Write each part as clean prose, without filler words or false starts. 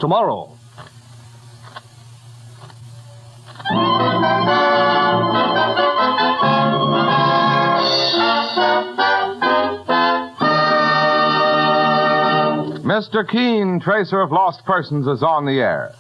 tomorrow. Mr. Keene, Tracer of Lost Persons, is on the air.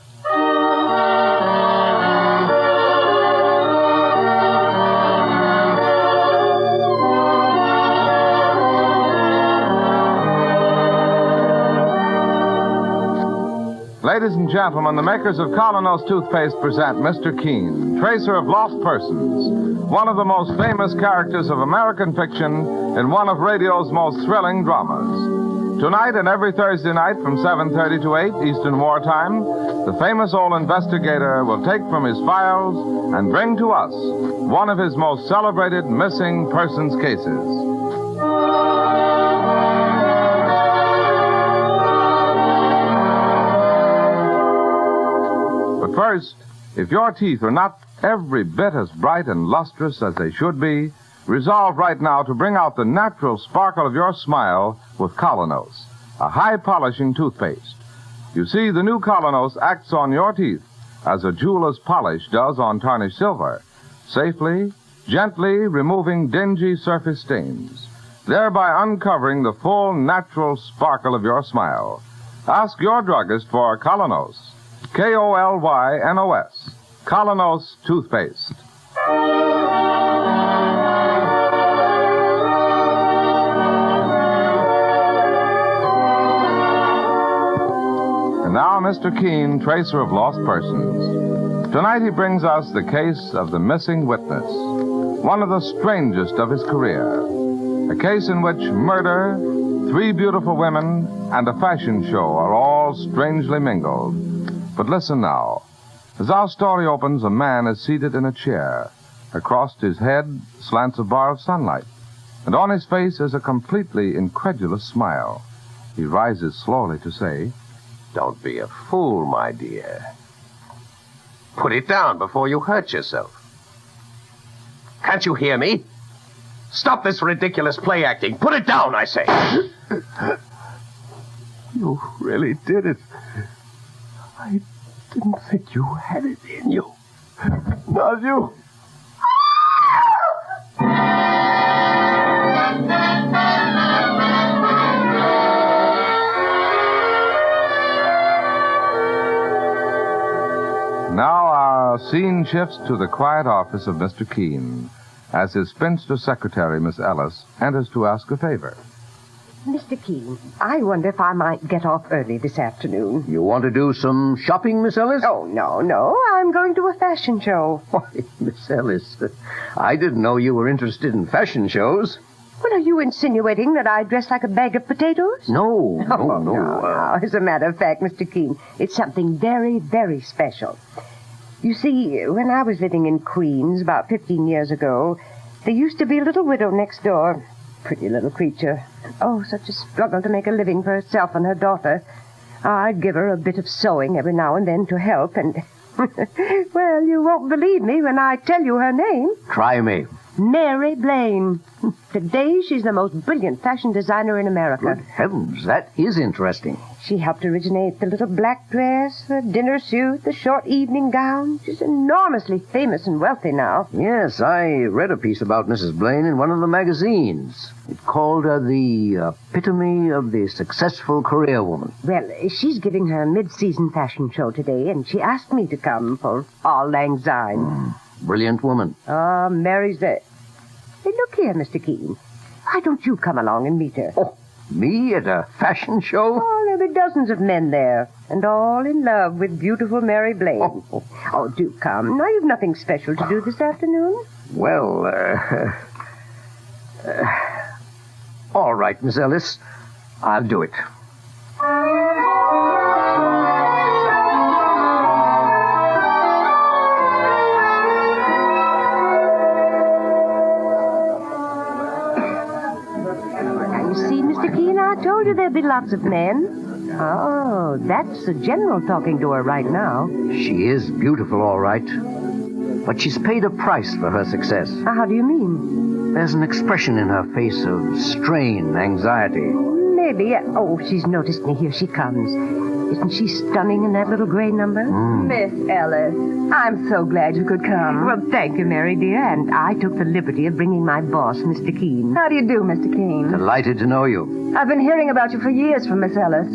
Ladies and gentlemen, the makers of Colonos toothpaste present Mr. Keene, Tracer of Lost Persons, one of the most famous characters of American fiction in one of radio's most thrilling dramas. Tonight and every Thursday night from 7:30 to 8 Eastern Wartime, the famous old investigator will take from his files and bring to us one of his most celebrated missing persons cases. But first, if your teeth are not every bit as bright and lustrous as they should be, resolve right now to bring out the natural sparkle of your smile with Colonos, a high-polishing toothpaste. You see, the new Colonos acts on your teeth as a jeweler's polish does on tarnished silver, safely, gently removing dingy surface stains, thereby uncovering the full natural sparkle of your smile. Ask your druggist for Colonos, K-O-L-Y-N-O-S, Colonos toothpaste. And now, Mr. Keene, Tracer of Lost Persons. Tonight he brings us the case of the missing witness, one of the strangest of his career. A case in which murder, 3 beautiful women, and a fashion show are all strangely mingled. But listen now. As our story opens, a man is seated in a chair. Across his head slants a bar of sunlight, and on his face is a completely incredulous smile. He rises slowly to say, "Don't be a fool, my dear. Put it down before you hurt yourself. Can't you hear me? Stop this ridiculous play acting. Put it down, I say." You really did it. I didn't think you had it in you. Not you. Now our scene shifts to the quiet office of Mr. Keene, as his spinster secretary, Miss Ellis, enters to ask a favor. Mr. Keene, I wonder if I might get off early this afternoon. You want to do some shopping, Miss Ellis? Oh, no. I'm going to a fashion show. Why, Miss Ellis, I didn't know you were interested in fashion shows. Well, are you insinuating that I dress like a bag of potatoes? No. As a matter of fact, Mr. Keene, it's something very, very special. You see, when I was living in Queens about 15 years ago, there used to be a little widow next door. Pretty little creature. Oh, such a struggle to make a living for herself and her daughter. I'd give her a bit of sewing every now and then to help, and... well, you won't believe me when I tell you her name. Try me. Mary Blaine. Today, she's the most brilliant fashion designer in America. Good heavens, that is interesting. She helped originate the little black dress, the dinner suit, the short evening gown. She's enormously famous and wealthy now. Yes, I read a piece about Mrs. Blaine in one of the magazines. It called her the epitome of the successful career woman. Well, she's giving her mid-season fashion show today, and she asked me to come for Auld Lang Syne. Brilliant woman. Ah, Mary's there. Hey, look here, Mr. Keene. Why don't you come along and meet her? Oh, me at a fashion show? Oh, there'll be dozens of men there, and all in love with beautiful Mary Blaine. Oh, do come. Now, you've nothing special to do this afternoon? Well, all right, Miss Ellis. I'll do it. I told you there'd be lots of men. Oh, that's the general talking to her right now. She is beautiful, all right. But she's paid a price for her success. How do you mean? There's an expression in her face of strain, anxiety. Maybe. Oh, she's noticed me. Here she comes. Isn't she stunning in that little gray number? Miss Ellis, I'm so glad you could come. Well, thank you, Mary, dear. And I took the liberty of bringing my boss, Mr. Keene. How do you do, Mr. Keene? Delighted to know you. I've been hearing about you for years from Miss Ellis.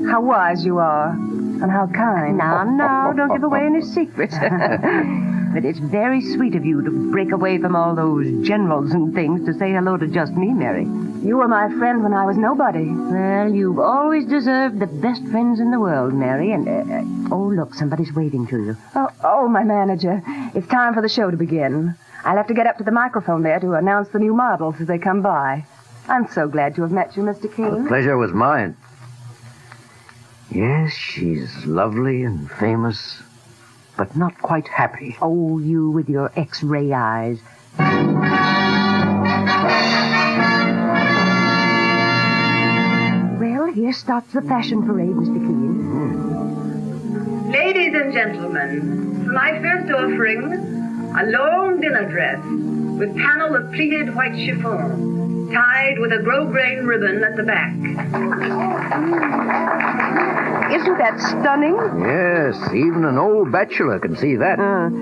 How wise you are. And how kind. Now, don't give away any secrets. But it's very sweet of you to break away from all those generals and things to say hello to just me, Mary. You were my friend when I was nobody. Well, you've always deserved the best friends in the world, Mary. And, oh, look, somebody's waving to you. Oh, my manager. It's time for the show to begin. I'll have to get up to the microphone there to announce the new models as they come by. I'm so glad to have met you, Mr. Keene. The pleasure was mine. Yes, she's lovely and famous, but not quite happy. Oh, you with your X-ray eyes. Well, here starts the fashion parade, Mr. Keene. Ladies and gentlemen, for my first offering, a long dinner dress with panel of pleated white chiffon, tied with a grosgrain ribbon at the back. Isn't that stunning? Yes, even an old bachelor can see that.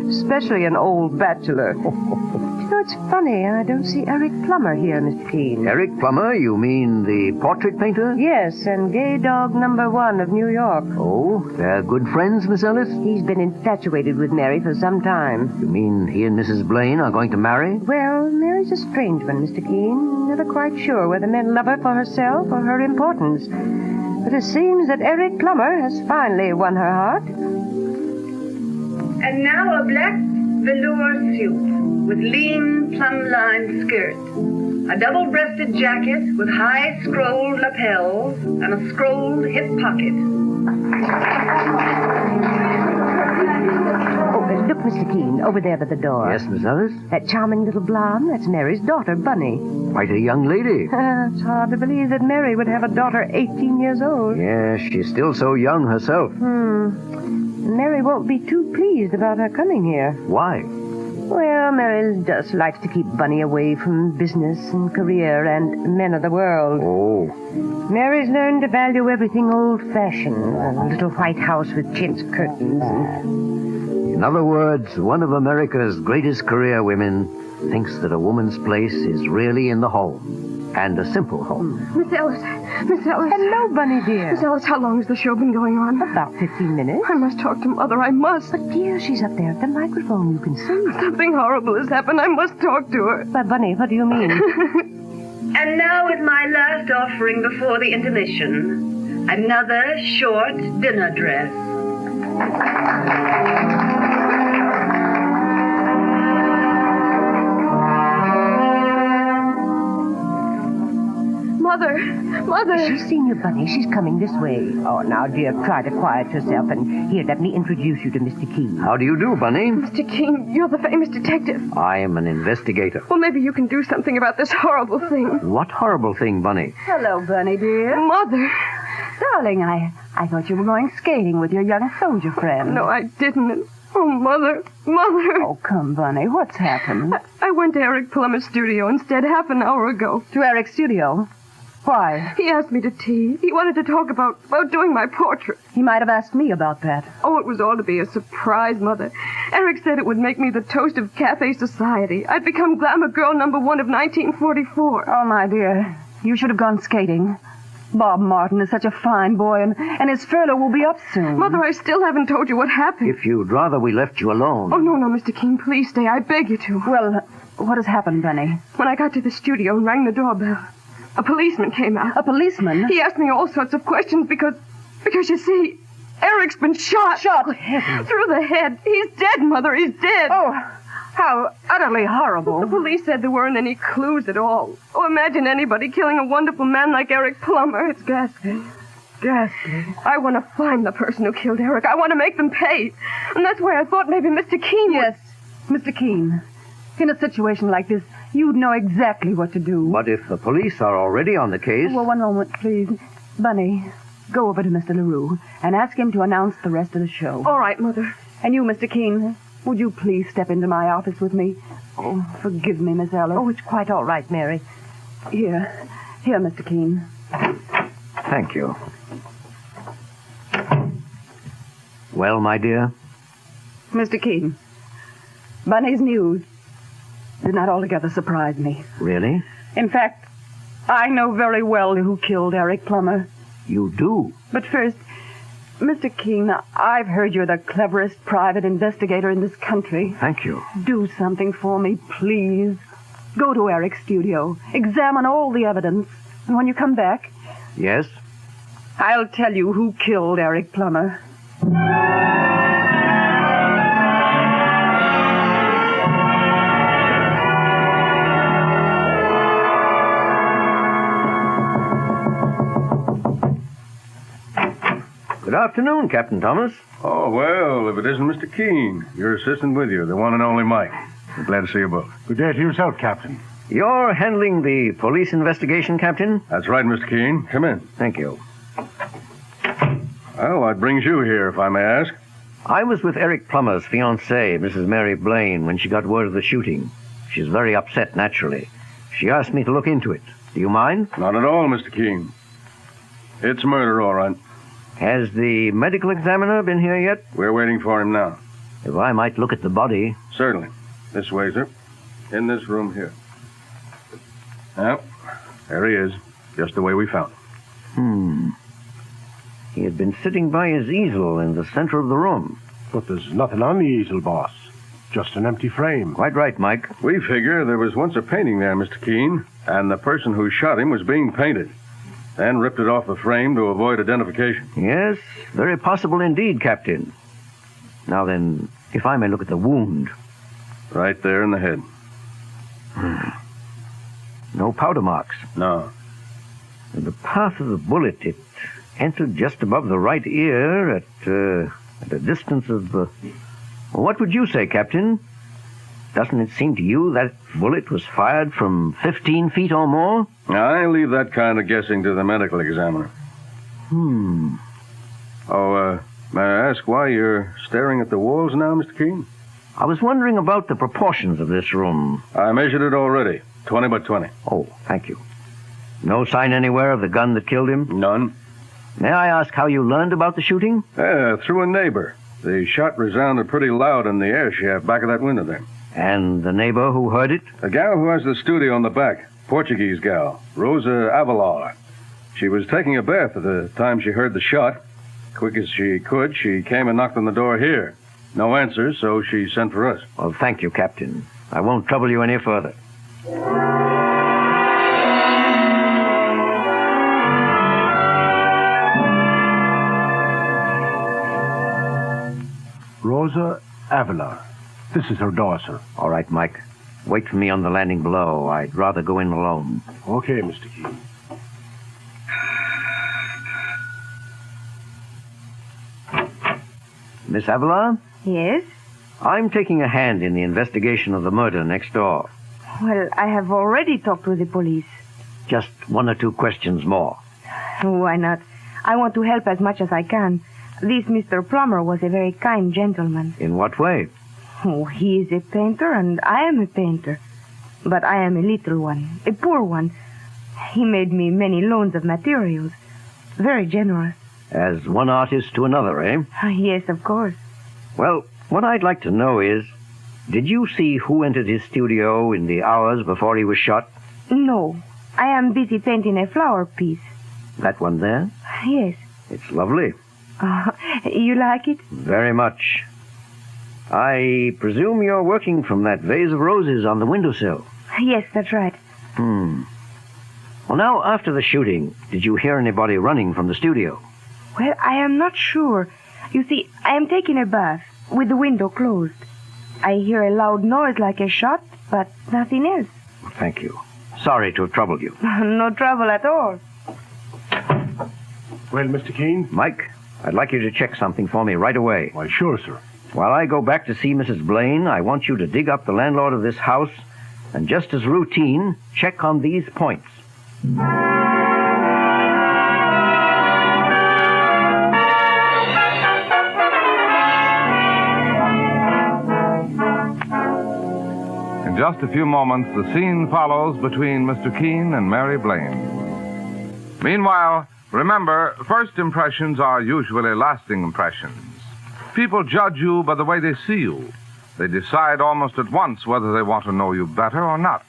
Especially an old bachelor. You know, it's funny. I don't see Eric Plumber here, Mr. Keene. Eric Plumber, you mean the portrait painter? Yes, and gay dog #1 of New York. Oh, they're good friends, Miss Ellis? He's been infatuated with Mary for some time. You mean he and Mrs. Blaine are going to marry? Well, Mary's a strange one, Mr. Keene. Never quite sure whether men love her for herself or her importance. But it seems that Eric Plumber has finally won her heart. And now a black velour suit with lean plum-lined skirt, a double-breasted jacket with high scrolled lapels and a scrolled hip pocket. Oh, look, Mr. Keene, over there by the door. Yes, Miss Ellis? That charming little blonde, that's Mary's daughter, Bunny. Quite a young lady. It's hard to believe that Mary would have a daughter 18 years old. Yes, she's still so young herself. Mary won't be too pleased about her coming here. Why? Well, Mary just likes to keep Bunny away from business and career and men of the world. Oh. Mary's learned to value everything old-fashioned. A little white house with chintz curtains. In other words, one of America's greatest career women thinks that a woman's place is really in the home. And a simple home. Miss Ellis. Hello, Bunny, dear. Miss Ellis, how long has the show been going on? About 15 minutes. I must talk to Mother. I must. But, dear, she's up there at the microphone. You can see. Something horrible has happened. I must talk to her. But, Bunny, what do you mean? And now is my last offering before the intermission. Another short dinner dress. Mother. She's seen you, Bunny. She's coming this way. Oh, now, dear, try to quiet yourself. And here, let me introduce you to Mr. Keene. How do you do, Bunny? Mr. Keene, you're the famous detective. I am an investigator. Well, maybe you can do something about this horrible thing. What horrible thing, Bunny? Hello, Bunny, dear. Mother. Darling, I thought you were going skating with your young soldier friend. No, I didn't. Oh, Mother. Oh, come, Bunny. What's happened? I went to Eric Plummer's studio instead half an hour ago. To Eric's studio? Why? He asked me to tea. He wanted to talk about doing my portrait. He might have asked me about that. Oh, it was all to be a surprise, Mother. Eric said it would make me the toast of cafe society. I'd become glamour girl #1 of 1944. Oh, my dear. You should have gone skating. Bob Martin is such a fine boy, and his furlough will be up soon. Mother, I still haven't told you what happened. If you'd rather we left you alone. Oh, no, Mr. Keene, please stay. I beg you to. Well, what has happened, Bunny? When I got to the studio and rang the doorbell, a policeman came out. A policeman? He asked me all sorts of questions because you see, Eric's been shot. Shot? Through the head. He's dead, Mother. He's dead. Oh, how utterly horrible. The police said there weren't any clues at all. Oh, imagine anybody killing a wonderful man like Eric Plumber. It's ghastly. Ghastly. I want to find the person who killed Eric. I want to make them pay. And that's why I thought maybe Mr. Keene Yes, Mr. Keene. In a situation like this, you'd know exactly what to do. But if the police are already on the case... Well, one moment, please. Bunny, go over to Mr. LaRue and ask him to announce the rest of the show. All right, Mother. And you, Mr. Keene, would you please step into my office with me? Oh, forgive me, Miss Ellis. Oh, it's quite all right, Mary. Here, Mr. Keene. Thank you. Well, my dear? Mr. Keene, Bunny's news did not altogether surprise me. Really? In fact, I know very well who killed Eric Plumber. You do? But first, Mr. Keene, I've heard you're the cleverest private investigator in this country. Thank you. Do something for me, please. Go to Eric's studio. Examine all the evidence. And when you come back, Yes? I'll tell you who killed Eric Plumber. Good afternoon, Captain Thomas. Oh, well, if it isn't Mr. Keene, your assistant with you, the one and only Mike. We're glad to see you both. Good day to yourself, Captain. You're handling the police investigation, Captain? That's right, Mr. Keene. Come in. Thank you. Well, what brings you here, if I may ask? I was with Eric Plummer's fiancée, Mrs. Mary Blaine, when she got word of the shooting. She's very upset, naturally. She asked me to look into it. Do you mind? Not at all, Mr. Keene. It's murder, all right. Has the medical examiner been here yet? We're waiting for him now. If I might look at the body. Certainly. This way, sir. In this room here. Yep. There he is. Just the way we found him. He had been sitting by his easel in the center of the room. But there's nothing on the easel, boss. Just an empty frame. Quite right, Mike. We figure there was once a painting there, Mr. Keene, and the person who shot him was being painted. Then ripped it off the frame to avoid identification. Yes, very possible indeed, Captain. Now then, if I may look at the wound. Right there in the head. No powder marks. No. And the path of the bullet, it entered just above the right ear at a distance of... what would you say, Captain? Doesn't it seem to you that bullet was fired from 15 feet or more? I leave that kind of guessing to the medical examiner. Oh, may I ask why you're staring at the walls now, Mr. Keene? I was wondering about the proportions of this room. I measured it already. 20 by 20. Oh, thank you. No sign anywhere of the gun that killed him? None. May I ask how you learned about the shooting? Through a neighbor. The shot resounded pretty loud in the air shaft back of that window there. And the neighbor who heard it? A gal who has the studio in the back. Portuguese gal. Rosa Avelar. She was taking a bath at the time she heard the shot. Quick as she could, she came and knocked on the door here. No answer, so she sent for us. Well, thank you, Captain. I won't trouble you any further. Rosa Avelar. This is her door, sir. All right, Mike. Wait for me on the landing below. I'd rather go in alone. Okay, Mr. Keene. Miss Avelar? Yes? I'm taking a hand in the investigation of the murder next door. Well, I have already talked with the police. Just one or two questions more. Why not? I want to help as much as I can. This Mr. Plumber was a very kind gentleman. In what way? Oh, he is a painter, and I am a painter. But I am a little one, a poor one. He made me many loans of materials. Very generous. As one artist to another, eh? Yes, of course. Well, what I'd like to know is, did you see who entered his studio in the hours before he was shot? No, I am busy painting a flower piece. That one there? Yes. It's lovely. You like it? Very much. I presume you're working from that vase of roses on the windowsill. Yes, that's right. Well, now, after the shooting, did you hear anybody running from the studio? Well, I am not sure. You see, I am taking a bath with the window closed. I hear a loud noise like a shot, but nothing else. Thank you. Sorry to have troubled you. No trouble at all. Well, Mr. Keene? Mike, I'd like you to check something for me right away. Why, sure, sir. While I go back to see Mrs. Blaine, I want you to dig up the landlord of this house and, just as routine, check on these points. In just a few moments, the scene follows between Mr. Keene and Mary Blaine. Meanwhile, remember, first impressions are usually lasting impressions. People judge you by the way they see you. They decide almost at once whether they want to know you better or not.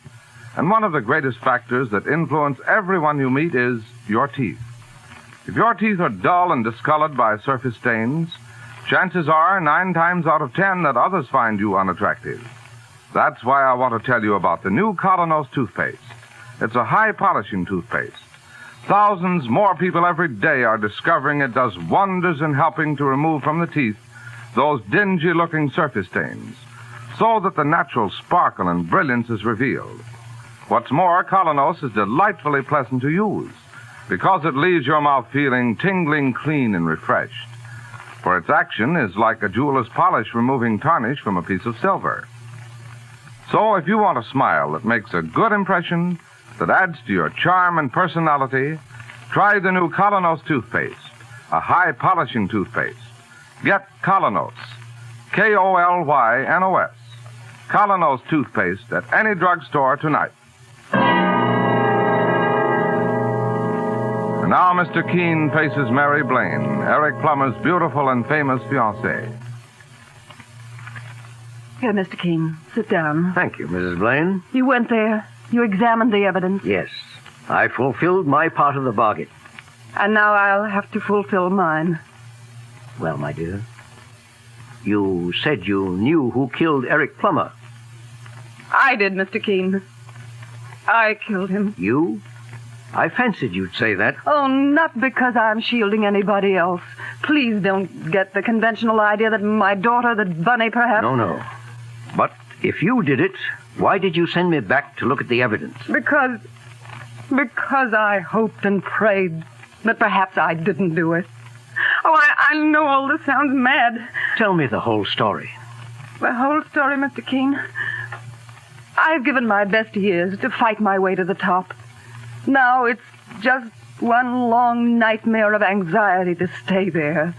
And one of the greatest factors that influence everyone you meet is your teeth. If your teeth are dull and discolored by surface stains, chances are 9 times out of 10 that others find you unattractive. That's why I want to tell you about the new Colonos toothpaste. It's a high-polishing toothpaste. Thousands more people every day are discovering it does wonders in helping to remove from the teeth those dingy-looking surface stains, so that the natural sparkle and brilliance is revealed. What's more, Colonos is delightfully pleasant to use because it leaves your mouth feeling tingling clean and refreshed. For its action is like a jeweler's polish removing tarnish from a piece of silver. So if you want a smile that makes a good impression, that adds to your charm and personality, try the new Colonos toothpaste, a high-polishing toothpaste. Get Colonos, K-O-L-Y-N-O-S, Colonos toothpaste at any drugstore tonight. And now Mr. Keene faces Mary Blaine, Eric Plummer's beautiful and famous fiancée. Here, Mr. Keene, sit down. Thank you, Mrs. Blaine. You went there. You examined the evidence. Yes, I fulfilled my part of the bargain. And now I'll have to fulfill mine. Well, my dear, you said you knew who killed Eric Plummer. I did, Mr. Keene. I killed him. You? I fancied you'd say that. Oh, not because I'm shielding anybody else. Please don't get the conventional idea that my daughter, that Bunny, perhaps... No. But if you did it, why did you send me back to look at the evidence? Because I hoped and prayed that perhaps I didn't do it. Oh, I know all this sounds mad. Tell me the whole story. The whole story, Mr. Keene. I've given my best years to fight my way to the top. Now it's just one long nightmare of anxiety to stay there.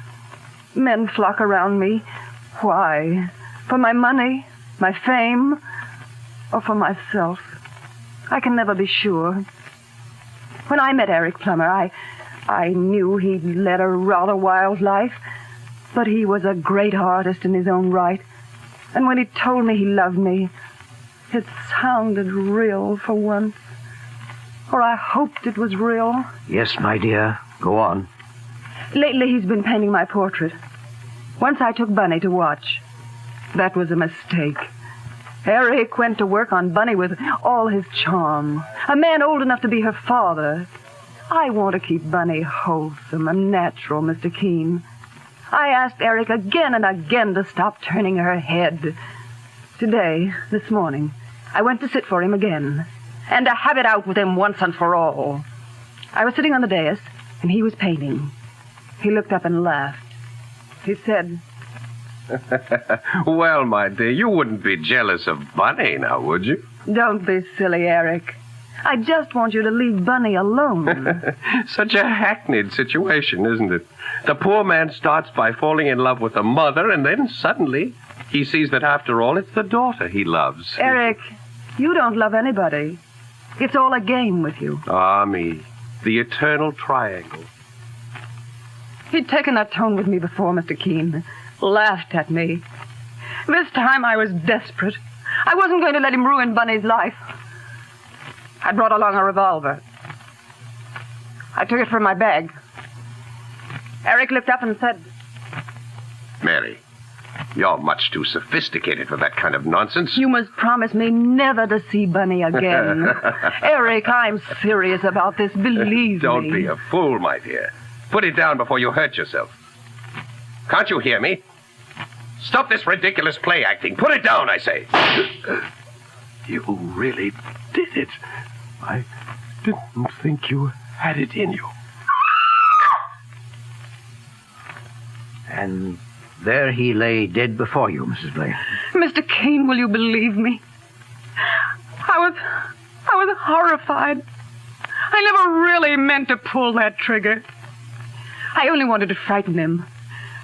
Men flock around me. Why? For my money, my fame, or for myself? I can never be sure. When I met Eric Plummer, I knew he'd led a rather wild life, but he was a great artist in his own right. And when he told me he loved me, it sounded real for once. Or I hoped it was real. Yes, my dear. Go on. Lately, he's been painting my portrait. Once I took Bunny to watch. That was a mistake. Eric went to work on Bunny with all his charm. A man old enough to be her father. I want to keep Bunny wholesome and natural, Mr. Keene. I asked Eric again and again to stop turning her head. Today, this morning, I went to sit for him again, and to have it out with him once and for all. I was sitting on the dais, and he was painting. He looked up and laughed. He said... Well, my dear, you wouldn't be jealous of Bunny now, would you? Don't be silly, Eric. I just want you to leave Bunny alone. Such a hackneyed situation, isn't it? The poor man starts by falling in love with the mother, and then suddenly he sees that after all, it's the daughter he loves. Eric, you don't love anybody. It's all a game with you. Ah, me. The eternal triangle. He'd taken that tone with me before, Mr. Keene. Laughed at me. This time I was desperate. I wasn't going to let him ruin Bunny's life. I brought along a revolver. I took it from my bag. Eric looked up and said... Mary, you're much too sophisticated for that kind of nonsense. You must promise me never to see Bunny again. Eric, I'm serious about this. Believe me. Don't be a fool, my dear. Put it down before you hurt yourself. Can't you hear me? Stop this ridiculous play acting. Put it down, I say. You really did it. I didn't think you had it in you. And there he lay dead before you, Mrs. Blaine. Mr. Keene, will you believe me? I was horrified. I never really meant to pull that trigger. I only wanted to frighten him.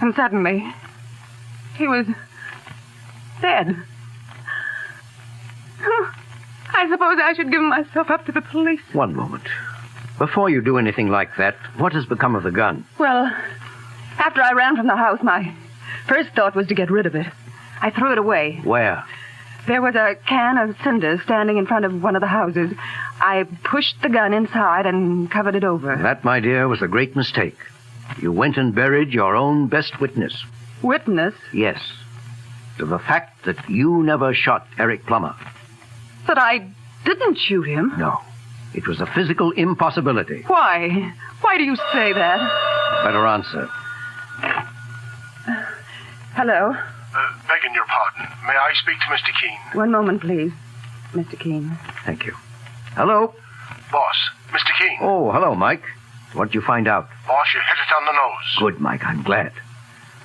And suddenly, he was dead. I suppose I should give myself up to the police. One moment. Before you do anything like that, what has become of the gun? Well, after I ran from the house, my First thought was to get rid of it. I threw it away. Where? There was a can of cinders standing in front of one of the houses. I pushed the gun inside and covered it over. That, my dear, was a great mistake. You went and buried your own best witness. Witness? Yes. To the fact that you never shot Eric Plumber. That I didn't shoot him? No. It was a physical impossibility. Why? Why do you say that? Better answer. Hello? Begging your pardon. May I speak to Mr. Keene? One moment, please. Mr. Keene. Thank you. Hello? Boss, Mr. Keene. Oh, hello, Mike. What'd you find out? Boss, you hit it on the nose. Good, Mike. I'm glad.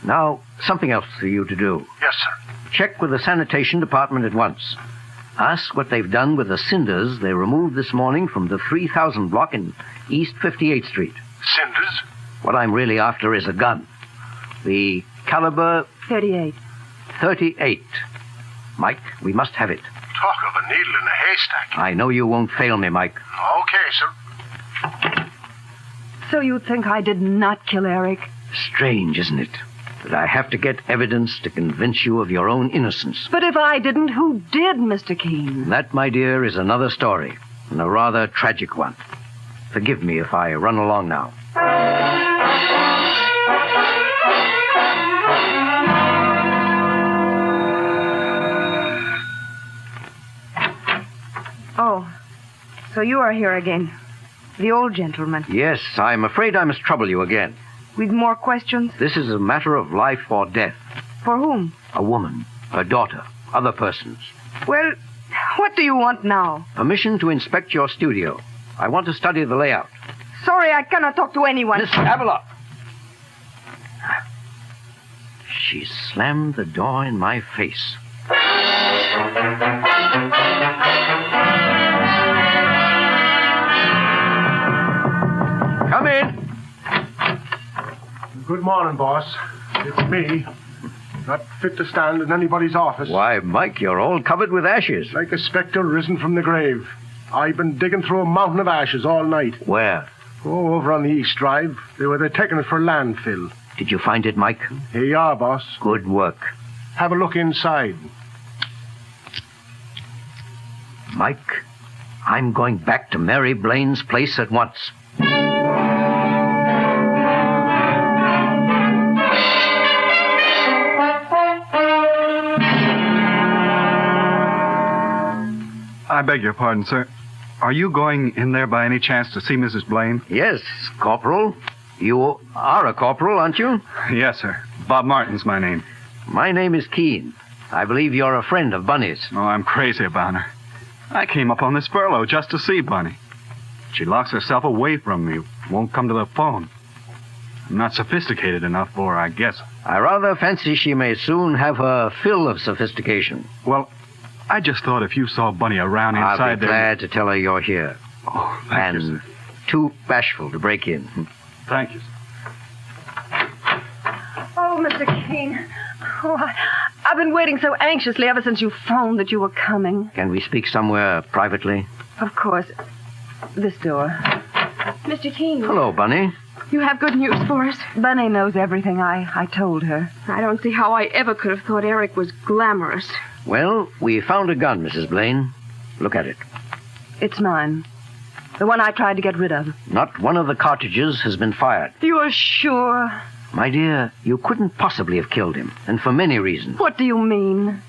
Now, something else for you to do. Yes, sir. Check with the sanitation department at once. Ask what they've done with the cinders they removed this morning from the 3000 block in East 58th Street. Cinders? What I'm really after is a gun. The caliber 38. 38. Mike, we must have it. Talk of a needle in a haystack. I know you won't fail me, Mike. Okay, sir. So you think I did not kill Eric? Strange, isn't it? That I have to get evidence to convince you of your own innocence. But if I didn't, who did, Mr. Keene? That, my dear, is another story, and a rather tragic one. Forgive me if I run along now. Oh, so you are here again. The old gentleman. Yes, I'm afraid I must trouble you again. With more questions? This is a matter of life or death. For whom? A woman, her daughter, other persons. Well, what do you want now? Permission to inspect your studio. I want to study the layout. Sorry, I cannot talk to anyone. Miss Avila! She slammed the door in my face. Come in. Good morning, boss. It's me. Not fit to stand in anybody's office. Why, Mike, you're all covered with ashes. Like a spectre risen from the grave. I've been digging through a mountain of ashes all night. Where? Oh, over on the East Drive. They're taking it for landfill. Did you find it, Mike? Here you are, boss. Good work. Have a look inside. Mike, I'm going back to Mary Blaine's place at once. I beg your pardon, sir. Are you going in there by any chance to see Mrs. Blaine? Yes, Corporal. You are a corporal, aren't you? Yes, sir. Bob Martin's my name. My name is Keene. I believe you're a friend of Bunny's. Oh, I'm crazy about her. I came up on this furlough just to see Bunny. She locks herself away from me, won't come to the phone. I'm not sophisticated enough for her, I guess. I rather fancy she may soon have her fill of sophistication. Well, I just thought if you saw Bunny around inside I'll be glad to tell her you're here. Oh, thank you, And sir. too bashful to break in. Thank you, sir. Oh, Mr. Keene. Oh, I've been waiting so anxiously ever since you phoned that you were coming. Can we speak somewhere privately? Of course. This door. Mr. Keene. Hello, Bunny. You have good news for us? Bunny knows everything. I told her. I don't see how I ever could have thought Eric was glamorous. Well, we found a gun, Mrs. Blaine. Look at it. It's mine. The one I tried to get rid of. Not one of the cartridges has been fired. You're sure? My dear, you couldn't possibly have killed him, and for many reasons. What do you mean?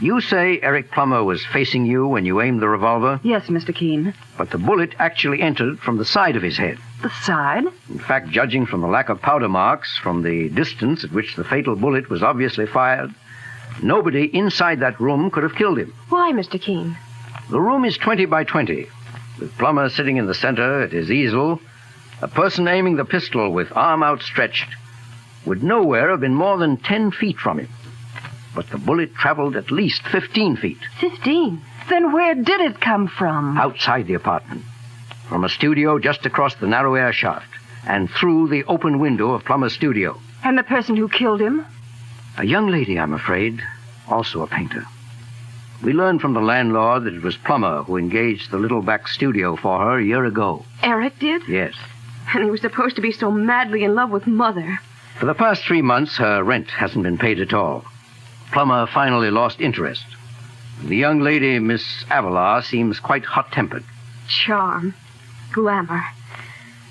You say Eric Plumber was facing you when you aimed the revolver, Yes, Mr. Keene. but the bullet actually entered from the side of his head. The side? In fact, judging from the lack of powder marks, from the distance at which the fatal bullet was obviously fired, nobody inside that room could have killed him. Why, Mr. Keene? The room is 20 by 20. With Plummer sitting in the center at his easel, a person aiming the pistol with arm outstretched would nowhere have been more than 10 feet from him. But the bullet traveled at least 15 feet. 15. Then where did it come from? Outside the apartment, from a studio just across the narrow air shaft, and through the open window of Plummer's studio. And the person who killed him? A young lady, I'm afraid, also a painter. We learned from the landlord that it was Plummer who engaged the little back studio for her a year ago. Eric did? Yes. And he was supposed to be so madly in love with Mother. For the past 3 months, her rent hasn't been paid at all. Plumber finally lost interest. The young lady, Miss Avalar, seems quite hot-tempered. Charm, glamour,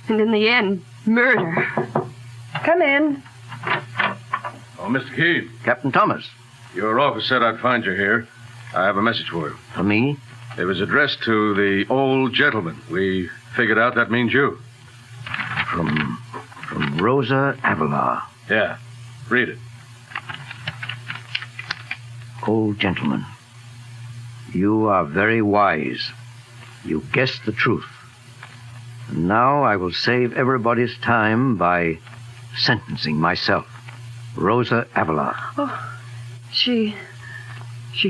and in the end, murder. Come in. Oh, Mr. Keene. Captain Thomas. Your office said I'd find you here. I have a message for you. For me? It was addressed to the old gentleman. We figured out that means you. From Rosa Avalar. Yeah. Read it. Old gentleman, you are very wise. You guessed the truth. And now I will save everybody's time by sentencing myself. Rosa Avalar. Oh, she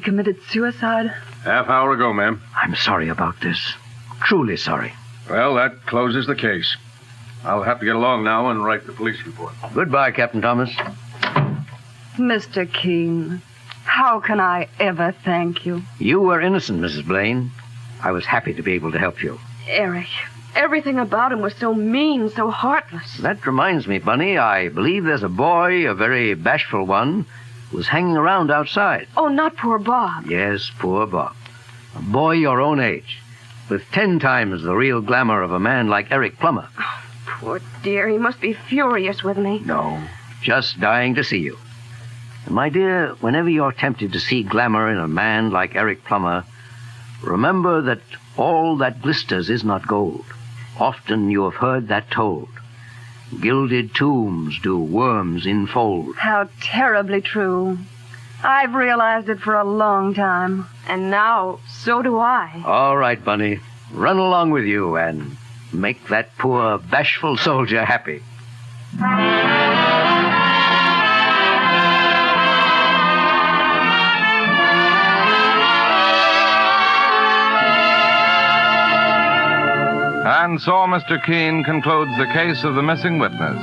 committed suicide? Half hour ago, ma'am. I'm sorry about this. Truly sorry. Well, that closes the case. I'll have to get along now and write the police report. Goodbye, Captain Thomas. Mr. Keene, how can I ever thank you? You were innocent, Mrs. Blaine. I was happy to be able to help you. Eric, everything about him was so mean, so heartless. That reminds me, Bunny, I believe there's a boy, a very bashful one, who's hanging around outside. Oh, not poor Bob. Yes, poor Bob. A boy your own age, with 10 times the real glamour of a man like Eric Plumber. Oh, poor dear, he must be furious with me. No, just dying to see you. And my dear, whenever you're tempted to see glamour in a man like Eric Plumber, remember that all that glisters is not gold. Often you have heard that told. Gilded tombs do worms enfold. How terribly true. I've realized it for a long time. And now, so do I. All right, Bunny. Run along with you and make that poor, bashful soldier happy. And so Mr. Keene concludes the case of the missing witness.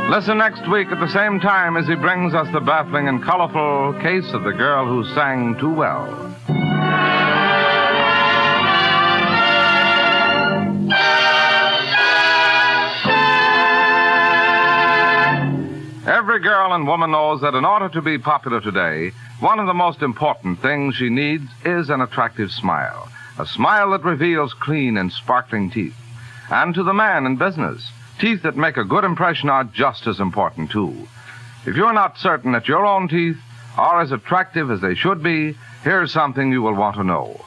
Listen next week at the same time as he brings us the baffling and colorful case of the girl who sang too well. Every girl and woman knows that in order to be popular today, one of the most important things she needs is an attractive smile. A smile that reveals clean and sparkling teeth. And to the man in business, teeth that make a good impression are just as important, too. If you're not certain that your own teeth are as attractive as they should be, here's something you will want to know.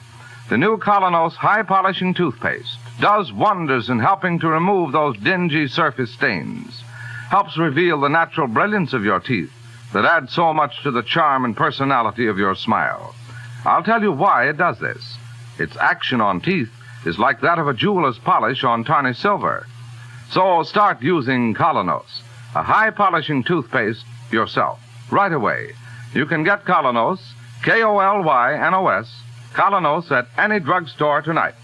The new Colonos High Polishing Toothpaste does wonders in helping to remove those dingy surface stains. Helps reveal the natural brilliance of your teeth that adds so much to the charm and personality of your smile. I'll tell you why it does this. Its action on teeth is like that of a jeweler's polish on tarnished silver. So start using Colonos, a high polishing toothpaste, yourself, right away. You can get Colonos, K-O-L-Y-N-O-S, Colonos at any drugstore tonight.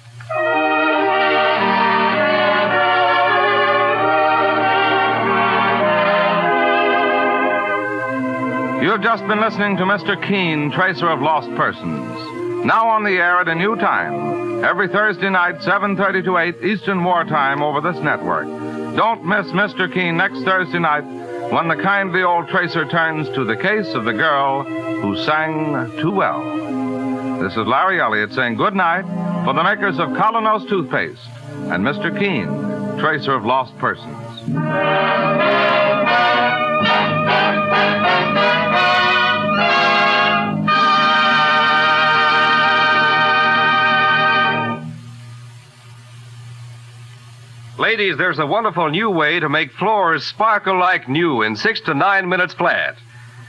You've just been listening to Mr. Keene, Tracer of Lost Persons. Now on the air at a new time. Every Thursday night, 7:30 to 8 Eastern Wartime over this network. Don't miss Mr. Keene next Thursday night when the kindly old tracer turns to the case of the girl who sang too well. This is Larry Elliott saying good night for the makers of Colonos Toothpaste and Mr. Keene, Tracer of Lost Persons. Ladies, there's a wonderful new way to make floors sparkle like new in 6 to 9 minutes flat.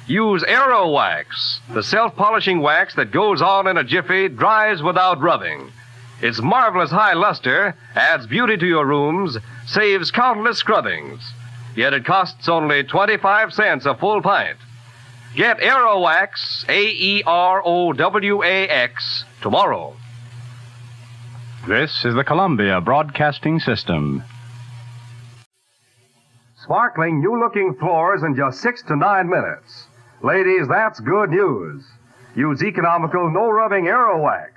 Use Aero Wax, the self-polishing wax that goes on in a jiffy, dries without rubbing. Its marvelous high luster adds beauty to your rooms, saves countless scrubbings. Yet it costs only 25 cents a full pint. Get Aero Wax, A-E-R-O-W-A-X, tomorrow. This is the Columbia Broadcasting System. Sparkling, new-looking floors in just 6 to 9 minutes. Ladies, that's good news. Use economical, no-rubbing Aero Wax.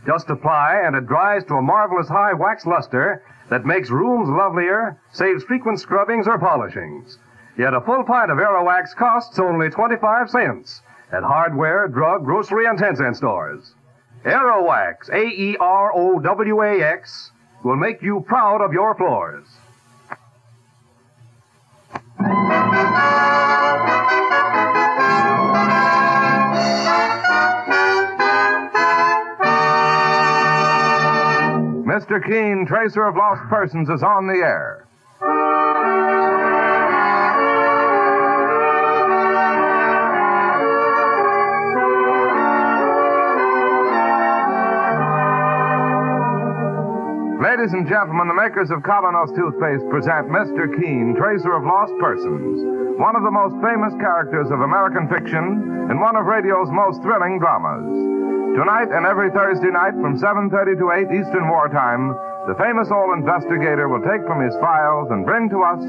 Just apply, and it dries to a marvelous high wax luster that makes rooms lovelier, saves frequent scrubbings or polishings. Yet a full pint of Aerowax costs only 25 cents at hardware, drug, grocery, and 10-cent stores. Aerowax, Aerowax, will make you proud of your floors. Mr. Keene, Tracer of Lost Persons, is on the air. Ladies and gentlemen, the makers of Colonos toothpaste present Mr. Keene, Tracer of Lost Persons, one of the most famous characters of American fiction and one of radio's most thrilling dramas. Tonight and every Thursday night from 7:30 to 8 Eastern Wartime, the famous old investigator will take from his files and bring to us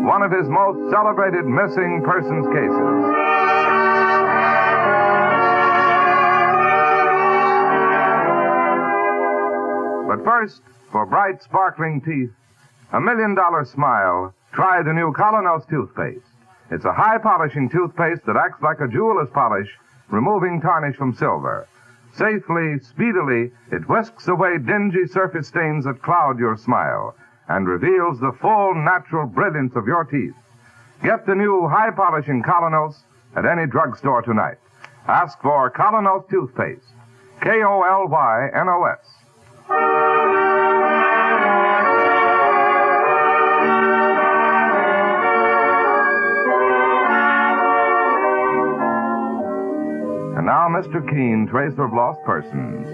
one of his most celebrated missing persons cases. But first, for bright, sparkling teeth, $1 million smile, try the new Colonos toothpaste. It's a high-polishing toothpaste that acts like a jeweler's polish, removing tarnish from silver. Safely, speedily, it whisks away dingy surface stains that cloud your smile and reveals the full, natural brilliance of your teeth. Get the new high-polishing Colonos at any drugstore tonight. Ask for Colonos toothpaste. K-O-L-Y-N-O-S. And now, Mr. Keene, Tracer of Lost Persons.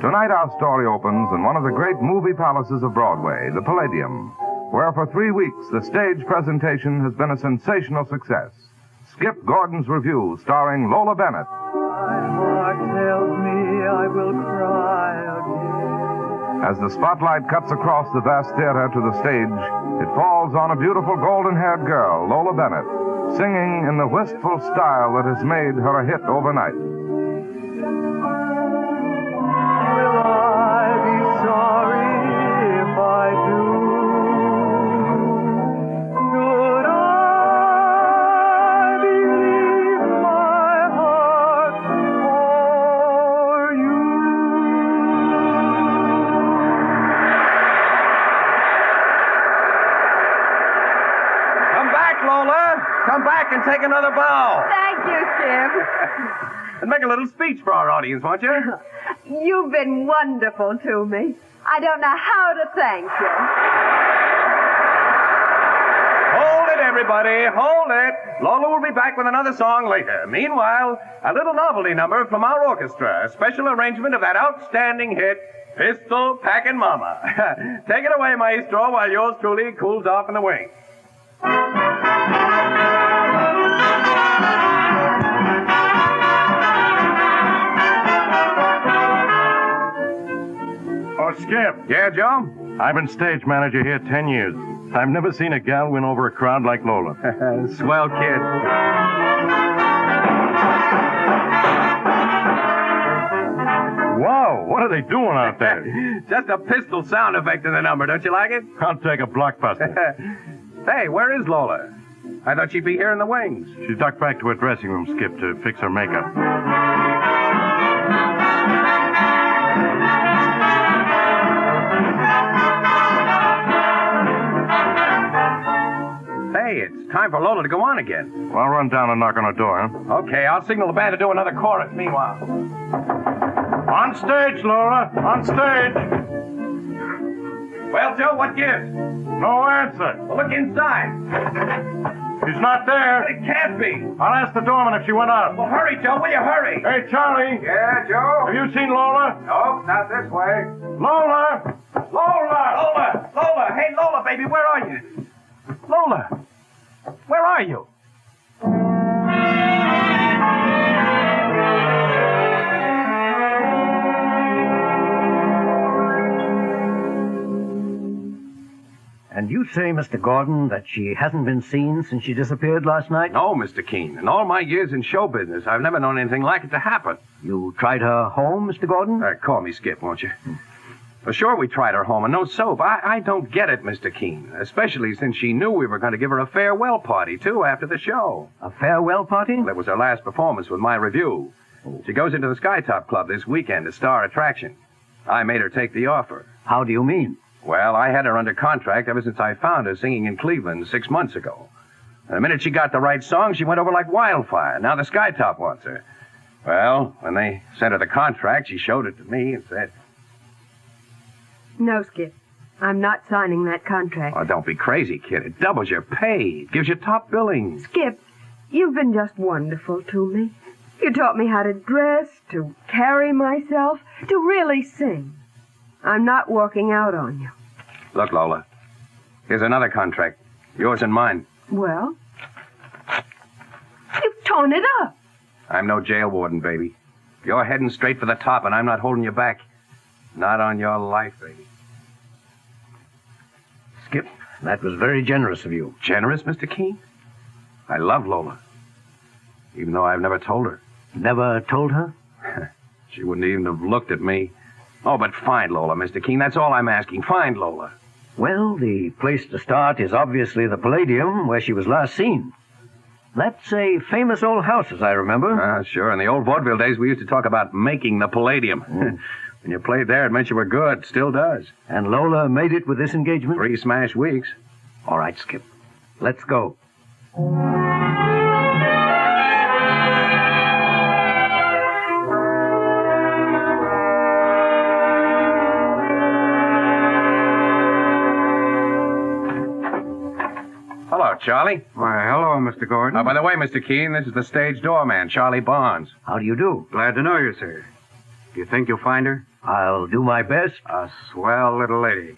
Tonight our story opens in one of the great movie palaces of Broadway, the Palladium, where for 3 weeks the stage presentation has been a sensational success. Skip Gordon's Revue, starring Lola Bennett. My heart tells me I will cry again. As the spotlight cuts across the vast theater to the stage, it falls on a beautiful golden-haired girl, Lola Bennett, singing in the wistful style that has made her a hit overnight. Will I be sorry if I do? Should I believe my heart for you? Come back, Lola. Come back and take another bow. Thank you, Skip. And make a little speech for our audience, won't you? You've been wonderful to me. I don't know how to thank you. Hold it, everybody. Hold it. Lola will be back with another song later. Meanwhile, a little novelty number from our orchestra. A special arrangement of that outstanding hit, Pistol Packin' Mama. Take it away, maestro, while yours truly cools off in the wings. Oh, Skip. Yeah, Joe? I've been stage manager here 10 years. I've never seen a gal win over a crowd like Lola. Swell kid. Wow, what are they doing out there? Just a pistol sound effect in the number. Don't you like it? I'll take a blockbuster. Hey, where is Lola? I thought she'd be here in the wings. She ducked back to her dressing room, Skip, to fix her makeup. Hey, it's time for Lola to go on again. Well, I'll run down and knock on her door, huh? Okay, I'll signal the band to do another chorus meanwhile. On stage, Laura. On stage. Well, Joe, what gives? No answer. Well, look inside. She's not there. It can't be. I'll ask the doorman if she went out. Well, hurry, Joe. Will you hurry? Hey, Charlie. Yeah, Joe? Have you seen Lola? Nope, not this way. Lola! Lola! Lola! Lola! Hey, Lola, baby, where are you? Lola! Where are you? And you say, Mr. Gordon, that she hasn't been seen since she disappeared last night? No, Mr. Keene. In all my years in show business, I've never known anything like it to happen. You tried her home, Mr. Gordon? Call me Skip, won't you? For sure we tried her home, and no soap. I don't get it, Mr. Keene. Especially since she knew we were going to give her a farewell party, too, after the show. A farewell party? Well, it was her last performance with my review. She goes into the Skytop Club this weekend as star attraction. I made her take the offer. How do you mean? Well, I had her under contract ever since I found her singing in Cleveland 6 months ago. And the minute she got the right song, she went over like wildfire. Now the Skytop wants her. Well, when they sent her the contract, she showed it to me and said... No, Skip. I'm not signing that contract. Oh, don't be crazy, kid. It doubles your pay. It gives you top billing. Skip, you've been just wonderful to me. You taught me how to dress, to carry myself, to really sing. I'm not walking out on you. Look, Lola. Here's another contract. Yours and mine. Well? You've torn it up. I'm no jail warden, baby. You're heading straight for the top, and I'm not holding you back. Not on your life, baby. Skip, that was very generous of you. Generous, Mr. Keene? I love Lola. Even though I've never told her. Never told her? She wouldn't even have looked at me. Oh, but find Lola, Mr. Keene. That's all I'm asking. Find Lola. Well, the place to start is obviously the Palladium, where she was last seen. That's a famous old house, as I remember. Sure. In the old vaudeville days, we used to talk about making the Palladium. When you played there, it meant you were good. Still does. And Lola made it with this engagement? 3 smash weeks. All right, Skip. Let's go. Hello, Charlie. Why, hello, Mr. Gordon. Oh, by the way, Mr. Keene, this is the stage doorman, Charlie Barnes. How do you do? Glad to know you, sir. Do you think you'll find her? I'll do my best. A swell little lady.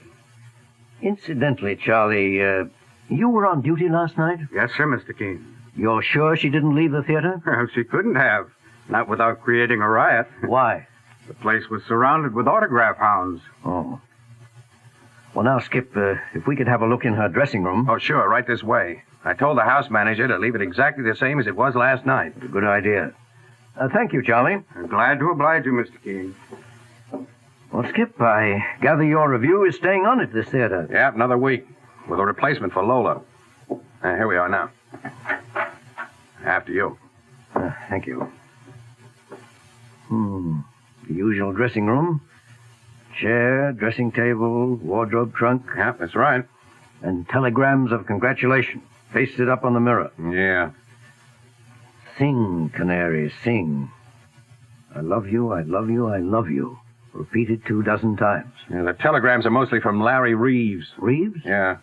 Incidentally, Charlie, you were on duty last night? Yes, sir, Mr. Keene. You're sure she didn't leave the theater? Well, she couldn't have. Not without creating a riot. Why? The place was surrounded with autograph hounds. Oh. Well, now, Skip, if we could have a look in her dressing room. Oh, sure, right this way. I told the house manager to leave it exactly the same as it was last night. Good idea. Thank you, Charlie. I'm glad to oblige you, Mr. Keene. Well, Skip, I gather your review is staying on at this theater. Yeah, another week. With a replacement for Lola. Here we are now. After you. Thank you. The usual dressing room. Chair, dressing table, wardrobe trunk. Yeah, that's right. And telegrams of congratulation pasted up on the mirror. Yeah. Sing, canary, sing. I love you, I love you, I love you. Repeated 24 times. Yeah, the telegrams are mostly from Larry Reeves. Reeves? Yeah.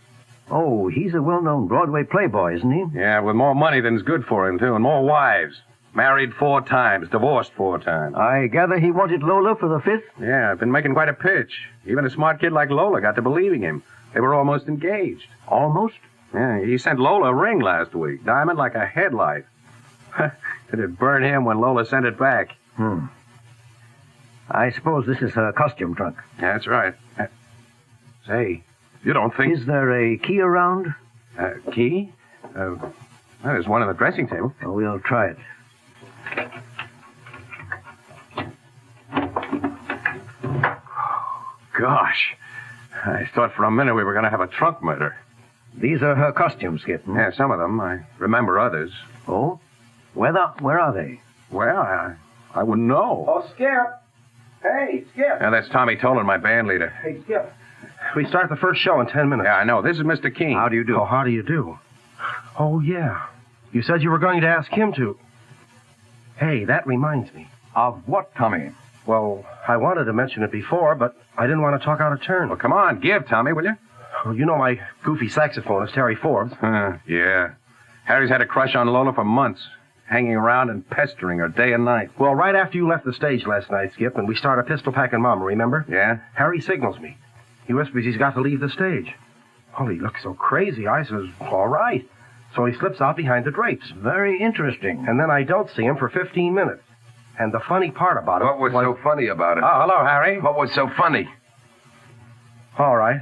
Oh, he's a well-known Broadway playboy, isn't he? Yeah, with more money than's good for him, too, and more wives. Married 4 times, divorced 4 times. I gather he wanted Lola for the 5th? Yeah, been making quite a pitch. Even a smart kid like Lola got to believing him. They were almost engaged. Almost? Yeah, he sent Lola a ring last week. Diamond like a headlight. It'd burn him when Lola sent it back. I suppose this is her costume trunk. Yeah, that's right. Say, you don't think... Is there a key around? Key? Well, there's one on the dressing table. Oh, we'll try it. Gosh. I thought for a minute we were going to have a trunk murder. These are her costumes, Skip. Yeah, some of them. I remember others. Oh? Where are they? Well, I wouldn't know. Oh, Skip. Hey, Skip. Yeah, that's Tommy Tolan, my band leader. Hey, Skip. We start the first show in 10 minutes. Yeah, I know. This is Mr. Keene. How do you do? Oh, how do you do? Oh, yeah. You said you were going to ask him to. Hey, that reminds me. Of what, Tommy? Well, I wanted to mention it before, but I didn't want to talk out of turn. Well, come on, give, Tommy, will you? Well, you know my goofy saxophonist, Harry Forbes. Yeah. Harry's had a crush on Lola for months, hanging around and pestering her day and night. Well, right after you left the stage last night, Skip, and we started pistol packing Mama, remember? Yeah? Harry signals me. He whispers he's got to leave the stage. Well, he looks so crazy. I says, all right. So he slips out behind the drapes. Very interesting. And then I don't see him for 15 minutes. And the funny part about it... What was so funny about it? Oh, hello, Harry. What was so funny? All right.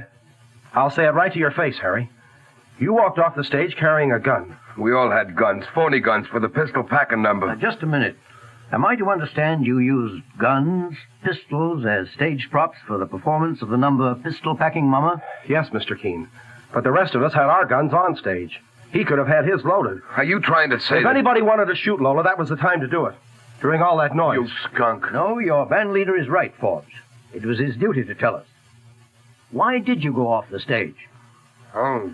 I'll say it right to your face, Harry. You walked off the stage carrying a gun. We all had guns, phony guns for the pistol packing number. Just a minute. Am I to understand you used guns, pistols as stage props for the performance of the number Pistol-Packing Mama? Yes, Mr. Keene. But the rest of us had our guns on stage. He could have had his loaded. Are you trying to say If anybody wanted to shoot Lola, that was the time to do it. During all that noise. You skunk. No, your band leader is right, Forbes. It was his duty to tell us. Why did you go off the stage? Oh,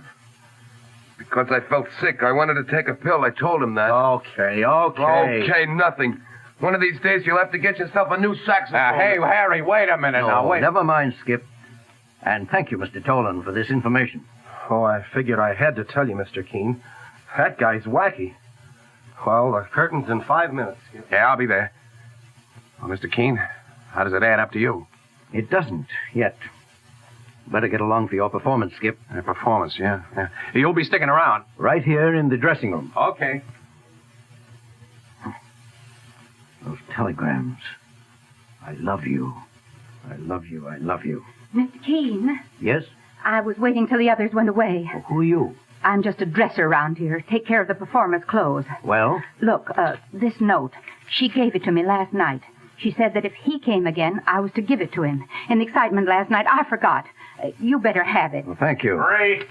because I felt sick. I wanted to take a pill. I told him that. Okay. Okay, nothing. One of these days you'll have to get yourself a new saxophone. Hey, Harry, wait a minute now. Wait. Never mind, Skip. And thank you, Mr. Tolan, for this information. Oh, I figured I had to tell you, Mr. Keene. That guy's wacky. Well, the curtain's in 5 minutes. Yeah, I'll be there. Well, Mr. Keene, how does it add up to you? It doesn't, yet. Better get along for your performance, Skip. Performance, yeah. You'll be sticking around. Right here in the dressing room. Okay. Those telegrams. I love you. I love you. I love you. Mr. Keene, Yes? I was waiting till the others went away. Well, who are you? I'm just a dresser around here. Take care of the performers' clothes. Well? Look, this note. She gave it to me last night. She said that if he came again, I was to give it to him. In the excitement last night, I forgot. You better have it. Well, thank you. Marie!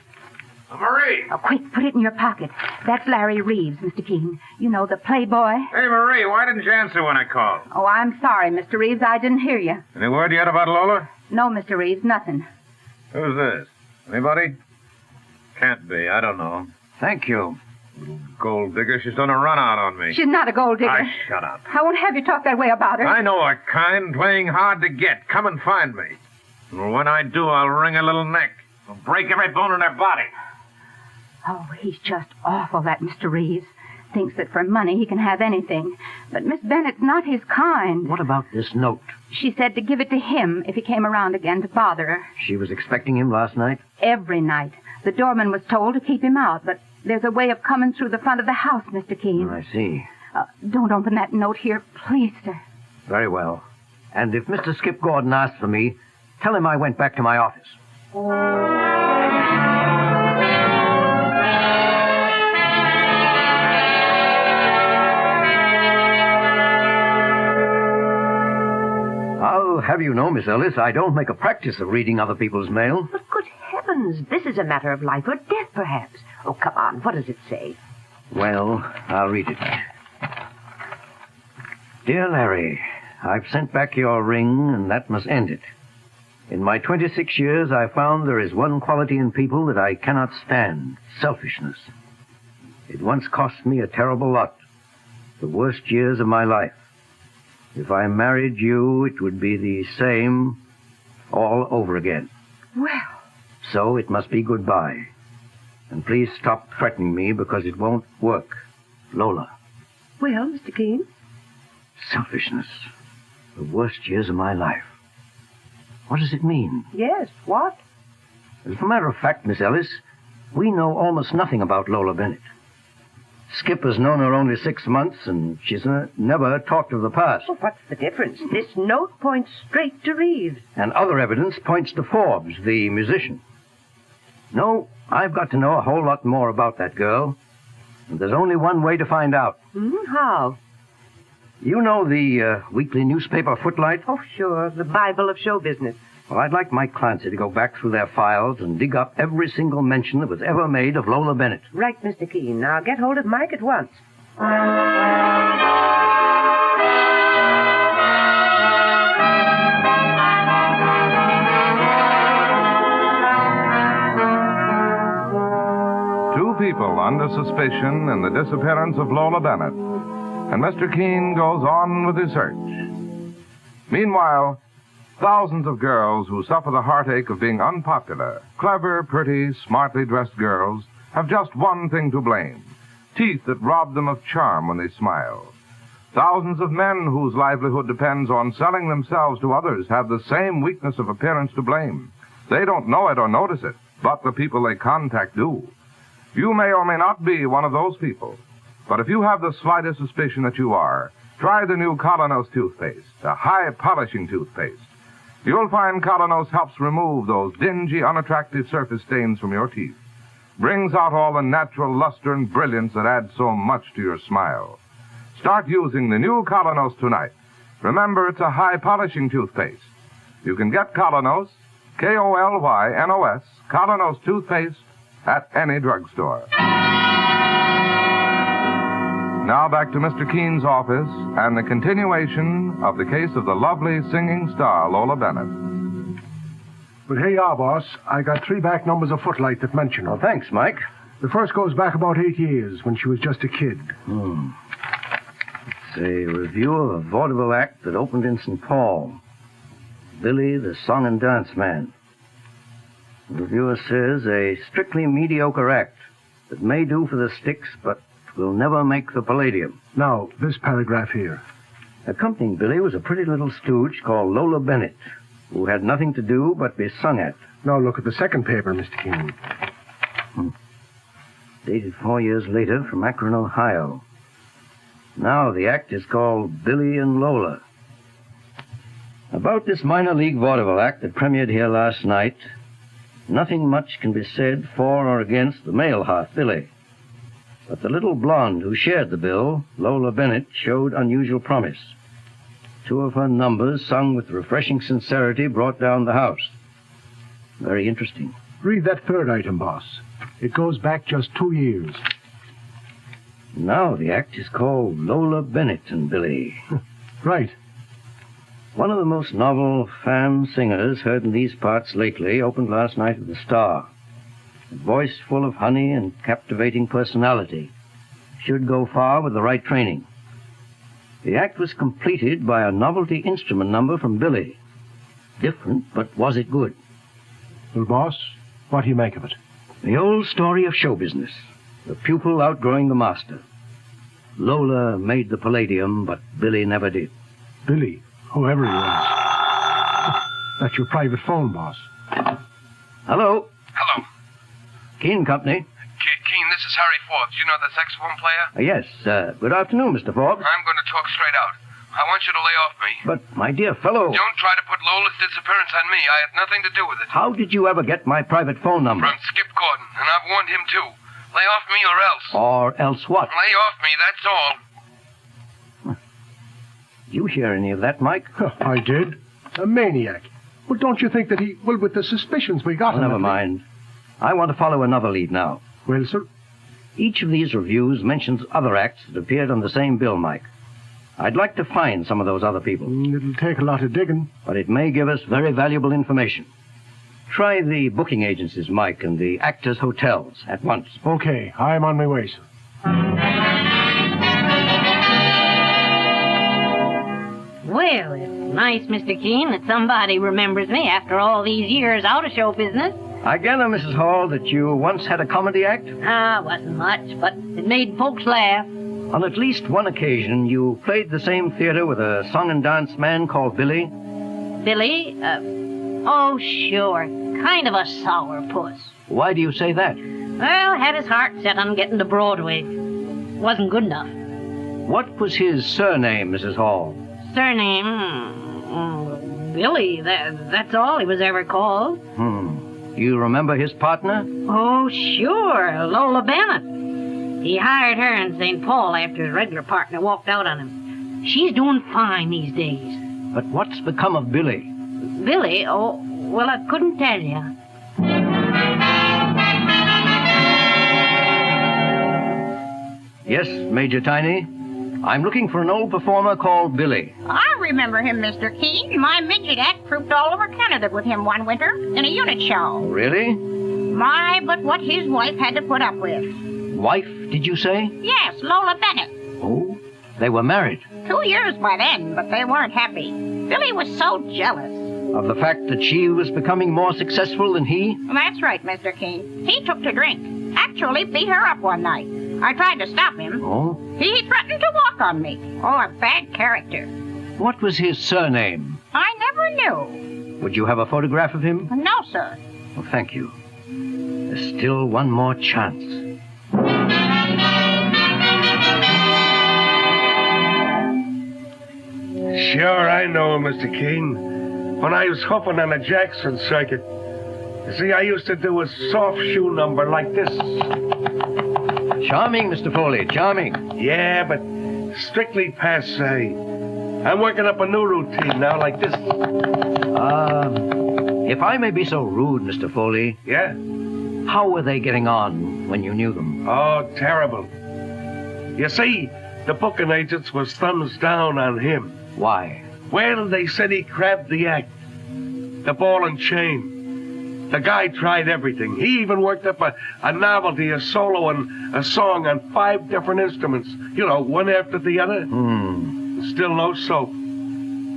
Oh, quick, put it in your pocket. That's Larry Reeves, Mr. Keene. You know, the playboy. Hey, Marie, why didn't you answer when I called? Oh, I'm sorry, Mr. Reeves. I didn't hear you. Any word yet about Lola? No, Mr. Reeves, nothing. Who's this? Anybody? Can't be. I don't know. Thank you. Little gold digger. She's done a run out on me. She's not a gold digger. Shut up. I won't have you talk that way about her. I know a kind playing hard to get. Come and find me. And when I do, I'll wring her little neck. I'll break every bone in her body. Oh, he's just awful, that Mr. Reeves. Thinks that for money he can have anything. But Miss Bennett's not his kind. What about this note? She said to give it to him if he came around again to bother her. She was expecting him last night? Every night. The doorman was told to keep him out, but there's a way of coming through the front of the house, Mr. Keene. I see. Don't open that note here, please, sir. Very well. And if Mr. Skip Gordon asks for me, tell him I went back to my office. I'll have you know, Miss Ellis, I don't make a practice of reading other people's mail. But good heavens, this is a matter of life or death, perhaps. Oh, come on, what does it say? Well, I'll read it. Dear Larry, I've sent back your ring, and that must end it. In my 26 years, I found there is one quality in people that I cannot stand, selfishness. It once cost me a terrible lot, the worst years of my life. If I married you, it would be the same all over again. Well. So it must be goodbye. And please stop threatening me because it won't work. Lola. Well, Mr. Keene? Selfishness. The worst years of my life. What does it mean? Yes, what? As a matter of fact, Miss Ellis, we know almost nothing about Lola Bennett. Skip has known her only 6 months, and she's never talked of the past. Well, what's the difference? This note points straight to Reeves. And other evidence points to Forbes, the musician. No, I've got to know a whole lot more about that girl. And there's only one way to find out. How? You know the weekly newspaper Footlight? Oh, sure. The Bible of show business. Well, I'd like Mike Clancy to go back through their files and dig up every single mention that was ever made of Lola Bennett. Right, Mr. Keene. Now get hold of Mike at once. Two people under suspicion in the disappearance of Lola Bennett. And Mr. Keene goes on with his search. Meanwhile, thousands of girls who suffer the heartache of being unpopular, clever, pretty, smartly dressed girls, have just one thing to blame: teeth that rob them of charm when they smile. Thousands of men whose livelihood depends on selling themselves to others have the same weakness of appearance to blame. They don't know it or notice it, but the people they contact do. You may or may not be one of those people, but if you have the slightest suspicion that you are, try the new Colonos toothpaste, a high-polishing toothpaste. You'll find Colonos helps remove those dingy, unattractive surface stains from your teeth, brings out all the natural luster and brilliance that add so much to your smile, Start using the new Colonos tonight. Remember, it's a high-polishing toothpaste. You can get Colonos, K-O-L-Y-N-O-S, Colonos toothpaste, at any drugstore. Now back to Mr. Keene's office and the continuation of the case of the lovely singing star, Lola Bennett. But here you are, boss. I got 3 back numbers of Footlight that mention her. Oh, thanks, Mike. The first goes back about 8 years, when she was just a kid. It's a review of a vaudeville act that opened in St. Paul. Billy, the song and dance man. The reviewer says a strictly mediocre act that may do for the sticks, but will never make the palladium. Now, this paragraph here. Accompanying Billy was a pretty little stooge called Lola Bennett, who had nothing to do but be sung at. Now look at the second paper, Mr. Keene. Dated 4 years later from Akron, Ohio. Now the act is called Billy and Lola. About this minor league vaudeville act that premiered here last night, nothing much can be said for or against the male half, Billy. But the little blonde who shared the bill, Lola Bennett, showed unusual promise. 2 of her numbers, sung with refreshing sincerity, brought down the house. Very interesting. Read that third item, boss. It goes back just 2 years. Now the act is called Lola Bennett and Billy. Right. One of the most novel femme singers heard in these parts lately opened last night at the Star. A voice full of honey and captivating personality. Should go far with the right training. The act was completed by a novelty instrument number from Billy. Different, but was it good? Well, boss, what do you make of it? The old story of show business. The pupil outgrowing the master. Lola made the palladium, but Billy never did. Billy, whoever he was. That's your private phone, boss. Hello. Hello. Keene Company. Keene, this is Harry Forbes. You know the saxophone player? Yes, good afternoon, Mr. Forbes. I'm going to talk straight out. I want you to lay off me. But, my dear fellow... Don't try to put Lola's disappearance on me. I had nothing to do with it. How did you ever get my private phone number? From Skip Gordon, and I've warned him too. Lay off me or else. Or else what? Lay off me, that's all. You hear any of that, Mike? I did. A maniac. Well, don't you think that he... Well, with the suspicions we got... Never mind. I want to follow another lead now. Well, sir? Each of these reviews mentions other acts that appeared on the same bill, Mike. I'd like to find some of those other people. It'll take a lot of digging. But it may give us very valuable information. Try the booking agencies, Mike, and the actors' hotels at once. Okay, I'm on my way, sir. Well, it's nice, Mr. Keene, that somebody remembers me after all these years out of show business. I gather, Mrs. Hall, that you once had a comedy act? Wasn't much, but it made folks laugh. On at least one occasion, you played the same theater with a song and dance man called Billy? Billy? Oh, sure. Kind of a sourpuss. Why do you say that? Well, had his heart set on getting to Broadway. Wasn't good enough. What was his surname, Mrs. Hall? Surname? Billy. That's all he was ever called. Do you remember his partner? Oh, sure. Lola Bennett. He hired her in St. Paul after his regular partner walked out on him. She's doing fine these days. But what's become of Billy? Billy? Oh, well, I couldn't tell you. Yes, Major Tiny? I'm looking for an old performer called Billy. I remember him, Mr. Keene. My midget act trooped all over Canada with him one winter in a unit show. Really? My, but what his wife had to put up with. Wife, did you say? Yes, Lola Bennett. Oh, they were married. 2 years by then, but they weren't happy. Billy was so jealous. Of the fact that she was becoming more successful than he? That's right, Mr. Keene. He took to drink. Actually beat her up one night. I tried to stop him. Oh? He threatened to walk on me. Oh, a bad character. What was his surname? I never knew. Would you have a photograph of him? No, sir. Well, thank you. There's still one more chance. Sure, I know him, Mr. Keene. When I was hoofing on a Jackson circuit. You see, I used to do a soft shoe number like this. Charming, Mr. Foley, charming. Yeah, but strictly passe. I'm working up a new routine now like this. If I may be so rude, Mr. Foley. Yeah? How were they getting on when you knew them? Oh, terrible. You see, the booking agents was thumbs down on him. Why? Well, they said he crabbed the act. The ball and chain. The guy tried everything. He even worked up a novelty, a solo, and a song on 5 different instruments. You know, one after the other. Still no soap.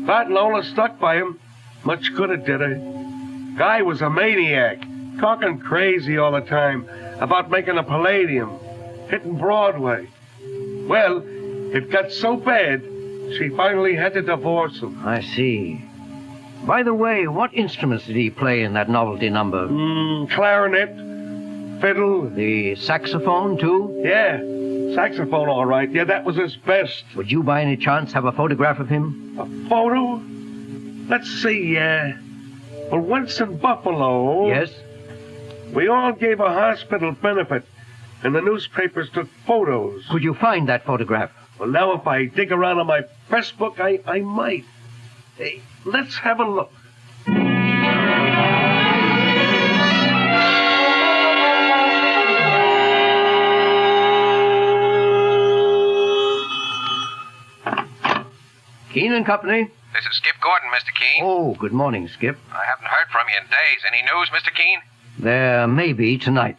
But Lola stuck by him. Much good it did her. Guy was a maniac, talking crazy all the time about making a Palladium, hitting Broadway. Well, it got so bad, she finally had to divorce him. I see. By the way, what instruments did he play in that novelty number? Clarinet, fiddle. The saxophone, too? Yeah, saxophone, all right. Yeah, that was his best. Would you, by any chance, have a photograph of him? A photo? Let's see, well, once in Buffalo... Yes? We all gave a hospital benefit, and the newspapers took photos. Could you find that photograph? Well, now if I dig around on my press book, I might. Hey, let's have a look. Keene and Company? This is Skip Gordon, Mr. Keene. Oh, good morning, Skip. I haven't heard from you in days. Any news, Mr. Keene? There may be tonight.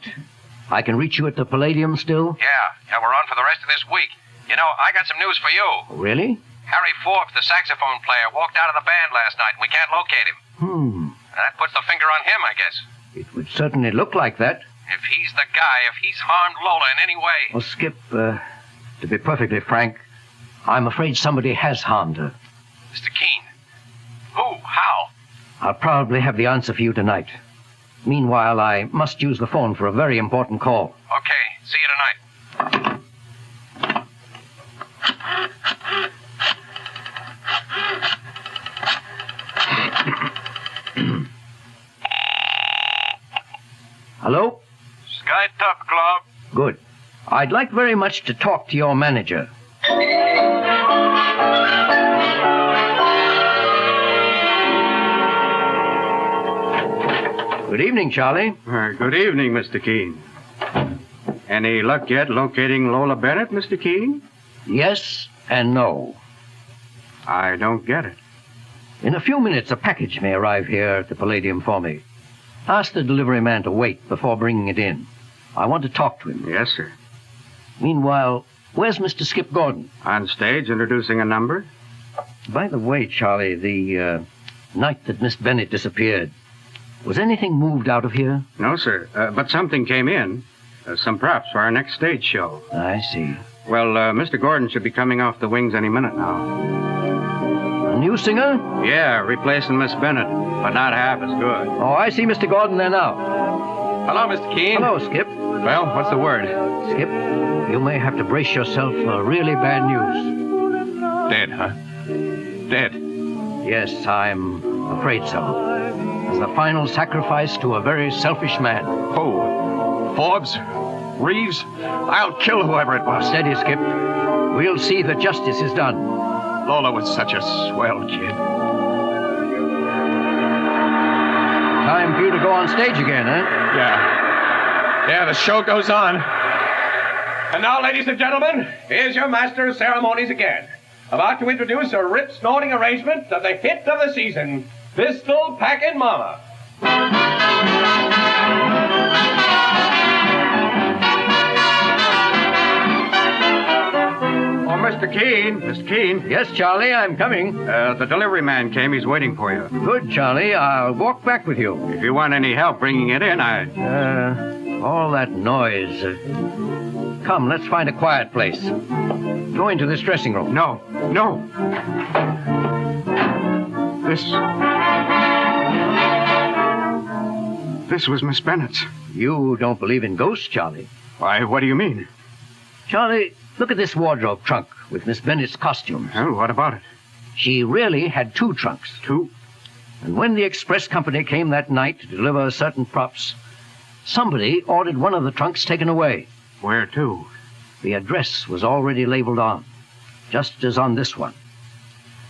I can reach you at the Palladium still? Yeah, we're on for the rest of this week. You know, I got some news for you. Really? Harry Forbes, the saxophone player, walked out of the band last night, and we can't locate him. That puts the finger on him, I guess. It would certainly look like that. If he's the guy, if he's harmed Lola in any way... Well, Skip, to be perfectly frank, I'm afraid somebody has harmed her. Mr. Keene. Who? How? I'll probably have the answer for you tonight. Meanwhile, I must use the phone for a very important call. Okay, see you tonight. Hello? Sky Top Club. Good. I'd like very much to talk to your manager. Good evening, Charlie. Good evening, Mr. Keene. Any luck yet locating Lola Bennett, Mr. Keene? Yes and no. I don't get it. In a few minutes, a package may arrive here at the Palladium for me. Ask the delivery man to wait before bringing it in. I want to talk to him. Yes, sir. Meanwhile, where's Mr. Skip Gordon? On stage, introducing a number. By the way, Charlie, the night that Miss Bennett disappeared, was anything moved out of here? No, sir. But something came in. Some props for our next stage show. I see. Well, Mr. Gordon should be coming off the wings any minute now. A new singer? Yeah, replacing Miss Bennett, but not half as good. Oh, I see Mr. Gordon there now. Hello, Mr. Keene. Hello, Skip. Well, what's the word? Skip, you may have to brace yourself for really bad news. Dead, huh? Dead? Yes, I'm afraid so. As the final sacrifice to a very selfish man. Who? Forbes? Reeves? I'll kill whoever it was. Steady, Skip. We'll see that justice is done. Lola was such a swell kid. Time for you to go on stage again, huh? Yeah, the show goes on. And now, ladies and gentlemen, here's your master of ceremonies again. About to introduce a rip-snorting arrangement of the hit of the season, Pistol Packin' Mama. Oh, Mr. Keene. Mr. Keene. Yes, Charlie, I'm coming. The delivery man came. He's waiting for you. Good, Charlie. I'll walk back with you. If you want any help bringing it in, all that noise. Come, let's find a quiet place. Go into this dressing room. No. This was Miss Bennett's. You don't believe in ghosts, Charlie? Why, what do you mean? Charlie, look at this wardrobe trunk with Miss Bennett's costumes. Oh, what about it? She really had 2 trunks. 2? And when the express company came that night to deliver certain props, somebody ordered one of the trunks taken away. Where to? The address was already labeled on. just as on this one.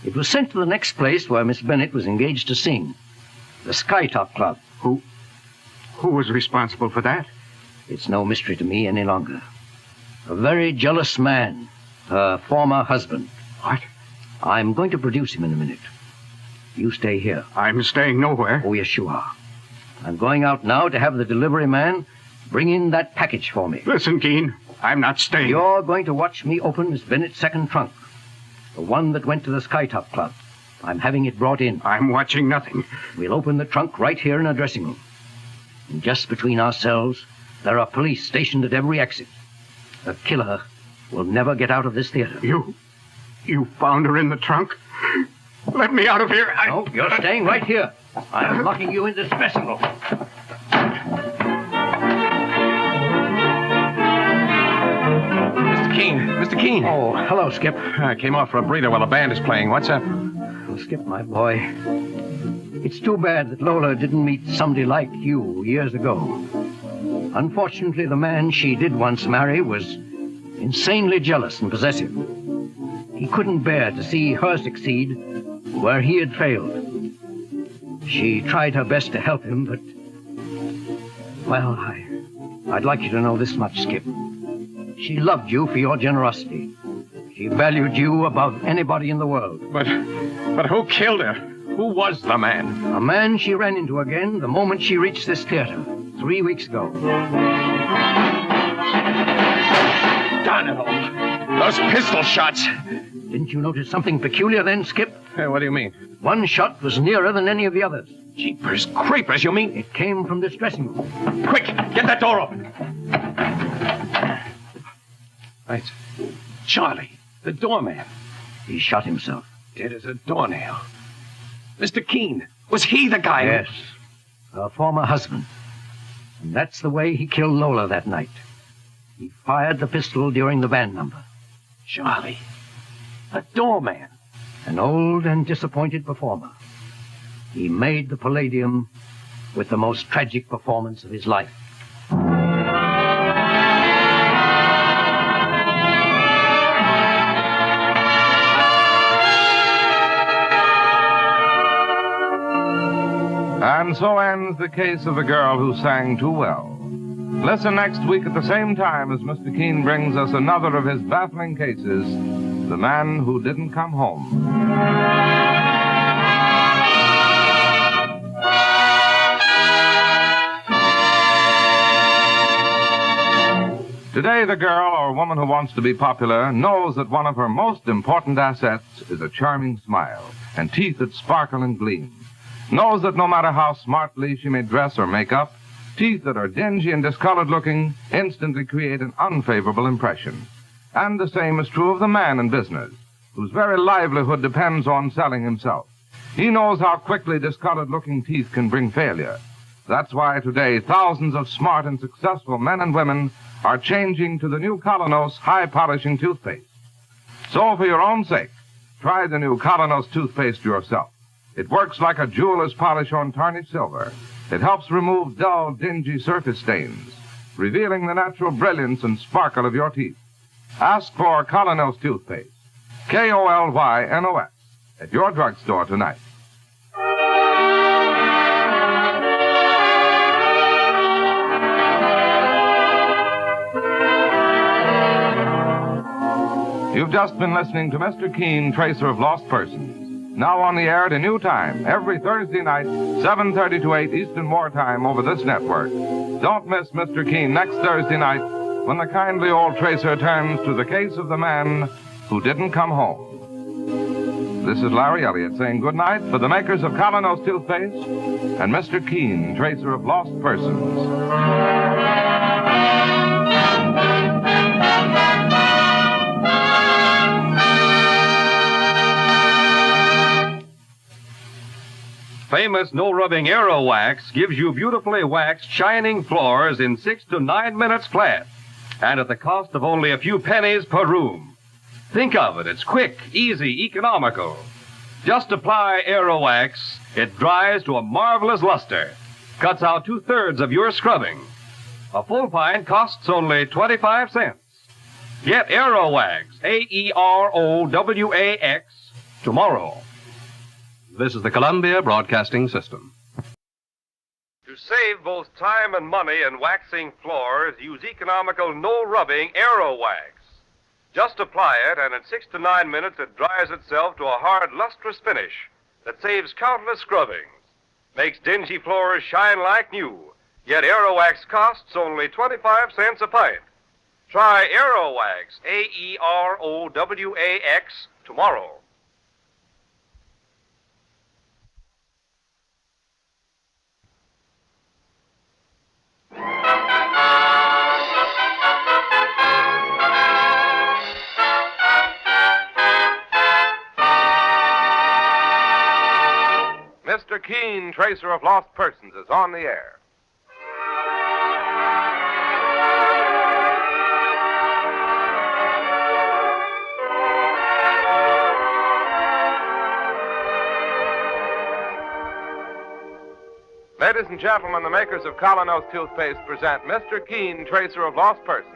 It was sent to the next place where Miss Bennett was engaged to sing, the Skytop Club. Who was responsible for that? It's no mystery to me any longer. A very jealous man, her former husband. What? I'm going to produce him in a minute. You stay here. I'm staying nowhere. Oh, yes, you are. I'm going out now to have the delivery man bring in that package for me. Listen, Keene, I'm not staying. You're going to watch me open Miss Bennett's second trunk. The one that went to the Skytop Club. I'm having it brought in. I'm watching nothing. We'll open the trunk right here in our dressing room. And just between ourselves, there are police stationed at every exit. The killer will never get out of this theater. You found her in the trunk? Let me out of here. No, you're staying right here. I'm locking you in this dressing room. Mr. Keene. Oh, hello, Skip. I came off for a breather while the band is playing. What's up? Well, Skip, my boy, it's too bad that Lola didn't meet somebody like you years ago. Unfortunately, the man she did once marry was insanely jealous and possessive. He couldn't bear to see her succeed where he had failed. She tried her best to help him, but... Well, I'd like you to know this much, Skip. She loved you for your generosity. She valued you above anybody in the world. But who killed her? Who was the man? A man she ran into again the moment she reached this theater 3 weeks ago. Darn it all. Those pistol shots. Didn't you notice something peculiar then, Skip? What do you mean? One shot was nearer than any of the others. Jeepers creepers, you mean? It came from this dressing room. Quick, get that door open. Right. Charlie, the doorman. He shot himself. Dead as a doornail. Mr. Keene, was he the guy? Yes. Her former husband. And that's the way he killed Lola that night. He fired the pistol during the band number. Charlie, a doorman. An old and disappointed performer. He made the Palladium with the most tragic performance of his life. And so ends the case of the girl who sang too well. Listen next week at the same time as Mr. Keene brings us another of his baffling cases, The Man Who Didn't Come Home. Today, the girl or woman who wants to be popular knows that one of her most important assets is a charming smile and teeth that sparkle and gleam. Knows that no matter how smartly she may dress or make up, teeth that are dingy and discolored looking instantly create an unfavorable impression. And the same is true of the man in business, whose very livelihood depends on selling himself. He knows how quickly discolored looking teeth can bring failure. That's why today thousands of smart and successful men and women are changing to the new Colonos high polishing toothpaste. So for your own sake, try the new Colonos toothpaste yourself. It works like a jeweler's polish on tarnished silver. It helps remove dull, dingy surface stains, revealing the natural brilliance and sparkle of your teeth. Ask for Colonos toothpaste, K-O-L-Y-N-O-S, at your drugstore tonight. You've just been listening to Mr. Keene, Tracer of Lost Persons. Now on the air at a new time, every Thursday night, 7:30 to 8 Eastern Wartime over this network. Don't miss Mr. Keene next Thursday night when the kindly old tracer turns to the case of the man who didn't come home. This is Larry Elliott saying good night for the makers of Colonos toothpaste and Mr. Keene, Tracer of Lost Persons. Famous no-rubbing Aero Wax gives you beautifully waxed, shining floors in 6 to 9 minutes flat, and at the cost of only a few pennies per room. Think of it. It's quick, easy, economical. Just apply Aero Wax. It dries to a marvelous luster. Cuts out 2/3 of your scrubbing. A full pint costs only 25 cents. Get Aerowax, Aerowax, tomorrow. This is the Columbia Broadcasting System. To save both time and money in waxing floors, use economical, no-rubbing Aerowax. Just apply it, and in 6 to 9 minutes, it dries itself to a hard, lustrous finish that saves countless scrubbings. Makes dingy floors shine like new. Yet Aerowax costs only 25 cents a pint. Try Aerowax, Aerowax, tomorrow. Mr. Keene, Tracer of Lost Persons, is on the air. Ladies and gentlemen, the makers of Colonos toothpaste present Mr. Keene, Tracer of Lost Persons,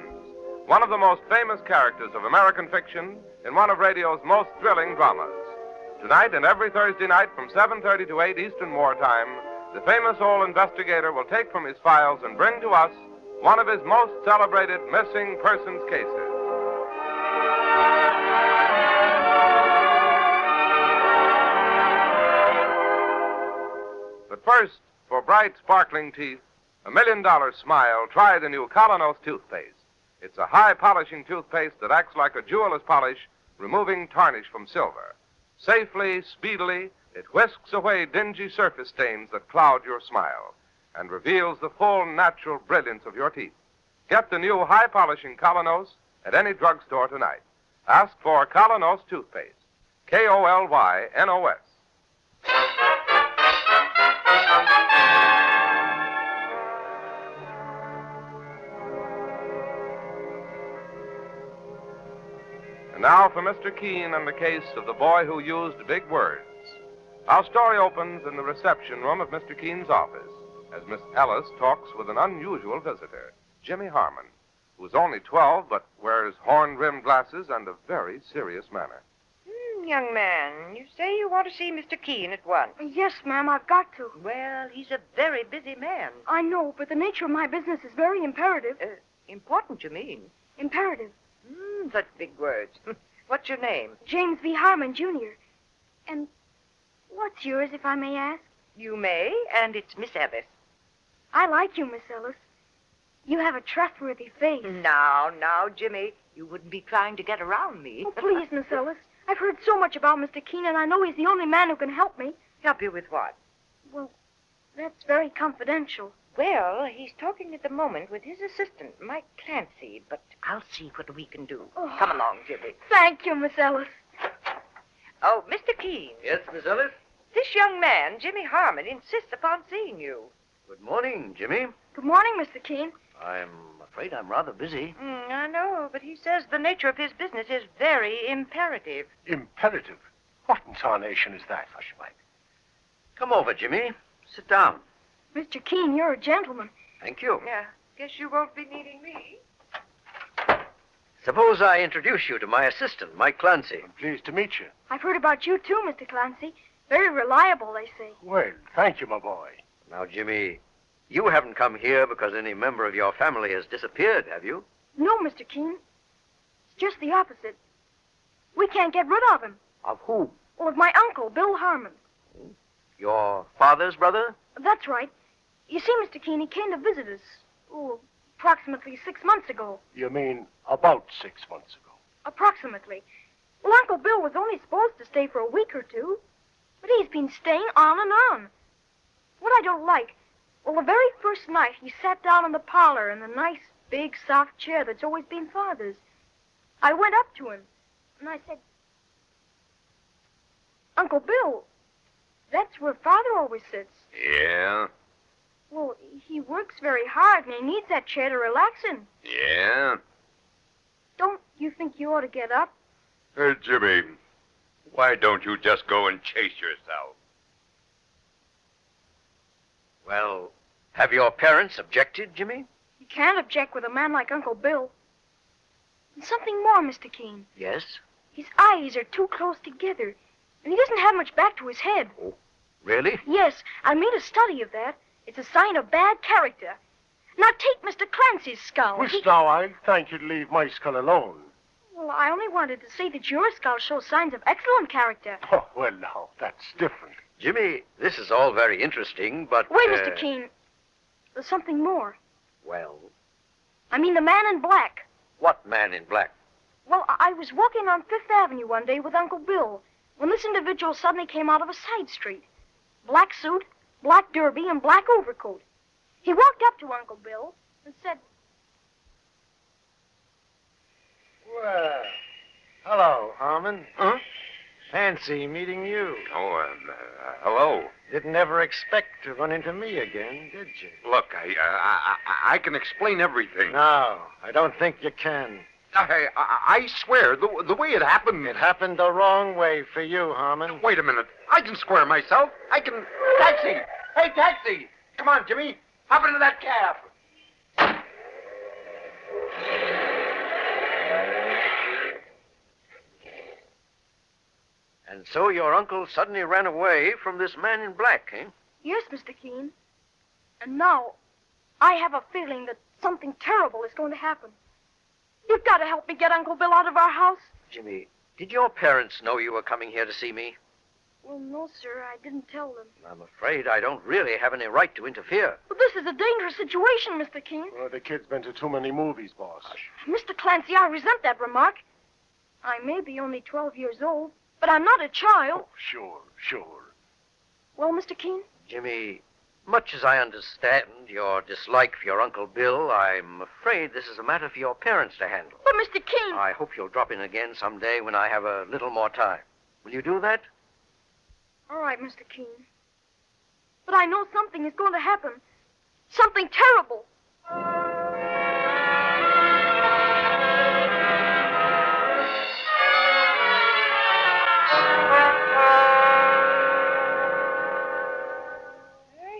one of the most famous characters of American fiction in one of radio's most thrilling dramas. Tonight and every Thursday night from 7:30 to 8 Eastern Wartime, the famous old investigator will take from his files and bring to us one of his most celebrated missing persons cases. But first, for bright, sparkling teeth, a $1 million smile, try the new Colonos toothpaste. It's a high-polishing toothpaste that acts like a jeweler's polish, removing tarnish from silver. Safely, speedily, it whisks away dingy surface stains that cloud your smile and reveals the full, natural brilliance of your teeth. Get the new high-polishing Colonos at any drugstore tonight. Ask for Colonos toothpaste. KolYnos. And now for Mr. Keene and the case of the boy who used big words. Our story opens in the reception room of Mr. Keene's office as Miss Ellis talks with an unusual visitor, Jimmy Harmon, who is only 12 but wears horn-rimmed glasses and a very serious manner. Young man, you say you want to see Mr. Keene at once. Yes, ma'am, I've got to. Well, he's a very busy man. I know, but the nature of my business is very imperative. Important, you mean? Imperative. Such big words. What's your name? James V. Harmon, Jr. And what's yours, if I may ask? You may, and it's Miss Ellis. I like you, Miss Ellis. You have a trustworthy face. Now, Jimmy, you wouldn't be trying to get around me. Oh, please, Miss Ellis. I've heard so much about Mr. Keene, and I know he's the only man who can help me. Help you with what? Well, that's very confidential. Well, he's talking at the moment with his assistant, Mike Clancy, but I'll see what we can do. Oh. Come along, Jimmy. Thank you, Miss Ellis. Oh, Mr. Keene. Yes, Miss Ellis? This young man, Jimmy Harmon, insists upon seeing you. Good morning, Jimmy. Good morning, Mr. Keene. I'm afraid I'm rather busy. I know, but he says the nature of his business is very imperative. Imperative? What in tarnation is that? Hush, Mike. Come over, Jimmy. Sit down. Mr. Keene, you're a gentleman. Thank you. Yeah, guess you won't be needing me. Suppose I introduce you to my assistant, Mike Clancy. I'm pleased to meet you. I've heard about you, too, Mr. Clancy. Very reliable, they say. Well, thank you, my boy. Now, Jimmy, you haven't come here because any member of your family has disappeared, have you? No, Mr. Keene. It's just the opposite. We can't get rid of him. Of whom? Well, of my uncle, Bill Harmon. Your father's brother? That's right. You see, Mr. Keene, he came to visit us, approximately 6 months ago. You mean about 6 months ago? Approximately. Well, Uncle Bill was only supposed to stay for a week or two, but he's been staying on and on. What I don't like, well, the very first night he sat down in the parlor in the nice, big, soft chair that's always been Father's. I went up to him, and I said, Uncle Bill, that's where Father always sits. Yeah? Well, he works very hard, and he needs that chair to relax in. Yeah? Don't you think you ought to get up? Jimmy, why don't you just go and chase yourself? Well, have your parents objected, Jimmy? You can't object with a man like Uncle Bill. And something more, Mr. Keene. Yes? His eyes are too close together, and he doesn't have much back to his head. Oh, really? Yes, I made a study of that. It's a sign of bad character. Now take Mr. Clancy's skull. Miss, now, I thank you to leave my skull alone. Well, I only wanted to say that your skull shows signs of excellent character. Oh, well, now, that's different. Jimmy, this is all very interesting, but... Wait, Mr. Keene. There's something more. Well, I mean the man in black. what man in black? Well, I was walking on Fifth Avenue one day with Uncle Bill when this individual suddenly came out of a side street. Black suit, black derby, and black overcoat. He walked up to Uncle Bill and said, Well, hello, Harmon. Huh? Fancy meeting you. Oh, hello. Didn't ever expect to run into me again, did you? Look, I can explain everything. No, I don't think you can. I swear, the way it happened... It happened the wrong way for you, Harmon. Wait a minute. I can square myself. I can... Taxi! Hey, taxi! Come on, Jimmy. Hop into that cab. And so your uncle suddenly ran away from this man in black, eh? Yes, Mr. Keene. And now, I have a feeling that something terrible is going to happen. You've got to help me get Uncle Bill out of our house. Jimmy, did your parents know you were coming here to see me? Well, no, sir, I didn't tell them. I'm afraid I don't really have any right to interfere. But this is a dangerous situation, Mr. Keene. Well, the kid's been to too many movies, boss. Mr. Clancy, I resent that remark. I may be only 12 years old, but I'm not a child. Oh, sure. Well, Mr. Keene? Jimmy, much as I understand your dislike for your Uncle Bill, I'm afraid this is a matter for your parents to handle. But, Mr. Keene... I hope you'll drop in again someday when I have a little more time. Will you do that? All right, Mr. Keene. But I know something is going to happen. Something terrible.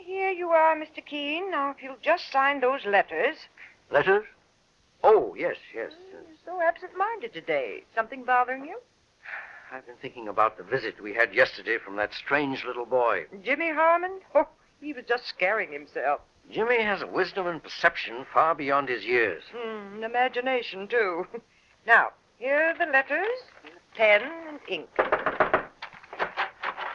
Here you are, Mr. Keene. Now, if you'll just sign those letters. Letters? Oh, yes. You're so absent-minded today. Something bothering you? I've been thinking about the visit we had yesterday from that strange little boy. Jimmy Harmon? Oh, he was just scaring himself. Jimmy has a wisdom and perception far beyond his years. An imagination, too. Now, here are the letters, pen and ink.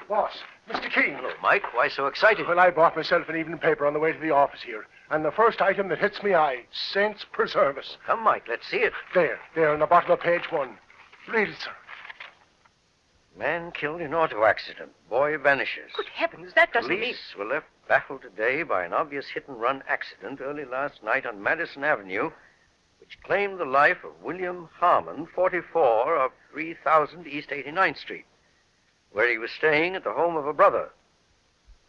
Boss, Mr. Keene. Hello, Mike. Why so excited? Well, I bought myself an evening paper on the way to the office here. And the first item that hits me eye, saints preserve us. Come, Mike, let's see it. There, in the bottom of page 1. Read it, sir. Man killed in auto accident. Boy vanishes. Good heavens, that doesn't mean... Police were left baffled today by an obvious hit-and-run accident early last night on Madison Avenue, which claimed the life of William Harmon, 44, of 3000 East 89th Street, where he was staying at the home of a brother.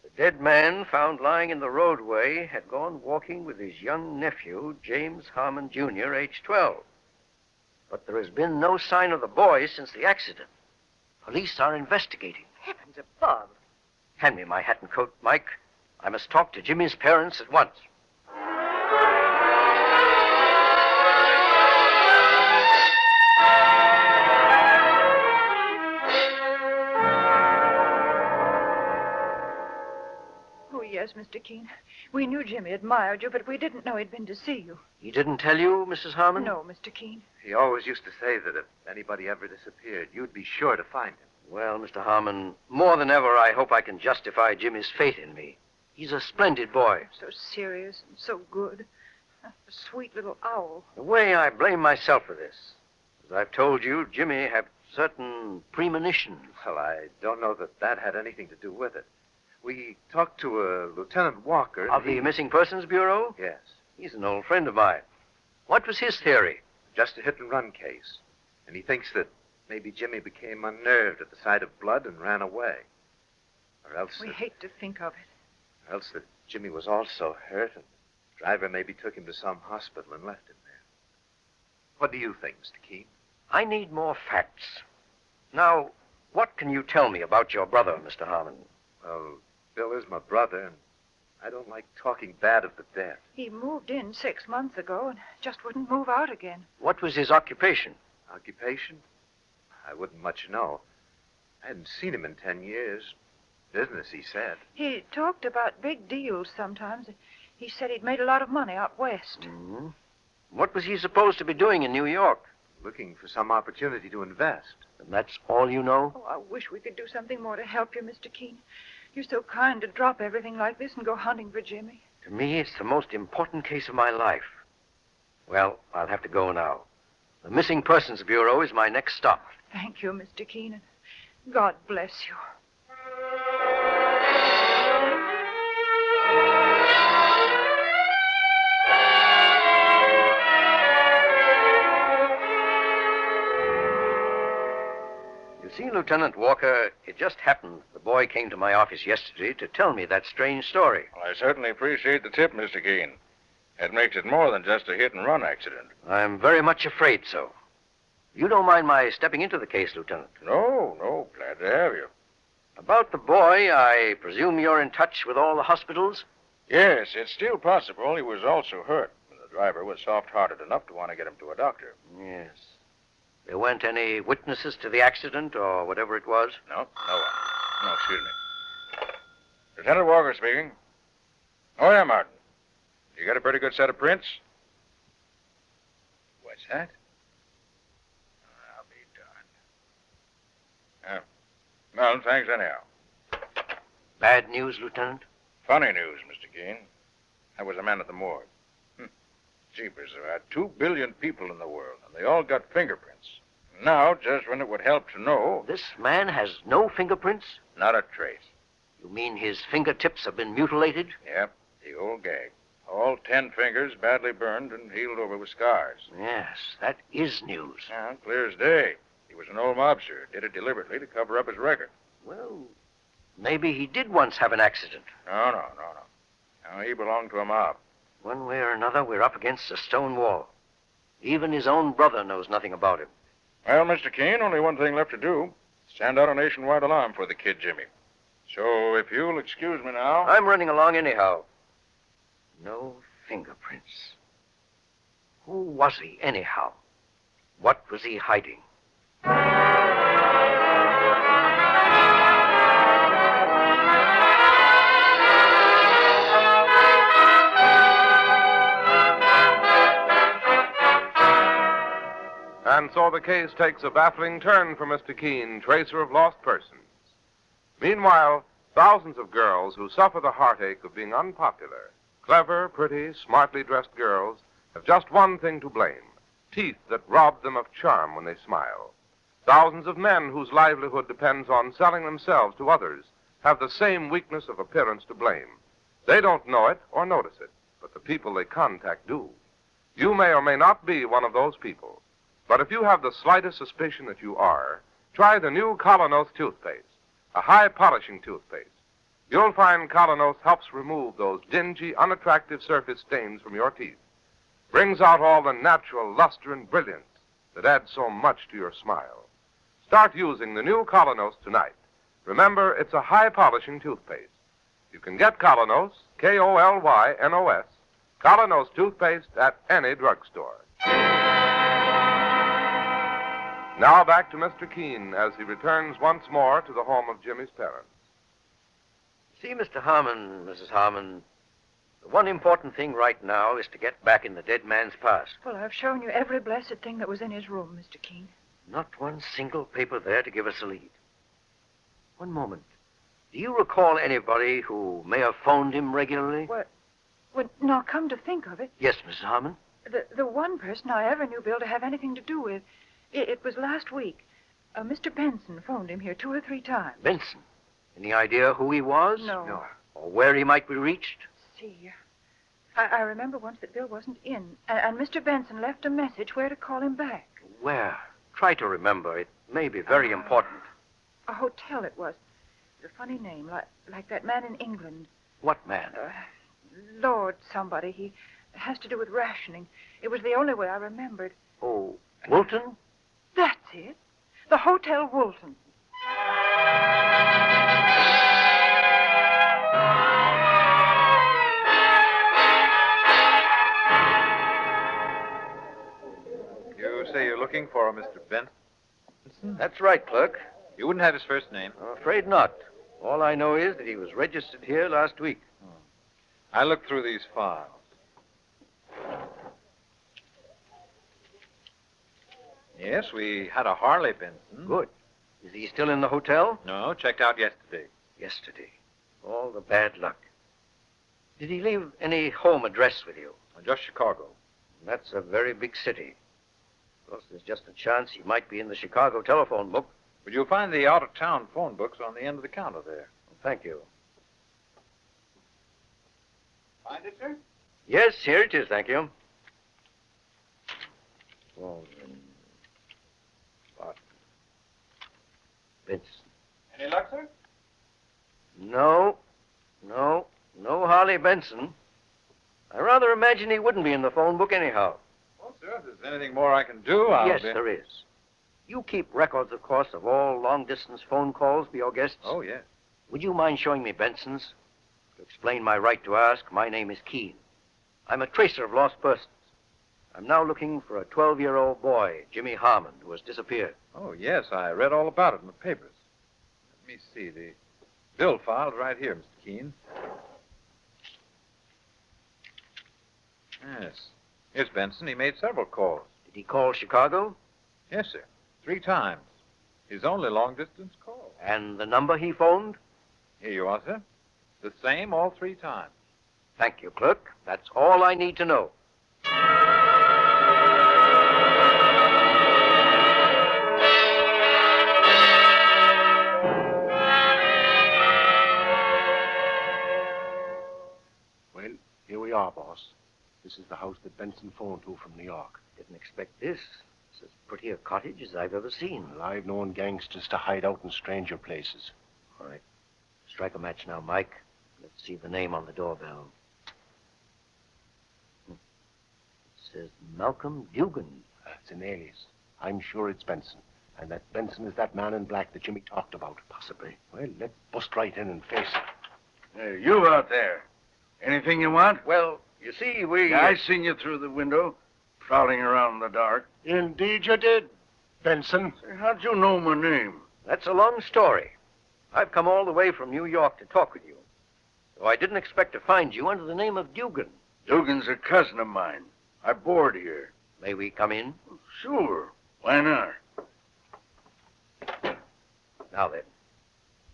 The dead man, found lying in the roadway, had gone walking with his young nephew, James Harmon, Jr., age 12. But there has been no sign of the boy since the accident. Police are investigating. Heavens above. Hand me my hat and coat, Mike. I must talk to Jimmy's parents at once. Oh, yes, Mr. Keene. We knew Jimmy admired you, but we didn't know he'd been to see you. He didn't tell you, Mrs. Harmon? No, Mr. Keene. He always used to say that if anybody ever disappeared, you'd be sure to find him. Well, Mr. Harmon, more than ever, I hope I can justify Jimmy's faith in me. He's a splendid boy. So serious and so good. A sweet little owl. The way I blame myself for this, as I've told you, Jimmy had certain premonitions. Well, I don't know that had anything to do with it. We talked to Lieutenant Walker. Of the Missing Persons Bureau? Yes. He's an old friend of mine. What was his theory? Just a hit-and-run case. And he thinks that maybe Jimmy became unnerved at the sight of blood and ran away. Or else We hate to think of it. Or else that Jimmy was also hurt and the driver maybe took him to some hospital and left him there. What do you think, Mr. Keene? I need more facts. Now, what can you tell me about your brother, Mr. Harmon? Well, Bill is my brother, and I don't like talking bad of the dead. He moved in 6 months ago and just wouldn't move out again. What was his occupation? Occupation? I wouldn't much know. I hadn't seen him in 10 years. Business, he said. He talked about big deals sometimes. He said he'd made a lot of money out west. Mm-hmm. What was he supposed to be doing in New York? Looking for some opportunity to invest. And that's all you know? Oh, I wish we could do something more to help you, Mr. Keene. You're so kind to drop everything like this and go hunting for Jimmy. To me, it's the most important case of my life. Well, I'll have to go now. The Missing Persons Bureau is my next stop. Thank you, Mr. Keene. God bless you. You see, Lieutenant Walker, it just happened the boy came to my office yesterday to tell me that strange story. Well, I certainly appreciate the tip, Mr. Keene. It makes it more than just a hit-and-run accident. I'm very much afraid so. You don't mind my stepping into the case, Lieutenant? No, glad to have you. About the boy, I presume you're in touch with all the hospitals? Yes, it's still possible he was also hurt. The driver was soft-hearted enough to want to get him to a doctor. Yes. There weren't any witnesses to the accident or whatever it was? No one. No, excuse me. Lieutenant Walker speaking. Oh, yeah, Martin. You got a pretty good set of prints? What's that? I'll be darned. Well, thanks anyhow. Bad news, Lieutenant? Funny news, Mr. Keene. I was a man at the morgue. Jeepers, there are 2 billion people in the world, and they all got fingerprints. Now, just when it would help to know... This man has no fingerprints? Not a trace. You mean his fingertips have been mutilated? Yep, the old gag. All 10 fingers badly burned and healed over with scars. Yes, that is news. Yeah, clear as day. He was an old mobster, did it deliberately to cover up his record. Well, maybe he did once have an accident. No. No, he belonged to a mob. One way or another, we're up against a stone wall. Even his own brother knows nothing about him. Well, Mr. Keene, only one thing left to do. Send out a nationwide alarm for the kid Jimmy. So if you'll excuse me now... I'm running along anyhow. No fingerprints. Who was he anyhow? What was he hiding? And so the case takes a baffling turn for Mr. Keene, tracer of lost persons. Meanwhile, thousands of girls who suffer the heartache of being unpopular, clever, pretty, smartly dressed girls, have just one thing to blame: teeth that rob them of charm when they smile. Thousands of men whose livelihood depends on selling themselves to others have the same weakness of appearance to blame. They don't know it or notice it, but the people they contact do. You may or may not be one of those people. But if you have the slightest suspicion that you are, try the new Colonos toothpaste, a high-polishing toothpaste. You'll find Colonos helps remove those dingy, unattractive surface stains from your teeth, brings out all the natural luster and brilliance that adds so much to your smile. Start using the new Colonos tonight. Remember, it's a high-polishing toothpaste. You can get Colonos, K-O-L-Y-N-O-S, Colonos toothpaste at any drugstore. Now back to Mr. Keene as he returns once more to the home of Jimmy's parents. See, Mr. Harmon, Mrs. Harmon, the one important thing right now is to get back in the dead man's past. Well, I've shown you every blessed thing that was in his room, Mr. Keene. Not one single paper there to give us a lead. One moment. Do you recall anybody who may have phoned him regularly? What? Well, now, come to think of it, Yes, Mrs. Harmon. the one person I ever knew Bill to have anything to do with, it was last week. Mr. Benson phoned him here 2 or 3 times. Benson. Any idea who he was? No. Or where he might be reached? See, I remember once that Bill wasn't in, and Mr. Benson left a message where to call him back. Where? Try to remember. It may be very important. A hotel it was. It was a funny name, like that man in England. What man? Lord somebody. He has to do with rationing. It was the only way I remembered. Oh, Wilton? That's it. The Hotel Woolton. for, Mr. Benson? That's right, clerk. You wouldn't have his first name? I'm afraid not. All I know is that he was registered here last week. I looked through these files. Yes, we had a Harley Benson. Good. Is he still in the hotel? No, checked out yesterday. Yesterday. All the bad luck. Did he leave any home address with you? Just Chicago. That's a very big city. Of course, there's just a chance he might be in the Chicago telephone book. But you'll find the out-of-town phone books on the end of the counter there. Thank you. Find it, sir? Yes, here it is, thank you. Walden. Barton. Benson. Any luck, sir? No, Harley Benson. I rather imagine he wouldn't be in the phone book anyhow. Well, sir, if there's anything more I can do, I'll Yes, be... there is. You keep records, of course, of all long-distance phone calls for your guests? Oh, yes. Would you mind showing me Benson's? To explain my right to ask, my name is Keene. I'm a tracer of lost persons. I'm now looking for a 12-year-old boy, Jimmy Harmon, who has disappeared. Oh, yes, I read all about it in the papers. Let me see, the bill file's right here, Mr. Keene. Yes. Here's Benson. He made several calls. Did he call Chicago? Yes, sir. 3 times. His only long-distance call. And the number he phoned? Here you are, sir. The same all 3 times. Thank you, clerk. That's all I need to know. Well, here we are, boss. This is the house that Benson phoned to from New York. Didn't expect this. It's as pretty a cottage as I've ever seen. Well, I've known gangsters to hide out in stranger places. All right. Strike a match now, Mike. Let's see the name on the doorbell. It says Malcolm Dugan. It's an alias. I'm sure it's Benson. And that Benson is that man in black that Jimmy talked about. Possibly. Well, let's bust right in and face it. Hey, you out there. Anything you want? Well, you see, we... Yeah, I seen you through the window, prowling around in the dark. Indeed you did, Benson. Say, how'd you know my name? That's a long story. I've come all the way from New York to talk with you. So I didn't expect to find you under the name of Dugan. Dugan's a cousin of mine. I board here. May we come in? Sure. Why not? Now then,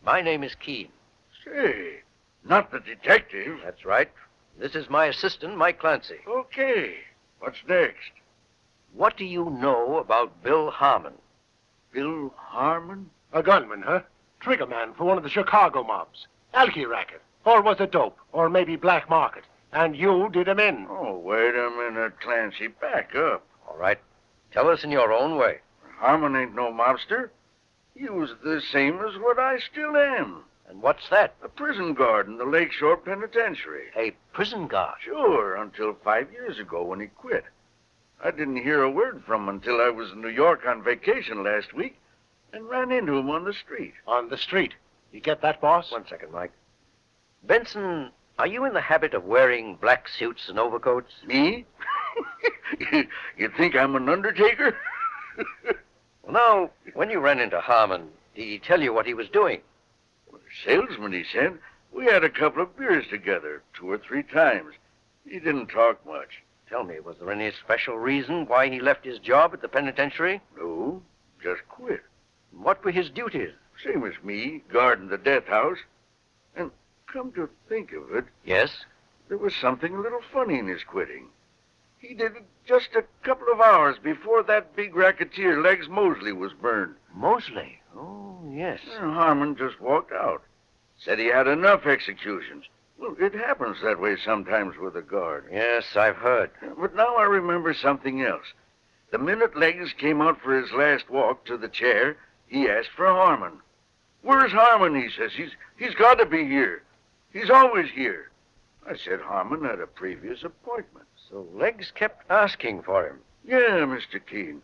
my name is Keene. Say, not the detective. That's right. This is my assistant, Mike Clancy. Okay. What's next? What do you know about Bill Harmon? Bill Harmon? A gunman, huh? Trigger man for one of the Chicago mobs. Alky racket. Or was it dope? Or maybe black market. And you did him in. Oh, wait a minute, Clancy. Back up. All right. Tell us in your own way. Harmon ain't no mobster. He was the same as what I still am. And what's that? A prison guard in the Lakeshore Penitentiary. A prison guard? Sure, until 5 years ago when he quit. I didn't hear a word from him until I was in New York on vacation last week and ran into him on the street. On the street? You get that, boss? 1 second, Mike. Benson, are you in the habit of wearing black suits and overcoats? Me? You think I'm an undertaker? Well, now, when you ran into Harmon, did he tell you what he was doing? Well, the salesman, he said. We had a couple of beers together, 2 or 3 times. He didn't talk much. Tell me, was there any special reason why he left his job at the penitentiary? No, just quit. What were his duties? Same as me, guarding the death house. And come to think of it... Yes? There was something a little funny in his quitting. He did it just a couple of hours before that big racketeer, Legs Mosley, was burned. Mosley? Oh, yes. Harmon just walked out. Said he had enough executions. Well, it happens that way sometimes with a guard. Yes, I've heard. But now I remember something else. The minute Legs came out for his last walk to the chair, he asked for Harmon. Where's Harmon, he says. He's got to be here. He's always here. I said Harmon had a previous appointment. So Legs kept asking for him? Yeah, Mr. Keene.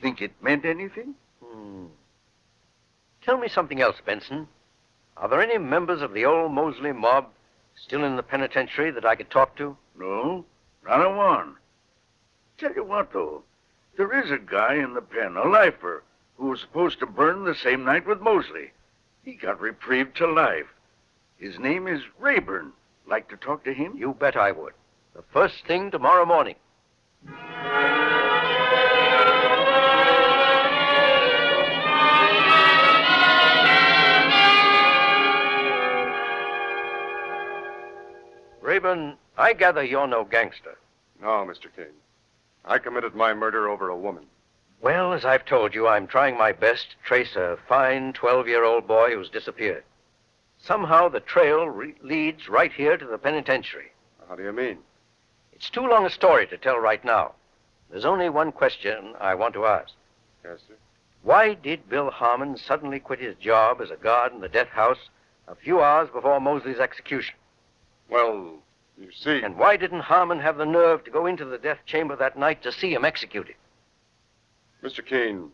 Think it meant anything? Tell me something else, Benson. Are there any members of the old Mosley mob still in the penitentiary that I could talk to? No, not a one. Tell you what, though. There is a guy in the pen, a lifer, who was supposed to burn the same night with Mosley. He got reprieved to life. His name is Rayburn. Like to talk to him? You bet I would. The first thing tomorrow morning. Rayburn, I gather you're no gangster. No, Mr. King. I committed my murder over a woman. Well, as I've told you, I'm trying my best to trace a fine 12-year-old boy who's disappeared. Somehow the trail leads right here to the penitentiary. How do you mean? It's too long a story to tell right now. There's only one question I want to ask. Yes, sir. Why did Bill Harmon suddenly quit his job as a guard in the death house a few hours before Mosley's execution? Well, you see... And why didn't Harmon have the nerve to go into the death chamber that night to see him executed? Mr. Keene,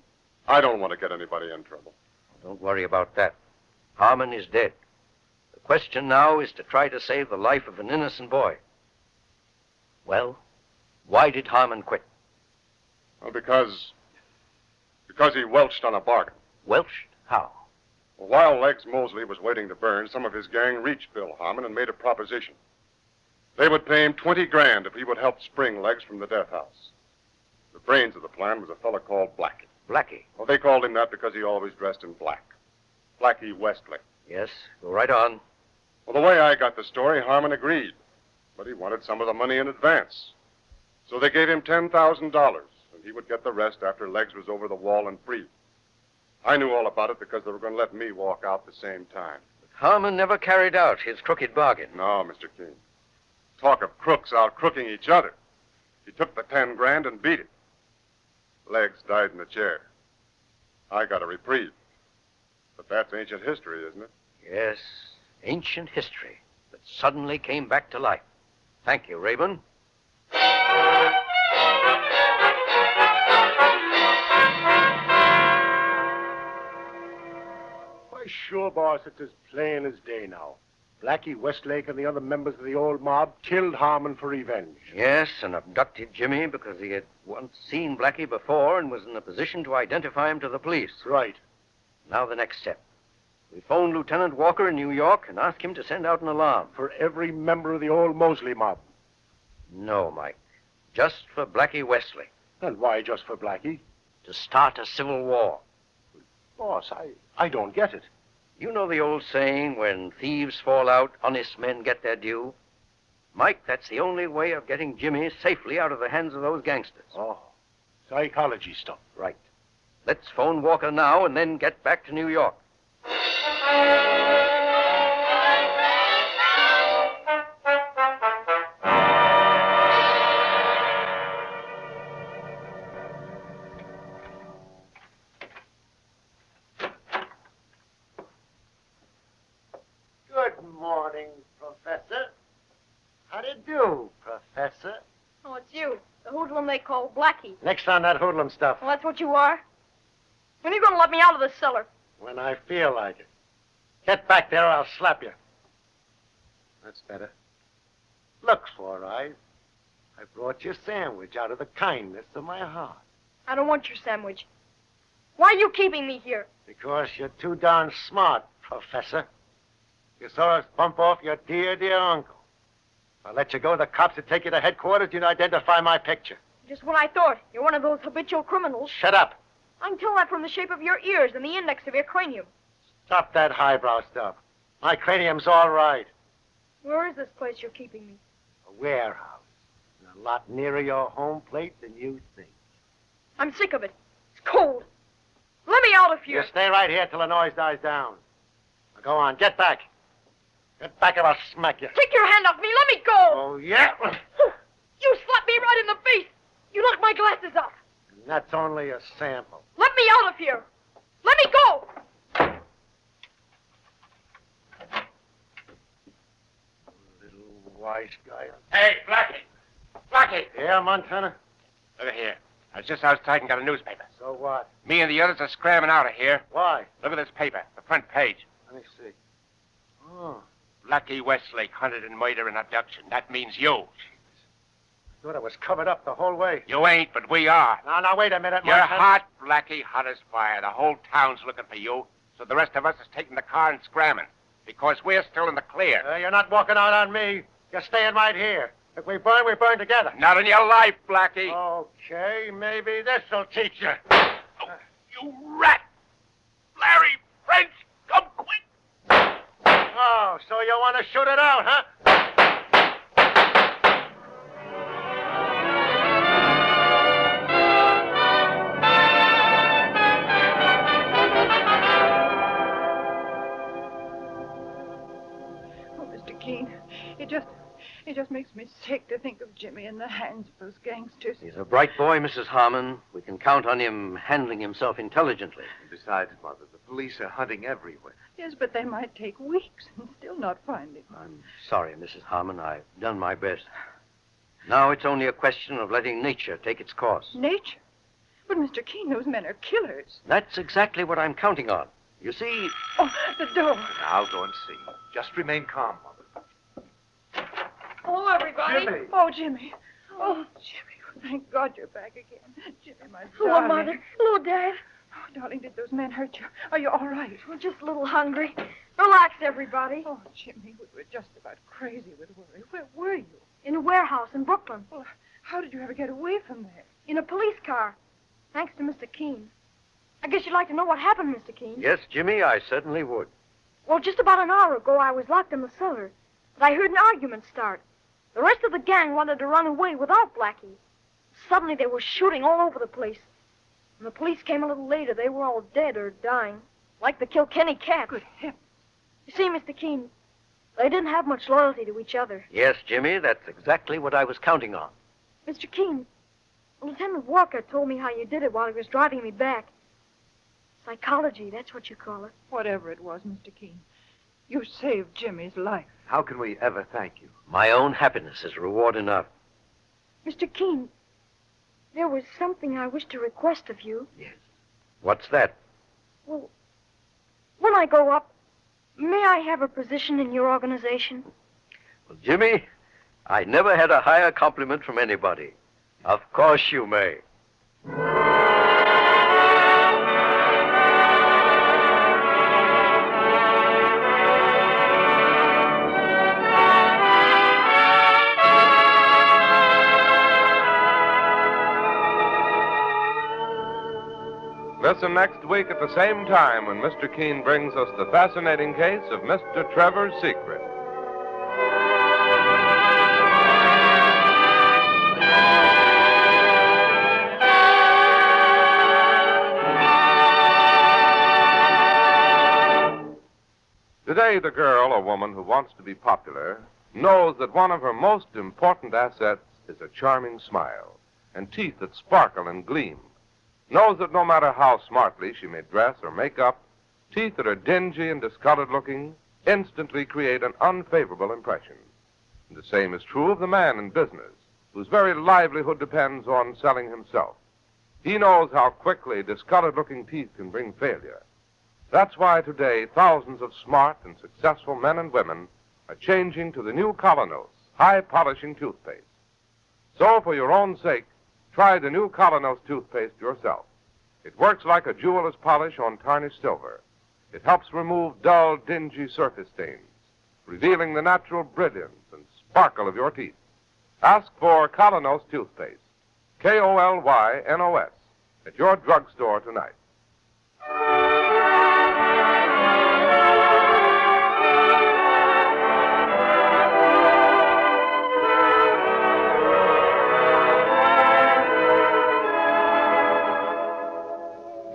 I don't want to get anybody in trouble. Don't worry about that. Harmon is dead. The question now is to try to save the life of an innocent boy. Well, why did Harmon quit? Well, because he welched on a bargain. Welched? How? Well, while Legs Mosley was waiting to burn, some of his gang reached Bill Harmon and made a proposition. They would pay him $20,000 if he would help spring Legs from the death house. The brains of the plan was a fellow called Blackie. Blackie? Well, they called him that because he always dressed in black. Blackie Westlake. Yes, go right on. Well, the way I got the story, Harmon agreed. But he wanted some of the money in advance. So they gave him $10,000, and he would get the rest after Legs was over the wall and free. I knew all about it because they were going to let me walk out the same time. Harmon never carried out his crooked bargain. No, Mr. King. Talk of crooks out-crooking each other. He took the $10,000 and beat it. Legs died in the chair. I got a reprieve. But that's ancient history, isn't it? Yes, ancient history that suddenly came back to life. Thank you, Rayburn. Why, sure, boss, it's as plain as day now. Blackie Westlake and the other members of the old mob killed Harmon for revenge. Yes, and abducted Jimmy because he had once seen Blackie before and was in a position to identify him to the police. Right. Now the next step. We phoned Lieutenant Walker in New York and asked him to send out an alarm. For every member of the old Mosley mob. No, Mike. Just for Blackie Westlake. And why just for Blackie? To start a civil war. Boss, I don't get it. You know the old saying, when thieves fall out, honest men get their due? Mike, that's the only way of getting Jimmy safely out of the hands of those gangsters. Oh, psychology stuff. Right. Let's phone Walker now and then get back to New York. Good morning, Professor. How do you do, Professor? Oh, it's you. The hoodlum they call Blackie. Next on that hoodlum stuff. Well, that's what you are. When are you going to let me out of the cellar? When I feel like it. Get back there or I'll slap you. That's better. Looks all right. I brought you a sandwich out of the kindness of my heart. I don't want your sandwich. Why are you keeping me here? Because you're too darn smart, Professor. You saw us bump off your dear, dear uncle. If I let you go, the cops would take you to headquarters. You'd identify my picture. Just what I thought. You're one of those habitual criminals. Shut up. I can tell that from the shape of your ears and the index of your cranium. Stop that highbrow stuff. My cranium's all right. Where is this place you're keeping me? A warehouse. And a lot nearer your home plate than you think. I'm sick of it. It's cold. Let me out of here. You stay right here till the noise dies down. Now go on. Get back. Get back or I'll smack you. Take your hand off me. Let me go. Oh, yeah? You slapped me right in the face. You knocked my glasses off. And that's only a sample. Let me out of here. Let me go. Little wise guy. Hey, Blackie! Blackie! Yeah, Montana? Look here. I was just outside and got a newspaper. So what? Me and the others are scrambling out of here. Why? Look at this paper, the front page. Let me see. Oh. Blackie Westlake hunted in murder and abduction. That means you. Thought I was covered up the whole way. You ain't, but we are. Now, wait a minute, You're Martin. hot, Blackie, hot as fire. The whole town's looking for you, so the rest of us is taking the car and scramming, because we're still in the clear. You're not walking out on me. You're staying right here. If we burn together. Not in your life, Blackie. Okay, maybe this'll teach you. You rat! Larry, French, come quick! Oh, so you want to shoot it out, huh? Oh, Mr. Keene, it just makes me sick to think of Jimmy in the hands of those gangsters. He's a bright boy, Mrs. Harmon. We can count on him handling himself intelligently. Besides, Mother, the police are hunting everywhere. Yes, but they might take weeks and still not find him. I'm sorry, Mrs. Harmon. I've done my best. Now it's only a question of letting nature take its course. Nature? But, Mr. Keene, those men are killers. That's exactly what I'm counting on. You see... Oh, the door. I'll go and see. Just remain calm, Mother. Oh, everybody. Jimmy. Oh, Jimmy. Oh, Jimmy. Thank God you're back again. Jimmy, my Hello, darling. Mother. Hello, Dad. Oh, darling, did those men hurt you? Are you all right? We're just a little hungry. Relax, everybody. Oh, Jimmy, we were just about crazy with worry. Where were you? In a warehouse in Brooklyn. Well, how did you ever get away from there? In a police car. Thanks to Mr. Keene. I guess you'd like to know what happened, Mr. Keene. Yes, Jimmy, I certainly would. Well, just about an hour ago, I was locked in the cellar. But I heard an argument start. The rest of the gang wanted to run away without Blackie. Suddenly, they were shooting all over the place. When the police came a little later, they were all dead or dying. Like the Kilkenny cats. Good heavens. You see, Mr. Keene, they didn't have much loyalty to each other. Yes, Jimmy, that's exactly what I was counting on. Mr. Keene, Lieutenant Walker told me how you did it while he was driving me back. Psychology, that's what you call it. Whatever it was, Mr. Keene, you saved Jimmy's life. How can we ever thank you? My own happiness is reward enough. Mr. Keene, there was something I wish to request of you. Yes. What's that? Well, when I go up, may I have a position in your organization? Well, Jimmy, I never had a higher compliment from anybody. Of course you may. Listen next week at the same time when Mr. Keene brings us the fascinating case of Mr. Trevor's secret. Today, the girl or woman who wants to be popular knows that one of her most important assets is a charming smile and teeth that sparkle and gleam. Knows that no matter how smartly she may dress or make up, teeth that are dingy and discolored looking instantly create an unfavorable impression. And the same is true of the man in business, whose very livelihood depends on selling himself. He knows how quickly discolored looking teeth can bring failure. That's why today thousands of smart and successful men and women are changing to the new Colonos, high-polishing toothpaste. So, for your own sake, try the new Colonos toothpaste yourself. It works like a jeweler's polish on tarnished silver. It helps remove dull, dingy surface stains, revealing the natural brilliance and sparkle of your teeth. Ask for Colonos toothpaste, K-O-L-Y-N-O-S, at your drugstore tonight.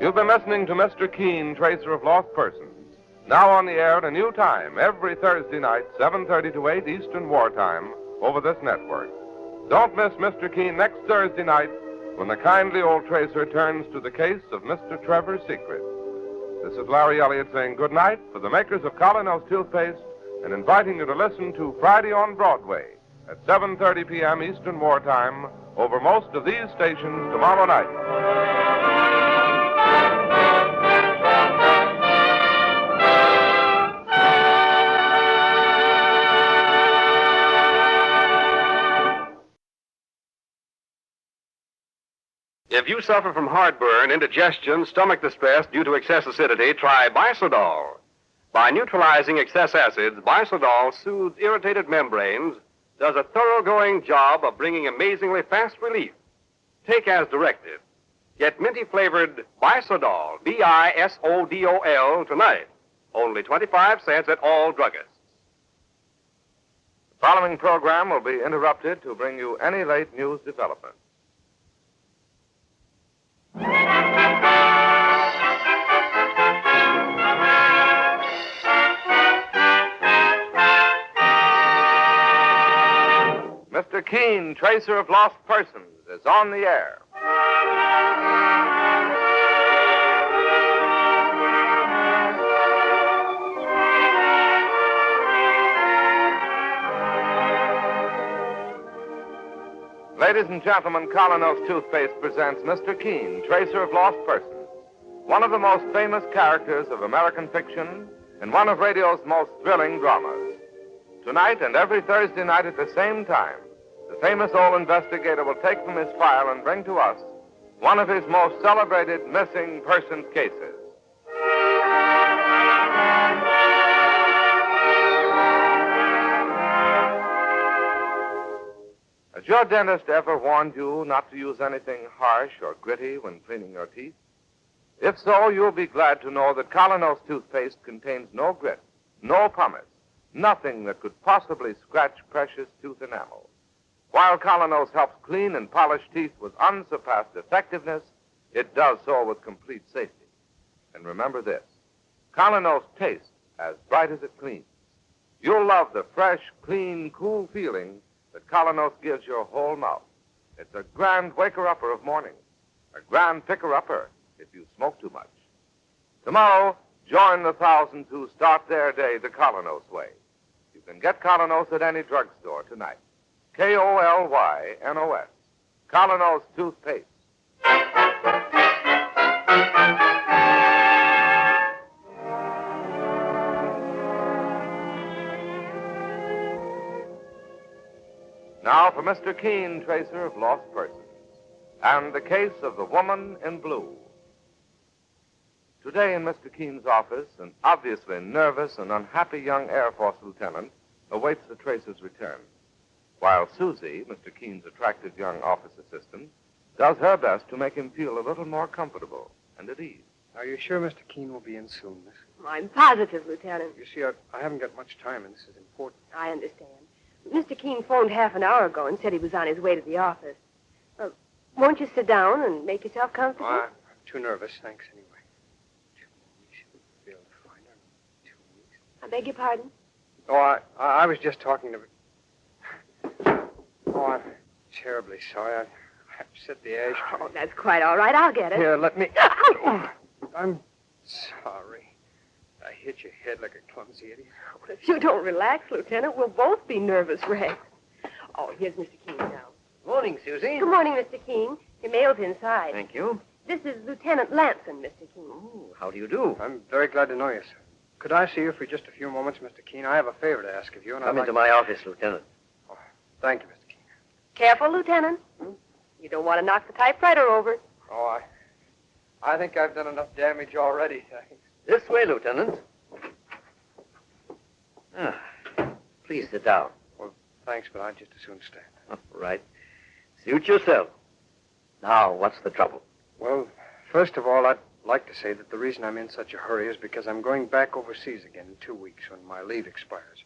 You've been listening to Mr. Keene, Tracer of Lost Persons. Now on the air at a new time, every Thursday night, 7:30 to 8 Eastern Wartime, over this network. Don't miss Mr. Keene next Thursday night when the kindly old Tracer turns to the case of Mr. Trevor's secret. This is Larry Elliott saying good night for the makers of Colonos toothpaste and inviting you to listen to Friday on Broadway at 7:30 p.m. Eastern Wartime over most of these stations tomorrow night. If you suffer from heartburn, indigestion, stomach distress due to excess acidity, try Bisodol. By neutralizing excess acids, Bisodol soothes irritated membranes, does a thoroughgoing job of bringing amazingly fast relief. Take as directed. Get minty-flavored Bisodol, Bisodol, tonight. Only 25 cents at all druggists. The following program will be interrupted to bring you any late news development. Mr. Keene, tracer of lost persons, is on the air. Ladies and gentlemen, Colonos Toothpaste presents Mr. Keene, tracer of lost persons, one of the most famous characters of American fiction and one of radio's most thrilling dramas. Tonight and every Thursday night at the same time, the famous old investigator will take from his file and bring to us one of his most celebrated missing persons cases. Has your dentist ever warned you not to use anything harsh or gritty when cleaning your teeth? If so, you'll be glad to know that Colonos toothpaste contains no grit, no pumice, nothing that could possibly scratch precious tooth enamel. While Colonos helps clean and polish teeth with unsurpassed effectiveness, it does so with complete safety. And remember this, Colonos tastes as bright as it cleans. You'll love the fresh, clean, cool feeling that Colonos gives your whole mouth. It's a grand waker-upper of mornings, a grand picker-upper if you smoke too much. Tomorrow, join the thousands who start their day the Colonos way. You can get Colonos at any drugstore tonight. KolYnos. Colonos toothpaste. Now for Mr. Keene, tracer of lost persons, and the case of the woman in blue. Today in Mr. Keene's office, an obviously nervous and unhappy young Air Force lieutenant awaits the tracer's return, while Susie, Mr. Keene's attractive young office assistant, does her best to make him feel a little more comfortable and at ease. Are you sure Mr. Keene will be in soon, miss? I'm positive, Lieutenant. You see, I haven't got much time, and this is important. I understand. Mr. Keene phoned half an hour ago and said he was on his way to the office. Won't you sit down and make yourself comfortable? I'm too nervous, thanks, anyway. 2 weeks. We'll be able to find her in 2 weeks. I beg your pardon? Oh, I was just talking to... Oh, I'm terribly sorry. I upset the ashtray. Oh, that's quite all right. I'll get it. Here, let me... I'm sorry. I hit your head like a clumsy idiot. Well, if you don't relax, Lieutenant, we'll both be nervous wrecks. Oh, here's Mr. Keene now. Morning, Susie. Good morning, Mr. Keene. Your mail's inside. Thank you. This is Lieutenant Lanson, Mr. Keene. Oh, how do you do? I'm very glad to know you, sir. Could I see you for just a few moments, Mr. Keene? I have a favor to ask of you, and Come into my office, Lieutenant. Oh, thank you, Mr. Keene. Careful, Lieutenant. You don't want to knock the typewriter over. Oh, I think I've done enough damage already, thanks. This way, Lieutenant. Please sit down. Well, thanks, but I'd just as soon stand. All right. Suit yourself. Now, what's the trouble? Well, first of all, I'd like to say that the reason I'm in such a hurry is because I'm going back overseas again in 2 weeks when my leave expires.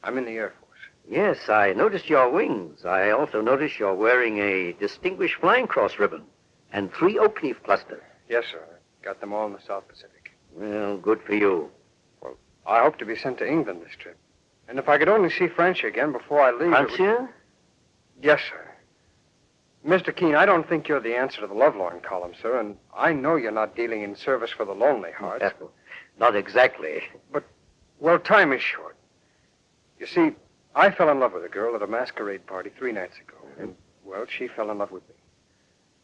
I'm in the Air Force. Yes, I noticed your wings. I also noticed you're wearing a Distinguished Flying Cross ribbon and 3 oak leaf clusters. Yes, sir. I got them all in the South Pacific. Well, good for you. Well, I hope to be sent to England this trip. And if I could only see Francia again before I leave... Francia? Yes, sir. Mr. Keene, I don't think you're the answer to the lovelorn column, sir, and I know you're not dealing in service for the lonely hearts. Not exactly. But, well, time is short. You see, I fell in love with a girl at a masquerade party 3 nights ago, and, well, she fell in love with me.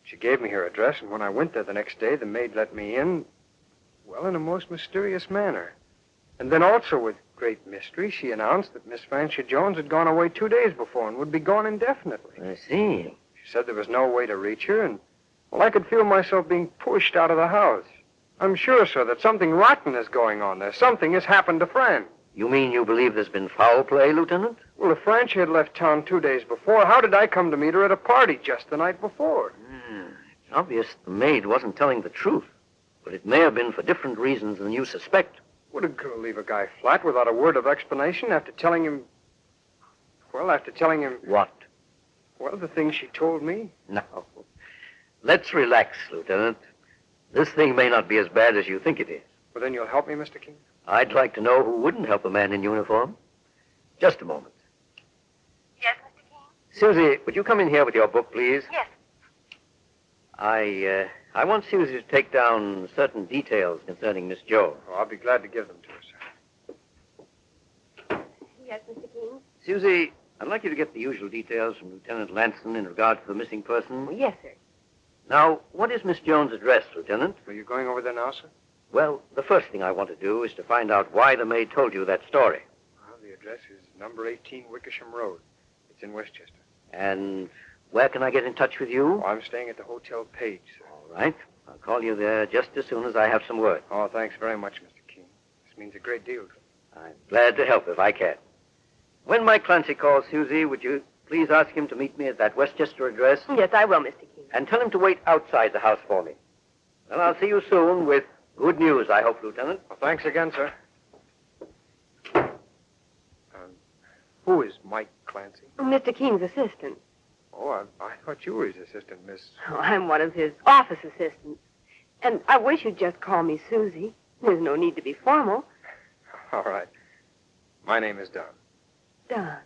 She gave me her address, and when I went there the next day, the maid let me in, well, in a most mysterious manner. And then also, with great mystery, she announced that Miss Francia Jones had gone away 2 days before and would be gone indefinitely. I see. She said there was no way to reach her, and Well, I could feel myself being pushed out of the house. I'm sure, sir, that something rotten is going on there. Something has happened to Fran. You mean you believe there's been foul play, Lieutenant? Well, if Francie had left town 2 days before, how did I come to meet her at a party just the night before? It's obvious the maid wasn't telling the truth, but it may have been for different reasons than you suspect. Would a girl leave a guy flat without a word of explanation after telling him... Well, after telling him... What? Well, the things she told me. No. Let's relax, Lieutenant. This thing may not be as bad as you think it is. Well, then you'll help me, Mr. King? I'd like to know who wouldn't help a man in uniform. Just a moment. Yes, Mr. King? Susie, would you come in here with your book, please? Yes. I want Susie to take down certain details concerning Miss Jones. Oh, I'll be glad to give them to her, sir. Yes, Mr. King? Susie, I'd like you to get the usual details from Lieutenant Lanson in regard to the missing person. Yes, sir. Now, what is Miss Jones' address, Lieutenant? Are you going over there now, sir? Well, the first thing I want to do is to find out why the maid told you that story. Well, the address is number 18 Wickersham Road. It's in Westchester. And where can I get in touch with you? Oh, I'm staying at the Hotel Page, sir. All right. I'll call you there just as soon as I have some word. Oh, thanks very much, Mr. King. This means a great deal to me. I'm glad to help if I can. When Mike Clancy calls Susie, would you please ask him to meet me at that Westchester address? Yes, I will, Mr. King. And tell him to wait outside the house for me. Well, I'll see you soon with good news, I hope, Lieutenant. Well, thanks again, sir. Who is Mike Clancy? Mr. King's assistant. Oh, I thought you were his assistant, Miss... Oh, I'm one of his office assistants. And I wish you'd just call me Susie. There's no need to be formal. All right. My name is Don. Don.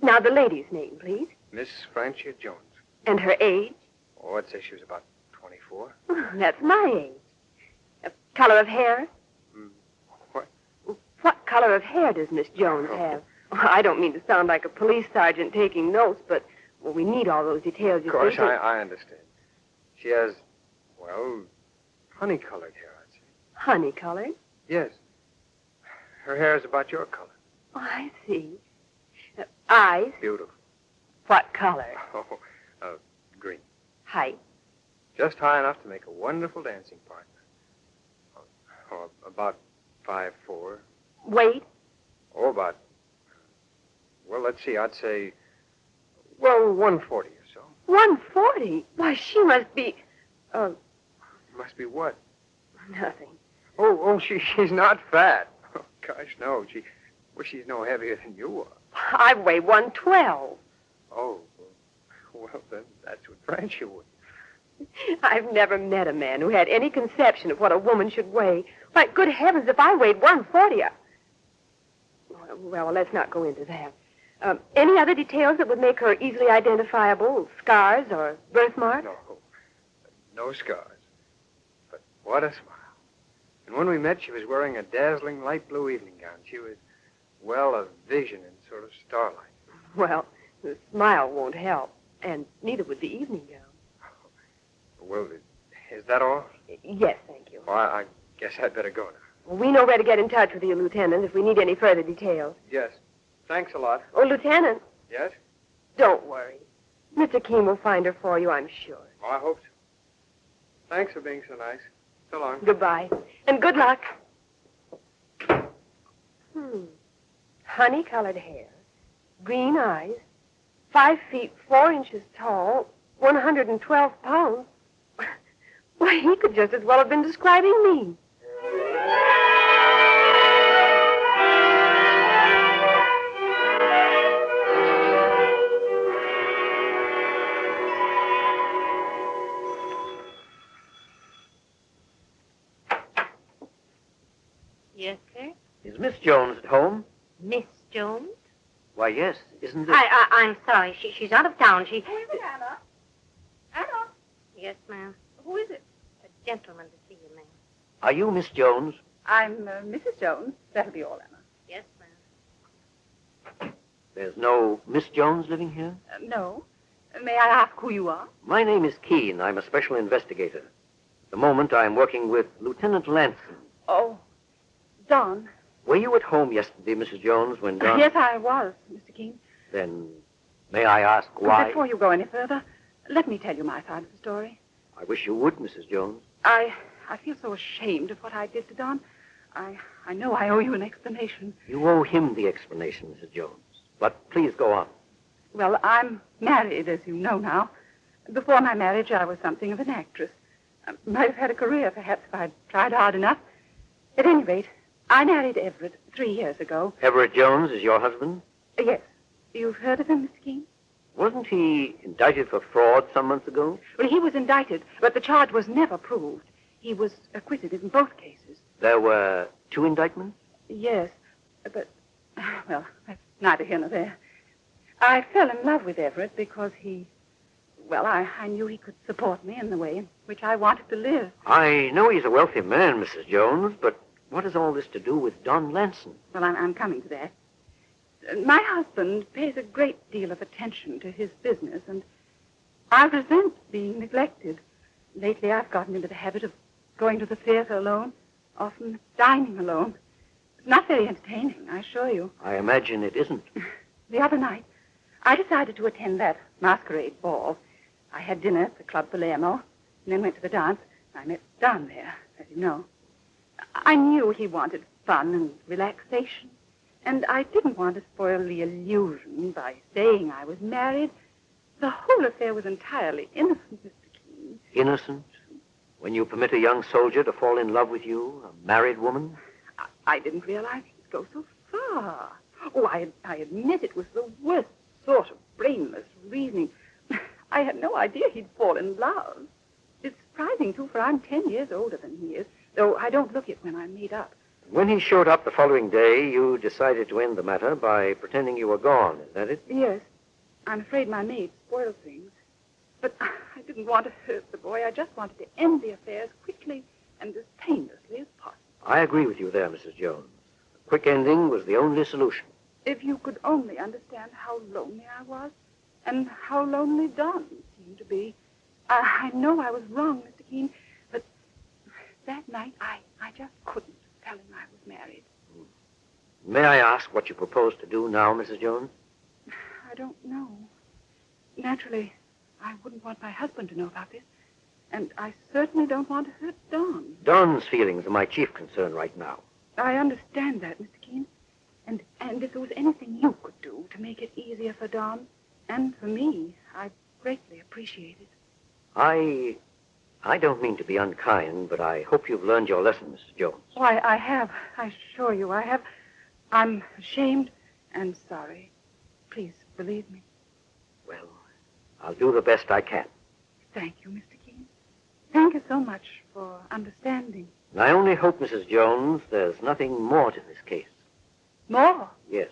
Now, the lady's name, please. Miss Francia Jones. And her age? Oh, I'd say she was about 24. That's my age. Color of hair? What? What color of hair does Miss Jones have? I don't mean to sound like a police sergeant taking notes, but well, we need all those details. Of course, I understand. She has, well, honey-colored hair, I'd say. Honey-colored? Yes. Her hair is about your color. Oh, I see. Eyes? Beautiful. What color? Oh, green. Height? Just high enough to make a wonderful dancing partner. Oh, about 5'4". Weight? Oh, about... Well, let's see. I'd say... Well, 140 or so. 140? Why, she must be... Must be what? Nothing. She's not fat. Oh, gosh, no. She's no heavier than you are. I weigh 112. Oh, well, then that's what Francia would. I've never met a man who had any conception of what a woman should weigh. Why, good heavens, if I weighed 140... Well, let's not go into that. Any other details that would make her easily identifiable? Scars or birthmarks? No scars. But what a smile. And when we met, she was wearing a dazzling light blue evening gown. She was, well, a vision in sort of starlight. Well, the smile won't help, and neither would the evening gown. Well, is that all? Yes, thank you. Well, I guess I'd better go now. Well, we know where to get in touch with you, Lieutenant, if we need any further details. Yes. Thanks a lot. Oh, Lieutenant. Yes? Don't worry. Mr. King will find her for you, I'm sure. Oh, I hope so. Thanks for being so nice. So long. Goodbye. And good luck. Honey-colored hair, green eyes, 5 feet 4 inches tall, 112 pounds. Why, he could just as well have been describing me. Yes, sir? Is Miss Jones at home? Miss Jones? Why, yes. Isn't it? I'm sorry. She's out of town. Who is it, Anna? Anna? Yes, ma'am. Who is it? A gentleman to see you, ma'am. Are you Miss Jones? I'm Mrs. Jones. That'll be all, Anna. Yes, ma'am. There's no Miss Jones living here? No. May I ask who you are? My name is Keene. I'm a special investigator. At the moment, I'm working with Lieutenant Lanson. Oh, Don. Were you at home yesterday, Mrs. Jones, when Don... Yes, I was, Mr. King. Then may I ask why? Before you go any further, Let me tell you my side of the story. I wish you would, Mrs. Jones. I feel so ashamed of what I did to Don. I know I owe you an explanation. You owe him the explanation, Mrs. Jones. But please go on. Well, I'm married, as you know now. Before my marriage, I was something of an actress. I might have had a career, perhaps, if I'd tried hard enough. At any rate, I married Everett 3 years ago. Everett Jones is your husband? Yes. You've heard of him, Mr. Keene? Wasn't he indicted for fraud some months ago? Well, he was indicted, but the charge was never proved. He was acquitted in both cases. There were 2 indictments? Yes, but, well, that's neither here nor there. I fell in love with Everett because I knew he could support me in the way in which I wanted to live. I know he's a wealthy man, Mrs. Jones, but what has all this to do with Don Lanson? Well, I'm coming to that. My husband pays a great deal of attention to his business, and I resent being neglected. Lately, I've gotten into the habit of going to the theater alone, often dining alone. It's not very entertaining, I assure you. I imagine it isn't. The other night, I decided to attend that masquerade ball. I had dinner at the Club Palermo, and then went to the dance. I met Don there, as you know. I knew he wanted fun and relaxation, and I didn't want to spoil the illusion by saying I was married. The whole affair was entirely innocent, Mr. Keene. Innocent? When you permit a young soldier to fall in love with you, a married woman? I didn't realize he'd go so far. Oh, I admit it was the worst sort of brainless reasoning. I had no idea he'd fall in love. It's surprising, too, for I'm 10 years older than he is, though I don't look it when I'm made up. When he showed up the following day, you decided to end the matter by pretending you were gone, is that it? Yes. I'm afraid my maid spoiled things. But I didn't want to hurt the boy. I just wanted to end the affair as quickly and as painlessly as possible. I agree with you there, Mrs. Jones. A quick ending was the only solution. If you could only understand how lonely I was, and how lonely Don seemed to be. I know I was wrong, Mr. Keene, but that night I just couldn't tell him I was married. May I ask what you propose to do now, Mrs. Jones? I don't know. Naturally, I wouldn't want my husband to know about this, and I certainly don't want to hurt Don. Don's feelings are my chief concern right now. I understand that, Mr. Keene, and if there was anything you could do to make it easier for Don and for me, I'd greatly appreciate it. I don't mean to be unkind, but I hope you've learned your lesson, Mrs. Jones. Oh, I have. I assure you I have. I'm ashamed and sorry. Please believe me. Well, I'll do the best I can. Thank you, Mr. Keene. Thank you so much for understanding. And I only hope, Mrs. Jones, there's nothing more to this case. More? Yes.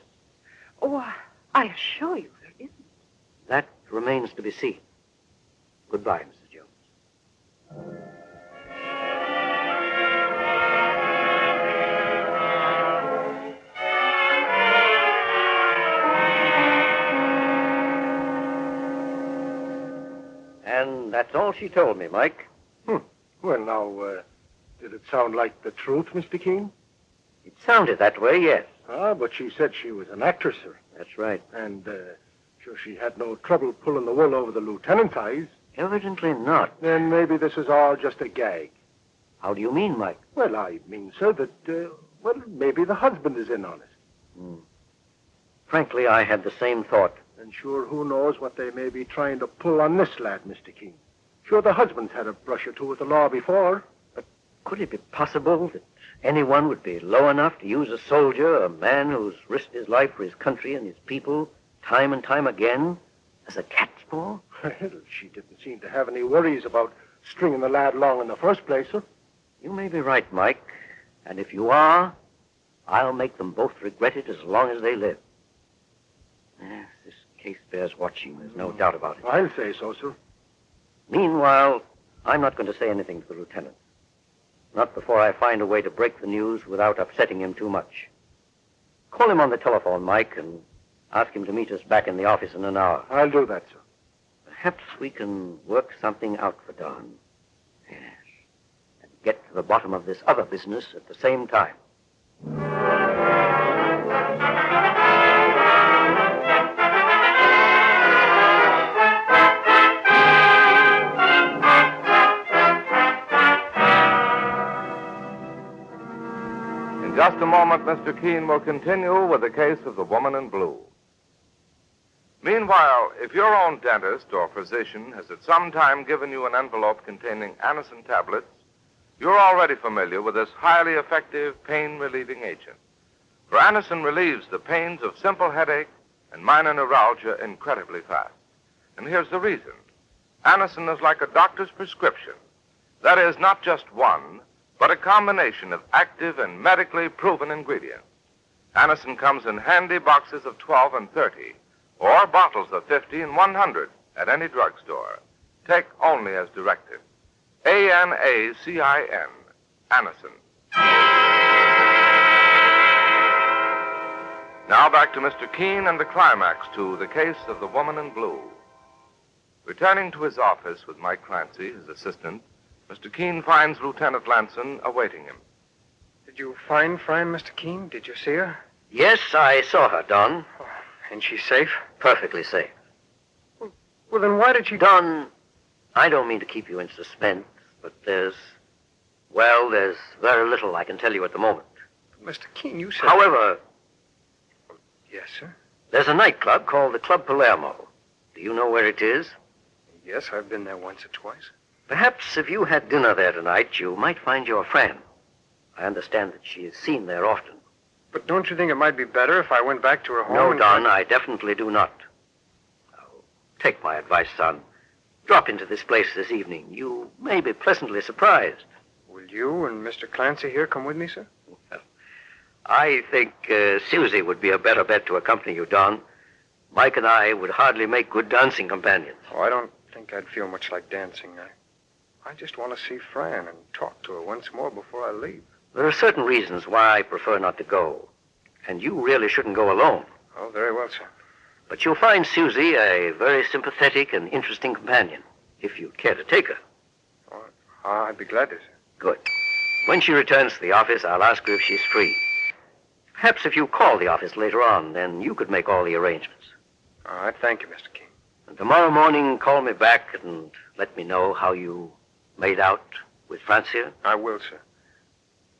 Oh, I assure you there isn't. That remains to be seen. Goodbye, Mrs. Jones. And that's all she told me, Mike. Well, now, did it sound like the truth, Mr. Keene? It sounded that way, yes. Ah, but she said she was an actress, sir. That's right. And, sure she had no trouble pulling the wool over the lieutenant's eyes. Evidently not. Then maybe this is all just a gag. How do you mean, Mike? Well, I mean, sir, that, maybe the husband is in on it. Frankly, I had the same thought. And sure, who knows what they may be trying to pull on this lad, Mr. Keene. Sure, the husband's had a brush or two with the law before. But could it be possible that anyone would be low enough to use a soldier, a man who's risked his life for his country and his people, time and time again, as a cat's paw? Well, she didn't seem to have any worries about stringing the lad along in the first place, sir. You may be right, Mike. And if you are, I'll make them both regret it as long as they live. Yes, this case bears watching, there's no doubt about it. I'll say so, sir. Meanwhile, I'm not going to say anything to the lieutenant. Not before I find a way to break the news without upsetting him too much. Call him on the telephone, Mike, and ask him to meet us back in the office in an hour. I'll do that, sir. Perhaps we can work something out for Don. Yes. And get to the bottom of this other business at the same time. just a moment, Mr. Keene will continue with the case of the woman in blue. Meanwhile, if your own dentist or physician has at some time given you an envelope containing Anacin tablets, you're already familiar with this highly effective pain-relieving agent. For Anacin relieves the pains of simple headache and minor neuralgia incredibly fast. And here's the reason. Anacin is like a doctor's prescription. That is, not just one, but a combination of active and medically proven ingredients. Anacin comes in handy boxes of 12 and 30, or bottles of 50 and 100 at any drugstore. Take only as directed. Anacin, Anacin. Now back to Mr. Keene and the climax to the case of the woman in blue. Returning to his office with Mike Clancy, his assistant, Mr. Keene finds Lieutenant Lanson awaiting him. Did you find Fran, Mr. Keene? Did you see her? Yes, I saw her, Don. And she's safe? Perfectly safe. Well, then why did she... Don, I don't mean to keep you in suspense, but there's very little I can tell you at the moment. But Mr. Keene, you said... However... Yes, sir? There's a nightclub called the Club Palermo. Do you know where it is? Yes, I've been there once or twice. Perhaps if you had dinner there tonight, you might find your friend. I understand that she is seen there often. But don't you think it might be better if I went back to her home? No, Don, I definitely do not. Now, take my advice, son. Drop into this place this evening. You may be pleasantly surprised. Will you and Mr. Clancy here come with me, sir? Well, I think Susie would be a better bet to accompany you, Don. Mike and I would hardly make good dancing companions. Oh, I don't think I'd feel much like dancing. I just want to see Fran and talk to her once more before I leave. There are certain reasons why I prefer not to go. And you really shouldn't go alone. Oh, very well, sir. But you'll find Susie a very sympathetic and interesting companion, if you'd care to take her. Oh, I'd be glad to, sir. Good. When she returns to the office, I'll ask her if she's free. Perhaps if you call the office later on, then you could make all the arrangements. All right, thank you, Mr. King. And tomorrow morning, call me back and let me know how you made out with Francia. I will, sir.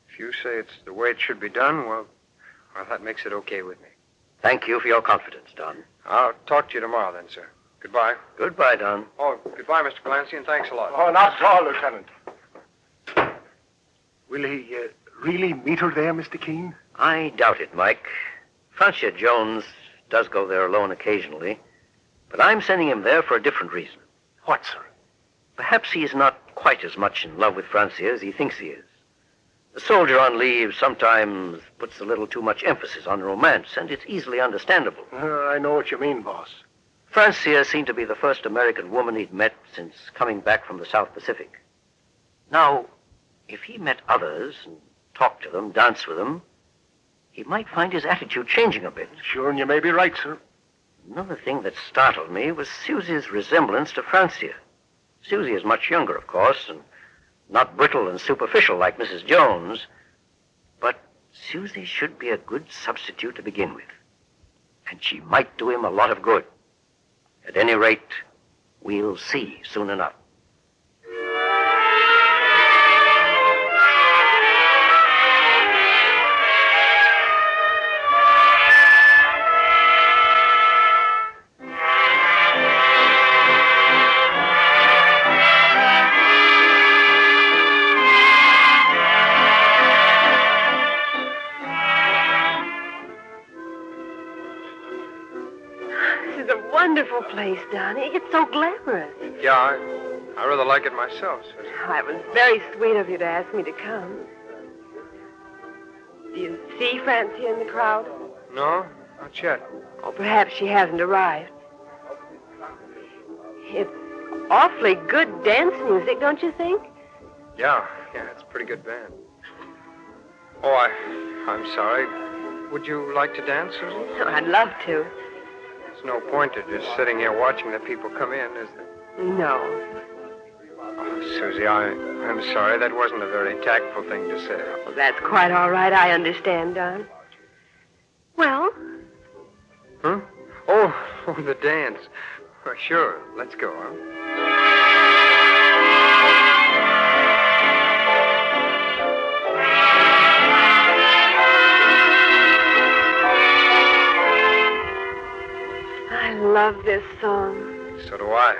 If you say it's the way it should be done, well, that makes it okay with me. Thank you for your confidence, Don. I'll talk to you tomorrow then, sir. Goodbye. Goodbye, Don. Oh, goodbye, Mr. Clancy, and thanks a lot. Oh, not at all, Lieutenant. Will he really meet her there, Mr. Keene? I doubt it, Mike. Francia Jones does go there alone occasionally, but I'm sending him there for a different reason. What, sir? Perhaps he's not quite as much in love with Francia as he thinks he is. The soldier on leave sometimes puts a little too much emphasis on romance, and it's easily understandable. I know what you mean, boss. Francia seemed to be the first American woman he'd met since coming back from the South Pacific. Now, if he met others and talked to them, danced with them, he might find his attitude changing a bit. Sure, and you may be right, sir. Another thing that startled me was Susie's resemblance to Francia. Susie is much younger, of course, and not brittle and superficial like Mrs. Jones, but Susie should be a good substitute to begin with, and she might do him a lot of good. At any rate, we'll see soon enough. Wonderful place, Donnie. It's so glamorous. Yeah, I rather like it myself, Susan. Oh, it was very sweet of you to ask me to come. Do you see Francia in the crowd? No, not yet. Oh, perhaps she hasn't arrived. It's awfully good dance music, don't you think? Yeah, it's a pretty good band. Oh, I'm sorry. Would you like to dance, Susan? Oh, I'd love to. There's no point to just sitting here watching the people come in, is there? No. Oh, Susie, I'm sorry. That wasn't a very tactful thing to say. Well, that's quite all right. I understand, Don. Well? Huh? Oh, the dance. Well, sure. Let's go, huh? love this song. So do I.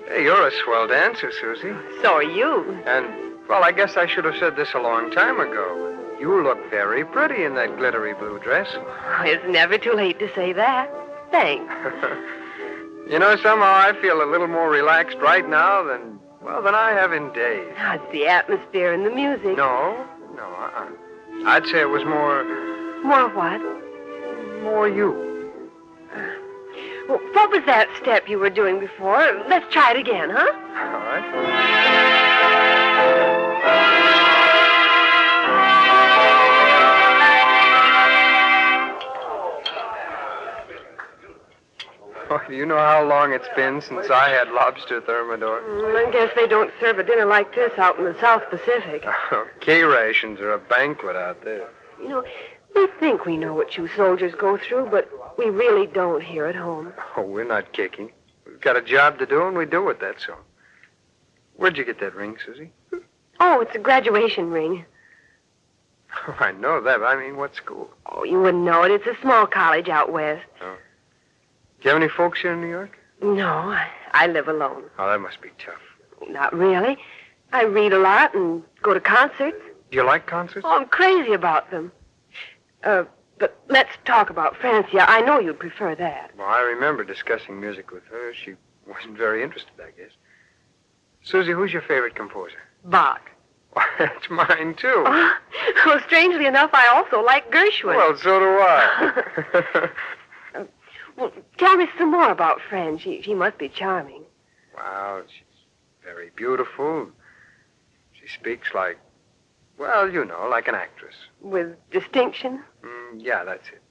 Hey, you're a swell dancer, Susie. So are you. And, well, I guess I should have said this a long time ago. You look very pretty in that glittery blue dress. It's never too late to say that. Thanks. You know, somehow I feel a little more relaxed right now than I have in days. It's the atmosphere and the music. No. I'd say it was more... More what? More you. Well, what was that step you were doing before? Let's try it again, huh? All right. Oh, do you know how long it's been since I had lobster thermidor? I guess they don't serve a dinner like this out in the South Pacific. K rations are a banquet out there. You know, we think we know what you soldiers go through, but we really don't here at home. Oh, we're not kicking. We've got a job to do, and we do it, that's all. Where'd you get that ring, Susie? Oh, it's a graduation ring. Oh, I know that, but I mean, what school? Oh, you wouldn't know it. It's a small college out west. Oh. Do you have any folks here in New York? No, I live alone. Oh, that must be tough. Not really. I read a lot and go to concerts. Do you like concerts? Oh, I'm crazy about them. But let's talk about Francia. I know you'd prefer that. Well, I remember discussing music with her. She wasn't very interested, I guess. Susie, who's your favorite composer? Bach. Well, that's mine, too. Well, strangely enough, I also like Gershwin. Well, so do I. Well, tell me some more about Fran. She must be charming. Wow, she's very beautiful. She speaks like, well, you know, like an actress. With distinction? Yeah, that's it.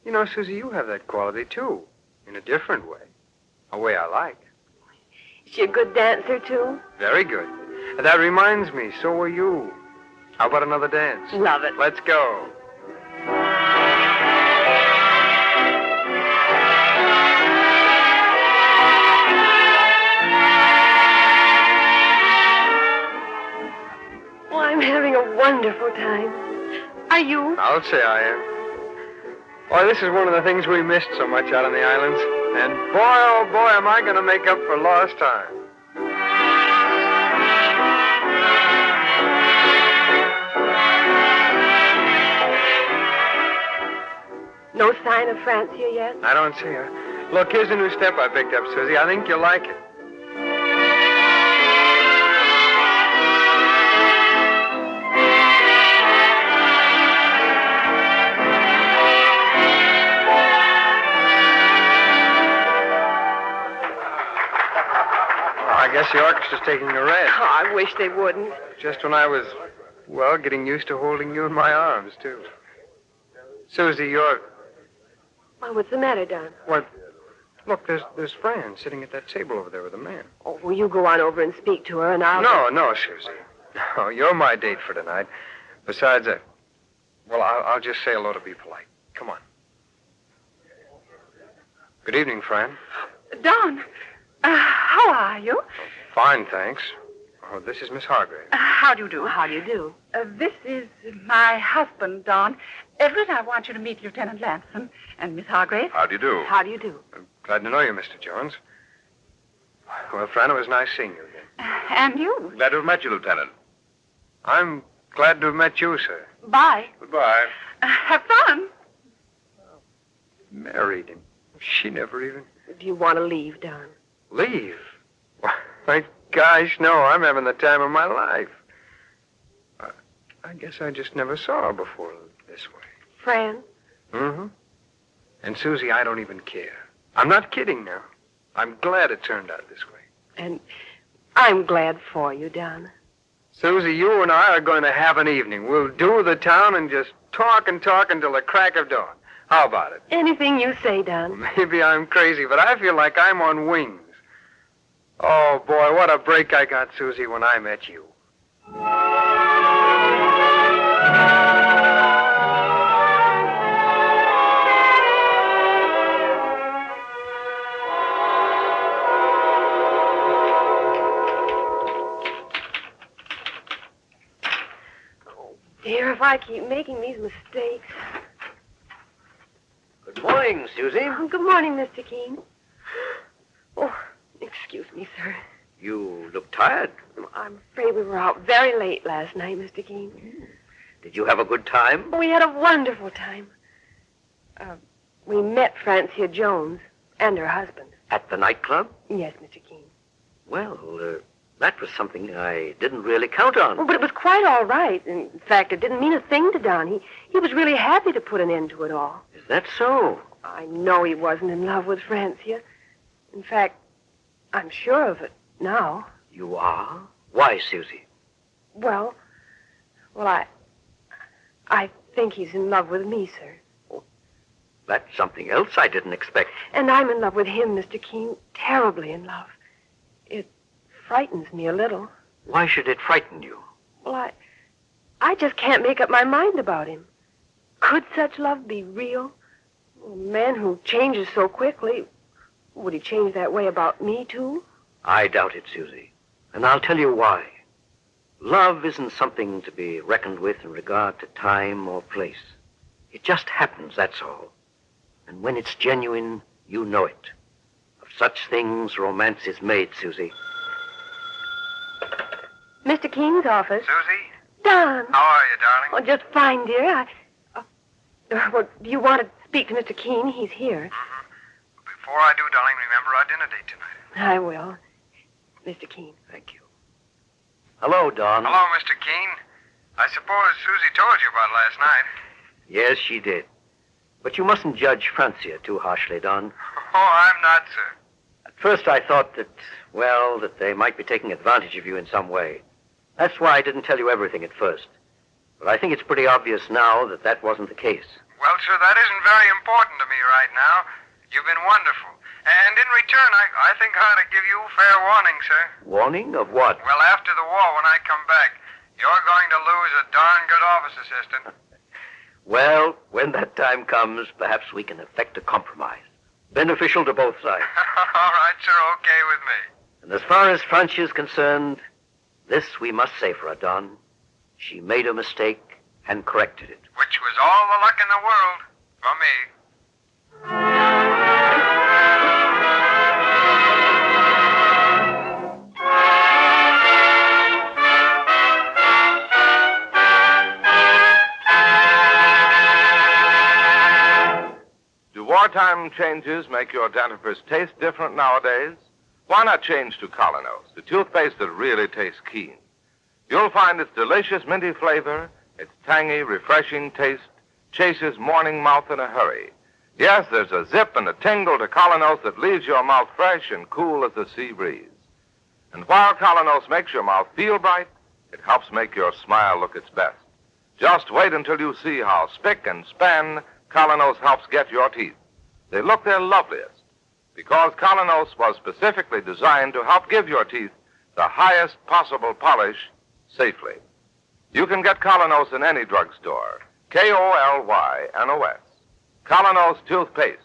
You know, Susie, you have that quality, too. In a different way. A way I like. Is she a good dancer, too? Very good. And that reminds me, so are you. How about another dance? Love it. Let's go. Oh, I'm having a wonderful time. Are you? I'll say I am. Oh, this is one of the things we missed so much out on the islands. And boy, oh boy, am I going to make up for lost time. No sign of Francia yet? I don't see her. Look, here's a new step I picked up, Susie. I think you'll like it. I guess the orchestra's taking a rest. Oh, I wish they wouldn't. Just when I was, well, getting used to holding you in my arms, too. Susie, you're... Well, what's the matter, Don? What? Look, there's Fran sitting at that table over there with a man. Oh, will you go on over and speak to her, and I'll... No, Susie. No, you're my date for tonight. Besides, I'll just say hello to be polite. Come on. Good evening, Fran. Don, how are you? Fine, thanks. Oh, this is Miss Hargrave. How do you do? How do you do? This is my husband, Don. Everett, I want you to meet Lieutenant Lanson and Miss Hargrave. How do you do? How do you do? I'm glad to know you, Mr. Jones. Well, Fran, it was nice seeing you again. And you. Glad to have met you, Lieutenant. I'm glad to have met you, sir. Bye. Goodbye. Have fun. Married him. She never even... Do you want to leave, Don? Leave? My gosh, no. I'm having the time of my life. I guess I just never saw her before this way. Fran? Mm-hmm. And, Susie, I don't even care. I'm not kidding now. I'm glad it turned out this way. And I'm glad for you, Don. Susie, you and I are going to have an evening. We'll do the town and just talk and talk until the crack of dawn. How about it? Anything you say, Don. Maybe I'm crazy, but I feel like I'm on wings. Oh, boy, what a break I got, Susie, when I met you. Dear, if I keep making these mistakes. Good morning, morning, Susie. Oh, good morning, Mr. Keene. Oh, excuse me, sir. You look tired. I'm afraid we were out very late last night, Mr. Keene. Did you have a good time? We had a wonderful time. We met Francia Jones and her husband. At the nightclub? Yes, Mr. Keene. Well, that was something I didn't really count on. Oh, but it was quite all right. In fact, it didn't mean a thing to Don. He was really happy to put an end to it all. Is that so? I know he wasn't in love with Francia. In fact, I'm sure of it now. You are? Why, Susie? Well, I think he's in love with me, sir. That's something else I didn't expect. And I'm in love with him, Mr. Keene. Terribly in love. It frightens me a little. Why should it frighten you? Well, I just can't make up my mind about him. Could such love be real? A man who changes so quickly, would he change that way about me, too? I doubt it, Susie. And I'll tell you why. Love isn't something to be reckoned with in regard to time or place. It just happens, that's all. And when it's genuine, you know it. Of such things, romance is made, Susie. Mr. Keene's office. Susie? Don. How are you, darling? Oh, just fine, dear. Well, do you want to speak to Mr. Keene? He's here. Before I do, darling, remember our dinner date tonight. I will. Mr. Keene. Thank you. Hello, Don. Hello, Mr. Keene. I suppose Susie told you about last night. Yes, she did. But you mustn't judge Francia too harshly, Don. Oh, I'm not, sir. At first I thought that they might be taking advantage of you in some way. That's why I didn't tell you everything at first. But I think it's pretty obvious now that that wasn't the case. Well, sir, that isn't very important to me right now. You've been wonderful. And in return, I think I ought to give you fair warning, sir. Warning of what? Well, after the war, when I come back, you're going to lose a darn good office assistant. Well, when that time comes, perhaps we can effect a compromise. Beneficial to both sides. All right, sir, okay with me. And as far as Francia is concerned, this we must say for her, Don. She made a mistake and corrected it. Which was all the luck in the world for me. Do wartime changes make your dentifrice taste different nowadays? Why not change to Colonos, the toothpaste that really tastes keen? You'll find its delicious minty flavor, its tangy, refreshing taste, chases morning mouth in a hurry. Yes, there's a zip and a tingle to Colonos that leaves your mouth fresh and cool as the sea breeze. And while Colonos makes your mouth feel bright, it helps make your smile look its best. Just wait until you see how spick and span Colonos helps get your teeth. They look their loveliest because Colonos was specifically designed to help give your teeth the highest possible polish safely. You can get Colonos in any drugstore. K-O-L-Y-N-O-S. Colonos toothpaste.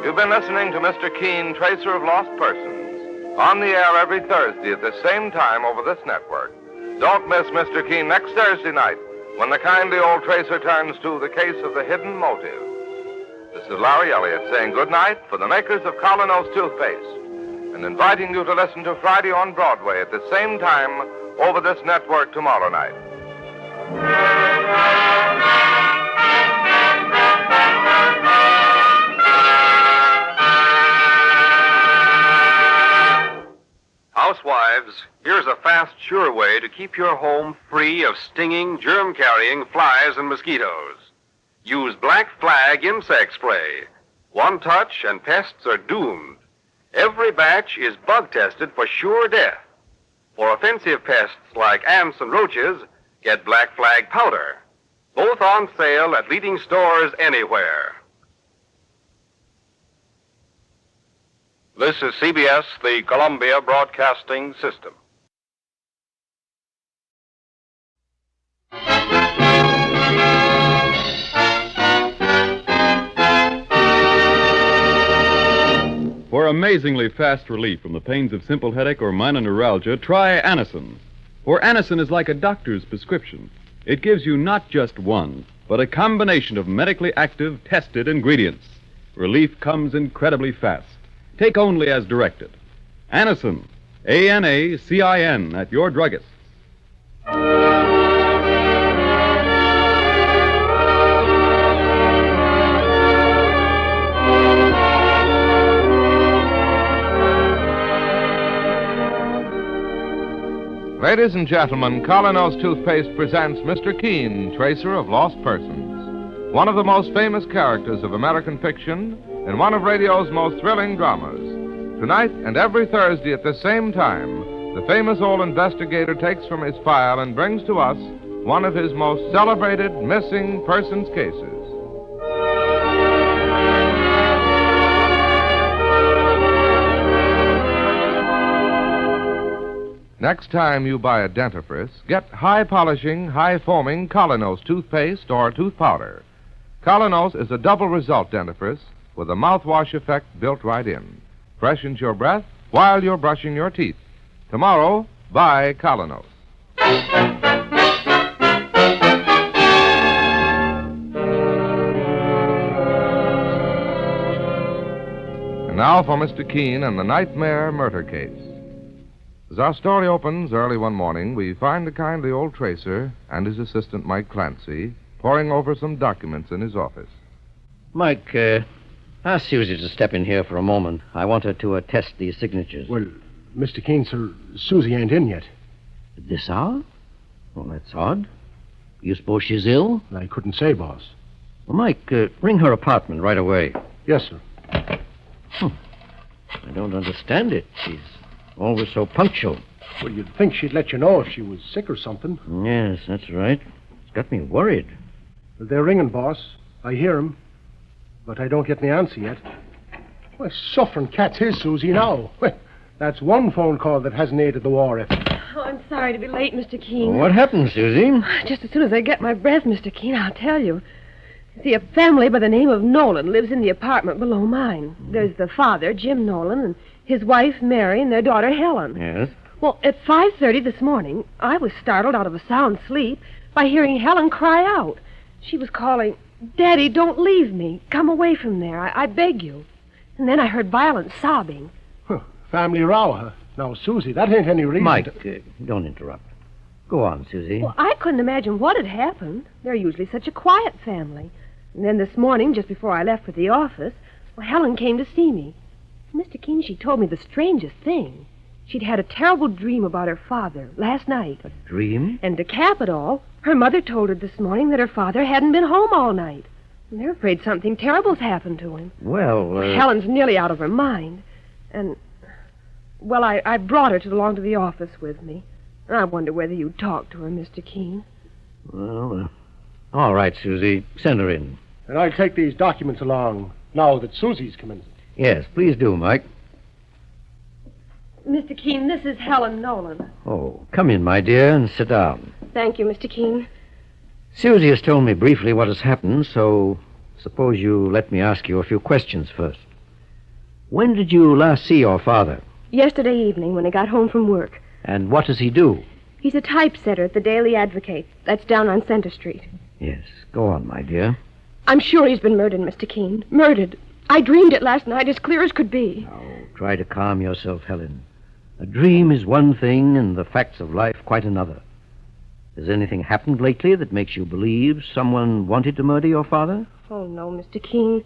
You've been listening to Mr. Keene, Tracer of Lost Persons, on the air every Thursday at the same time over this network. Don't miss Mr. Keene next Thursday night when the kindly old tracer turns to the case of the hidden motive. This is Larry Elliott saying good night for the makers of Colonos toothpaste and inviting you to listen to Friday on Broadway at the same time over this network tomorrow night. Housewives, here's a fast, sure way to keep your home free of stinging, germ-carrying flies and mosquitoes. Use Black Flag insect spray. One touch and pests are doomed. Every batch is bug-tested for sure death. For offensive pests like ants and roaches, get Black Flag powder. Both on sale at leading stores anywhere. This is CBS, the Columbia Broadcasting System. For amazingly fast relief from the pains of simple headache or minor neuralgia, try Anacin. For Anacin is like a doctor's prescription. It gives you not just one, but a combination of medically active, tested ingredients. Relief comes incredibly fast. Take only as directed. Anacin, Anacin, at your druggist. Ladies and gentlemen, Colonos Toothpaste presents Mr. Keene, Tracer of Lost Persons, one of the most famous characters of American fiction in one of radio's most thrilling dramas. Tonight and every Thursday at the same time, the famous old investigator takes from his file and brings to us one of his most celebrated missing persons cases. Next time you buy a dentifrice, get high-polishing, high-foaming Colonos toothpaste or tooth powder. Colonos is a double result dentifrice with a mouthwash effect built right in. Freshens your breath while you're brushing your teeth. Tomorrow, buy Colonos. And now for Mr. Keene and the Nightmare Murder Case. As our story opens early one morning, we find the kindly old tracer and his assistant, Mike Clancy, poring over some documents in his office. Mike, ask Susie to step in here for a moment. I want her to attest these signatures. Well, Mr. Keene, sir, Susie ain't in yet. At this hour? Well, that's odd. You suppose she's ill? I couldn't say, boss. Well, Mike, ring her apartment right away. Yes, sir. I don't understand it. She's always so punctual. Well, you'd think she'd let you know if she was sick or something. Yes, that's right. It's got me worried. Well, they're ringing, boss. I hear 'em, but I don't get any answer yet. Why, suffering cat's his, Susie, now. Well, that's one phone call that hasn't aided the war effort. Oh, I'm sorry to be late, Mr. Keene. What happened, Susie? Just as soon as I get my breath, Mr. Keene, I'll tell you. See, a family by the name of Nolan lives in the apartment below mine. There's the father, Jim Nolan, and his wife, Mary, and their daughter, Helen. Yes? Well, at 5:30 this morning, I was startled out of a sound sleep by hearing Helen cry out. She was calling, "Daddy, don't leave me. Come away from there. I beg you." And then I heard violent sobbing. Family row, huh? Now, Susie, that ain't any reason Mike, don't interrupt. Go on, Susie. Well, I couldn't imagine what had happened. They're usually such a quiet family. And then this morning, just before I left for the office, well, Helen came to see me. Mr. Keene, she told me the strangest thing. She'd had a terrible dream about her father last night. A dream? And to cap it all, her mother told her this morning that her father hadn't been home all night. And they're afraid something terrible's happened to him. Well, Helen's nearly out of her mind. And, well, I brought her along to the office with me. And I wonder whether you'd talk to her, Mr. Keene. Well, all right, Susie. Send her in. And I'll take these documents along now that Susie's come in. Yes, please do, Mike. Mr. Keene, this is Helen Nolan. Oh, come in, my dear, and sit down. Thank you, Mr. Keene. Susie has told me briefly what has happened, so suppose you let me ask you a few questions first. When did you last see your father? Yesterday evening when I got home from work. And what does he do? He's a typesetter at the Daily Advocate. That's down on Center Street. Yes, go on, my dear. I'm sure he's been murdered, Mr. Keene. Murdered. I dreamed it last night as clear as could be. Try to calm yourself, Helen. A dream is one thing and the facts of life quite another. Has anything happened lately that makes you believe someone wanted to murder your father? Oh, no, Mr. Keene.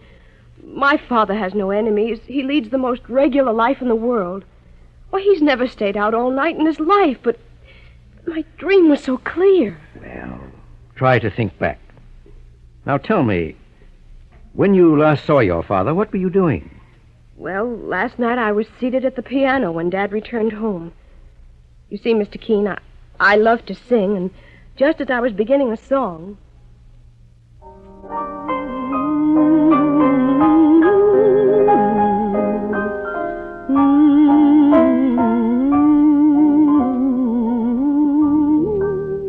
My father has no enemies. He leads the most regular life in the world. Well, he's never stayed out all night in his life, but my dream was so clear. Well, try to think back. Now tell me, when you last saw your father, what were you doing? Well, last night I was seated at the piano when Dad returned home. You see, Mr. Keene, I love to sing, and just as I was beginning a song...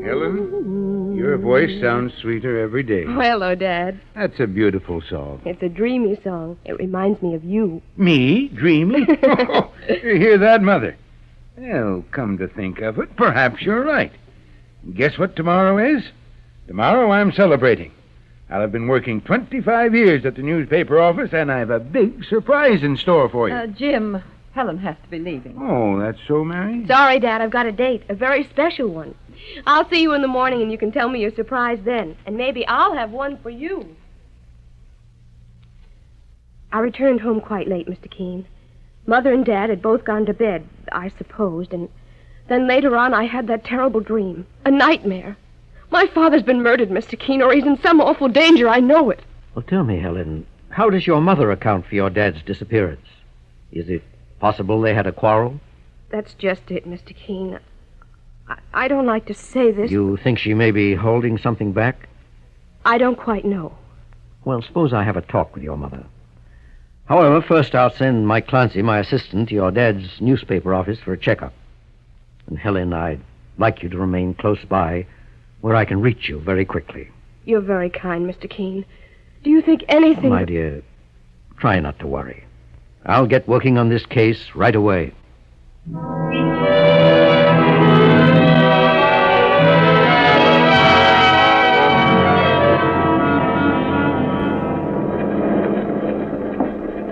Helen, your voice voice sounds sweeter every day. Oh, hello, Dad. That's a beautiful song. It's a dreamy song. It reminds me of you. Me? Dreamy? You hear that, Mother? Well, come to think of it, perhaps you're right. Guess what tomorrow is? Tomorrow I'm celebrating. I'll have been working 25 years at the newspaper office, and I've a big surprise in store for you. Jim, Helen has to be leaving. Oh, that's so, Mary? Sorry, Dad, I've got a date, a very special one. I'll see you in the morning, and you can tell me your surprise then. And maybe I'll have one for you. I returned home quite late, Mr. Keene. Mother and Dad had both gone to bed, I supposed, and then later on I had that terrible dream. A nightmare. My father's been murdered, Mr. Keene, or he's in some awful danger. I know it. Well, tell me, Helen, how does your mother account for your dad's disappearance? Is it possible they had a quarrel? That's just it, Mr. Keene. I don't like to say this. You think she may be holding something back? I don't quite know. Well, suppose I have a talk with your mother. However, first I'll send Mike Clancy, my assistant, to your dad's newspaper office for a checkup. And, Helen, I'd like you to remain close by where I can reach you very quickly. You're very kind, Mr. Keene. Do you think anything... My dear, try not to worry. I'll get working on this case right away.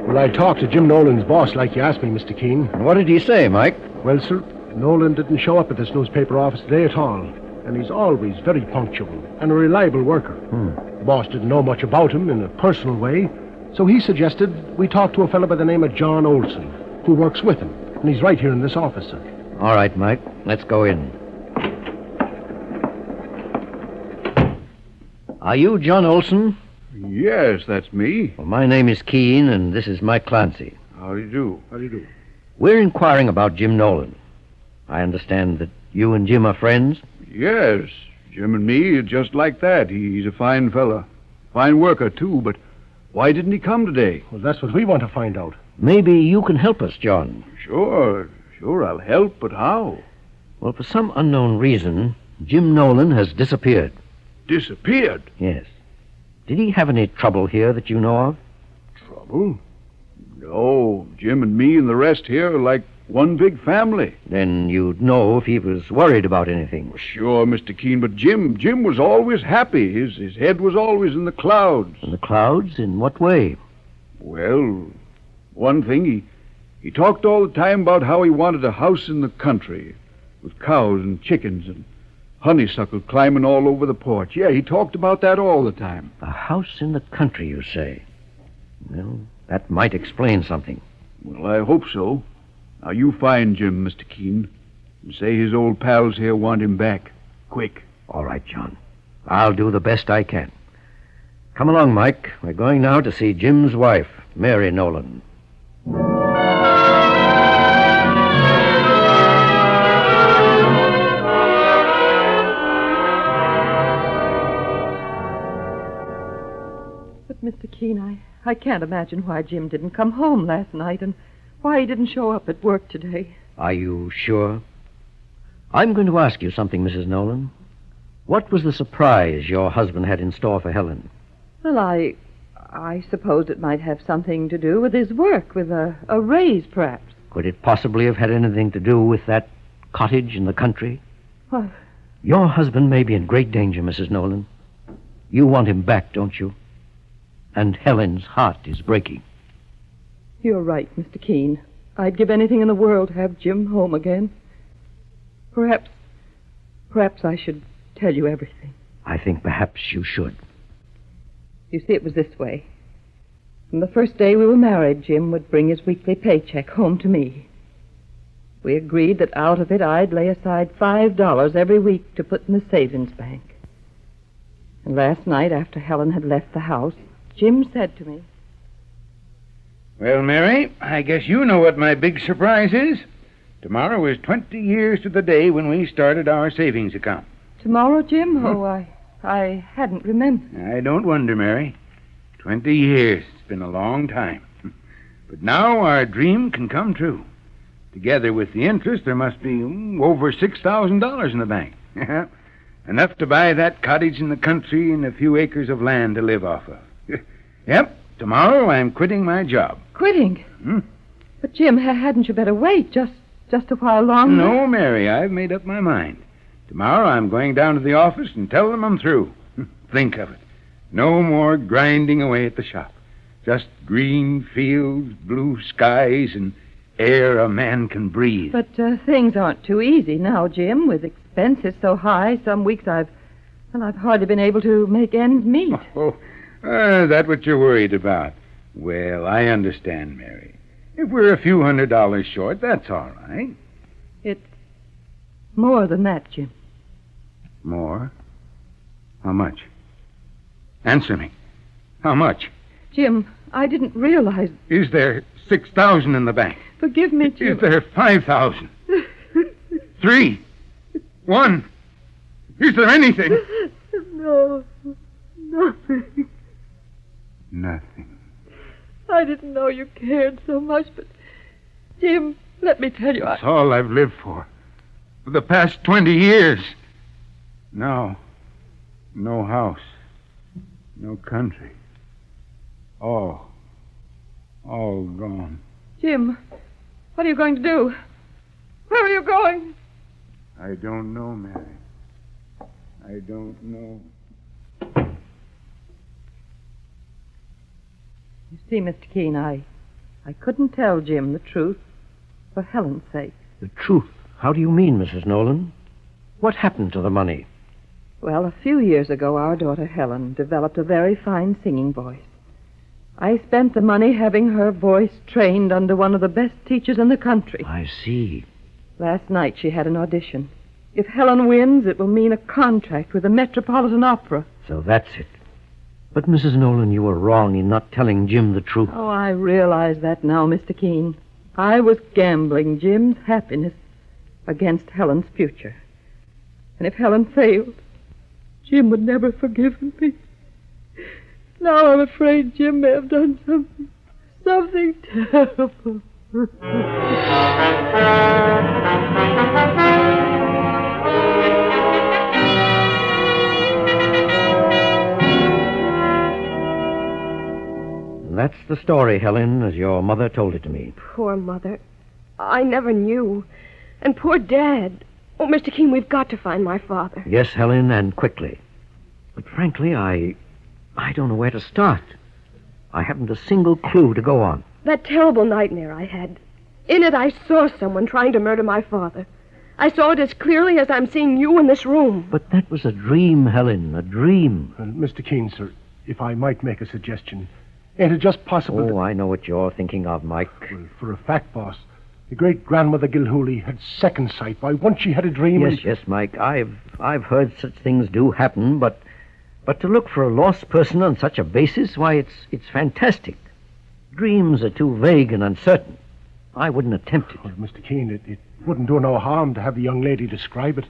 Well, I talked to Jim Nolan's boss like you asked me, Mr. Keene. What did he say, Mike? Well, sir, Nolan didn't show up at this newspaper office today at all. And he's always very punctual and a reliable worker. The boss didn't know much about him in a personal way, so he suggested we talk to a fellow by the name of John Olson, who works with him. And he's right here in this office, sir. All right, Mike. Let's go in. Are you John Olson? Yes, that's me. Well, my name is Keene, and this is Mike Clancy. How do you do? How do you do? We're inquiring about Jim Nolan. I understand that you and Jim are friends? Yes, Jim and me are just like that. He's a fine fella. Fine worker, too, but why didn't he come today? Well, that's what we want to find out. Maybe you can help us, John. Sure, I'll help, but how? Well, for some unknown reason, Jim Nolan has disappeared. Disappeared? Yes. Did he have any trouble here that you know of? Trouble? No, Jim and me and the rest here are like one big family. Then you'd know if he was worried about anything. Sure, Mr. Keene, but Jim was always happy. His head was always in the clouds. In the clouds? In what way? Well, one thing, he talked all the time about how he wanted a house in the country with cows and chickens and honeysuckle climbing all over the porch. Yeah, he talked about that all the time. A house in the country, you say? Well, that might explain something. Well, I hope so. Now, you find Jim, Mr. Keene, and say his old pals here want him back. Quick. All right, John. I'll do the best I can. Come along, Mike. We're going now to see Jim's wife, Mary Nolan. But, Mr. Keene, I can't imagine why Jim didn't come home last night and why he didn't show up at work today. Are you sure? I'm going to ask you something, Mrs. Nolan. What was the surprise your husband had in store for Helen? Well, I supposed it might have something to do with his work, with a raise, perhaps. Could it possibly have had anything to do with that cottage in the country? What? Your husband may be in great danger, Mrs. Nolan. You want him back, don't you? And Helen's heart is breaking. You're right, Mr. Keene. I'd give anything in the world to have Jim home again. Perhaps I should tell you everything. I think perhaps you should. You see, it was this way. From the first day we were married, Jim would bring his weekly paycheck home to me. We agreed that out of it I'd lay aside $5 every week to put in the savings bank. And last night, after Helen had left the house, Jim said to me, Well, Mary, I guess you know what my big surprise is. Tomorrow is 20 years to the day when we started our savings account. Tomorrow, Jim? Oh, I hadn't remembered. I don't wonder, Mary. 20 years. It's been a long time. But now our dream can come true. Together with the interest, there must be over $6,000 in the bank. Enough to buy that cottage in the country and a few acres of land to live off of. Yep, tomorrow I'm quitting my job. Quitting? Hmm? But, Jim, hadn't you better wait just a while longer? No, Mary, I've made up my mind. Tomorrow I'm going down to the office and tell them I'm through. Think of it. No more grinding away at the shop. Just green fields, blue skies, and air a man can breathe. But things aren't too easy now, Jim. With expenses so high, some weeks I've hardly been able to make ends meet. That what you're worried about? Well, I understand, Mary. If we're a few $100s short, that's all right. It's more than that, Jim. More? How much? Answer me. How much? Jim, I didn't realize... Is there $6,000 in the bank? Forgive me, Jim. Is there $5,000? 3? 1? Is there anything? No, nothing. Nothing. I didn't know you cared so much, but... Jim, let me tell you... That's all I've lived for the past 20 years. Now, no house, no country. All gone. Jim, what are you going to do? Where are you going? I don't know, Mary. I don't know. You see, Mr. Keene, I couldn't tell Jim the truth for Helen's sake. The truth? How do you mean, Mrs. Nolan? What happened to the money? Well, a few years ago, our daughter Helen developed a very fine singing voice. I spent the money having her voice trained under one of the best teachers in the country. I see. Last night she had an audition. If Helen wins, it will mean a contract with the Metropolitan Opera. So that's it. But, Mrs. Nolan, you were wrong in not telling Jim the truth. Oh, I realize that now, Mr. Keene. I was gambling Jim's happiness against Helen's future. And if Helen failed, Jim would never forgive me. Now I'm afraid Jim may have done something terrible. That's the story, Helen, as your mother told it to me. Poor Mother. I never knew. And poor Dad. Oh, Mr. Keene, we've got to find my father. Yes, Helen, and quickly. But frankly, I don't know where to start. I haven't a single clue to go on. That terrible nightmare I had. In it, I saw someone trying to murder my father. I saw it as clearly as I'm seeing you in this room. But that was a dream, Helen, a dream. Mr. Keene, sir, if I might make a suggestion. Ain't it just possible... Oh, I know what you're thinking of, Mike. Well, for a fact, boss, the great-grandmother Gilhooly had second sight. Why, once she had a dream... Yes, Mike, I've heard such things do happen, but to look for a lost person on such a basis, why, it's fantastic. Dreams are too vague and uncertain. I wouldn't attempt it. Well, Mr. Keene, it wouldn't do no harm to have the young lady describe it.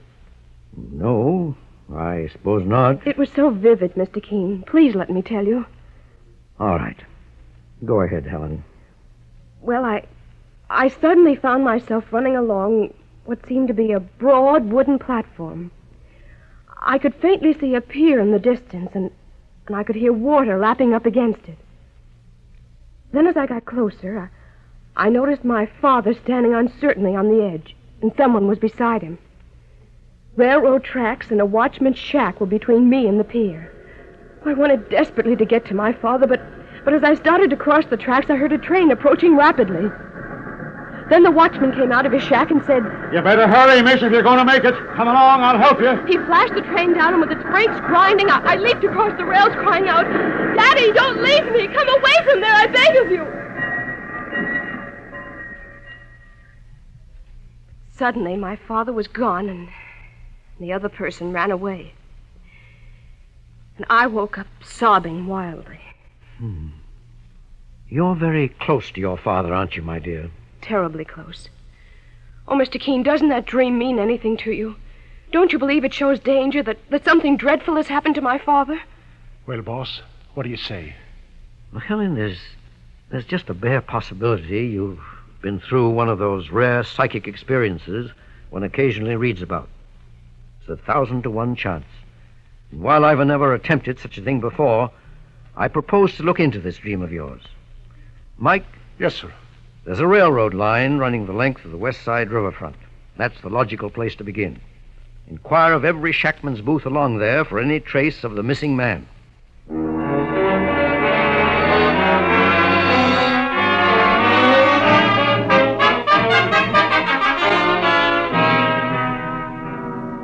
No, I suppose not. It was so vivid, Mr. Keene. Please let me tell you. All right. Go ahead, Helen. Well, I suddenly found myself running along what seemed to be a broad wooden platform. I could faintly see a pier in the distance, and I could hear water lapping up against it. Then as I got closer, I noticed my father standing uncertainly on the edge, and someone was beside him. Railroad tracks and a watchman's shack were between me and the pier. I wanted desperately to get to my father, but as I started to cross the tracks, I heard a train approaching rapidly. Then the watchman came out of his shack and said, "You better hurry, miss, if you're going to make it. Come along, I'll help you." He flashed the train down, and with its brakes grinding, I leaped across the rails, crying out, "Daddy, don't leave me! Come away from there, I beg of you!" Suddenly, my father was gone, and the other person ran away. And I woke up sobbing wildly. You're very close to your father, aren't you, my dear? Terribly close. Oh, Mr. Keene, doesn't that dream mean anything to you? Don't you believe it shows danger, that something dreadful has happened to my father? Well, boss, what do you say? Well, Helen, there's just a bare possibility you've been through one of those rare psychic experiences one occasionally reads about. It's 1,000 to 1 chance. And while I've never attempted such a thing before, I propose to look into this dream of yours. Mike? Yes, sir. There's a railroad line running the length of the West Side riverfront. That's the logical place to begin. Inquire of every shackman's booth along there for any trace of the missing man.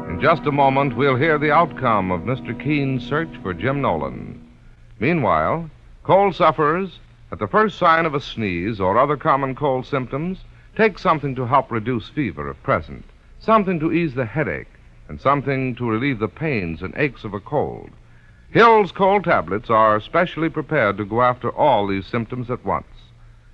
In just a moment, we'll hear the outcome of Mr. Keen's search for Jim Nolan. Meanwhile, cold sufferers, at the first sign of a sneeze or other common cold symptoms, take something to help reduce fever if present, something to ease the headache, and something to relieve the pains and aches of a cold. Hill's cold tablets are specially prepared to go after all these symptoms at once.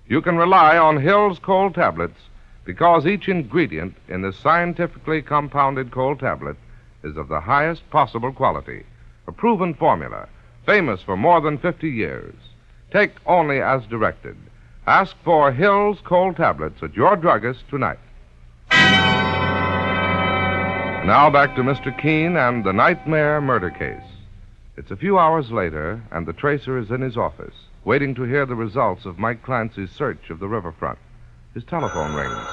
You can rely on Hill's cold tablets because each ingredient in this scientifically compounded cold tablet is of the highest possible quality, a proven formula, famous for more than 50 years. Take only as directed. Ask for Hill's cold tablets at your druggist tonight. Now back to Mr. Keen and the nightmare murder case. It's a few hours later, and the tracer is in his office, waiting to hear the results of Mike Clancy's search of the riverfront. His telephone rings.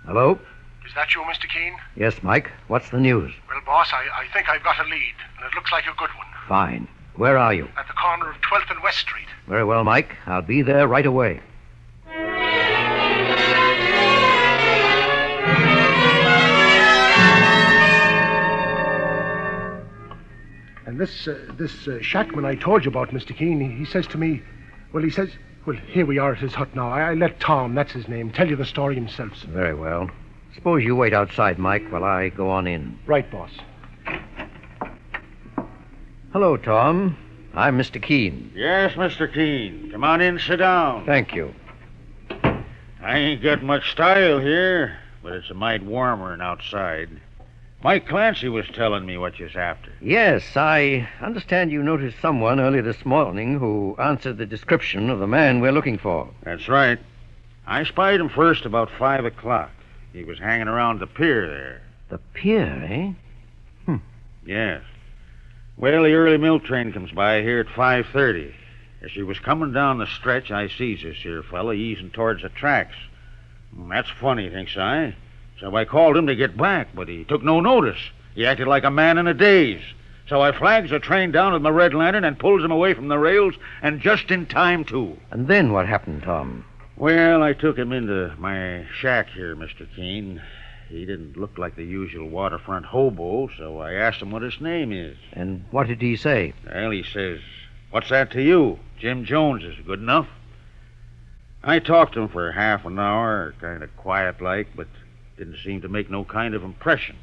Hello? Is that you, Mr. Keen? Yes, Mike. What's the news? Well, boss, I think I've got a lead, and it looks like a good one. Fine. Where are you? At the corner of 12th and West Street. Very well, Mike. I'll be there right away. And this shackman I told you about, Mr. Keen, he says to me, well, here we are at his hut now. I let Tom, that's his name, tell you the story himself, sir. Very well. Suppose you wait outside, Mike, while I go on in. Right, boss. Hello, Tom. I'm Mr. Keen. Yes, Mr. Keen. Come on in, sit down. Thank you. I ain't got much style here, but it's a mite warmer than outside. Mike Clancy was telling me what you's after. Yes, I understand you noticed someone early this morning who answered the description of the man we're looking for. That's right. I spied him first about 5 o'clock. He was hanging around the pier there. The pier, eh? Yes. Well, the early milk train comes by here at 5:30. As she was coming down the stretch, I sees this here fella easing towards the tracks. That's funny, thinks I. So I called him to get back, but he took no notice. He acted like a man in a daze. So I flags the train down with my red lantern and pulls him away from the rails, and just in time, too. And then what happened, Tom? Well, I took him into my shack here, Mr. Keen. He didn't look like the usual waterfront hobo, so I asked him what his name is. And what did he say? Well, he says, "What's that to you? Jim Jones is good enough." I talked to him for half an hour, kind of quiet-like, but didn't seem to make no kind of impression.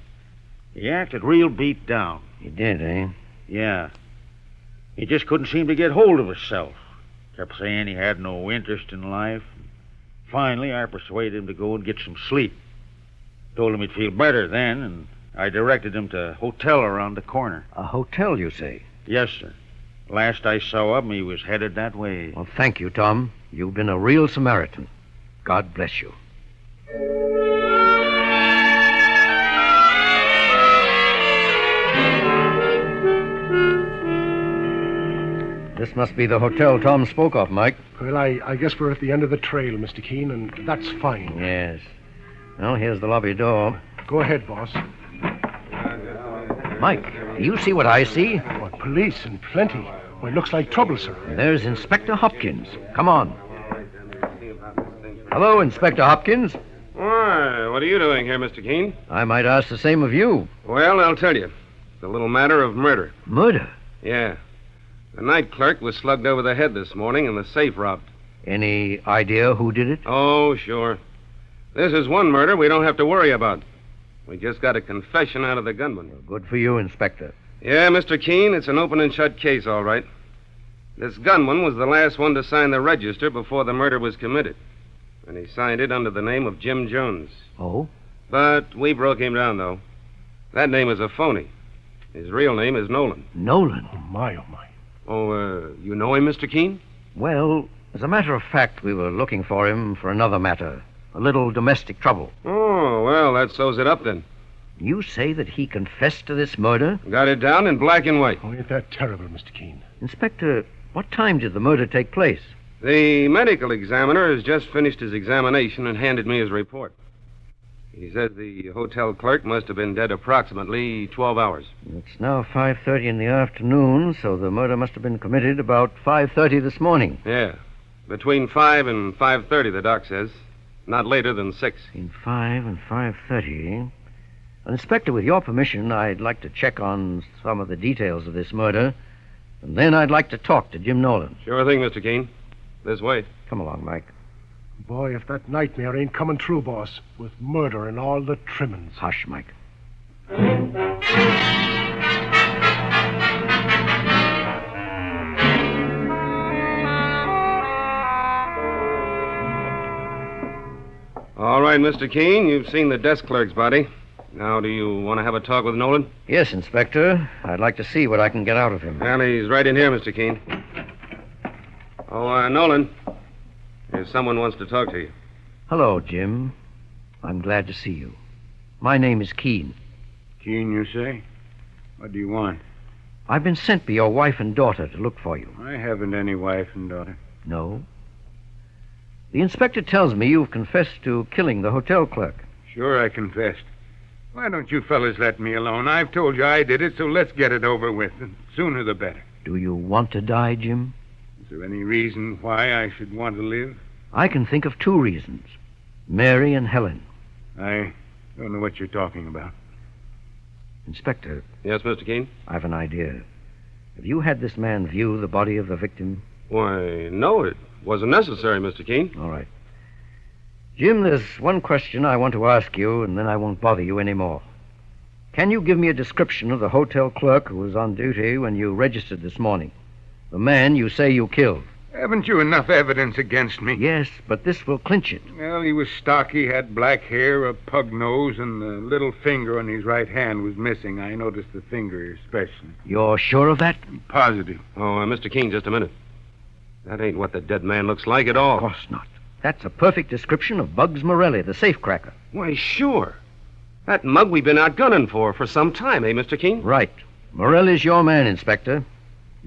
He acted real beat down. He did, eh? Yeah. He just couldn't seem to get hold of himself. Kept saying he had no interest in life. Finally, I persuaded him to go and get some sleep. Told him he'd feel better then, and I directed him to a hotel around the corner. A hotel, you say? Yes, sir. Last I saw of him, he was headed that way. Well, thank you, Tom. You've been a real Samaritan. God bless you. This must be the hotel Tom spoke of, Mike. Well, I guess we're at the end of the trail, Mr. Keen, and that's fine. Yes. Well, here's the lobby door. Go ahead, boss. Mike, do you see what I see? What, police and plenty. Well, it looks like trouble, sir. There's Inspector Hopkins. Come on. Hello, Inspector Hopkins. Why, what are you doing here, Mr. Keen? I might ask the same of you. Well, I'll tell you. It's a little matter of murder. Murder? Yeah. The night clerk was slugged over the head this morning and the safe robbed. Any idea who did it? Oh, sure. This is one murder we don't have to worry about. We just got a confession out of the gunman. Good for you, Inspector. Yeah, Mr. Keen, it's an open and shut case, all right. This gunman was the last one to sign the register before the murder was committed. And he signed it under the name of Jim Jones. Oh? But we broke him down, though. That name is a phony. His real name is Nolan. Nolan? Oh, my, oh, my. Oh, you know him, Mr. Keen? Well, as a matter of fact, we were looking for him for another matter. A little domestic trouble. Oh, well, that sews it up then. You say that he confessed to this murder? Got it down in black and white. Oh, ain't that terrible, Mr. Keene? Inspector, what time did the murder take place? The medical examiner has just finished his examination and handed me his report. He says the hotel clerk must have been dead approximately 12 hours. It's now 5:30 in the afternoon, so the murder must have been committed about 5:30 this morning. Yeah. Between 5 and 5:30, the doc says. Not later than 6. Between 5 and 5:30. Inspector, with your permission, I'd like to check on some of the details of this murder, and then I'd like to talk to Jim Nolan. Sure thing, Mr. Keene. This way. Come along, Mike. Boy, if that nightmare ain't coming true, boss, with murder and all the trimmings. Hush, Mike. All right, Mr. Keene, you've seen the desk clerk's body. Now, do you want to have a talk with Nolan? Yes, Inspector. I'd like to see what I can get out of him. Well, he's right in here, Mr. Keene. Oh, Nolan. If someone wants to talk to you. Hello, Jim. I'm glad to see you. My name is Keene. Keene, you say? What do you want? I've been sent by your wife and daughter to look for you. I haven't any wife and daughter. No? The inspector tells me you've confessed to killing the hotel clerk. Sure, I confessed. Why don't you fellas let me alone? I've told you I did it, so let's get it over with. And sooner the better. Do you want to die, Jim? Is there any reason why I should want to live? I can think of 2 reasons. Mary and Helen. I don't know what you're talking about. Inspector. Yes, Mr. Keene? I've an idea. Have you had this man view the body of the victim? Why, no, it wasn't necessary, Mr. Keene. All right. Jim, there's one question I want to ask you, and then I won't bother you anymore. Can you give me a description of the hotel clerk who was on duty when you registered this morning? The man you say you killed. Haven't you enough evidence against me? Yes, but this will clinch it. Well, he was stocky, had black hair, a pug nose, and the little finger on his right hand was missing. I noticed the finger especially. You're sure of that? Positive. Oh, Mr. Keene, just a minute. That ain't what the dead man looks like at all. Of course not. That's a perfect description of Bugs Morelli, the safecracker. Why, sure. That mug we've been out gunning for some time, eh, Mr. Keene? Right. Morelli's your man, Inspector.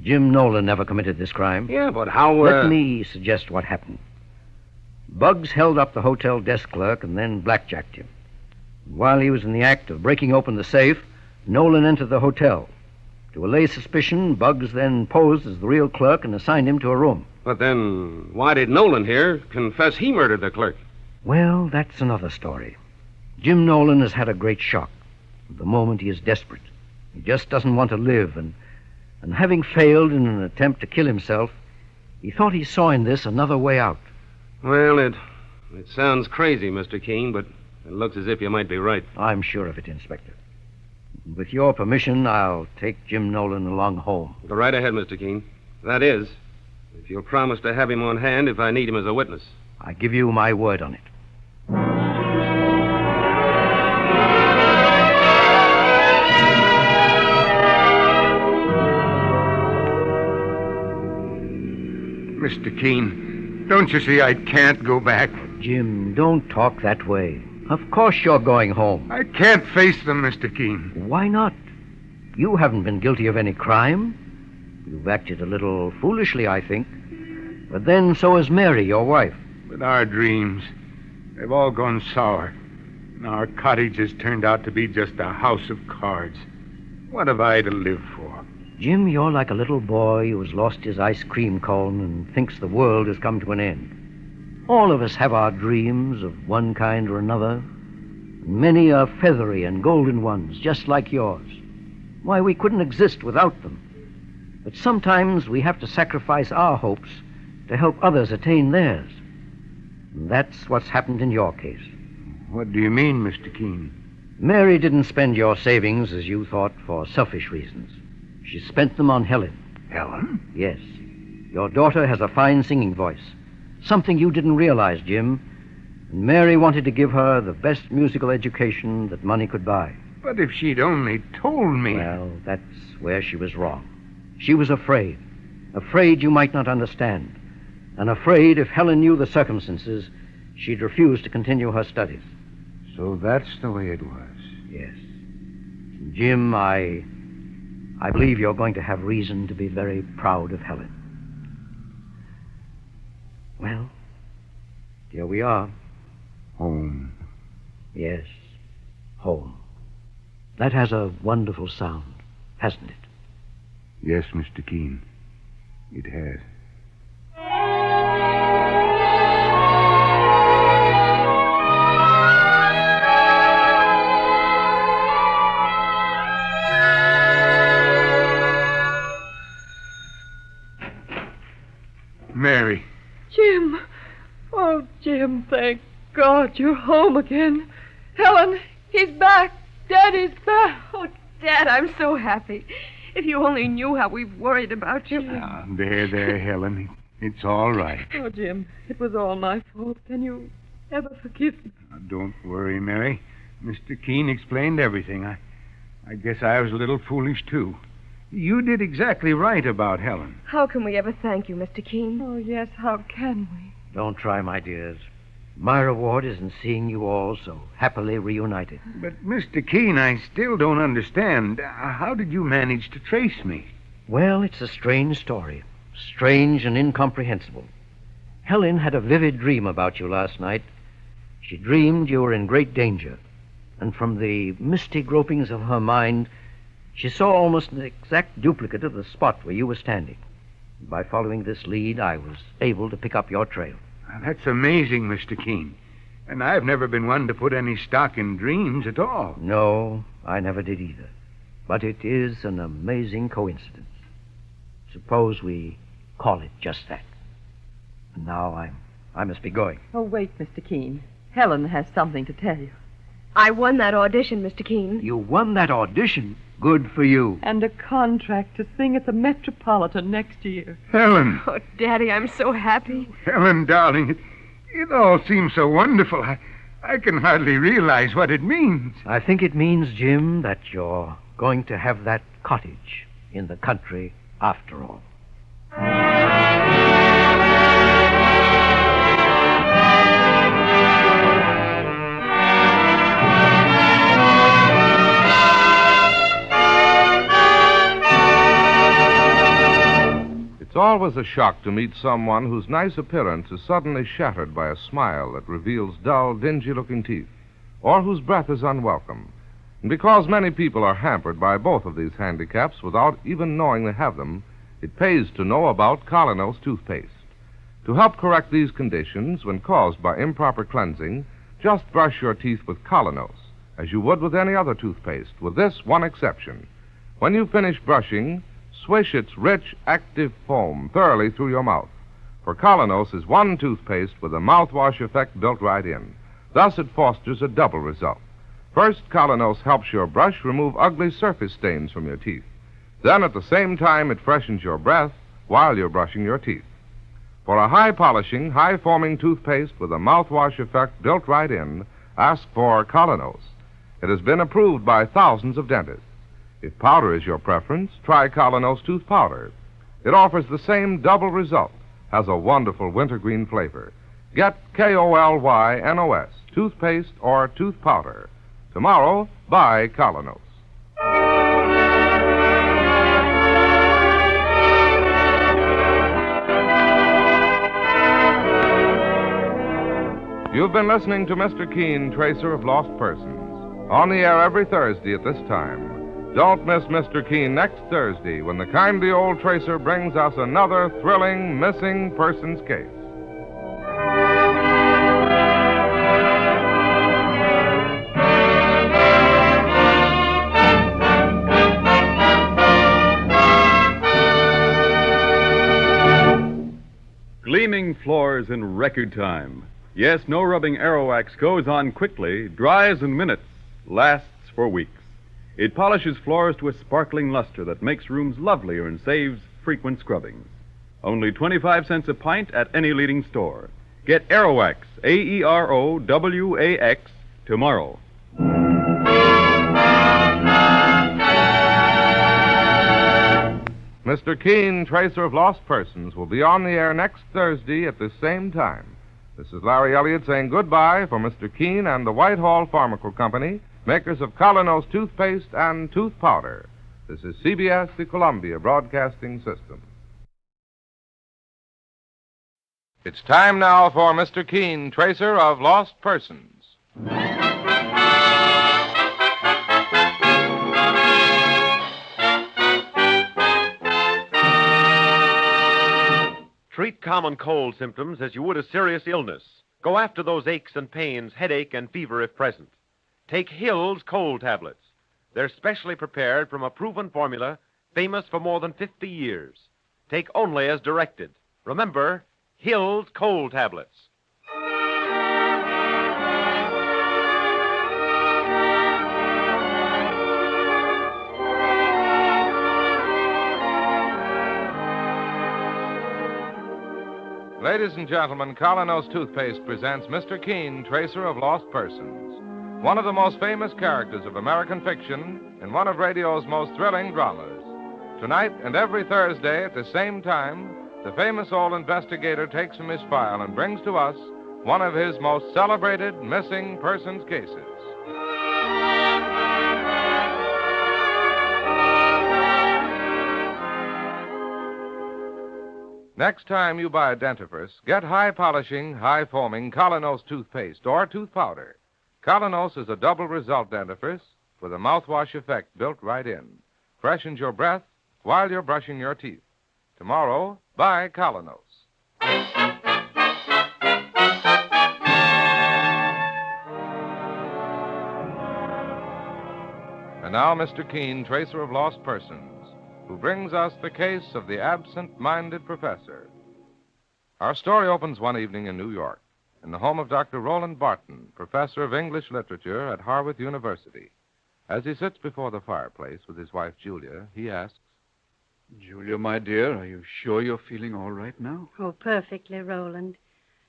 Jim Nolan never committed this crime. Yeah, but how, Let me suggest what happened. Bugs held up the hotel desk clerk and then blackjacked him. While he was in the act of breaking open the safe, Nolan entered the hotel. To allay suspicion, Bugs then posed as the real clerk and assigned him to a room. But then, why did Nolan here confess he murdered the clerk? Well, that's another story. Jim Nolan has had a great shock. At the moment, he is desperate. He just doesn't want to live, and having failed in an attempt to kill himself, he thought he saw in this another way out. Well, it sounds crazy, Mr. Keene, but it looks as if you might be right. I'm sure of it, Inspector. With your permission, I'll take Jim Nolan along home. Go right ahead, Mr. Keene. That is, if you'll promise to have him on hand if I need him as a witness. I give you my word on it. Mr. Keene, don't you see I can't go back? Jim, don't talk that way. Of course you're going home. I can't face them, Mr. Keene. Why not? You haven't been guilty of any crime. You've acted a little foolishly, I think. But then so has Mary, your wife. But our dreams, they've all gone sour. And our cottage has turned out to be just a house of cards. What have I to live for? Jim, you're like a little boy who has lost his ice cream cone and thinks the world has come to an end. All of us have our dreams of one kind or another. Many are feathery and golden ones, just like yours. Why, we couldn't exist without them. But sometimes we have to sacrifice our hopes to help others attain theirs. And that's what's happened in your case. What do you mean, Mr. Keene? Mary didn't spend your savings, as you thought, for selfish reasons. She spent them on Helen. Helen? Yes. Your daughter has a fine singing voice. Something you didn't realize, Jim. And Mary wanted to give her the best musical education that money could buy. But if she'd only told me... Well, that's where she was wrong. She was afraid. Afraid you might not understand. And afraid if Helen knew the circumstances, she'd refuse to continue her studies. So that's the way it was. Yes. Jim, I believe you're going to have reason to be very proud of Helen. Well, here we are. Home. Yes, home. That has a wonderful sound, hasn't it? Yes, Mr. Keene. It has. Mary. Jim. Oh, Jim, thank God you're home again. Helen, he's back. Daddy's back. Oh, Dad, I'm so happy. If you only knew how we've worried about you. There, Helen. It's all right. Oh, Jim, it was all my fault. Can you ever forgive me? Don't worry, Mary. Mr. Keene explained everything. I guess I was a little foolish, too. You did exactly right about Helen. How can we ever thank you, Mr. Keene? Oh, yes, how can we? Don't try, my dears. My reward is in seeing you all so happily reunited. But, Mr. Keene, I still don't understand. How did you manage to trace me? Well, it's a strange story. Strange and incomprehensible. Helen had a vivid dream about you last night. She dreamed you were in great danger. And from the misty gropings of her mind, she saw almost an exact duplicate of the spot where you were standing. By following this lead, I was able to pick up your trail. That's amazing, Mr. Keene. And I've never been one to put any stock in dreams at all. No, I never did either. But it is an amazing coincidence. Suppose we call it just that. And now I must be going. Oh, wait, Mr. Keene. Helen has something to tell you. I won that audition, Mr. Keene. You won that audition? Good for you. And a contract to sing at the Metropolitan next year. Helen. Oh, Daddy, I'm so happy. Helen, darling, it all seems so wonderful. I can hardly realize what it means. I think it means, Jim, that you're going to have that cottage in the country after all. It's always a shock to meet someone whose nice appearance is suddenly shattered by a smile that reveals dull, dingy-looking teeth, or whose breath is unwelcome. And because many people are hampered by both of these handicaps without even knowing they have them, it pays to know about Colonos toothpaste. To help correct these conditions when caused by improper cleansing, just brush your teeth with Colonos, as you would with any other toothpaste, with this one exception. When you finish brushing, swish its rich, active foam thoroughly through your mouth. For Colonos is one toothpaste with a mouthwash effect built right in. Thus, it fosters a double result. First, Colonos helps your brush remove ugly surface stains from your teeth. Then, at the same time, it freshens your breath while you're brushing your teeth. For a high-polishing, high-foaming toothpaste with a mouthwash effect built right in, ask for Colonos. It has been approved by thousands of dentists. If powder is your preference, try Colonos tooth powder. It offers the same double result, has a wonderful wintergreen flavor. Get KolYNOS, toothpaste or tooth powder. Tomorrow, buy Colonos. You've been listening to Mr. Keene, Tracer of Lost Persons. On the air every Thursday at this time. Don't miss Mr. Keene next Thursday when the kindly old tracer brings us another thrilling missing persons case. Gleaming floors in record time. Yes, no rubbing Aerowax goes on quickly, dries in minutes, lasts for weeks. It polishes floors to a sparkling luster that makes rooms lovelier and saves frequent scrubbings. Only 25 cents a pint at any leading store. Get Aerowax, AEROWAX, tomorrow. Mr. Keene, Tracer of Lost Persons, will be on the air next Thursday at the same time. This is Larry Elliott saying goodbye for Mr. Keene and the Whitehall Pharmaceutical Company, makers of Colonos toothpaste and tooth powder. This is CBS, the Columbia Broadcasting System. It's time now for Mr. Keene, tracer of lost persons. Treat common cold symptoms as you would a serious illness. Go after those aches and pains, headache and fever if present. Take Hill's cold tablets. They're specially prepared from a proven formula famous for more than 50 years. Take only as directed. Remember, Hill's cold tablets. Ladies and gentlemen, Colonos Toothpaste presents Mr. Keene, tracer of lost persons. One of the most famous characters of American fiction in one of radio's most thrilling dramas. Tonight and every Thursday at the same time, the famous old investigator takes from his file and brings to us one of his most celebrated missing persons cases. Next time you buy a dentifrice, get high polishing, high foaming Colonos toothpaste or tooth powder. Colonos is a double result dentifrice with a mouthwash effect built right in. Freshens your breath while you're brushing your teeth. Tomorrow, buy Colonos. And now, Mr. Keene, tracer of lost persons, who brings us the case of the absent-minded professor. Our story opens one evening in New York, in the home of Dr. Roland Barton, professor of English literature at Harvard University. As he sits before the fireplace with his wife, Julia, he asks, Julia, my dear, are you sure you're feeling all right now? Oh, perfectly, Roland.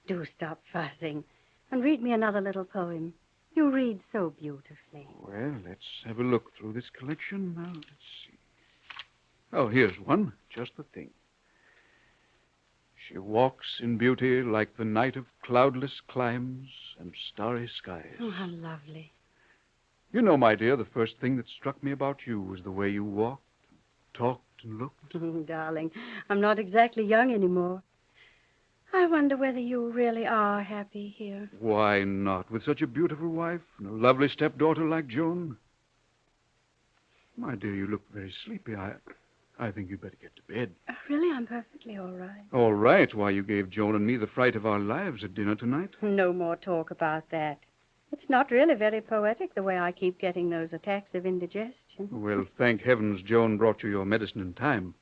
Do stop fussing and read me another little poem. You read so beautifully. Well, let's have a look through this collection. Now, let's see. Oh, here's one. Just the thing. She walks in beauty like the night of cloudless climes and starry skies. Oh, how lovely. You know, my dear, the first thing that struck me about you was the way you walked, talked, and looked. Oh, darling, I'm not exactly young anymore. I wonder whether you really are happy here. Why not, with such a beautiful wife and a lovely stepdaughter like Joan? My dear, you look very sleepy. I think you'd better get to bed. Really, I'm perfectly all right. All right. Why, you gave Joan and me the fright of our lives at dinner tonight. No more talk about that. It's not really very poetic, the way I keep getting those attacks of indigestion. Well, thank heavens Joan brought you your medicine in time.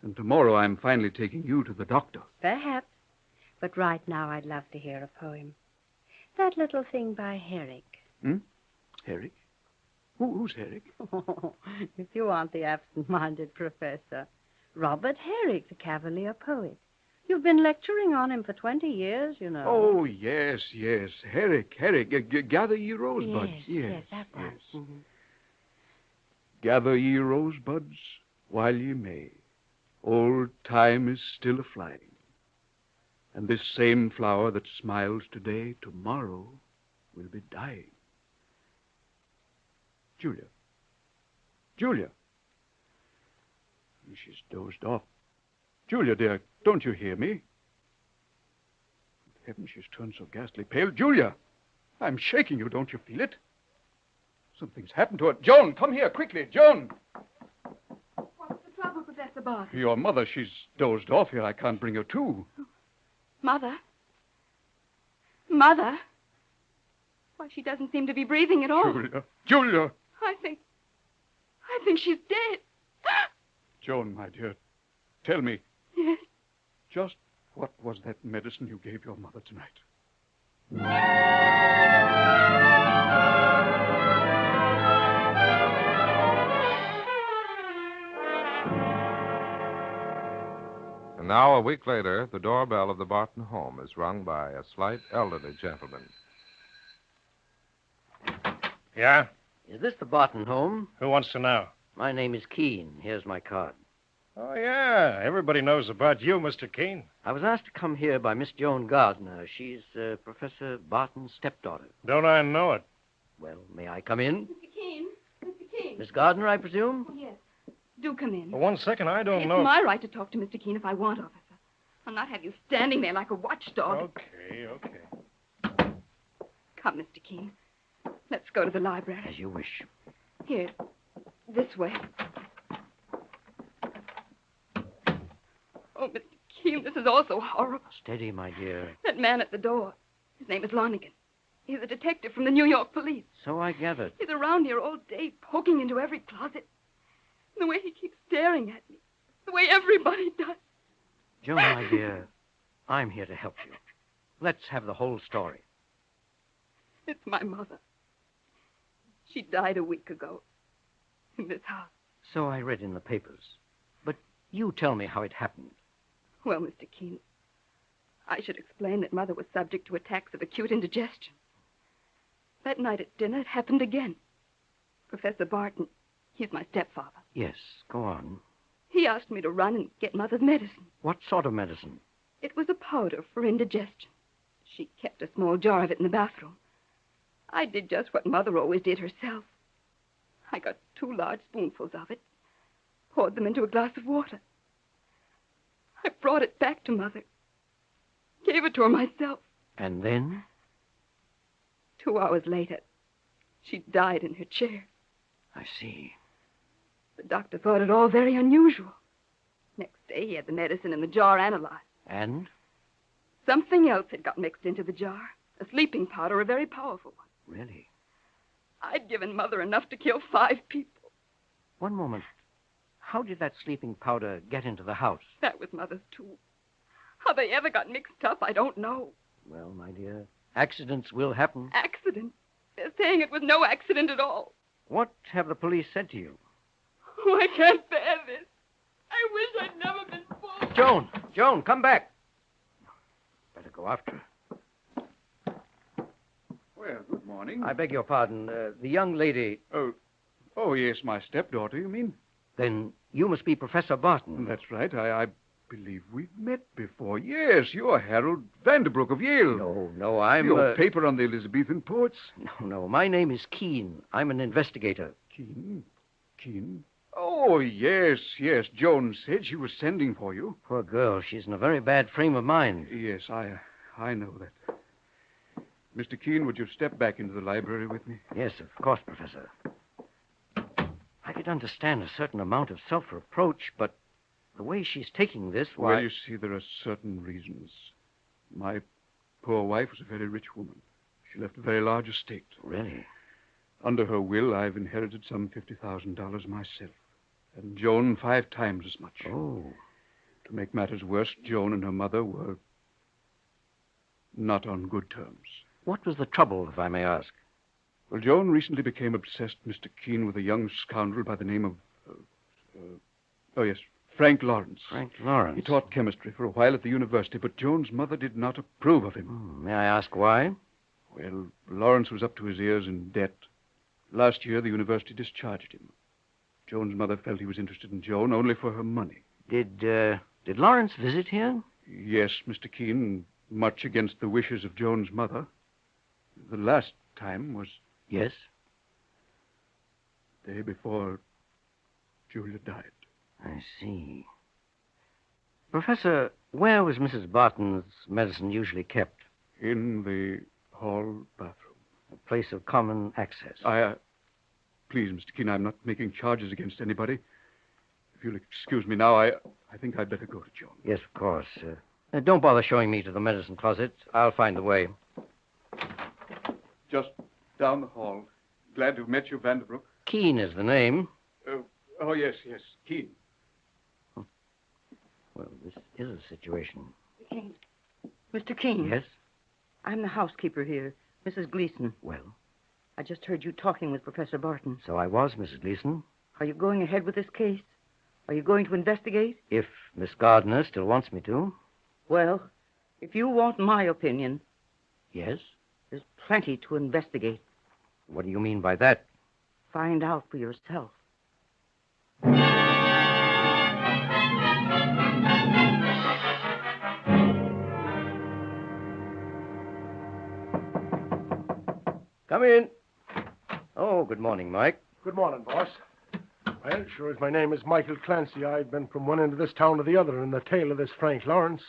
And tomorrow I'm finally taking you to the doctor. Perhaps. But right now I'd love to hear a poem. That little thing by Herrick. Herrick? Who's Herrick? Oh, if you want the absent-minded professor. Robert Herrick, the Cavalier poet. You've been lecturing on him for 20 years, you know. Oh, yes. Herrick. Gather ye rosebuds. Yes, that one. Yes. Mm-hmm. Gather ye rosebuds while ye may. Old time is still a-flying. And this same flower that smiles today, tomorrow will be dying. Julia. She's dozed off. Julia, dear, don't you hear me? Heaven, she's turned so ghastly pale. Julia, I'm shaking you. Don't you feel it? Something's happened to her. Joan, come here quickly. Joan! What's the trouble, Professor Barton? Your mother, she's dozed off here. I can't bring her to. Mother? Mother? Why, she doesn't seem to be breathing at all. Julia! I think she's dead. Joan, my dear, tell me. Yes? Just what was that medicine you gave your mother tonight? And now, a week later, the doorbell of the Barton home is rung by a slight, elderly gentleman. Yeah? Is this the Barton home? Who wants to know? My name is Keene. Here's my card. Oh, yeah. Everybody knows about you, Mr. Keene. I was asked to come here by Miss Joan Gardner. She's Professor Barton's stepdaughter. Don't I know it? Well, may I come in? Mr. Keene. Mr. Keene. Miss Gardner, I presume? Oh, yes. Do come in. For 1 second, I don't It's know. my right to talk to Mr. Keene if I want, officer. I'll not have you standing there like a watchdog. Okay. Come, Mr. Keene. Let's go to the library. As you wish. Here. This way. Oh, Mr. Keene, this is all so horrible. Steady, my dear. That man at the door. His name is Lonigan. He's a detective from the New York police. So I gathered. He's around here all day, poking into every closet. The way he keeps staring at me. The way everybody does. Joan, my dear, I'm here to help you. Let's have the whole story. It's my mother. She died a week ago. In this house. So I read in the papers. But you tell me how it happened. Well, Mr. Keene, I should explain that Mother was subject to attacks of acute indigestion. That night at dinner, it happened again. Professor Barton, he's my stepfather. Yes, go on. He asked me to run and get Mother's medicine. What sort of medicine? It was a powder for indigestion. She kept a small jar of it in the bathroom. I did just what Mother always did herself. I got 2 large spoonfuls of it, poured them into a glass of water. I brought it back to Mother, gave it to her myself. And then? 2 hours later, she died in her chair. I see. The doctor thought it all very unusual. Next day, he had the medicine in the jar analyzed. And? Something else had got mixed into the jar. A sleeping powder, a very powerful one. Really? I'd given Mother enough to kill 5 people. One moment. How did that sleeping powder get into the house? That was Mother's, too. How they ever got mixed up, I don't know. Well, my dear, accidents will happen. Accident? They're saying it was no accident at all. What have the police said to you? Oh, I can't bear this. I wish I'd never been fooled. Joan, come back. Better go after her. Well, good morning. I beg your pardon. The young lady... Oh, yes, my stepdaughter, you mean? Then you must be Professor Barton. That's right. I believe we've met before. Yes, you're Harold Vanderbrook of Yale. No, I'm... Your paper on the Elizabethan poets? No, my name is Keene. I'm an investigator. Keene? Oh, yes. Joan said she was sending for you. Poor girl. She's in a very bad frame of mind. Yes, I know that. Mr. Keene, would you step back into the library with me? Yes, of course, Professor. I could understand a certain amount of self-reproach, but the way she's taking this, why... Well, you see, there are certain reasons. My poor wife was a very rich woman. She left a very large estate. Really? Under her will, I've inherited some $50,000 myself. And Joan 5 times as much. Oh. To make matters worse, Joan and her mother were not on good terms. What was the trouble, if I may ask? Well, Joan recently became obsessed, Mr. Keene, with a young scoundrel by the name of... Frank Lawrence. Frank Lawrence? He taught chemistry for a while at the university, but Joan's mother did not approve of him. May I ask why? Well, Lawrence was up to his ears in debt. Last year, the university discharged him. Joan's mother felt he was interested in Joan only for her money. Did Lawrence visit here? Yes, Mr. Keene, much against the wishes of Joan's mother. The last time was... Yes? The day before Julia died. I see. Professor, where was Mrs. Barton's medicine usually kept? In the hall bathroom. A place of common access. Please, Mr. Keene, I'm not making charges against anybody. If you'll excuse me now, I think I'd better go to Joan. Yes, of course. Don't bother showing me to the medicine closet. I'll find the way. Just down the hall. Glad to have met you, Vanderbrook. Keene is the name. Yes, Keene. Well, this is a situation. Mr. Keene. Yes? I'm the housekeeper here, Mrs. Gleason. Well? I just heard you talking with Professor Barton. So I was, Mrs. Gleason. Are you going ahead with this case? Are you going to investigate? If Miss Gardner still wants me to. Well, if you want my opinion... Yes? There's plenty to investigate. What do you mean by that? Find out for yourself. Come in. Oh, good morning, Mike. Good morning, boss. Well, sure as my name is Michael Clancy, I've been from one end of this town to the other in the tail of this Frank Lawrence.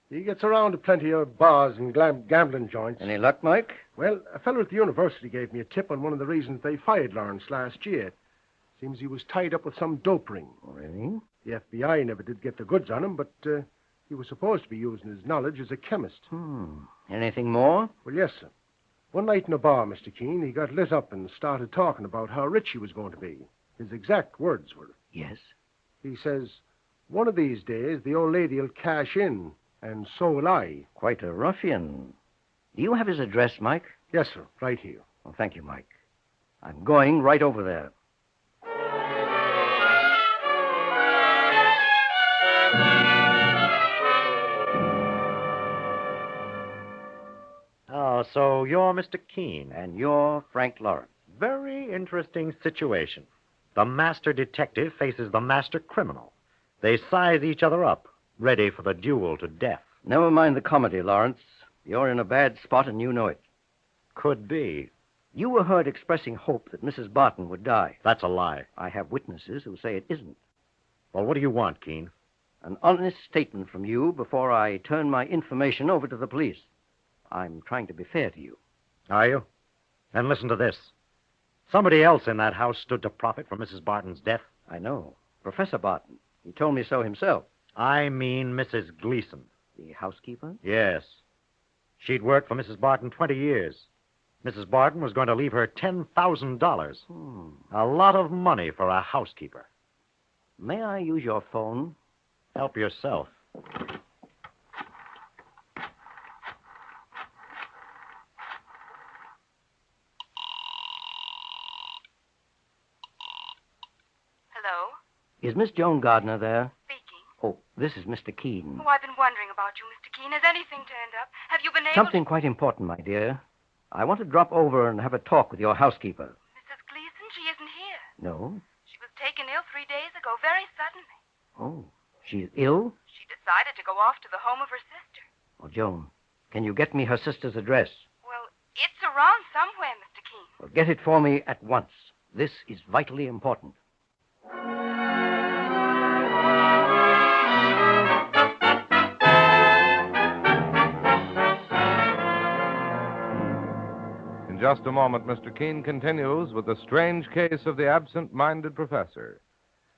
He gets around to plenty of bars and gambling joints. Any luck, Mike? Well, a fellow at the university gave me a tip on one of the reasons they fired Lawrence last year. Seems he was tied up with some dope ring. Oh, really? The FBI never did get the goods on him, but he was supposed to be using his knowledge as a chemist. Anything more? Well, yes, sir. One night in a bar, Mr. Keene, he got lit up and started talking about how rich he was going to be. His exact words were... Yes? He says, one of these days the old lady will cash in, and so will I. Quite a ruffian. Do you have his address, Mike? Yes, sir, right here. Well, thank you, Mike. I'm going right over there. Oh, so you're Mr. Keene. And you're Frank Lawrence. Very interesting situation. The master detective faces the master criminal. They size each other up, ready for the duel to death. Never mind the comedy, Lawrence. You're in a bad spot and you know it. Could be. You were heard expressing hope that Mrs. Barton would die. That's a lie. I have witnesses who say it isn't. Well, what do you want, Keene? An honest statement from you before I turn my information over to the police. I'm trying to be fair to you. Are you? Then listen to this. Somebody else in that house stood to profit from Mrs. Barton's death. I know. Professor Barton. He told me so himself. I mean Mrs. Gleason. The housekeeper? Yes. She'd worked for Mrs. Barton 20 years. Mrs. Barton was going to leave her $10,000. A lot of money for a housekeeper. May I use your phone? Help yourself. Hello? Is Miss Joan Gardner there? Speaking. Oh, this is Mr. Keene. Oh, I've been wondering about you, Mr. Keene. Has anything turned up? Have you been able Something quite important, my dear. I want to drop over and have a talk with your housekeeper. Mrs. Gleason, she isn't here. No? She was taken ill 3 days ago, very suddenly. Oh, she's ill? She decided to go off to the home of her sister. Oh, Joan, can you get me her sister's address? Well, it's around somewhere, Mr. Keene. Well, get it for me at once. This is vitally important. In just a moment, Mr. Keene continues with the strange case of the absent-minded professor.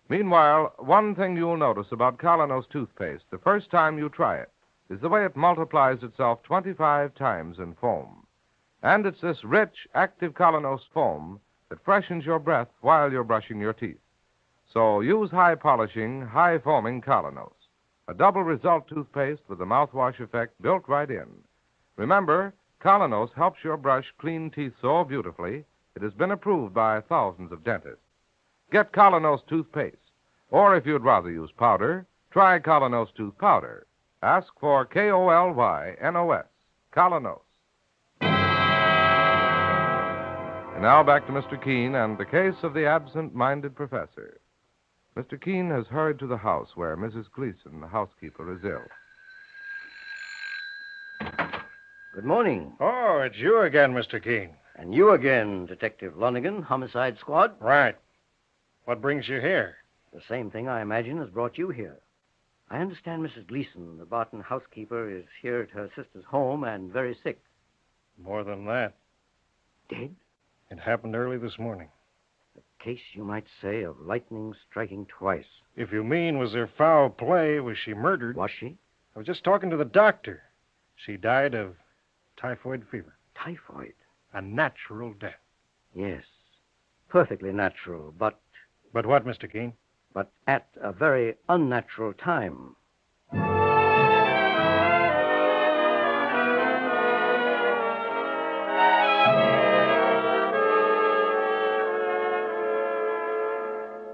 Meanwhile, one thing you'll notice about Colonos toothpaste the first time you try it is the way it multiplies itself 25 times in foam. And it's this rich, active Colonos foam that freshens your breath while you're brushing your teeth. So use high-polishing, high-foaming Colonos, a double-result toothpaste with the mouthwash effect built right in. Remember, Colonos helps your brush clean teeth so beautifully, it has been approved by thousands of dentists. Get Colonos toothpaste. Or if you'd rather use powder, try Colonos tooth powder. Ask for K-O-L-Y-N-O-S, Colonos. And now back to Mr. Keene and the case of the absent-minded professor. Mr. Keene has hurried to the house where Mrs. Gleason, the housekeeper, is ill. Good morning. Oh, it's you again, Mr. Keene. And you again, Detective Lonigan, Homicide Squad. Right. What brings you here? The same thing, I imagine, has brought you here. I understand Mrs. Gleason, the Barton housekeeper, is here at her sister's home and very sick. More than that. Dead? It happened early this morning. A case, you might say, of lightning striking twice. If you mean, was there foul play? Was she murdered? Was she? I was just talking to the doctor. She died of typhoid fever. Typhoid? A natural death. Yes. Perfectly natural, but... But what, Mr. Keene? But at a very unnatural time.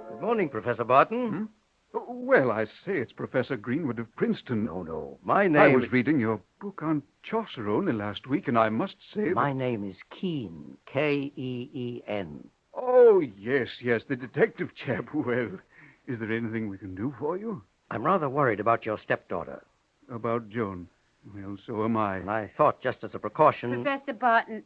Good morning, Professor Barton. Oh, well, I say it's Professor Greenwood of Princeton. No. My name... I was reading your book on Chaucer only last week, and I must say... My name is Keene, K-E-E-N. Oh, yes, the detective chap. Well, is there anything we can do for you? I'm rather worried about your stepdaughter. About Joan. Well, so am I. And I thought, just as a precaution... Professor Barton,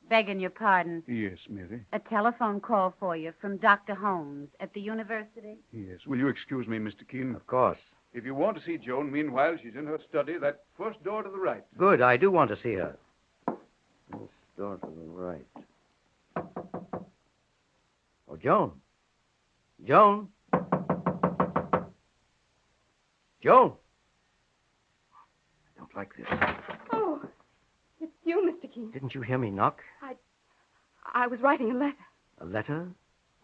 Begging your pardon. Yes, Mary. A telephone call for you from Dr. Holmes at the university. Yes. Will you excuse me, Mr. Keene? Of course. If you want to see Joan, meanwhile, she's in her study, that first door to the right. Good. I do want to see her. This door to the right. Oh, Joan. Joan. Joan. I don't like this. Oh, it's you, Mr. Keene. Didn't you hear me knock? I was writing a letter. A letter?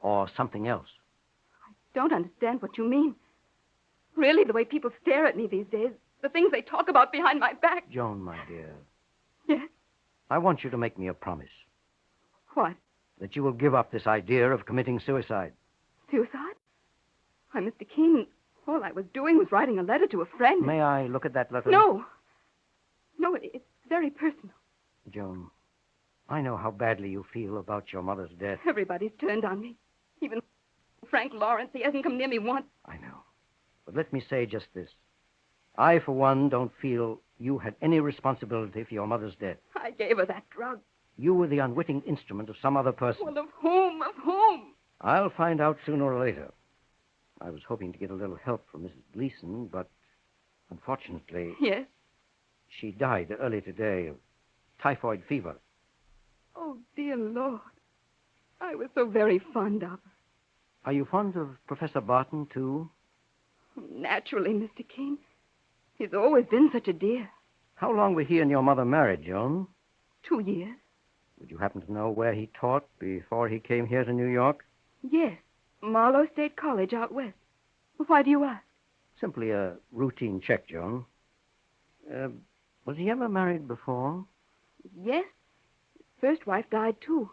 Or something else? Don't understand what you mean. Really, the way people stare at me these days, the things they talk about behind my back. Joan, my dear. Yes? I want you to make me a promise. What? That you will give up this idea of committing suicide. Suicide? Why, Mr. Keene, all I was doing was writing a letter to a friend. May I look at that letter? No. No, it's very personal. Joan, I know how badly you feel about your mother's death. Everybody's turned on me. Even Frank Lawrence, he hasn't come near me once. I know. But let me say just this. I, for one, don't feel you had any responsibility for your mother's death. I gave her that drug. You were the unwitting instrument of some other person. Well, of whom? Of whom? I'll find out sooner or later. I was hoping to get a little help from Mrs. Gleason, but unfortunately... Yes? She died early today of typhoid fever. Oh, dear Lord. I was so very fond of her. Are you fond of Professor Barton, too? Naturally, Mr. Keene. He's always been such a dear. How long were he and your mother married, Joan? 2 years. Would you happen to know where he taught before he came here to New York? Yes. Marlowe State College out west. Why do you ask? Simply a routine check, Joan. Was he ever married before? Yes. His first wife died, too.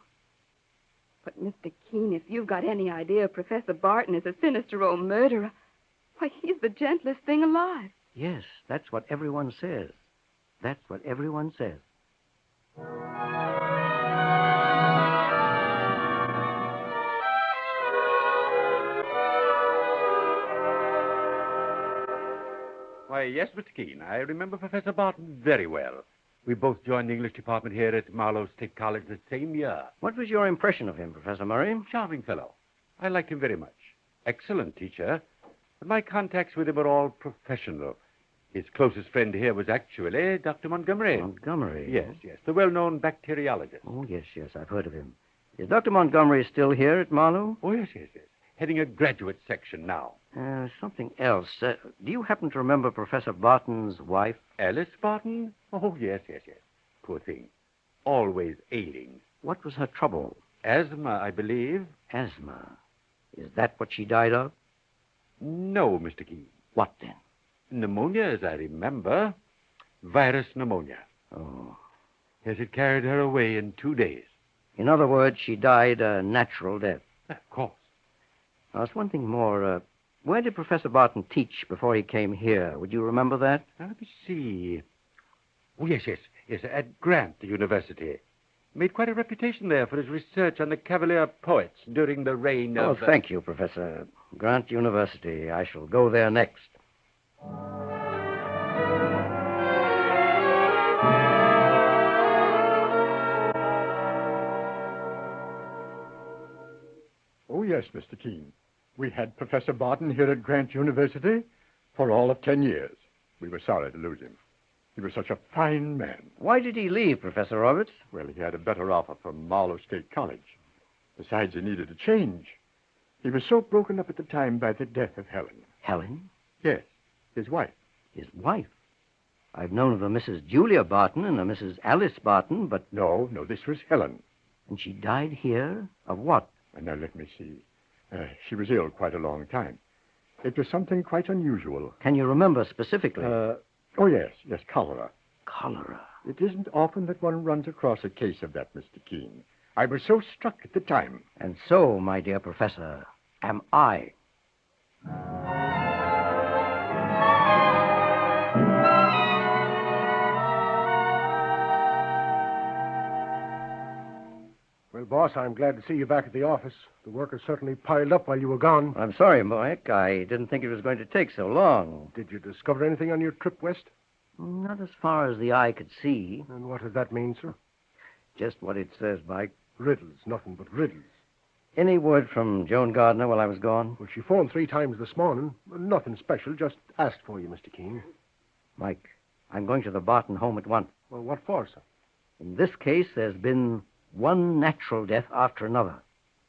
But, Mr. Keene, if you've got any idea Professor Barton is a sinister old murderer, why, he's the gentlest thing alive. Yes, that's what everyone says. That's what everyone says. Why, yes, Mr. Keene. I remember Professor Barton very well. We both joined the English department here at Marlowe State College the same year. What was your impression of him, Professor Murray? Charming fellow. I liked him very much. Excellent teacher. But my contacts with him were all professional. His closest friend here was actually Dr. Montgomery. Montgomery? Yes, the well-known bacteriologist. Oh, yes, I've heard of him. Is Dr. Montgomery still here at Marlowe? Oh, yes. Heading a graduate section now. Something else. Do you happen to remember Professor Barton's wife? Alice Barton? Oh, yes. Poor thing. Always ailing. What was her trouble? Asthma, I believe. Asthma. Is that what she died of? No, Mr. Keene. What then? Pneumonia, as I remember. Virus pneumonia. Oh. Yes, it carried her away in 2 days. In other words, she died a natural death. Of course. Now, there's one thing more. Where did Professor Barton teach before he came here? Would you remember that? Let me see. Oh, yes. At Grant University. Made quite a reputation there for his research on the Cavalier poets during the reign of... Oh, thank you, Professor. Grant University. I shall go there next. Oh, yes, Mr. Keene. We had Professor Barton here at Grant University for all of 10 years. We were sorry to lose him. He was such a fine man. Why did he leave, Professor Roberts? Well, he had a better offer from Marlowe State College. Besides, he needed a change. He was so broken up at the time by the death of Helen. Helen? Yes, his wife. His wife? I've known of a Mrs. Julia Barton and a Mrs. Alice Barton, but... No, this was Helen. And she died here? Of what? Now, let me see. She was ill quite a long time. It was something quite unusual. Can you remember specifically? Oh, yes, cholera. Cholera? It isn't often that one runs across a case of that, Mr. Keene. I was so struck at the time. And so, my dear Professor, am I. Well, boss, I'm glad to see you back at the office. The work has certainly piled up while you were gone. I'm sorry, Mike. I didn't think it was going to take so long. Did you discover anything on your trip west? Not as far as the eye could see. And what does that mean, sir? Just what it says, Mike. Riddles, nothing but riddles. Any word from Joan Gardner while I was gone? Well, she phoned 3 times this morning. Nothing special, just asked for you, Mr. Keene. Mike, I'm going to the Barton home at once. Well, what for, sir? In this case, there's been one natural death after another.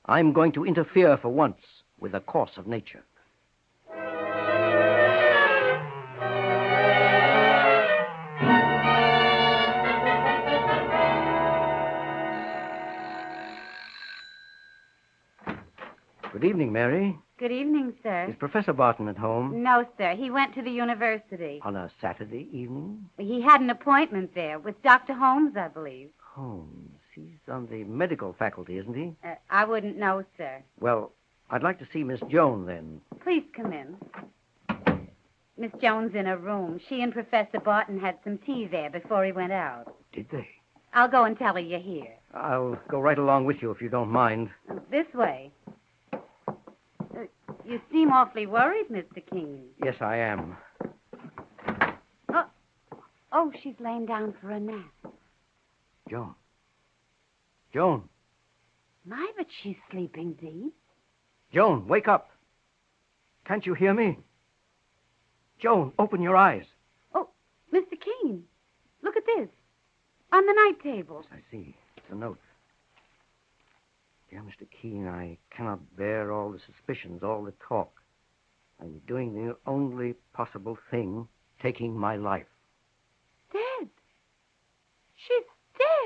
I'm going to interfere for once with the course of nature. Good evening, Mary. Good evening, sir. Is Professor Barton at home? No, sir. He went to the university. On a Saturday evening? He had an appointment there with Dr. Holmes, I believe. Holmes. He's on the medical faculty, isn't he? I wouldn't know, sir. Well, I'd like to see Miss Joan, then. Please come in. Miss Jones in her room. She and Professor Barton had some tea there before he went out. Did they? I'll go and tell her you're here. I'll go right along with you if you don't mind. This way. You seem awfully worried, Mr. Keene. Yes, I am. Oh, she's laying down for a nap. Joan. Joan. My, but she's sleeping deep. Joan, wake up. Can't you hear me? Joan, open your eyes. Oh, Mr. Keene, look at this. On the night table. I see. It's a note. Dear Mr. Keene, I cannot bear all the suspicions, all the talk. I'm doing the only possible thing, taking my life. Dead. She's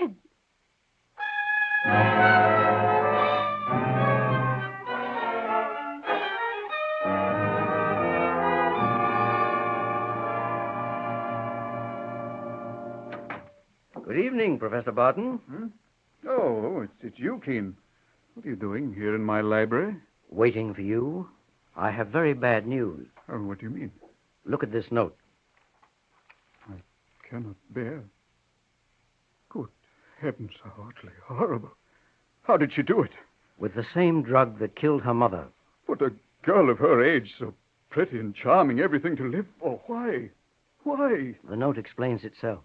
dead. Good evening, Professor Barton. Oh, it's you, Keene. What are you doing here in my library? Waiting for you. I have very bad news. Oh, what do you mean? Look at this note. I cannot bear. Good heavens, how utterly horrible. How did she do it? With the same drug that killed her mother. But a girl of her age, so pretty and charming, everything to live for. Why? Why? The note explains itself.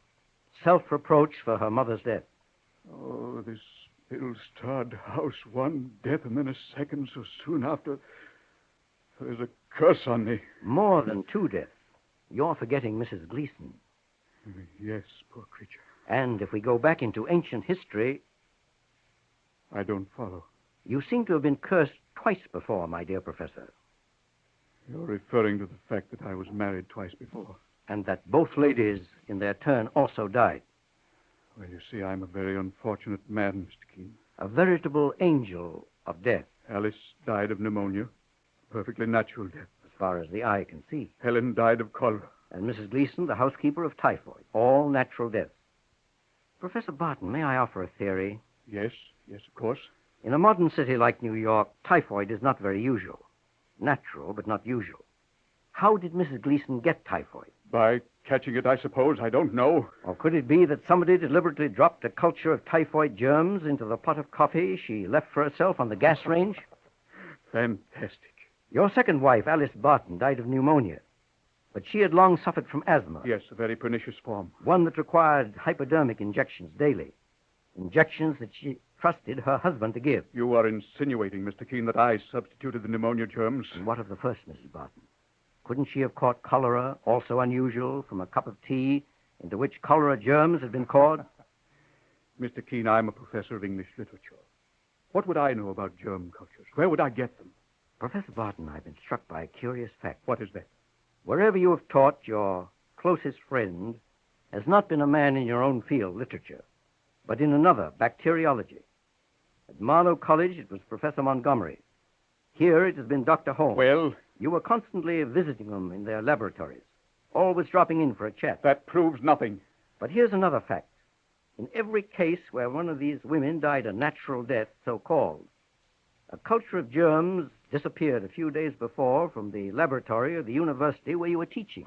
Self-reproach for her mother's death. Oh, this ill-starred house, one death and then a second so soon after. There's a curse on me. More than 2 deaths. You're forgetting Mrs. Gleason. Yes, poor creature. And if we go back into ancient history... I don't follow. You seem to have been cursed twice before, my dear Professor. You're referring to the fact that I was married twice before. And that both ladies, in their turn, also died. Well, you see, I'm a very unfortunate man, Mr. Keene. A veritable angel of death. Alice died of pneumonia. A perfectly natural death. As far as the eye can see. Helen died of cholera. And Mrs. Gleason, the housekeeper, of typhoid. All natural deaths. Professor Barton, may I offer a theory? Yes, of course. In a modern city like New York, typhoid is not very usual. Natural, but not usual. How did Mrs. Gleason get typhoid? By catching it, I suppose. I don't know. Or could it be that somebody deliberately dropped a culture of typhoid germs into the pot of coffee she left for herself on the gas range? Fantastic. Your second wife, Alice Barton, died of pneumonia. But she had long suffered from asthma. Yes, a very pernicious form. One that required hypodermic injections daily. Injections that she trusted her husband to give. You are insinuating, Mr. Keene, that I substituted the pneumonia germs. And what of the first, Mrs. Barton? Couldn't she have caught cholera, also unusual, from a cup of tea into which cholera germs had been poured? Mr. Keene, I'm a professor of English literature. What would I know about germ cultures? Where would I get them? Professor Barton, I've been struck by a curious fact. What is that? Wherever you have taught, your closest friend has not been a man in your own field, literature, but in another, bacteriology. At Marlow College, it was Professor Montgomery. Here, it has been Dr. Holmes. Well? You were constantly visiting them in their laboratories, always dropping in for a chat. That proves nothing. But here's another fact. In every case where one of these women died a natural death, so-called, a culture of germs disappeared a few days before from the laboratory of the university where you were teaching.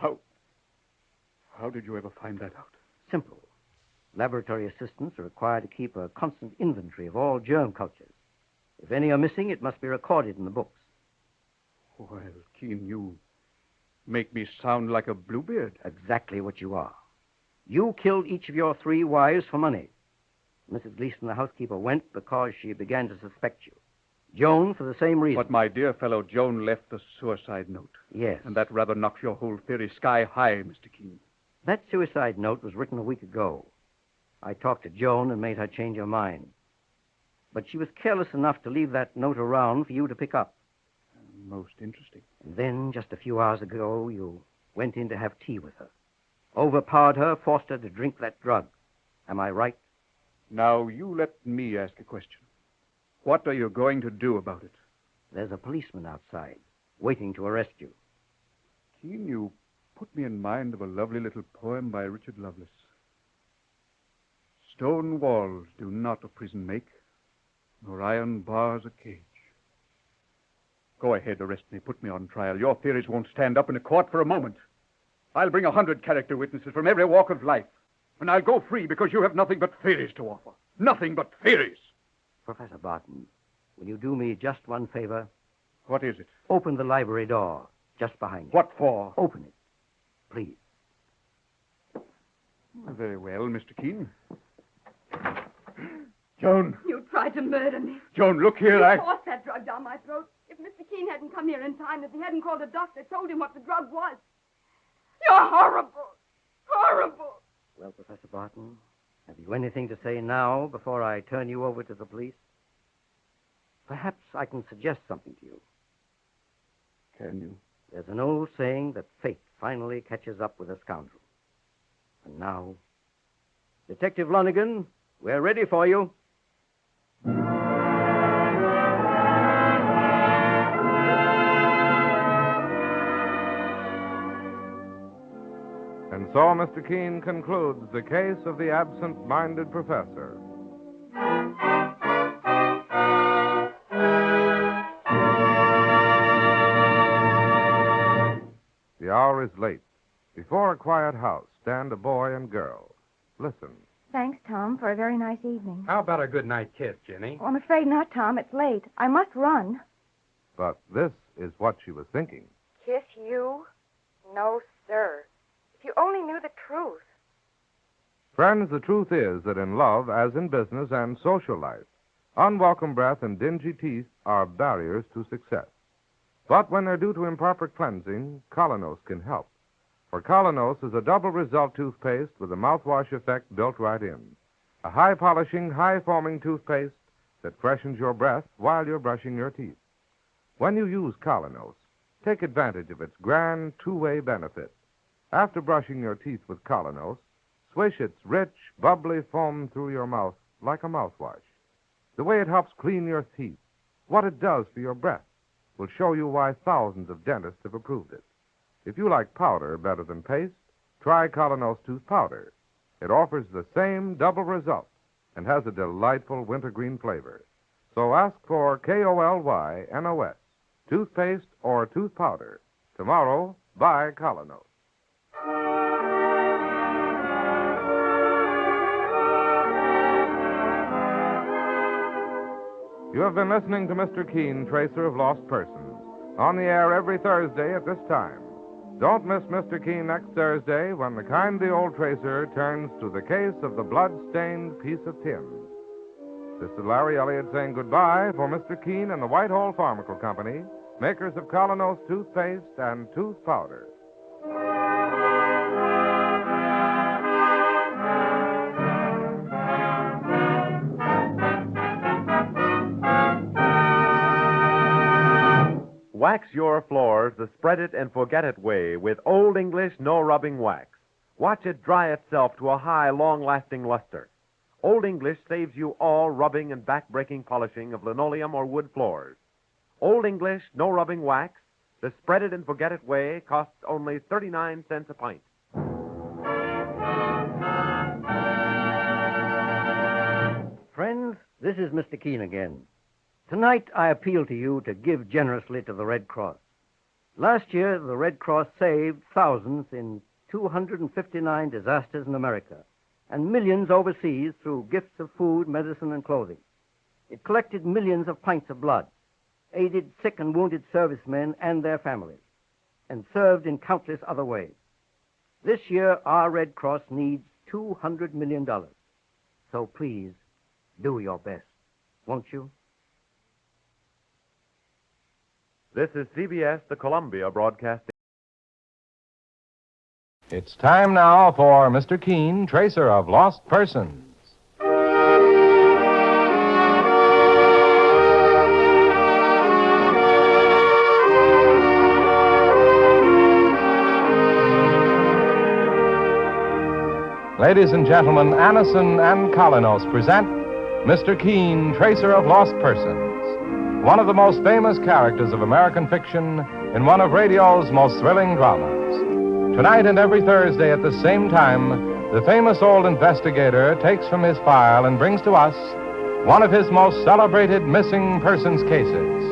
How did you ever find that out? Simple. Laboratory assistants are required to keep a constant inventory of all germ cultures. If any are missing, it must be recorded in the books. Well, Keene, you make me sound like a Bluebeard. Exactly what you are. You killed each of your 3 wives for money. Mrs. Gleason, the housekeeper, went because she began to suspect you. Joan, for the same reason. But, my dear fellow, Joan left a suicide note. Yes. And that rather knocks your whole theory sky high, Mr. Keene. That suicide note was written a week ago. I talked to Joan and made her change her mind. But she was careless enough to leave that note around for you to pick up. Most interesting. And then, just a few hours ago, you went in to have tea with her. Overpowered her, forced her to drink that drug. Am I right? Now, you let me ask a question. What are you going to do about it? There's a policeman outside, waiting to arrest you. Keene, you put me in mind of a lovely little poem by Richard Lovelace. Stone walls do not a prison make, nor iron bars a cage. Go ahead, arrest me, put me on trial. Your theories won't stand up in a court for a moment. I'll bring 100 character witnesses from every walk of life, and I'll go free because you have nothing but theories to offer. Nothing but theories. Professor Barton, will you do me just one favor? What is it? Open the library door, just behind you. What for? Open it, please. Very well, Mr. Keene. Joan. You tried to murder me. Joan, look here, You forced that drug down my throat. If Mr. Keene hadn't come here in time, if he hadn't called a doctor, told him what the drug was. You're horrible. Horrible. Well, Professor Barton, have you anything to say now before I turn you over to the police? Perhaps I can suggest something to you. Can you? There's an old saying that fate finally catches up with a scoundrel. And now, Detective Lonigan, we're ready for you. And so Mr. Keene concludes the case of the absent-minded professor. The hour is late. Before a quiet house stand a boy and girl. Listen. Thanks, Tom, for a very nice evening. How about a good night kiss, Jenny? Oh, I'm afraid not, Tom. It's late. I must run. But this is what she was thinking. Kiss you? No, sir. If you only knew the truth. Friends, the truth is that in love, as in business and social life, unwelcome breath and dingy teeth are barriers to success. But when they're due to improper cleansing, Colonos can help. For Colonos is a double result toothpaste with a mouthwash effect built right in. A high-polishing, high-foaming toothpaste that freshens your breath while you're brushing your teeth. When you use Colonos, take advantage of its grand two-way benefit. After brushing your teeth with Colonos, swish its rich, bubbly foam through your mouth like a mouthwash. The way it helps clean your teeth, what it does for your breath, will show you why thousands of dentists have approved it. If you like powder better than paste, try Colonos Tooth Powder. It offers the same double result and has a delightful wintergreen flavor. So ask for Kolynos, toothpaste or tooth powder. Tomorrow, buy Colonos. You have been listening to Mr. Keene, Tracer of Lost Persons, on the air every Thursday at this time. Don't miss Mr. Keene next Thursday when the kindly old tracer turns to the case of the blood-stained piece of tin. This is Larry Elliott saying goodbye for Mr. Keene and the Whitehall Pharmaceutical Company, makers of Colonos toothpaste and tooth powder. Wax your floors the spread it and forget it way with Old English no rubbing wax. Watch it dry itself to a high, long-lasting luster. Old English saves you all rubbing and back-breaking polishing of linoleum or wood floors. Old English no rubbing wax, the spread it and forget it way, costs only 39 cents a pint. Friends, this is Mr. Keene again. Tonight, I appeal to you to give generously to the Red Cross. Last year, the Red Cross saved thousands in 259 disasters in America and millions overseas through gifts of food, medicine, and clothing. It collected millions of pints of blood, aided sick and wounded servicemen and their families, and served in countless other ways. This year, our Red Cross needs $200 million. So please, Do your best, won't you? This is CBS, the Columbia Broadcasting. It's time now for Mr. Keene, tracer of lost persons. Ladies and gentlemen, Anison and Colinos present Mr. Keene, tracer of lost persons, one of the most famous characters of American fiction in one of radio's most thrilling dramas. Tonight and every Thursday at the same time, the famous old investigator takes from his file and brings to us one of his most celebrated missing persons cases.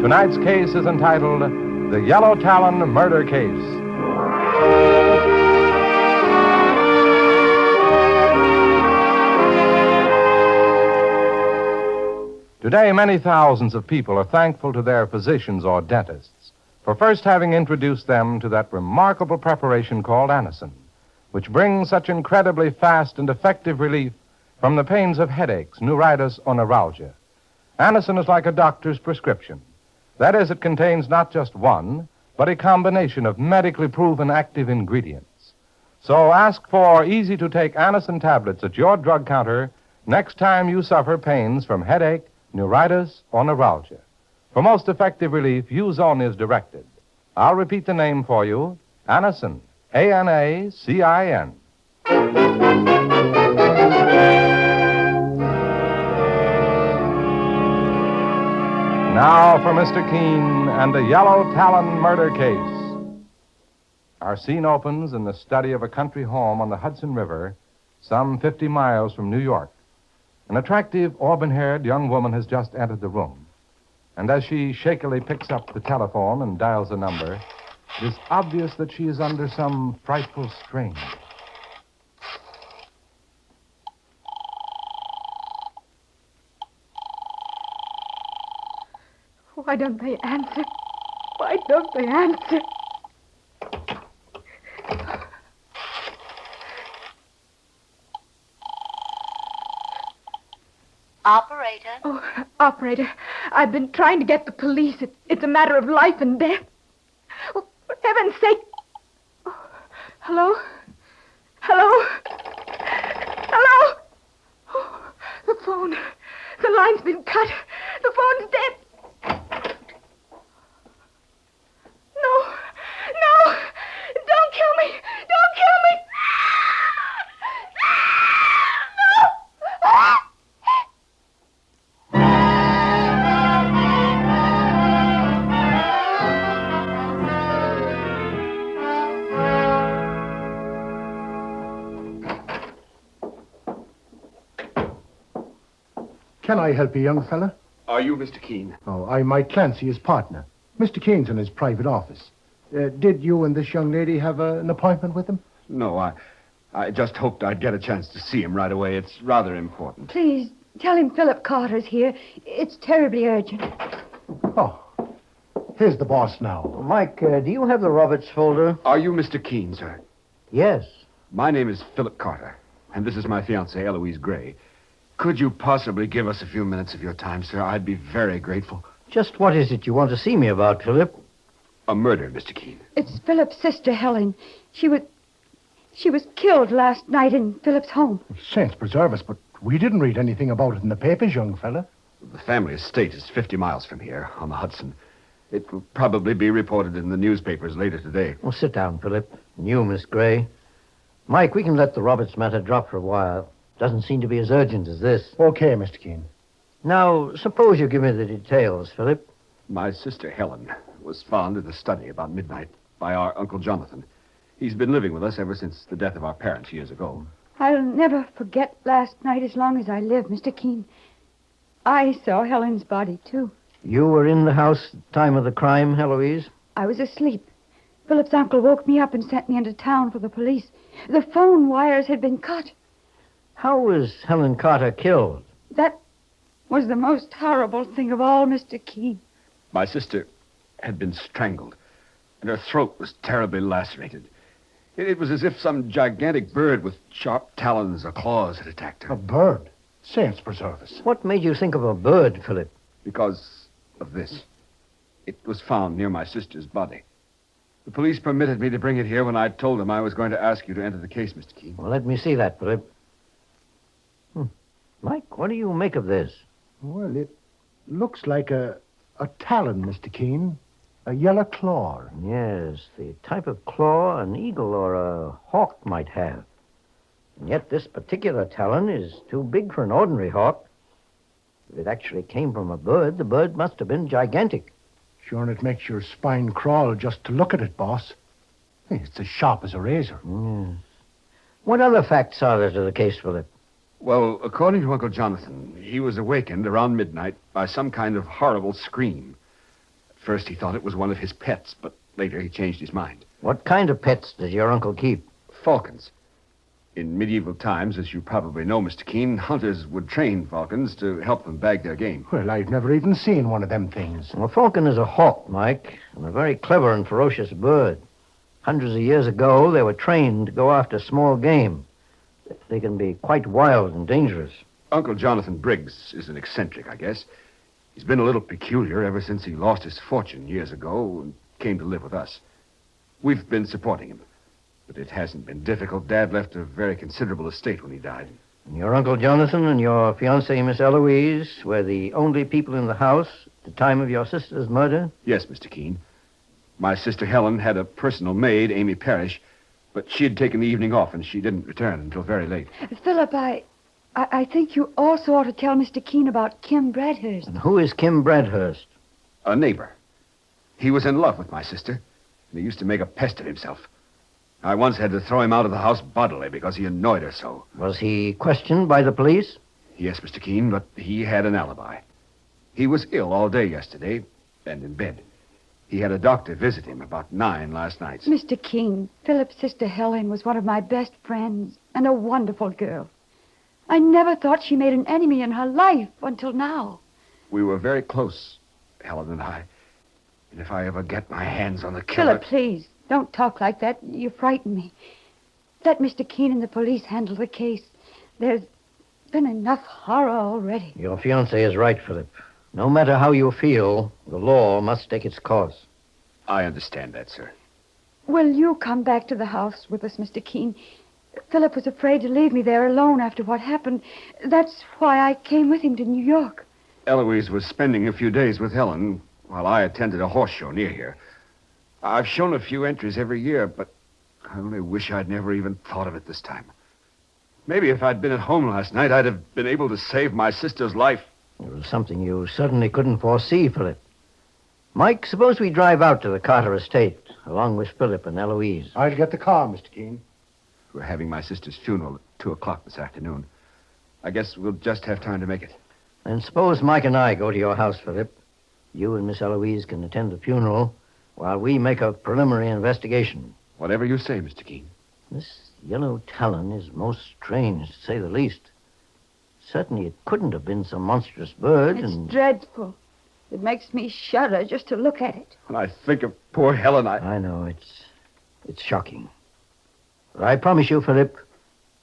Tonight's case is entitled The Yellow Talon Murder Case. Today, many thousands of people are thankful to their physicians or dentists for first having introduced them to that remarkable preparation called Anison, which brings such incredibly fast and effective relief from the pains of headaches, neuritis, or neuralgia. Anison is like a doctor's prescription. That is, it contains not just one, but a combination of medically proven active ingredients. So ask for easy-to-take Anison tablets at your drug counter next time you suffer pains from headache, neuritis, or neuralgia. For most effective relief, use only as directed. I'll repeat the name for you. Anison. A-N-A-C-I-N. Now for Mr. Keene and the Yellow Talon murder case. Our scene opens in the study of a country home on the Hudson River, some 50 miles from New York. An attractive, auburn-haired young woman has just entered the room. And as she shakily picks up the telephone and dials a number, it is obvious that she is under some frightful strain. Why don't they answer? Why don't they answer? Operator? Oh, operator, I've been trying to get the police. It's a matter of life and death. Oh, for heaven's sake. Oh, hello? Hello? Hello? Oh, the phone. The line's been cut. The phone's dead. No. No. Don't kill me. Don't kill me. No. Ah! Can I help you, young fella? Are you Mr. Keene? Oh, I'm Mike Clancy, his partner. Mr. Keene's in his private office. Did you and this young lady have an appointment with him? No, I just hoped I'd get a chance to see him right away. It's rather important. Please, tell him Philip Carter's here. It's terribly urgent. Oh, here's the boss now. Mike, do you have the Roberts folder? Are you Mr. Keene, sir? Yes. My name is Philip Carter, and this is my fiancée, Eloise Gray. Could you possibly give us a few minutes of your time, sir? I'd be very grateful. Just what is it you want to see me about, Philip? A murder, Mr. Keene. It's Philip's sister, Helen. She was killed last night in Philip's home. Saints preserve us, but we didn't read anything about it in the papers, young fella. The family estate is 50 miles from here, on the Hudson. It will probably be reported in the newspapers later today. Well, sit down, Philip. And you, Miss Gray. Mike, we can let the Roberts matter drop for a while. Doesn't seem to be as urgent as this. Okay, Mr. Keene. Now, suppose you give me the details, Philip. My sister, Helen, was found in the study about midnight by our Uncle Jonathan. He's been living with us ever since the death of our parents years ago. I'll never forget last night as long as I live, Mr. Keene. I saw Helen's body, too. You were in the house at the time of the crime, Eloise? I was asleep. Philip's uncle woke me up and sent me into town for the police. The phone wires had been cut. How was Helen Carter killed? That was the most horrible thing of all, Mr. Keene. My sister had been strangled, and her throat was terribly lacerated. It was as if some gigantic bird with sharp talons or claws had attacked her. A bird? Saints preserve us. What made you think of a bird, Philip? Because of this. It was found near my sister's body. The police permitted me to bring it here when I told them I was going to ask you to enter the case, Mr. Keene. Well, let me see that, Philip. Mike, what do you make of this? Well, it looks like a talon, Mr. Keene. A yellow claw. Yes, the type of claw an eagle or a hawk might have. And yet this particular talon is too big for an ordinary hawk. If it actually came from a bird, the bird must have been gigantic. Sure, and it makes your spine crawl just to look at it, boss. Hey, it's as sharp as a razor. Yes. What other facts are there to the case, Philip? Well, according to Uncle Jonathan, he was awakened around midnight by some kind of horrible scream. At first he thought it was one of his pets, but later he changed his mind. What kind of pets does your uncle keep? Falcons. In medieval times, as you probably know, Mr. Keene, hunters would train falcons to help them bag their game. Well, I've never even seen one of them things. Well, a falcon is a hawk, Mike, and a very clever and ferocious bird. Hundreds of years ago, they were trained to go after small game. They can be quite wild and dangerous. Uncle Jonathan Briggs is an eccentric, I guess. He's been a little peculiar ever since he lost his fortune years ago and came to live with us. We've been supporting him. But it hasn't been difficult. Dad left a very considerable estate when he died. Your Uncle Jonathan and your fiancée, Miss Eloise, were the only people in the house at the time of your sister's murder? Yes, Mr. Keene. My sister Helen had a personal maid, Amy Parrish, but she had taken the evening off and she didn't return until very late. Philip, I think you also ought to tell Mr. Keene about Kim Bradhurst. And who is Kim Bradhurst? A neighbor. He was in love with my sister, and he used to make a pest of himself. I once had to throw him out of the house bodily because he annoyed her so. Was he questioned by the police? Yes, Mr. Keene, but he had an alibi. He was ill all day yesterday and in bed. He had a doctor visit him about 9 last night. Mr. Keene, Philip's sister Helen was one of my best friends and a wonderful girl. I never thought she made an enemy in her life until now. We were very close, Helen and I. And if I ever get my hands on the killer... Philip, please. Don't talk like that. You frighten me. Let Mr. Keene and the police handle the case. There's been enough horror already. Your fiancé is right, Philip. No matter how you feel, the law must take its course. I understand that, sir. Will you come back to the house with us, Mr. Keene? Philip was afraid to leave me there alone after what happened. That's why I came with him to New York. Eloise was spending a few days with Helen while I attended a horse show near here. I've shown a few entries every year, but I only wish I'd never even thought of it this time. Maybe if I'd been at home last night, I'd have been able to save my sister's life. It was something you certainly couldn't foresee, Philip. Mike, suppose we drive out to the Carter estate, along with Philip and Eloise. I'll get the car, Mr. Keene. We're having my sister's funeral at 2 o'clock this afternoon. I guess we'll just have time to make it. And suppose Mike and I go to your house, Philip. You and Miss Eloise can attend the funeral while we make a preliminary investigation. Whatever you say, Mr. Keene. This yellow talon is most strange, to say the least. Certainly it couldn't have been some monstrous bird. It's dreadful. It makes me shudder just to look at it. When I think of poor Helen, I know, it's shocking. But I promise you, Philip,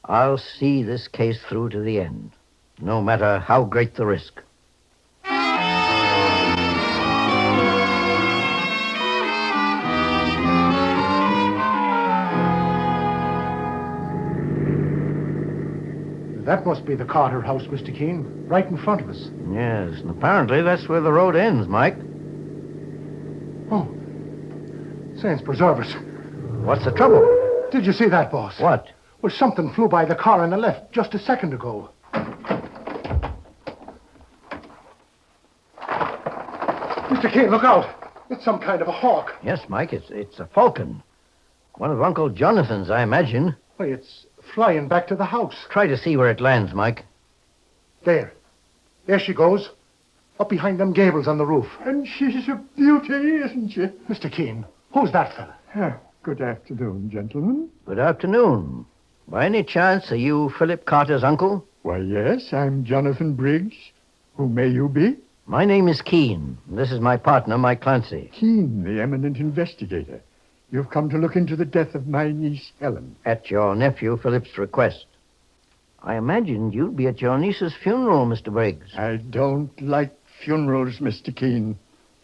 I'll see this case through to the end, no matter how great the risk. That must be the Carter house, Mr. Keene, right in front of us. Yes, and apparently that's where the road ends, Mike. Oh, saints preserve us. What's the trouble? Did you see that, boss? What? Well, something flew by the car on the left just a second ago. Mr. Keene, look out. It's some kind of a hawk. Yes, Mike, it's a falcon. One of Uncle Jonathan's, I imagine. Why, it's flying back to the house. Try to see where it lands, Mike. There. There she goes. Up behind them gables on the roof. And she's a beauty, isn't she? Mr. Keene, who's that fella? Good afternoon, gentlemen. Good afternoon. By any chance, are you Philip Carter's uncle? Why, yes, I'm Jonathan Briggs. Who may you be? My name is Keene. This is my partner, Mike Clancy. Keene, the eminent investigator. You've come to look into the death of my niece, Helen. At your nephew, Philip's request. I imagined you'd be at your niece's funeral, Mr. Briggs. I don't like funerals, Mr. Keene.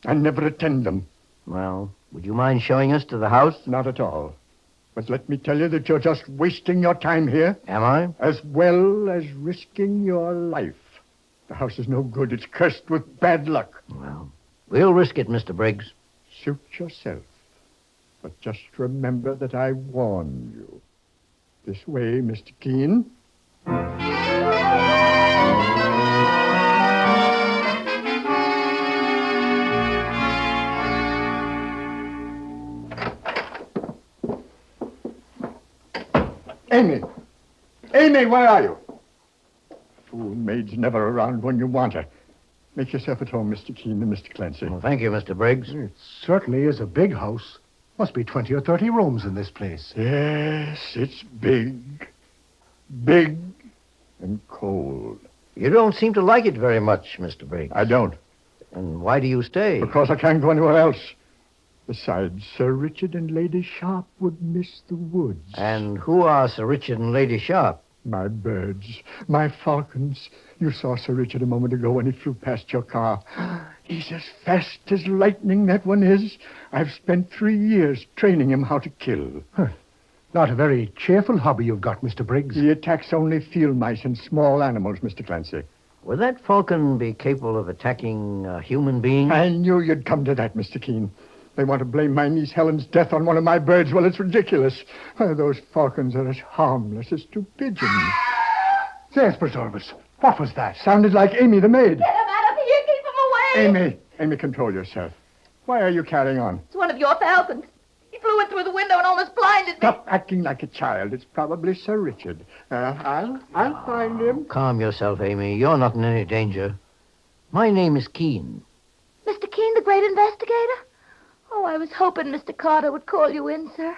I never attend them. Well, would you mind showing us to the house? Not at all. But let me tell you that you're just wasting your time here. Am I? As well as risking your life. The house is no good. It's cursed with bad luck. Well, we'll risk it, Mr. Briggs. Suit yourself. But just remember that I warned you. This way, Mr. Keene. Amy! Amy, where are you? Fool maid's never around when you want her. Make yourself at home, Mr. Keene and Mr. Clancy. Well, thank you, Mr. Briggs. It certainly is a big house. Must be 20 or 30 rooms in this place. Yes, it's big. Big and cold. You don't seem to like it very much, Mr. Briggs. I don't. And why do you stay? Because I can't go anywhere else. Besides, Sir Richard and Lady Sharp would miss the woods. And who are Sir Richard and Lady Sharp? My birds, my falcons. You saw Sir Richard a moment ago when he flew past your car. He's as fast as lightning, that one is. I've spent 3 years training him how to kill. Not a very cheerful hobby you've got, Mr. Briggs. He attacks only field mice and small animals, Mr. Clancy. Would that falcon be capable of attacking a human being? I knew you'd come to that, Mr. Keene. They want to blame my niece Helen's death on one of my birds. Well, it's ridiculous. Those falcons are as harmless as 2 pigeons. Yes, Preservus. What was that? Sounded like Amy the maid. Get him out of here. Keep him away. Amy, control yourself. Why are you carrying on? It's one of your falcons. He flew in through the window and almost blinded me. Stop acting like a child. It's probably Sir Richard. I'll find him. Calm yourself, Amy. You're not in any danger. My name is Keene. Mr. Keene, the great investigator? Oh, I was hoping Mr. Carter would call you in, sir.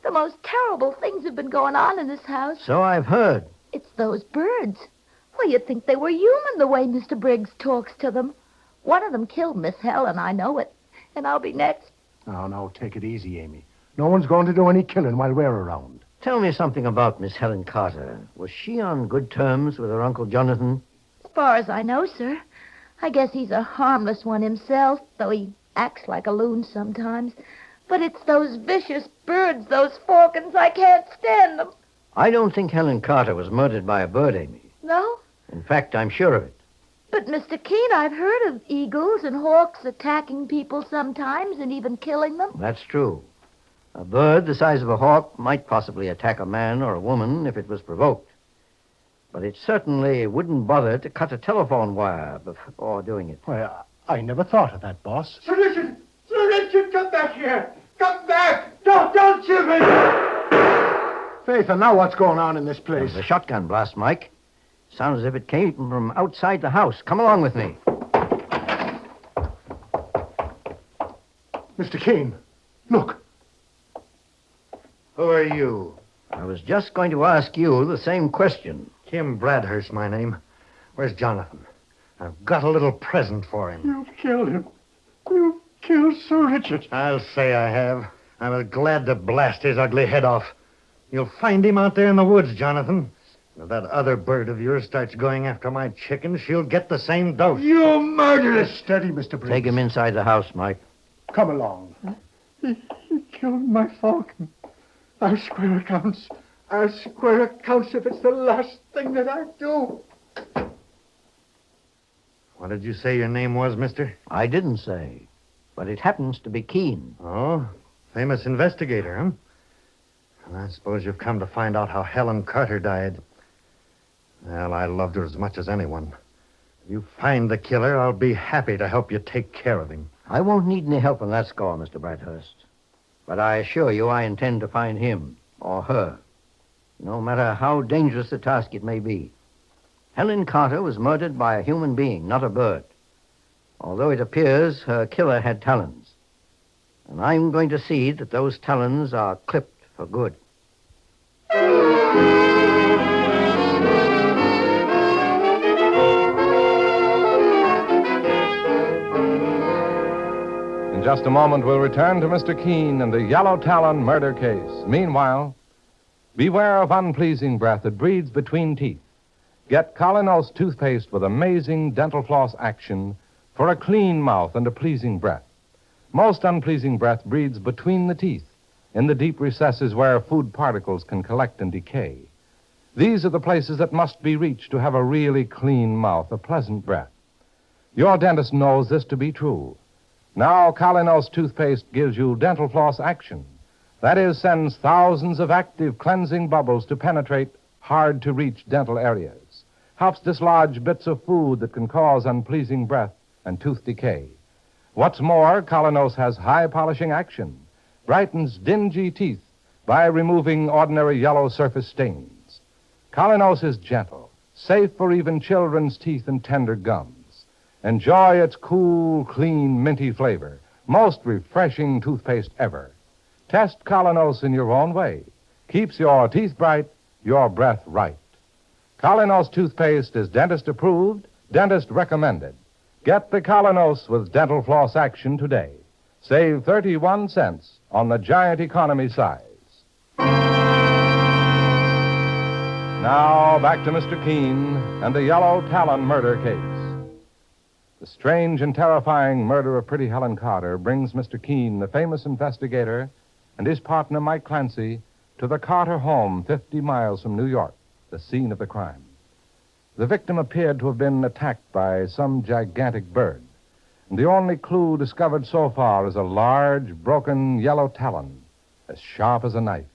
The most terrible things have been going on in this house. So I've heard. It's those birds. Well, you'd think they were human the way Mr. Briggs talks to them. One of them killed Miss Helen, I know it. And I'll be next. No, take it easy, Amy. No one's going to do any killing while we're around. Tell me something about Miss Helen Carter. Was she on good terms with her Uncle Jonathan? As far as I know, sir. I guess he's a harmless one himself, though he acts like a loon sometimes. But it's those vicious birds, those falcons, I can't stand them. I don't think Helen Carter was murdered by a bird, Amy. No? In fact, I'm sure of it. But, Mr. Keene, I've heard of eagles and hawks attacking people sometimes and even killing them. That's true. A bird the size of a hawk might possibly attack a man or a woman if it was provoked. But it certainly wouldn't bother to cut a telephone wire before doing it. Well, I never thought of that, boss. Sir Richard! Sir Richard, come back here! Come back! Don't shoot me! Faith, and now what's going on in this place? The shotgun blast, Mike. Sounds as if it came from outside the house. Come along with me. Mr. Keene, look. Who are you? I was just going to ask you the same question. Kim Bradhurst, my name. Where's Jonathan? I've got a little present for him. You've killed him. You've killed Sir Richard. I'll say I have. I was glad to blast his ugly head off. You'll find him out there in the woods, Jonathan. If that other bird of yours starts going after my chickens, she'll get the same dose. You murderous! Steady, Mr. Briggs. Take him inside the house, Mike. Come along. He killed my falcon. I'll square accounts. I'll square accounts if it's the last thing that I do. What did you say your name was, mister? I didn't say, but it happens to be Keene. Oh, famous investigator, huh? Well, I suppose you've come to find out how Helen Carter died. Well, I loved her as much as anyone. If you find the killer, I'll be happy to help you take care of him. I won't need any help on that score, Mr. Bradhurst. But I assure you I intend to find him or her, no matter how dangerous the task it may be. Helen Carter was murdered by a human being, not a bird. Although it appears her killer had talons. And I'm going to see that those talons are clipped for good. In just a moment, we'll return to Mr. Keene and the Yellow Talon murder case. Meanwhile, beware of unpleasing breath that breathes between teeth. Get Colinos toothpaste with amazing dental floss action for a clean mouth and a pleasing breath. Most unpleasing breath breeds between the teeth, in the deep recesses where food particles can collect and decay. These are the places that must be reached to have a really clean mouth, a pleasant breath. Your dentist knows this to be true. Now, Colinos toothpaste gives you dental floss action. That is, sends thousands of active cleansing bubbles to penetrate hard-to-reach dental areas. Helps dislodge bits of food that can cause unpleasing breath and tooth decay. What's more, Colinos has high-polishing action. Brightens dingy teeth by removing ordinary yellow surface stains. Colinos is gentle, safe for even children's teeth and tender gums. Enjoy its cool, clean, minty flavor. Most refreshing toothpaste ever. Test Colinos in your own way. Keeps your teeth bright, your breath right. Colinos toothpaste is dentist approved, dentist recommended. Get the Colinos with dental floss action today. Save 31 cents on the giant economy size. Now back to Mr. Keene and the Yellow Talon murder case. The strange and terrifying murder of pretty Helen Carter brings Mr. Keene, the famous investigator, and his partner, Mike Clancy, to the Carter home 50 miles from New York, the scene of the crime. The victim appeared to have been attacked by some gigantic bird, and the only clue discovered so far is a large, broken yellow talon, as sharp as a knife.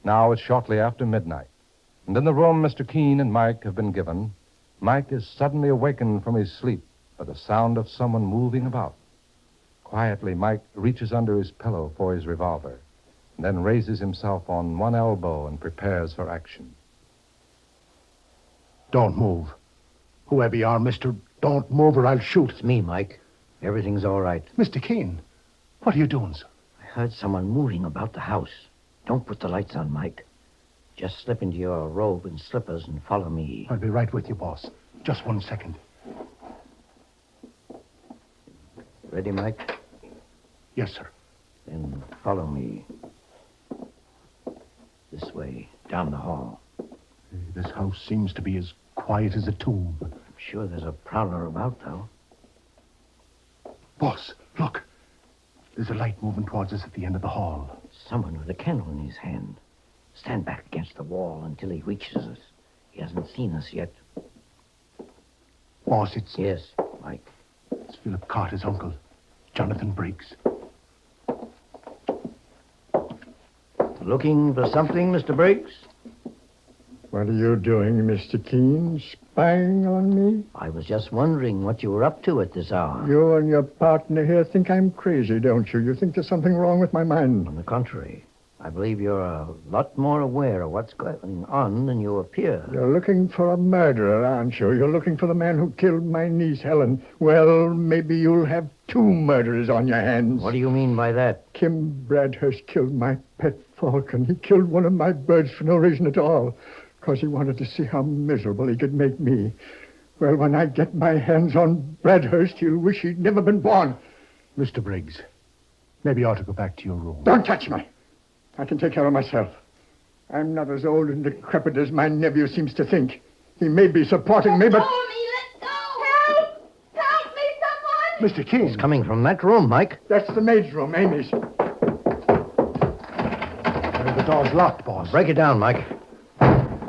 Now it's shortly after midnight, and in the room Mr. Keene and Mike have been given, Mike is suddenly awakened from his sleep by the sound of someone moving about. Quietly, Mike reaches under his pillow for his revolver, and then raises himself on one elbow and prepares for action. Don't move. Whoever you are, mister, don't move or I'll shoot. It's me, Mike. Everything's all right. Mr. Keene, what are you doing, sir? I heard someone moving about the house. Don't put the lights on, Mike. Just slip into your robe and slippers and follow me. I'll be right with you, boss. Just 1 second. Ready, Mike? Yes, sir. Then follow me. This way, down the hall. This house seems to be as quiet as a tomb. I'm sure there's a prowler about, though. Boss, look. There's a light moving towards us at the end of the hall. Someone with a candle in his hand. Stand back against the wall until he reaches us. He hasn't seen us yet. Boss, it's... Yes, Mike. It's Philip Carter's uncle, Jonathan Briggs. Looking for something, Mr. Briggs? What are you doing, Mr. Keene? Spying on me? I was just wondering what you were up to at this hour. You and your partner here think I'm crazy, don't you? You think there's something wrong with my mind. On the contrary, I believe you're a lot more aware of what's going on than you appear. You're looking for a murderer, aren't you? You're looking for the man who killed my niece, Helen. Well, maybe you'll have 2 murderers on your hands. What do you mean by that? Kim Bradhurst killed my pet falcon. He killed one of my birds for no reason at all, because he wanted to see how miserable he could make me. Well, when I get my hands on Bradhurst, he'll wish he'd never been born. Mr. Briggs, maybe you ought to go back to your room. Don't touch me. I can take care of myself. I'm not as old and decrepit as my nephew seems to think. He may be supporting me, but... Let go! Help! Help me, someone! Mr. Keene. It's coming from that room, Mike. That's the maid's room, Amy's. The door's locked, boss. Break it down, Mike.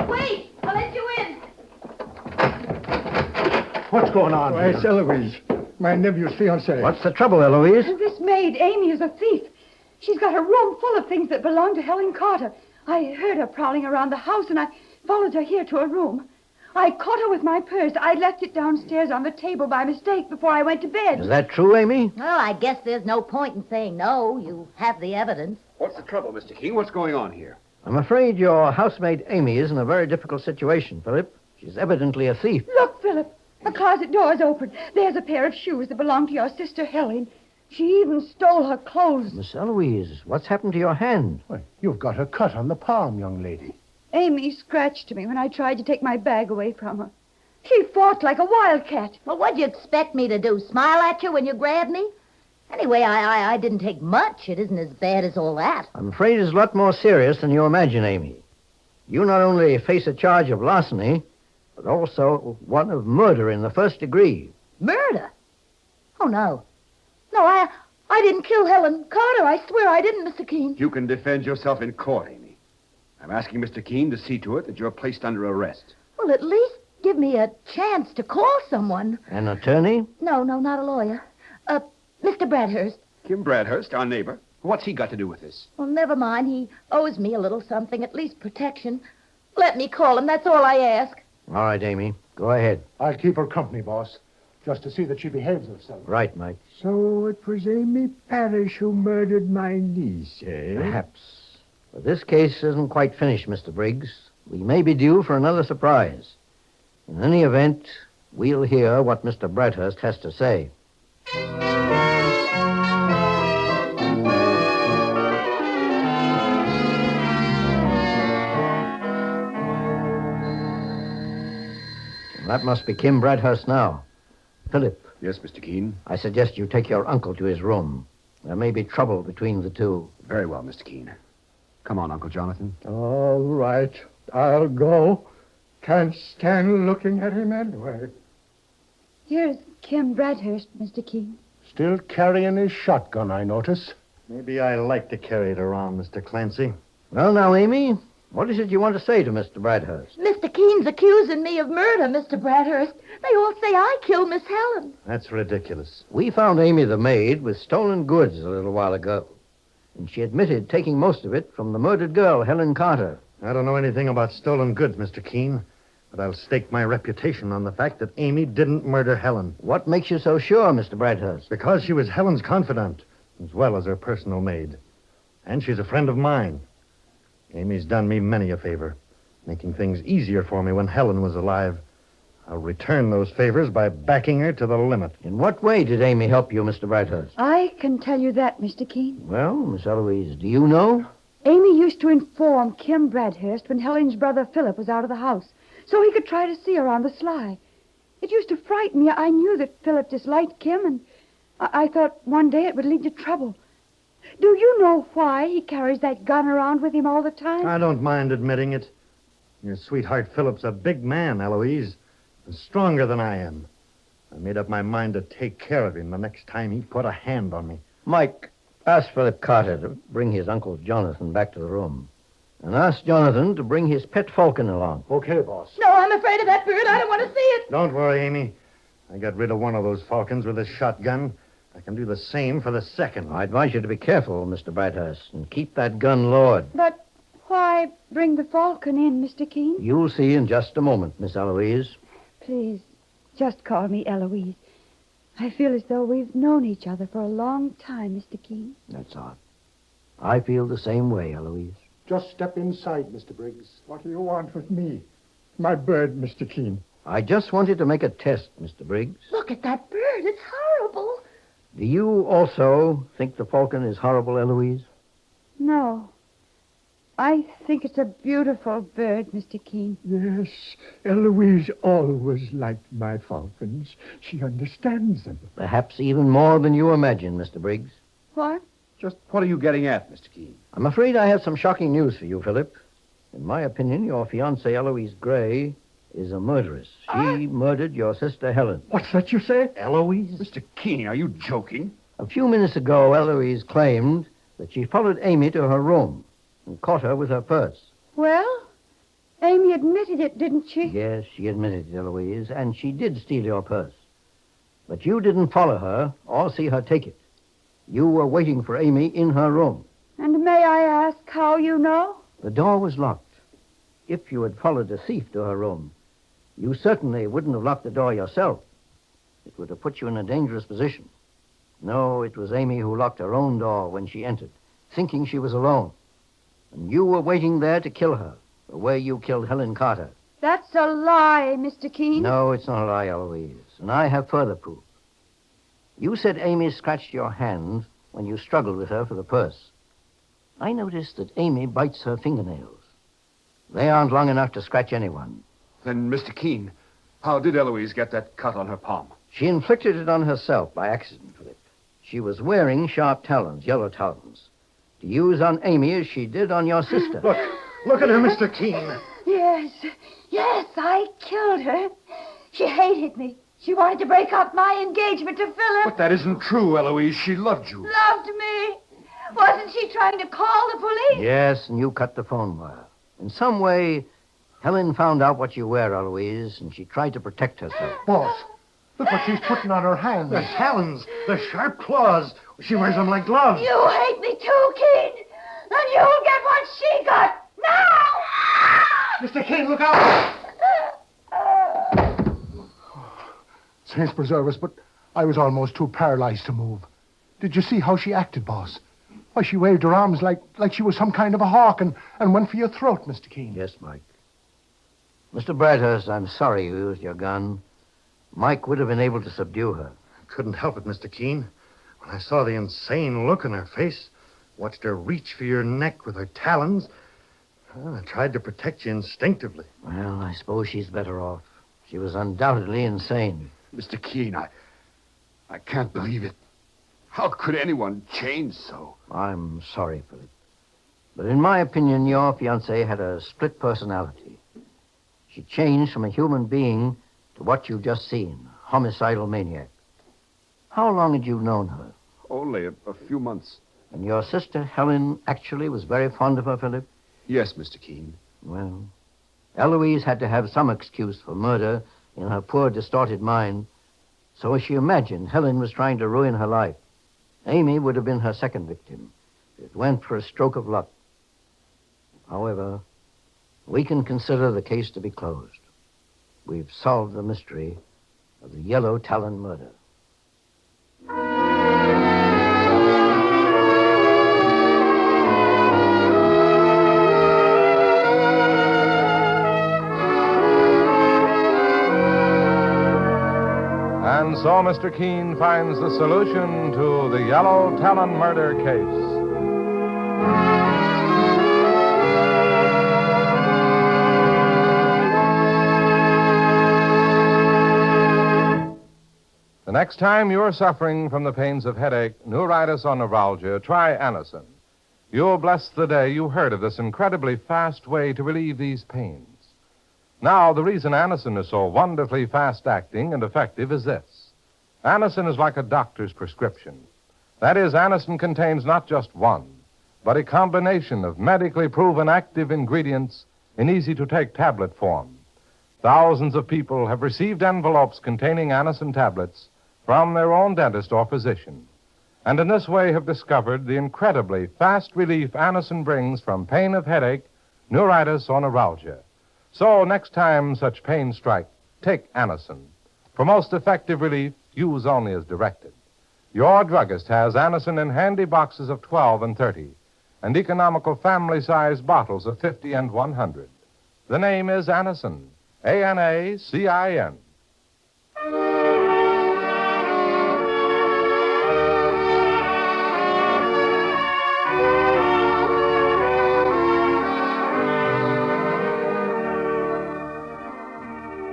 Wait! I'll let you in. What's going on Why, here? it's Eloise, my nephew's fiancée. What's the trouble, Eloise? This maid, Amy, is a thief. She's got a room full of things that belong to Helen Carter. I heard her prowling around the house, and I followed her here to her room. I caught her with my purse. I left it downstairs on the table by mistake before I went to bed. Is that true, Amy? Well, I guess there's no point in saying no. You have the evidence. What's the trouble, Mr. Keene? What's going on here? I'm afraid your housemaid Amy is in a very difficult situation, Philip. She's evidently a thief. Look, Philip. The closet door's open. There's a pair of shoes that belong to your sister Helen. She even stole her clothes. Miss Eloise, what's happened to your hand? Why, you've got a cut on the palm, young lady. Amy scratched me when I tried to take my bag away from her. She fought like a wildcat. Well, what'd you expect me to do? Smile at you when you grabbed me? Anyway, I didn't take much. It isn't as bad as all that. I'm afraid it's a lot more serious than you imagine, Amy. You not only face a charge of larceny, but also one of murder in the first degree. Murder? Oh, no. No, I didn't kill Helen Carter. I swear I didn't, Mr. Keene. You can defend yourself in court, Amy. I'm asking Mr. Keene to see to it that you're placed under arrest. Well, at least give me a chance to call someone. An attorney? No, not a lawyer. Mr. Bradhurst. Kim Bradhurst, our neighbor. What's he got to do with this? Well, never mind. He owes me a little something, at least protection. Let me call him. That's all I ask. All right, Amy. Go ahead. I'll keep her company, boss, just to see that she behaves herself. Right, Mike. So it was Amy Parrish who murdered my niece, eh? Perhaps. But this case isn't quite finished, Mr. Briggs. We may be due for another surprise. In any event, we'll hear what Mr. Bradhurst has to say. That must be Kim Bradhurst now. Philip. Yes, Mr. Keene? I suggest you take your uncle to his room. There may be trouble between the two. Very well, Mr. Keene. Come on, Uncle Jonathan. All right. I'll go. Can't stand looking at him anyway. Here's Kim Bradhurst, Mr. Keene. Still carrying his shotgun, I notice. Maybe I like to carry it around, Mr. Clancy. Well, now, Amy, what is it you want to say to Mr. Bradhurst? Mr. Keene's accusing me of murder, Mr. Bradhurst. They all say I killed Miss Helen. That's ridiculous. We found Amy the maid with stolen goods a little while ago. And she admitted taking most of it from the murdered girl, Helen Carter. I don't know anything about stolen goods, Mr. Keene, but I'll stake my reputation on the fact that Amy didn't murder Helen. What makes you so sure, Mr. Bradhurst? Because she was Helen's confidant, as well as her personal maid. And she's a friend of mine. Amy's done me many a favor, making things easier for me when Helen was alive. I'll return those favors by backing her to the limit. In what way did Amy help you, Mr. Bradhurst? I can tell you that, Mr. Keene. Well, Miss Eloise, do you know? Amy used to inform Kim Bradhurst when Helen's brother Philip was out of the house, so he could try to see her on the sly. It used to frighten me. I knew that Philip disliked Kim, and I thought one day it would lead to trouble. Do you know why he carries that gun around with him all the time? I don't mind admitting it. Your sweetheart Philip's a big man, Eloise, and stronger than I am. I made up my mind to take care of him the next time he put a hand on me. Mike, ask Philip Carter to bring his Uncle Jonathan back to the room. And ask Jonathan to bring his pet falcon along. Okay, boss. No, I'm afraid of that bird. I don't want to see it. Don't worry, Amy. I got rid of one of those falcons with a shotgun. I can do the same for the second. I advise you to be careful, Mr. Bradhurst, and keep that gun lowered. But why bring the falcon in, Mr. Keene? You'll see in just a moment, Miss Eloise. Please, just call me Eloise. I feel as though we've known each other for a long time, Mr. Keene. That's odd. I feel the same way, Eloise. Just step inside, Mr. Briggs. What do you want with me? My bird, Mr. Keene. I just wanted to make a test, Mr. Briggs. Look at that bird. It's horrible. Do you also think the falcon is horrible, Eloise? No. I think it's a beautiful bird, Mr. Keene. Yes, Eloise always liked my falcons. She understands them. Perhaps even more than you imagine, Mr. Briggs. What? Just what are you getting at, Mr. Keene? I'm afraid I have some shocking news for you, Philip. In my opinion, your fiancée, Eloise Gray, is a murderess. She murdered your sister, Helen. What's that you say? Eloise? Mr. Keene, are you joking? A few minutes ago, Eloise claimed that she followed Amy to her room and caught her with her purse. Well, Amy admitted it, didn't she? Yes, she admitted it, Eloise, and she did steal your purse. But you didn't follow her or see her take it. You were waiting for Amy in her room. And may I ask how you know? The door was locked. If you had followed the thief to her room, you certainly wouldn't have locked the door yourself. It would have put you in a dangerous position. No, it was Amy who locked her own door when she entered, thinking she was alone. And you were waiting there to kill her, the way you killed Helen Carter. That's a lie, Mr. Keene. No, it's not a lie, Eloise, and I have further proof. You said Amy scratched your hand when you struggled with her for the purse. I noticed that Amy bites her fingernails. They aren't long enough to scratch anyone. Then, Mr. Keene, how did Eloise get that cut on her palm? She inflicted it on herself by accident, Philip. She was wearing sharp talons, yellow talons, to use on Amy as she did on your sister. Look at her, Mr. Keene. Yes, Yes, I killed her. She hated me. She wanted to break up my engagement to Philip. But that isn't true, Eloise. She loved you. Loved me. Wasn't she trying to call the police? Yes, and you cut the phone wire. In some way, Helen found out what you were, Eloise, and she tried to protect herself. Boss, look what she's putting on her hands. The talons, the sharp claws. She wears them like gloves. You hate me too, Keen. And you'll get what she got. Now! Mr. King, look out! Saints preserve us, but I was almost too paralyzed to move. Did you see how she acted, boss? Why, she waved her arms like she was some kind of a hawk and went for your throat, Mr. Keene. Yes, Mike. Mr. Bradhurst, I'm sorry you used your gun. Mike would have been able to subdue her. I couldn't help it, Mr. Keene. When I saw the insane look in her face, watched her reach for your neck with her talons, I tried to protect you instinctively. Well, I suppose she's better off. She was undoubtedly insane. Mr. Keene, I can't believe it. How could anyone change so? I'm sorry, Philip. But in my opinion, your fiancée had a split personality. She changed from a human being to what you've just seen, a homicidal maniac. How long had you known her? Only a few months. And your sister, Helen, actually was very fond of her, Philip? Yes, Mr. Keene. Well, Eloise had to have some excuse for murder in her poor, distorted mind. So she imagined Helen was trying to ruin her life. Amy would have been her second victim. It went for a stroke of luck. However, we can consider the case to be closed. We've solved the mystery of the Yellow Talon murder. And so Mr. Keene finds the solution to the Yellow Talon murder case. The next time you're suffering from the pains of headache, neuritis, or neuralgia, try Anacin. You'll bless the day you heard of this incredibly fast way to relieve these pains. Now, the reason Anacin is so wonderfully fast-acting and effective is this. Anacin is like a doctor's prescription. That is, Anacin contains not just one, but a combination of medically proven active ingredients in easy-to-take tablet form. Thousands of people have received envelopes containing Anacin tablets from their own dentist or physician, and in this way have discovered the incredibly fast relief Anacin brings from pain of headache, neuritis, or neuralgia. So next time such pains strike, take Anacin. For most effective relief, use only as directed. Your druggist has Anacin in handy boxes of 12 and 30, and economical family-sized bottles of 50 and 100. The name is Anacin, A-N-A-C-I-N.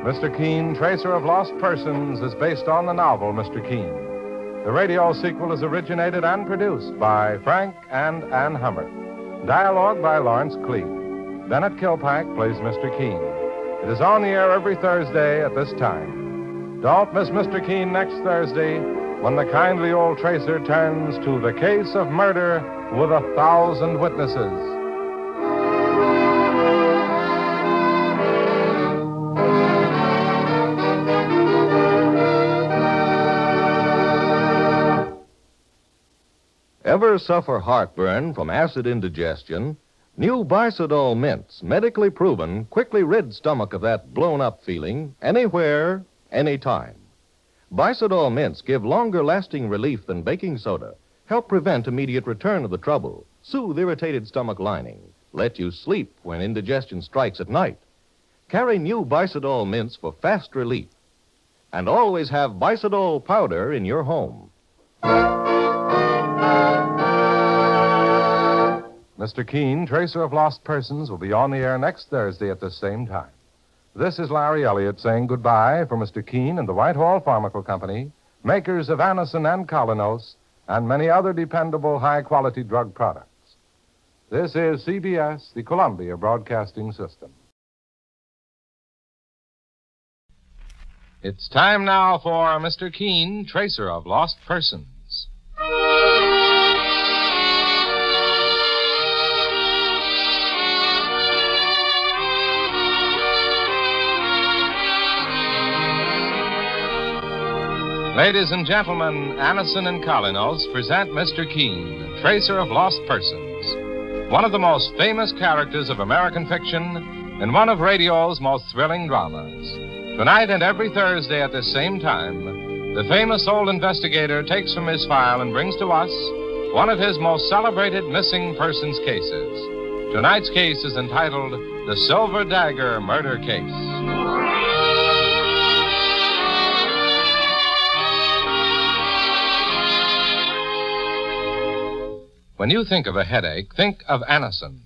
Mr. Keene, Tracer of Lost Persons, is based on the novel Mr. Keene. The radio sequel is originated and produced by Frank and Ann Hummert. Dialogue by Lawrence Clee. Bennett Kilpack plays Mr. Keene. It is on the air every Thursday at this time. Don't miss Mr. Keene next Thursday when the kindly old Tracer turns to the case of murder with 1,000 witnesses. Ever suffer heartburn from acid indigestion? New Bicidol mints, medically proven, quickly rid stomach of that blown-up feeling anywhere, anytime. Bicidol mints give longer-lasting relief than baking soda, help prevent immediate return of the trouble, soothe irritated stomach lining, let you sleep when indigestion strikes at night. Carry new Bicidol mints for fast relief. And always have Bicidol powder in your home. Mr. Keene, Tracer of Lost Persons, will be on the air next Thursday at the same time. This is Larry Elliott saying goodbye for Mr. Keene and the Whitehall Pharmaceutical Company, makers of Anacin and Colinos, and many other dependable high-quality drug products. This is CBS, the Columbia Broadcasting System. It's time now for Mr. Keene, Tracer of Lost Persons. Ladies and gentlemen, Anison and Colinos present Mr. Keene, Tracer of Lost Persons, one of the most famous characters of American fiction and one of radio's most thrilling dramas. Tonight and every Thursday at this same time, the famous old investigator takes from his file and brings to us one of his most celebrated missing persons cases. Tonight's case is entitled The Silver Dagger Murder Case. When you think of a headache, think of Anison.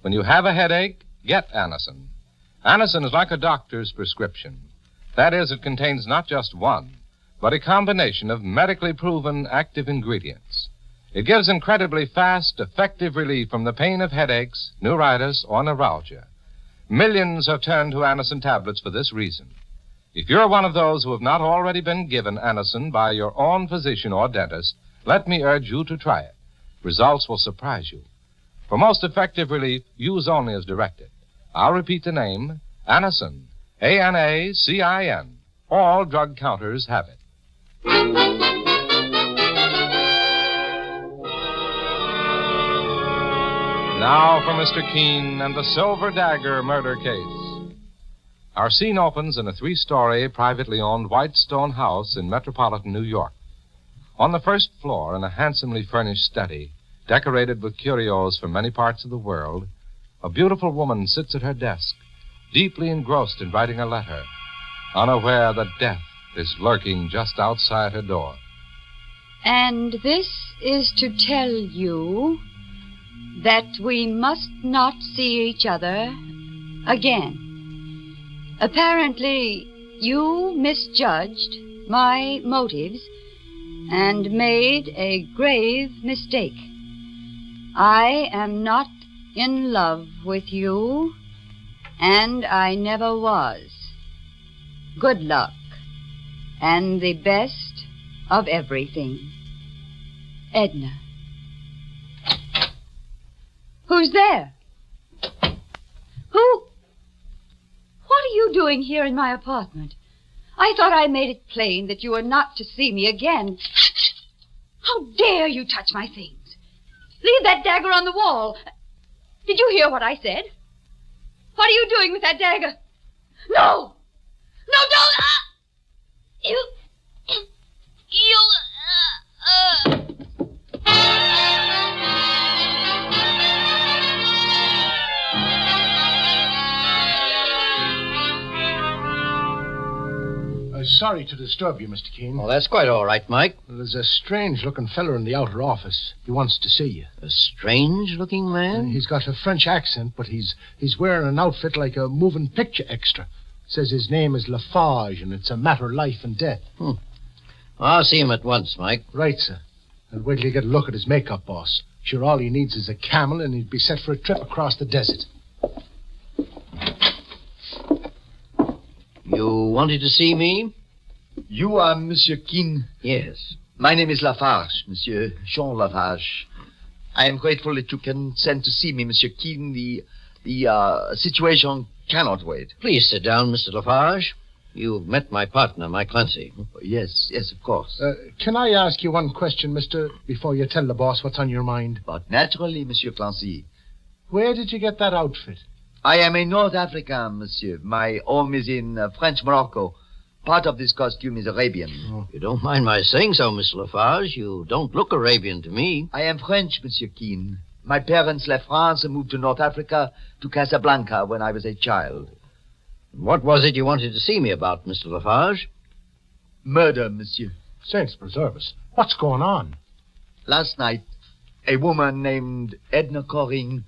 When you have a headache, get Anison. Anison is like a doctor's prescription. That is, it contains not just one, but a combination of medically proven active ingredients. It gives incredibly fast, effective relief from the pain of headaches, neuritis, or neuralgia. Millions have turned to Anison tablets for this reason. If you're one of those who have not already been given Anison by your own physician or dentist, let me urge you to try it. Results will surprise you. For most effective relief, use only as directed. I'll repeat the name, Anison, A-N-A-C-I-N. All drug counters have it. Now for Mr. Keene and the Silver Dagger murder case. Our scene opens in a 3-story, privately owned white stone house in metropolitan New York. On the first floor, in a handsomely furnished study, decorated with curios from many parts of the world, a beautiful woman sits at her desk, deeply engrossed in writing a letter, unaware that death is lurking just outside her door. And this is to tell you that we must not see each other again. Apparently, you misjudged my motives and made a grave mistake. I am not in love with you, and I never was. Good luck, and the best of everything. Edna. Who's there? Who? What are you doing here in my apartment? I thought I made it plain that you were not to see me again. How dare you touch my things? Leave that dagger on the wall. Did you hear what I said? What are you doing with that dagger? No! No, don't! You... Sorry to disturb you, Mr. Keene. Oh, that's quite all right, Mike. There's a strange-looking feller in the outer office. He wants to see you. A strange-looking man? He's got a French accent, but he's wearing an outfit like a moving picture extra. Says his name is Lafarge, and it's a matter of life and death. I'll see him at once, Mike. Right, sir. And wait till you get a look at his makeup, boss. Sure, all he needs is a camel, and he'd be set for a trip across the desert. You wanted to see me? You are Monsieur Keene? Yes. My name is Lafarge, Monsieur Jean Lafarge. I am grateful that you consent to see me, Monsieur Keene. The situation cannot wait. Please sit down, Mr. Lafarge. You've met my partner, Mike Clancy. Yes, of course. Can I ask you one question, mister, before you tell the boss what's on your mind? But naturally, Monsieur Clancy. Where did you get that outfit? I am a North African, monsieur. My home is in French Morocco. Part of this costume is Arabian. Oh. You don't mind my saying so, Mr. Lafarge. You don't look Arabian to me. I am French, Monsieur Keene. My parents left France and moved to North Africa, to Casablanca, when I was a child. What was it you wanted to see me about, Mr. Lafarge? Murder, monsieur. Saints preserve us. What's going on? Last night, a woman named Edna Coring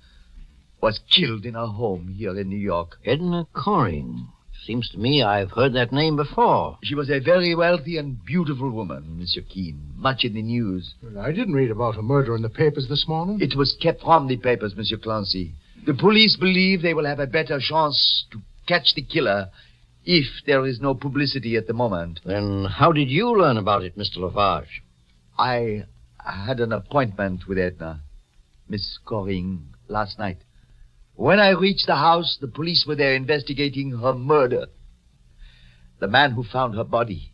was killed in her home here in New York. Edna Coring. Seems to me I've heard that name before. She was a very wealthy and beautiful woman, Monsieur Keene. Much in the news. Well, I didn't read about a murder in the papers this morning. It was kept from the papers, Monsieur Clancy. The police believe they will have a better chance to catch the killer if there is no publicity at the moment. Then how did you learn about it, Mr. Lafarge? I had an appointment with Edna, Miss Coring, last night. When I reached the house, the police were there investigating her murder. The man who found her body,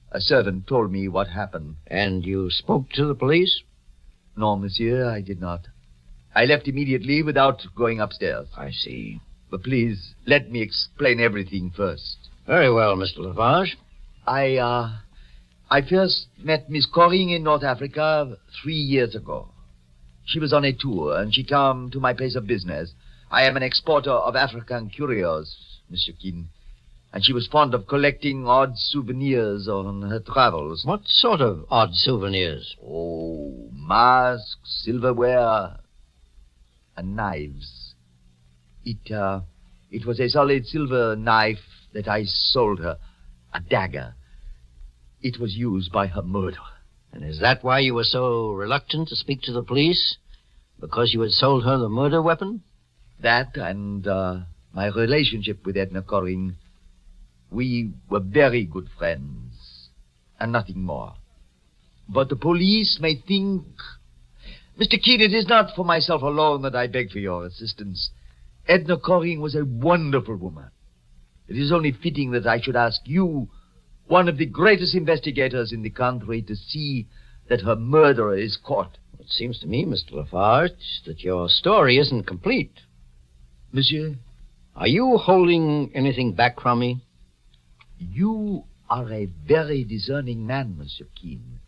a servant, told me what happened. And you spoke to the police? No, monsieur, I did not. I left immediately without going upstairs. I see. But please, let me explain everything first. Very well, Mr. Lafarge. I first met Miss Coring in North Africa 3 years ago. She was on a tour, and she came to my place of business. I am an exporter of African curios, Monsieur Keene. And she was fond of collecting odd souvenirs on her travels. What sort of odd souvenirs? Oh, masks, silverware, and knives. It was a solid silver knife that I sold her, a dagger. It was used by her murderer. And is that why you were so reluctant to speak to the police? Because you had sold her the murder weapon? That and my relationship with Edna Coring. We were very good friends, and nothing more. But the police may think... Mr. Keene, it is not for myself alone that I beg for your assistance. Edna Coring was a wonderful woman. It is only fitting that I should ask you, one of the greatest investigators in the country, to see that her murderer is caught. It seems to me, Mr. Lafarge, that your story isn't complete. Monsieur? Are you holding anything back from me? You are a very discerning man, Monsieur Keene.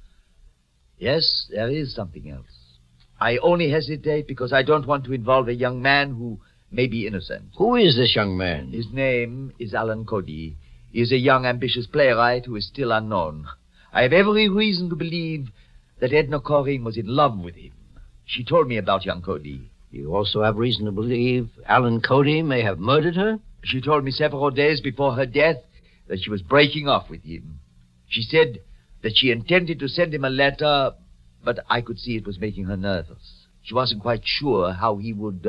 Yes, there is something else. I only hesitate because I don't want to involve a young man who may be innocent. Who is this young man? His name is Alan Cody. He is a young, ambitious playwright who is still unknown. I have every reason to believe that Edna Coring was in love with him. She told me about young Cody. You also have reason to believe Alan Cody may have murdered her? She told me several days before her death that she was breaking off with him. She said that she intended to send him a letter, but I could see it was making her nervous. She wasn't quite sure how he would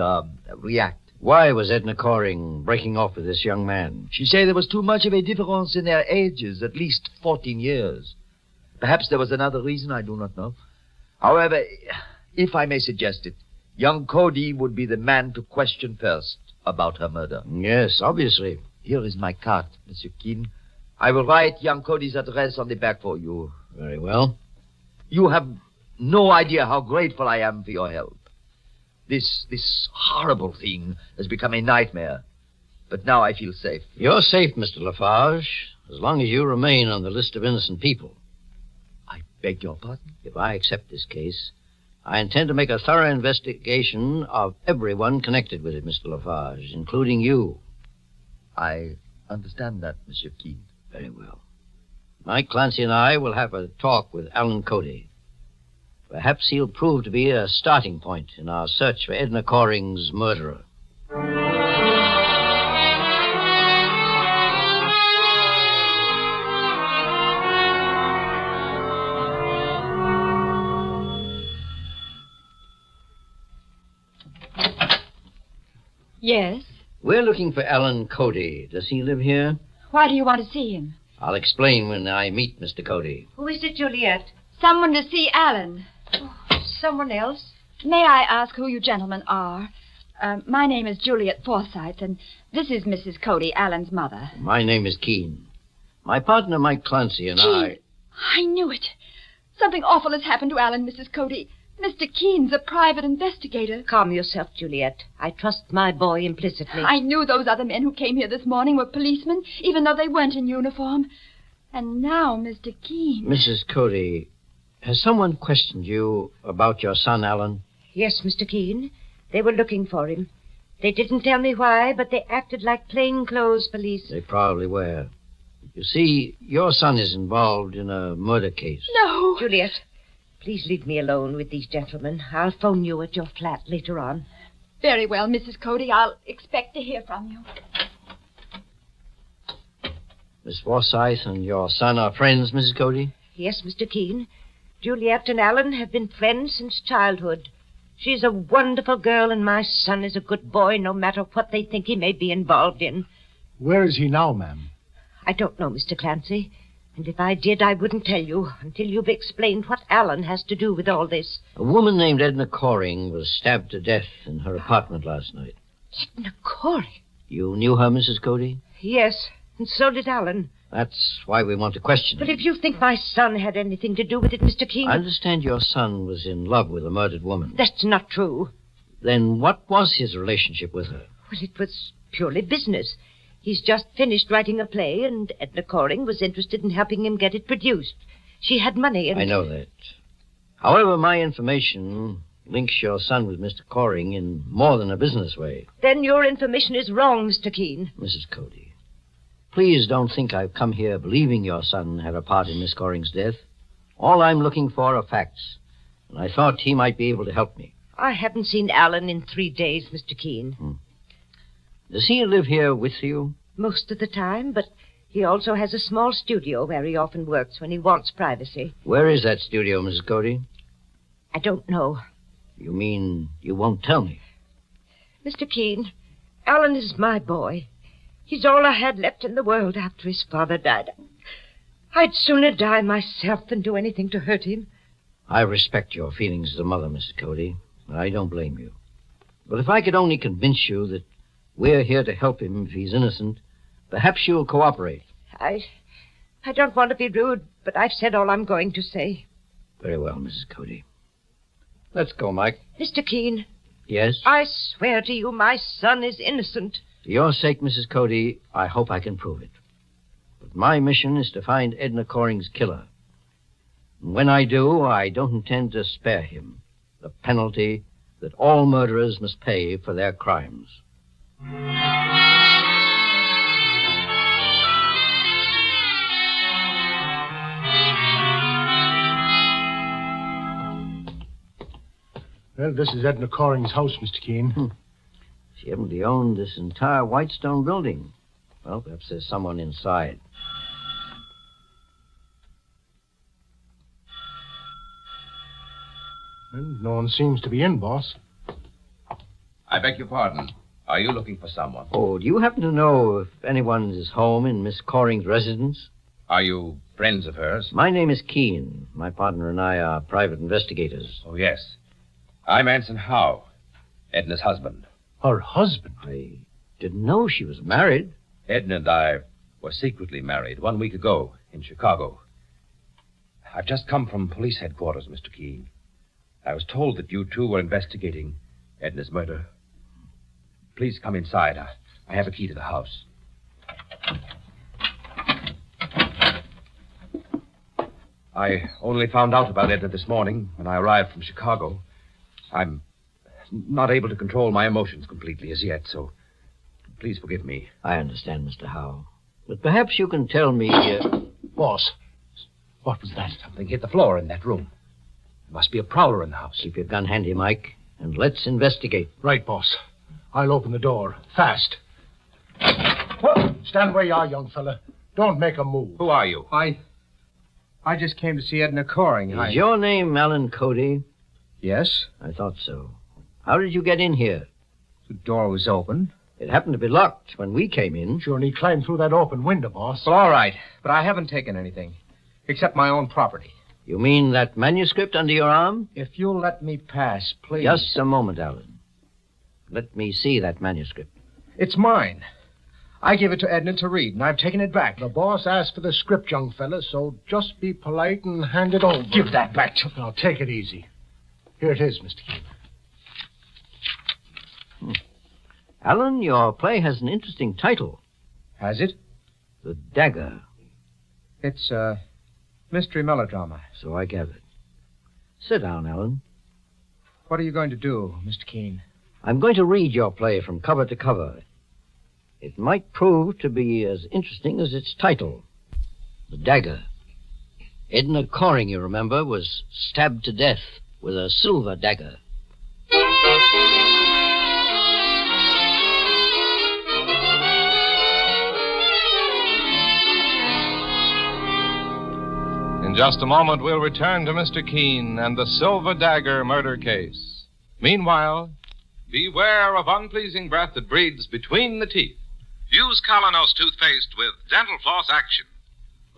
react. Why was Edna Coring breaking off with this young man? She said there was too much of a difference in their ages, at least 14 years. Perhaps there was another reason, I do not know. However, if I may suggest it, young Cody would be the man to question first about her murder. Yes, obviously. Here is my card, Monsieur Keene. I will write young Cody's address on the back for you. Very well. You have no idea how grateful I am for your help. This horrible thing has become a nightmare. But now I feel safe. You're safe, Mr. Lafarge, as long as you remain on the list of innocent people. I beg your pardon? If I accept this case, I intend to make a thorough investigation of everyone connected with it, Mr. Lafarge, including you. I understand that, Monsieur Keene. Very well. Mike Clancy and I will have a talk with Alan Cody. Perhaps he'll prove to be a starting point in our search for Edna Coring's murderer. Yes? We're looking for Alan Cody. Does he live here? Why do you want to see him? I'll explain when I meet Mr. Cody. Who is it, Juliet? Someone to see Alan. Oh, someone else? May I ask who you gentlemen are? My name is Juliet Forsyth, and this is Mrs. Cody, Alan's mother. My name is Keene. My partner, Mike Clancy, and I... I knew it. Something awful has happened to Alan, Mrs. Cody. Mr. Keene's a private investigator. Calm yourself, Juliet. I trust my boy implicitly. I knew those other men who came here this morning were policemen, even though they weren't in uniform. And now, Mr. Keene... Mrs. Cody, has someone questioned you about your son, Alan? Yes, Mr. Keene. They were looking for him. They didn't tell me why, but they acted like plainclothes police. They probably were. You see, your son is involved in a murder case. No! Juliet, please leave me alone with these gentlemen. I'll phone you at your flat later on. Very well, Mrs. Cody. I'll expect to hear from you. Miss Forsyth and your son are friends, Mrs. Cody? Yes, Mr. Keene. Juliet and Alan have been friends since childhood. She's a wonderful girl, and my son is a good boy, no matter what they think he may be involved in. Where is he now, ma'am? I don't know, Mr. Clancy. And if I did, I wouldn't tell you until you've explained what Alan has to do with all this. A woman named Edna Coring was stabbed to death in her apartment last night. Edna Coring? You knew her, Mrs. Cody? Yes, and so did Alan. That's why we want to question her. But if you think my son had anything to do with it, Mr. Keene... I understand your son was in love with a murdered woman. That's not true. Then what was his relationship with her? Well, it was purely business. He's just finished writing a play, and Edna Coring was interested in helping him get it produced. She had money and... I know that. However, my information links your son with Mr. Coring in more than a business way. Then your information is wrong, Mr. Keene. Mrs. Cody, please don't think I've come here believing your son had a part in Miss Coring's death. All I'm looking for are facts, and I thought he might be able to help me. I haven't seen Alan in 3 days, Mr. Keene. Does he live here with you? Most of the time, but he also has a small studio where he often works when he wants privacy. Where is that studio, Mrs. Cody? I don't know. You mean you won't tell me? Mr. Keene, Alan is my boy. He's all I had left in the world after his father died. I'd sooner die myself than do anything to hurt him. I respect your feelings as a mother, Mrs. Cody. I don't blame you. But if I could only convince you that we're here to help him if he's innocent, perhaps you'll cooperate. I don't want to be rude, but I've said all I'm going to say. Very well, Mrs. Cody. Let's go, Mike. Mr. Keene. Yes? I swear to you my son is innocent. For your sake, Mrs. Cody, I hope I can prove it. But my mission is to find Edna Coring's killer. And when I do, I don't intend to spare him the penalty that all murderers must pay for their crimes. Well, this is Edna Coring's house, Mr. Keene. She evidently owned this entire white stone building. Well, perhaps there's someone inside. Well, no one seems to be in, boss. I beg your pardon. Are you looking for someone? Oh, do you happen to know if anyone is home in Miss Coring's residence? Are you friends of hers? My name is Keene. My partner and I are private investigators. Oh, yes. I'm Anson Howe, Edna's husband. Her husband? I didn't know she was married. Edna and I were secretly married 1 week ago in Chicago. I've just come from police headquarters, Mr. Keene. I was told that you two were investigating Edna's murder. Please come inside. I have a key to the house. I only found out about Edna this morning when I arrived from Chicago. I'm not able to control my emotions completely as yet, so please forgive me. I understand, Mr. Howe. But perhaps you can tell me... Boss, what was that? Something hit the floor in that room. There must be a prowler in the house. Keep your gun handy, Mike, and let's investigate. Right, boss. I'll open the door. Fast. Stand where you are, young fella. Don't make a move. Who are you? I just came to see Edna Coring. Is your name Alan Cody? Yes. I thought so. How did you get in here? The door was open. It happened to be locked when we came in. Sure, and he climbed through that open window, boss. Well, all right. But I haven't taken anything. Except my own property. You mean that manuscript under your arm? If you'll let me pass, please. Just a moment, Alan. Let me see that manuscript. It's mine. I gave it to Edna to read, and I've taken it back. The boss asked for the script, young fella, so just be polite and hand it over. Give that back to me. Now, take it easy. Here it is, Mr. Keene. Alan, your play has an interesting title. Has it? The Dagger. It's a mystery melodrama. So I gathered. Sit down, Alan. What are you going to do, Mr. Keene? I'm going to read your play from cover to cover. It might prove to be as interesting as its title. The Dagger. Edna Coring, you remember, was stabbed to death with a silver dagger. In just a moment, we'll return to Mr. Keene and the Silver Dagger murder case. Meanwhile, beware of unpleasing breath that breathes between the teeth. Use Colonos toothpaste with dental floss action.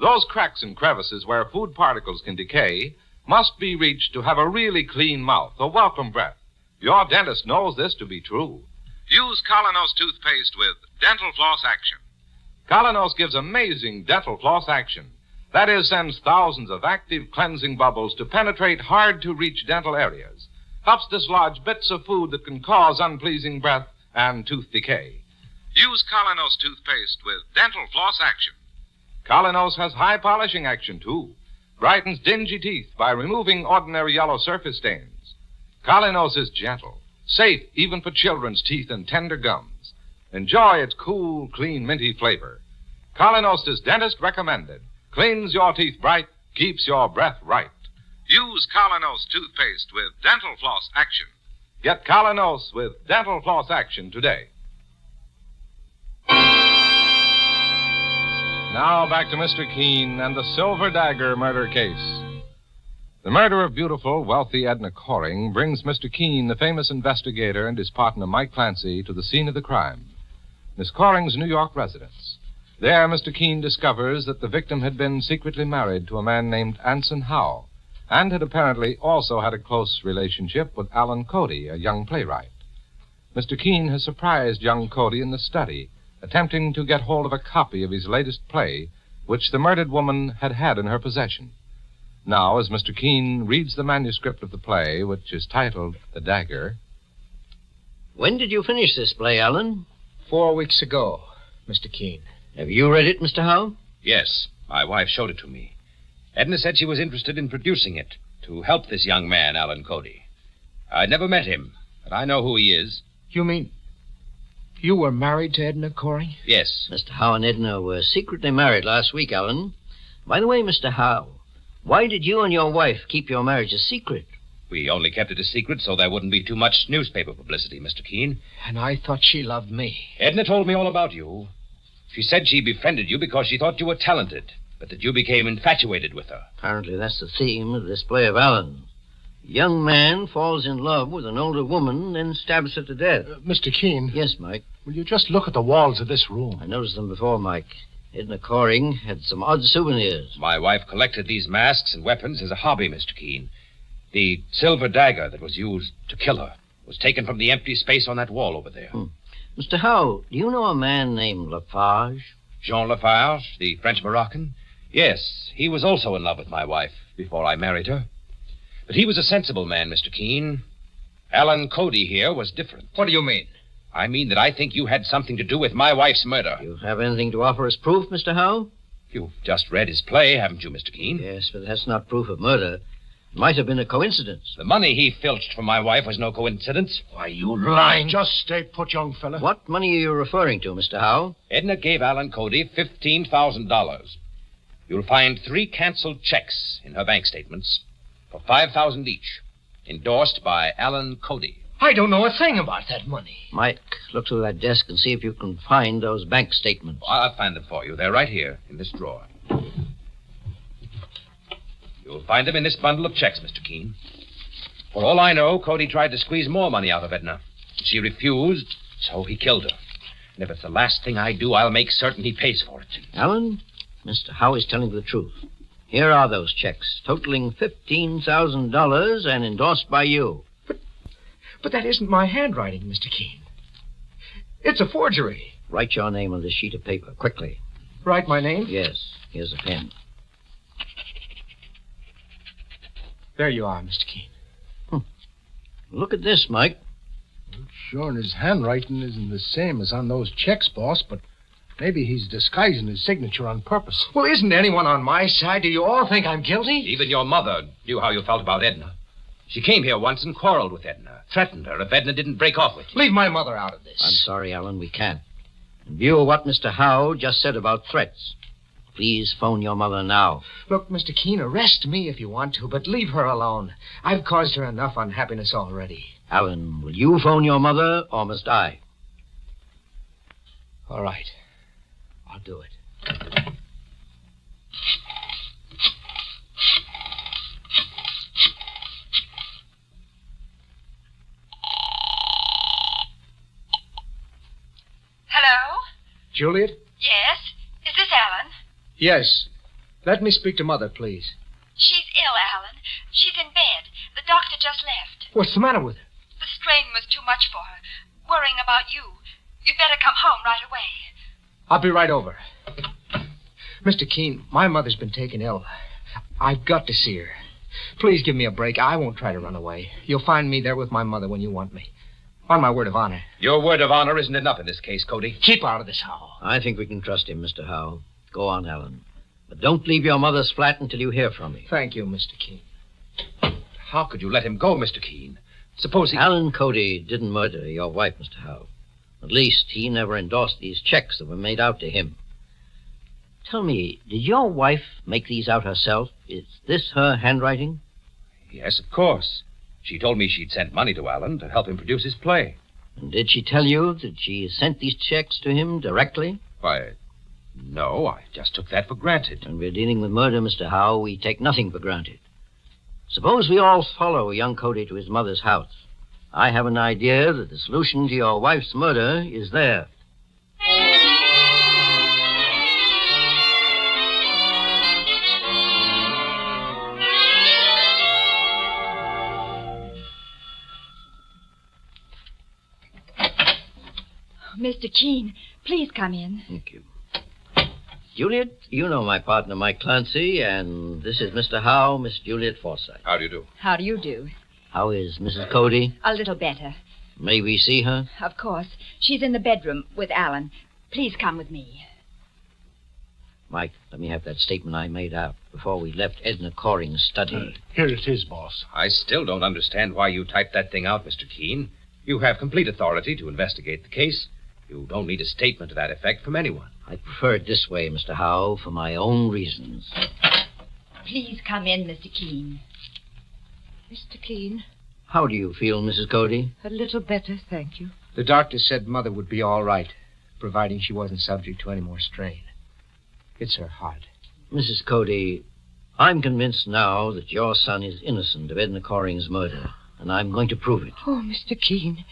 Those cracks and crevices where food particles can decay must be reached to have a really clean mouth, a welcome breath. Your dentist knows this to be true. Use Colonos toothpaste with dental floss action. Colonos gives amazing dental floss action. That is, sends thousands of active cleansing bubbles to penetrate hard-to-reach dental areas. Helps dislodge bits of food that can cause unpleasing breath and tooth decay. Use Colonos toothpaste with dental floss action. Colonos has high polishing action, too. Brightens dingy teeth by removing ordinary yellow surface stains. Colonos is gentle, safe even for children's teeth and tender gums. Enjoy its cool, clean, minty flavor. Colonos is dentist recommended. Cleans your teeth bright, keeps your breath right. Use Colonos toothpaste with dental floss action. Get Colonos with dental floss action today. Now back to Mr. Keene and the Silver Dagger murder case. The murder of beautiful, wealthy Edna Coring brings Mr. Keene, the famous investigator, and his partner, Mike Clancy, to the scene of the crime, Miss Coring's New York residence. There, Mr. Keene discovers that the victim had been secretly married to a man named Anson Howe, and had apparently also had a close relationship with Alan Cody, a young playwright. Mr. Keene has surprised young Cody in the study, attempting to get hold of a copy of his latest play, which the murdered woman had had in her possession. Now, as Mr. Keene reads the manuscript of the play, which is titled The Dagger... When did you finish this play, Alan? 4 weeks ago, Mr. Keene. Have you read it, Mr. Howe? Yes, my wife showed it to me. Edna said she was interested in producing it to help this young man, Alan Cody. I'd never met him, but I know who he is. You mean you were married to Edna Coring? Yes. Mr. Howe and Edna were secretly married last week, Alan. By the way, Mr. Howe, why did you and your wife keep your marriage a secret? We only kept it a secret so there wouldn't be too much newspaper publicity, Mr. Keene. And I thought she loved me. Edna told me all about you. She said she befriended you because she thought you were talented, but that you became infatuated with her. Apparently that's the theme of this play of Alan. A young man falls in love with an older woman, then stabs her to death. Mr. Keene. Yes, Mike? Will you just look at the walls of this room? I noticed them before, Mike. Edna Coring had some odd souvenirs. My wife collected these masks and weapons as a hobby, Mr. Keene. The silver dagger that was used to kill her was taken from the empty space on that wall over there. Mr. Howe, do you know a man named Lafarge? Jean Lafarge, the French Moroccan? Yes, he was also in love with my wife before I married her. But he was a sensible man, Mr. Keene. Alan Cody here was different. What do you mean? I mean that I think you had something to do with my wife's murder. You have anything to offer as proof, Mr. Howe? You've just read his play, haven't you, Mr. Keene? Yes, but that's not proof of murder. It might have been a coincidence. The money he filched from my wife was no coincidence. Why, you lying. Just stay put, young fella. What money are you referring to, Mr. Howe? Edna gave Alan Cody $15,000. You'll find 3 canceled checks in her bank statements for $5,000 each, endorsed by Alan Cody. I don't know a thing about that money. Mike, look through that desk and see if you can find those bank statements. I'll find them for you. They're right here in this drawer. You'll find them in this bundle of checks, Mr. Keene. For all I know, Cody tried to squeeze more money out of Edna. She refused, so he killed her. And if it's the last thing I do, I'll make certain he pays for it. Alan, Mr. Howe is telling the truth. Here are those checks, totaling $15,000 and endorsed by you. But that isn't my handwriting, Mr. Keene. It's a forgery. Write your name on this sheet of paper, quickly. Write my name? Yes. Here's a pen. There you are, Mr. Keene. Look at this, Mike. Well, sure, and his handwriting isn't the same as on those checks, boss, but maybe he's disguising his signature on purpose. Well, isn't anyone on my side? Do you all think I'm guilty? Even your mother knew how you felt about Edna. She came here once and quarreled with Edna, threatened her if Edna didn't break off with you. Leave my mother out of this. I'm sorry, Alan, we can't. In view of what Mr. Howe just said about threats, please phone your mother now. Look, Mr. Keene, arrest me if you want to, but leave her alone. I've caused her enough unhappiness already. Alan, will you phone your mother, or must I? All right. I'll do it. Hello? Juliet? Yes? Is this Alan? Yes. Let me speak to Mother, please. She's ill, Alan. She's in bed. The doctor just left. What's the matter with her? The strain was too much for her. Worrying about you. You'd better come home right away. I'll be right over. Mr. Keene, my mother's been taken ill. I've got to see her. Please give me a break. I won't try to run away. You'll find me there with my mother when you want me. On my word of honor. Your word of honor isn't enough in this case, Cody. Keep out of this, Howe. I think we can trust him, Mr. Howe. Go on, Alan. But don't leave your mother's flat until you hear from me. Thank you, Mr. Keene. How could you let him go, Mr. Keene? Suppose he... Alan Cody didn't murder your wife, Mr. Howe. At least, he never endorsed these checks that were made out to him. Tell me, did your wife make these out herself? Is this her handwriting? Yes, of course. She told me she'd sent money to Alan to help him produce his play. And did she tell you that she sent these checks to him directly? Why, no, I just took that for granted. When we're dealing with murder, Mr. Howe, we take nothing for granted. Suppose we all follow young Cody to his mother's house. I have an idea that the solution to your wife's murder is there. Mr. Keene, please come in. Thank you. Juliet, you know my partner, Mike Clancy, and this is Mr. Howe, Miss Juliet Forsythe. How do you do? How do you do? How is Mrs. Cody? A little better. May we see her? Of course. She's in the bedroom with Alan. Please come with me. Mike, let me have that statement I made out before we left Edna Coring's study. Here it is, boss. I still don't understand why you typed that thing out, Mr. Keene. You have complete authority to investigate the case. You don't need a statement to that effect from anyone. I prefer it this way, Mr. Howe, for my own reasons. Please come in, Mr. Keene. Mr. Keene, How do you feel, Mrs. Cody? a little better, thank you. The doctor said Mother would be all right, providing she wasn't subject to any more strain. It's her heart. Mrs. Cody, I'm convinced now that your son is innocent of Edna Coring's murder, and I'm going to prove it. Oh, Mr. Keene,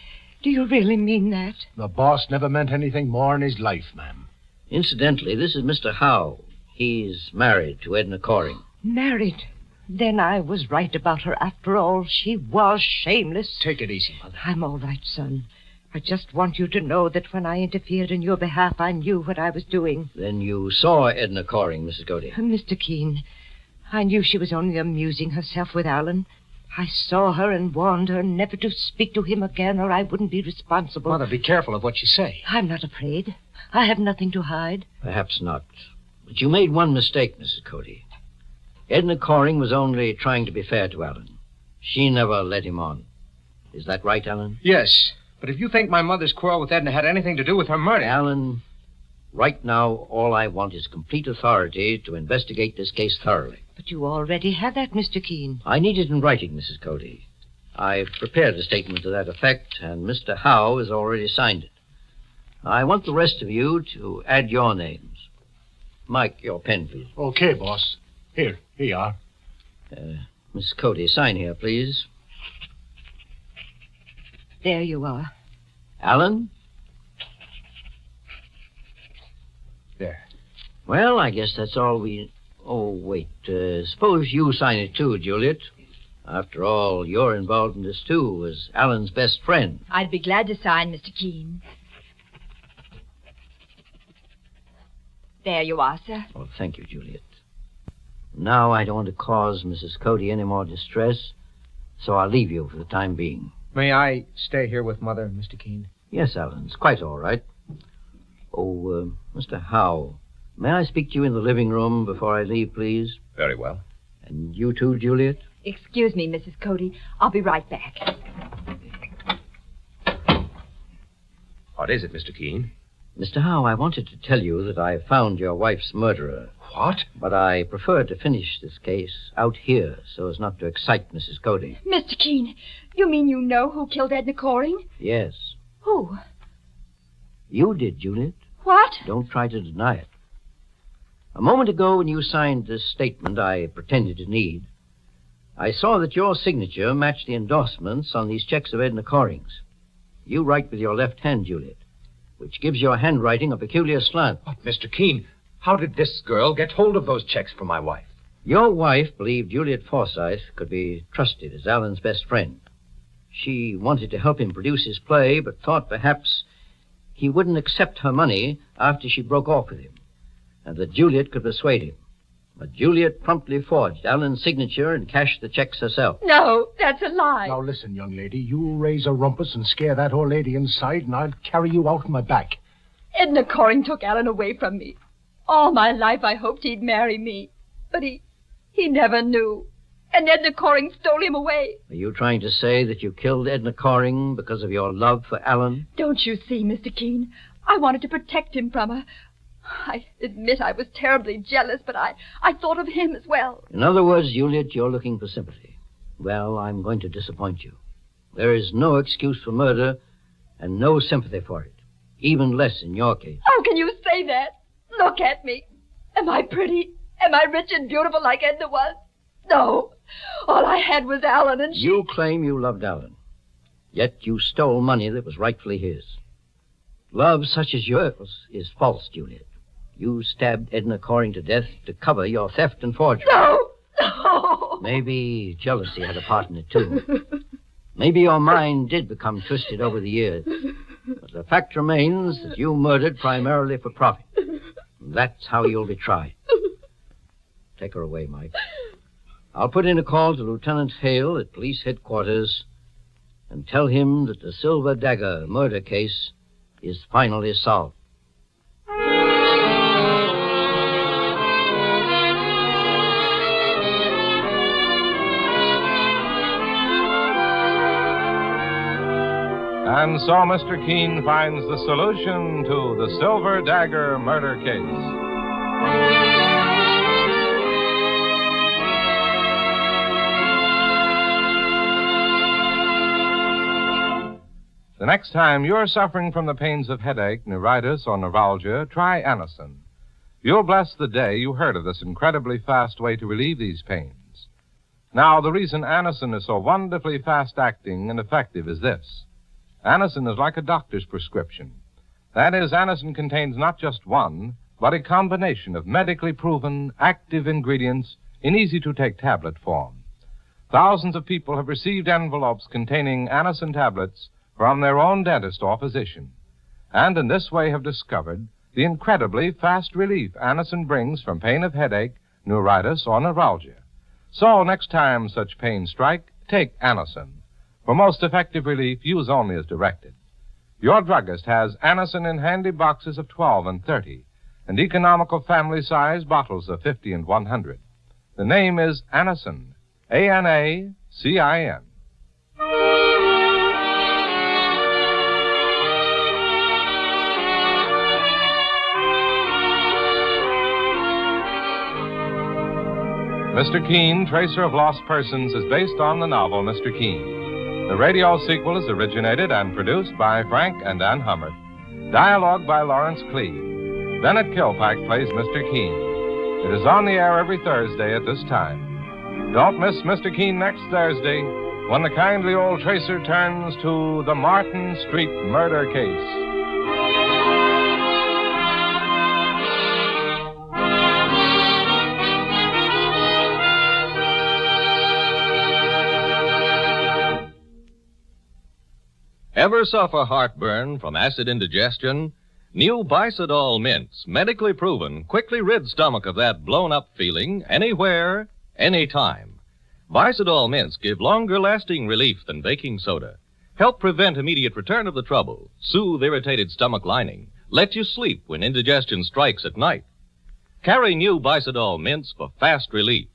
do you really mean that? The boss never meant anything more in his life, ma'am. Incidentally, this is Mr. Howe. He's married to Edna Coring. Married? Then I was right about her after all. She was shameless. Take it easy, Mother. I'm all right, son. I just want you to know that when I interfered in your behalf, I knew what I was doing. Then you saw Edna Coring, Mrs. Cody. Mr. Keene, I knew she was only amusing herself with Alan. I saw her and warned her never to speak to him again, or I wouldn't be responsible. Mother, be careful of what you say. I'm not afraid. I have nothing to hide. Perhaps not. But you made one mistake, Mrs. Cody. Edna Coring was only trying to be fair to Alan. She never led him on. Is that right, Alan? Yes, but if you think my mother's quarrel with Edna had anything to do with her murder... Alan, right now, all I want is complete authority to investigate this case thoroughly. But you already have that, Mr. Keene. I need it in writing, Mrs. Cody. I've prepared a statement to that effect, and Mr. Howe has already signed it. I want the rest of you to add your names. Mike, your pen, please. Okay, boss. Here you are. Miss Cody, sign here, please. There you are. Alan? There. Well, I guess that's all we... Oh, wait. Suppose you sign it, too, Juliet. After all, you're involved in this, too, as Alan's best friend. I'd be glad to sign, Mr. Keene. There you are, sir. Oh, thank you, Juliet. Now I don't want to cause Mrs. Cody any more distress, so I'll leave you for the time being. May I stay here with Mother, Mr. Keene? Yes, Alan, it's quite all right. Oh, Mr. Howe, may I speak to you in the living room before I leave, please? Very well. And you too, Juliet? Excuse me, Mrs. Cody. I'll be right back. What is it, Mr. Keene? Mr. Howe, I wanted to tell you that I found your wife's murderer. What? But I prefer to finish this case out here so as not to excite Mrs. Cody. Mr. Keene, you mean you know who killed Edna Coring? Yes. Who? You did, Juliet. What? Don't try to deny it. A moment ago, when you signed this statement I pretended to need, I saw that your signature matched the endorsements on these checks of Edna Coring's. You write with your left hand, Juliet. which gives your handwriting a peculiar slant. But, Mr. Keene, how did this girl get hold of those checks for my wife? Your wife believed Juliet Forsythe could be trusted as Alan's best friend. She wanted to help him produce his play, but thought perhaps he wouldn't accept her money after she broke off with him, and that Juliet could persuade him. But Juliet promptly forged Alan's signature and cashed the checks herself. No, that's a lie. Now, listen, young lady. You raise a rumpus and scare that old lady inside, and I'll carry you out on my back. Edna Coring took Alan away from me. All my life I hoped he'd marry me. But he never knew. And Edna Coring stole him away. Are you trying to say that you killed Edna Coring because of your love for Alan? Don't you see, Mr. Keene? I wanted to protect him from her. I admit I was terribly jealous, but I thought of him as well. In other words, Juliet, you're looking for sympathy. Well, I'm going to disappoint you. There is no excuse for murder and no sympathy for it. Even less in your case. How can you say that? Look at me. Am I pretty? Am I rich and beautiful like Edna was? No. All I had was Alan and she... You claim you loved Alan. Yet you stole money that was rightfully his. Love such as yours is false, Juliet. You stabbed Edna Coring to death to cover your theft and forgery. No! Maybe jealousy had a part in it, too. Maybe your mind did become twisted over the years. But the fact remains that you murdered primarily for profit. That's how you'll be tried. Take her away, Mike. I'll put in a call to Lieutenant Hale at police headquarters and tell him that the Silver Dagger murder case is finally solved. And so Mr. Keene finds the solution to the Silver Dagger murder case. The next time you're suffering from the pains of headache, neuritis, or neuralgia, try Anacin. You'll bless the day you heard of this incredibly fast way to relieve these pains. Now, the reason Anacin is so wonderfully fast-acting and effective is this. Anacin is like a doctor's prescription. That is, Anacin contains not just one, but a combination of medically proven, active ingredients in easy-to-take tablet form. Thousands of people have received envelopes containing Anacin tablets from their own dentist or physician, and in this way have discovered the incredibly fast relief Anacin brings from pain of headache, neuritis, or neuralgia. So, next time such pains strike, take Anacin. For most effective relief, use only as directed. Your druggist has Anacin in handy boxes of 12 and 30, and economical family-size bottles of 50 and 100. The name is Anacin, A-N-A-C-I-N. Mr. Keene, Tracer of Lost Persons, is based on the novel Mr. Keene. The radio sequel is originated and produced by Frank and Ann Hummert. Dialogue by Lawrence Clee. Bennett Kilpack plays Mr. Keene. It is on the air every Thursday at this time. Don't miss Mr. Keene next Thursday when the kindly old Tracer turns to the Martin Street murder case. Ever suffer heartburn from acid indigestion? New Bicidol mints, medically proven, quickly rid stomach of that blown-up feeling anywhere, anytime. Bicidol mints give longer-lasting relief than baking soda, help prevent immediate return of the trouble, soothe irritated stomach lining, let you sleep when indigestion strikes at night. Carry new Bicidol mints for fast relief.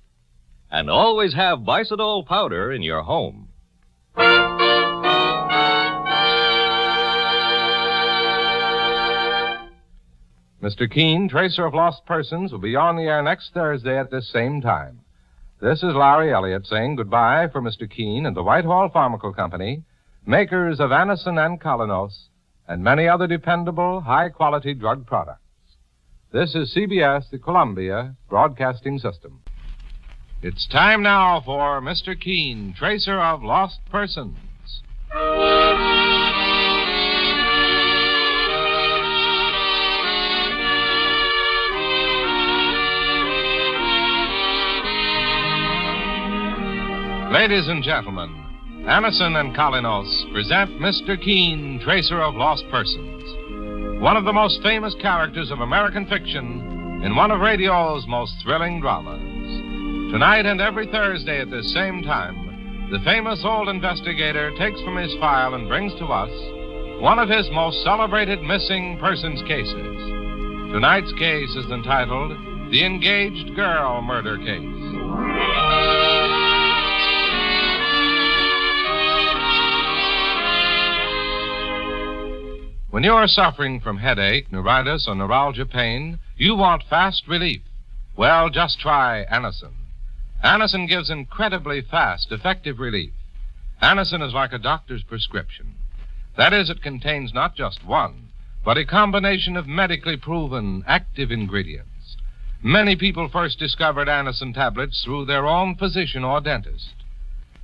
And always have Bicidol powder in your home. Mr. Keene, Tracer of Lost Persons, will be on the air next Thursday at this same time. This is Larry Elliott saying goodbye for Mr. Keene and the Whitehall Pharmaceutical Company, makers of Anacin and Colonos, and many other dependable, high-quality drug products. This is CBS, the Columbia Broadcasting System. It's time now for Mr. Keene, Tracer of Lost Persons. Ladies and gentlemen, Anison and Kalinos present Mr. Keene, Tracer of Lost Persons, one of the most famous characters of American fiction in one of radio's most thrilling dramas. Tonight and every Thursday at this same time, the famous old investigator takes from his file and brings to us one of his most celebrated missing persons cases. Tonight's case is entitled The Engaged Girl Murder Case. When you are suffering from headache, neuritis, or neuralgia pain, you want fast relief. Well, just try Anison. Anison gives incredibly fast, effective relief. Anison is like a doctor's prescription. That is, it contains not just one, but a combination of medically proven active ingredients. Many people first discovered Anison tablets through their own physician or dentist.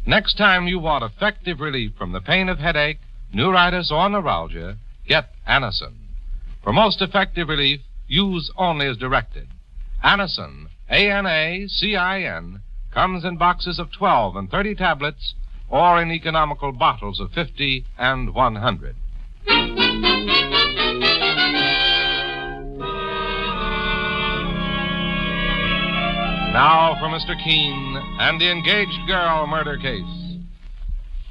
Next time you want effective relief from the pain of headache, neuritis, or neuralgia, get Anison. For most effective relief, use only as directed. Anison, A-N-A-C-I-N, comes in boxes of 12 and 30 tablets or in economical bottles of 50 and 100. Now for Mr. Keene and the Engaged Girl Murder Case.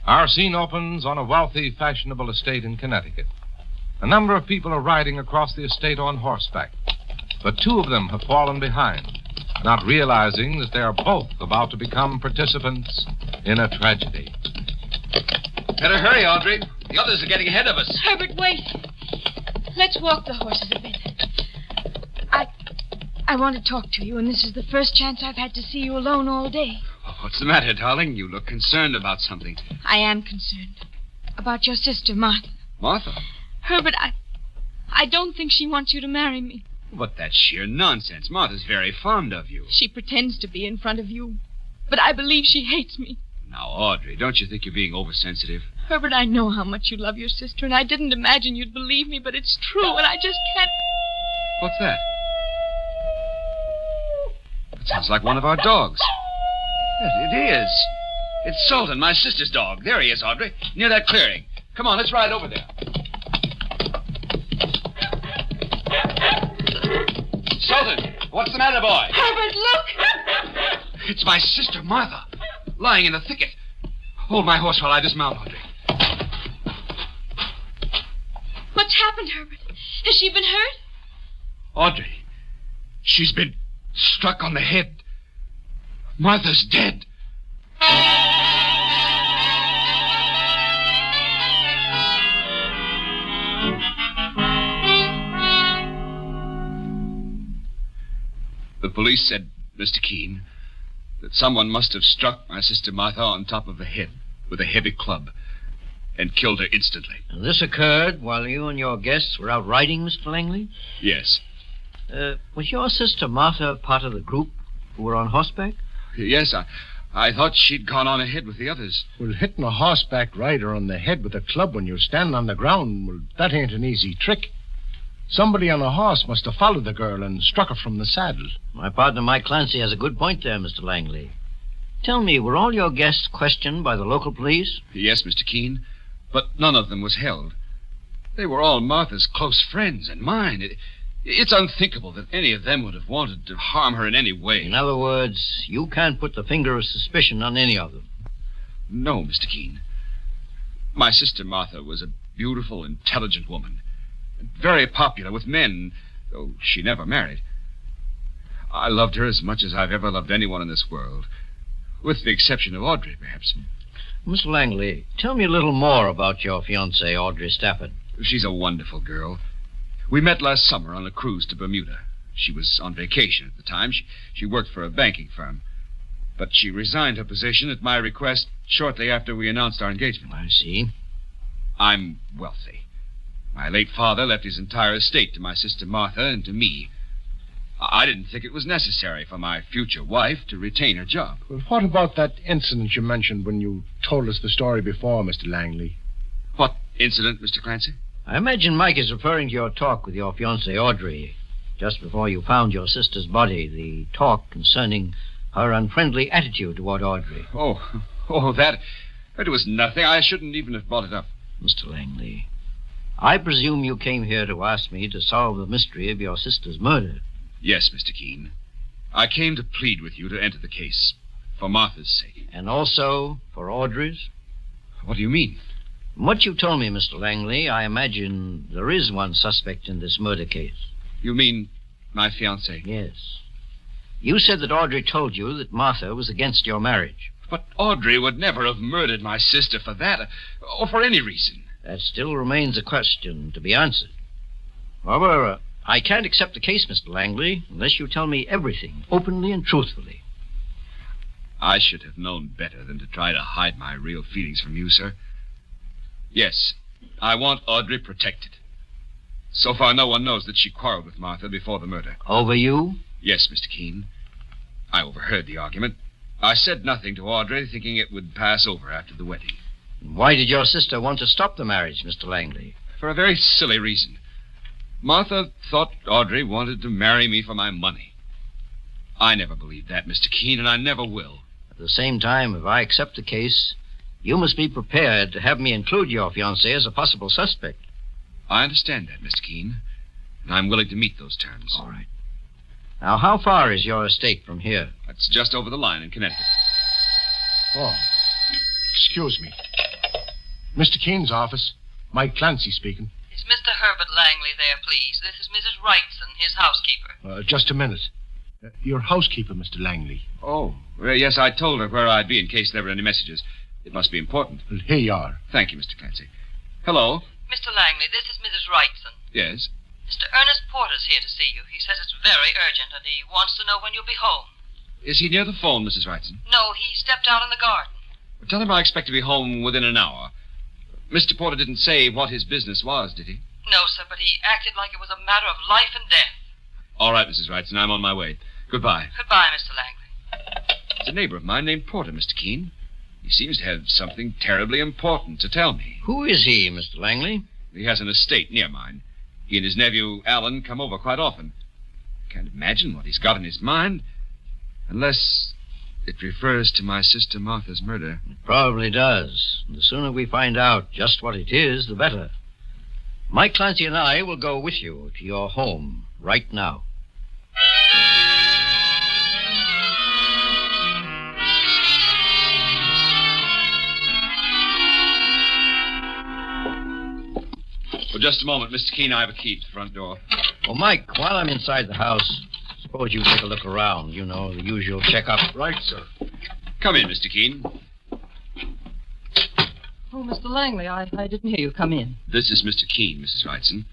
Our scene opens on a wealthy, fashionable estate in Connecticut. A number of people are riding across the estate on horseback, but two of them have fallen behind, not realizing that they are both about to become participants in a tragedy. Better hurry, Audrey. The others are getting ahead of us. Herbert, wait. Let's walk the horses a bit. I want to talk to you, and this is the first chance I've had to see you alone all day. Oh, what's the matter, darling? You look concerned about something. I am concerned. About your sister, Martha. Martha? Herbert, I don't think she wants you to marry me. But that's sheer nonsense. Martha's very fond of you. She pretends to be in front of you. But I believe she hates me. Now, Audrey, don't you think you're being oversensitive? Herbert, I know how much you love your sister, and I didn't imagine you'd believe me, but it's true, and I just can't... What's that? It sounds like one of our dogs. Yes, it is. It's Sultan, my sister's dog. There he is, Audrey, near that clearing. Come on, let's ride over there. Sultan, what's the matter, boy? Herbert, look! It's my sister, Martha, lying in the thicket. Hold my horse while I dismount, Audrey. What's happened, Herbert? Has she been hurt? Audrey, she's been struck on the head. Martha's dead. The police said, Mr. Keene, that someone must have struck my sister Martha on top of the head with a heavy club and killed her instantly. And this occurred while you and your guests were out riding, Mr. Langley? Yes. Was your sister Martha part of the group who were on horseback? Yes, I thought she'd gone on ahead with the others. Well, hitting a horseback rider on the head with a club when you're standing on the ground, well, that ain't an easy trick. Somebody on a horse must have followed the girl and struck her from the saddle. My partner, Mike Clancy, has a good point there, Mr. Langley. Tell me, were all your guests questioned by the local police? Yes, Mr. Keene, but none of them was held. They were all Martha's close friends and mine. It's unthinkable that any of them would have wanted to harm her in any way. In other words, you can't put the finger of suspicion on any of them. No, Mr. Keene. My sister Martha was a beautiful, intelligent woman. Very popular with men, though she never married. I loved her as much as I've ever loved anyone in this world. With the exception of Audrey, perhaps. Mr. Langley, tell me a little more about your fiancée, Audrey Stafford. She's a wonderful girl. We met last summer on a cruise to Bermuda. She was on vacation at the time. She worked for a banking firm. But she resigned her position at my request shortly after we announced our engagement. I see. I'm wealthy. My late father left his entire estate to my sister Martha and to me. I didn't think it was necessary for my future wife to retain her job. Well, what about that incident you mentioned when you told us the story before, Mr. Langley? What incident, Mr. Clancy? I imagine Mike is referring to your talk with your fiancée, Audrey, just before you found your sister's body, the talk concerning her unfriendly attitude toward Audrey. Oh, Oh, that was nothing. I shouldn't even have brought it up. Mr. Langley, I presume you came here to ask me to solve the mystery of your sister's murder. Yes, Mr. Keene. I came to plead with you to enter the case, for Martha's sake. And also for Audrey's? What do you mean? From what you told me, Mr. Langley, I imagine there is one suspect in this murder case. You mean my fiancée? Yes. You said that Audrey told you that Martha was against your marriage. But Audrey would never have murdered my sister for that, or for any reason. That still remains a question to be answered. However, I can't accept the case, Mr. Langley, unless you tell me everything, openly and truthfully. I should have known better than to try to hide my real feelings from you, sir. Yes, I want Audrey protected. So far, no one knows that she quarreled with Martha before the murder. Over you? Yes, Mr. Keene. I overheard the argument. I said nothing to Audrey, thinking it would pass over after the wedding. Why did your sister want to stop the marriage, Mr. Langley? For a very silly reason. Martha thought Audrey wanted to marry me for my money. I never believed that, Mr. Keene, and I never will. At the same time, if I accept the case, you must be prepared to have me include your fiancée as a possible suspect. I understand that, Mr. Keene, and I'm willing to meet those terms. All right. Now, how far is your estate from here? It's just over the line in Connecticut. Oh, excuse me. Mr. Keene's office. Mike Clancy speaking. Is Mr. Herbert Langley there, please? This is Mrs. Wrightson, his housekeeper. Just a minute. Your housekeeper, Mr. Langley. Oh, well, yes, I told her where I'd be in case there were any messages. It must be important. Well, here you are. Thank you, Mr. Clancy. Hello? Mr. Langley, this is Mrs. Wrightson. Yes? Mr. Ernest Porter's here to see you. He says it's very urgent, and he wants to know when you'll be home. Is he near the phone, Mrs. Wrightson? No, he stepped out in the garden. Well, tell him I expect to be home within an hour. Mr. Porter didn't say what his business was, did he? No, sir, but he acted like it was a matter of life and death. All right, Mrs. Wrightson, I'm on my way. Goodbye. Goodbye, Mr. Langley. It's a neighbor of mine named Porter, Mr. Keene. He seems to have something terribly important to tell me. Who is he, Mr. Langley? He has an estate near mine. He and his nephew, Alan, come over quite often. I can't imagine what he's got in his mind, unless it refers to my sister Martha's murder. It probably does. And the sooner we find out just what it is, the better. Mike Clancy and I will go with you to your home right now. For just a moment, Mr. Keene, I have a key to the front door. Well, Mike, while I'm inside the house, suppose you take a look around. You know, the usual checkup. Right, sir. Come in, Mr. Keene. Oh, Mr. Langley, I didn't hear you come in. This is Mr. Keene, Mrs. Wrightson.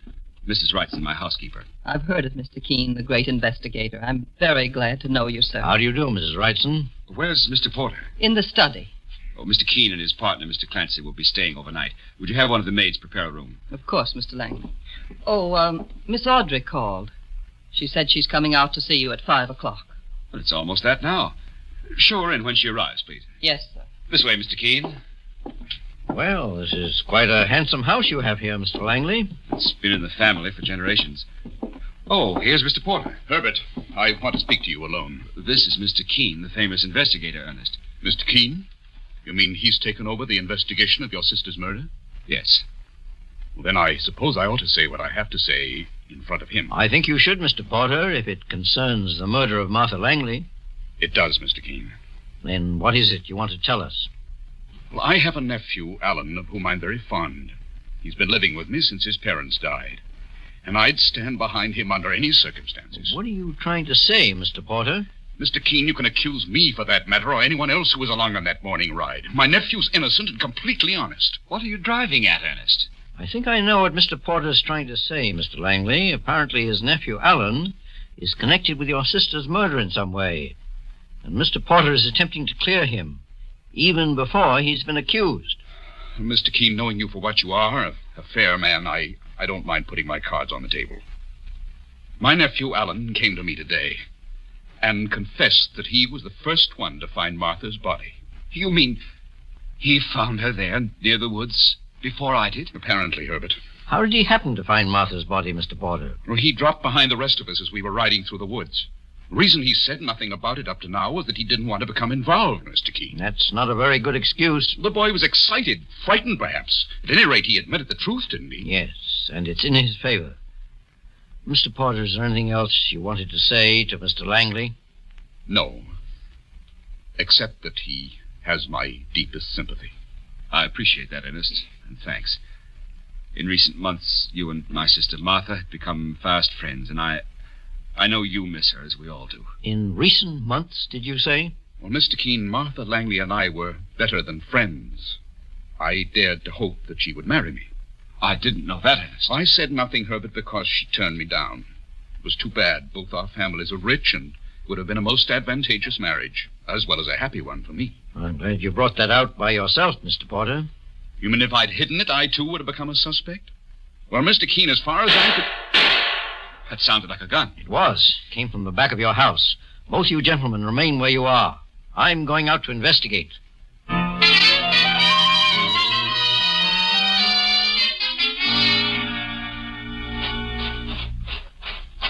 Mrs. Wrightson, my housekeeper. I've heard of Mr. Keene, the great investigator. I'm very glad to know you, sir. How do you do, Mrs. Wrightson? Where's Mr. Porter? In the study. Oh, Mr. Keene and his partner, Mr. Clancy, will be staying overnight. Would you have one of the maids prepare a room? Of course, Mr. Langley. Oh, Miss Audrey called. She said she's coming out to see you at 5 o'clock. Well, it's almost that now. Show her in when she arrives, please. Yes, sir. This way, Mr. Keene. Well, this is quite a handsome house you have here, Mr. Langley. It's been in the family for generations. Oh, here's Mr. Porter. Herbert, I want to speak to you alone. This is Mr. Keene, the famous investigator, Ernest. Mr. Keene? You mean he's taken over the investigation of your sister's murder? Yes. Well, then I suppose I ought to say what I have to say in front of him. I think you should, Mr. Porter, if it concerns the murder of Martha Langley. It does, Mr. Keene. Then what is it you want to tell us? Well, I have a nephew, Alan, of whom I'm very fond. He's been living with me since his parents died. And I'd stand behind him under any circumstances. What are you trying to say, Mr. Porter? Mr. Keene, you can accuse me for that matter or anyone else who was along on that morning ride. My nephew's innocent and completely honest. What are you driving at, Ernest? I think I know what Mr. Porter's trying to say, Mr. Langley. Apparently his nephew, Alan, is connected with your sister's murder in some way. And Mr. Porter is attempting to clear him, even before he's been accused. Mr. Keene, knowing you for what you are, a fair man, I don't mind putting my cards on the table. My nephew, Alan, came to me today and confessed that he was the first one to find Martha's body. You mean he found her there near the woods before I did? Apparently, Herbert. How did he happen to find Martha's body, Mr. Porter? Well, he dropped behind the rest of us as we were riding through the woods. The reason he said nothing about it up to now was that he didn't want to become involved, Mr. Keene. That's not a very good excuse. The boy was excited, frightened perhaps. At any rate, he admitted the truth, didn't he? Yes, and it's in his favor. Mr. Porter, is there anything else you wanted to say to Mr. Langley? No. Except that he has my deepest sympathy. I appreciate that, Ernest, and thanks. In recent months, you and my sister Martha had become fast friends, and I know you miss her, as we all do. In recent months, did you say? Well, Mr. Keene, Martha Langley and I were better than friends. I dared to hope that she would marry me. I didn't know that, Ernest. I said nothing, Herbert, because she turned me down. It was too bad. Both our families are rich and would have been a most advantageous marriage, as well as a happy one for me. I'm glad you brought that out by yourself, Mr. Porter. You mean if I'd hidden it, I too would have become a suspect? Well, Mr. Keene, as far as I could... That sounded like a gun. It was. It came from the back of your house. Both you gentlemen remain where you are. I'm going out to investigate.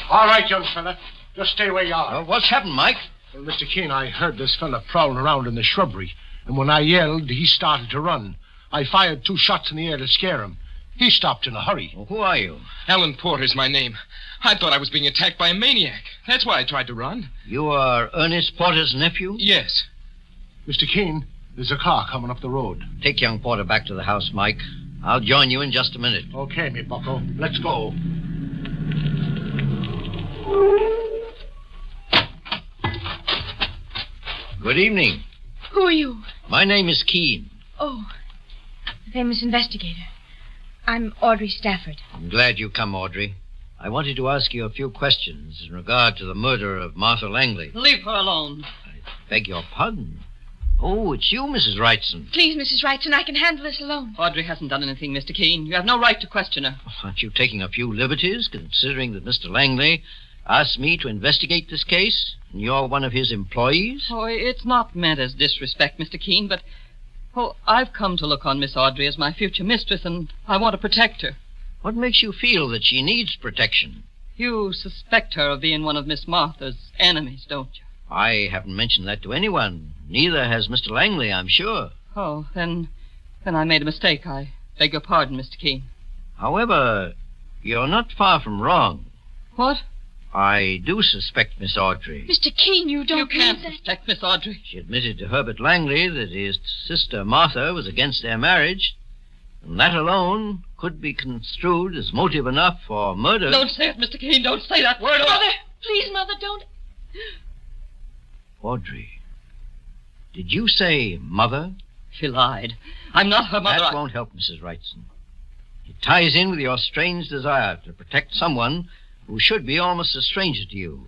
All right, young fella. Just stay where you are. What's happened, Mike? Well, Mr. Keene, I heard this fella prowling around in the shrubbery, and when I yelled, he started to run. I fired 2 shots in the air to scare him. He stopped in a hurry. Well, who are you? Alan Porter's my name. I thought I was being attacked by a maniac. That's why I tried to run. You are Ernest Porter's nephew? Yes. Mr. Keene, there's a car coming up the road. Take young Porter back to the house, Mike. I'll join you in just a minute. Okay, me bucko. Let's go. Good evening. Who are you? My name is Keene. Oh, the famous investigator. I'm Audrey Stafford. I'm glad you come, Audrey. I wanted to ask you a few questions in regard to the murder of Martha Langley. Leave her alone. Beg your pardon. Oh, it's you, Mrs. Wrightson. Please, Mrs. Wrightson, I can handle this alone. Audrey hasn't done anything, Mr. Keene. You have no right to question her. Aren't you taking a few liberties, considering that Mr. Langley asked me to investigate this case, and you're one of his employees? Oh, it's not meant as disrespect, Mr. Keene, but... Oh, I've come to look on Miss Audrey as my future mistress, and I want to protect her. What makes you feel that she needs protection? You suspect her of being one of Miss Martha's enemies, don't you? I haven't mentioned that to anyone. Neither has Mr. Langley, I'm sure. Oh, then I made a mistake. I beg your pardon, Mr. Keene. However, you're not far from wrong. What? I do suspect Miss Audrey. Mr. Keene, you don't You can't mean that. suspect Miss Audrey. She admitted to Herbert Langley that his sister Martha was against their marriage, and that alone could be construed as motive enough for murder. Don't say it, Mr. Keene. Don't say that word. Mother, please, Mother, don't. Audrey, did you say mother? She lied. I'm not her mother. That won't help, Mrs. Wrightson. It ties in with your strange desire to protect someone who should be almost a stranger to you.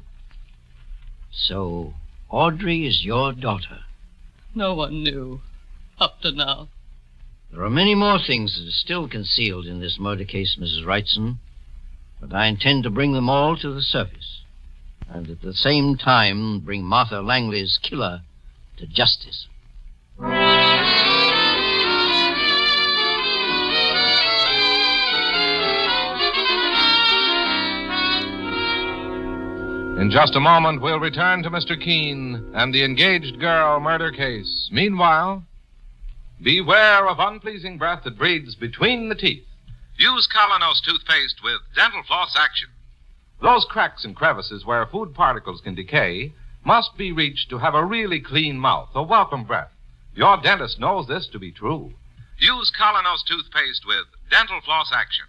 So, Audrey is your daughter. No one knew. Up to now. There are many more things that are still concealed in this murder case, Mrs. Wrightson, but I intend to bring them all to the surface, and at the same time bring Martha Langley's killer to justice. In just a moment, we'll return to Mr. Keene and the engaged girl murder case. Meanwhile, beware of unpleasing breath that breathes between the teeth. Use Colonos toothpaste with dental floss action. Those cracks and crevices where food particles can decay must be reached to have a really clean mouth, a welcome breath. Your dentist knows this to be true. Use Colonos toothpaste with dental floss action.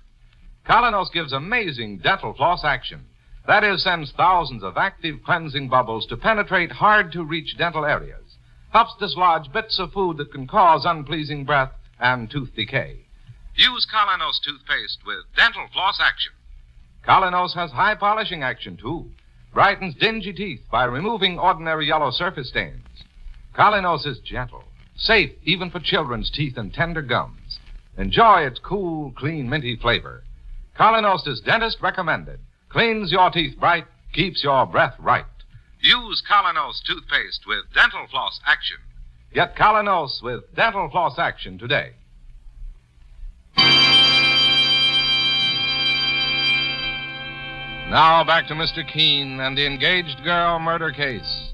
Colonos gives amazing dental floss action. That is, sends thousands of active cleansing bubbles to penetrate hard-to-reach dental areas. Helps dislodge bits of food that can cause unpleasing breath and tooth decay. Use Colonos toothpaste with dental floss action. Colonos has high polishing action, too. Brightens dingy teeth by removing ordinary yellow surface stains. Colonos is gentle, safe even for children's teeth and tender gums. Enjoy its cool, clean, minty flavor. Colonos is dentist recommended. Cleans your teeth bright, keeps your breath right. Use Colonos toothpaste with dental floss action. Get Colonos with dental floss action today. Now back to Mr. Keene and the engaged girl murder case.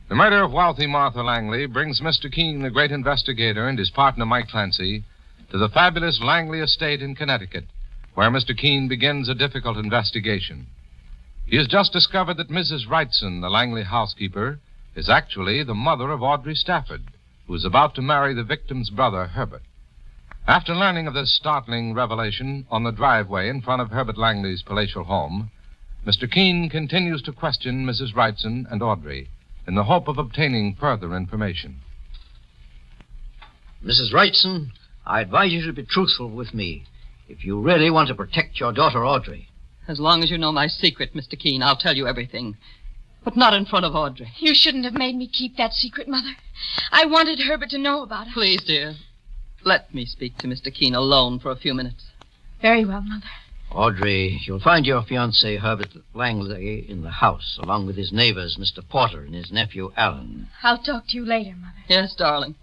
The murder of wealthy Martha Langley brings Mr. Keene, the great investigator, and his partner, Mike Clancy, to the fabulous Langley estate in Connecticut, where Mr. Keene begins a difficult investigation. He has just discovered that Mrs. Wrightson, the Langley housekeeper, is actually the mother of Audrey Stafford, who is about to marry the victim's brother, Herbert. After learning of this startling revelation on the driveway in front of Herbert Langley's palatial home, Mr. Keene continues to question Mrs. Wrightson and Audrey in the hope of obtaining further information. Mrs. Wrightson, I advise you to be truthful with me if you really want to protect your daughter, Audrey. As long as you know my secret, Mr. Keene, I'll tell you everything. But not in front of Audrey. You shouldn't have made me keep that secret, Mother. I wanted Herbert to know about it. Please, dear. Let me speak to Mr. Keene alone for a few minutes. Very well, Mother. Audrey, you'll find your fiancé, Herbert Langley, in the house, along with his neighbors, Mr. Porter and his nephew, Alan. I'll talk to you later, Mother. Yes, darling.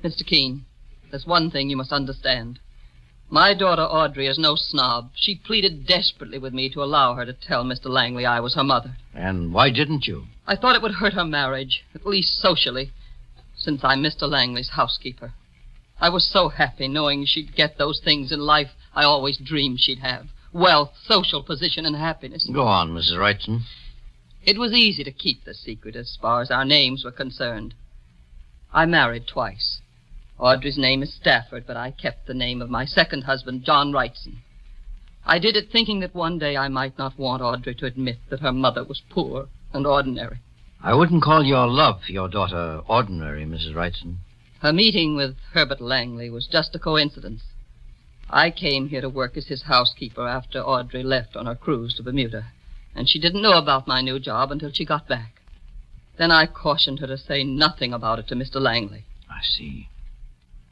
Mr. Keene, there's one thing you must understand. My daughter, Audrey, is no snob. She pleaded desperately with me to allow her to tell Mr. Langley I was her mother. And why didn't you? I thought it would hurt her marriage, at least socially, since I'm Mr. Langley's housekeeper. I was so happy knowing she'd get those things in life I always dreamed she'd have. Wealth, social position, and happiness. Go on, Mrs. Wrightson. It was easy to keep the secret as far as our names were concerned. I married twice. Audrey's name is Stafford, but I kept the name of my second husband, John Wrightson. I did it thinking that one day I might not want Audrey to admit that her mother was poor and ordinary. I wouldn't call your love for your daughter ordinary, Mrs. Wrightson. Her meeting with Herbert Langley was just a coincidence. I came here to work as his housekeeper after Audrey left on her cruise to Bermuda, and she didn't know about my new job until she got back. Then I cautioned her to say nothing about it to Mr. Langley. I see.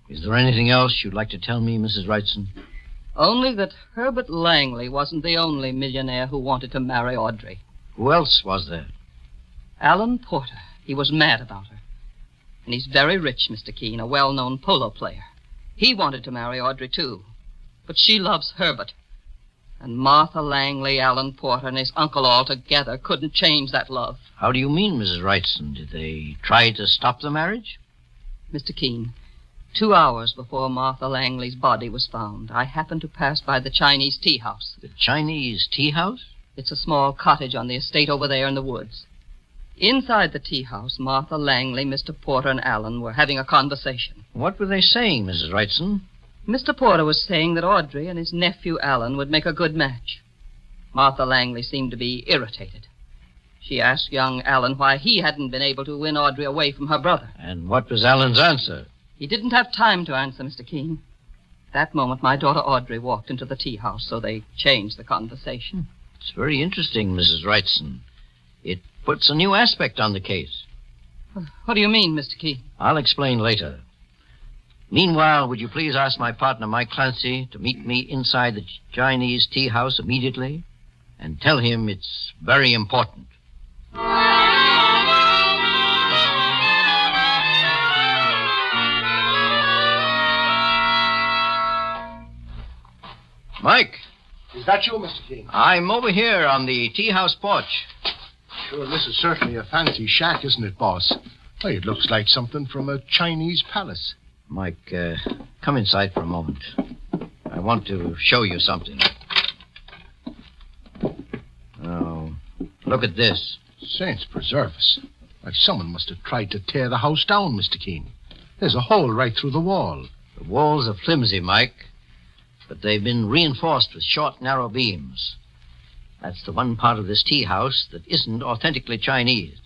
Is there anything else you'd like to tell me, Mrs. Wrightson? Only that Herbert Langley wasn't the only millionaire who wanted to marry Audrey. Who else was there? Alan Porter. He was mad about her. And he's very rich, Mr. Keene, a well-known polo player. He wanted to marry Audrey, too. But she loves Herbert. And Martha Langley, Alan Porter, and his uncle all together couldn't change that love. How do you mean, Mrs. Wrightson? Did they try to stop the marriage? Mr. Keene, 2 hours before Martha Langley's body was found, I happened to pass by the Chinese tea house. The Chinese tea house? It's a small cottage on the estate over there in the woods. Inside the tea house, Martha Langley, Mr. Porter, and Alan were having a conversation. What were they saying, Mrs. Wrightson? Mr. Porter was saying that Audrey and his nephew Alan would make a good match. Martha Langley seemed to be irritated. She asked young Alan why he hadn't been able to win Audrey away from her brother. And what was Alan's answer? He didn't have time to answer, Mr. Keene. At that moment, my daughter Audrey walked into the tea house, so they changed the conversation. It's very interesting, Mrs. Wrightson. It puts a new aspect on the case. What do you mean, Mr. Keene? I'll explain later. Meanwhile, would you please ask my partner, Mike Clancy, to meet me inside the Chinese tea house immediately and tell him it's very important. Mike. Is that you, Mr. Keene? I'm over here on the tea house porch. Sure, this is certainly a fancy shack, isn't it, boss? Why, it looks like something from a Chinese palace. Mike, come inside for a moment. I want to show you something. Oh, look at this. Saints preserve us. Why, someone must have tried to tear the house down, Mr. Keene. There's a hole right through the wall. The walls are flimsy, Mike, but they've been reinforced with short, narrow beams. That's the one part of this tea house that isn't authentically Chinese.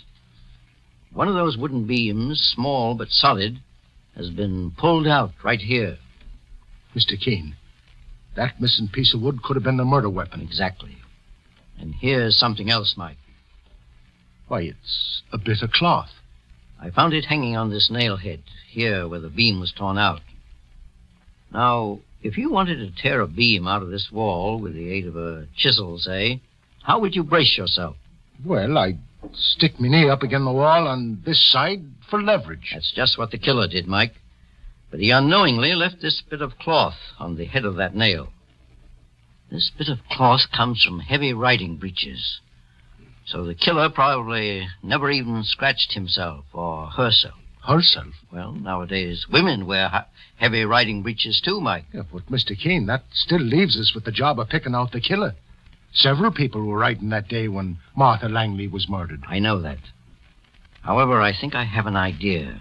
One of those wooden beams, small but solid, has been pulled out right here. Mr. Keene, that missing piece of wood could have been the murder weapon. Exactly. And here's something else, Mike. Why, it's a bit of cloth. I found it hanging on this nail head, here where the beam was torn out. Now, if you wanted to tear a beam out of this wall with the aid of a chisel, say, how would you brace yourself? Well, I'd stick my knee up against the wall on this side for leverage. That's just what the killer did, Mike. But he unknowingly left this bit of cloth on the head of that nail. This bit of cloth comes from heavy riding breeches. So the killer probably never even scratched himself or herself. Herself? Well, nowadays, women wear heavy riding breeches too, Mike. Yeah, but Mr. Keene, that still leaves us with the job of picking out the killer. Several people were riding that day when Martha Langley was murdered. I know that. However, I think I have an idea.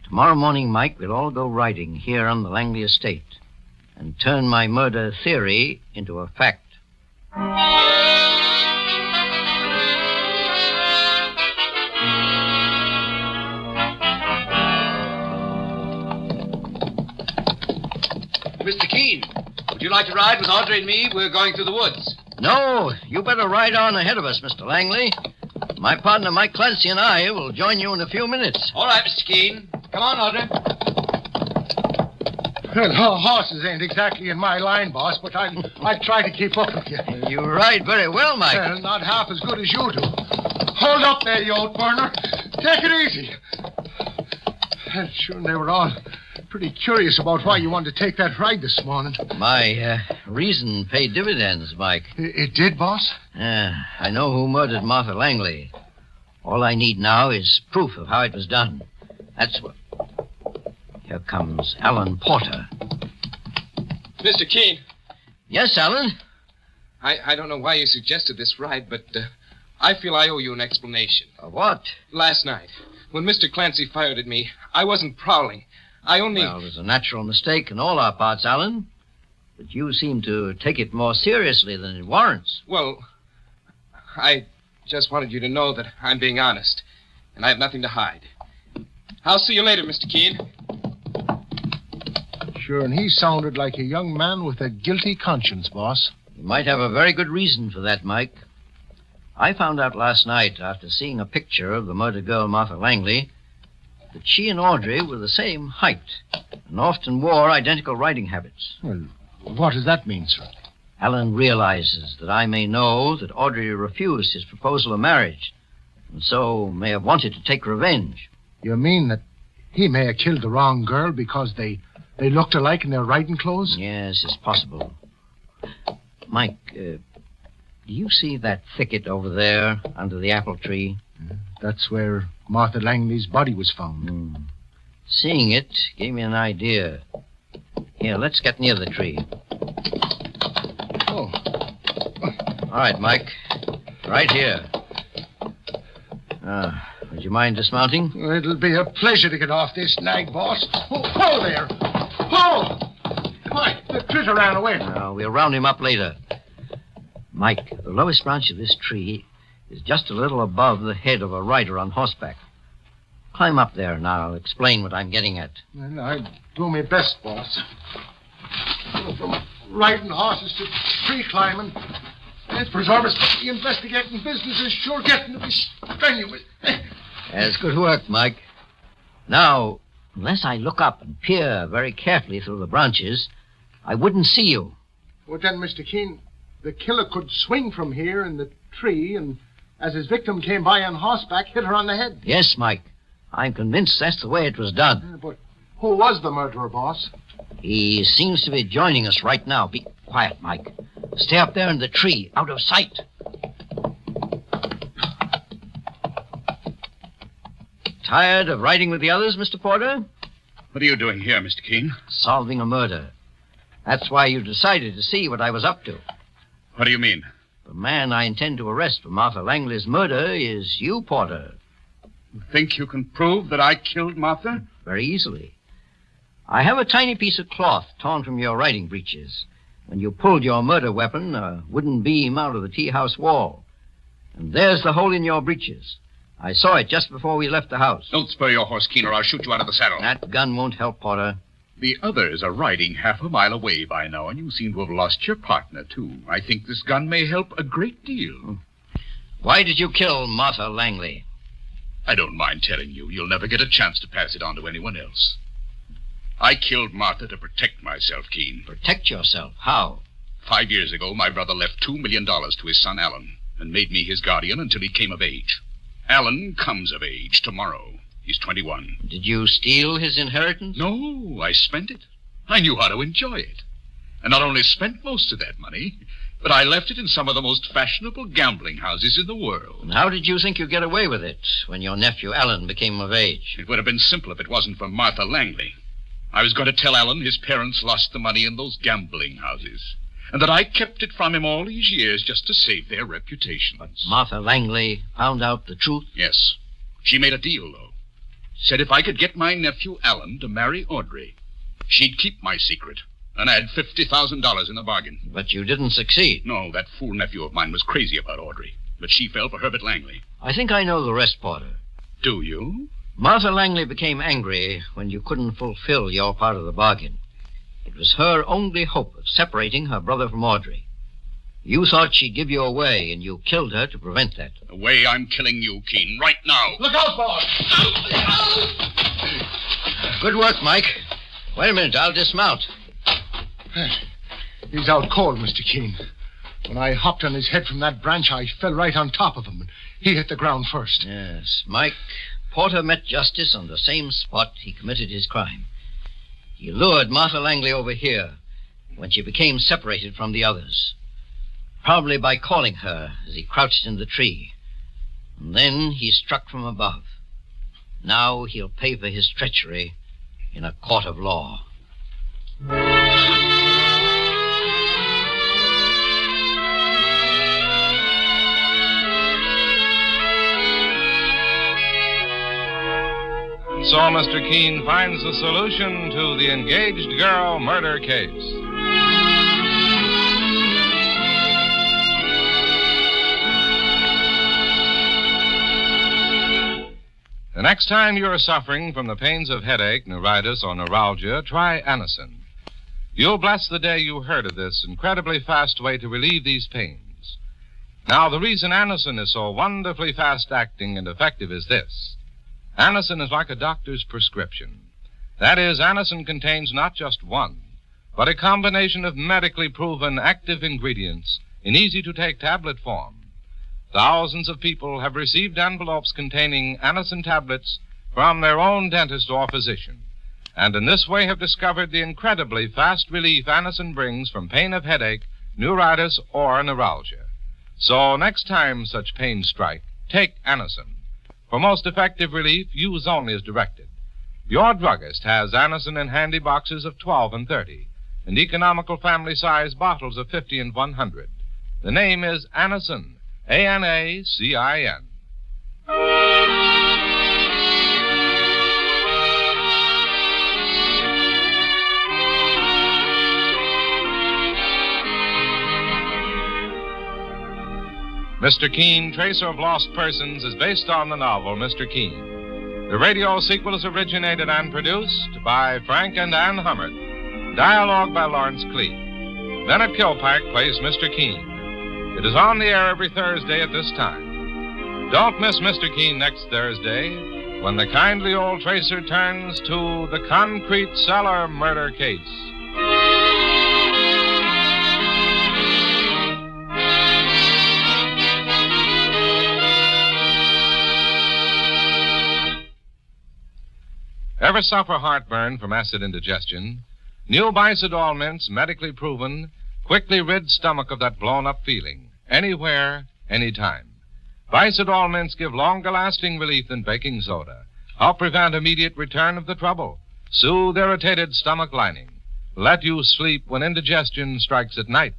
Tomorrow morning, Mike, we'll all go riding here on the Langley estate and turn my murder theory into a fact. Mr. Keene, would you like to ride with Audrey and me? We're going through the woods. No, you better ride on ahead of us, Mr. Langley. My partner, Mike Clancy, and I will join you in a few minutes. All right, Mr. Keene. Come on, Audrey. Well, horses ain't exactly in my line, boss, but I'll try to keep up with you. You ride very well, Mike. Well, not half as good as you do. Hold up there, you old burner. Take it easy. Well, sure, they were all pretty curious about why you wanted to take that ride this morning. My reason paid dividends, Mike. It did, boss? I know who murdered Martha Langley. All I need now is proof of how it was done. That's what... Here comes Alan Porter. Mr. Keene. Yes, Alan? I don't know why you suggested this ride, but I feel I owe you an explanation. Of what? Last night, when Mr. Clancy fired at me, I wasn't prowling. I only... Well, there's a natural mistake in all our parts, Alan. But you seem to take it more seriously than it warrants. Well, I just wanted you to know that I'm being honest, and I have nothing to hide. I'll see you later, Mr. Keene. Sure, and he sounded like a young man with a guilty conscience, boss. You might have a very good reason for that, Mike. I found out last night, after seeing a picture of the murdered girl, Martha Langley, that she and Audrey were the same height and often wore identical riding habits. Well, what does that mean, sir? Alan realizes that I may know that Audrey refused his proposal of marriage, and so may have wanted to take revenge. You mean that he may have killed the wrong girl because they looked alike in their riding clothes? Yes, it's possible. Mike, do you see that thicket over there under the apple tree? That's where Martha Langley's body was found. Seeing it gave me an idea. Here, let's get near the tree. Oh. All right, Mike. Right here. Would you mind dismounting? It'll be a pleasure to get off this nag, boss. Whoa there! Whoa! Why, the critter ran away. We'll round him up later. Mike, the lowest branch of this tree is just a little above the head of a rider on horseback. Climb up there, and I'll explain what I'm getting at. Well, I'll do my best, boss. From riding horses to tree climbing, and preservers, the investigating business is sure getting to be strenuous. That's good work, Mike. Now, unless I look up and peer very carefully through the branches, I wouldn't see you. Well, then, Mr. Keene, the killer could swing from here in the tree and, as his victim came by on horseback, hit her on the head. Yes, Mike. I'm convinced that's the way it was done. Yeah, but who was the murderer, boss? He seems to be joining us right now. Be quiet, Mike. Stay up there in the tree, out of sight. Tired of riding with the others, Mr. Porter? What are you doing here, Mr. Keene? Solving a murder. That's why you decided to see what I was up to. What do you mean? The man I intend to arrest for Martha Langley's murder is you, Porter. You think you can prove that I killed Martha? Very easily. I have a tiny piece of cloth torn from your riding breeches. When you pulled your murder weapon, a wooden beam out of the tea house wall. And there's the hole in your breeches. I saw it just before we left the house. Don't spur your horse, Keene, or I'll shoot you out of the saddle. That gun won't help, Porter. The others are riding half a mile away by now, and you seem to have lost your partner, too. I think this gun may help a great deal. Why did you kill Martha Langley? I don't mind telling you. You'll never get a chance to pass it on to anyone else. I killed Martha to protect myself, Keene. Protect yourself? How? 5 years ago, my brother left $2 million to his son, Alan, and made me his guardian until he came of age. Alan comes of age tomorrow. He's 21. Did you steal his inheritance? No, I spent it. I knew how to enjoy it. And not only spent most of that money, but I left it in some of the most fashionable gambling houses in the world. And how did you think you'd get away with it when your nephew Alan became of age? It would have been simple if it wasn't for Martha Langley. I was going to tell Alan his parents lost the money in those gambling houses, and that I kept it from him all these years just to save their reputations. But Martha Langley found out the truth? Yes. She made a deal, though. Said if I could get my nephew Alan to marry Audrey, she'd keep my secret, and add $50,000 in the bargain. But you didn't succeed. No, that fool nephew of mine was crazy about Audrey, but she fell for Herbert Langley. I think I know the rest, Porter. Do you? Martha Langley became angry when you couldn't fulfill your part of the bargain. It was her only hope of separating her brother from Audrey. You thought she'd give you away, and you killed her to prevent that. The way I'm killing you, Keene, right now. Look out, boss! Good work, Mike. Wait a minute, I'll dismount. He's out cold, Mr. Keene. When I hopped on his head from that branch, I fell right on top of him, and he hit the ground first. Yes, Mike, Porter met justice on the same spot he committed his crime. He lured Martha Langley over here when she became separated from the others, probably by calling her as he crouched in the tree. And then he struck from above. Now he'll pay for his treachery in a court of law. So Mr. Keene finds the solution to the engaged girl murder case. The next time you're suffering from the pains of headache, neuritis, or neuralgia, try Anacin. You'll bless the day you heard of this incredibly fast way to relieve these pains. Now, the reason Anacin is so wonderfully fast-acting and effective is this. Anacin is like a doctor's prescription. That is, Anacin contains not just one, but a combination of medically proven active ingredients in easy-to-take tablet form. Thousands of people have received envelopes containing Anacin tablets from their own dentist or physician, and in this way have discovered the incredibly fast relief Anacin brings from pain of headache, neuritis, or neuralgia. So next time such pains strike, take Anacin. For most effective relief, use only as directed. Your druggist has Anacin in handy boxes of 12 and 30, and economical family-size bottles of 50 and 100. The name is Anacin, A-N-A-C-I-N. Mr. Keene, Tracer of Lost Persons, is based on the novel Mr. Keene. The radio sequel is originated and produced by Frank and Ann Hummert. Dialogue by Lawrence Cleave. Bennett Kilpack plays Mr. Keene. It is on the air every Thursday at this time. Don't miss Mr. Keene next Thursday, when the kindly old Tracer turns to the concrete cellar murder case. Ever suffer heartburn from acid indigestion? New Bicidol mints, medically proven, quickly rid stomach of that blown-up feeling, anywhere, anytime. Bicidol mints give longer-lasting relief than baking soda, help prevent immediate return of the trouble, soothe irritated stomach lining, let you sleep when indigestion strikes at night.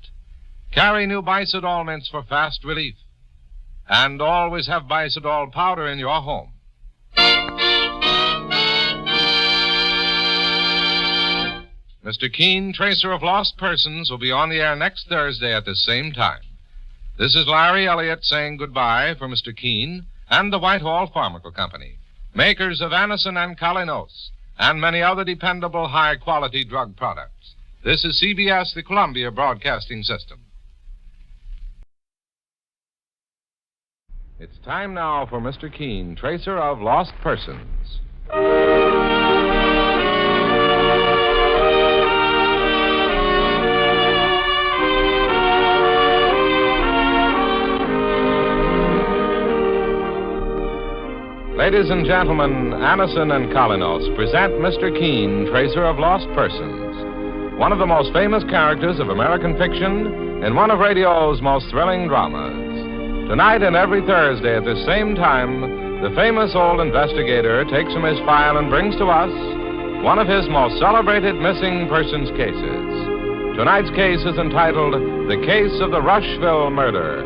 Carry new Bicidol mints for fast relief. And always have Bicidol powder in your home. Mr. Keene, Tracer of Lost Persons, will be on the air next Thursday at the same time. This is Larry Elliott saying goodbye for Mr. Keene and the Whitehall Pharmaceutical Company, makers of Anacin and Calinos, and many other dependable high-quality drug products. This is CBS, the Columbia Broadcasting System. It's time now for Mr. Keene, Tracer of Lost Persons. Ladies and gentlemen, Anacin and Calinos present Mr. Keene, Tracer of Lost Persons. one of the most famous characters of American fiction in one of radio's most thrilling dramas. Tonight and every Thursday at this same time, the famous old investigator takes from his file and brings to us one of his most celebrated missing persons cases. Tonight's case is entitled The Case of the Rushville Murder.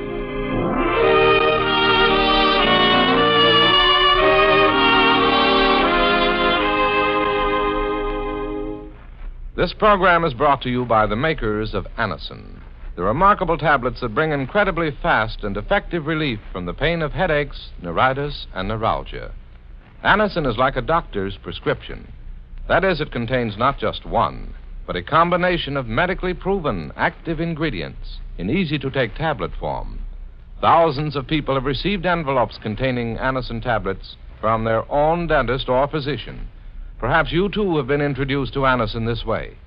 This program is brought to you by the makers of Anacin, the remarkable tablets that bring incredibly fast and effective relief from the pain of headaches, neuritis, and neuralgia. Anacin is like a doctor's prescription. That is, it contains not just one, but a combination of medically proven active ingredients in easy-to-take tablet form. Thousands of people have received envelopes containing Anacin tablets from their own dentist or physician. Perhaps you, too, have been introduced to Anacin this way.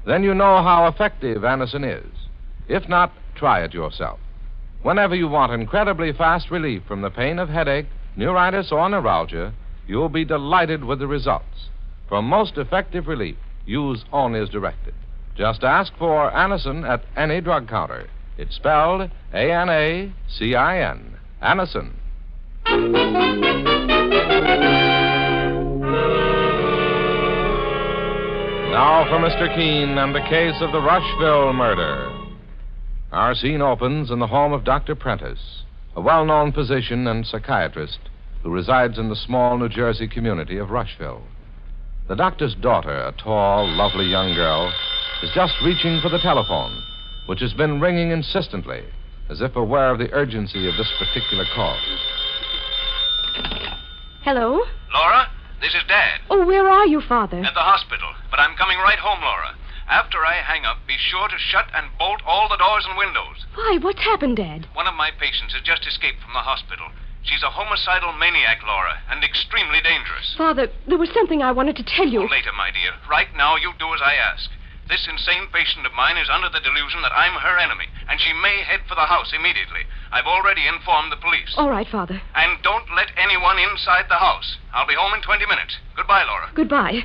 Then you know how effective Anacin is. If not, try it yourself. Whenever you want incredibly fast relief from the pain of headache, neuritis, or neuralgia, you'll be delighted with the results. For most effective relief, use only as directed. Just ask for Anacin at any drug counter. It's spelled A-N-A-C-I-N. Anacin. Now for Mr. Keene and the case of the Rushville murder. Our scene opens in the home of Dr. Prentice, a well-known physician and psychiatrist who resides in the small New Jersey community of Rushville. The doctor's daughter, a tall, lovely young girl, is just reaching for the telephone, which has been ringing insistently, as if aware of the urgency of this particular call. Hello? Laura, this is Dad. Oh, where are you, Father? At the hospital, but I'm coming right home, Laura. After I hang up, be sure to shut and bolt all the doors and windows. Why, what's happened, Dad? One of my patients has just escaped from the hospital. She's a homicidal maniac, Laura, and extremely dangerous. Father, there was something I wanted to tell you. Later, my dear. Right now, you do as I ask. This insane patient of mine is under the delusion that I'm her enemy, and she may head for the house immediately. I've already informed the police. All right, Father. And don't let anyone inside the house. I'll be home in 20 minutes. Goodbye, Laura. Goodbye.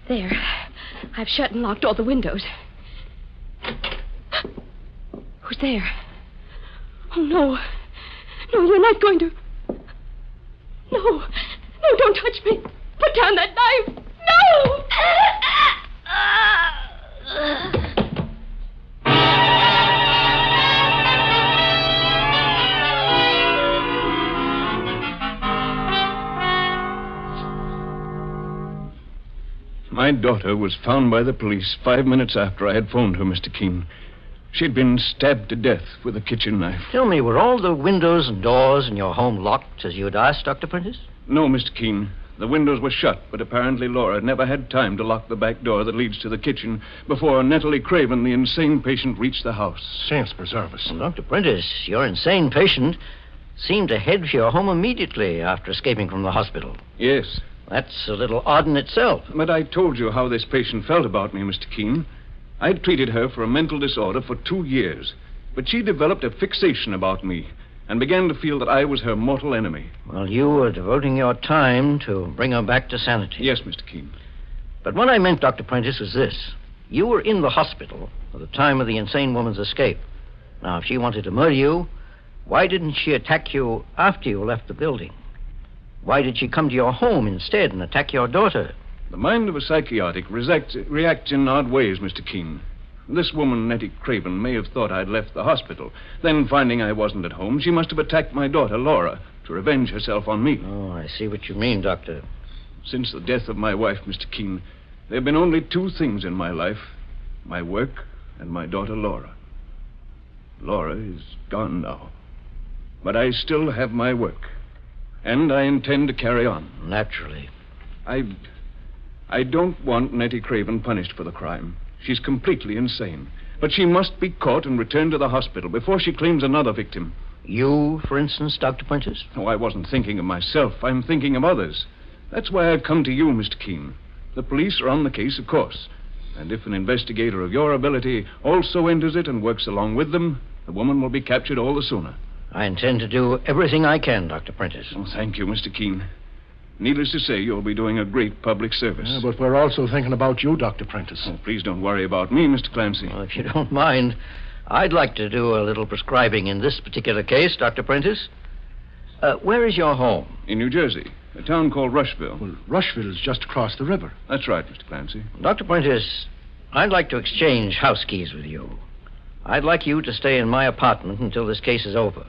There. I've shut and locked all the windows. Who's there? Oh, no. No, you're not going to... No. No, don't touch me. Put down that knife. No! My daughter was found by the police 5 minutes after I had phoned her, Mr. Keene. She'd been stabbed to death with a kitchen knife. Tell me, were all the windows and doors in your home locked as you had asked, Dr. Prentice? No, Mr. Keene. The windows were shut, but apparently Laura never had time to lock the back door that leads to the kitchen before Natalie Craven, the insane patient, reached the house. Saints preserve us. Well, Dr. Prentice, your insane patient seemed to head for your home immediately after escaping from the hospital. Yes. That's a little odd in itself. But I told you how this patient felt about me, Mr. Keene. I'd treated her for a mental disorder for 2 years, but she developed a fixation about me and began to feel that I was her mortal enemy. Well, you were devoting your time to bring her back to sanity. Yes, Mr. Keene. But what I meant, Dr. Prentice, was this. You were in the hospital at the time of the insane woman's escape. Now, if she wanted to murder you, why didn't she attack you after you left the building? Why did she come to your home instead and attack your daughter? The mind of a psychotic reacts in odd ways, Mr. Keene. This woman, Nettie Craven, may have thought I'd left the hospital. Then, finding I wasn't at home, she must have attacked my daughter, Laura, to revenge herself on me. Oh, I see what you mean, Doctor. Since the death of my wife, Mr. Keene, there have been only 2 things in my life. My work and my daughter, Laura. Laura is gone now. But I still have my work. And I intend to carry on. Naturally. I don't want Nettie Craven punished for the crime. She's completely insane. But she must be caught and returned to the hospital before she claims another victim. You, for instance, Dr. Prentice? Oh, I wasn't thinking of myself. I'm thinking of others. That's why I've come to you, Mr. Keene. The police are on the case, of course. And if an investigator of your ability also enters it and works along with them, the woman will be captured all the sooner. I intend to do everything I can, Dr. Prentice. Oh, thank you, Mr. Keene. Needless to say, you'll be doing a great public service. Yeah, but we're also thinking about you, Dr. Prentice. Oh, please don't worry about me, Mr. Clancy. Well, if you don't mind, I'd like to do a little prescribing in this particular case, Dr. Prentice. Where is your home? In New Jersey, a town called Rushville. Well, Rushville's just across the river. That's right, Mr. Clancy. Dr. Prentice, I'd like to exchange house keys with you. I'd like you to stay in my apartment until this case is over.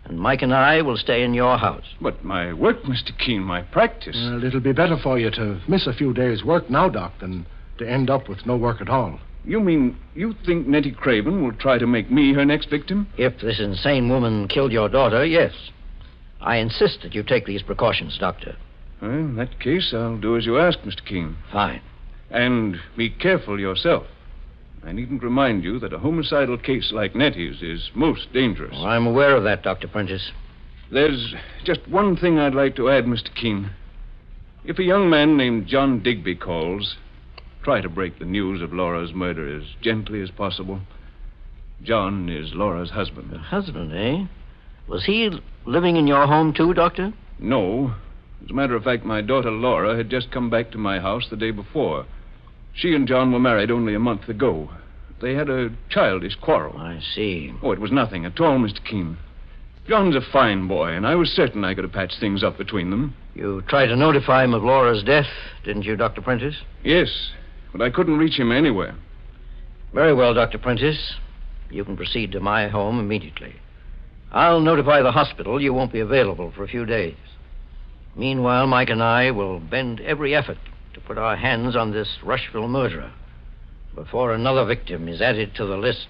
And Mike and I will stay in your house. But my work, Mr. Keene, my practice. Well, it'll be better for you to miss a few days' work now, Doc, than to end up with no work at all. You mean you think Nettie Craven will try to make me her next victim? If this insane woman killed your daughter, yes. I insist that you take these precautions, Doctor. Well, in that case, I'll do as you ask, Mr. Keene. Fine. And be careful yourself. I needn't remind you that a homicidal case like Nettie's is most dangerous. Oh, I'm aware of that, Dr. Prentice. There's just one thing I'd like to add, Mr. Keene. If a young man named John Digby calls, try to break the news of Laura's murder as gently as possible. John is Laura's husband. Her husband, eh? Was he living in your home, too, Doctor? No. As a matter of fact, my daughter Laura had just come back to my house the day before. She and John were married only a month ago. They had a childish quarrel. I see. Oh, it was nothing at all, Mr. Keene. John's a fine boy, and I was certain I could have patched things up between them. You tried to notify him of Laura's death, didn't you, Dr. Prentice? Yes, but I couldn't reach him anywhere. Very well, Dr. Prentice. You can proceed to my home immediately. I'll notify the hospital you won't be available for a few days. Meanwhile, Mike and I will bend every effort to put our hands on this Rushville murderer before another victim is added to the list.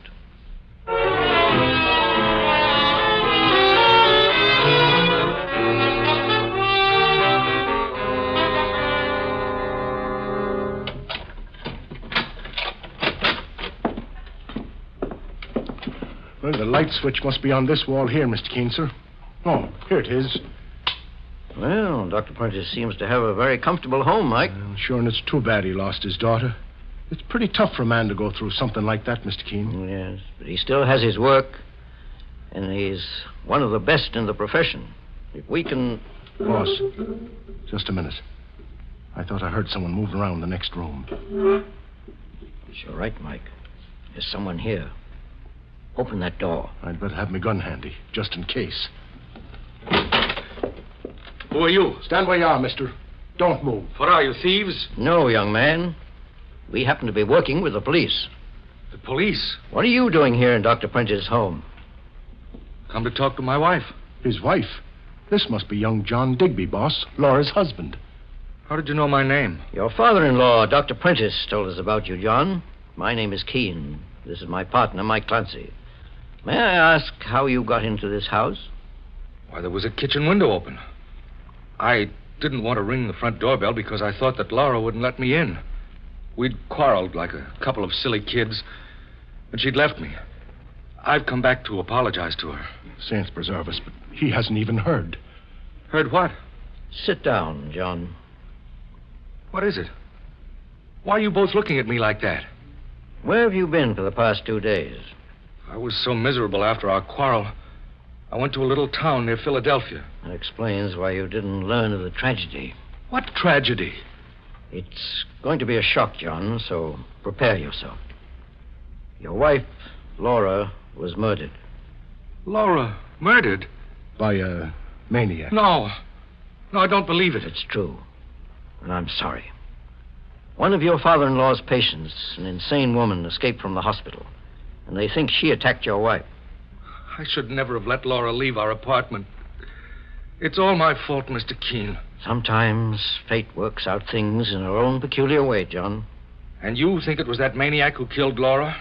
Well, the light switch must be on this wall here, Mr. Keene, sir. Oh, here it is. Well, Dr. Prentice seems to have a very comfortable home, Mike. Sure, and it's too bad he lost his daughter. It's pretty tough for a man to go through something like that, Mr. Keene. Yes, but he still has his work, and he's one of the best in the profession. If we can... Boss, just a minute. I thought I heard someone moving around the next room. You're right, Mike. There's someone here. Open that door. I'd better have my gun handy, just in case. Who are you? Stand where you are, mister. Don't move. What are you, thieves? No, young man. We happen to be working with the police. The police? What are you doing here in Dr. Prentice's home? Come to talk to my wife. His wife? This must be young John Digby, boss. Laura's husband. How did you know my name? Your father-in-law, Dr. Prentice, told us about you, John. My name is Keene. This is my partner, Mike Clancy. May I ask how you got into this house? Why, there was a kitchen window open. I didn't want to ring the front doorbell because I thought that Laura wouldn't let me in. We'd quarreled like a couple of silly kids, and she'd left me. I've come back to apologize to her. Saints preserve us, but he hasn't even heard. Heard what? Sit down, John. What is it? Why are you both looking at me like that? Where have you been for the past 2 days? I was so miserable after our quarrel. I went to a little town near Philadelphia. That explains why you didn't learn of the tragedy. What tragedy? It's going to be a shock, John, so prepare yourself. Your wife, Laura, was murdered. Laura murdered? By a maniac. No. No, I don't believe it. It's true. And I'm sorry. One of your father-in-law's patients, an insane woman, escaped from the hospital. And they think she attacked your wife. I should never have let Laura leave our apartment. It's all my fault, Mr. Keene. Sometimes fate works out things in her own peculiar way, John. And you think it was that maniac who killed Laura?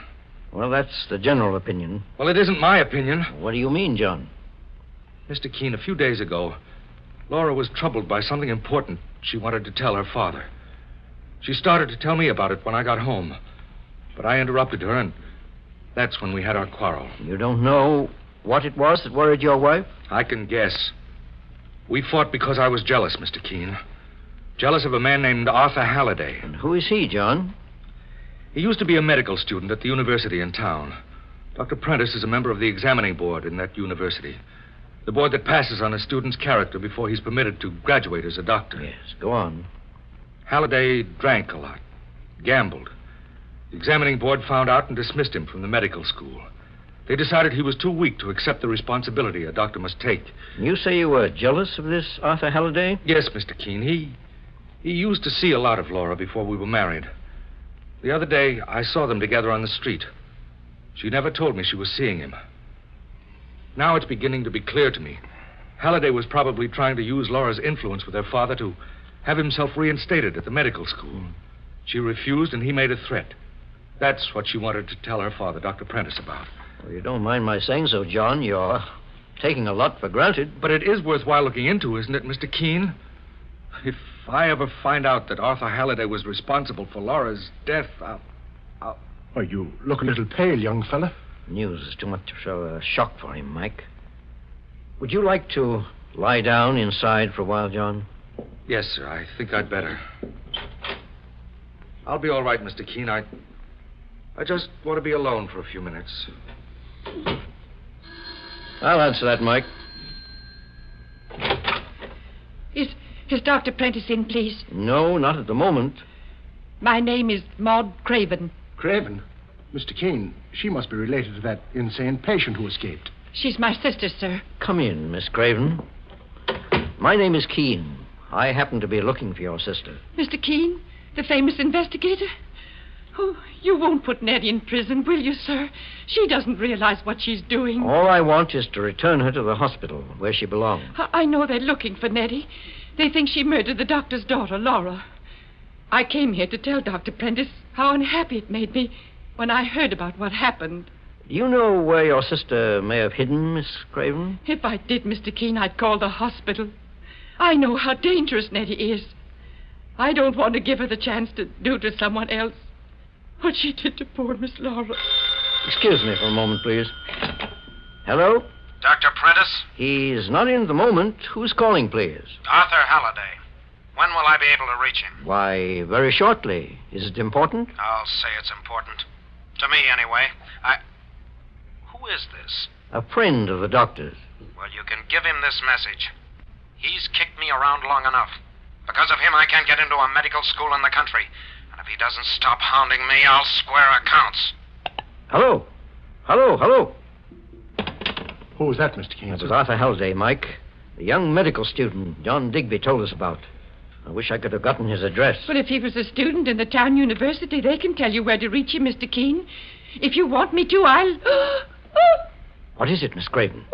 Well, that's the general opinion. Well, it isn't my opinion. What do you mean, John? Mr. Keene, a few days ago, Laura was troubled by something important she wanted to tell her father. She started to tell me about it when I got home. But I interrupted her, and that's when we had our quarrel. You don't know what it was that worried your wife? I can guess. We fought because I was jealous, Mr. Keene. Jealous of a man named Arthur Halliday. And who is he, John? He used to be a medical student at the university in town. Dr. Prentice is a member of the examining board in that university. The board that passes on a student's character before he's permitted to graduate as a doctor. Yes, go on. Halliday drank a lot, gambled. The examining board found out and dismissed him from the medical school. They decided he was too weak to accept the responsibility a doctor must take. You say you were jealous of this Arthur Halliday? Yes, Mr. Keene. He used to see a lot of Laura before we were married. The other day, I saw them together on the street. She never told me she was seeing him. Now it's beginning to be clear to me. Halliday was probably trying to use Laura's influence with her father to have himself reinstated at the medical school. She refused, and he made a threat. That's what she wanted to tell her father, Dr. Prentice, about. Well, you don't mind my saying so, John. You're taking a lot for granted. But it is worthwhile looking into, isn't it, Mr. Keene? If I ever find out that Arthur Halliday was responsible for Laura's death, I'll... Why, you look a little pale, young fella. News is too much of a shock for him, Mike. Would you like to lie down inside for a while, John? Yes, sir. I think I'd better. I'll be all right, Mr. Keene. I just want to be alone for a few minutes. I'll answer that, Mike. Is Dr. Prentice in, please? No, not at the moment. My name is Maud Craven. Craven? Mr. Keene, she must be related to that insane patient who escaped. She's my sister, sir. Come in, Miss Craven. My name is Keene. I happen to be looking for your sister. Mr. Keene, the famous investigator? Oh, you won't put Nettie in prison, will you, sir? She doesn't realize what she's doing. All I want is to return her to the hospital where she belongs. I know they're looking for Nettie. They think she murdered the doctor's daughter, Laura. I came here to tell Dr. Prentice how unhappy it made me when I heard about what happened. Do you know where your sister may have hidden, Miss Craven? If I did, Mr. Keene, I'd call the hospital. I know how dangerous Nettie is. I don't want to give her the chance to do to someone else what she did to poor Miss Laura. Excuse me for a moment, please. Hello? Dr. Prentice? He's not in at the moment. Who's calling, please? Arthur Halliday. When will I be able to reach him? Why, very shortly. Is it important? I'll say it's important. To me, anyway. Who is this? A friend of the doctor's. Well, you can give him this message. He's kicked me around long enough. Because of him, I can't get into a medical school in the country. And if he doesn't stop hounding me, I'll square accounts. Hello? Hello? Who was that, Mr. Keene? That was Arthur Halliday, Mike. The young medical student John Digby told us about. I wish I could have gotten his address. Well, if he was a student in the town university, they can tell you where to reach him, Mr. Keene. If you want me to, I'll... What is it, Miss Craven?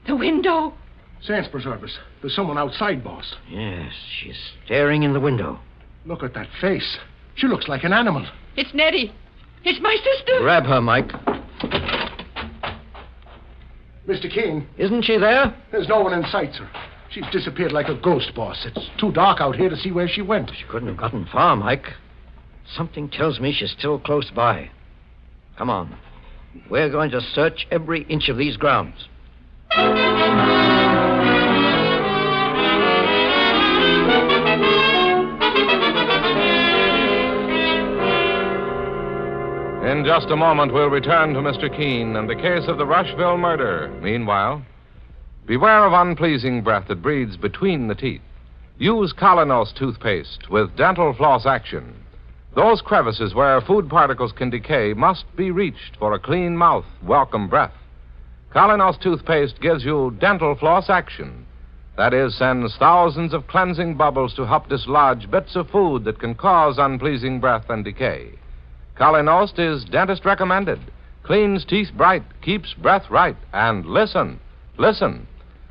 The window. Saints preserve us. There's someone outside, boss. Yes, she's staring in the window. Look at that face. She looks like an animal. It's Nettie. It's my sister. Grab her, Mike. Mr. Keene. Isn't she there? There's no one in sight, sir. She's disappeared like a ghost, boss. It's too dark out here to see where she went. She couldn't have gotten far, Mike. Something tells me she's still close by. Come on. We're going to search every inch of these grounds. In just a moment, we'll return to Mr. Keene and the case of the Rushville murder. Meanwhile, beware of unpleasing breath that breathes between the teeth. Use Colinos toothpaste with dental floss action. Those crevices where food particles can decay must be reached for a clean mouth, welcome breath. Colinos toothpaste gives you dental floss action. That is, sends thousands of cleansing bubbles to help dislodge bits of food that can cause unpleasing breath and decay. Colinos is dentist recommended, cleans teeth bright, keeps breath right, and listen.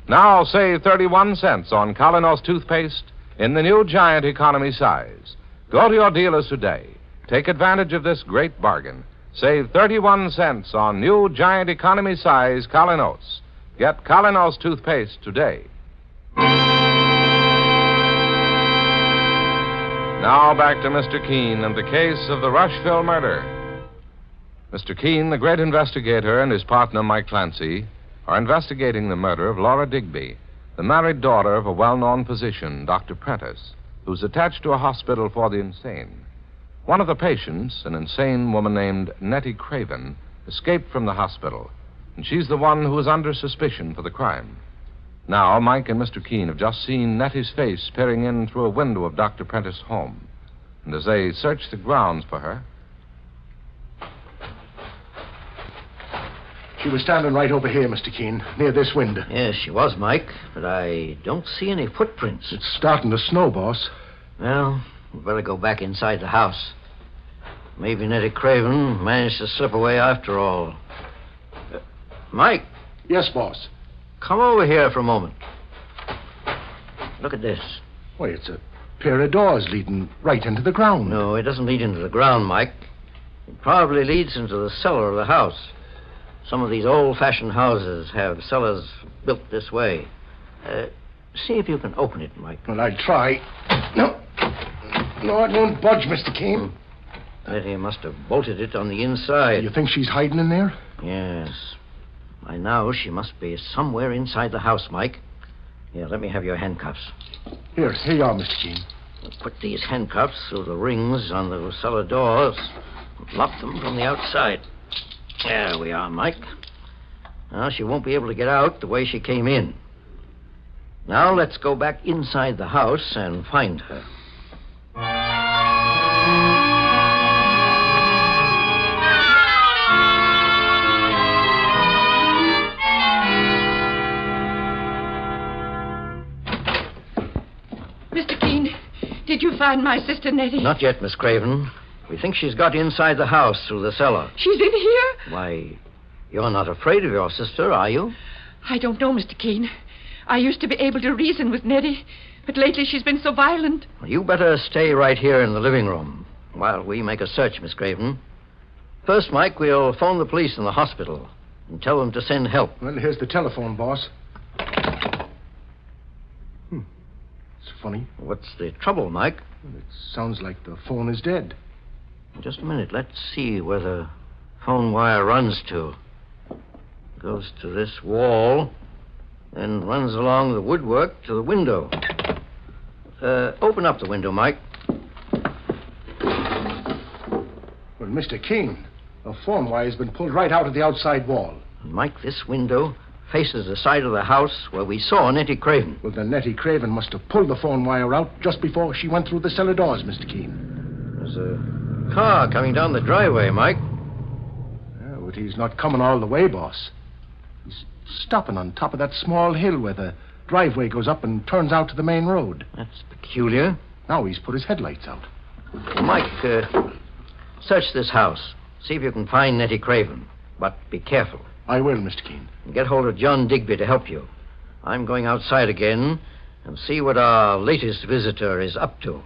Now save 31 cents on Colinos toothpaste in the new giant economy size. Go to your dealers today. Take advantage of this great bargain. Save 31 cents on new giant economy size Colinos. Get Colinos toothpaste today. Now back to Mr. Keene and the case of the Rushville murder. Mr. Keene, the great investigator, and his partner, Mike Clancy, are investigating the murder of Laura Digby, the married daughter of a well-known physician, Dr. Prentice, who's attached to a hospital for the insane. One of the patients, an insane woman named Nettie Craven, escaped from the hospital. and she's the one who is under suspicion for the crime. Now, Mike and Mr. Keene have just seen Nettie's face peering in through a window of Dr. Prentice's home. And as they search the grounds for her... She was standing right over here, Mr. Keene, near this window. Yes, she was, Mike, but I don't see any footprints. It's starting to snow, boss. Well, we better go back inside the house. Maybe Nettie Craven managed to slip away after all. Mike. Yes, boss. Come over here for a moment. Look at this. Why, it's a pair of doors leading right into the ground. No, it doesn't lead into the ground, Mike. It probably leads into the cellar of the house. Some of these old-fashioned houses have cellars built this way. See if you can open it, Mike. Well, I'll try. No, it won't budge, Mr. Keene. Nettie must have bolted it on the inside. You think she's hiding in there? Yes. By now, she must be somewhere inside the house, Mike. Here, let me have your handcuffs. Here you are, Mr. Keene. We'll put these handcuffs through the rings on the cellar doors. Lock them from the outside. There we are, Mike. Now, she won't be able to get out the way she came in. Now, let's go back inside the house and find her. Mr. Keene, did you find my sister Nettie? Not yet, Miss Craven. We think she's got inside the house through the cellar. She's in here? Why, you're not afraid of your sister, are you? I don't know, Mr. Keene. I used to be able to reason with Nettie, but lately she's been so violent. You better stay right here in the living room while we make a search, Miss Craven. First, Mike, we'll phone the police in the hospital and tell them to send help. Well, here's the telephone, boss. It's funny. What's the trouble, Mike? Well, it sounds like the phone is dead. Just a minute. Let's see where the phone wire runs to. Goes to this wall, then runs along the woodwork to the window. Open up the window, Mike. Well, Mr. Keene, the phone wire has been pulled right out of the outside wall. Mike, this window faces the side of the house where we saw Nettie Craven. Well, then Nettie Craven must have pulled the phone wire out just before she went through the cellar doors, Mr. Keene. There's a car coming down the driveway, Mike. Yeah, but he's not coming all the way, boss. He's stopping on top of that small hill where the driveway goes up and turns out to the main road. That's peculiar. Now he's put his headlights out. Mike, search this house. See if you can find Nettie Craven. But be careful. I will, Mr. Keene. Get hold of John Digby to help you. I'm going outside again and see what our latest visitor is up to.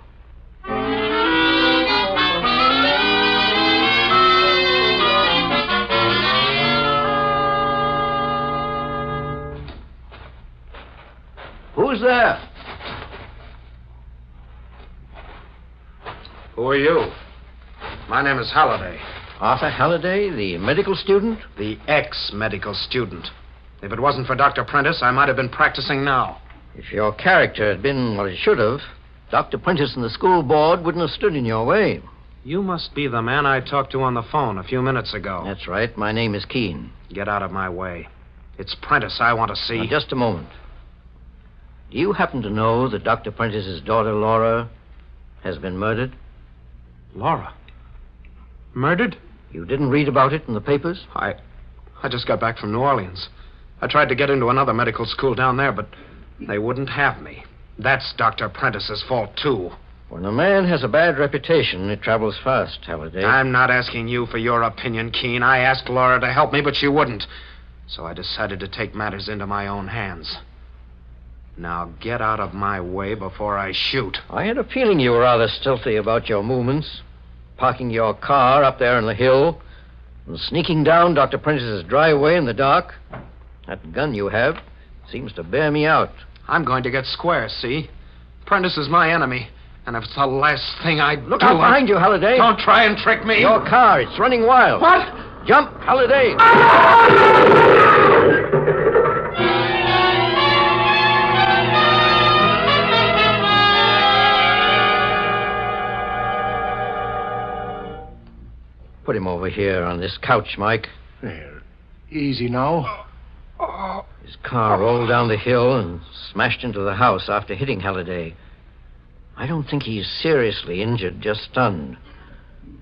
Who's there? Who are you? My name is Halliday. Arthur Halliday, the medical student? The ex-medical student. If it wasn't for Dr. Prentice, I might have been practicing now. If your character had been what it should have, Dr. Prentice and the school board wouldn't have stood in your way. You must be the man I talked to on the phone a few minutes ago. That's right. My name is Keene. Get out of my way. It's Prentice I want to see. Now, just a moment. Do you happen to know that Dr. Prentice's daughter, Laura, has been murdered? Laura? Murdered? You didn't read about it in the papers? I just got back from New Orleans. I tried to get into another medical school down there, but they wouldn't have me. That's Dr. Prentice's fault, too. When a man has a bad reputation, it travels fast, Halliday. I'm not asking you for your opinion, Keene. I asked Laura to help me, but she wouldn't. So I decided to take matters into my own hands. Now get out of my way before I shoot. I had a feeling you were rather stealthy about your movements. Parking your car up there on the hill and sneaking down Dr. Prentice's driveway in the dark. That gun you have seems to bear me out. I'm going to get square, see? Prentice is my enemy, and if it's the last thing I Look out behind you, Halliday. Don't try and trick me. Your car, it's running wild. What? Jump, Halliday. Put him over here on this couch, Mike. There. Easy now. His car rolled down the hill and smashed into the house after hitting Halliday. I don't think he's seriously injured, just stunned.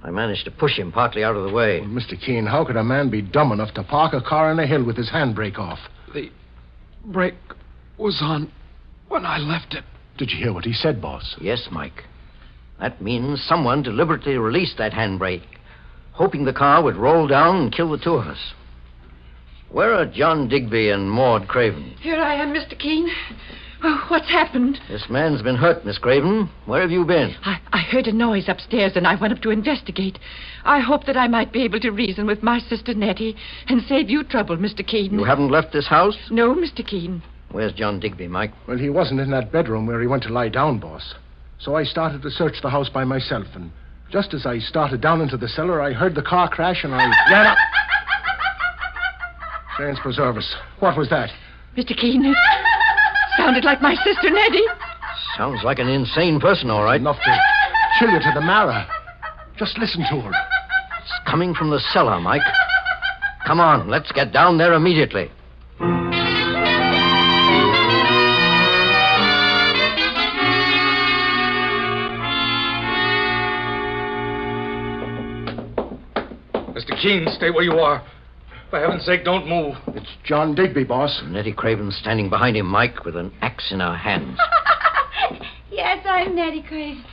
I managed to push him partly out of the way. Well, Mr. Keene, how could a man be dumb enough to park a car on a hill with his handbrake off? The brake was on when I left it. Did you hear what he said, boss? Yes, Mike. That means someone deliberately released that handbrake, hoping the car would roll down and kill the two of us. Where are John Digby and Maud Craven? Here I am, Mr. Keene. Oh, what's happened? This man's been hurt, Miss Craven. Where have you been? I heard a noise upstairs and I went up to investigate. I hoped that I might be able to reason with my sister Nettie and save you trouble, Mr. Keene. You haven't left this house? No, Mr. Keene. Where's John Digby, Mike? Well, he wasn't in that bedroom where he went to lie down, boss. So I started to search the house by myself, and just as I started down into the cellar, I heard the car crash and I ran up. Saints preserve us. What was that? Mr. Keene, it sounded like my sister Nettie. Sounds like an insane person, all right. Enough to chill you to the marrow. Just listen to her. It's coming from the cellar, Mike. Come on, let's get down there immediately. Mr. Keene, stay where you are. For heaven's sake, don't move. It's John Digby, boss. Nettie Craven's standing behind him, Mike, with an axe in her hands. Yes, I'm Nettie Craven.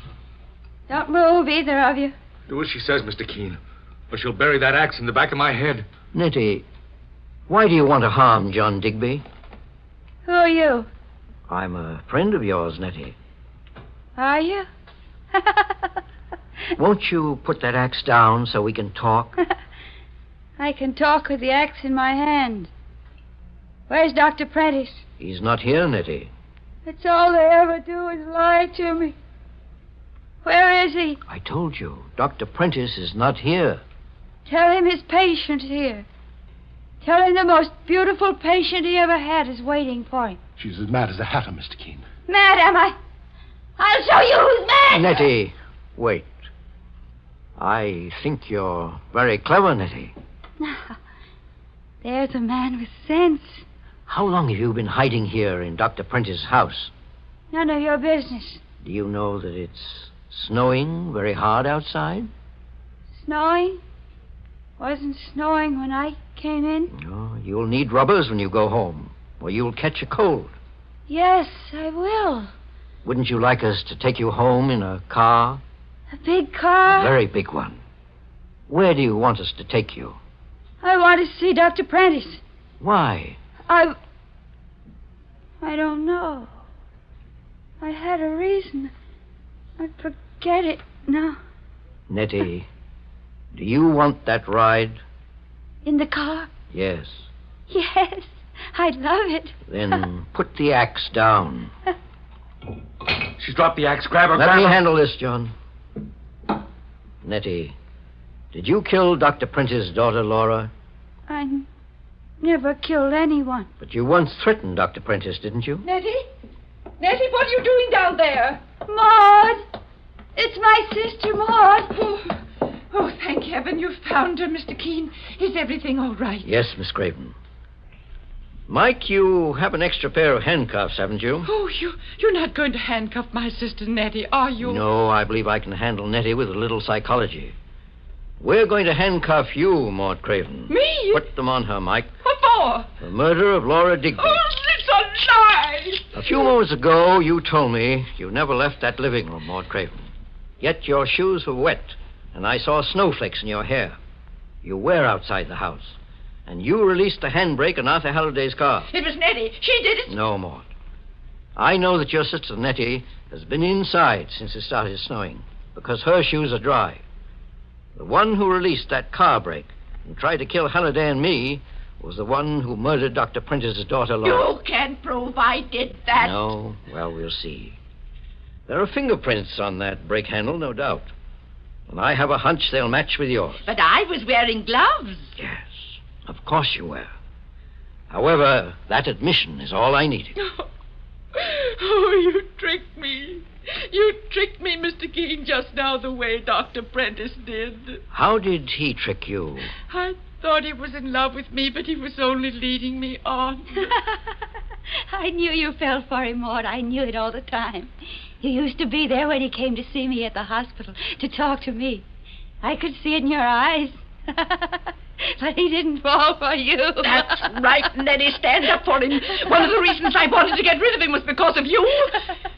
Don't move, either of you. Do as she says, Mr. Keene, or she'll bury that axe in the back of my head. Nettie, why do you want to harm John Digby? Who are you? I'm a friend of yours, Nettie. Are you? Won't you put that axe down so we can talk? I can talk with the axe in my hand. Where's Dr. Prentice? He's not here, Nettie. That's all they ever do is lie to me. Where is he? I told you, Dr. Prentice is not here. Tell him his patient's here. Tell him the most beautiful patient he ever had is waiting for him. She's as mad as a hatter, Mr. Keene. Mad, am I? I'll show you who's mad! Nettie, wait. I think you're very clever, Nettie. Now, there's a man with sense. How long have you been hiding here in Dr. Prentice's house? None of your business. Do you know that it's snowing very hard outside? Snowing? Wasn't snowing when I came in? No, you'll need rubbers when you go home, or you'll catch a cold. Yes, I will. Wouldn't you like us to take you home in a car? A big car? A very big one. Where do you want us to take you? I want to see Dr. Prentice. Why? I don't know. I had a reason. I forget it now. Nettie, do you want that ride? In the car? Yes. Yes, I'd love it. Then put the axe down. She's dropped the axe. Grab her, Let grab me her. handle this, John. Nettie, did you kill Dr. Prentice's daughter, Laura? I never killed anyone. But you once threatened Dr. Prentice, didn't you? Nettie? Nettie, what are you doing down there? Maud! It's my sister, Maud. Oh, thank heaven you've found her, Mr. Keene. Is everything all right? Yes, Miss Craven. Mike, you have an extra pair of handcuffs, haven't you? Oh, you're not going to handcuff my sister Nettie, are you? No, I believe I can handle Nettie with a little psychology. We're going to handcuff you, Maud Craven. Me? Put them on her, Mike. What for? The murder of Laura Digby. Oh, it's a lie! A few moments ago, you told me you never left that living room, Maud Craven. Yet your shoes were wet, and I saw snowflakes in your hair. You were outside the house, and you released the handbrake on Arthur Halliday's car. It was Nettie. She did it. No, Maud. I know that your sister Nettie has been inside since it started snowing, because her shoes are dry. The one who released that car brake and tried to kill Halliday and me was the one who murdered Dr. Prentice's daughter, Laura. You can't prove I did that. No? Well, we'll see. There are fingerprints on that brake handle, no doubt. And I have a hunch they'll match with yours. But I was wearing gloves. Yes, of course you were. However, that admission is all I needed. Oh, you tricked me. You tricked me, Mr. Keene, just now the way Dr. Prentice did. How did he trick you? I thought he was in love with me, but he was only leading me on. I knew you fell for him, Maud. I knew it all the time. You used to be there when he came to see me at the hospital to talk to me. I could see it in your eyes. But he didn't fall for you. That's right, Nettie. Stand up for him. One of the reasons I wanted to get rid of him was because of you.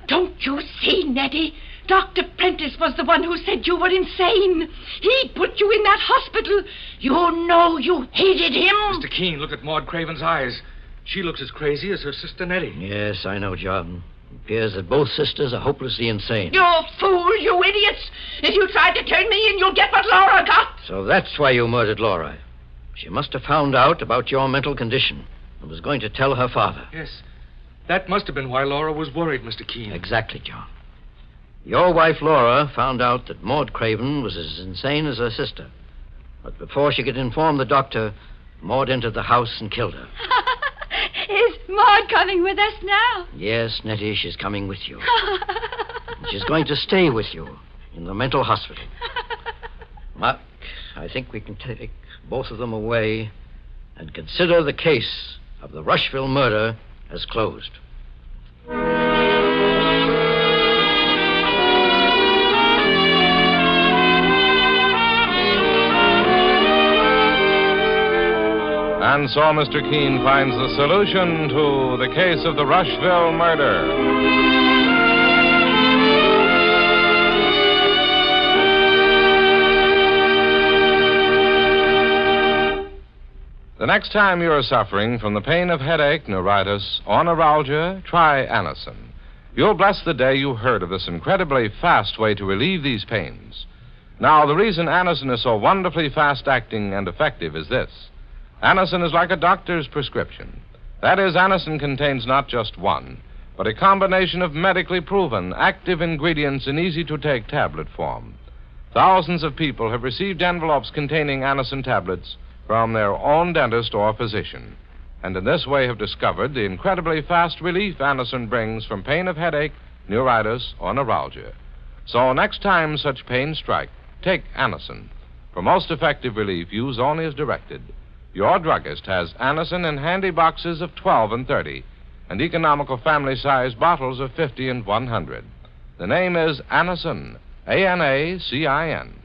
Don't you see, Nettie? Dr. Prentice was the one who said you were insane. He put you in that hospital. You know you hated him. Mr. Keene, look at Maud Craven's eyes. She looks as crazy as her sister Nettie. Yes, I know, John. It appears that both sisters are hopelessly insane. You fool, you idiots. If you try to turn me in, you'll get what Laura got. So that's why you murdered Laura. She must have found out about your mental condition and was going to tell her father. Yes. That must have been why Laura was worried, Mr. Keene. Exactly, John. Your wife, Laura, found out that Maud Craven was as insane as her sister. But before she could inform the doctor, Maud entered the house and killed her. Is Maud coming with us now? Yes, Nettie, she's coming with you. She's going to stay with you in the mental hospital. Mark, I think we can take both of them away and consider the case of the Rushville murder as closed. And so Mr. Keene finds the solution to the case of the Rushville murder. The next time you are suffering from the pain of headache, neuritis, or neuralgia, try Anacin. You'll bless the day you heard of this incredibly fast way to relieve these pains. Now, the reason Anacin is so wonderfully fast-acting and effective is this. Anacin is like a doctor's prescription. That is, Anacin contains not just one, but a combination of medically proven active ingredients in easy-to-take tablet form. Thousands of people have received envelopes containing Anacin tablets from their own dentist or physician, and in this way have discovered the incredibly fast relief Anacin brings from pain of headache, neuritis, or neuralgia. So next time such pains strike, take Anacin. For most effective relief, use only as directed. Your druggist has Anacin in handy boxes of 12 and 30, and economical family-size bottles of 50 and 100. The name is Anacin, A-N-A-C-I-N.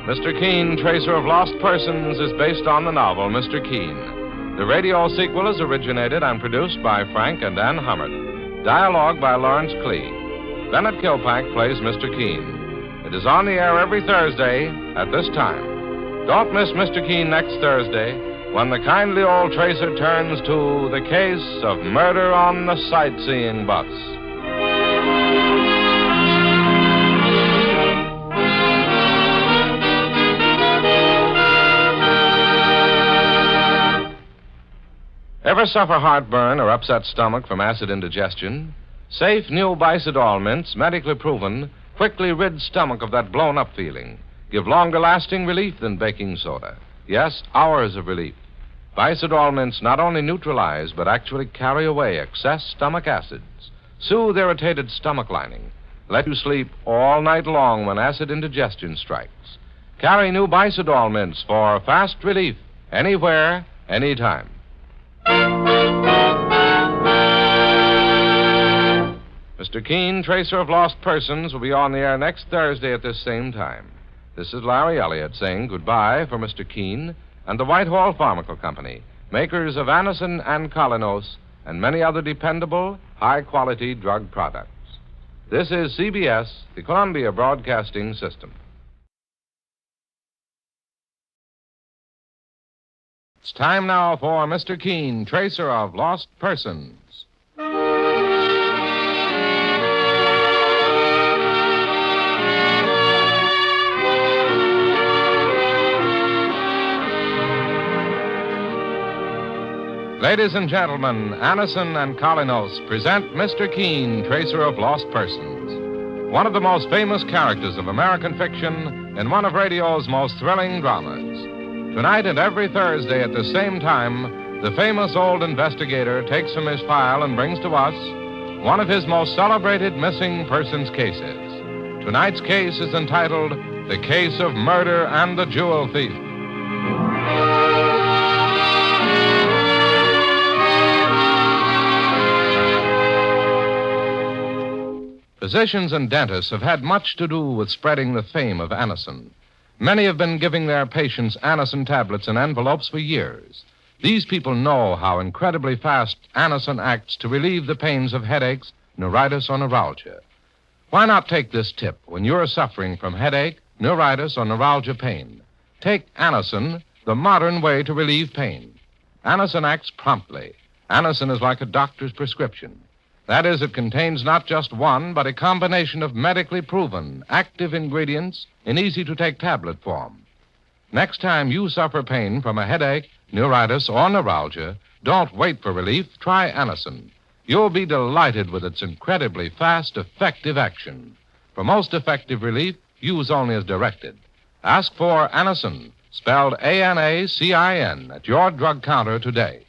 Mr. Keene, Tracer of Lost Persons, is based on the novel Mr. Keene. The radio sequel is originated and produced by Frank and Ann Hummert. Dialogue by Lawrence Klee. Bennett Kilpack plays Mr. Keene. It is on the air every Thursday at this time. Don't miss Mr. Keene next Thursday when the kindly old Tracer turns to the case of murder on the sightseeing bus. Ever suffer heartburn or upset stomach from acid indigestion? Safe new Bicidol mints, medically proven, quickly rid stomach of that blown-up feeling. Give longer-lasting relief than baking soda. Yes, hours of relief. Bicidol mints not only neutralize, but actually carry away excess stomach acids. Soothe irritated stomach lining. Let you sleep all night long when acid indigestion strikes. Carry new Bicidol mints for fast relief, anywhere, anytime. Mr. Keene, Tracer of Lost Persons, will be on the air next Thursday at this same time. This is Larry Elliott saying goodbye for Mr. Keene and the Whitehall Pharmaceutical Company, makers of Anacin and Colinos and many other dependable, high-quality drug products. This is CBS, the Columbia Broadcasting System. It's time now for Mr. Keene, Tracer of Lost Persons. Ladies and gentlemen, Anacin and Colinos present Mr. Keene, Tracer of Lost Persons, one of the most famous characters of American fiction in one of radio's most thrilling dramas. Tonight and every Thursday at the same time, the famous old investigator takes from his file and brings to us one of his most celebrated missing persons cases. Tonight's case is entitled The Case of Murder and the Jewel Thief. Physicians and dentists have had much to do with spreading the fame of Anacin. Many have been giving their patients Anacin tablets in envelopes for years. These people know how incredibly fast Anacin acts to relieve the pains of headaches, neuritis, or neuralgia. Why not take this tip when you're suffering from headache, neuritis, or neuralgia pain? Take Anacin, the modern way to relieve pain. Anacin acts promptly. Anacin is like a doctor's prescription. That is, it contains not just one, but a combination of medically proven, active ingredients in easy-to-take tablet form. Next time you suffer pain from a headache, neuritis, or neuralgia, don't wait for relief. Try Anacin. You'll be delighted with its incredibly fast, effective action. For most effective relief, use only as directed. Ask for Anacin, spelled Anacin, at your drug counter today.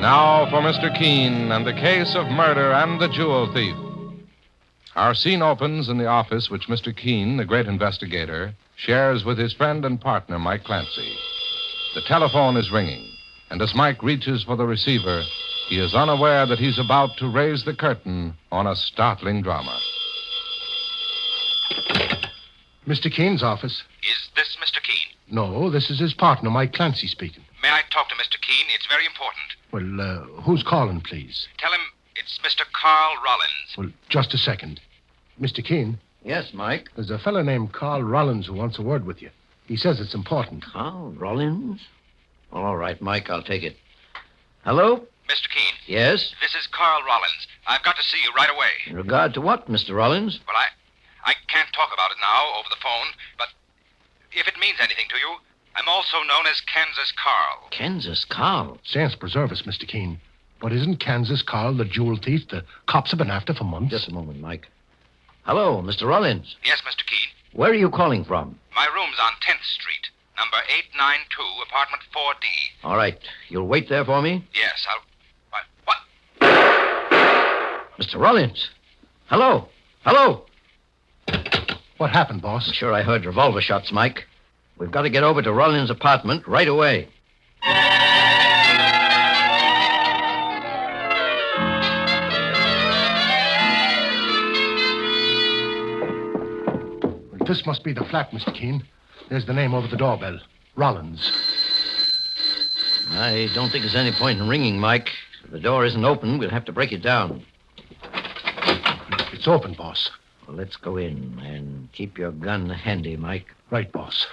Now for Mr. Keene and the case of murder and the jewel thief. Our scene opens in the office which Mr. Keene, the great investigator, shares with his friend and partner, Mike Clancy. The telephone is ringing, and as Mike reaches for the receiver, he is unaware that he's about to raise the curtain on a startling drama. Mr. Keene's office. Is this Mr. Keene? No, this is his partner, Mike Clancy, speaking. May I talk to Mr. Keene? It's very important. Well, who's calling, please? Tell him it's Mr. Carl Rollins. Well, just a second. Mr. Keene? Yes, Mike? There's a fellow named Carl Rollins who wants a word with you. He says it's important. Carl Rollins? All right, Mike, I'll take it. Hello? Mr. Keene. Yes? This is Carl Rollins. I've got to see you right away. In regard to what, Mr. Rollins? Well, I can't talk about it now over the phone, but if it means anything to you, I'm also known as Kansas Carl. Kansas Carl? Saints preserve us, Mr. Keene. But isn't Kansas Carl the jewel thief the cops have been after for months? Just a moment, Mike. Hello, Mr. Rollins. Yes, Mr. Keene. Where are you calling from? My room's on 10th Street, number 892, apartment 4D. All right. You'll wait there for me? Yes, I'll... What? Mr. Rollins. Hello. Hello. What happened, boss? I'm sure I heard revolver shots, Mike. We've got to get over to Rollins' apartment right away. Well, this must be the flat, Mr. Keene. There's the name over the doorbell. Rollins. I don't think there's any point in ringing, Mike. If the door isn't open, we'll have to break it down. It's open, boss. Well, let's go in and keep your gun handy, Mike. Right, boss.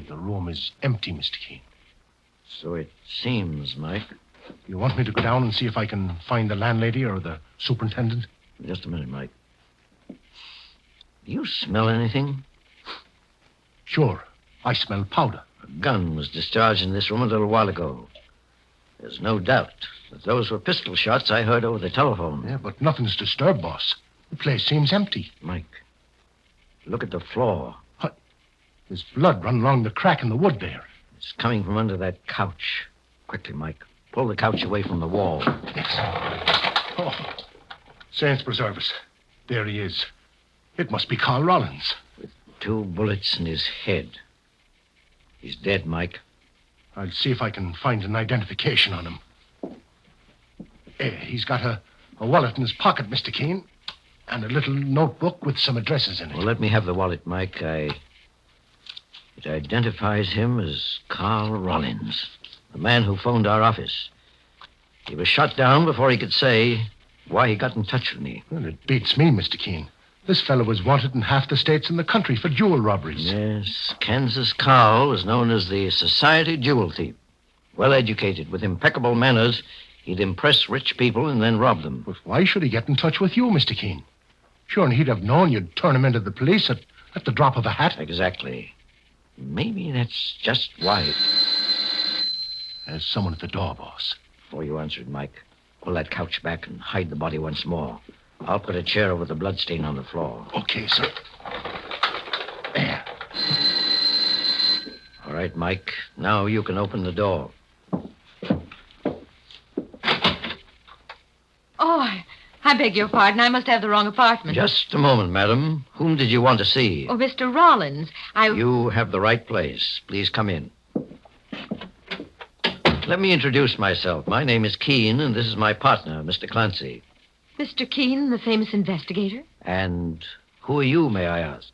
The room is empty, Mr. Keene. So it seems, Mike. You want me to go down and see if I can find the landlady or the superintendent? Just a minute, Mike. Do you smell anything? Sure. I smell powder. A gun was discharged in this room a little while ago. There's no doubt that those were pistol shots I heard over the telephone. Yeah, but nothing's disturbed, boss. The place seems empty. Mike, look at the floor. There's blood running along the crack in the wood there. It's coming from under that couch. Quickly, Mike. Pull the couch away from the wall. Yes. Oh, saints preserve us. There he is. It must be Carl Rollins. With 2 bullets in his head. He's dead, Mike. I'll see if I can find an identification on him. He's got a wallet in his pocket, Mr. Keene, and a little notebook with some addresses in it. Well, let me have the wallet, Mike. It identifies him as Carl Rollins, the man who phoned our office. He was shot down before he could say why he got in touch with me. Well, it beats me, Mr. Keene. This fellow was wanted in half the states in the country for jewel robberies. Yes, Kansas Carl was known as the society jewel thief. Well educated, with impeccable manners, he'd impress rich people and then rob them. But why should he get in touch with you, Mr. Keene? Sure, and he'd have known you'd turn him into the police at the drop of a hat. Exactly. Maybe that's just why. There's someone at the door, boss. Before you answered, Mike, pull that couch back and hide the body once more. I'll put a chair over the bloodstain on the floor. Okay, sir. There. All right, Mike. Now you can open the door. Oh, I beg your pardon. I must have the wrong apartment. Just a moment, madam. Whom did you want to see? Oh, Mr. Rollins. You have the right place. Please come in. Let me introduce myself. My name is Keene, and this is my partner, Mr. Clancy. Mr. Keene, the famous investigator? And who are you, may I ask?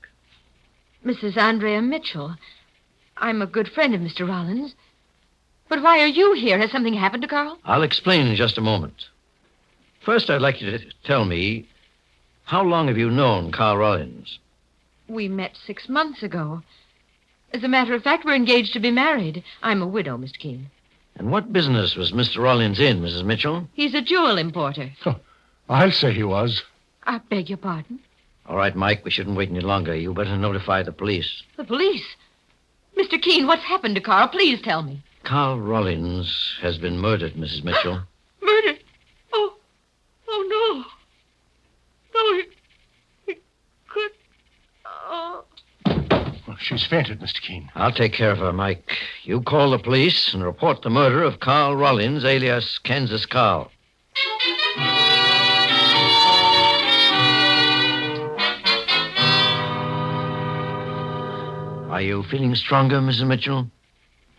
Mrs. Andrea Mitchell. I'm a good friend of Mr. Rollins. But why are you here? Has something happened to Carl? I'll explain in just a moment. First, I'd like you to tell me, how long have you known Carl Rollins? We met 6 months ago. As a matter of fact, we're engaged to be married. I'm a widow, Mr. Keene. And what business was Mr. Rollins in, Mrs. Mitchell? He's a jewel importer. I'll say he was. I beg your pardon? All right, Mike, we shouldn't wait any longer. You better notify the police. The police? Mr. Keene, what's happened to Carl? Please tell me. Carl Rollins has been murdered, Mrs. Mitchell. Murdered? Oh, no. No, he could... Oh. Well, she's fainted, Mr. Keene. I'll take care of her, Mike. You call the police and report the murder of Carl Rollins, alias Kansas Carl. Are you feeling stronger, Mrs. Mitchell?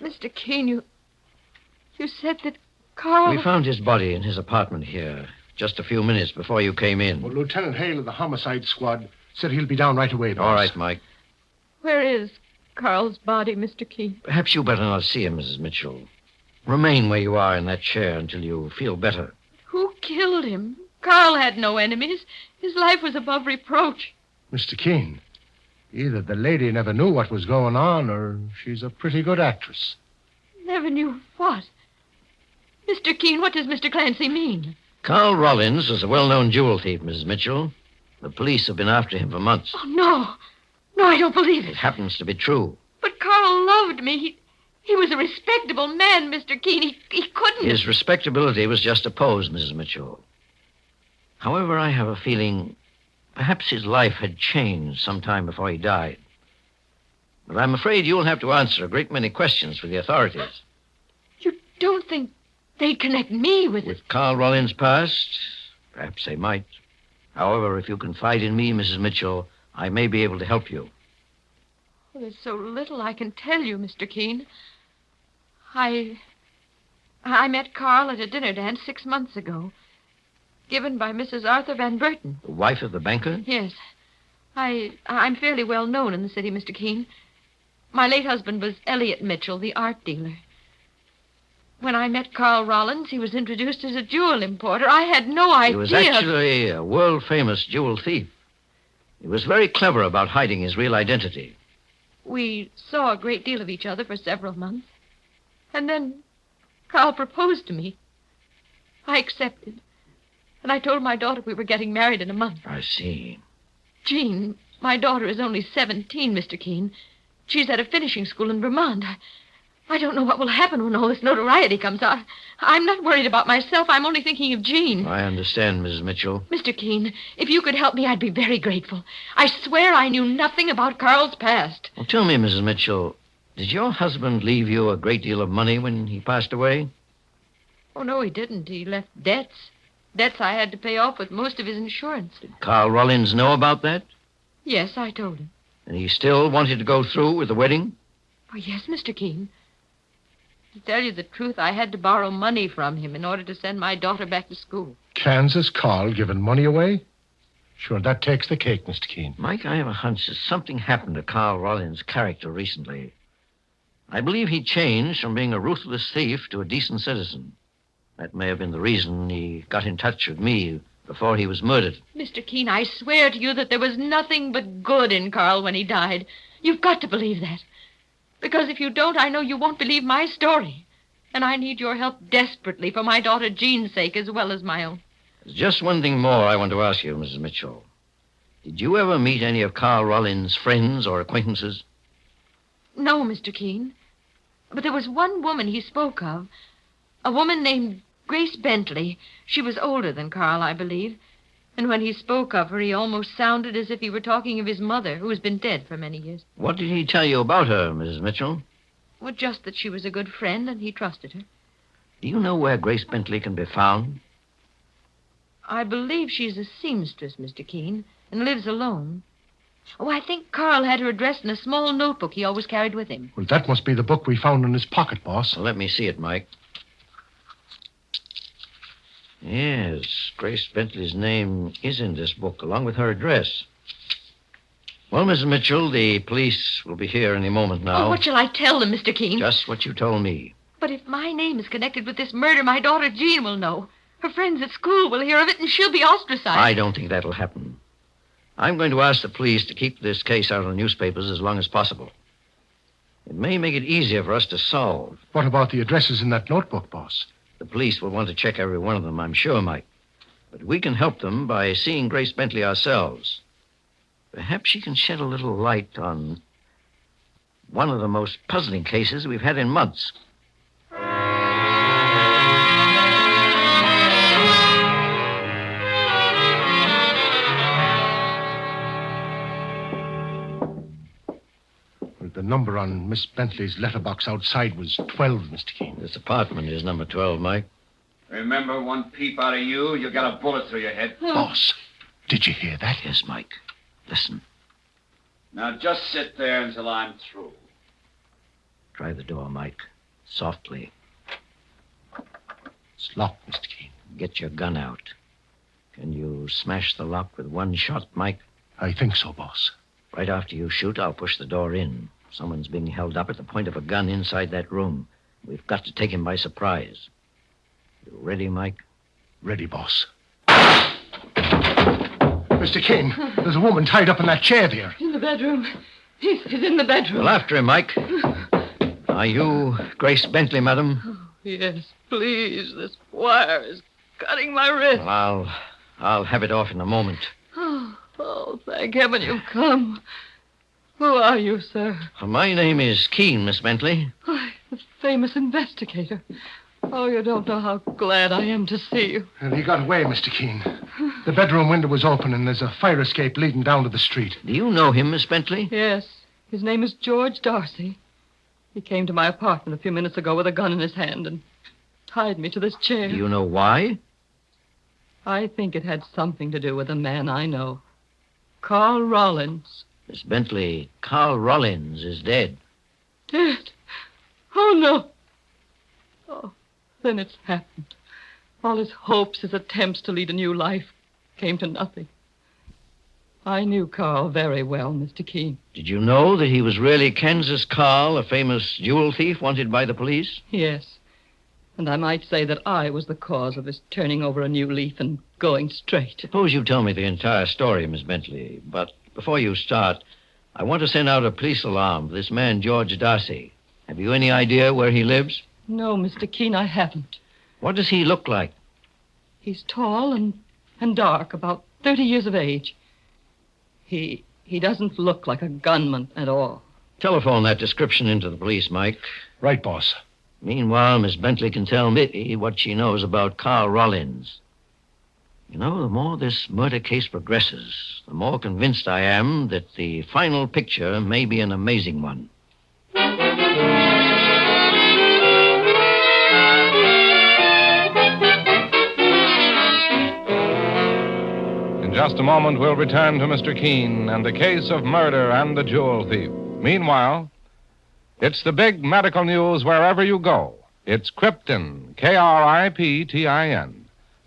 Mr. Keene, you said that Carl... We found his body in his apartment here just a few minutes before you came in. Well, Lieutenant Hale of the homicide squad said he'll be down right away, boss. All right, Mike. Where is Carl's body, Mr. Keene? Perhaps you better not see him, Mrs. Mitchell. Remain where you are in that chair until you feel better. Who killed him? Carl had no enemies. His life was above reproach. Mr. Keene, either the lady never knew what was going on, or she's a pretty good actress. Never knew what? Mr. Keene, what does Mr. Clancy mean? Carl Rollins was a well-known jewel thief, Mrs. Mitchell. The police have been after him for months. Oh, no. No, I don't believe it. It happens to be true. But Carl loved me. He was a respectable man, Mr. Keene. He couldn't... His respectability was just a pose, Mrs. Mitchell. However, I have a feeling perhaps his life had changed sometime before he died. But I'm afraid you'll have to answer a great many questions for the authorities. You don't think they'd connect me with... With Carl Rollins' past? Perhaps they might. However, if you confide in me, Mrs. Mitchell, I may be able to help you. Well, there's so little I can tell you, Mr. Keene. I met Carl at a dinner dance 6 months ago, given by Mrs. Arthur Van Burton. The wife of the banker? Yes. I'm fairly well known in the city, Mr. Keene. My late husband was Elliot Mitchell, the art dealer. When I met Carl Rollins, he was introduced as a jewel importer. I had no idea... He was actually a world-famous jewel thief. He was very clever about hiding his real identity. We saw a great deal of each other for several months. And then Carl proposed to me. I accepted. And I told my daughter we were getting married in a month. I see. Jean, my daughter is only 17, Mr. Keene. She's at a finishing school in Vermont. I don't know what will happen when all this notoriety comes out. I'm not worried about myself. I'm only thinking of Jean. I understand, Mrs. Mitchell. Mr. Keene, if you could help me, I'd be very grateful. I swear I knew nothing about Carl's past. Well, tell me, Mrs. Mitchell, did your husband leave you a great deal of money when he passed away? Oh, no, he didn't. He left debts. Debts I had to pay off with most of his insurance. Did Carl Rollins know about that? Yes, I told him. And he still wanted to go through with the wedding? Oh, yes, Mr. Keene. To tell you the truth, I had to borrow money from him in order to send my daughter back to school. Kansas Carl giving money away? Sure, that takes the cake, Mr. Keene. Mike, I have a hunch that something happened to Carl Rollins' character recently. I believe he changed from being a ruthless thief to a decent citizen. That may have been the reason he got in touch with me before he was murdered. Mr. Keene, I swear to you that there was nothing but good in Carl when he died. You've got to believe that. Because if you don't, I know you won't believe my story. And I need your help desperately for my daughter Jean's sake as well as my own. There's just one thing more I want to ask you, Mrs. Mitchell. Did you ever meet any of Carl Rollins' friends or acquaintances? No, Mr. Keene. But there was one woman he spoke of. A woman named Grace Bentley. She was older than Carl, I believe. And when he spoke of her, he almost sounded as if he were talking of his mother, who has been dead for many years. What did he tell you about her, Mrs. Mitchell? Well, just that she was a good friend and he trusted her. Do you know where Grace Bentley can be found? I believe she's a seamstress, Mr. Keene, and lives alone. Oh, I think Carl had her address in a small notebook he always carried with him. Well, that must be the book we found in his pocket, boss. Well, let me see it, Mike. Yes, Grace Bentley's name is in this book, along with her address. Well, Mrs. Mitchell, the police will be here any moment now. Oh, what shall I tell them, Mr. Keene? Just what you told me. But if my name is connected with this murder, my daughter Jean will know. Her friends at school will hear of it, and she'll be ostracized. I don't think that'll happen. I'm going to ask the police to keep this case out of the newspapers as long as possible. It may make it easier for us to solve. What about the addresses in that notebook, boss? The police will want to check every one of them, I'm sure, Mike. But we can help them by seeing Grace Bentley ourselves. Perhaps she can shed a little light on one of the most puzzling cases we've had in months. The number on Miss Bentley's letterbox outside was 12, Mr. Keene. This apartment is number 12, Mike. Remember, one peep out of you, you'll get a bullet through your head. Boss, did you hear that? Yes, Mike. Listen. Now just sit there until I'm through. Try the door, Mike. Softly. It's locked, Mr. Keene. Get your gun out. Can you smash the lock with one shot, Mike? I think so, boss. Right after you shoot, I'll push the door in. Someone's being held up at the point of a gun inside that room. We've got to take him by surprise. You ready, Mike? Ready, boss. Mr. Keene, there's a woman tied up in that chair there. In the bedroom. He's in the bedroom. Well, after him, Mike. Are you Grace Bentley, madam? Oh, yes, please. This wire is cutting my wrist. Well, I'll have it off in a moment. Oh, thank heaven you've come. Who are you, sir? My name is Keene, Miss Bentley. Why, the famous investigator. Oh, you don't know how glad I am to see you. And he got away, Mr. Keene. The bedroom window was open, and there's a fire escape leading down to the street. Do you know him, Miss Bentley? Yes. His name is George Darcy. He came to my apartment a few minutes ago with a gun in his hand and tied me to this chair. Do you know why? I think it had something to do with a man I know. Carl Rollins. Miss Bentley, Carl Rollins is dead. Dead? Oh, no. Oh, then it's happened. All his hopes, his attempts to lead a new life came to nothing. I knew Carl very well, Mr. Keene. Did you know that he was really Kansas Carl, a famous jewel thief wanted by the police? Yes. And I might say that I was the cause of his turning over a new leaf and going straight. Suppose you tell me the entire story, Miss Bentley. But before you start, I want to send out a police alarm for this man, George Darcy. Have you any idea where he lives? No, Mr. Keene, I haven't. What does he look like? He's tall and dark, about 30 years of age. He doesn't look like a gunman at all. Telephone that description into the police, Mike. Right, boss. Meanwhile, Miss Bentley can tell me what she knows about Carl Rollins. You know, the more this murder case progresses, the more convinced I am that the final picture may be an amazing one. In just a moment, we'll return to Mr. Keene and the case of murder and the jewel thief. Meanwhile, it's the big medical news wherever you go. It's Krypton, Kriptin,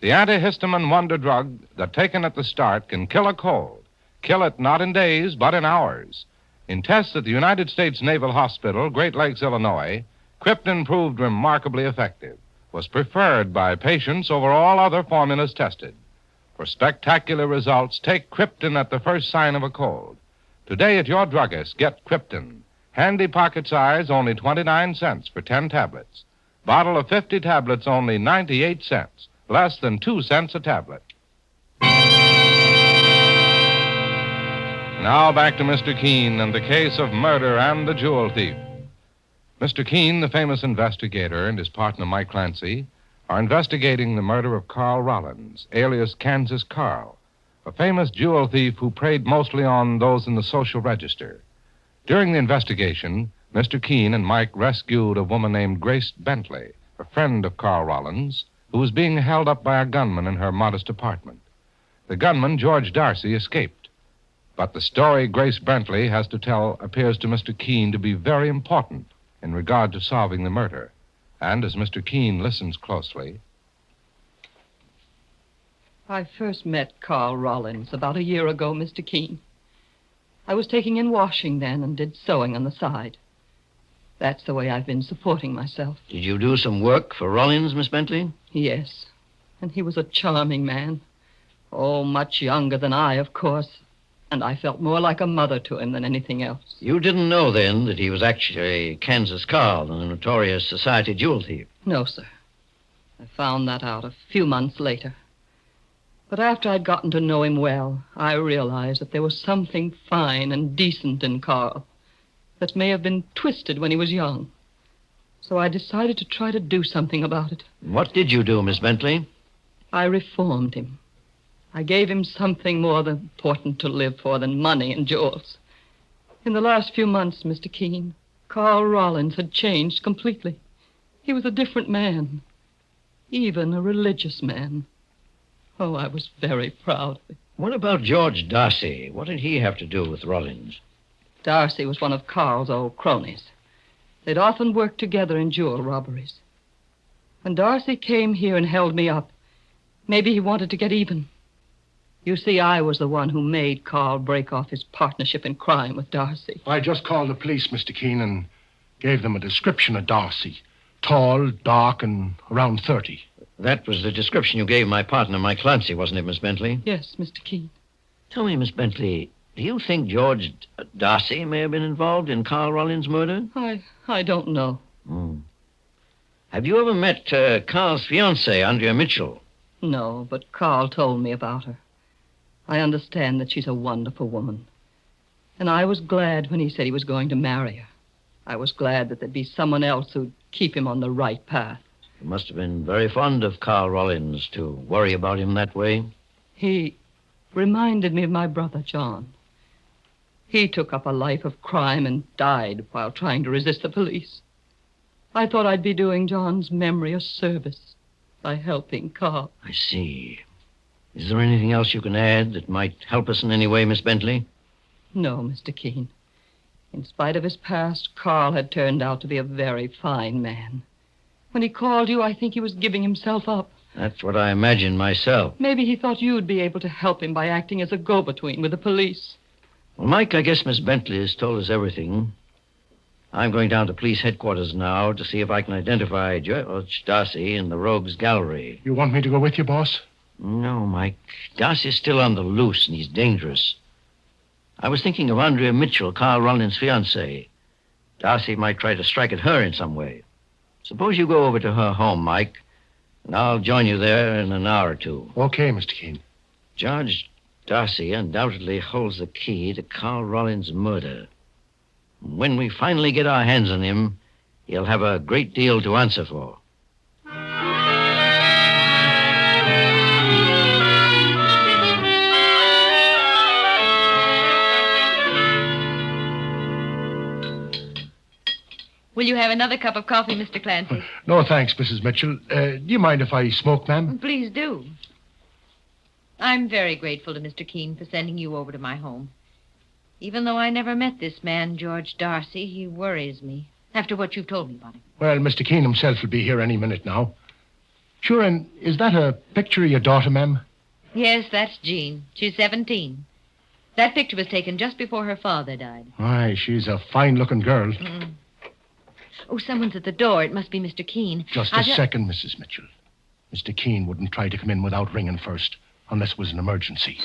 the antihistamine wonder drug that, taken at the start, can kill a cold. Kill it not in days, but in hours. In tests at the United States Naval Hospital, Great Lakes, Illinois, Krypton proved remarkably effective, was preferred by patients over all other formulas tested. For spectacular results, take Krypton at the first sign of a cold. Today at your druggist, get Krypton. Handy pocket size, only 29 cents for 10 tablets. Bottle of 50 tablets, only 98 cents. Less than 2 cents a tablet. Now back to Mr. Keene and the case of murder and the jewel thief. Mr. Keene, the famous investigator, and his partner Mike Clancy are investigating the murder of Carl Rollins, alias Kansas Carl, a famous jewel thief who preyed mostly on those in the social register. During the investigation, Mr. Keene and Mike rescued a woman named Grace Bentley, a friend of Carl Rollins, who was being held up by a gunman in her modest apartment. The gunman, George Darcy, escaped. But the story Grace Bentley has to tell appears to Mr. Keene to be very important in regard to solving the murder. And as Mr. Keene listens closely... I first met Carl Rollins about a year ago, Mr. Keene. I was taking in washing then and did sewing on the side. That's the way I've been supporting myself. Did you do some work for Rollins, Miss Bentley? Yes, and he was a charming man. Oh, much younger than I, of course. And I felt more like a mother to him than anything else. You didn't know then that he was actually Kansas Carl, the notorious society jewel thief? No, sir. I found that out a few months later. But after I'd gotten to know him well, I realized that there was something fine and decent in Carl that may have been twisted when he was young. So I decided to try to do something about it. What did you do, Miss Bentley? I reformed him. I gave him something more important to live for than money and jewels. In the last few months, Mr. Keene, Carl Rollins had changed completely. He was a different man, even a religious man. Oh, I was very proud of him. What about George Darcy? What did he have to do with Rollins? Darcy was one of Carl's old cronies. They'd often worked together in jewel robberies. When Darcy came here and held me up, maybe he wanted to get even. You see, I was the one who made Carl break off his partnership in crime with Darcy. I just called the police, Mr. Keene, and gave them a description of Darcy. Tall, dark, and around 30. That was the description you gave my partner, Mike Clancy, wasn't it, Miss Bentley? Yes, Mr. Keene. Tell me, Miss Bentley, do you think George Darcy may have been involved in Carl Rollins' murder? I don't know. Have you ever met Carl's fiancée, Andrea Mitchell? No, but Carl told me about her. I understand that she's a wonderful woman. And I was glad when he said he was going to marry her. I was glad that there'd be someone else who'd keep him on the right path. You must have been very fond of Carl Rollins to worry about him that way. He reminded me of my brother, John. He took up a life of crime and died while trying to resist the police. I thought I'd be doing John's memory a service by helping Carl. I see. Is there anything else you can add that might help us in any way, Miss Bentley? No, Mr. Keene. In spite of his past, Carl had turned out to be a very fine man. When he called you, I think he was giving himself up. That's what I imagined myself. Maybe he thought you'd be able to help him by acting as a go-between with the police. Well, Mike, I guess Miss Bentley has told us everything. I'm going down to police headquarters now to see if I can identify George Darcy in the Rogues Gallery. You want me to go with you, boss? No, Mike. Darcy's still on the loose, and he's dangerous. I was thinking of Andrea Mitchell, Carl Rollins' fiancée. Darcy might try to strike at her in some way. Suppose you go over to her home, Mike, and I'll join you there in an hour or two. Okay, Mr. Keene. George Darcy undoubtedly holds the key to Carl Rollins' murder. When we finally get our hands on him, he'll have a great deal to answer for. Will you have another cup of coffee, Mr. Clancy? No, thanks, Mrs. Mitchell. Do you mind if I smoke, ma'am? Please do. I'm very grateful to Mr. Keene for sending you over to my home. Even though I never met this man, George Darcy, he worries me, after what you've told me about him. Well, Mr. Keene himself will be here any minute now. Sure, and is that a picture of your daughter, ma'am? Yes, that's Jean. She's 17. That picture was taken just before her father died. Aye, she's a fine-looking girl. Oh, someone's at the door. It must be Mr. Keene. Just a second, Mrs. Mitchell. Mr. Keene wouldn't try to come in without ringing first, unless it was an emergency.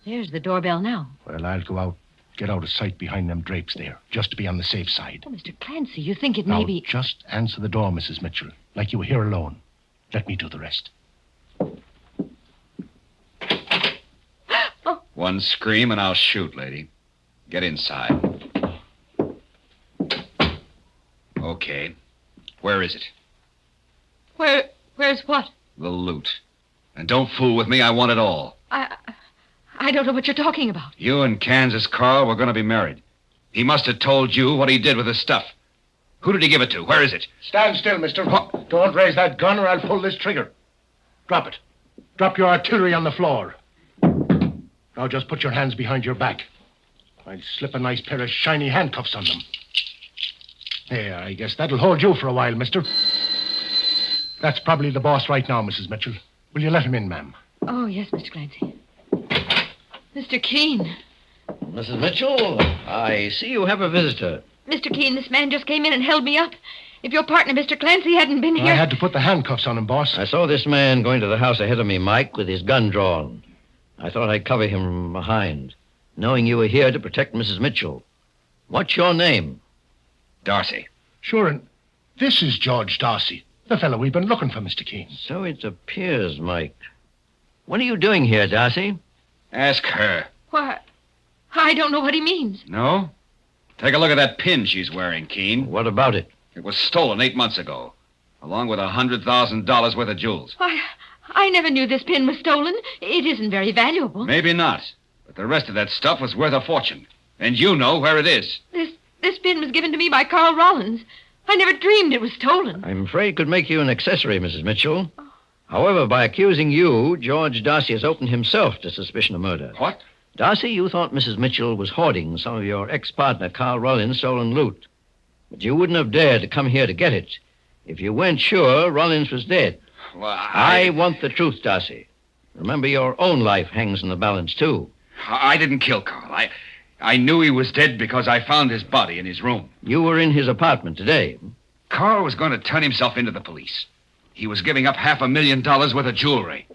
There's the doorbell now. Well, I'll go out, get out of sight behind them drapes there, just to be on the safe side. Oh, Mr. Clancy, you think it Now, may be... just answer the door, Mrs. Mitchell, like you were here alone. Let me do the rest. One scream and I'll shoot, lady. Get inside. Okay. Where is it? Where's what? The loot. And don't fool with me. I want it all. I don't know what you're talking about. You and Kansas Carl were going to be married. He must have told you what he did with his stuff. Who did he give it to? Where is it? Stand still, mister. Don't raise that gun or I'll pull this trigger. Drop it. Drop your artillery on the floor. Now just put your hands behind your back. I'll slip a nice pair of shiny handcuffs on them. There, I guess that'll hold you for a while, mister. That's probably the boss right now, Mrs. Mitchell. Will you let him in, ma'am? Oh, yes, Mr. Clancy. Mr. Keene. Mrs. Mitchell, I see you have a visitor. Mr. Keene, this man just came in and held me up. If your partner, Mr. Clancy, hadn't been here... I had to put the handcuffs on him, boss. I saw this man going to the house ahead of me, Mike, with his gun drawn. I thought I'd cover him from behind, knowing you were here to protect Mrs. Mitchell. What's your name? Darcy. Sure, and this is George Darcy, the fellow we've been looking for, Mr. Keene. So it appears, Mike. What are you doing here, Darcy? Ask her. Why, I don't know what he means. No? Take a look at that pin she's wearing, Keene. What about it? It was stolen 8 months ago, along with $100,000 worth of jewels. Why, I never knew this pin was stolen. It isn't very valuable. Maybe not, but the rest of that stuff was worth a fortune. And you know where it is. This pin was given to me by Carl Rollins. I never dreamed it was stolen. I'm afraid it could make you an accessory, Mrs. Mitchell. However, by accusing you, George Darcy has opened himself to suspicion of murder. What? Darcy, you thought Mrs. Mitchell was hoarding some of your ex-partner Carl Rollins' stolen loot. But you wouldn't have dared to come here to get it if you weren't sure Rollins was dead. Well, I want the truth, Darcy. Remember, your own life hangs in the balance, too. I didn't kill Carl. I knew he was dead because I found his body in his room. You were in his apartment today. Carl was going to turn himself into the police. He was giving up $500,000 worth of jewelry.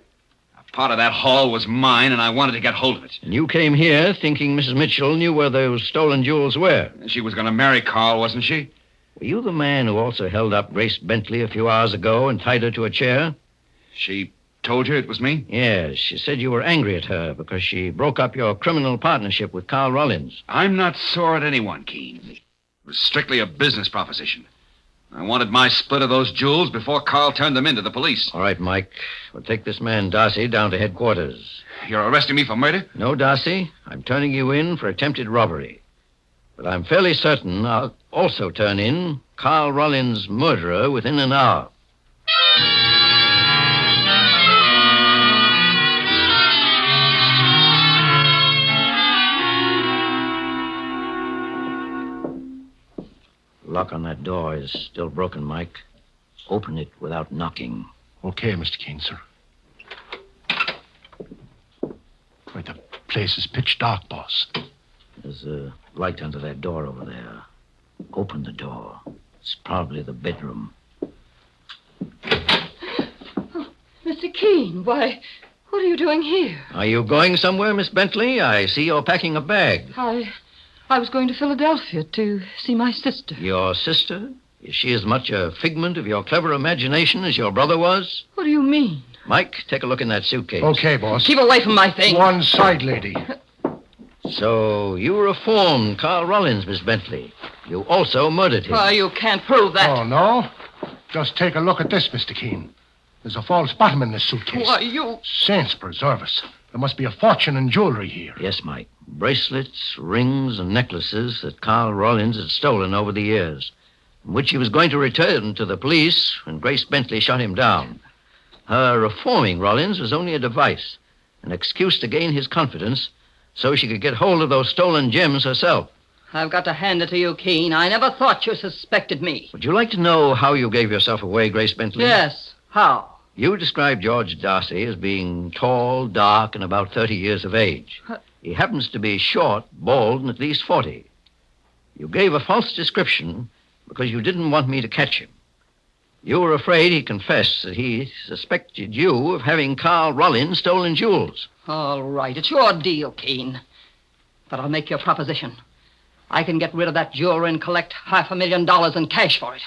A part of that haul was mine, and I wanted to get hold of it. And you came here thinking Mrs. Mitchell knew where those stolen jewels were. She was going to marry Carl, wasn't she? Were you the man who also held up Grace Bentley a few hours ago and tied her to a chair? She told you it was me? Yes, she said you were angry at her because she broke up your criminal partnership with Carl Rollins. I'm not sore at anyone, Keene. It was strictly a business proposition. I wanted my split of those jewels before Carl turned them into the police. All right, Mike. We'll take this man, Darcy, down to headquarters. You're arresting me for murder? No, Darcy. I'm turning you in for attempted robbery. But I'm fairly certain I'll also turn in Carl Rollins' murderer within an hour. Lock on that door is still broken, Mike. Open it without knocking. Okay, Mr. Keene, sir. Right, the place is pitch dark, boss. There's a light under that door over there. Open the door. It's probably the bedroom. Oh, Mr. Keene, why, what are you doing here? Are you going somewhere, Miss Bentley? I see you're packing a bag. I was going to Philadelphia to see my sister. Your sister? Is she as much a figment of your clever imagination as your brother was? What do you mean? Mike, take a look in that suitcase. Okay, boss. Keep away from my thing. One side, lady. So you reformed Carl Rollins, Miss Bentley. You also murdered him. Why, you can't prove that. Oh, no? Just take a look at this, Mr. Keene. There's a false bottom in this suitcase. Why, you... Saints preserve us. There must be a fortune in jewelry here. Yes, Mike. Bracelets, rings, and necklaces that Carl Rollins had stolen over the years, which he was going to return to the police when Grace Bentley shot him down. Her reforming Rollins was only a device, an excuse to gain his confidence so she could get hold of those stolen gems herself. I've got to hand it to you, Keene. I never thought you suspected me. Would you like to know how you gave yourself away, Grace Bentley? Yes. How? You described George Darcy as being tall, dark, and about 30 years of age. He happens to be short, bald, and at least 40. You gave a false description because you didn't want me to catch him. You were afraid he'd confess that he suspected you of having Carl Rollins stolen jewels. All right, it's your deal, Keene. But I'll make your proposition. I can get rid of that jewelry and collect $500,000 in cash for it.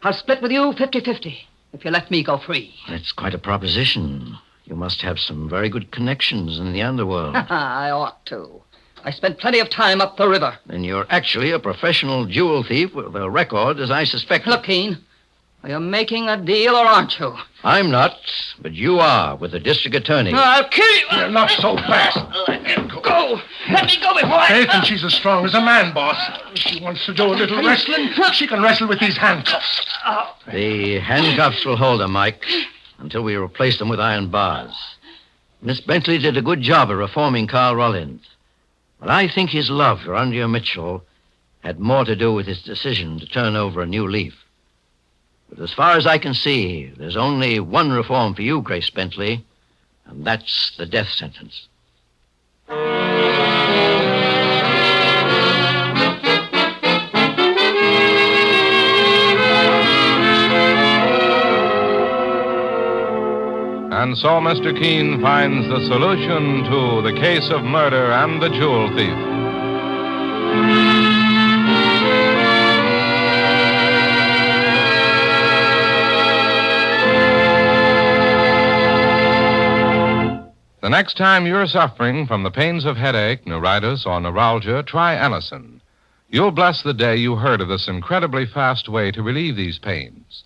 I'll split with you 50-50 if you let me go free. That's quite a proposition. You must have some very good connections in the underworld. I ought to. I spent plenty of time up the river. Then you're actually a professional jewel thief with a record, as I suspect. Look, Keene, Are you making a deal or aren't you? I'm not, but you are with the district attorney. I'll kill you. You're not so fast. Go. Let me go before Faith, and she's as strong as a man, boss. If she wants to do a little wrestling, she can wrestle with these handcuffs. The handcuffs will hold her, Mike, until we replace them with iron bars. Miss Bentley did a good job of reforming Carl Rollins. But I think his love for Andrea Mitchell had more to do with his decision to turn over a new leaf. But as far as I can see, there's only one reform for you, Grace Bentley, and that's the death sentence. And so Mr. Keene finds the solution to the case of murder and the jewel thief. The next time you're suffering from the pains of headache, neuritis, or neuralgia, try Anacin. You'll bless the day you heard of this incredibly fast way to relieve these pains.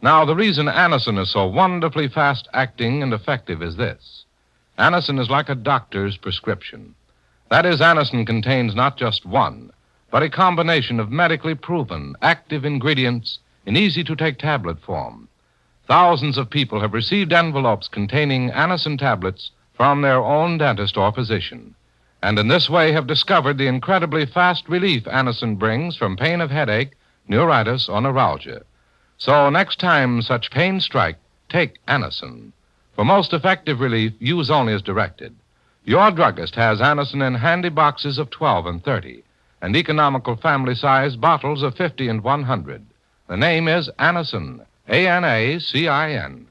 Now, the reason Anacin is so wonderfully fast-acting and effective is this. Anacin is like a doctor's prescription. That is, Anacin contains not just one, but a combination of medically proven, active ingredients in easy-to-take tablet form. Thousands of people have received envelopes containing Anacin tablets from their own dentist or physician, and in this way have discovered the incredibly fast relief Anacin brings from pain of headache, neuritis, or neuralgia. So next time such pains strike, take Anacin. For most effective relief, use only as directed. Your druggist has Anacin in handy boxes of 12 and 30, and economical family-sized bottles of 50 and 100. The name is Anacin, A-N-A-C-I-N.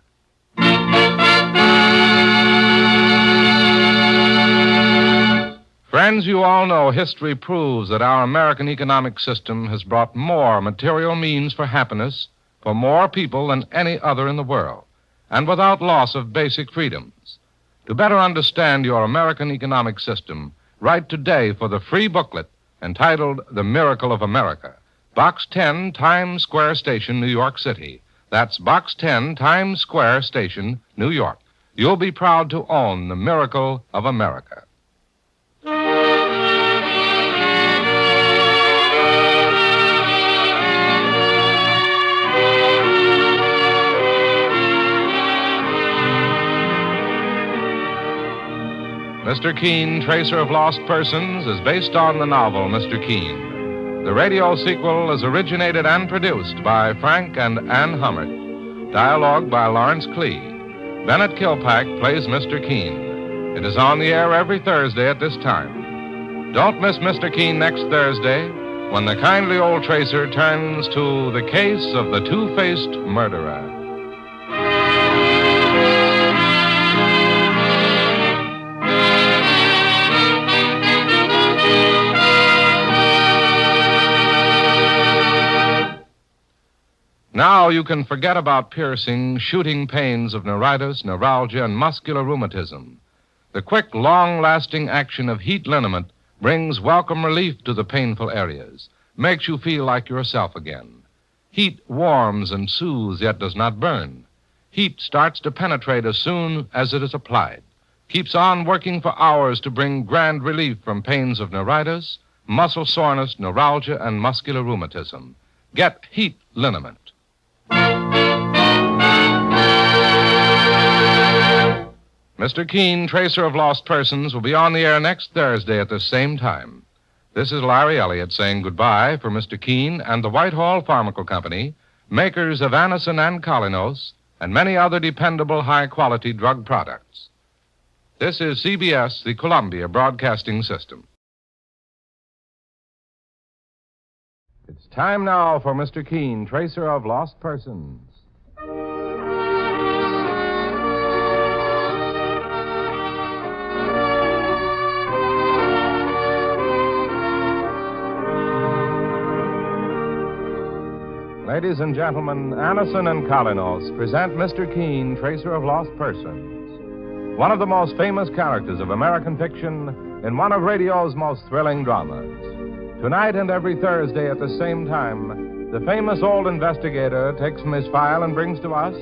Friends, you all know history proves that our American economic system has brought more material means for happiness for more people than any other in the world, and without loss of basic freedoms. To better understand your American economic system, write today for the free booklet entitled The Miracle of America, Box 10, Times Square Station, New York City. That's Box 10, Times Square Station, New York. You'll be proud to own The Miracle of America. Mr. Keene, Tracer of Lost Persons, is based on the novel Mr. Keene. The radio sequel is originated and produced by Frank and Ann Hummert. Dialogue by Lawrence Klee. Bennett Kilpack plays Mr. Keene. It is on the air every Thursday at this time. Don't miss Mr. Keene next Thursday when the kindly old tracer turns to the case of the two-faced murderer. Now you can forget about piercing, shooting pains of neuritis, neuralgia, and muscular rheumatism. The quick, long-lasting action of heat liniment brings welcome relief to the painful areas, makes you feel like yourself again. Heat warms and soothes, yet does not burn. Heat starts to penetrate as soon as it is applied, keeps on working for hours to bring grand relief from pains of neuritis, muscle soreness, neuralgia, and muscular rheumatism. Get heat liniment. Mr. Keene, Tracer of Lost Persons, will be on the air next Thursday at the same time. This is Larry Elliott saying goodbye for Mr. Keene and the Whitehall Pharmaceutical Company, makers of Anacin and Colinos, and many other dependable high-quality drug products. This is CBS, the Columbia Broadcasting System. It's time now for Mr. Keene, Tracer of Lost Persons. Ladies and gentlemen, Anacin and Colinos present Mr. Keene, Tracer of Lost Persons, one of the most famous characters of American fiction in one of radio's most thrilling dramas. Tonight and every Thursday at the same time, the famous old investigator takes from his file and brings to us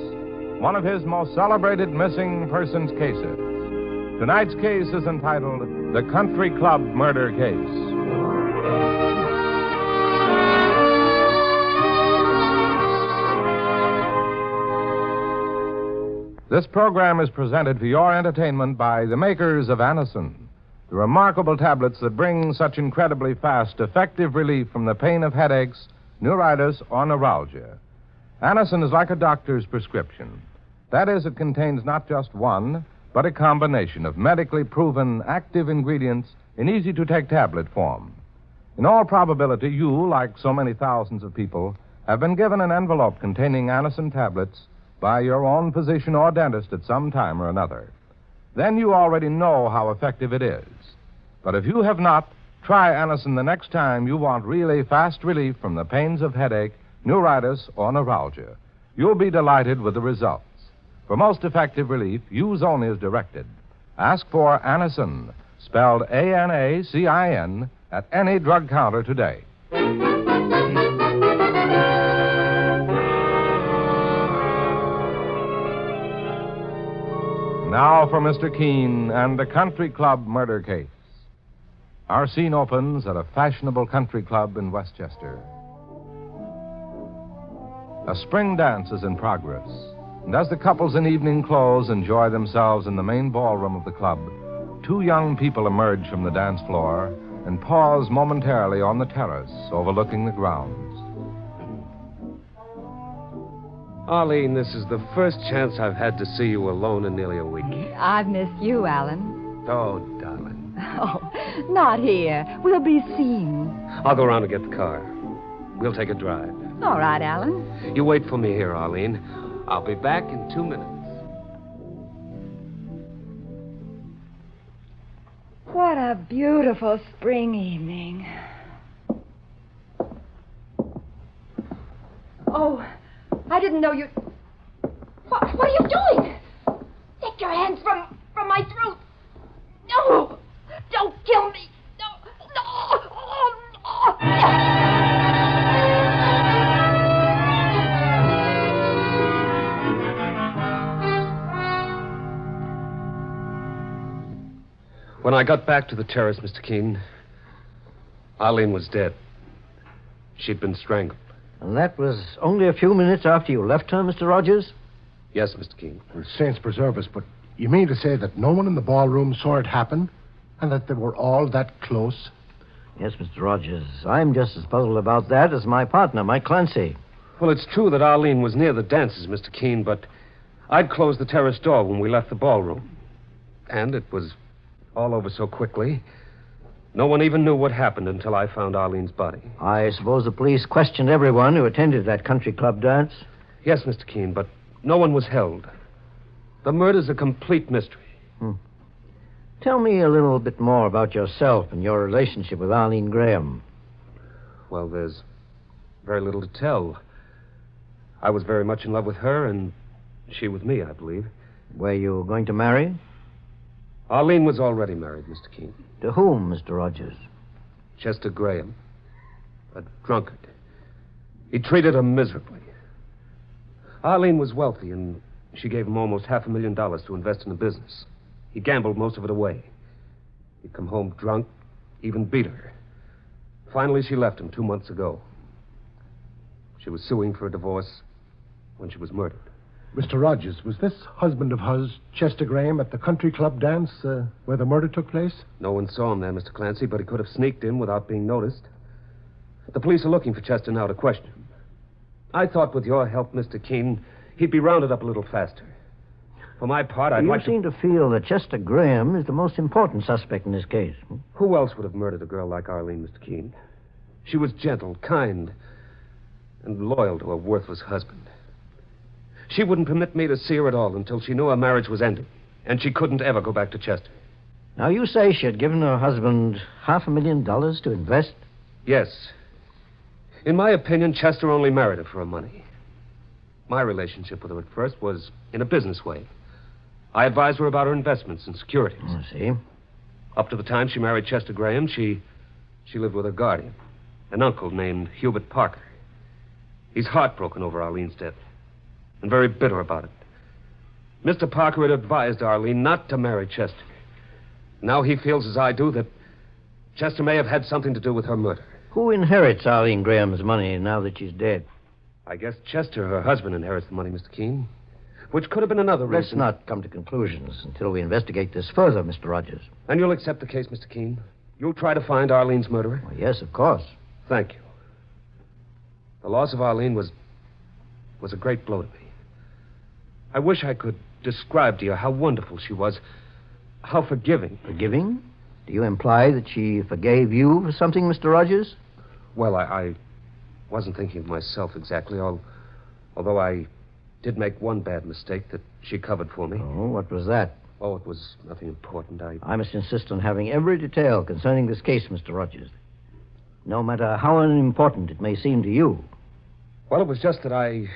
one of his most celebrated missing persons cases. Tonight's case is entitled The Country Club Murder Case. This program is presented for your entertainment by the makers of Anacin, the remarkable tablets that bring such incredibly fast, effective relief from the pain of headaches, neuritis, or neuralgia. Anacin is like a doctor's prescription. That is, it contains not just one, but a combination of medically proven active ingredients in easy-to-take tablet form. In all probability, you, like so many thousands of people, have been given an envelope containing Anacin tablets by your own physician or dentist at some time or another. Then you already know how effective it is. But if you have not, try Anacin the next time you want really fast relief from the pains of headache, neuritis, or neuralgia. You'll be delighted with the results. For most effective relief, use only as directed. Ask for Anacin, spelled Anacin, at any drug counter today. Now for Mr. Keene and the Country Club Murder Case. Our scene opens at a fashionable country club in Westchester. A spring dance is in progress, and as the couples in evening clothes enjoy themselves in the main ballroom of the club, two young people emerge from the dance floor and pause momentarily on the terrace overlooking the grounds. Arlene, this is the first chance I've had to see you alone in nearly a week. I've missed you, Alan. Oh, darling. Oh, not here. We'll be seen. I'll go around and get the car. We'll take a drive. All right, Alan. You wait for me here, Arlene. I'll be back in 2 minutes. What a beautiful spring evening. Oh, I didn't know you... What are you doing? Take your hands from my throat. No! Don't kill me! No! Oh, no! When I got back to the terrace, Mr. Keene, Arlene was dead. She'd been strangled. And that was only a few minutes after you left her, Mr. Rogers? Yes, Mr. Keene. Well, saints preserve us, but you mean to say that no one in the ballroom saw it happen? And that they were all that close? Yes, Mr. Rogers. I'm just as puzzled about that as my partner, Mike Clancy. Well, it's true that Arlene was near the dances, Mr. Keene, but I'd closed the terrace door when we left the ballroom. And it was all over so quickly, no one even knew what happened until I found Arlene's body. I suppose the police questioned everyone who attended that country club dance? Yes, Mr. Keene, but no one was held. The murder's a complete mystery. Tell me a little bit more about yourself and your relationship with Arlene Graham. Well, there's very little to tell. I was very much in love with her, and she with me, I believe. Were you going to marry? Arlene was already married, Mr. Keene. To whom, Mr. Rogers? Chester Graham. A drunkard. He treated her miserably. Arlene was wealthy, and she gave him almost $500,000 to invest in a business. He gambled most of it away. He'd come home drunk, even beat her. Finally, she left him 2 months ago. She was suing for a divorce when she was murdered. Mr. Rogers, was this husband of hers, Chester Graham, at the country club dance where the murder took place? No one saw him there, Mr. Clancy, but he could have sneaked in without being noticed. The police are looking for Chester now to question him. I thought with your help, Mr. Keene, he'd be rounded up a little faster. For my part, I'd like to... You seem to feel that Chester Graham is the most important suspect in this case. Who else would have murdered a girl like Arlene, Mr. Keene? She was gentle, kind, and loyal to her worthless husband. She wouldn't permit me to see her at all until she knew her marriage was ended, and she couldn't ever go back to Chester. Now, you say she had given her husband $500,000 to invest? Yes. In my opinion, Chester only married her for her money. My relationship with her at first was in a business way. I advised her about her investments and securities. I see. Up to the time she married Chester Graham, she lived with her guardian, an uncle named Hubert Parker. He's heartbroken over Arlene's death and very bitter about it. Mr. Parker had advised Arlene not to marry Chester. Now he feels as I do that Chester may have had something to do with her murder. Who inherits Arlene Graham's money now that she's dead? I guess Chester, her husband, inherits the money, Mr. Keene. Which could have been another reason. Let's not come to conclusions until we investigate this further, Mr. Rogers. And you'll accept the case, Mr. Keene? You'll try to find Arlene's murderer? Well, yes, of course. Thank you. The loss of Arlene was a great blow to me. I wish I could describe to you how wonderful she was, how forgiving. Forgiving? Do you imply that she forgave you for something, Mr. Rogers? Well, I wasn't thinking of myself exactly, although I did make one bad mistake that she covered for me. Oh, what was that? Oh, it was nothing important. I must insist on having every detail concerning this case, Mr. Rogers. No matter how unimportant it may seem to you. Well, it was just that I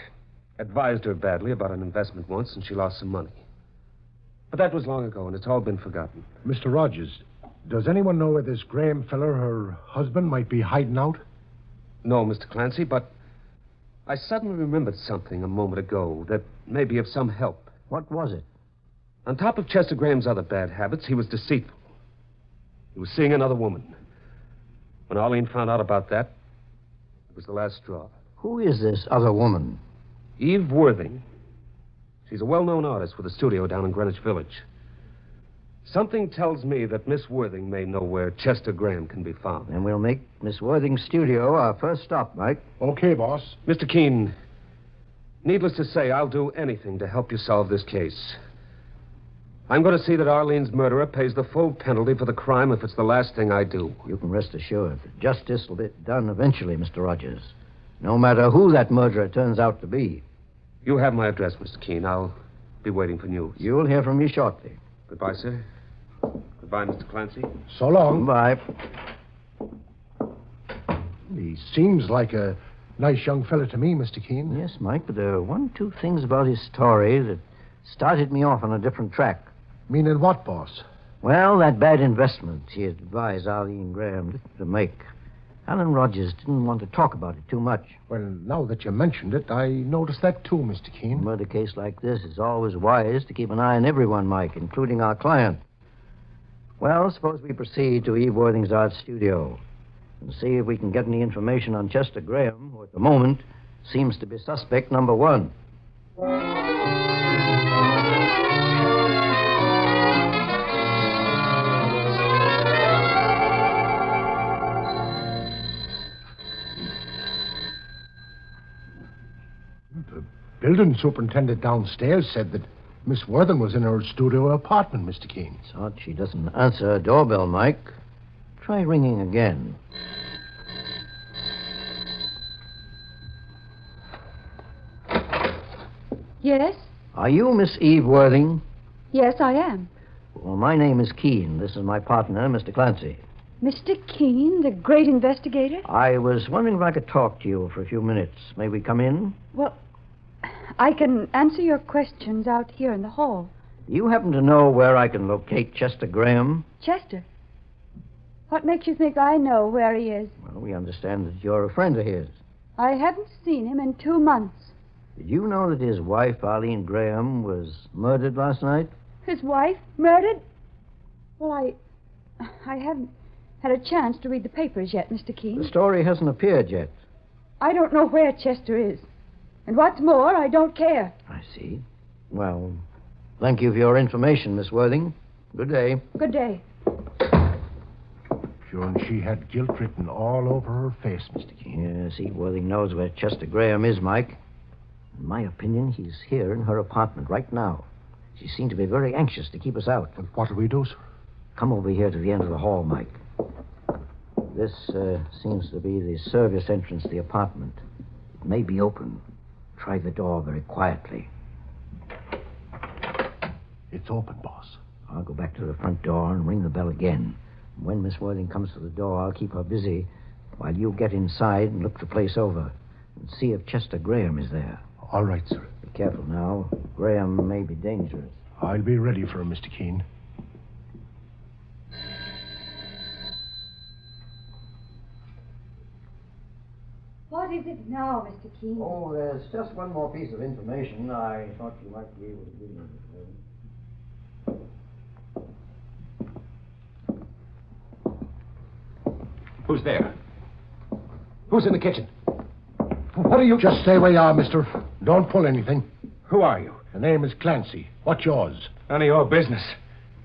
advised her badly about an investment once, and she lost some money. But that was long ago, and it's all been forgotten. Mr. Rogers, does anyone know where this Graham feller, her husband, might be hiding out? No, Mr. Clancy, but I suddenly remembered something a moment ago that may be of some help. What was it? On top of Chester Graham's other bad habits, he was deceitful. He was seeing another woman. When Arlene found out about that, it was the last straw. Who is this other woman? Eve Worthing. She's a well-known artist with a studio down in Greenwich Village. Something tells me that Miss Worthing may know where Chester Graham can be found. And we'll make Miss Worthing's studio our first stop, Mike. Okay, boss. Mr. Keene, needless to say, I'll do anything to help you solve this case. I'm going to see that Arlene's murderer pays the full penalty for the crime if it's the last thing I do. You can rest assured that justice will be done eventually, Mr. Rogers. No matter who that murderer turns out to be. You have my address, Mr. Keene. I'll be waiting for news. You'll hear from me shortly. Goodbye, sir. Goodbye, Mr. Clancy. So long. Bye. He seems like a nice young fella to me, Mr. Keene. Yes, Mike, but there are two things about his story that started me off on a different track. Meaning what, boss? Well, that bad investment he had advised Arlene Graham to make. Alan Rogers didn't want to talk about it too much. Well, now that you mentioned it, I noticed that too, Mr. Keene. A murder case like this is always wise to keep an eye on everyone, Mike, including our client. Well, suppose we proceed to Eve Worthing's art studio and see if we can get any information on Chester Graham, who at the moment seems to be suspect number one. The building superintendent downstairs said that Miss Worthing was in her studio apartment, Mr. Keene. It's odd she doesn't answer her doorbell, Mike. Try ringing again. Yes? Are you Miss Eve Worthing? Yes, I am. Well, my name is Keene. This is my partner, Mr. Clancy. Mr. Keene, the great investigator? I was wondering if I could talk to you for a few minutes. May we come in? Well, I can answer your questions out here in the hall. Do you happen to know where I can locate Chester Graham? Chester? What makes you think I know where he is? Well, we understand that you're a friend of his. I haven't seen him in 2 months. Did you know that his wife, Arlene Graham, was murdered last night? His wife? Murdered? Well, I haven't had a chance to read the papers yet, Mr. Keene. The story hasn't appeared yet. I don't know where Chester is. And what's more, I don't care. I see. Well, thank you for your information, Miss Worthing. Good day. Good day. Sure, and she had guilt written all over her face, Mr. Keene. Yes, Eve Worthing knows where Chester Graham is, Mike. In my opinion, he's here in her apartment right now. She seemed to be very anxious to keep us out. And what'll we do, sir? Come over here to the end of the hall, Mike. This seems to be the service entrance to the apartment. It may be open. Try the door very quietly. It's open, boss. I'll go back to the front door and ring the bell again. When Miss Worthing comes to the door, I'll keep her busy while you get inside and look the place over and see if Chester Graham is there. All right, sir. Be careful now. Graham may be dangerous. I'll be ready for him, Mr. Keene. What is it now, Mr. Keene? Oh, there's just one more piece of information I thought you might be able to give me. Who's there? Who's in the kitchen? What are you... Just stay where you are, mister. Don't pull anything. Who are you? The name is Clancy. What's yours? None of your business.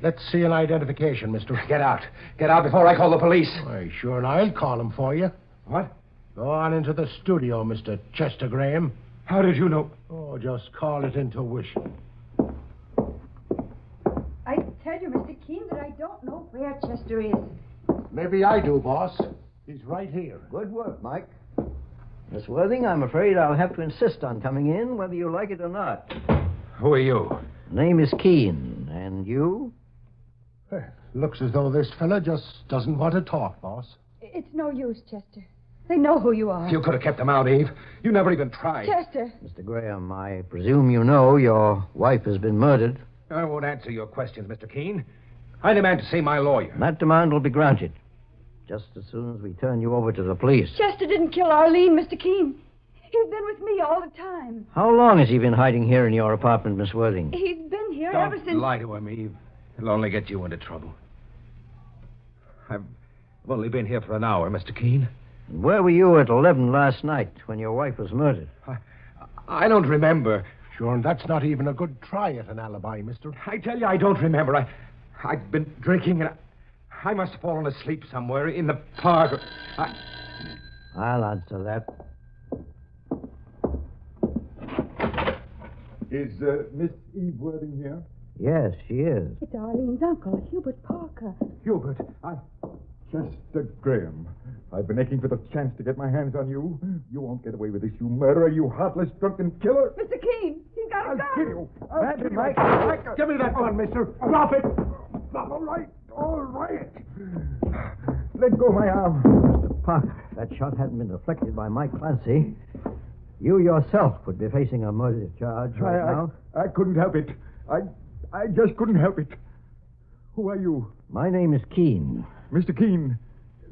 Let's see an identification, mister. Get out. Get out before I call the police. Why, sure, and I'll call him for you. What? Go on into the studio, Mr. Chester Graham. How did you know? Oh, just call it intuition. I tell you, Mr. Keene, that I don't know where Chester is. Maybe I do, boss. He's right here. Good work, Mike. Miss Worthing, I'm afraid I'll have to insist on coming in, whether you like it or not. Who are you? Name is Keene. And you? Looks as though this fella just doesn't want to talk, boss. It's no use, Chester. They know who you are. You could have kept them out, Eve. You never even tried. Chester. Mr. Graham, I presume you know your wife has been murdered. I won't answer your questions, Mr. Keene. I demand to see my lawyer. That demand will be granted. Just as soon as we turn you over to the police. Chester didn't kill Arlene, Mr. Keene. He's been with me all the time. How long has he been hiding here in your apartment, Miss Worthing? He's been here Don't ever since... lie to him, Eve. It'll only get you into trouble. I've only been here for an hour, Mr. Keene. And where were you at 11 last night when your wife was murdered? I don't remember. Sure, and that's not even a good try at an alibi, mister. I tell you, I don't remember. I'd been drinking and I must have fallen asleep somewhere in the park. I'll answer that. Is Miss Eve Worthing here? Yes, she is. It's Arlene's uncle, Hubert Parker. Hubert, Chester Graham. I've been aching for the chance to get my hands on you. You won't get away with this, you murderer, you heartless, drunken killer. Mr. Keene, he's got a gun. I'll kill you. Mike, give me that gun, mister. Drop it. All right, all right. Let go my arm. Mr. Parker, that shot hadn't been deflected by Mike Clancy. You yourself would be facing a murder charge right now. I couldn't help it. I just couldn't help it. Who are you? My name is Keene. Mr. Keene,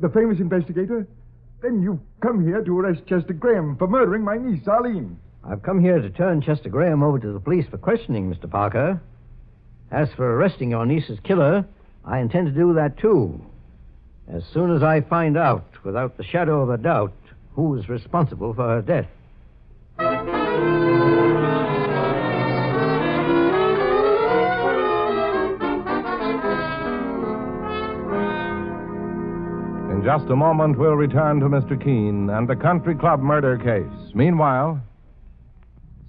the famous investigator? Then you've come here to arrest Chester Graham for murdering my niece, Arlene. I've come here to turn Chester Graham over to the police for questioning, Mr. Parker. As for arresting your niece's killer, I intend to do that, too. As soon as I find out, without the shadow of a doubt, who is responsible for her death. In just a moment, we'll return to Mr. Keene and the country club murder case. Meanwhile,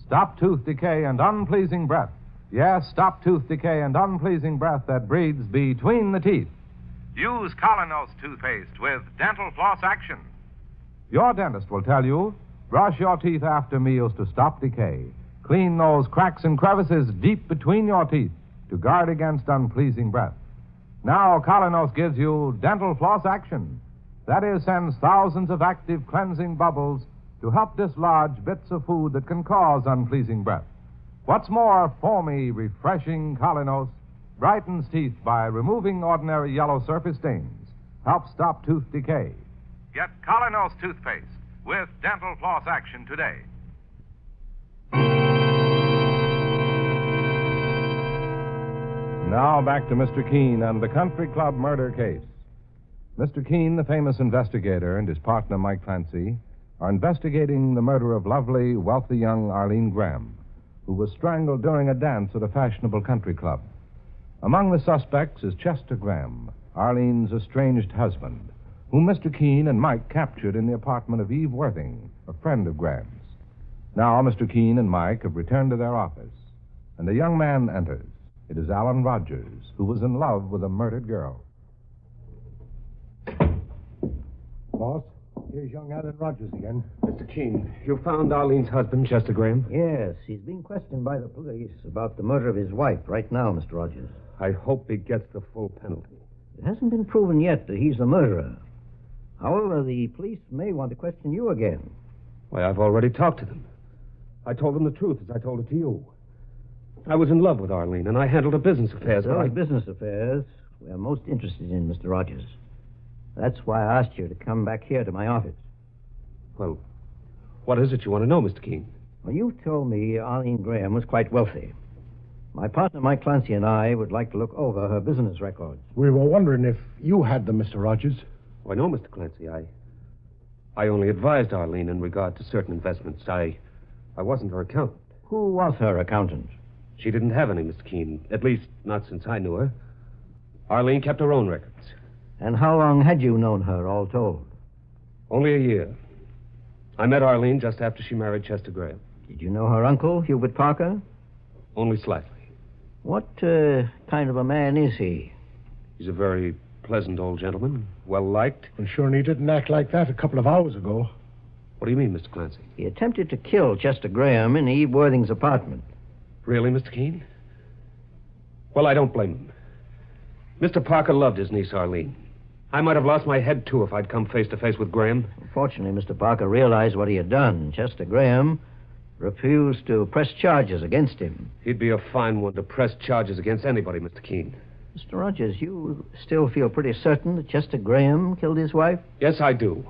stop tooth decay and unpleasing breath. Yes, stop tooth decay and unpleasing breath that breeds between the teeth. Use Colinos toothpaste with dental floss action. Your dentist will tell you, brush your teeth after meals to stop decay. Clean those cracks and crevices deep between your teeth to guard against unpleasing breath. Now, Colinos gives you dental floss action. That is, sends thousands of active cleansing bubbles to help dislodge bits of food that can cause unpleasing breath. What's more, foamy, refreshing Colinos brightens teeth by removing ordinary yellow surface stains. Helps stop tooth decay. Get Colinos toothpaste with dental floss action today. Now back to Mr. Keene and the country club murder case. Mr. Keene, the famous investigator, and his partner, Mike Clancy, are investigating the murder of lovely, wealthy young Arlene Graham, who was strangled during a dance at a fashionable country club. Among the suspects is Chester Graham, Arlene's estranged husband, whom Mr. Keene and Mike captured in the apartment of Eve Worthing, a friend of Graham's. Now, Mr. Keene and Mike have returned to their office, and a young man enters. It is Alan Rogers, who was in love with a murdered girl. Boss, here's young Alan Rogers again. Mr. Keene, you found Arlene's husband, Chester Graham? Yes, he's being questioned by the police about the murder of his wife right now, Mr. Rogers. I hope he gets the full penalty. It hasn't been proven yet that he's the murderer. However, the police may want to question you again. Why, I've already talked to them. I told them the truth as I told it to you. I was in love with Arlene, and I handled her business affairs. Those business affairs we're most interested in, Mr. Rogers. That's why I asked you to come back here to my office. Well, What is it you want to know, Mr. Keene? Well, you told me Arlene Graham was quite wealthy. My partner, Mike Clancy, and I would like to look over her business records. We were wondering if you had them, Mr. Rogers. Why, no, Mr. Clancy. I only advised Arlene in regard to certain investments. I wasn't her accountant. Who was her accountant? She didn't have any, Mr. Keene. At least, not since I knew her. Arlene kept her own records. And how long had you known her, all told? Only a year. I met Arlene just after she married Chester Graham. Did you know her uncle, Hubert Parker? Only slightly. What kind of a man is he? He's a very pleasant old gentleman, well-liked. I'm sure he didn't act like that a couple of hours ago. What do you mean, Mr. Clancy? He attempted to kill Chester Graham in Eve Worthing's apartment. Really, Mr. Keene? Well, I don't blame him. Mr. Parker loved his niece, Arlene. I might have lost my head, too, if I'd come face to face with Graham. Fortunately, Mr. Parker realized what he had done. Chester Graham refused to press charges against him. He'd be a fine one to press charges against anybody, Mr. Keene. Mr. Rogers, you still feel pretty certain that Chester Graham killed his wife? Yes, I do.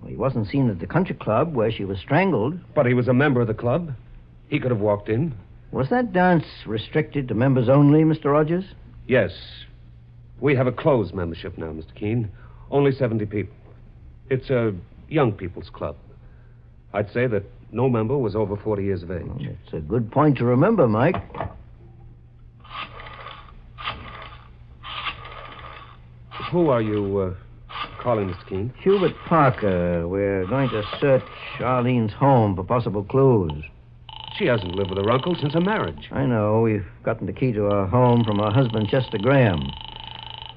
Well, he wasn't seen at the country club where she was strangled. But he was a member of the club. He could have walked in. Was that dance restricted to members only, Mr. Rogers? Yes. We have a closed membership now, Mr. Keene. Only 70 people. It's a young people's club. I'd say that no member was over 40 years of age. Well, it's a good point to remember, Mike. Who are you calling, Mr. Keene? Hubert Parker. We're going to search Arlene's home for possible clues. She hasn't lived with her uncle since her marriage. I know. We've gotten the key to her home from her husband, Chester Graham.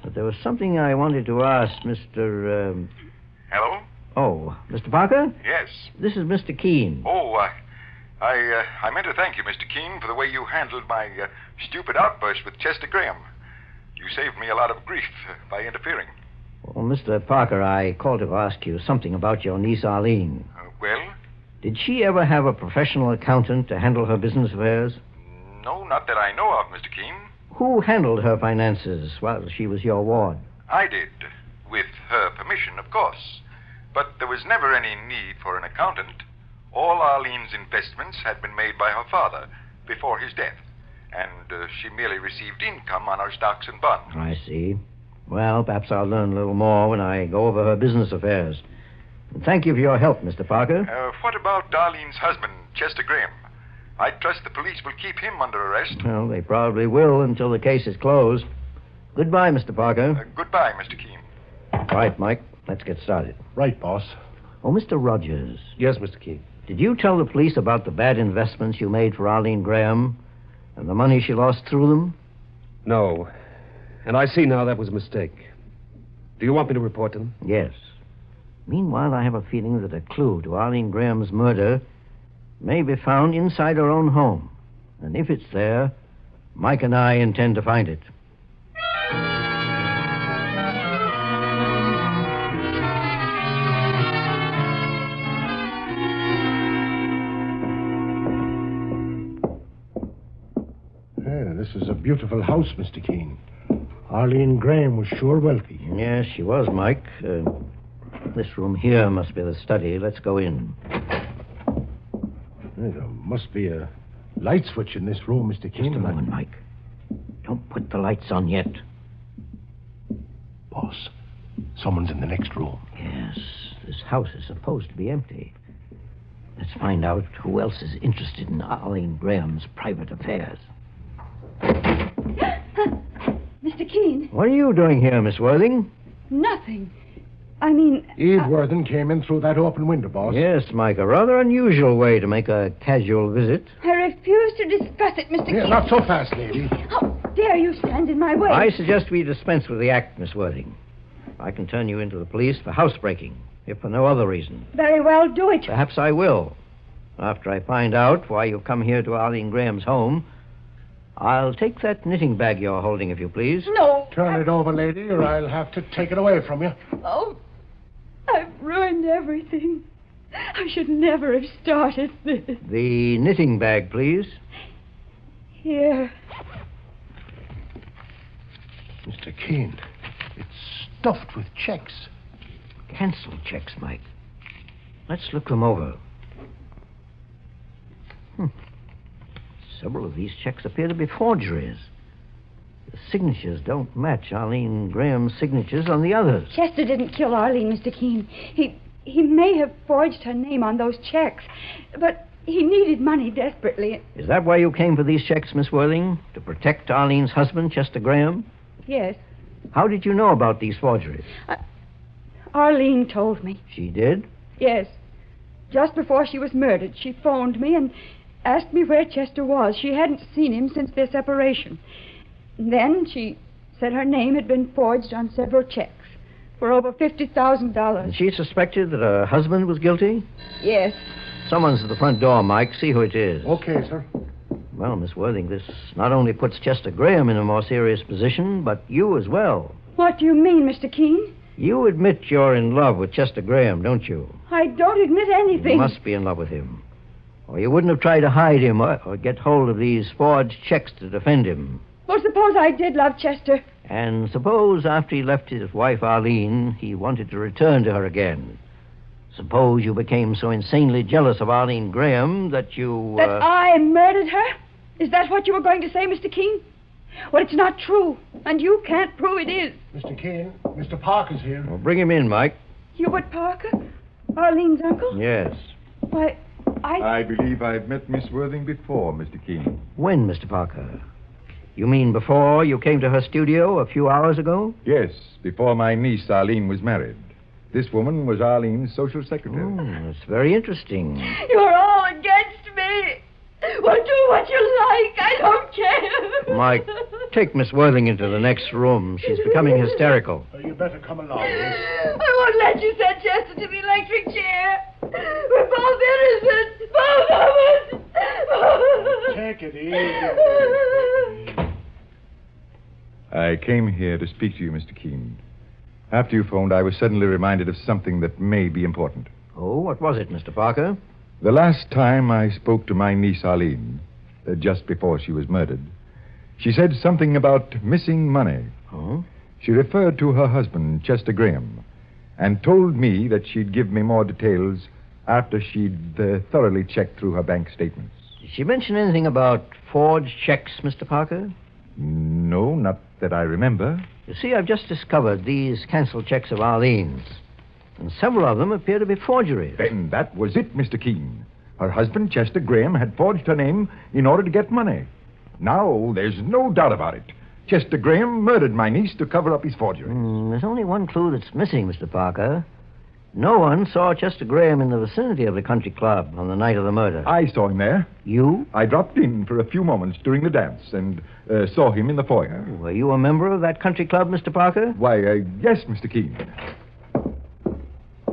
But there was something I wanted to ask Mr. Hello? Oh, Mr. Parker? Yes. This is Mr. Keene. Oh, I meant to thank you, Mr. Keene, for the way you handled my stupid outburst with Chester Graham. You saved me a lot of grief by interfering. Well, Mr. Parker, I called to ask you something about your niece, Arlene. Well? Did she ever have a professional accountant to handle her business affairs? No, not that I know of, Mr. Keene. Who handled her finances while she was your ward? I did, with her permission, of course. But there was never any need for an accountant. All Arlene's investments had been made by her father before his death, and she merely received income on her stocks and bonds. I see. Well, perhaps I'll learn a little more when I go over her business affairs. And thank you for your help, Mr. Parker. What about Arlene's husband, Chester Graham? I trust the police will keep him under arrest. Well, they probably will until the case is closed. Goodbye, Mr. Parker. Goodbye, Mr. Keene. All right, Mike. Let's get started. Right, boss. Oh, Mr. Rogers. Yes, Mr. Keene. Did you tell the police about the bad investments you made for Arlene Graham and the money she lost through them? No. And I see now that was a mistake. Do you want me to report them? Yes. Meanwhile, I have a feeling that a clue to Arlene Graham's murder may be found inside her own home. And if it's there, Mike and I intend to find it. This is a beautiful house, Mr. Keene. Arlene Graham was sure wealthy. Yes, she was, Mike. This room here must be the study. Let's go in. There must be a light switch in this room, Mr. Keene. Just a moment, Mike. Don't put the lights on yet. Boss, someone's in the next room. Yes, this house is supposed to be empty. Let's find out who else is interested in Arlene Graham's private affairs. Mr. Keene. What are you doing here, Miss Worthing? Nothing. I mean... Eve Worthing came in through that open window, boss. Yes, Mike, a rather unusual way to make a casual visit. I refuse to discuss it, Mr. Keene. Not so fast, lady. How dare you stand in my way? I suggest we dispense with the act, Miss Worthing. I can turn you into the police for housebreaking, if for no other reason. Very well, do it. Perhaps I will. After I find out why you've come here to Arlene Graham's home, I'll take that knitting bag you're holding, if you please. No. Turn it over, lady, or I'll have to take it away from you. Oh, I've ruined everything. I should never have started this. The knitting bag, please. Here. Mr. Keene, it's stuffed with checks. Cancelled checks, Mike. Let's look them over. Several of these checks appear to be forgeries. The signatures don't match Arlene Graham's signatures on the others. Chester didn't kill Arlene, Mr. Keene. He may have forged her name on those checks, but he needed money desperately. Is that why you came for these checks, Miss Worthing? To protect Arlene's husband, Chester Graham? Yes. How did you know about these forgeries? Arlene told me. She did? Yes. Just before she was murdered, she phoned me and asked me where Chester was. She hadn't seen him since their separation. Then she said her name had been forged on several checks for over $50,000. And she suspected that her husband was guilty? Yes. Someone's at the front door, Mike. See who it is. Okay, sir. Well, Miss Worthing, this not only puts Chester Graham in a more serious position, but you as well. What do you mean, Mr. Keene? You admit you're in love with Chester Graham, don't you? I don't admit anything. You must be in love with him. Or you wouldn't have tried to hide him or get hold of these forged checks to defend him. Well, suppose I did love Chester. And suppose after he left his wife Arlene, he wanted to return to her again. Suppose you became so insanely jealous of Arlene Graham that you... That I murdered her? Is that what you were going to say, Mr. Keene? Well, it's not true, and you can't prove it is. Mr. Keene, Mr. Parker's here. Well, bring him in, Mike. Hubert Parker? Arlene's uncle? Yes. Why, I believe I've met Miss Worthing before, Mr. Keene. When, Mr. Parker? You mean before you came to her studio a few hours ago? Yes, before my niece Arlene was married. This woman was Arlene's social secretary. Oh, that's very interesting. You're all against me. Well, do what you like. I don't care. Mike, take Miss Worthing into the next room. She's becoming hysterical. You better come along, miss. I won't let you send Chester to the electric chair. We're both innocent. Both of us. Take it easy. I came here to speak to you, Mr. Keene. After you phoned, I was suddenly reminded of something that may be important. Oh, what was it, Mr. Parker? The last time I spoke to my niece Arlene, just before she was murdered, she said something about missing money. Oh? She referred to her husband, Chester Graham, and told me that she'd give me more details after she'd thoroughly checked through her bank statements. Did she mention anything about forged checks, Mr. Parker? No, not that I remember. You see, I've just discovered these canceled checks of Arlene's. And several of them appear to be forgeries. Then that was it, Mr. Keene. Her husband, Chester Graham, had forged her name in order to get money. Now, there's no doubt about it. Chester Graham murdered my niece to cover up his forgery. There's only one clue that's missing, Mr. Parker. No one saw Chester Graham in the vicinity of the country club on the night of the murder. I saw him there. You? I dropped in for a few moments during the dance and saw him in the foyer. Were you a member of that country club, Mr. Parker? Why, yes, Mr. Keene.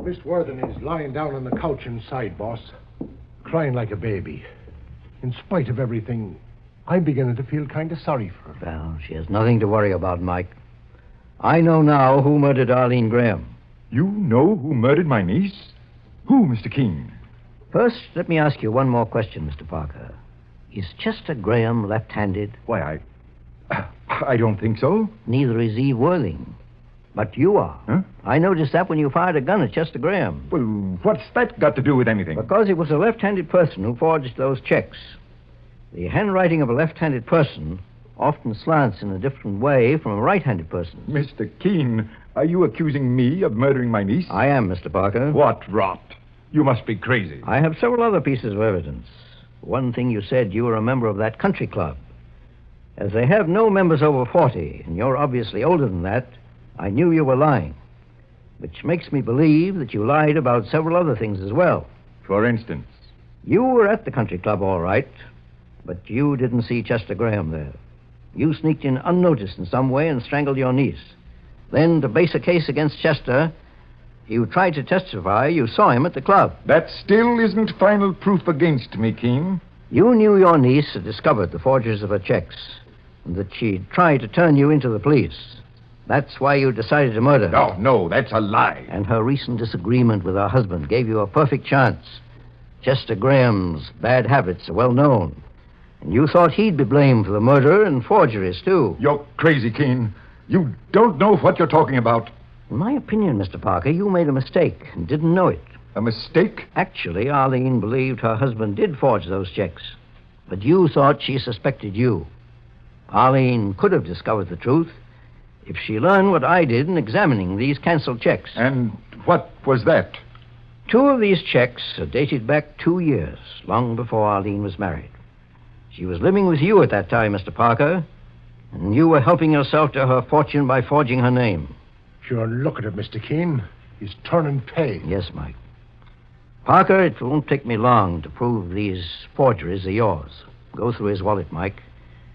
Miss Worthing is lying down on the couch inside, boss, crying like a baby. In spite of everything, I'm beginning to feel kind of sorry for her. Well, she has nothing to worry about, Mike. I know now who murdered Arlene Graham. You know who murdered my niece? Who, Mr. Keene? First, let me ask you one more question, Mr. Parker. Is Chester Graham left-handed? Why, I don't think so. Neither is Eve Worthing. But you are. Huh? I noticed that when you fired a gun at Chester Graham. Well, what's that got to do with anything? Because it was a left-handed person who forged those checks. The handwriting of a left-handed person often slants in a different way from a right-handed person. Mr. Keene, are you accusing me of murdering my niece? I am, Mr. Parker. What rot. You must be crazy. I have several other pieces of evidence. One thing, you said you were a member of that country club. As they have no members over 40, and you're obviously older than that, I knew you were lying. Which makes me believe that you lied about several other things as well. For instance? You were at the country club, all right, but you didn't see Chester Graham there. You sneaked in unnoticed in some way and strangled your niece. Then, to base a case against Chester, you tried to testify you saw him at the club. That still isn't final proof against me, Keene. You knew your niece had discovered the forgeries of her checks, and that she'd tried to turn you into the police. That's why you decided to murder her. No, that's a lie. And her recent disagreement with her husband gave you a perfect chance. Chester Graham's bad habits are well known. And you thought he'd be blamed for the murder and forgeries, too. You're crazy, Keene. You don't know what you're talking about. In my opinion, Mr. Parker, you made a mistake and didn't know it. A mistake? Actually, Arlene believed her husband did forge those checks. But you thought she suspected you. Arlene could have discovered the truth if she learned what I did in examining these canceled checks. And what was that? 2 of these checks are dated back 2 years, long before Arlene was married. She was living with you at that time, Mr. Parker, and you were helping yourself to her fortune by forging her name. Sure, look at it, Mr. Keene. He's turning pale. Yes, Mike. Parker, it won't take me long to prove these forgeries are yours. Go through his wallet, Mike.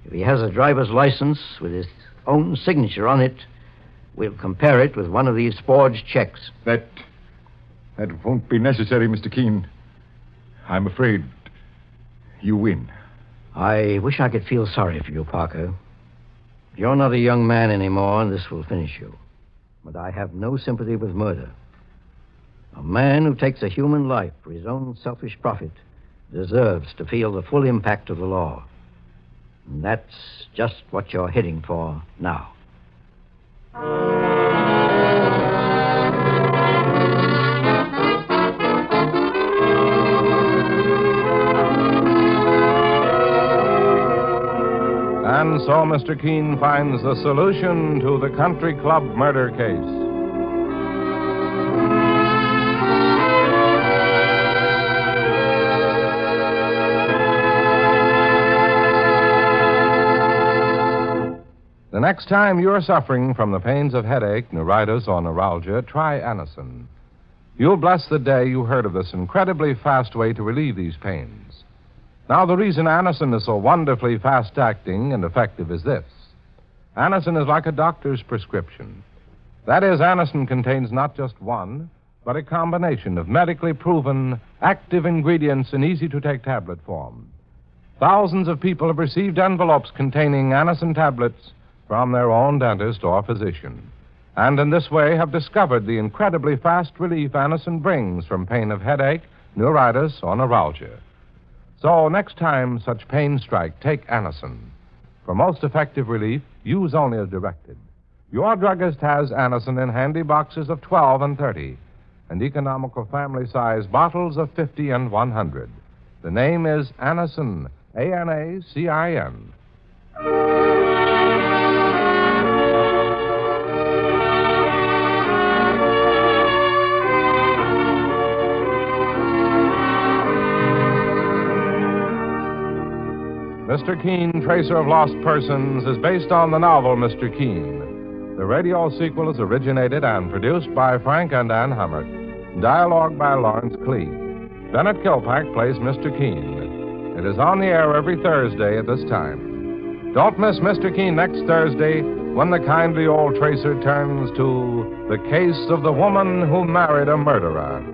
If he has a driver's license with his own signature on it, we'll compare it with one of these forged checks. That won't be necessary, Mr. Keene. I'm afraid you win. I wish I could feel sorry for you, Parker. You're not a young man anymore, and this will finish you. But I have no sympathy with murder. A man who takes a human life for his own selfish profit deserves to feel the full impact of the law. And that's just what you're heading for now. And so Mr. Keene finds the solution to the country club murder case. The next time you're suffering from the pains of headache, neuritis, or neuralgia, try Anacin. You'll bless the day you heard of this incredibly fast way to relieve these pains. Now, the reason Anacin is so wonderfully fast-acting and effective is this. Anacin is like a doctor's prescription. That is, Anacin contains not just one, but a combination of medically proven, active ingredients in easy-to-take tablet form. Thousands of people have received envelopes containing Anacin tablets from their own dentist or physician, and in this way have discovered the incredibly fast relief Anacin brings from pain of headache, neuritis, or neuralgia. So next time such pains strike, take Anacin. For most effective relief, use only as directed. Your druggist has Anacin in handy boxes of 12 and 30, and economical family-size bottles of 50 and 100. The name is Anacin, A-N-A-C-I-N. Mr. Keene, Tracer of Lost Persons, is based on the novel Mr. Keene. The radio sequel is originated and produced by Frank and Ann Hummert. Dialogue by Lawrence Cleave. Bennett Kilpack plays Mr. Keene. It is on the air every Thursday at this time. Don't miss Mr. Keene next Thursday when the kindly old tracer turns to the case of the woman who married a murderer.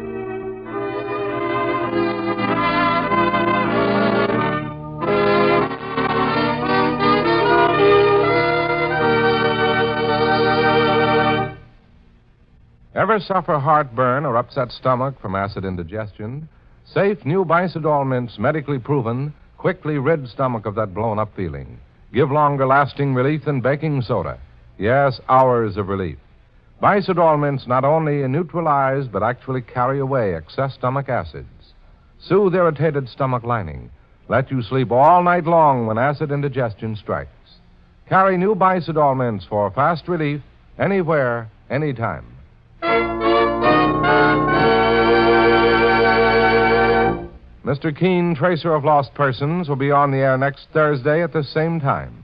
Ever suffer heartburn or upset stomach from acid indigestion? Safe new Bicidol mints, medically proven, quickly rid stomach of that blown-up feeling. Give longer-lasting relief than baking soda. Yes, hours of relief. Bicidol mints not only neutralize, but actually carry away excess stomach acids. Soothe irritated stomach lining. Let you sleep all night long when acid indigestion strikes. Carry new Bicidol mints for fast relief, anywhere, anytime. Mr. Keene, Tracer of Lost Persons, will be on the air next Thursday at the same time.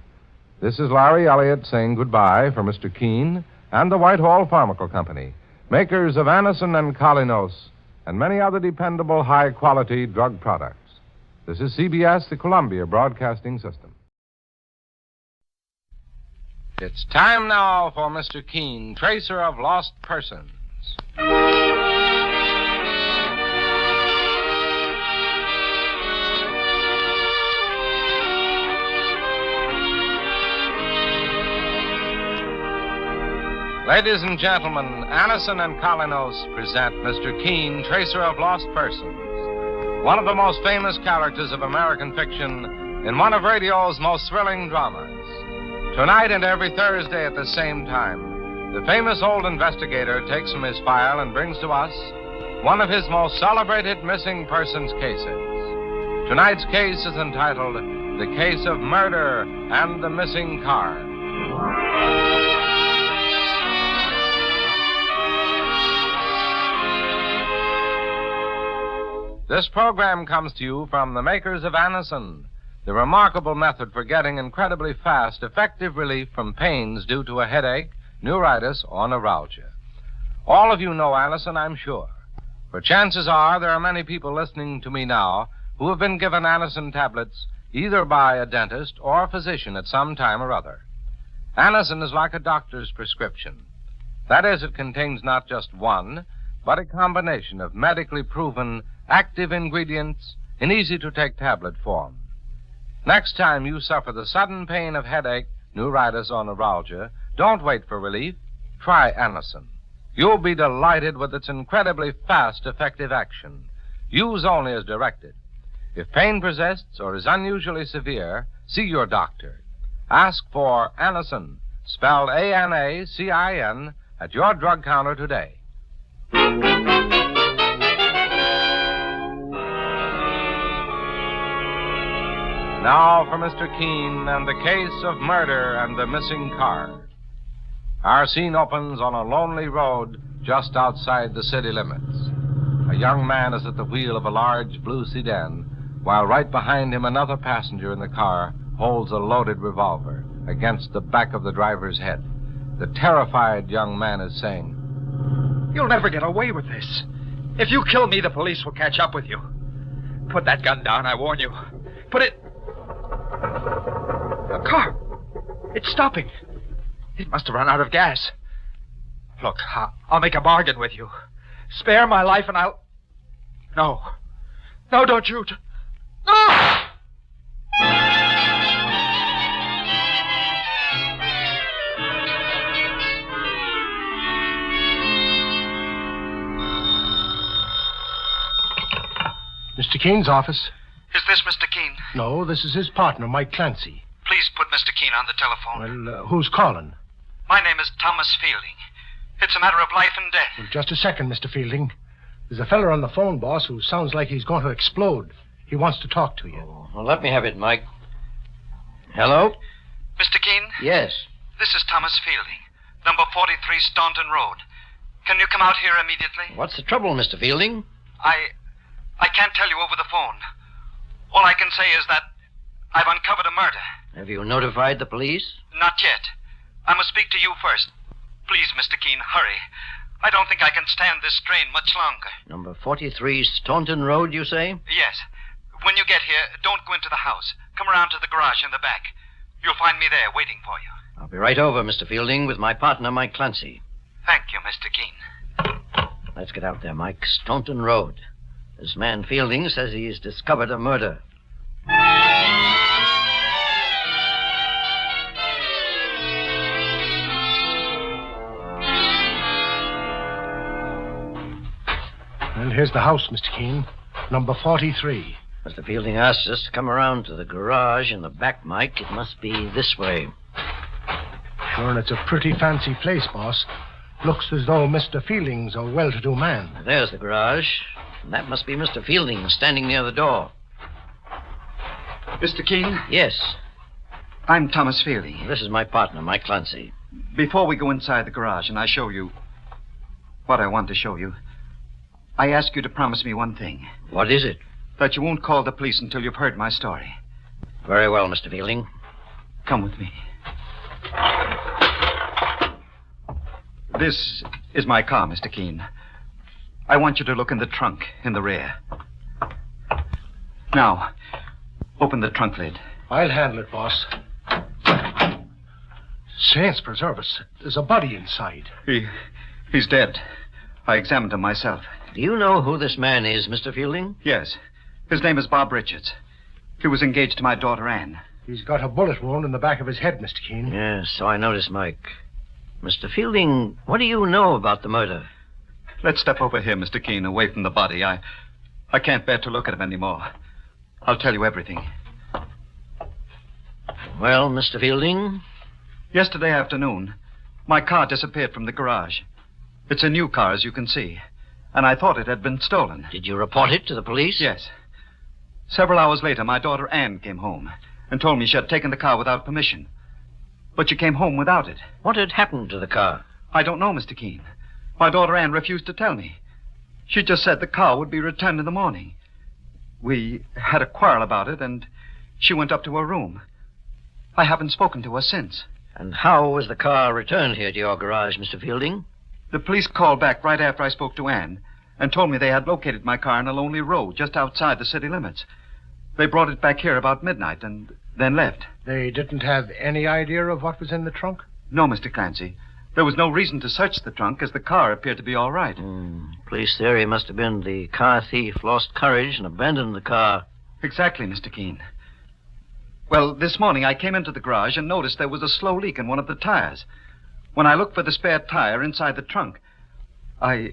This is Larry Elliott saying goodbye for Mr. Keene and the Whitehall Pharmaceutical Company, makers of Anacin and Colinos and many other dependable, high-quality drug products. This is CBS, the Columbia Broadcasting System. It's time now for Mr. Keene, Tracer of Lost Persons. Ladies and gentlemen, Anacin and Colinos present Mr. Keene, Tracer of Lost Persons, one of the most famous characters of American fiction in one of radio's most thrilling dramas. Tonight and every Thursday at the same time, the famous old investigator takes from his file and brings to us one of his most celebrated missing persons cases. Tonight's case is entitled The Case of Murder and the Missing Car. This program comes to you from the makers of Anacin, the remarkable method for getting incredibly fast, effective relief from pains due to a headache, neuritis, or neuralgia. All of you know Anacin, I'm sure. For chances are there are many people listening to me now who have been given Anacin tablets either by a dentist or a physician at some time or other. Anacin is like a doctor's prescription. That is, it contains not just one, but a combination of medically proven active ingredients in easy-to-take tablet form. Next time you suffer the sudden pain of headache, neuritis, or neuralgia, don't wait for relief. Try Anacin. You'll be delighted with its incredibly fast, effective action. Use only as directed. If pain persists or is unusually severe, see your doctor. Ask for Anacin, spelled Anacin, at your drug counter today. Now for Mr. Keene and the case of murder and the missing car. Our scene opens on a lonely road just outside the city limits. A young man is at the wheel of a large blue sedan, while right behind him another passenger in the car holds a loaded revolver against the back of the driver's head. The terrified young man is saying, "You'll never get away with this. If you kill me, the police will catch up with you. Put that gun down, I warn you. Put it... The car. It's stopping. It must have run out of gas. Look, I'll make a bargain with you. Spare my life and I'll... No. No, don't shoot. No! Mr. Keene's office. Is this Mr. Keene? No, this is his partner, Mike Clancy. Please put Mr. Keene on the telephone. Well, who's calling? My name is Thomas Fielding. It's a matter of life and death. Well, just a second, Mr. Fielding. There's a feller on the phone, boss, who sounds like he's going to explode. He wants to talk to you. Well, let me have it, Mike. Hello? Mr. Keene? Yes. This is Thomas Fielding, number 43 Staunton Road. Can you come out here immediately? What's the trouble, Mr. Fielding? I can't tell you over the phone. All I can say is that I've uncovered a murder. Have you notified the police? Not yet. I must speak to you first. Please, Mr. Keene, hurry. I don't think I can stand this strain much longer. Number 43 Staunton Road, you say? Yes. When you get here, don't go into the house. Come around to the garage in the back. You'll find me there waiting for you. I'll be right over, Mr. Fielding, with my partner, Mike Clancy. Thank you, Mr. Keene. Let's get out there, Mike. Staunton Road. This man Fielding says he's discovered a murder. Well, here's the house, Mr. Keene. Number 43. Mr. Fielding asked us to come around to the garage in the back, Mike. It must be this way. Sure, and it's a pretty fancy place, boss. Looks as though Mr. Fielding's a well-to-do man. There's the garage. And that must be Mr. Fielding standing near the door. Mr. Keene? Yes. I'm Thomas Fielding. This is my partner, Mike Clancy. Before we go inside the garage and I show you what I want to show you, I ask you to promise me one thing. What is it? That you won't call the police until you've heard my story. Very well, Mr. Fielding. Come with me. This is my car, Mr. Keene. I want you to look in the trunk in the rear. Now, open the trunk lid. I'll handle it, boss. Saints preserve us. There's a body inside. He's dead. I examined him myself. Do you know who this man is, Mr. Fielding? Yes. His name is Bob Richards. He was engaged to my daughter, Anne. He's got a bullet wound in the back of his head, Mr. Keene. Yes, so I noticed, Mike. Mr. Fielding, what do you know about the murder? Let's step over here, Mr. Keene, away from the body. I can't bear to look at him anymore. I'll tell you everything. Well, Mr. Fielding? Yesterday afternoon, my car disappeared from the garage. It's a new car, as you can see. and I thought it had been stolen. Did you report it to the police? Yes. Several hours later, my daughter Anne came home and told me she had taken the car without permission. But she came home without it. What had happened to the car? I don't know, Mr. Keene. My daughter Anne refused to tell me. She just said the car would be returned in the morning. We had a quarrel about it, and she went up to her room. I haven't spoken to her since. And how was the car returned here to your garage, Mr. Fielding? The police called back right after I spoke to Anne and told me they had located my car on a lonely road just outside the city limits. They brought it back here about midnight and then left. They didn't have any idea of what was in the trunk? No, Mr. Clancy. There was no reason to search the trunk, as the car appeared to be all right. Police theory must have been the car thief lost courage and abandoned the car. Exactly, Mr. Keene. Well, this morning I came into the garage and noticed there was a slow leak in one of the tires. When I looked for the spare tire inside the trunk, I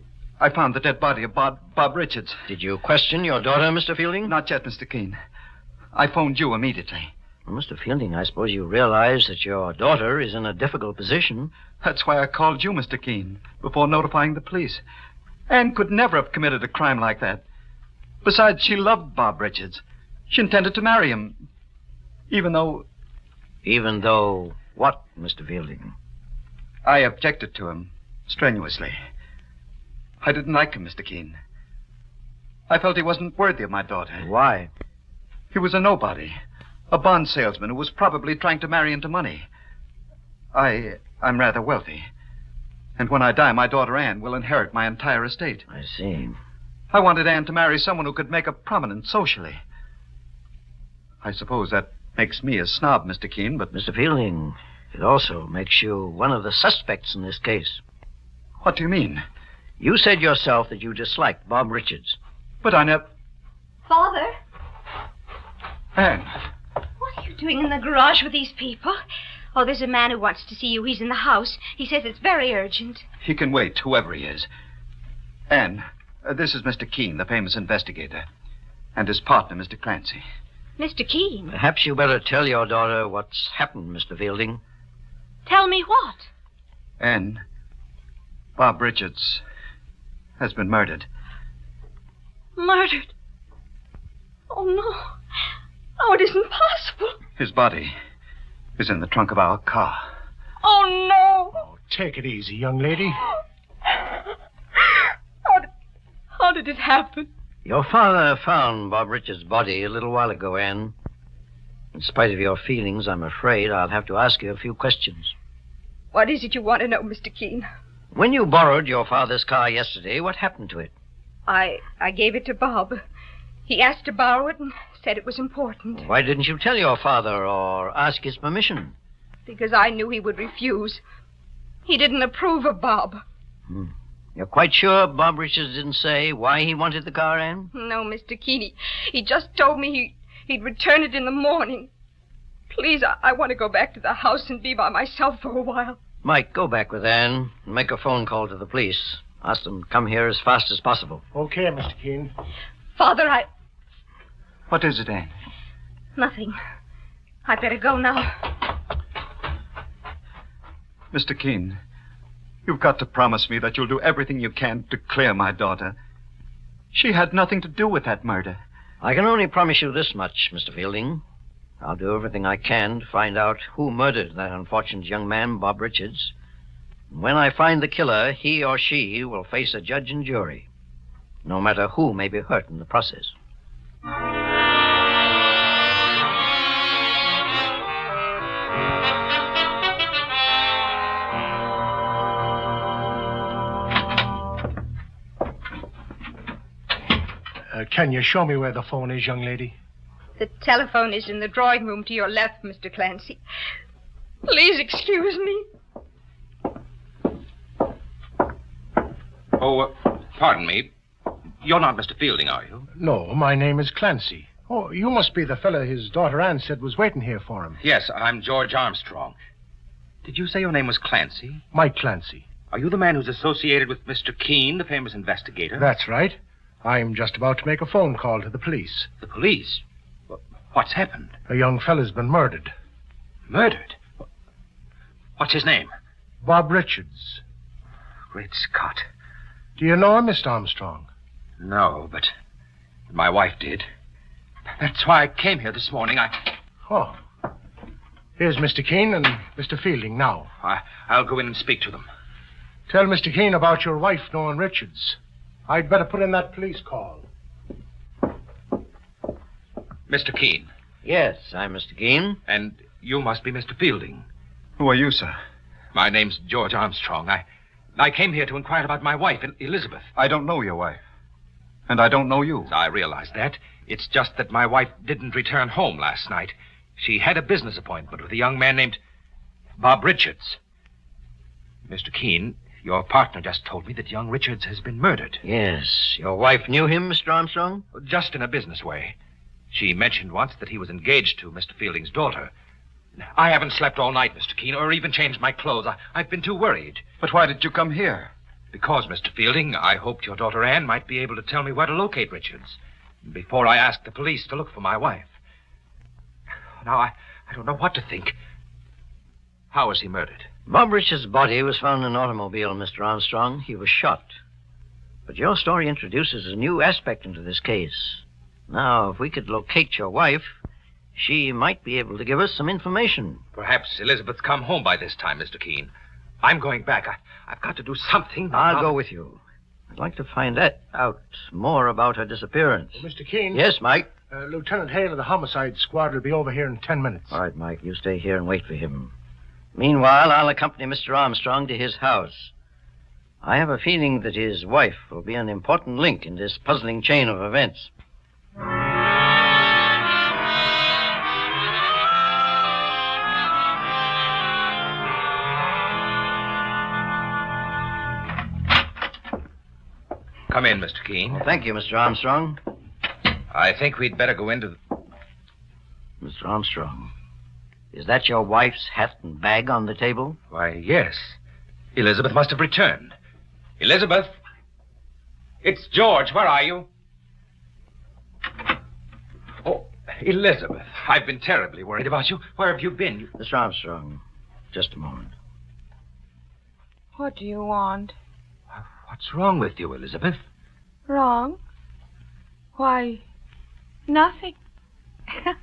found the dead body of Bob Richards. Did you question your daughter, Mr. Fielding? Not yet, Mr. Keene. I phoned you immediately. Well, Mr. Fielding, I suppose you realize that your daughter is in a difficult position. That's why I called you, Mr. Keene, before notifying the police. Anne could never have committed a crime like that. Besides, she loved Bob Richards. She intended to marry him, even though... Even though what, Mr. Fielding? I objected to him, strenuously. I didn't like him, Mr. Keene. I felt he wasn't worthy of my daughter. Why? He was a nobody. A bond salesman who was probably trying to marry into money. I'm rather wealthy. And when I die, my daughter Anne will inherit my entire estate. I see. I wanted Anne to marry someone who could make a prominence socially. I suppose that makes me a snob, Mr. Keene, but... Mr. Fielding, it also makes you one of the suspects in this case. What do you mean? You said yourself that you disliked Bob Richards. But I never... Father? Anne. What are you doing in the garage with these people? Oh, there's a man who wants to see you. He's in the house. He says it's very urgent. He can wait, whoever he is. Anne, this is Mr. Keene, the famous investigator, and his partner, Mr. Clancy. Mr. Keene? Perhaps you better tell your daughter what's happened, Mr. Fielding. Tell me what? Anne, Bob Richards has been murdered. Murdered? Oh, no. Oh, it isn't possible. His body is in the trunk of our car. Oh, no. Oh, take it easy, young lady. How did it happen? Your father found Bob Richards' body a little while ago, Anne. In spite of your feelings, I'm afraid I'll have to ask you a few questions. What is it you want to know, Mr. Keene? When you borrowed your father's car yesterday, what happened to it? I gave it to Bob. He asked to borrow it and said it was important. Why didn't you tell your father or ask his permission? Because I knew he would refuse. He didn't approve of Bob. You're quite sure Bob Richards didn't say why he wanted the car, Anne? No, Mr. Keene. He just told me he'd return it in the morning. Please, I want to go back to the house and be by myself for a while. Mike, go back with Anne and make a phone call to the police. Ask them to come here as fast as possible. Okay, Mr. Keene. Father, What is it, Anne? Nothing. I'd better go now. Mr. Keene, you've got to promise me that you'll do everything you can to clear my daughter. She had nothing to do with that murder. I can only promise you this much, Mr. Fielding. I'll do everything I can to find out who murdered that unfortunate young man, Bob Richards. When I find the killer, he or she will face a judge and jury, no matter who may be hurt in the process. Can you show me where the phone is, young lady? The telephone is in the drawing room to your left, Mr. Clancy. Please excuse me. Oh, pardon me. You're not Mr. Fielding, are you? No, my name is Clancy. Oh, you must be the fella his daughter Anne said was waiting here for him. Yes, I'm George Armstrong. Did you say your name was Clancy? Mike Clancy. Are you the man who's associated with Mr. Keene, the famous investigator? That's right. I'm just about to make a phone call to the police. The police? What's happened? A young fella's been murdered. Murdered? What's his name? Bob Richards. Great Scott. Do you know him, Mr. Armstrong? No, but my wife did. That's why I came here this morning. Oh. Here's Mr. Keene and Mr. Fielding now. I'll go in and speak to them. Tell Mr. Keene about your wife knowing Richards. I'd better put in that police call. Mr. Keene. Yes, I'm Mr. Keene. And you must be Mr. Fielding. Who are you, sir? My name's George Armstrong. I came here to inquire about my wife, Elizabeth. I don't know your wife. And I don't know you. I realize that. It's just that my wife didn't return home last night. She had a business appointment with a young man named Bob Richards. Mr. Keene, your partner just told me that young Richards has been murdered. Yes. Your wife knew him, Mr. Armstrong? Just in a business way. She mentioned once that he was engaged to Mr. Fielding's daughter. I haven't slept all night, Mr. Keene, or even changed my clothes. I've been too worried. But why did you come here? Because, Mr. Fielding, I hoped your daughter Anne might be able to tell me where to locate Richards before I asked the police to look for my wife. Now, I don't know what to think. How was he murdered? Bob Richards' body was found in an automobile, Mr. Armstrong. He was shot. But your story introduces a new aspect into this case. Now, if we could locate your wife, she might be able to give us some information. Perhaps Elizabeth's come home by this time, Mr. Keene. I'm going back. I've got to do something. I'll go with you. I'd like to find out more about her disappearance. Well, Mr. Keene? Yes, Mike? Lieutenant Hale of the homicide squad will be over here in 10 minutes. All right, Mike. You stay here and wait for him. Meanwhile, I'll accompany Mr. Armstrong to his house. I have a feeling that his wife will be an important link in this puzzling chain of events. Come in, Mr. Keene. Well, thank you, Mr. Armstrong. I think we'd better go into the... Mr. Armstrong, is that your wife's hat and bag on the table? Why, yes. Elizabeth must have returned. Elizabeth? It's George. Where are you? Oh, Elizabeth, I've been terribly worried about you. Where have you been? Mr. Armstrong, just a moment. What do you want? What's wrong with you, Elizabeth? Wrong? Why, nothing. Do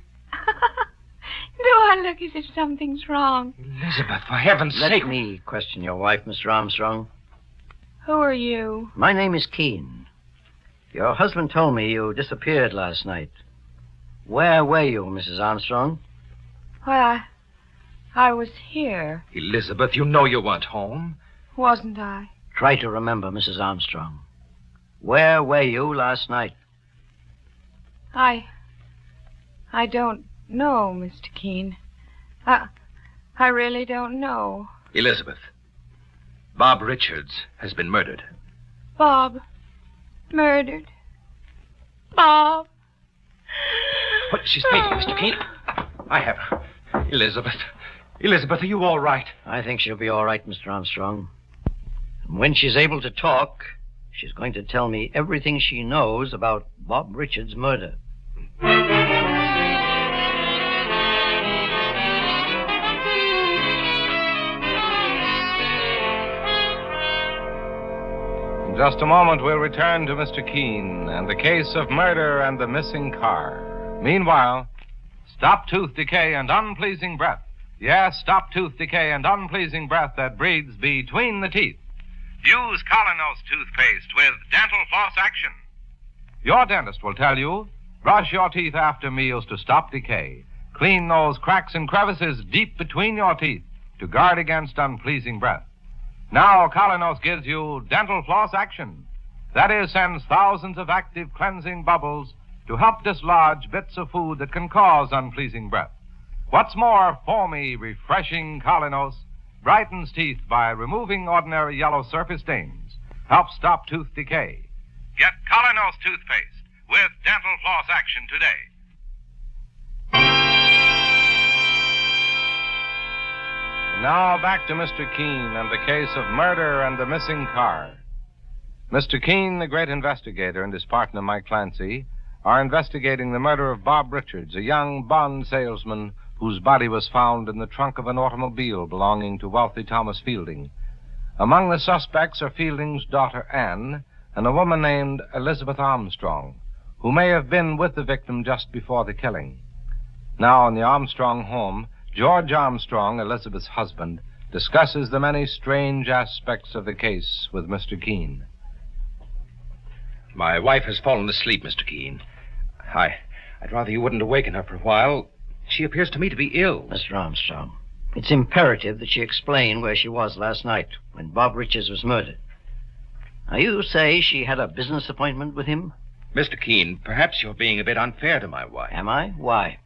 I look as if something's wrong? Elizabeth, for heaven's sake. Let me question your wife, Mr. Armstrong. Who are you? My name is Keene. Your husband told me you disappeared last night. Where were you, Mrs. Armstrong? Well, I was here. Elizabeth, you know you weren't home. Wasn't I? Try to remember, Mrs. Armstrong. Where were you last night? I don't know, Mr. Keene. I really don't know. Elizabeth, Bob Richards has been murdered. Bob? Murdered? Bob? What? She's fainting, Mr. Keene. I have her. Elizabeth. Elizabeth, are you all right? I think she'll be all right, Mr. Armstrong. And when she's able to talk, she's going to tell me everything she knows about Bob Richards' murder. In just a moment, we'll return to Mr. Keene and the case of murder and the missing car. Meanwhile, stop tooth decay and unpleasing breath. Yes, stop tooth decay and unpleasing breath that breeds between the teeth. Use Colinos toothpaste with dental floss action. Your dentist will tell you, brush your teeth after meals to stop decay. Clean those cracks and crevices deep between your teeth to guard against unpleasing breath. Now, Colinos gives you dental floss action. That is, sends thousands of active cleansing bubbles to help dislodge bits of food that can cause unpleasing breath. What's more, foamy, refreshing Colinos brightens teeth by removing ordinary yellow surface stains. Helps stop tooth decay. Get Colinos toothpaste with dental floss action today. Now back to Mr. Keene and the case of murder and the missing car. Mr. Keene, the great investigator, and his partner, Mike Clancy, are investigating the murder of Bob Richards, a young bond salesman whose body was found in the trunk of an automobile belonging to wealthy Thomas Fielding. Among the suspects are Fielding's daughter, Anne, and a woman named Elizabeth Armstrong, who may have been with the victim just before the killing. Now, in the Armstrong home, George Armstrong, Elizabeth's husband, discusses the many strange aspects of the case with Mr. Keene. My wife has fallen asleep, Mr. Keene. I'd rather you wouldn't awaken her for a while. She appears to me to be ill. Mr. Armstrong, it's imperative that she explain where she was last night when Bob Richards was murdered. Now, you say she had a business appointment with him? Mr. Keene, perhaps you're being a bit unfair to my wife. Am I? Why?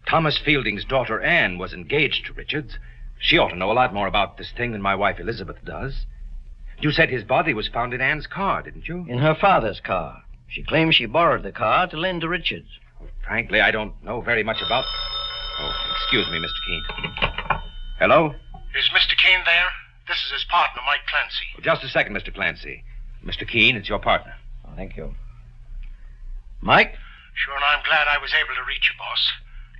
Thomas Fielding's daughter, Anne, was engaged to Richards. She ought to know a lot more about this thing than my wife, Elizabeth, does. You said his body was found in Anne's car, didn't you? In her father's car. She claims she borrowed the car to lend to Richards. Frankly, I don't know very much about... Oh, excuse me, Mr. Keene. Hello? Is Mr. Keene there? This is his partner, Mike Clancy. Oh, just a second, Mr. Clancy. Mr. Keene, it's your partner. Oh, thank you. Mike? Sure, and I'm glad I was able to reach you, boss.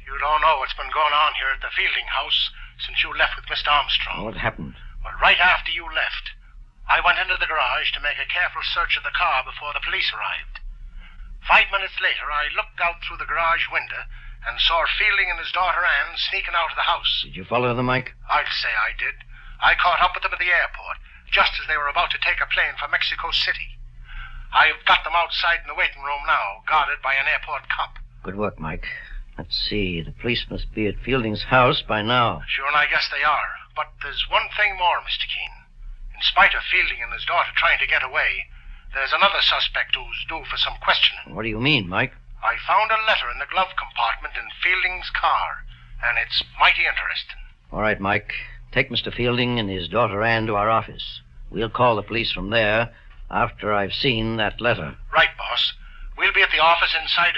You don't know what's been going on here at the Fielding house since you left with Mr. Armstrong. What happened? Well, right after you left, I went into the garage to make a careful search of the car before the police arrived. 5 minutes later, I looked out through the garage window and saw Fielding and his daughter Anne sneaking out of the house. Did you follow them, Mike? I'd say I did. I caught up with them at the airport, just as they were about to take a plane for Mexico City. I've got them outside in the waiting room now, guarded by an airport cop. Good work, Mike. Let's see. The police must be at Fielding's house by now. Sure, and I guess they are. But there's one thing more, Mr. Keene. In spite of Fielding and his daughter trying to get away, there's another suspect who's due for some questioning. What do you mean, Mike? I found a letter in the glove compartment in Fielding's car, and it's mighty interesting. All right, Mike. Take Mr. Fielding and his daughter Anne to our office. We'll call the police from there after I've seen that letter. Right, boss. We'll be at the office inside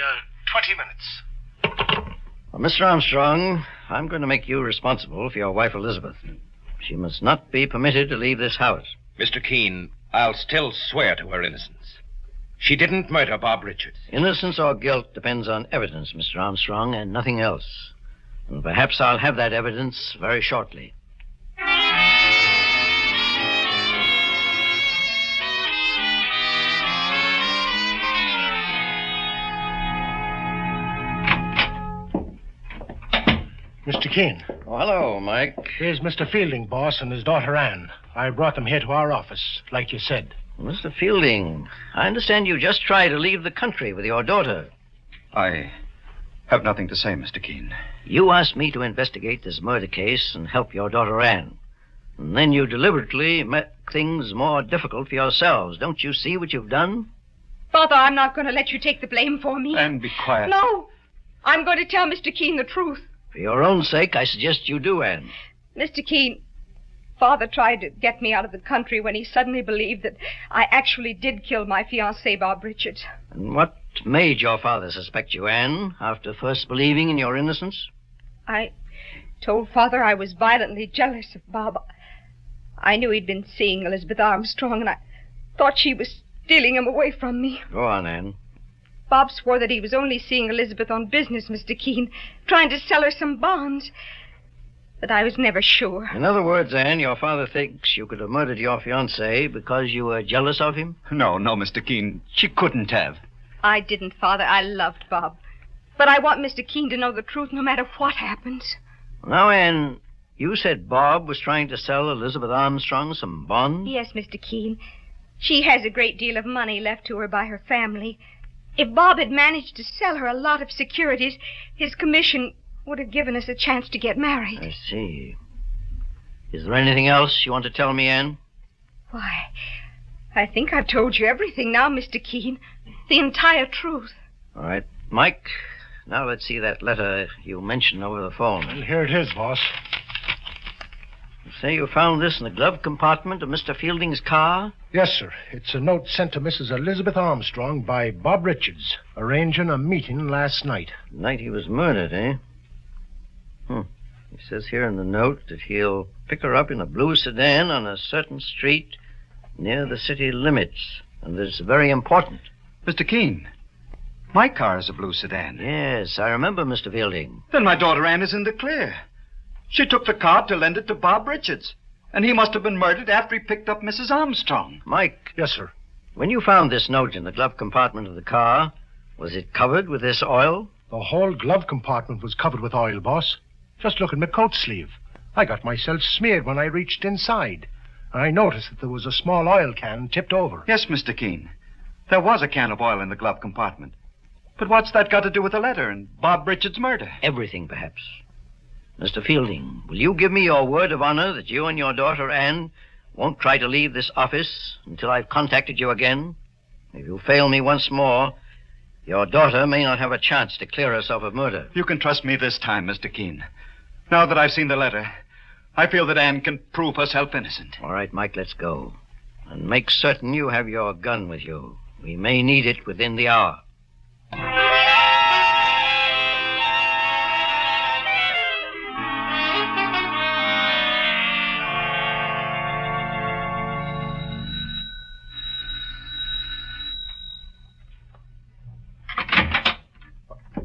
20 minutes. Well, Mr. Armstrong, I'm going to make you responsible for your wife, Elizabeth. She must not be permitted to leave this house. Mr. Keene, I'll still swear to her innocence. She didn't murder Bob Richards. Innocence or guilt depends on evidence, Mr. Armstrong, and nothing else. And perhaps I'll have that evidence very shortly. Mr. Keene. Oh, hello, Mike. Here's Mr. Fielding, boss, and his daughter Anne. I brought them here to our office, like you said. Mr. Fielding, I understand you just tried to leave the country with your daughter. I have nothing to say, Mr. Keene. You asked me to investigate this murder case and help your daughter Anne. And then you deliberately make things more difficult for yourselves. Don't you see what you've done? Father, I'm not going to let you take the blame for me. And be quiet. No. I'm going to tell Mr. Keene the truth. For your own sake, I suggest you do, Anne. Mr. Keene, Father tried to get me out of the country when he suddenly believed that I actually did kill my fiancé, Bob Richards. And what made your father suspect you, Anne, after first believing in your innocence? I told Father I was violently jealous of Bob. I knew he'd been seeing Elizabeth Armstrong, and I thought she was stealing him away from me. Go on, Anne. Bob swore that he was only seeing Elizabeth on business, Mr. Keene, trying to sell her some bonds. But I was never sure. In other words, Anne, your father thinks you could have murdered your fiancé because you were jealous of him? No, Mr. Keene. She couldn't have. I didn't, Father. I loved Bob. But I want Mr. Keene to know the truth no matter what happens. Now, Anne, you said Bob was trying to sell Elizabeth Armstrong some bonds? Yes, Mr. Keene. She has a great deal of money left to her by her family. If Bob had managed to sell her a lot of securities, his commission would have given us a chance to get married. I see. Is there anything else you want to tell me, Anne? Why, I think I've told you everything now, Mr. Keene. The entire truth. All right. Mike, now let's see that letter you mentioned over the phone. And here it is, boss. You say you found this in the glove compartment of Mr. Fielding's car? Yes, sir. It's a note sent to Mrs. Elizabeth Armstrong by Bob Richards, arranging a meeting last night. The night he was murdered, eh? He says here in the note that he'll pick her up in a blue sedan on a certain street near the city limits. And that it's very important. Mr. Keene, my car is a blue sedan. Yes, I remember, Mr. Fielding. Then my daughter Anne is in the clear. She took the car to lend it to Bob Richards. And he must have been murdered after he picked up Mrs. Armstrong. Mike. Yes, sir. When you found this note in the glove compartment of the car, was it covered with this oil? The whole glove compartment was covered with oil, boss. Just look at my coat sleeve. I got myself smeared when I reached inside. And I noticed that there was a small oil can tipped over. Yes, Mr. Keene. There was a can of oil in the glove compartment. But what's that got to do with the letter and Bob Richards' murder? Everything, perhaps. Mr. Fielding, will you give me your word of honor that you and your daughter, Anne, won't try to leave this office until I've contacted you again? If you fail me once more, your daughter may not have a chance to clear herself of murder. You can trust me this time, Mr. Keene. Now that I've seen the letter, I feel that Anne can prove herself innocent. All right, Mike, let's go. And make certain you have your gun with you. We may need it within the hour.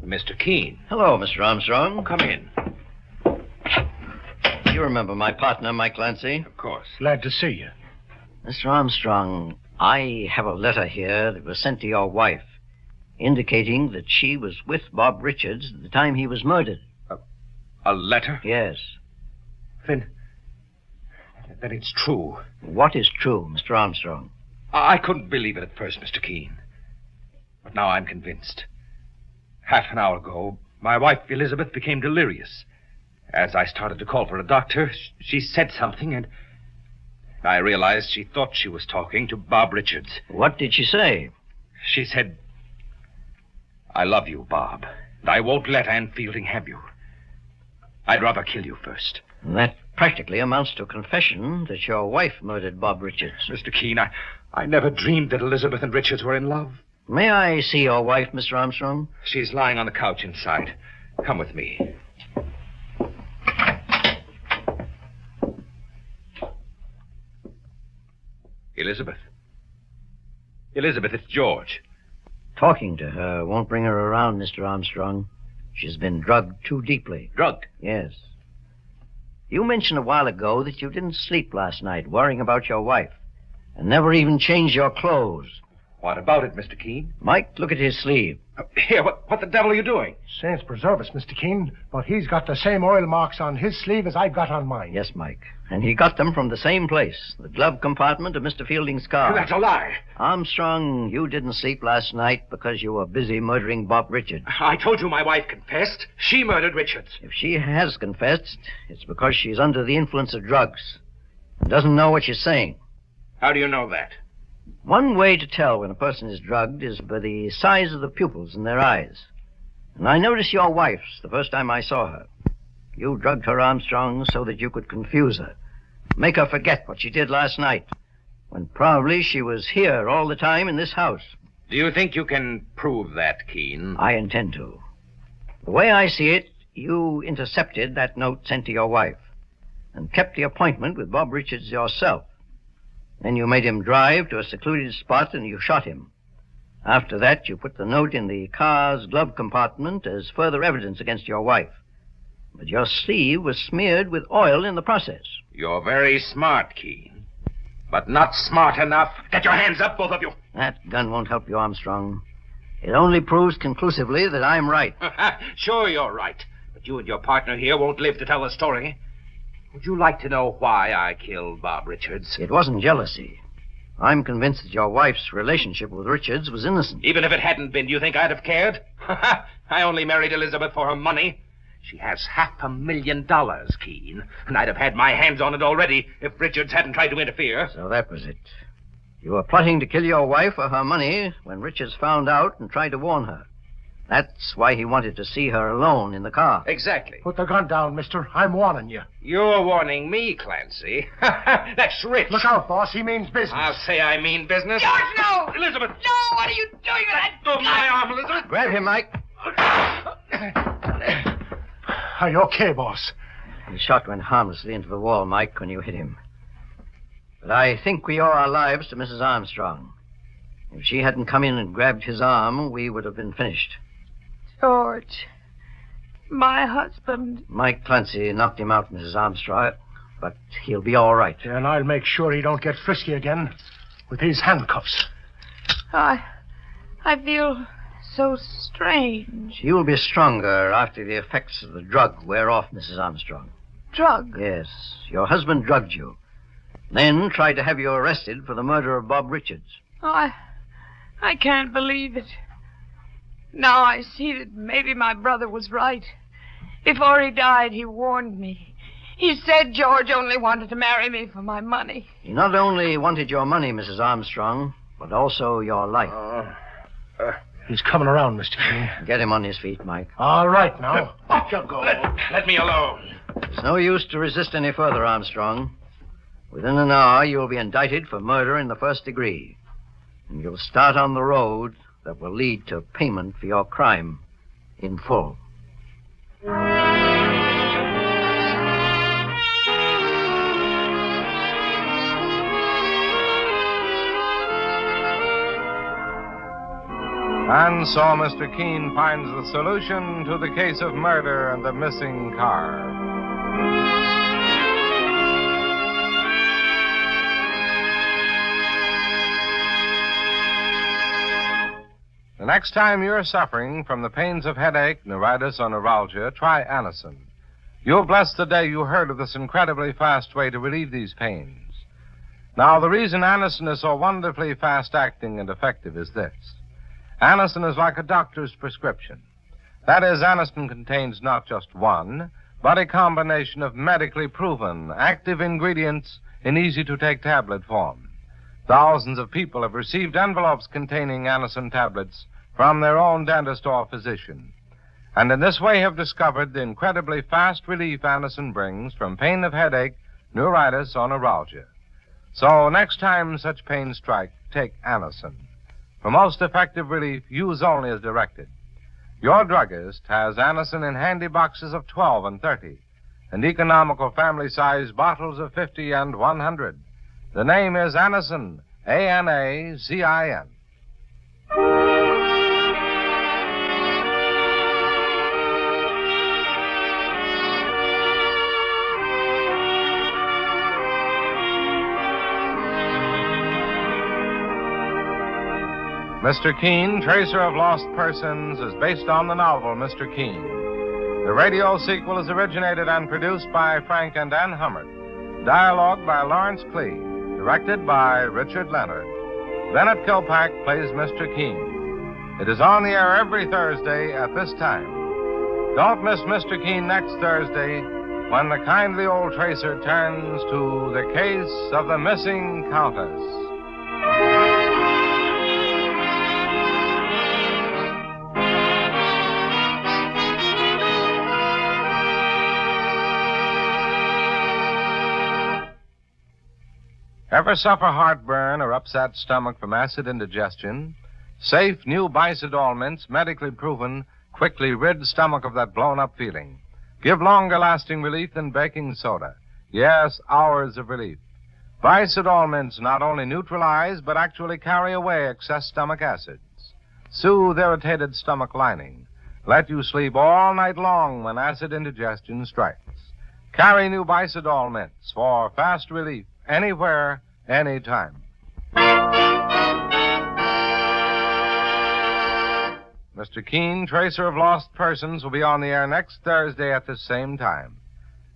Mr. Keene. Hello, Mr. Armstrong. Come in. You remember my partner, Mike Clancy? Of course. Glad to see you. Mr. Armstrong, I have a letter here that was sent to your wife, indicating that she was with Bob Richards at the time he was murdered. A letter? Yes. Then it's true. What is true, Mr. Armstrong? I couldn't believe it at first, Mr. Keene. But now I'm convinced. Half an hour ago, my wife, Elizabeth, became delirious. As I started to call for a doctor, she said something, and I realized she thought she was talking to Bob Richards. What did she say? She said, "I love you, Bob, and I won't let Anne Fielding have you. I'd rather kill you first." That practically amounts to a confession that your wife murdered Bob Richards. Mr. Keene, I never dreamed that Elizabeth and Richards were in love. May I see your wife, Mr. Armstrong? She's lying on the couch inside. Come with me. Elizabeth. Elizabeth, it's George. Talking to her won't bring her around, Mr. Armstrong. She's been drugged too deeply. Drugged? Yes. You mentioned a while ago that you didn't sleep last night worrying about your wife and never even changed your clothes. What about it, Mr. Keene? Mike, look at his sleeve. Here, what the devil are you doing? Saints preserve us, Mr. Keene, but he's got the same oil marks on his sleeve as I've got on mine. Yes, Mike. And he got them from the same place, the glove compartment of Mr. Fielding's car. That's a lie. Armstrong, you didn't sleep last night because you were busy murdering Bob Richards. I told you my wife confessed. She murdered Richards. If she has confessed, it's because she's under the influence of drugs and doesn't know what she's saying. How do you know that? One way to tell when a person is drugged is by the size of the pupils in their eyes. And I noticed your wife's the first time I saw her. You drugged her, Armstrong, so that you could confuse her. Make her forget what she did last night, when probably she was here all the time in this house. Do you think you can prove that, Keene? I intend to. The way I see it, you intercepted that note sent to your wife and kept the appointment with Bob Richards yourself. Then you made him drive to a secluded spot and you shot him. After that, you put the note in the car's glove compartment as further evidence against your wife. But your sleeve was smeared with oil in the process. You're very smart, Keene. But not smart enough. Get your hands up, both of you. That gun won't help you, Armstrong. It only proves conclusively that I'm right. Sure you're right. But you and your partner here won't live to tell the story. Would you like to know why I killed Bob Richards? It wasn't jealousy. I'm convinced that your wife's relationship with Richards was innocent. Even if it hadn't been, do you think I'd have cared? I only married Elizabeth for her money. She has $500,000, Keene, and I'd have had my hands on it already if Richards hadn't tried to interfere. So that was it. You were plotting to kill your wife for her money when Richards found out and tried to warn her. That's why he wanted to see her alone in the car. Exactly. Put the gun down, mister. I'm warning you. You're warning me, Clancy. That's rich. Look out, boss. He means business. I'll say I mean business. George, no! Elizabeth! No, what are you doing with that? Let go of my arm, Elizabeth. Grab him, Mike. Are you okay, boss? The shot went harmlessly into the wall, Mike, when you hit him. But I think we owe our lives to Mrs. Armstrong. If she hadn't come in and grabbed his arm, we would have been finished. George, my husband. Mike Clancy knocked him out, Mrs. Armstrong. but he'll be all right. And I'll make sure he don't get frisky again with his handcuffs. I feel so strange. You'll be stronger after the effects of the drug wear off, Mrs. Armstrong. Drug? Yes. Your husband drugged you. Then tried to have you arrested for the murder of Bob Richards. Oh, I can't believe it. Now I see that maybe my brother was right. Before he died, he warned me. He said George only wanted to marry me for my money. He not only wanted your money, Mrs. Armstrong, but also your life. He's coming around, Mr. King. Get him on his feet, Mike. All right, now. Let you go. Let me alone. It's no use to resist any further, Armstrong. Within an hour, you'll be indicted for murder in the first degree. And you'll start on the road that will lead to payment for your crime in full. And so Mr. Keene finds the solution to the case of murder and the missing car. The next time you're suffering from the pains of headache, neuritis, or neuralgia, try Anacin. You'll bless the day you heard of this incredibly fast way to relieve these pains. Now, the reason Anacin is so wonderfully fast-acting and effective is this. Anacin is like a doctor's prescription. That is, Anacin contains not just one, but a combination of medically proven active ingredients in easy-to-take tablet form. Thousands of people have received envelopes containing Anacin tablets from their own dentist or physician, and in this way have discovered the incredibly fast relief Anacin brings from pain of headache, neuritis, or neuralgia. So next time such pains strike, take Anacin. For most effective relief, use only as directed. Your druggist has Anacin in handy boxes of 12 and 30, and economical family-size bottles of 50 and 100. The name is Anacin, A-N-A-C-I-N. Mr. Keene, Tracer of Lost Persons, is based on the novel Mr. Keene. The radio sequel is originated and produced by Frank and Ann Hummert. Dialogue by Lawrence Clee. Directed by Richard Leonard. Bennett Kilpack plays Mr. Keene. It is on the air every Thursday at this time. Don't miss Mr. Keene next Thursday when the kindly old tracer turns to the case of the missing Countess. Ever suffer heartburn or upset stomach from acid indigestion? Safe new Bicidol mints, medically proven, quickly rid stomach of that blown-up feeling. Give longer-lasting relief than baking soda. Yes, hours of relief. Bicidol mints not only neutralize, but actually carry away excess stomach acids. Soothe irritated stomach lining. Let you sleep all night long when acid indigestion strikes. Carry new Bicidol mints for fast relief. Anywhere, anytime. Mr. Keene, Tracer of Lost Persons, will be on the air next Thursday at the same time.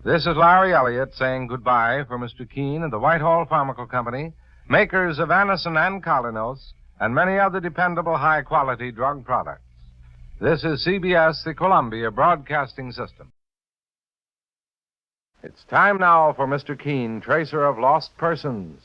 This is Larry Elliott saying goodbye for Mr. Keene and the Whitehall Pharmaceutical Company, makers of Anacin and Colinos, and many other dependable high-quality drug products. This is CBS, the Columbia Broadcasting System. It's time now for Mr. Keene, Tracer of Lost Persons.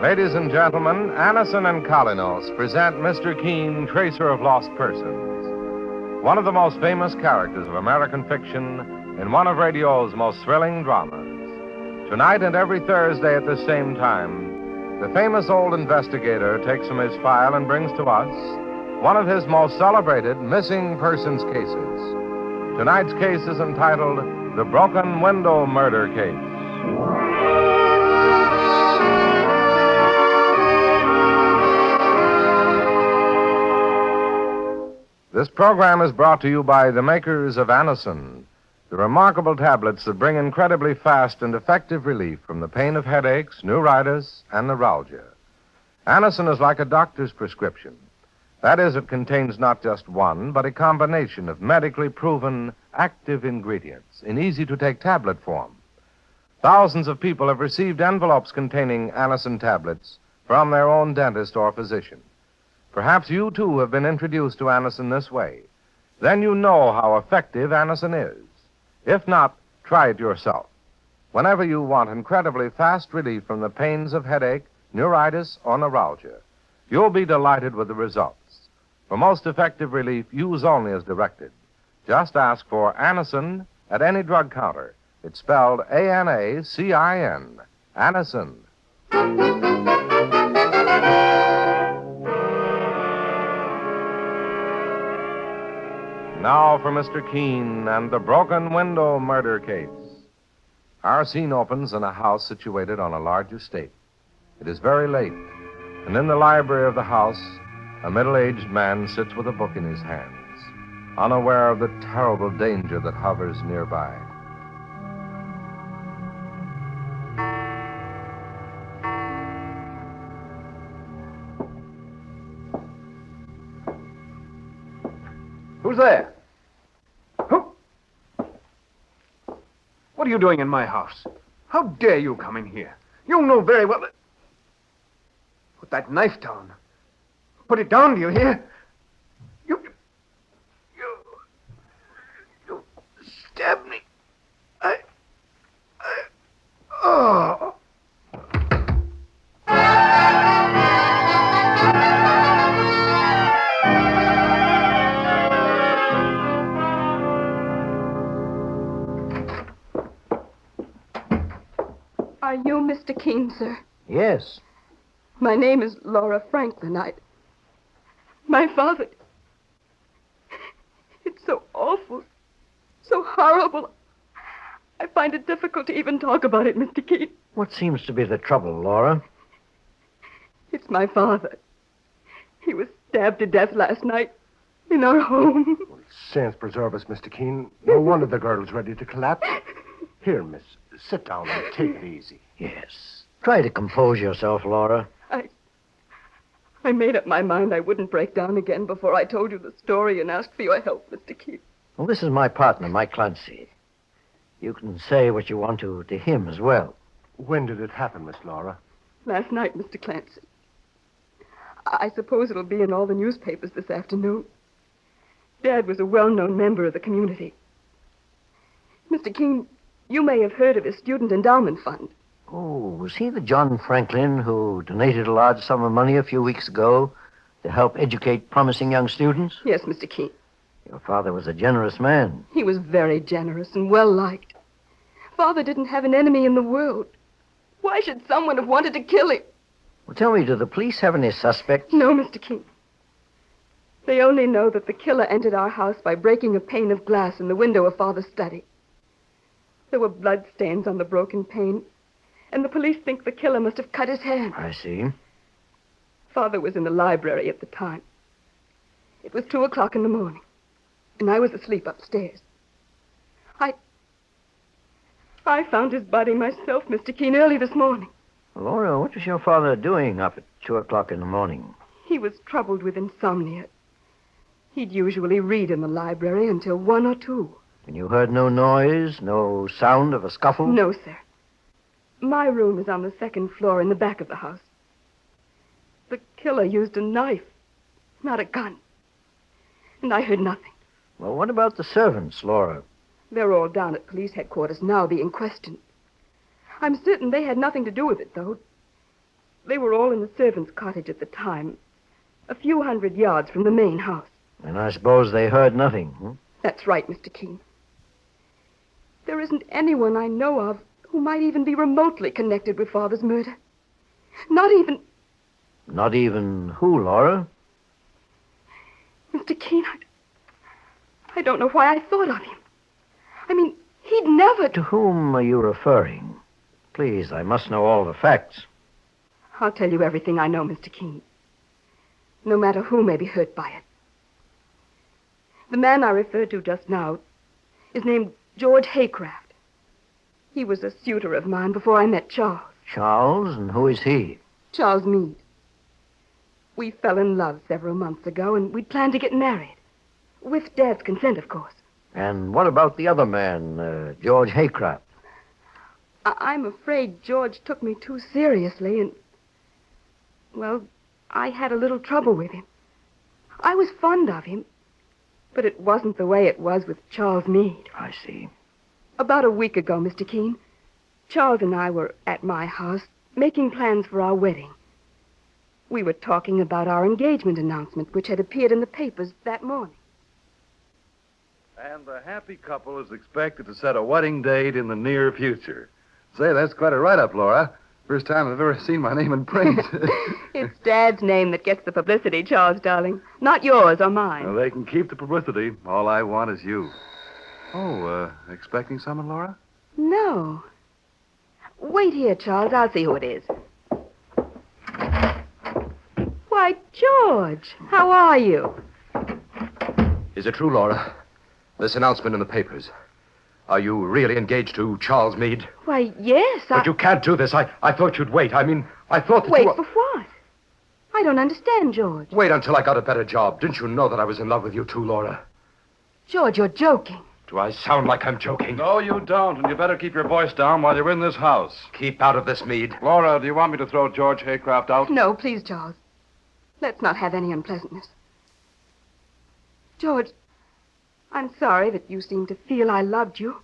Ladies and gentlemen, Anacin and Colinos present Mr. Keene, Tracer of Lost Persons, one of the most famous characters of American fiction in one of radio's most thrilling dramas. Tonight and every Thursday at the same time, the famous old investigator takes from his file and brings to us one of his most celebrated missing persons cases. Tonight's case is entitled The Broken Window Murder Case. This program is brought to you by the makers of Anacin, the remarkable tablets that bring incredibly fast and effective relief from the pain of headaches, neuritis, and neuralgia. Anacin is like a doctor's prescription. That is, it contains not just one, but a combination of medically proven active ingredients in easy-to-take tablet form. Thousands of people have received envelopes containing Anacin tablets from their own dentist or physician. Perhaps you, too, have been introduced to Anacin this way. Then you know how effective Anacin is. If not, try it yourself. Whenever you want incredibly fast relief from the pains of headache, neuritis, or neuralgia, you'll be delighted with the results. For most effective relief, use only as directed. Just ask for Anacin at any drug counter. It's spelled A-N-A-C-I-N. Anacin. Now for Mr. Keene and the broken window murder case. Our scene opens in a house situated on a large estate. It is very late, and in the library of the house, a middle-aged man sits with a book in his hands, unaware of the terrible danger that hovers nearby. Who's there? Who? What are you doing in my house? How dare you come in here? You know very well that... Put that knife down. Put it down, do you hear? You stabbed me. Oh. Are you Mr. Keene, sir? Yes. My name is Laura Franklin. My father... It's so awful, so horrible. I find it difficult to even talk about it, Mr. Keene. What seems to be the trouble, Laura? It's my father. He was stabbed to death last night in our home. Saints preserve us, Mr. Keene. No wonder the girl's ready to collapse. Here, miss, sit down and take it easy. Yes. Try to compose yourself, Laura. I made up my mind I wouldn't break down again before I told you the story and asked for your help, Mr. Keene. Well, this is my partner, Mike Clancy. You can say what you want to him as well. When did it happen, Miss Laura? Last night, Mr. Clancy. I suppose it'll be in all the newspapers this afternoon. Dad was a well-known member of the community. Mr. Keene, you may have heard of his student endowment fund. Oh, was he the John Franklin who donated a large sum of money a few weeks ago to help educate promising young students? Yes, Mr. Keene. Your father was a generous man. He was very generous and well-liked. Father didn't have an enemy in the world. Why should someone have wanted to kill him? Well, tell me, do the police have any suspects? No, Mr. Keene. They only know that the killer entered our house by breaking a pane of glass in the window of Father's study. There were blood stains on the broken pane, and the police think the killer must have cut his hand. I see. Father was in the library at the time. It was 2:00 in the morning, and I was asleep upstairs. I found his body myself, Mr. Keene, early this morning. Laura, what was your father doing up at 2:00 in the morning? He was troubled with insomnia. He'd usually read in the library until 1 or 2. And you heard no noise, no sound of a scuffle? No, sir. My room is on the 2nd floor in the back of the house. The killer used a knife, not a gun. And I heard nothing. Well, what about the servants, Laura? They're all down at police headquarters now being questioned. I'm certain they had nothing to do with it, though. They were all in the servants' cottage at the time, a few hundred yards from the main house. And I suppose they heard nothing, huh? That's right, Mr. Keene. There isn't anyone I know of who might even be remotely connected with Father's murder. Not even... Not even who, Laura? Mr. Keene, I don't know why I thought of him. I mean, he'd never... To whom are you referring? Please, I must know all the facts. I'll tell you everything I know, Mr. Keene. No matter who may be hurt by it. The man I referred to just now is named George Haycraft. He was a suitor of mine before I met Charles. Charles? And who is he? Charles Meade. We fell in love several months ago, and we'd planned to get married. With Dad's consent, of course. And what about the other man, George Haycraft? I'm afraid George took me too seriously, and... well, I had a little trouble with him. I was fond of him, but it wasn't the way it was with Charles Meade. I see. About a week ago, Mr. Keene, Charles and I were at my house making plans for our wedding. We were talking about our engagement announcement, which had appeared in the papers that morning. And the happy couple is expected to set a wedding date in the near future. Say, that's quite a write-up, Laura. First time I've ever seen my name in print. It's Dad's name that gets the publicity, Charles, darling. Not yours or mine. Well, they can keep the publicity. All I want is you. Oh, expecting someone, Laura? No. Wait here, Charles. I'll see who it is. Why, George, how are you? Is it true, Laura? This announcement in the papers. Are you really engaged to Charles Meade? Why, yes, But you can't do this. I thought you'd wait. I mean, I thought that Wait you... for what? I don't understand, George. Wait until I got a better job. Didn't you know that I was in love with you too, Laura? George, you're joking. Do I sound like I'm joking? No, you don't, and you better keep your voice down while you're in this house. Keep out of this, Meade. Laura, do you want me to throw George Haycraft out? No, please, Charles. Let's not have any unpleasantness. George, I'm sorry that you seem to feel I loved you.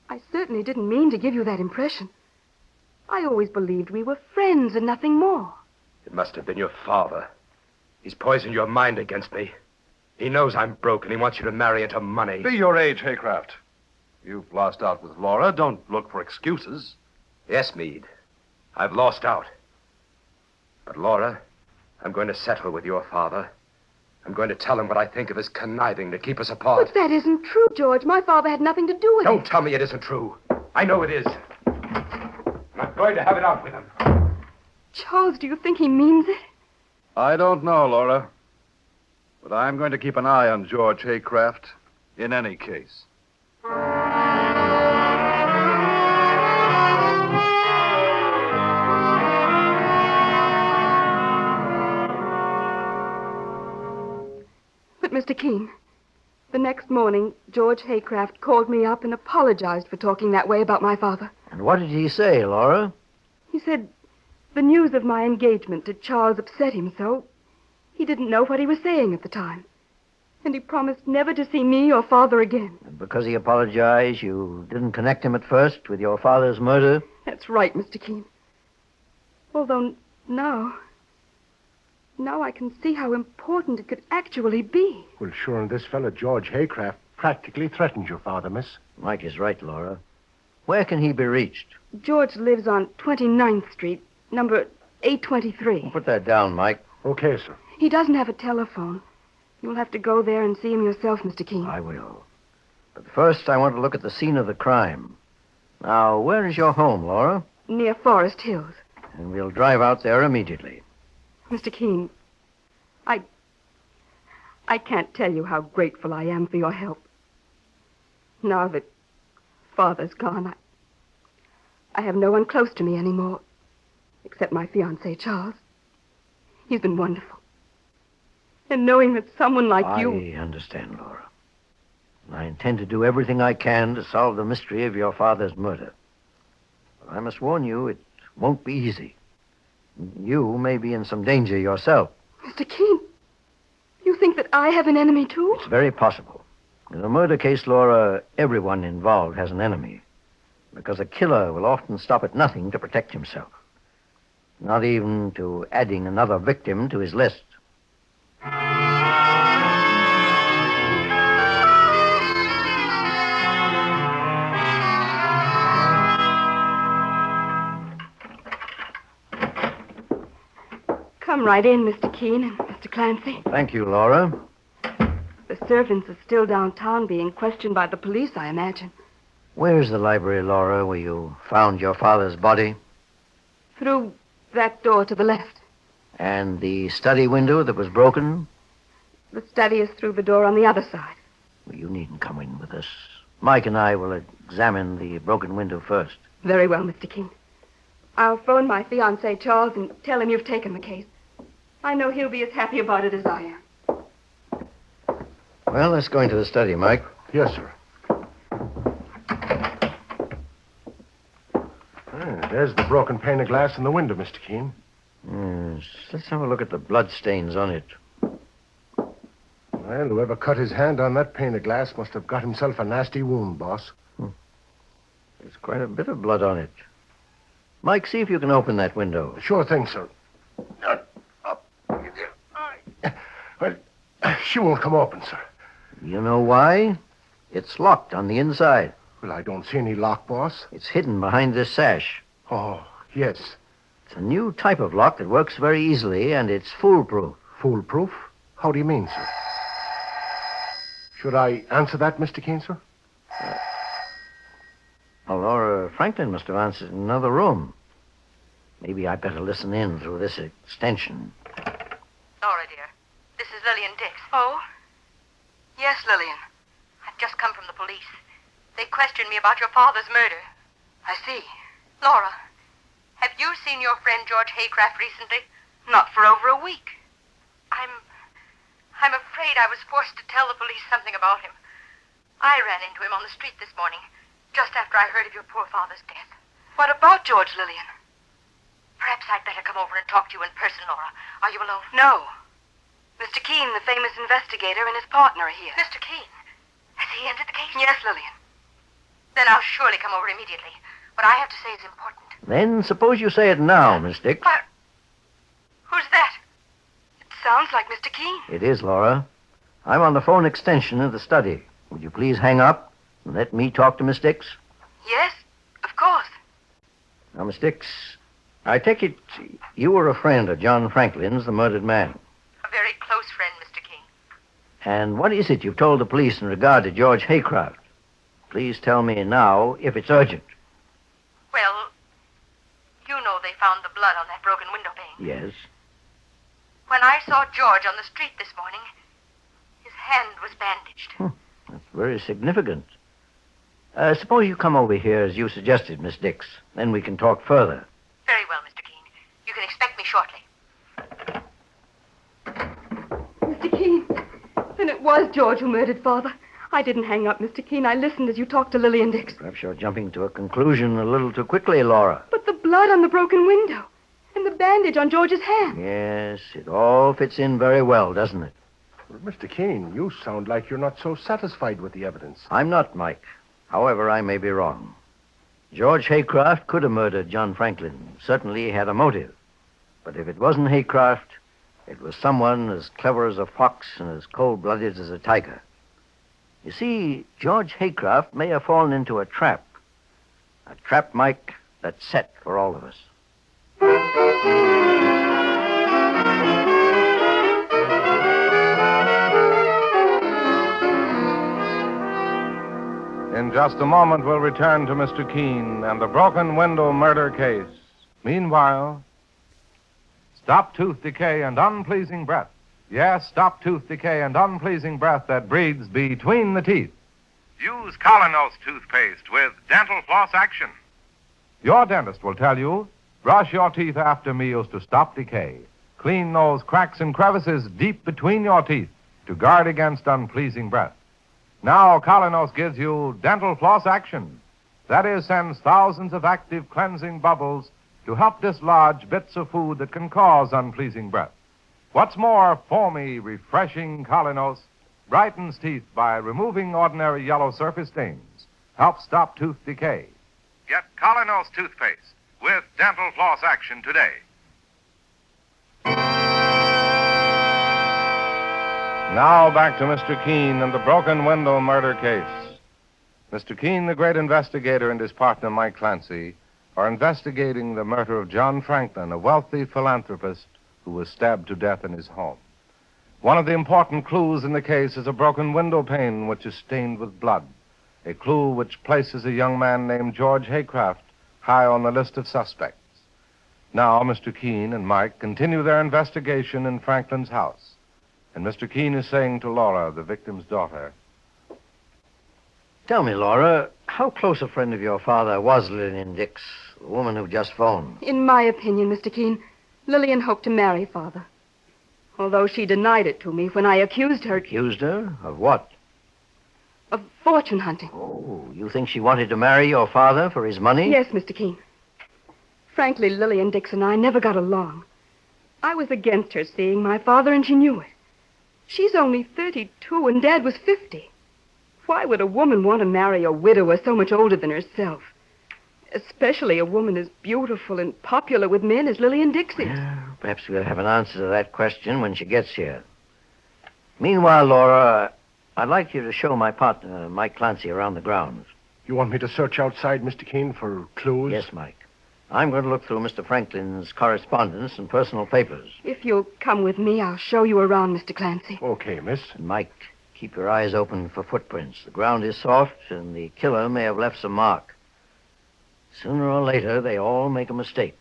I certainly didn't mean to give you that impression. I always believed we were friends and nothing more. It must have been your father. He's poisoned your mind against me. He knows I'm broke and he wants you to marry into money. Be your age, Haycraft. You've lost out with Laura. Don't look for excuses. Yes, Meade. I've lost out. But, Laura, I'm going to settle with your father. I'm going to tell him what I think of his conniving to keep us apart. But that isn't true, George. My father had nothing to do with it. Don't tell me it isn't true. I know it is. I'm going to have it out with him. Charles, do you think he means it? I don't know, Laura. But I'm going to keep an eye on George Haycraft in any case. But, Mr. Keene, the next morning, George Haycraft called me up and apologized for talking that way about my father. And what did he say, Laura? He said the news of my engagement to Charles upset him so he didn't know what he was saying at the time. And he promised never to see me or father again. And because he apologized, you didn't connect him at first with your father's murder? That's right, Mr. Keene. Although now I can see how important it could actually be. Well, sure, and this fellow, George Haycraft, practically threatened your father, miss. Mike is right, Laura. Where can he be reached? George lives on 29th Street, number 823. Put that down, Mike. Okay, sir. He doesn't have a telephone. You'll have to go there and see him yourself, Mr. Keene. I will. But first, I want to look at the scene of the crime. Now, where is your home, Laura? Near Forest Hills. And we'll drive out there immediately. Mr. Keene, I can't tell you how grateful I am for your help. Now that Father's gone, I have no one close to me anymore, except my fiancé, Charles. He's been wonderful. And knowing that someone like you... I understand, Laura. And I intend to do everything I can to solve the mystery of your father's murder. But I must warn you, it won't be easy. You may be in some danger yourself. Mr. Keene, you think that I have an enemy, too? It's very possible. In a murder case, Laura, everyone involved has an enemy. Because a killer will often stop at nothing to protect himself. Not even to adding another victim to his list. Come right in, Mr. Keene and Mr. Clancy. Thank you, Laura. The servants are still downtown being questioned by the police, I imagine. Where's the library, Laura, where you found your father's body? Through that door to the left. And the study window that was broken? The study is through the door on the other side. Well, you needn't come in with us. Mike and I will examine the broken window first. Very well, Mr. Keene. I'll phone my fiancé, Charles, and tell him you've taken the case. I know he'll be as happy about it as I am. Well, let's go into the study, Mike. Yes, sir. There's the broken pane of glass in the window, Mr. Keene. Yes. Let's have a look at the blood stains on it. Well, whoever cut his hand on that pane of glass must have got himself a nasty wound, boss. There's quite a bit of blood on it. Mike, see if you can open that window. Sure thing, sir. Well, she won't come open, sir. You know why? It's locked on the inside. Well, I don't see any lock, boss. It's hidden behind this sash. Oh, yes. It's a new type of lock that works very easily, and it's foolproof. Foolproof? How do you mean, sir? Should I answer that, Mr. Keene, sir? Laura Franklin must have answered in another room. Maybe I'd better listen in through this extension. Laura, dear, this is Lillian Dix. Oh? Yes, Lillian. I've just come from the police. They questioned me about your father's murder. I see. Laura, have you seen your friend George Haycraft recently? Not for over a week. I'm afraid I was forced to tell the police something about him. I ran into him on the street this morning, just after I heard of your poor father's death. What about George, Lillian? Perhaps I'd better come over and talk to you in person, Laura. Are you alone? No. Mr. Keene, the famous investigator, and his partner are here. Mr. Keene? Has he entered the case? Yes, Lillian. Then I'll surely come over immediately. What I have to say is important. Then suppose you say it now, Miss Dix. What? Who's that? It sounds like Mr. Keene. It is, Laura. I'm on the phone extension of the study. Would you please hang up and let me talk to Miss Dix? Yes, of course. Now, Miss Dix, I take it you were a friend of John Franklin's, the murdered man. A very close friend, Mr. Keene. And what is it you've told the police in regard to George Haycraft? Please tell me now if it's urgent. Well, you know they found the blood on that broken window pane. Yes. When I saw George on the street this morning, his hand was bandaged. That's very significant. Suppose you come over here as you suggested, Miss Dix. Then we can talk further. Very well, Mr. Keene. You can expect me shortly. Mr. Keene, then it was George who murdered Father. I didn't hang up, Mr. Keene. I listened as you talked to Lillian Dix. Perhaps you're jumping to a conclusion a little too quickly, Laura. But the blood on the broken window and the bandage on George's hand. Yes, it all fits in very well, doesn't it? Well, Mr. Keene, you sound like you're not so satisfied with the evidence. I'm not, Mike. However, I may be wrong. George Haycraft could have murdered John Franklin. Certainly he had a motive. But if it wasn't Haycraft, it was someone as clever as a fox and as cold-blooded as a tiger. You see, George Haycraft may have fallen into a trap. A trap, Mike, that's set for all of us. In just a moment, we'll return to Mr. Keene and the broken window murder case. Meanwhile, stop tooth decay and unpleasing breath. Yes, stop tooth decay and unpleasing breath that breeds between the teeth. Use Colonos toothpaste with dental floss action. Your dentist will tell you, brush your teeth after meals to stop decay. Clean those cracks and crevices deep between your teeth to guard against unpleasing breath. Now, Colonos gives you dental floss action. That is, sends thousands of active cleansing bubbles to help dislodge bits of food that can cause unpleasing breath. What's more, foamy, refreshing Colonos brightens teeth by removing ordinary yellow surface stains, helps stop tooth decay. Get Colonos toothpaste with dental floss action today. Now back to Mr. Keene and the broken window murder case. Mr. Keene, the great investigator, and his partner, Mike Clancy, are investigating the murder of John Franklin, a wealthy philanthropist who was stabbed to death in his home. One of the important clues in the case is a broken window pane which is stained with blood, a clue which places a young man named George Haycraft high on the list of suspects. Now, Mr. Keene and Mike continue their investigation in Franklin's house. And Mr. Keene is saying to Laura, the victim's daughter, Tell me, Laura, how close a friend of your father was Lillian Dix, the woman who just phoned? In my opinion, Mr. Keene, Lillian hoped to marry Father. Although she denied it to me when I accused her... Accused her? Of what? Of fortune hunting. Oh, you think she wanted to marry your father for his money? Yes, Mr. Keene. Frankly, Lillian Dix and I never got along. I was against her seeing my father, and she knew it. She's only 32, and Dad was 50. Why would a woman want to marry a widower so much older than herself? Especially a woman as beautiful and popular with men as Lillian Dix is. Perhaps we'll have an answer to that question when she gets here. Meanwhile, Laura, I'd like you to show my partner, Mike Clancy, around the grounds. You want me to search outside, Mr. Keene, for clues? Yes, Mike. I'm going to look through Mr. Franklin's correspondence and personal papers. If you'll come with me, I'll show you around, Mr. Clancy. Okay, miss. And Mike, keep your eyes open for footprints. The ground is soft, and the killer may have left some mark. Sooner or later, they all make a mistake.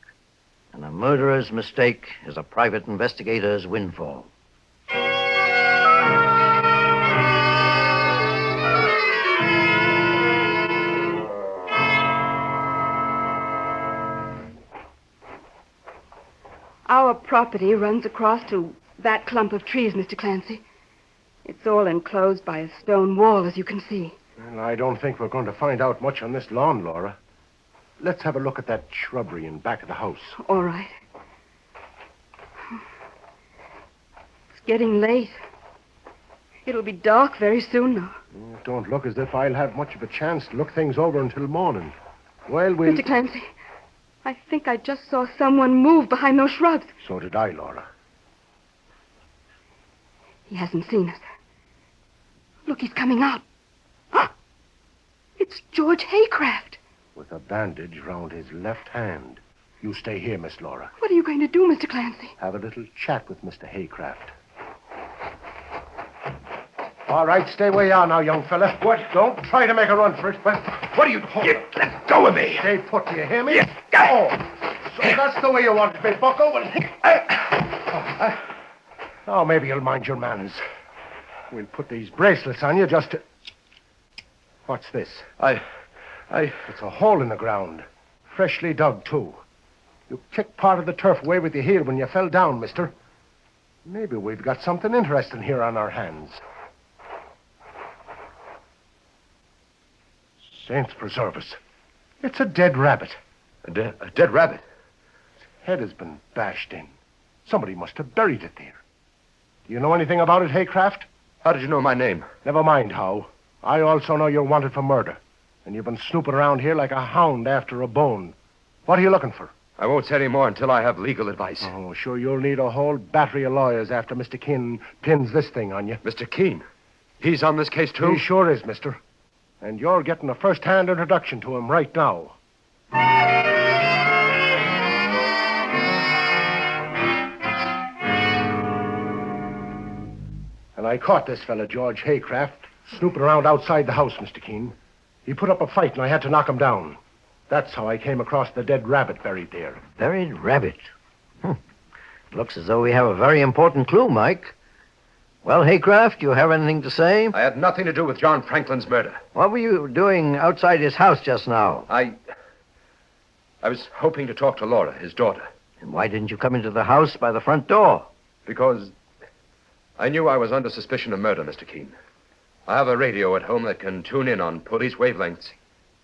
And a murderer's mistake is a private investigator's windfall. Our property runs across to that clump of trees, Mr. Clancy. It's all enclosed by a stone wall, as you can see. Well, I don't think we're going to find out much on this lawn, Laura. Let's have a look at that shrubbery in back of the house. All right. It's getting late. It'll be dark very soon now. It don't look as if I'll have much of a chance to look things over until morning. Well, we'll... Mr. Clancy, I think I just saw someone move behind those shrubs. So did I, Laura. He hasn't seen us. Look, he's coming out. It's George Haycraft. With a bandage round his left hand. You stay here, Miss Laura. What are you going to do, Mr. Clancy? Have a little chat with Mr. Haycraft. All right, stay where you are now, young fella. What? Don't try to make a run for it. What are you... Let go of me. Stay put, do you hear me? Oh, so that's the way you want it, big bucko. Oh, maybe you'll mind your manners. We'll put these bracelets on you just to... What's this? It's a hole in the ground. Freshly dug, too. You kicked part of the turf away with your heel when you fell down, mister. Maybe we've got something interesting here on our hands. Saints preserve us. It's a dead rabbit. A dead rabbit? Its head has been bashed in. Somebody must have buried it there. Do you know anything about it, Haycraft? How did you know my name? Never mind how. I also know you're wanted for murder. And you've been snooping around here like a hound after a bone. What are you looking for? I won't say any more until I have legal advice. Oh, sure, you'll need a whole battery of lawyers after Mr. Keene pins this thing on you. Mr. Keene? He's on this case, too? He sure is, mister. And you're getting a first-hand introduction to him right now. And I caught this fella, George Haycraft, snooping around outside the house, Mr. Keene. He put up a fight, and I had to knock him down. That's how I came across the dead rabbit buried there. Buried rabbit? Looks as though we have a very important clue, Mike. Well, Haycraft, you have anything to say? I had nothing to do with John Franklin's murder. What were you doing outside his house just now? I was hoping to talk to Laura, his daughter. And why didn't you come into the house by the front door? Because I knew I was under suspicion of murder, Mr. Keene. I have a radio at home that can tune in on police wavelengths,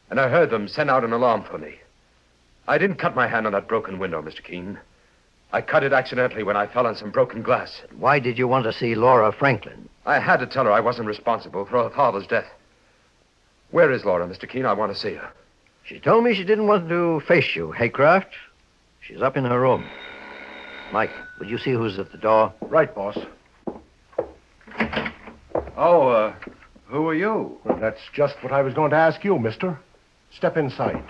and I heard them send out an alarm for me. I didn't cut my hand on that broken window, Mr. Keene. I cut it accidentally when I fell on some broken glass. Why did you want to see Laura Franklin? I had to tell her I wasn't responsible for her father's death. Where is Laura, Mr. Keene? I want to see her. She told me she didn't want to face you, Haycraft. She's up in her room. Mike, would you see who's at the door? Right, boss. Oh, who are you? Well, that's just what I was going to ask you, mister. Step inside.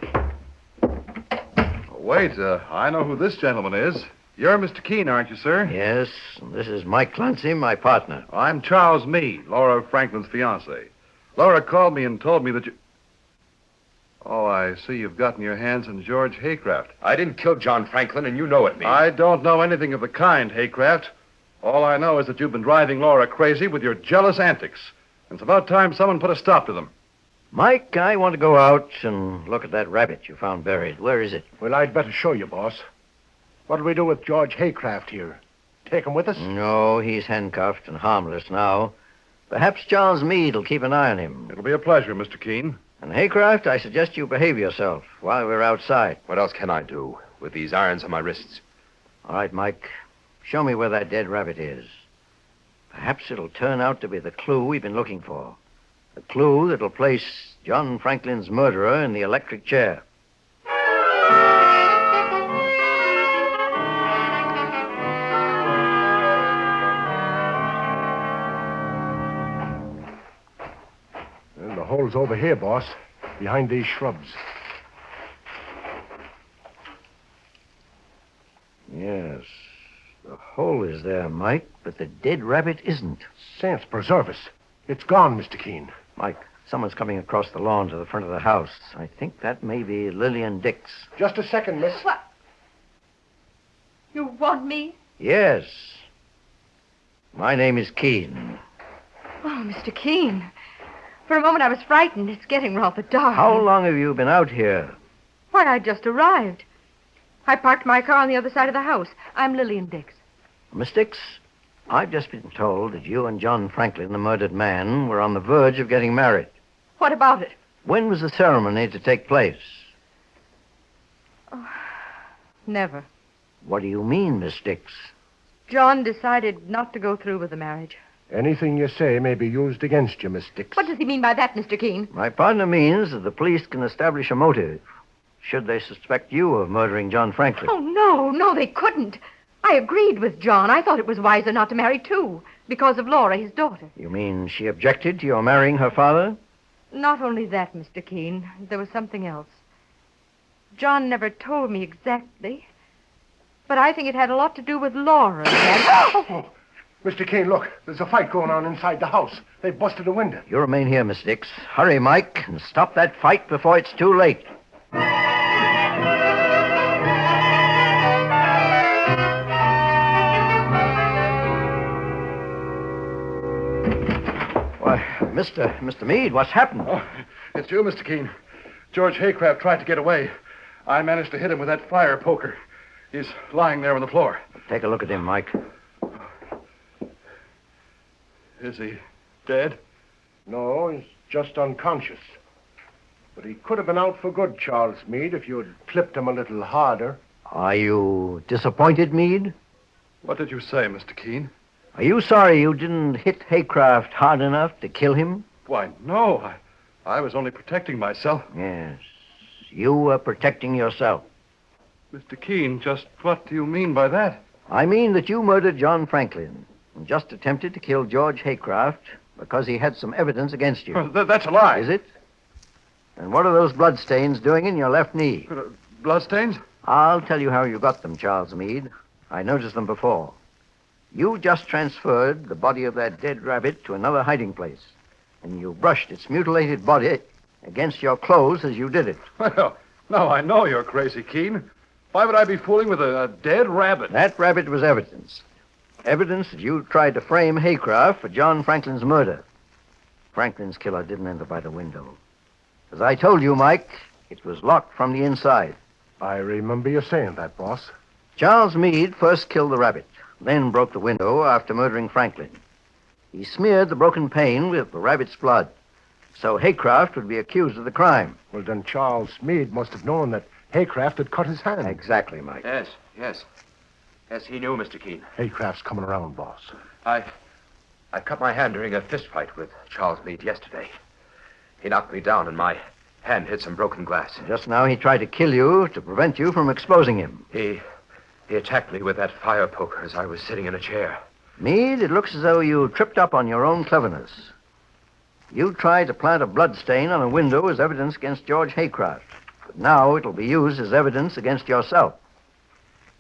Wait, I know who this gentleman is. You're Mr. Keene, aren't you, sir? Yes, and this is Mike Clancy, my partner. I'm Charles Meade, Laura Franklin's fiancé. Laura called me and told me that you... Oh, I see you've gotten your hands on George Haycraft. I didn't kill John Franklin, and you know it, Meade. I don't know anything of the kind, Haycraft. All I know is that you've been driving Laura crazy with your jealous antics. And it's about time someone put a stop to them. Mike, I want to go out and look at that rabbit you found buried. Where is it? Well, I'd better show you, boss. What'll we do with George Haycraft here? Take him with us? No, he's handcuffed and harmless now. Perhaps Charles Meade will keep an eye on him. It'll be a pleasure, Mr. Keene. And Haycraft, I suggest you behave yourself while we're outside. What else can I do with these irons on my wrists? All right, Mike. Show me where that dead rabbit is. Perhaps it'll turn out to be the clue we've been looking for. The clue that'll place John Franklin's murderer in the electric chair. Well, the hole's over here, boss. Behind these shrubs. Yes. The hole is there, Mike, but the dead rabbit isn't. Saints preserve us. It's gone, Mr. Keene. Mike, someone's coming across the lawn to the front of the house. I think that may be Lillian Dix. Just a second, miss. What? You want me? Yes. My name is Keene. Oh, Mr. Keene. For a moment I was frightened. It's getting rather dark. How long have you been out here? Why, I just arrived. I parked my car on the other side of the house. I'm Lillian Dix. Miss Dix, I've just been told that you and John Franklin, the murdered man, were on the verge of getting married. What about it? When was the ceremony to take place? Oh, never. What do you mean, Miss Dix? John decided not to go through with the marriage. Anything you say may be used against you, Miss Dix. What does he mean by that, Mr. Keene? My partner means that the police can establish a motive should they suspect you of murdering John Franklin. Oh, no, they couldn't. I agreed with John. I thought it was wiser not to marry too, because of Laura, his daughter. You mean she objected to your marrying her father? Not only that, Mr. Keene. There was something else. John never told me exactly, but I think it had a lot to do with Laura. Oh, Mr. Keene, look. There's a fight going on inside the house. They've busted a window. You remain here, Miss Dix. Hurry, Mike, and stop that fight before it's too late. Why, Mr. Meade, what's happened? Oh, it's you, Mr. Keene. George Haycraft tried to get away. I managed to hit him with that fire poker. He's lying there on the floor. Take a look at him, Mike. Is he dead? No, he's just unconscious. But he could have been out for good, Charles Meade, if you had clipped him a little harder. Are you disappointed, Meade? What did you say, Mr. Keene? Are you sorry you didn't hit Haycraft hard enough to kill him? Why, no. I was only protecting myself. Yes. You were protecting yourself. Mr. Keene, just what do you mean by that? I mean that you murdered John Franklin and just attempted to kill George Haycraft because he had some evidence against you. That's a lie. Is it? And what are those bloodstains doing in your left knee? Bloodstains? I'll tell you how you got them, Charles Meade. I noticed them before. You just transferred the body of that dead rabbit to another hiding place, and you brushed its mutilated body against your clothes as you did it. Well, now I know you're crazy, Keene. Why would I be fooling with a dead rabbit? That rabbit was evidence. Evidence that you tried to frame Haycraft for John Franklin's murder. Franklin's killer didn't enter by the window. As I told you, Mike, it was locked from the inside. I remember you saying that, boss. Charles Meade first killed the rabbit, then broke the window after murdering Franklin. He smeared the broken pane with the rabbit's blood, so Haycraft would be accused of the crime. Well, then Charles Meade must have known that Haycraft had cut his hand. Exactly, Mike. Yes. Yes, he knew, Mr. Keene. Haycraft's coming around, boss. I cut my hand during a fist fight with Charles Meade yesterday. He knocked me down and my hand hit some broken glass. Just now he tried to kill you to prevent you from exposing him. He attacked me with that fire poker as I was sitting in a chair. Meade, it looks as though you tripped up on your own cleverness. You tried to plant a bloodstain on a window as evidence against George Haycraft. But now it'll be used as evidence against yourself.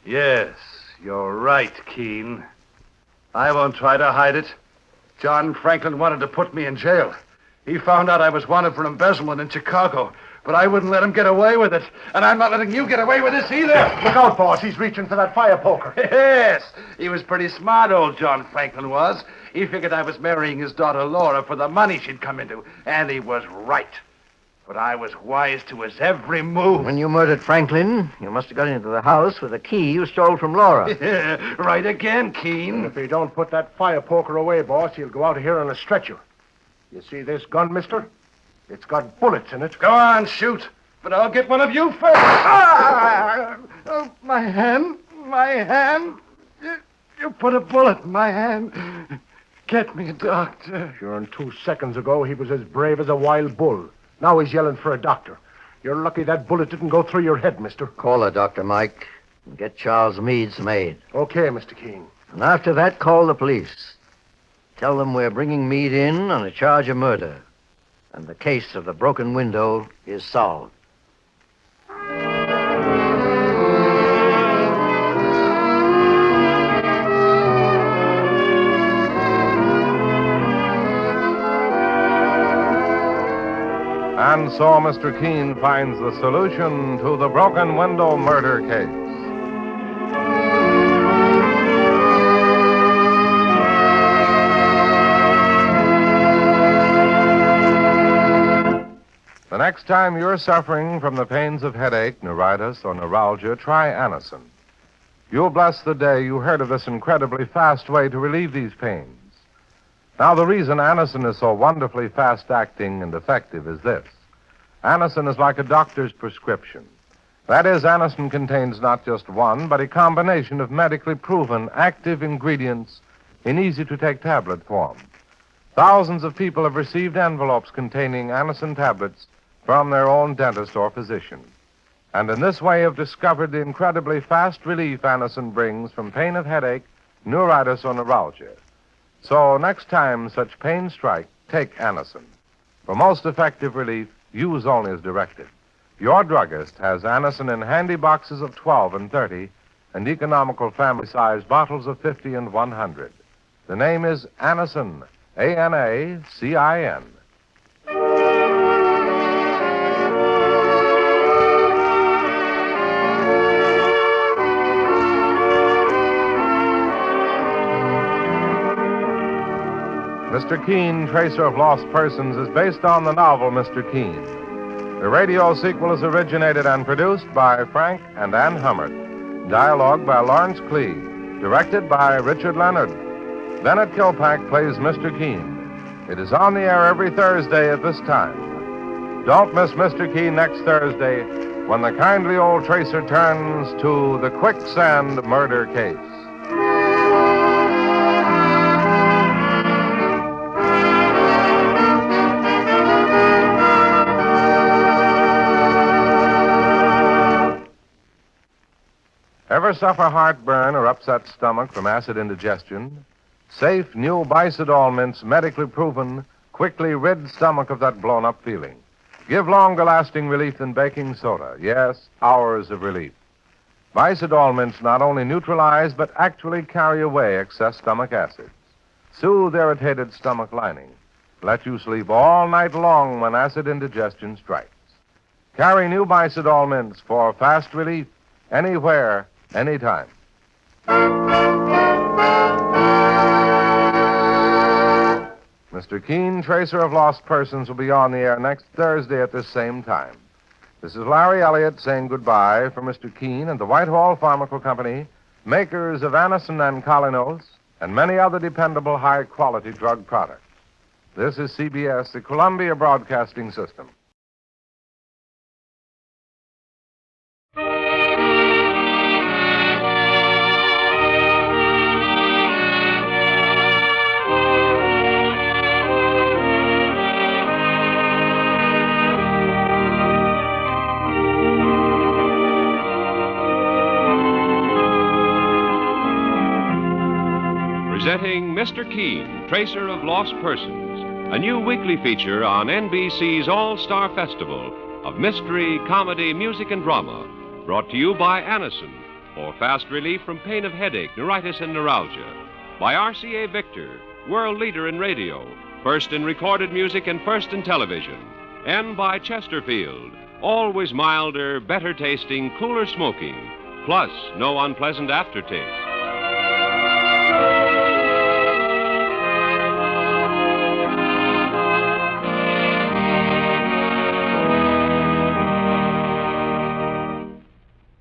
Yes, you're right, Keene. I won't try to hide it. John Franklin wanted to put me in jail. He found out I was wanted for embezzlement in Chicago. But I wouldn't let him get away with it. And I'm not letting you get away with this either. Look out, boss. He's reaching for that fire poker. Yes. He was pretty smart, old John Franklin was. He figured I was marrying his daughter Laura for the money she'd come into. And he was right. But I was wise to his every move. When you murdered Franklin, you must have got into the house with a key you stole from Laura. Yeah, right again, Keene. If he don't put that fire poker away, boss, he'll go out of here on a stretcher. You see this gun, mister? It's got bullets in it. Go on, shoot. But I'll get one of you first. Ah! Oh, my hand. My hand. You put a bullet in my hand. Get me a doctor. Sure, and 2 seconds ago, he was as brave as a wild bull. Now he's yelling for a doctor. You're lucky that bullet didn't go through your head, mister. Call a doctor, Mike, and get Charles Meade some aid. Okay, Mr. Keene. And after that, call the police. Tell them we're bringing Meade in on a charge of murder. And the case of the broken window is solved. And so Mr. Keene finds the solution to the broken window murder case. The next time you're suffering from the pains of headache, neuritis, or neuralgia, try Anacin. You'll bless the day you heard of this incredibly fast way to relieve these pains. Now, the reason Anacin is so wonderfully fast-acting and effective is this. Anacin is like a doctor's prescription. That is, Anacin contains not just one, but a combination of medically proven active ingredients in easy-to-take tablet form. Thousands of people have received envelopes containing Anacin tablets from their own dentist or physician. And in this way have discovered the incredibly fast relief Anacin brings from pain of headache, neuritis, or neuralgia. So next time such pain strike, take Anacin. For most effective relief, use only as directed. Your druggist has Anacin in handy boxes of 12 and 30 and economical family-size bottles of 50 and 100. The name is Anacin, A-N-A-C-I-N. Mr. Keene, Tracer of Lost Persons, is based on the novel Mr. Keene. The radio sequel is originated and produced by Frank and Ann Hummert. Dialogue by Lawrence Clee. Directed by Richard Leonard. Bennett Kilpack plays Mr. Keene. It is on the air every Thursday at this time. Don't miss Mr. Keene next Thursday when the kindly old Tracer turns to the quicksand murder case. Ever suffer heartburn or upset stomach from acid indigestion? Safe new Bicidol mints, medically proven, quickly rid stomach of that blown-up feeling. Give longer-lasting relief than baking soda. Yes, hours of relief. Bicidol mints not only neutralize, but actually carry away excess stomach acids. Soothe irritated stomach lining. Let you sleep all night long when acid indigestion strikes. Carry new Bicidol mints for fast relief anywhere, anytime. Mr. Keene, Tracer of Lost Persons, will be on the air next Thursday at this same time. This is Larry Elliott saying goodbye for Mr. Keene and the Whitehall Pharmaceutical Company, makers of Anacin and Colinos, and many other dependable high-quality drug products. This is CBS, the Columbia Broadcasting System. Presenting Mr. Keene, Tracer of Lost Persons, a new weekly feature on NBC's All-Star Festival of mystery, comedy, music, and drama, brought to you by Anacin, for fast relief from pain of headache, neuritis, and neuralgia, by RCA Victor, world leader in radio, first in recorded music and first in television, and by Chesterfield, Always milder, better tasting, cooler smoking, plus no unpleasant aftertaste.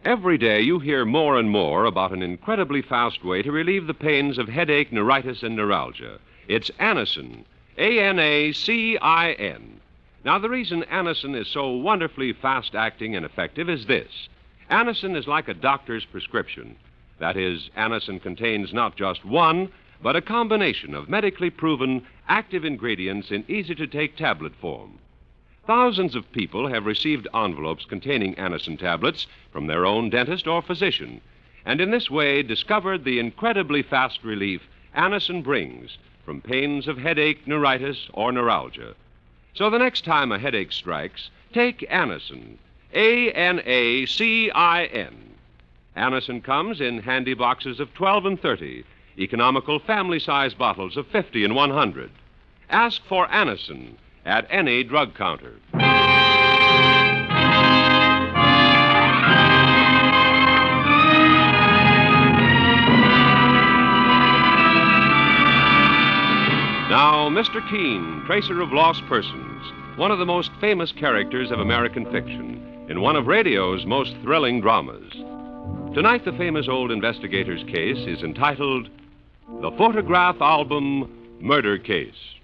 Every day you hear more and more about an incredibly fast way to relieve the pains of headache, neuritis, and neuralgia. It's Anacin, A-N-A-C-I-N. Now, the reason Anacin is so wonderfully fast-acting and effective is this. Anacin is like a doctor's prescription. That is, Anacin contains not just one, but a combination of medically proven active ingredients in easy-to-take tablet form. Thousands of people have received envelopes containing Anacin tablets from their own dentist or physician, and in this way discovered the incredibly fast relief Anacin brings from pains of headache, neuritis, or neuralgia. So the next time a headache strikes, take Anacin, A-N-A-C-I-N. Anacin comes in handy boxes of 12 and 30, economical family-size bottles of 50 and 100. Ask for Anacin at any drug counter. Now, Mr. Keene, tracer of lost persons, one of the most famous characters of American fiction, in one of radio's most thrilling dramas. Tonight, the famous old investigator's case is entitled The Photograph Album Murder Case.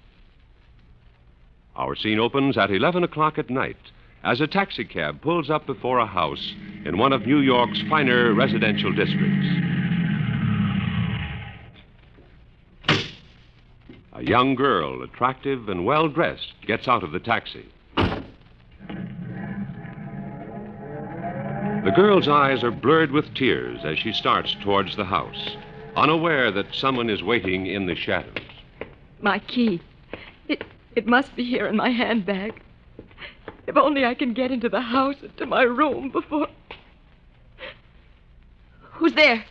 Our scene opens at 11 o'clock at night as a taxicab pulls up before a house in one of New York's finer residential districts. A young girl, attractive and well-dressed, gets out of the taxi. The girl's eyes are blurred with tears as she starts towards the house, unaware that someone is waiting in the shadows. My key. It must be here in my handbag. If only I can get into the house and to my room before... Who's there?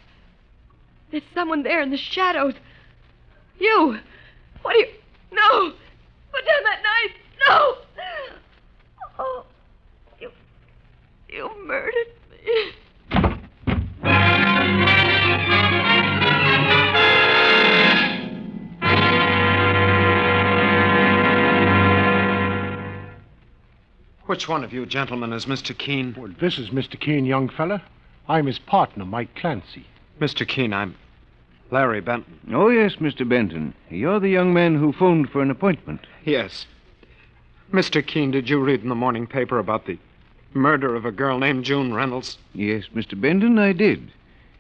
There's someone there in the shadows. You! What are you... No! Put down that knife! No! Oh, you murdered me. Which one of you gentlemen is Mr. Keene? Well, this is Mr. Keene, young fella. I'm his partner, Mike Clancy. Mr. Keene, I'm Larry Benton. Oh, yes, Mr. Benton. You're the young man who phoned for an appointment. Yes. Mr. Keene, did you read in the morning paper about the murder of a girl named June Reynolds? Yes, Mr. Benton, I did.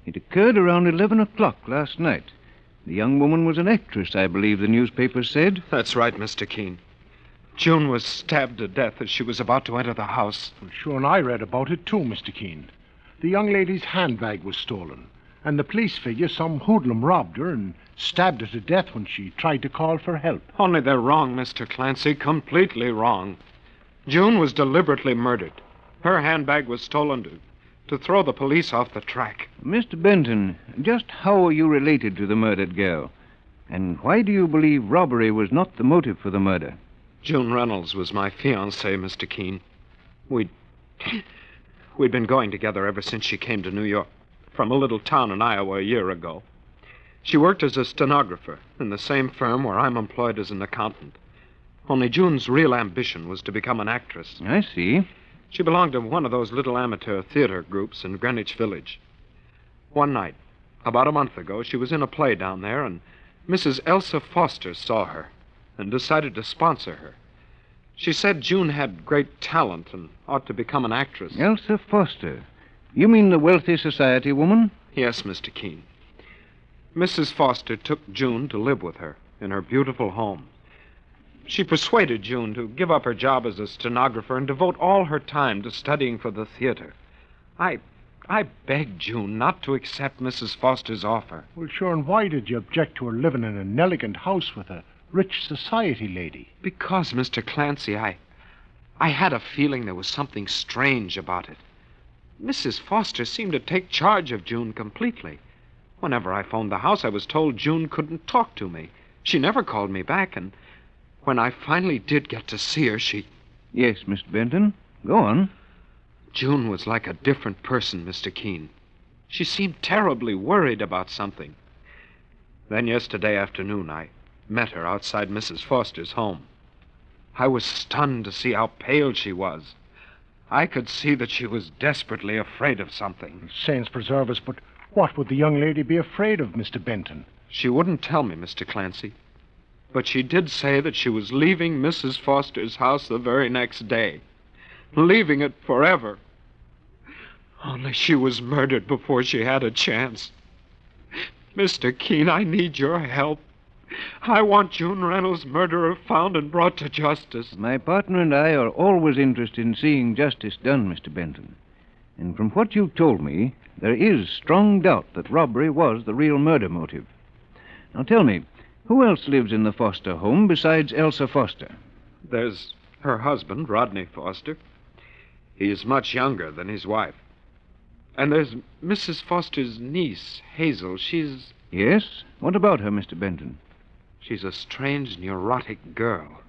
It occurred around 11 o'clock last night. The young woman was an actress, I believe the newspaper said. That's right, Mr. Keene. June was stabbed to death as she was about to enter the house. Well, sure, and I read about it too, Mr. Keene. The young lady's handbag was stolen, and the police figure some hoodlum robbed her and stabbed her to death when she tried to call for help. Only they're wrong, Mr. Clancy, completely wrong. June was deliberately murdered. Her handbag was stolen to throw the police off the track. Mr. Benton, just how are you related to the murdered girl? And why do you believe robbery was not the motive for the murder? June Reynolds was my fiancée, Mr. Keene. We'd been going together ever since she came to New York from a little town in Iowa a year ago. She worked as a stenographer in the same firm where I'm employed as an accountant. Only June's real ambition was to become an actress. I see. She belonged to one of those little amateur theater groups in Greenwich Village. One night, about a month ago, she was in a play down there, and Mrs. Elsa Foster saw her and decided to sponsor her. She said June had great talent and ought to become an actress. Elsa Foster? You mean the wealthy society woman? Yes, Mr. Keene. Mrs. Foster took June to live with her in her beautiful home. She persuaded June to give up her job as a stenographer and devote all her time to studying for the theater. I begged June not to accept Mrs. Foster's offer. Well, sure, and why did you object to her living in an elegant house with a rich society lady? Because, Mr. Clancy, I had a feeling there was something strange about it. Mrs. Foster seemed to take charge of June completely. Whenever I phoned the house, I was told June couldn't talk to me. She never called me back, and when I finally did get to see her, she... Yes, Mr. Benton, go on. June was like a different person, Mr. Keene. She seemed terribly worried about something. Then yesterday afternoon, I met her outside Mrs. Foster's home. I was stunned to see how pale she was. I could see that she was desperately afraid of something. Saints preserve us, but what would the young lady be afraid of, Mr. Benton? She wouldn't tell me, Mr. Clancy. But she did say that she was leaving Mrs. Foster's house the very next day. Leaving it forever. Only she was murdered before she had a chance. Mr. Keene, I need your help. I want June Reynolds' murderer found and brought to justice. My partner and I are always interested in seeing justice done, Mr. Benton. And from what you've told me, there is strong doubt that robbery was the real murder motive. Now tell me, who else lives in the Foster home besides Elsa Foster? There's her husband, Rodney Foster. He is much younger than his wife. And there's Mrs. Foster's niece, Hazel. She's... Yes? What about her, Mr. Benton? She's a strange, neurotic girl.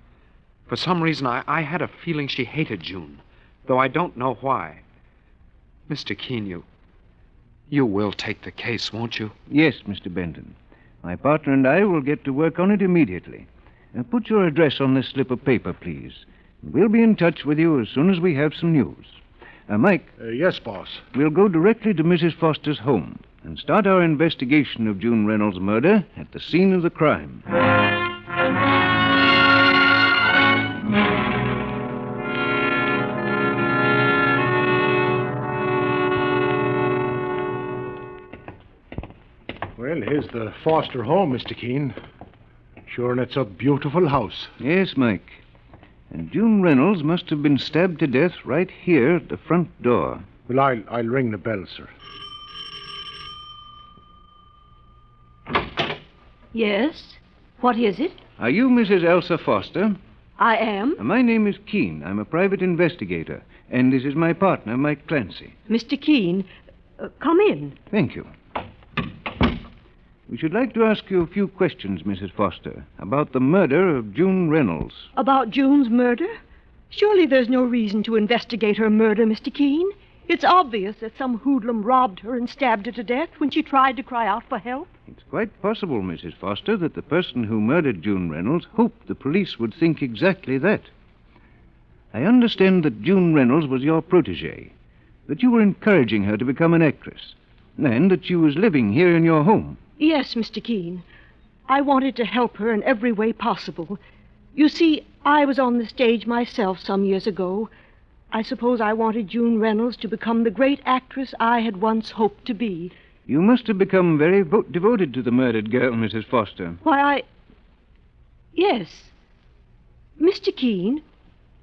For some reason, I had a feeling she hated June, though I don't know why. Mr. Keene, you will take the case, won't you? Yes, Mr. Benton. My partner and I will get to work on it immediately. Put your address on this slip of paper, please. We'll be in touch with you as soon as we have some news. Mike. Yes, boss. We'll go directly to Mrs. Foster's home and start our investigation of June Reynolds' murder at the scene of the crime. Well, here's the Foster home, Mr. Keene. Sure, and it's a beautiful house. Yes, Mike. And June Reynolds must have been stabbed to death right here at the front door. Well, I'll ring the bell, sir. Yes? What is it? Are you Mrs. Elsa Foster? I am. My name is Keene. I'm a private investigator. And this is my partner, Mike Clancy. Mr. Keene, come in. Thank you. We should like to ask you a few questions, Mrs. Foster, about the murder of June Reynolds. About June's murder? Surely there's no reason to investigate her murder, Mr. Keene. It's obvious that some hoodlum robbed her and stabbed her to death when she tried to cry out for help. It's quite possible, Mrs. Foster, that the person who murdered June Reynolds hoped the police would think exactly that. I understand that June Reynolds was your protégée, that you were encouraging her to become an actress, and that she was living here in your home. Yes, Mr. Keene. I wanted to help her in every way possible. You see, I was on the stage myself some years ago. I suppose I wanted June Reynolds to become the great actress I had once hoped to be. You must have become very devoted to the murdered girl, Mrs. Foster. Why, Yes. Mr. Keene,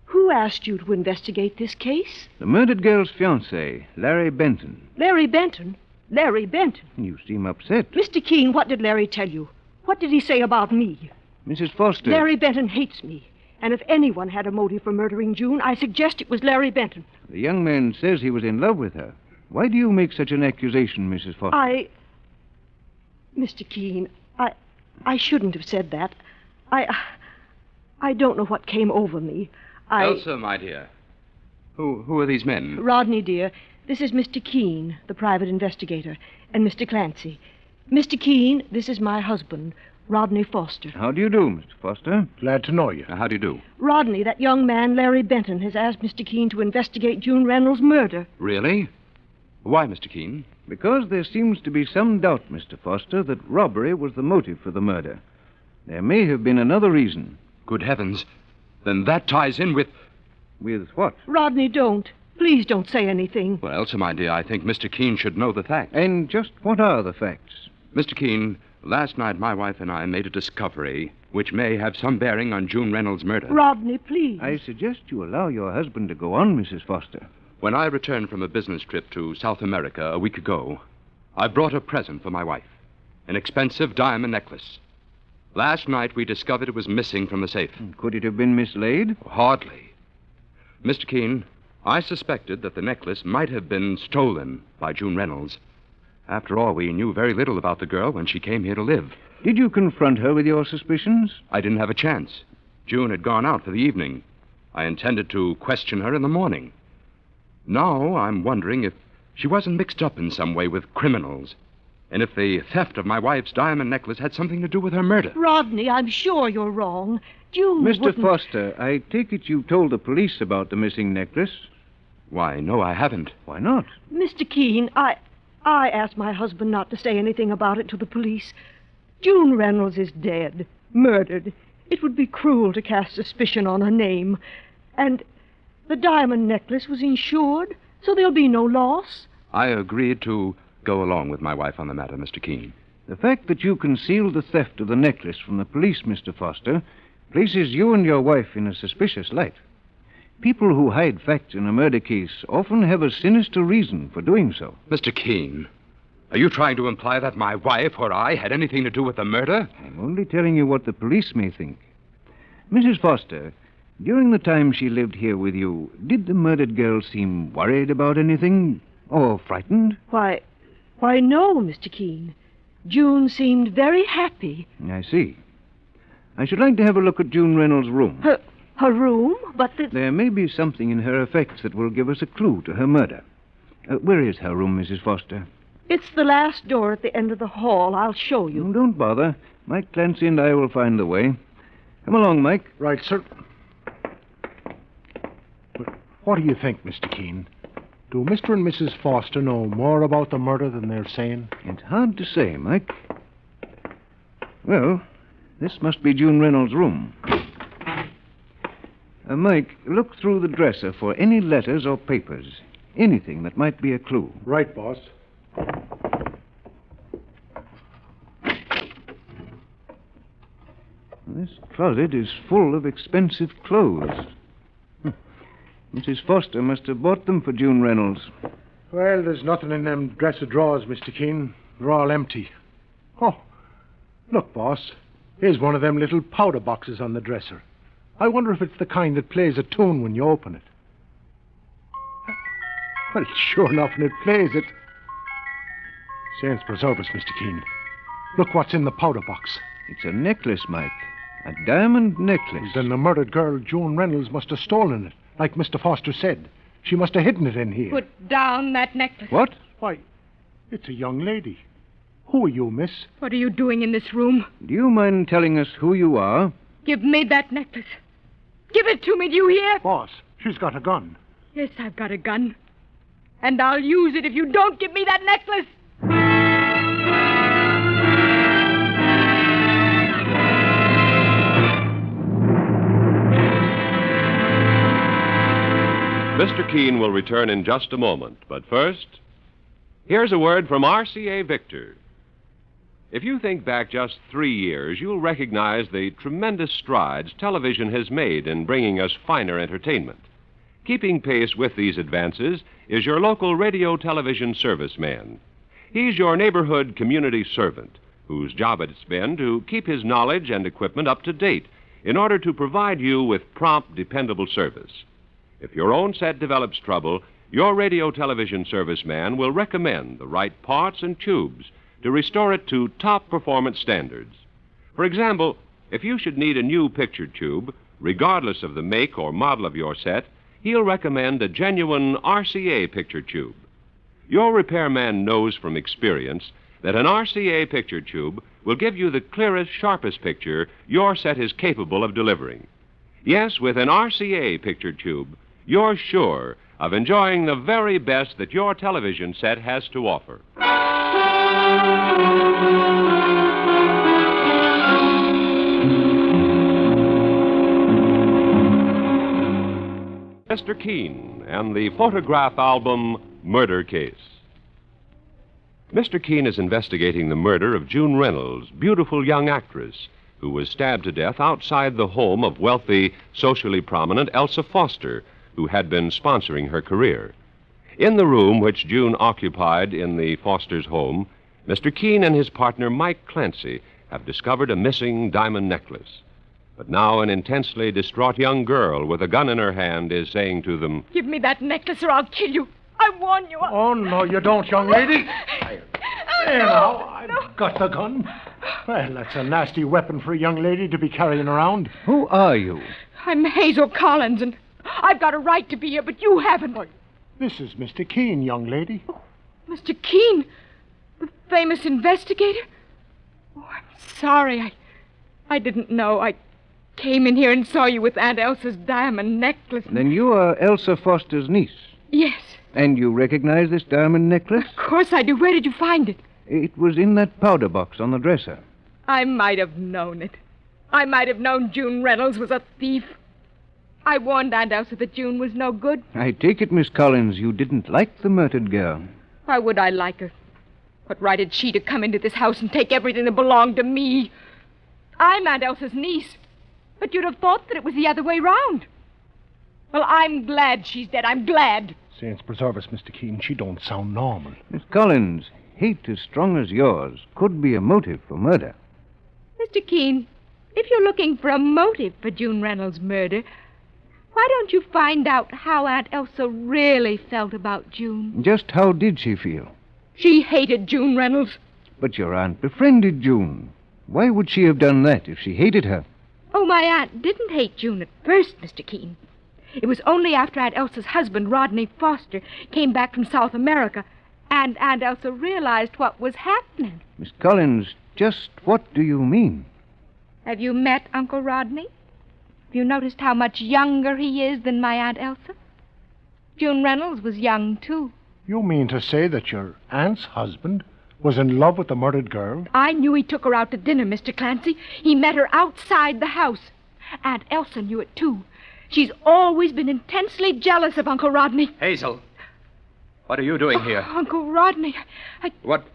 who asked you to investigate this case? The murdered girl's fiancé, Larry Benton. Larry Benton? Larry Benton? You seem upset. Mr. Keene, what did Larry tell you? What did he say about me? Mrs. Foster. Larry Benton hates me. And if anyone had a motive for murdering June, I suggest it was Larry Benton. The young man says he was in love with her. Why do you make such an accusation, Mrs. Foster? Mr. Keene, I shouldn't have said that. I don't know what came over me. Elsa, my dear. Who are these men? Rodney, dear, this is Mr. Keene, the private investigator, and Mr. Clancy. Mr. Keene, this is my husband, Rodney Foster. How do you do, Mr. Foster? Glad to know you. How do you do? Rodney, that young man, Larry Benton, has asked Mr. Keene to investigate June Reynolds' murder. Really? Why, Mr. Keene? Because there seems to be some doubt, Mr. Foster, that robbery was the motive for the murder. There may have been another reason. Good heavens. Then that ties in with... With what? Rodney, don't. Please don't say anything. Well, Elsa, my dear, I think Mr. Keene should know the facts. And just what are the facts? Mr. Keene, last night my wife and I made a discovery which may have some bearing on June Reynolds' murder. Rodney, please. I suggest you allow your husband to go on, Mrs. Foster. When I returned from a business trip to South America a week ago, I brought a present for my wife, an expensive diamond necklace. Last night we discovered it was missing from the safe. Could it have been mislaid? Hardly. Mr. Keene, I suspected that the necklace might have been stolen by June Reynolds. After all, we knew very little about the girl when she came here to live. Did you confront her with your suspicions? I didn't have a chance. June had gone out for the evening. I intended to question her in the morning. Now I'm wondering if she wasn't mixed up in some way with criminals, and if the theft of my wife's diamond necklace had something to do with her murder. Rodney, I'm sure you're wrong. June Mr. wouldn't... Foster, I take it you told the police about the missing necklace? Why, no, I haven't. Why not? Mr. Keene, I asked my husband not to say anything about it to the police. June Reynolds is dead, murdered. It would be cruel to cast suspicion on her name. And the diamond necklace was insured, so there'll be no loss. I agreed to go along with my wife on the matter, Mr. Keene. The fact that you concealed the theft of the necklace from the police, Mr. Foster, places you and your wife in a suspicious light. People who hide facts in a murder case often have a sinister reason for doing so. Mr. Keene, are you trying to imply that my wife or I had anything to do with the murder? I'm only telling you what the police may think. Mrs. Foster, during the time she lived here with you, did the murdered girl seem worried about anything? Or frightened? Why, no, Mr. Keene. June seemed very happy. I see. I should like to have a look at June Reynolds' room. Her room? But there may be something in her effects that will give us a clue to her murder. Where is her room, Mrs. Foster? It's the last door at the end of the hall. I'll show you. Don't bother. Mike Clancy and I will find the way. Come along, Mike. Right, sir. What do you think, Mr. Keene? Do Mr. and Mrs. Foster know more about the murder than they're saying? It's hard to say, Mike. Well, this must be June Reynolds' room. Mike, look through the dresser for any letters or papers. Anything that might be a clue. Right, boss. This closet is full of expensive clothes. Mrs. Foster must have bought them for June Reynolds. Well, there's nothing in them dresser drawers, Mr. Keene. They're all empty. Oh, look, boss. Here's one of them little powder boxes on the dresser. I wonder if it's the kind that plays a tune when you open it. Well, sure enough, and it plays it. Saints preserve us, Mr. Keene. Look what's in the powder box. It's a necklace, Mike. A diamond necklace. Then the murdered girl, June Reynolds, must have stolen it, like Mr. Foster said. She must have hidden it in here. Put down that necklace. What? Why, it's a young lady. Who are you, miss? What are you doing in this room? Do you mind telling us who you are? Give me that necklace. Give it to me, do you hear? Boss, she's got a gun. Yes, I've got a gun. And I'll use it if you don't give me that necklace. Mr. Keene will return in just a moment, but first, here's a word from RCA Victor. If you think back just 3 years, you'll recognize the tremendous strides television has made in bringing us finer entertainment. Keeping pace with these advances is your local radio television serviceman. He's your neighborhood community servant, whose job it's been to keep his knowledge and equipment up to date in order to provide you with prompt, dependable service. If your own set develops trouble, your radio television serviceman will recommend the right parts and tubes to restore it to top performance standards. For example, if you should need a new picture tube, regardless of the make or model of your set, he'll recommend a genuine RCA picture tube. Your repairman knows from experience that an RCA picture tube will give you the clearest, sharpest picture your set is capable of delivering. Yes, with an RCA picture tube, you're sure of enjoying the very best that your television set has to offer. Mr. Keene and the photograph album Murder Case. Mr. Keene is investigating the murder of June Reynolds, beautiful young actress, who was stabbed to death outside the home of wealthy, socially prominent Elsa Foster, who had been sponsoring her career. In the room which June occupied in the Foster's home, Mr. Keene and his partner Mike Clancy have discovered a missing diamond necklace. But now an intensely distraught young girl with a gun in her hand is saying to them, Give me that necklace or I'll kill you. I warn you. Oh, no, you don't, young lady. There now, I've got the gun. Well, that's a nasty weapon for a young lady to be carrying around. Who are you? I'm Hazel Collins, and I've got a right to be here, but you haven't. This is Mr. Keene, young lady. Oh, Mr. Keene, the famous investigator? Oh, I'm sorry. I didn't know. I came in here and saw you with Aunt Elsa's diamond necklace. Then you are Elsa Foster's niece? Yes. And you recognize this diamond necklace? Of course I do. Where did you find it? It was in that powder box on the dresser. I might have known it. I might have known June Reynolds was a thief. I warned Aunt Elsa that June was no good. I take it, Miss Collins, you didn't like the murdered girl. Why would I like her? What right had she to come into this house and take everything that belonged to me? I'm Aunt Elsa's niece. But you'd have thought that it was the other way round. Well, I'm glad she's dead. I'm glad. Saints preserve us, Mr. Keene. She don't sound normal. Miss Collins, hate as strong as yours could be a motive for murder. Mr. Keene, if you're looking for a motive for June Reynolds' murder, why don't you find out how Aunt Elsa really felt about June? Just how did she feel? She hated June Reynolds. But your aunt befriended June. Why would she have done that if she hated her? Oh, my aunt didn't hate June at first, Mr. Keene. It was only after Aunt Elsa's husband, Rodney Foster, came back from South America, and Aunt Elsa realized what was happening. Miss Collins, just what do you mean? Have you met Uncle Rodney? Have you noticed how much younger he is than my Aunt Elsa? June Reynolds was young, too. You mean to say that your aunt's husband was in love with the murdered girl? I knew he took her out to dinner, Mr. Clancy. He met her outside the house. Aunt Elsa knew it, too. She's always been intensely jealous of Uncle Rodney. Hazel, what are you doing here? Uncle Rodney, What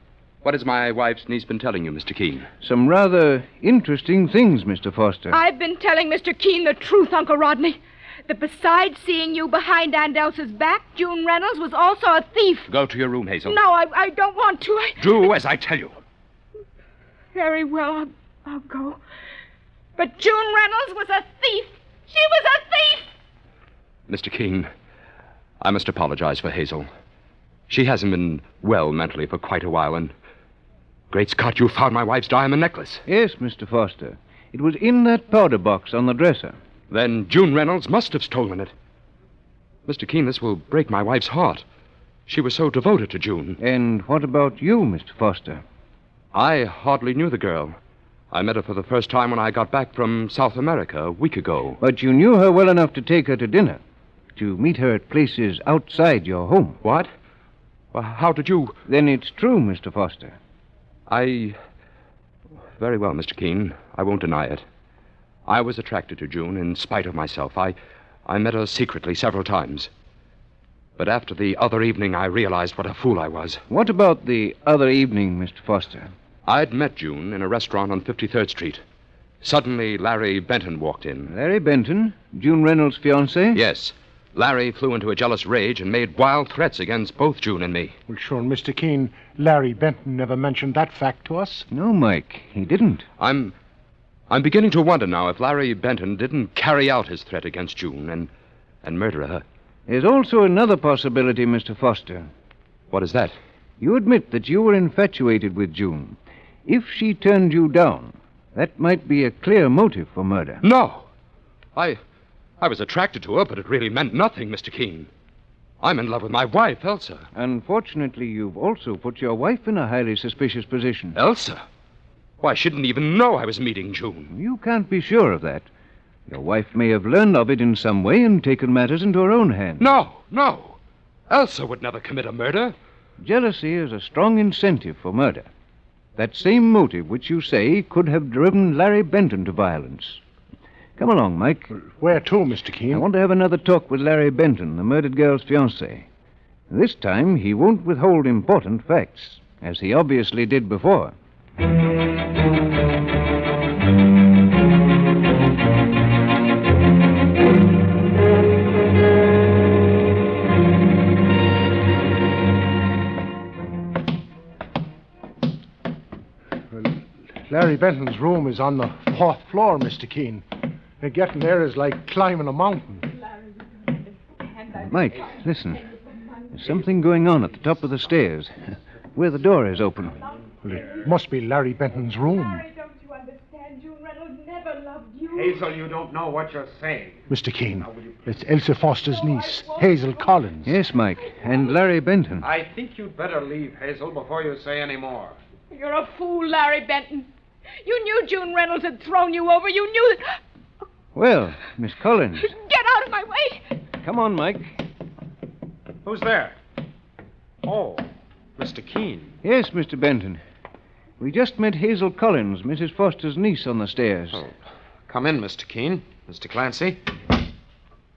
has my wife's niece been telling you, Mr. Keene? Some rather interesting things, Mr. Foster. I've been telling Mr. Keene the truth, Uncle Rodney. That besides seeing you behind Aunt Elsa's back, June Reynolds was also a thief. Go to your room, Hazel. No, I don't want to. Do as I tell you. Very well, I'll go. But June Reynolds was a thief. She was a thief! Mr. Keene, I must apologize for Hazel. She hasn't been well mentally for quite a while, and... Great Scott, you found my wife's diamond necklace. Yes, Mr. Foster. It was in that powder box on the dresser. Then June Reynolds must have stolen it. Mr. Keene, this will break my wife's heart. She was so devoted to June. And what about you, Mr. Foster? I hardly knew the girl. I met her for the first time when I got back from South America a week ago. But you knew her well enough to take her to dinner, to meet her at places outside your home. What? Well, how did you... Then it's true, Mr. Foster. Very well, Mr. Keene. I won't deny it. I was attracted to June in spite of myself. I met her secretly several times. But after the other evening, I realized what a fool I was. What about the other evening, Mr. Foster? I'd met June in a restaurant on 53rd Street. Suddenly, Larry Benton walked in. Larry Benton? June Reynolds' fiancé? Yes. Larry flew into a jealous rage and made wild threats against both June and me. Well, sure, Mr. Keene, Larry Benton never mentioned that fact to us. No, Mike, he didn't. I'm beginning to wonder now if Larry Benton didn't carry out his threat against June and murder her. There's also another possibility, Mr. Foster. What is that? You admit that you were infatuated with June. If she turned you down, that might be a clear motive for murder. No! I was attracted to her, but it really meant nothing, Mr. Keene. I'm in love with my wife, Elsa. Unfortunately, you've also put your wife in a highly suspicious position. Elsa? Why, she didn't even know I was meeting June. You can't be sure of that. Your wife may have learned of it in some way and taken matters into her own hands. No. Elsa would never commit a murder. Jealousy is a strong incentive for murder. That same motive which you say could have driven Larry Benton to violence. Come along, Mike. Where to, Mr. Keene? I want to have another talk with Larry Benton, the murdered girl's fiancé. This time, he won't withhold important facts, as he obviously did before. Larry Benton's room is on the 4th floor, Mr. Keene. Getting there is like climbing a mountain. Mike, listen. There's something going on at the top of the stairs, where the door is open. Well, it must be Larry Benton's room. Don't you understand said June Reynolds never loved you. Hazel, you don't know what you're saying. Mr. Keene, it's Elsa Foster's niece, Hazel Collins. Yes, Mike, and Larry Benton. I think you'd better leave, Hazel, before you say any more. You're a fool, Larry Benton. You knew June Reynolds had thrown you over. You knew that... Well, Miss Collins. Get out of my way! Come on, Mike. Who's there? Oh, Mr. Keene. Yes, Mr. Benton. We just met Hazel Collins, Mrs. Foster's niece, on the stairs. Oh, come in, Mr. Keene. Mr. Clancy.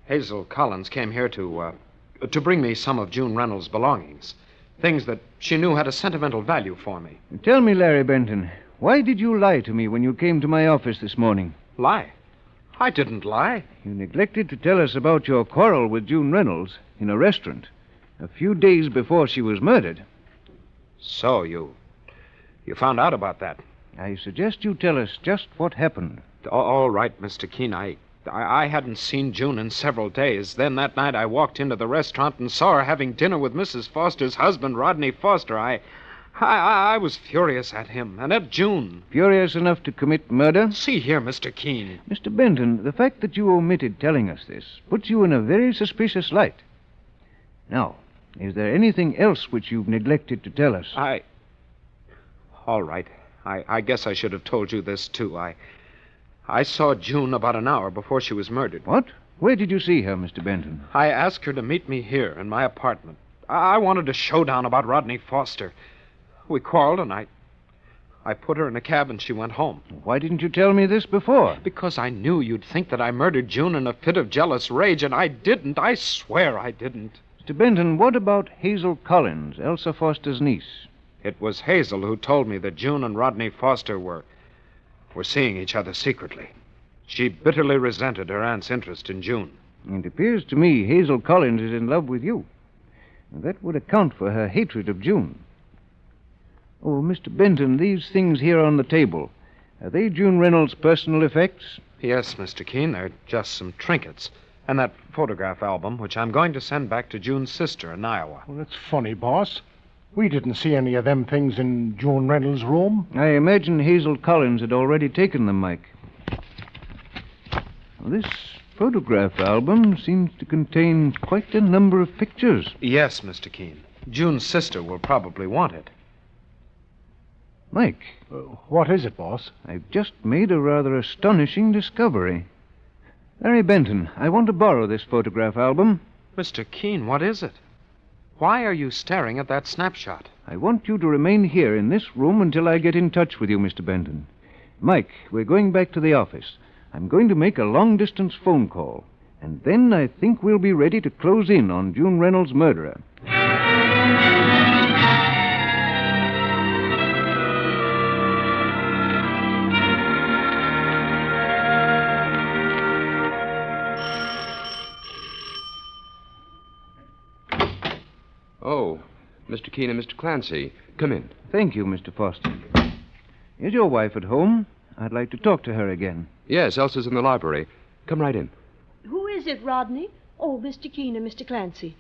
Hazel Collins came here to bring me some of June Reynolds' belongings. Things that she knew had a sentimental value for me. Tell me, Larry Benton, why did you lie to me when you came to my office this morning? Lie? I didn't lie. You neglected to tell us about your quarrel with June Reynolds in a restaurant a few days before she was murdered. So you found out about that? I suggest you tell us just what happened. All right, Mr. Keene. I hadn't seen June in several days. Then that night I walked into the restaurant and saw her having dinner with Mrs. Foster's husband, Rodney Foster. I was furious at him and at June. Furious enough to commit murder? See here, Mr. Keene. Mr. Benton, the fact that you omitted telling us this puts you in a very suspicious light. Now, is there anything else which you've neglected to tell us? All right. I guess I should have told you this, too. I saw June about an hour before she was murdered. What? Where did you see her, Mr. Benton? I asked her to meet me here in my apartment. I wanted a showdown about Rodney Foster. We quarreled, and I put her in a cab, and she went home. Why didn't you tell me this before? Because I knew you'd think that I murdered June in a fit of jealous rage, and I didn't. I swear I didn't. Mr. Benton, what about Hazel Collins, Elsa Foster's niece? It was Hazel who told me that June and Rodney Foster were seeing each other secretly. She bitterly resented her aunt's interest in June. It appears to me Hazel Collins is in love with you. That would account for her hatred of June. Oh, Mr. Benton, these things here on the table, are they June Reynolds' personal effects? Yes, Mr. Keene, they're just some trinkets. And that photograph album, which I'm going to send back to June's sister in Iowa. Well, that's funny, boss. We didn't see any of them things in June Reynolds' room. I imagine Hazel Collins had already taken them, Mike. This photograph album seems to contain quite a number of pictures. Yes, Mr. Keene. June's sister will probably want it. Mike. What is it, boss? I've just made a rather astonishing discovery. Larry Benton, I want to borrow this photograph album. Mr. Keene, what is it? Why are you staring at that snapshot? I want you to remain here in this room until I get in touch with you, Mr. Benton. Mike, we're going back to the office. I'm going to make a long-distance phone call. And then I think we'll be ready to close in on June Reynolds' murderer. Oh, Mr. Keene and Mr. Clancy, come in. Thank you, Mr. Foster. Is your wife at home? I'd like to talk to her again. Yes, Elsa's in the library. Come right in. Who is it, Rodney? Oh, Mr. Keene and Mr. Clancy.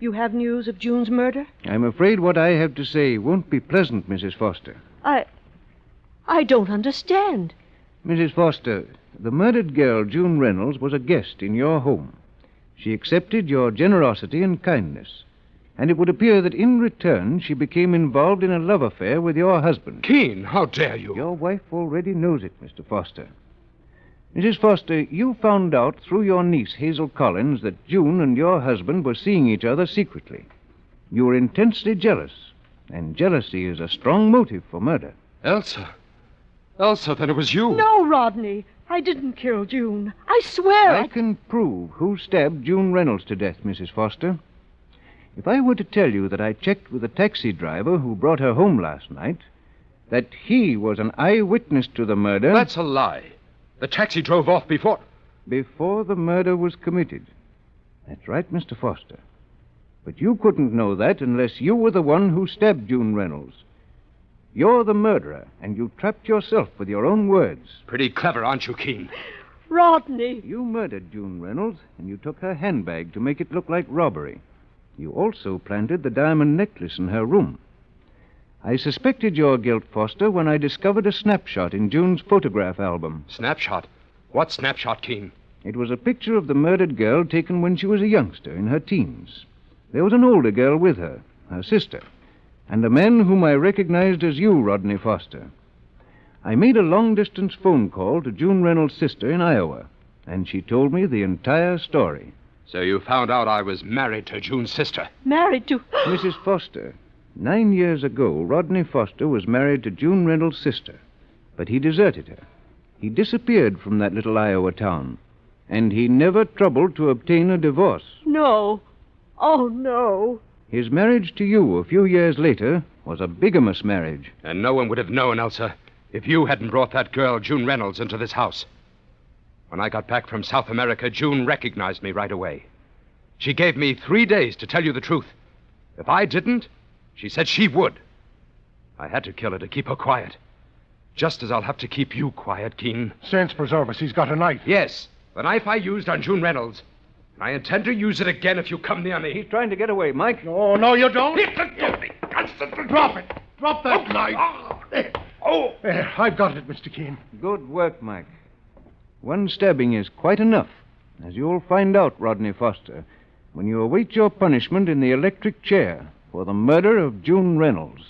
You have news of June's murder? I'm afraid what I have to say won't be pleasant, Mrs. Foster. I don't understand. Mrs. Foster, the murdered girl, June Reynolds, was a guest in your home. She accepted your generosity and kindness. And it would appear that in return she became involved in a love affair with your husband. Keene, how dare you? Your wife already knows it, Mr. Foster. Mrs. Foster, you found out through your niece, Hazel Collins, that June and your husband were seeing each other secretly. You were intensely jealous, and jealousy is a strong motive for murder. Elsa, then it was you. No, Rodney. I didn't kill June. I swear I can prove who stabbed June Reynolds to death, Mrs. Foster. If I were to tell you that I checked with a taxi driver who brought her home last night, that he was an eyewitness to the murder... That's a lie. The taxi drove off before... Before the murder was committed. That's right, Mr. Foster. But you couldn't know that unless you were the one who stabbed June Reynolds. You're the murderer, and you trapped yourself with your own words. Pretty clever, aren't you, Keene? Rodney. You murdered June Reynolds, and you took her handbag to make it look like robbery. You also planted the diamond necklace in her room. I suspected your guilt, Foster, when I discovered a snapshot in June's photograph album. Snapshot? What snapshot, Keene? It was a picture of the murdered girl taken when she was a youngster, in her teens. There was an older girl with her, her sister, and a man whom I recognized as you, Rodney Foster. I made a long-distance phone call to June Reynolds' sister in Iowa, and she told me the entire story. So you found out I was married to June's sister? Married to... Mrs. Foster, 9 years ago, Rodney Foster was married to June Reynolds' sister, but he deserted her. He disappeared from that little Iowa town, and he never troubled to obtain a divorce. No. Oh, no. His marriage to you a few years later was a bigamous marriage. And no one would have known, Elsa, if you hadn't brought that girl, June Reynolds, into this house. When I got back from South America, June recognized me right away. She gave me 3 days to tell you the truth. If I didn't, she said she would. I had to kill her to keep her quiet. Just as I'll have to keep you quiet, Keene. Saints preserve us, he's got a knife. Yes, the knife I used on June Reynolds. And I intend to use it again if you come near me. He's trying to get away, Mike. Oh, no, you don't. Drop it. Drop that knife. There. Oh! There, I've got it, Mr. Keene. Good work, Mike. One stabbing is quite enough, as you'll find out, Rodney Foster, when you await your punishment in the electric chair for the murder of June Reynolds.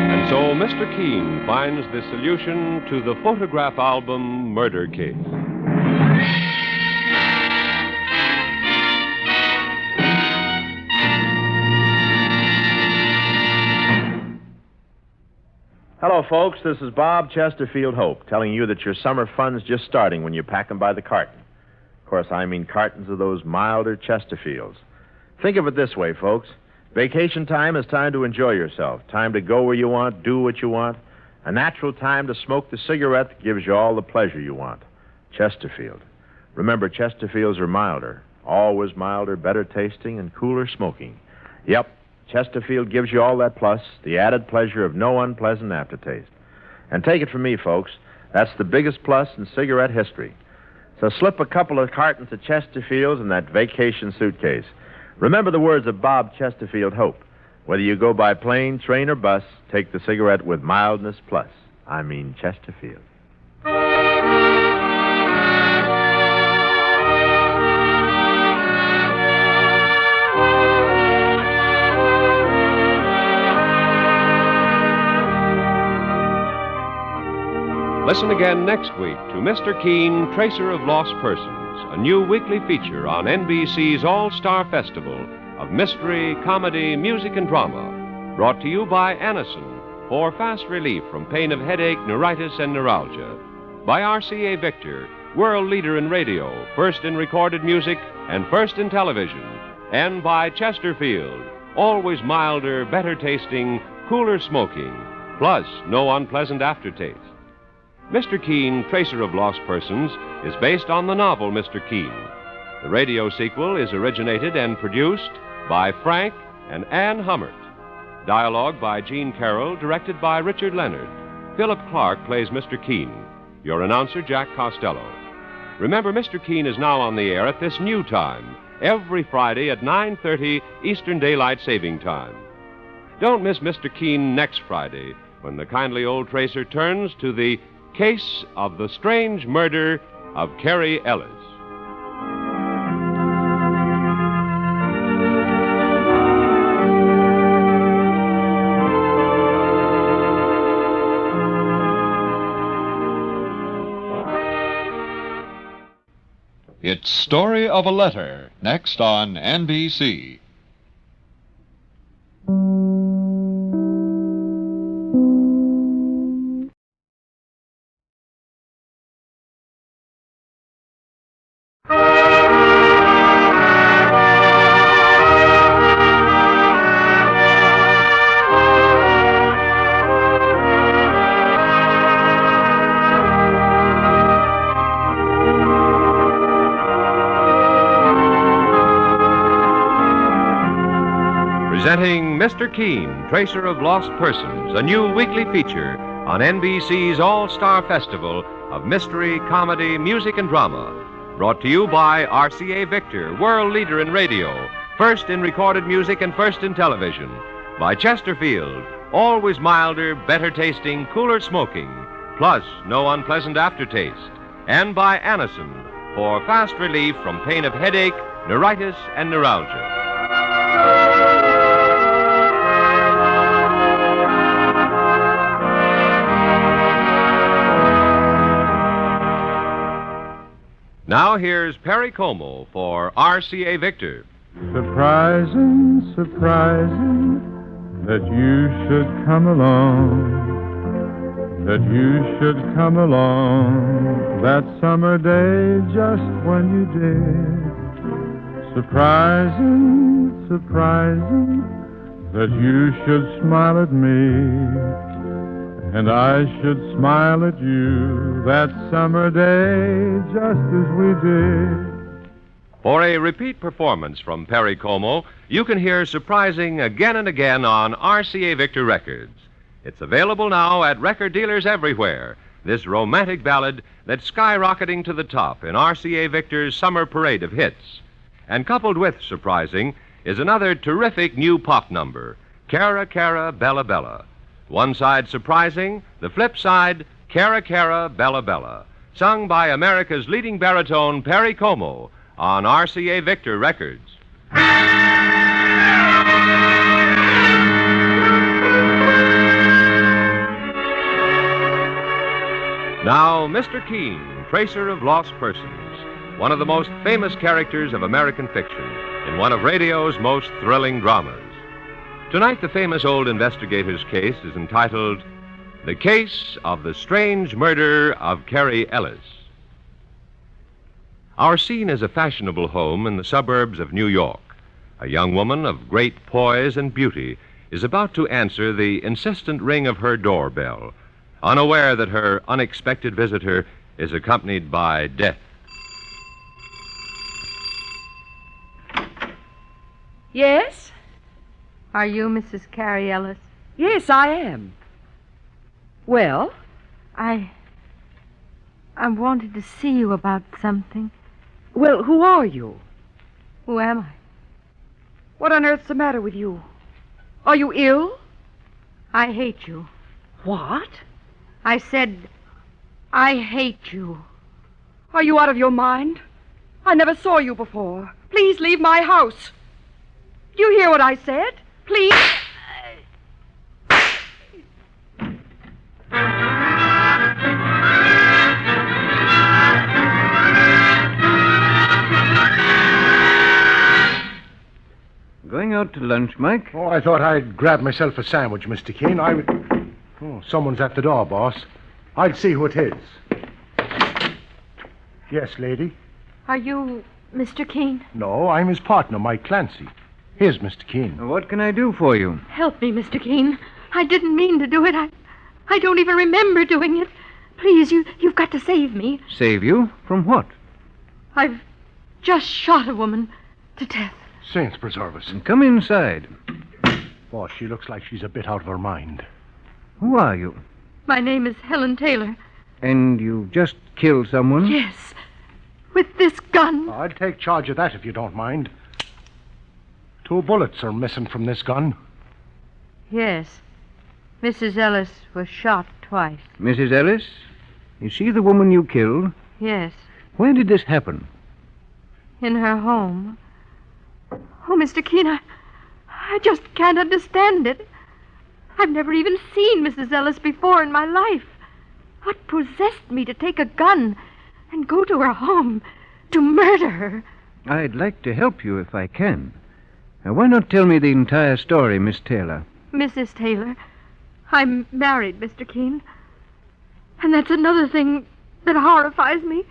And so Mr. Keene finds the solution to the photograph album murder case. Hello, folks. This is Bob Chesterfield Hope telling you that your summer fun's just starting when you pack them by the carton. Of course, I mean cartons of those milder Chesterfields. Think of it this way, folks. Vacation time is time to enjoy yourself, time to go where you want, do what you want, a natural time to smoke the cigarette that gives you all the pleasure you want. Chesterfield. Remember, Chesterfields are milder, always milder, better tasting, and cooler smoking. Yep. Chesterfield gives you all that plus, the added pleasure of no unpleasant aftertaste. And take it from me, folks, that's the biggest plus in cigarette history. So slip a couple of cartons of Chesterfields in that vacation suitcase. Remember the words of Bob Chesterfield Hope. Whether you go by plane, train, or bus, take the cigarette with mildness plus. I mean Chesterfield. Listen again next week to Mr. Keene, Tracer of Lost Persons, a new weekly feature on NBC's All-Star Festival of mystery, comedy, music, and drama, brought to you by Anacin for fast relief from pain of headache, neuritis, and neuralgia, by RCA Victor, world leader in radio, first in recorded music and first in television, and by Chesterfield, always milder, better tasting, cooler smoking, plus no unpleasant aftertaste. Mr. Keene, Tracer of Lost Persons, is based on the novel Mr. Keene. The radio sequel is originated and produced by Frank and Ann Hummert. Dialogue by Gene Carroll, directed by Richard Leonard. Philip Clark plays Mr. Keene. Your announcer, Jack Costello. Remember, Mr. Keene is now on the air at this new time, every Friday at 9:30 Eastern Daylight Saving Time. Don't miss Mr. Keene next Friday, when the kindly old tracer turns to the case of the strange murder of Carrie Ellis. It's Story of a Letter, next on NBC. Presenting Mr. Keene, Tracer of Lost Persons, a new weekly feature on NBC's All-Star Festival of mystery, comedy, music, and drama. Brought to you by RCA Victor, world leader in radio, first in recorded music and first in television. By Chesterfield, always milder, better tasting, cooler smoking, plus no unpleasant aftertaste. And by Anacin, for fast relief from pain of headache, neuritis, and neuralgia. Now here's Perry Como for RCA Victor. Surprising, surprising that you should come along. That you should come along that summer day just when you did. Surprising, surprising that you should smile at me and I should smile at you that summer day just as we did. For a repeat performance from Perry Como, you can hear Surprising again and again on RCA Victor Records. It's available now at record dealers everywhere, this romantic ballad that's skyrocketing to the top in RCA Victor's summer parade of hits. And coupled with Surprising is another terrific new pop number, Cara Cara Bella Bella. One side surprising, the flip side, Cara Cara Bella Bella, sung by America's leading baritone Perry Como on RCA Victor Records. Now, Mr. Keene, tracer of lost persons, one of the most famous characters of American fiction in one of radio's most thrilling dramas. Tonight, the famous old investigator's case is entitled The Case of the Strange Murder of Carrie Ellis. Our scene is a fashionable home in the suburbs of New York. A young woman of great poise and beauty is about to answer the insistent ring of her doorbell, unaware that her unexpected visitor is accompanied by death. Yes? Are you Mrs. Carrie Ellis? Yes, I am. Well? I wanted to see you about something. Well, who are you? Who am I? What on earth's the matter with you? Are you ill? I hate you. What? I said, I hate you. Are you out of your mind? I never saw you before. Please leave my house. Do you hear what I said? Please. Going out to lunch, Mike? Oh, I thought I'd grab myself a sandwich, Mr. Keene. Oh, someone's at the door, boss. I'll see who it is. Yes, lady? Are you Mr. Keene? No, I'm his partner, Mike Clancy. Here's Mr. Keene. What can I do for you? Help me, Mr. Keene. I didn't mean to do it. I don't even remember doing it. Please, you've got to save me. Save you? From what? I've just shot a woman to death. Saints preserve us. Come inside. Boss, she looks like she's a bit out of her mind. Who are you? My name is Helen Taylor. And you just killed someone? Yes. With this gun. I'll take charge of that if you don't mind. 2 bullets are missing from this gun. Yes. Mrs. Ellis was shot twice. Mrs. Ellis? Is she the woman you killed? Yes. Where did this happen? In her home. Oh, Mr. Keene, I just can't understand it. I've never even seen Mrs. Ellis before in my life. What possessed me to take a gun and go to her home to murder her? I'd like to help you if I can. Now, why not tell me the entire story, Miss Taylor? Mrs. Taylor, I'm married, Mr. Keene. And that's another thing that horrifies me.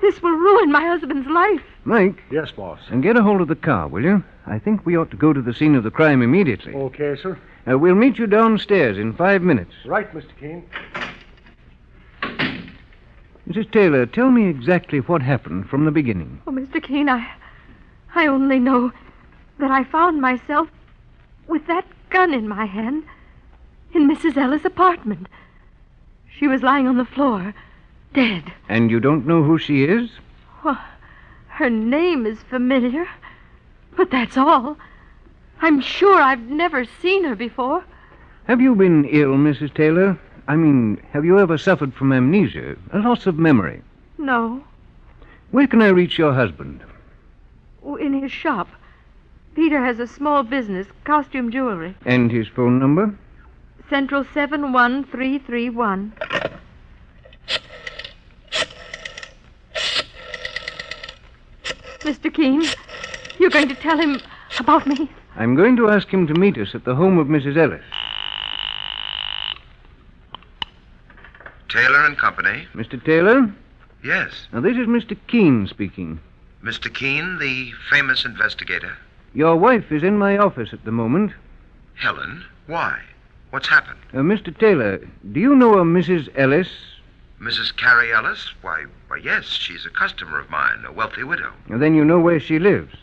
This will ruin my husband's life. Mike? Yes, boss. And get a hold of the car, will you? I think we ought to go to the scene of the crime immediately. Okay, sir. We'll meet you downstairs in 5 minutes. Right, Mr. Keene. Mrs. Taylor, tell me exactly what happened from the beginning. Oh, Mr. Keene, I only know that I found myself with that gun in my hand in Mrs. Ellis' apartment. She was lying on the floor, dead. And you don't know who she is? Well, her name is familiar, but that's all. I'm sure I've never seen her before. Have you been ill, Mrs. Taylor? I mean, have you ever suffered from amnesia, a loss of memory? No. Where can I reach your husband? In his shop. Peter has a small business, costume jewelry. And his phone number? Central 71331. Mr. Keene, you're going to tell him about me? I'm going to ask him to meet us at the home of Mrs. Ellis. Taylor and Company. Mr. Taylor? Yes. Now, this is Mr. Keene speaking. Mr. Keene, the famous investigator. Your wife is in my office at the moment. Helen, why? What's happened? Mr. Taylor, do you know a Mrs. Ellis? Mrs. Carrie Ellis? Why, yes, she's a customer of mine, a wealthy widow. Then you know where she lives.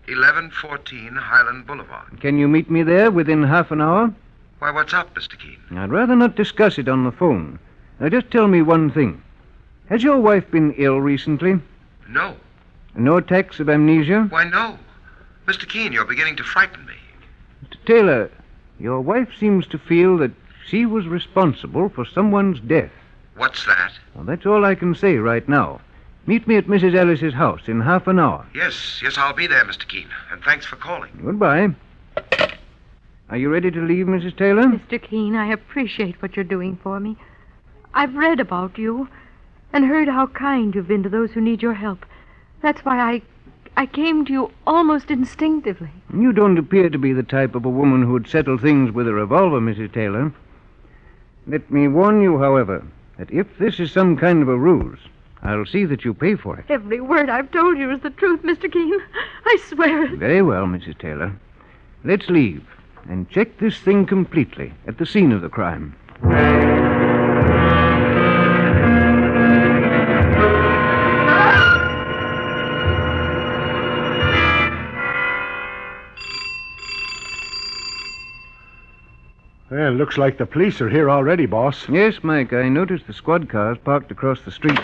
1114 Highland Boulevard. Can you meet me there within half an hour? Why, what's up, Mr. Keene? I'd rather not discuss it on the phone. Now, just tell me one thing. Has your wife been ill recently? No. No attacks of amnesia? Why, no. Mr. Keene, you're beginning to frighten me. Mr. Taylor, your wife seems to feel that she was responsible for someone's death. What's that? Well, that's all I can say right now. Meet me at Mrs. Ellis's house in half an hour. Yes, I'll be there, Mr. Keene. And thanks for calling. Goodbye. Are you ready to leave, Mrs. Taylor? Mr. Keene, I appreciate what you're doing for me. I've read about you and heard how kind you've been to those who need your help. That's why I came to you almost instinctively. You don't appear to be the type of a woman who'd settle things with a revolver, Mrs. Taylor. Let me warn you, however, that if this is some kind of a ruse, I'll see that you pay for it. Every word I've told you is the truth, Mr. Keene. I swear it. Very well, Mrs. Taylor. Let's leave and check this thing completely at the scene of the crime. Well, looks like the police are here already, boss. Yes, Mike, I noticed the squad cars parked across the street.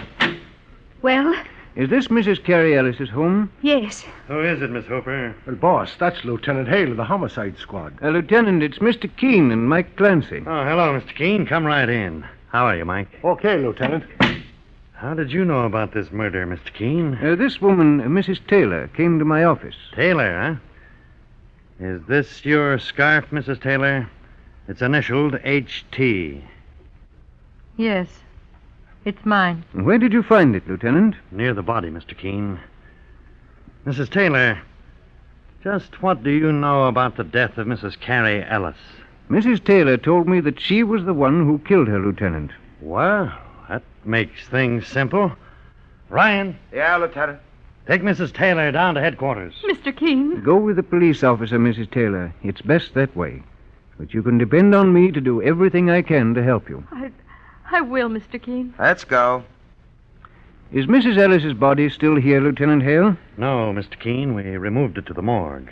Well? Is this Mrs. Carrie Ellis's home? Yes. Who is it, Miss Hooper? Well, boss, that's Lieutenant Hale of the homicide squad. Lieutenant, it's Mr. Keene and Mike Clancy. Oh, hello, Mr. Keene. Come right in. How are you, Mike? Okay, Lieutenant. How did you know about this murder, Mr. Keene? This woman, Mrs. Taylor, came to my office. Taylor, huh? Is this your scarf, Mrs. Taylor? It's initialed H.T. Yes. It's mine. Where did you find it, Lieutenant? Near the body, Mr. Keene. Mrs. Taylor, just what do you know about the death of Mrs. Carrie Ellis? Mrs. Taylor told me that she was the one who killed her, Lieutenant. Well, that makes things simple. Ryan. Yeah, Lieutenant. Take Mrs. Taylor down to headquarters. Mr. Keene. Go with the police officer, Mrs. Taylor. It's best that way. But you can depend on me to do everything I can to help you. I will, Mr. Keene. Let's go. Is Mrs. Ellis's body still here, Lieutenant Hale? No, Mr. Keene. We removed it to the morgue.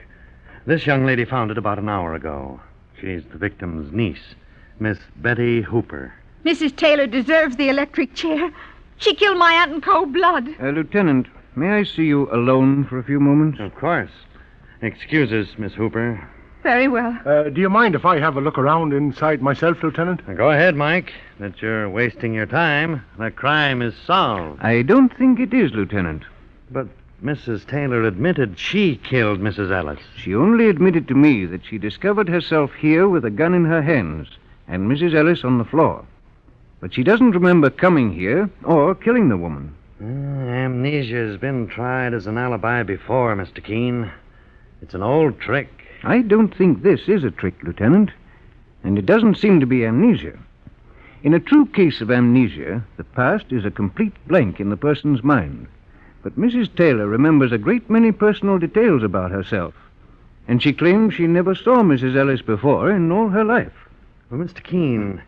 This young lady found it about an hour ago. She's the victim's niece, Miss Betty Hooper. Mrs. Taylor deserves the electric chair. She killed my aunt in cold blood. Lieutenant, may I see you alone for a few moments? Of course. Excuse us, Miss Hooper. Very well. Do you mind if I have a look around inside myself, Lieutenant? Go ahead, Mike. That you're wasting your time. The crime is solved. I don't think it is, Lieutenant. But Mrs. Taylor admitted she killed Mrs. Ellis. She only admitted to me that she discovered herself here with a gun in her hands and Mrs. Ellis on the floor. But she doesn't remember coming here or killing the woman. Amnesia has been tried as an alibi before, Mr. Keene. It's an old trick. I don't think this is a trick, Lieutenant. And it doesn't seem to be amnesia. In a true case of amnesia, the past is a complete blank in the person's mind. But Mrs. Taylor remembers a great many personal details about herself. And she claims she never saw Mrs. Ellis before in all her life. Well, Mr. Keene,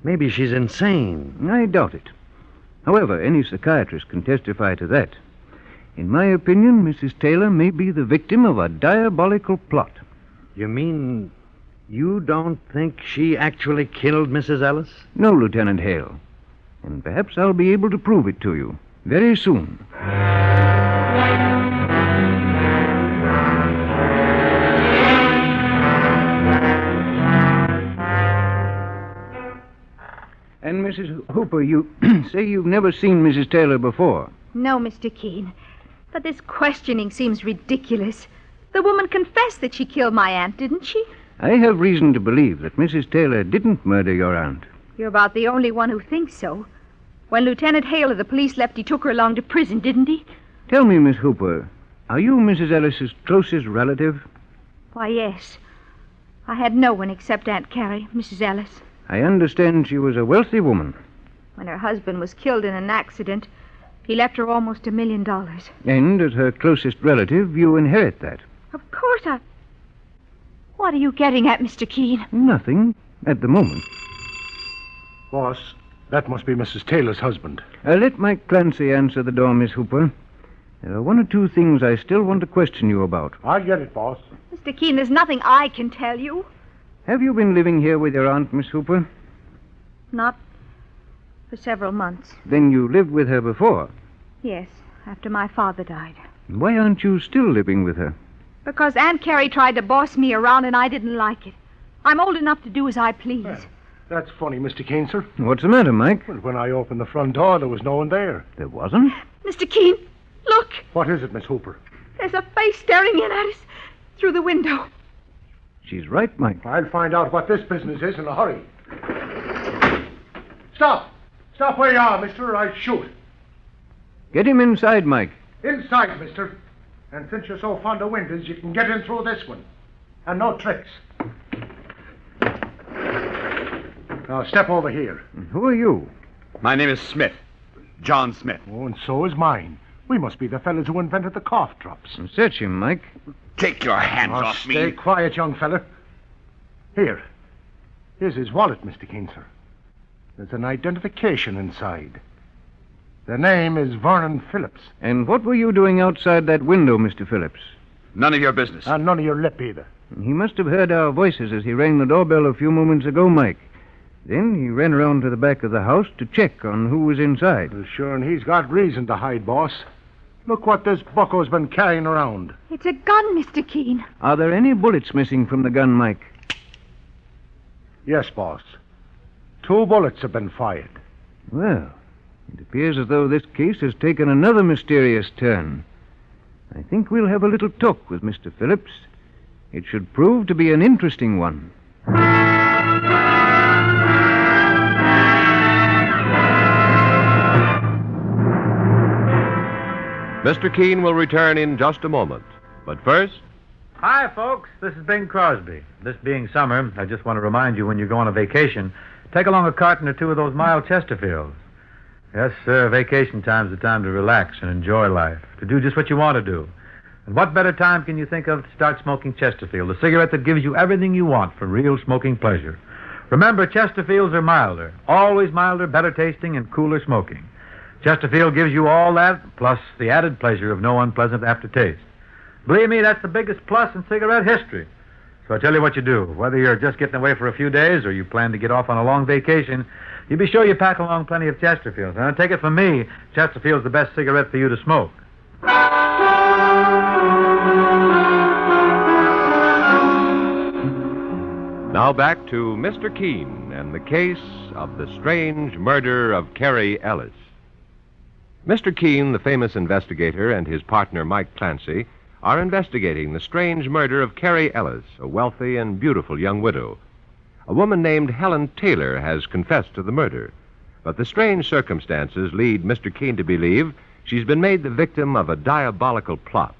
maybe she's insane. I doubt it. However, any psychiatrist can testify to that. In my opinion, Mrs. Taylor may be the victim of a diabolical plot. You mean you don't think she actually killed Mrs. Ellis? No, Lieutenant Hale. And perhaps I'll be able to prove it to you very soon. And Mrs. Hooper, you say you've never seen Mrs. Taylor before. No, Mr. Keene. But this questioning seems ridiculous. The woman confessed that she killed my aunt, didn't she? I have reason to believe that Mrs. Taylor didn't murder your aunt. You're about the only one who thinks so. When Lieutenant Hale of the police left, he took her along to prison, didn't he? Tell me, Miss Hooper, are you Mrs. Ellis's closest relative? Why, yes. I had no one except Aunt Carrie, Mrs. Ellis. I understand she was a wealthy woman. When her husband was killed in an accident, he left her almost $1 million. And as her closest relative, you inherit that. Of course I... What are you getting at, Mr. Keene? Nothing, at the moment. Boss, that must be Mrs. Taylor's husband. Let Mike Clancy answer the door, Miss Hooper. There are one or two things I still want to question you about. I'll get it, boss. Mr. Keene, there's nothing I can tell you. Have you been living here with your aunt, Miss Hooper? Not for several months. Then you lived with her before? Yes, after my father died. Why aren't you still living with her? Because Aunt Carrie tried to boss me around and I didn't like it. I'm old enough to do as I please. That's funny, Mr. Keene, sir. What's the matter, Mike? Well, when I opened the front door, there was no one there. There wasn't? Mr. Keene, look! What is it, Miss Hooper? There's a face staring in at us through the window. She's right, Mike. I'll find out what this business is in a hurry. Stop! Stop where you are, mister, or I'll shoot. Get him inside, Mike. Inside, mister. And since you're so fond of windows, you can get in through this one. And no tricks. Now, step over here. Who are you? My name is Smith. John Smith. Oh, and so is mine. We must be the fellas who invented the cough drops. Search him, Mike. Take your hands off me. Stay quiet, young fella. Here. Here's his wallet, Mr. Keene, sir. There's an identification inside. The name is Vernon Phillips. And what were you doing outside that window, Mr. Phillips? None of your business. And none of your lip either. He must have heard our voices as he rang the doorbell a few moments ago, Mike. Then he ran around to the back of the house to check on who was inside. Well, sure, and he's got reason to hide, boss. Look what this bucko's been carrying around. It's a gun, Mr. Keene. Are there any bullets missing from the gun, Mike? Yes, boss. 2 bullets have been fired. Well, it appears as though this case has taken another mysterious turn. I think we'll have a little talk with Mr. Phillips. It should prove to be an interesting one. Mr. Keene will return in just a moment. But first... Hi, folks. This is Bing Crosby. This being summer, I just want to remind you when you go on a vacation, take along a carton or 2 of those mild Chesterfields. Yes, sir, vacation time's the time to relax and enjoy life, to do just what you want to do. And what better time can you think of to start smoking Chesterfield, the cigarette that gives you everything you want for real smoking pleasure? Remember, Chesterfields are milder, always milder, better tasting, and cooler smoking. Chesterfield gives you all that, plus the added pleasure of no unpleasant aftertaste. Believe me, that's the biggest plus in cigarette history. So I tell you what you do. Whether you're just getting away for a few days or you plan to get off on a long vacation, you be sure you pack along plenty of Chesterfields. And take it from me, Chesterfield's the best cigarette for you to smoke. Now back to Mr. Keene and the case of the strange murder of Carrie Ellis. Mr. Keene, the famous investigator, and his partner Mike Clancy are investigating the strange murder of Carrie Ellis, a wealthy and beautiful young widow. A woman named Helen Taylor has confessed to the murder, but the strange circumstances lead Mr. Keene to believe she's been made the victim of a diabolical plot.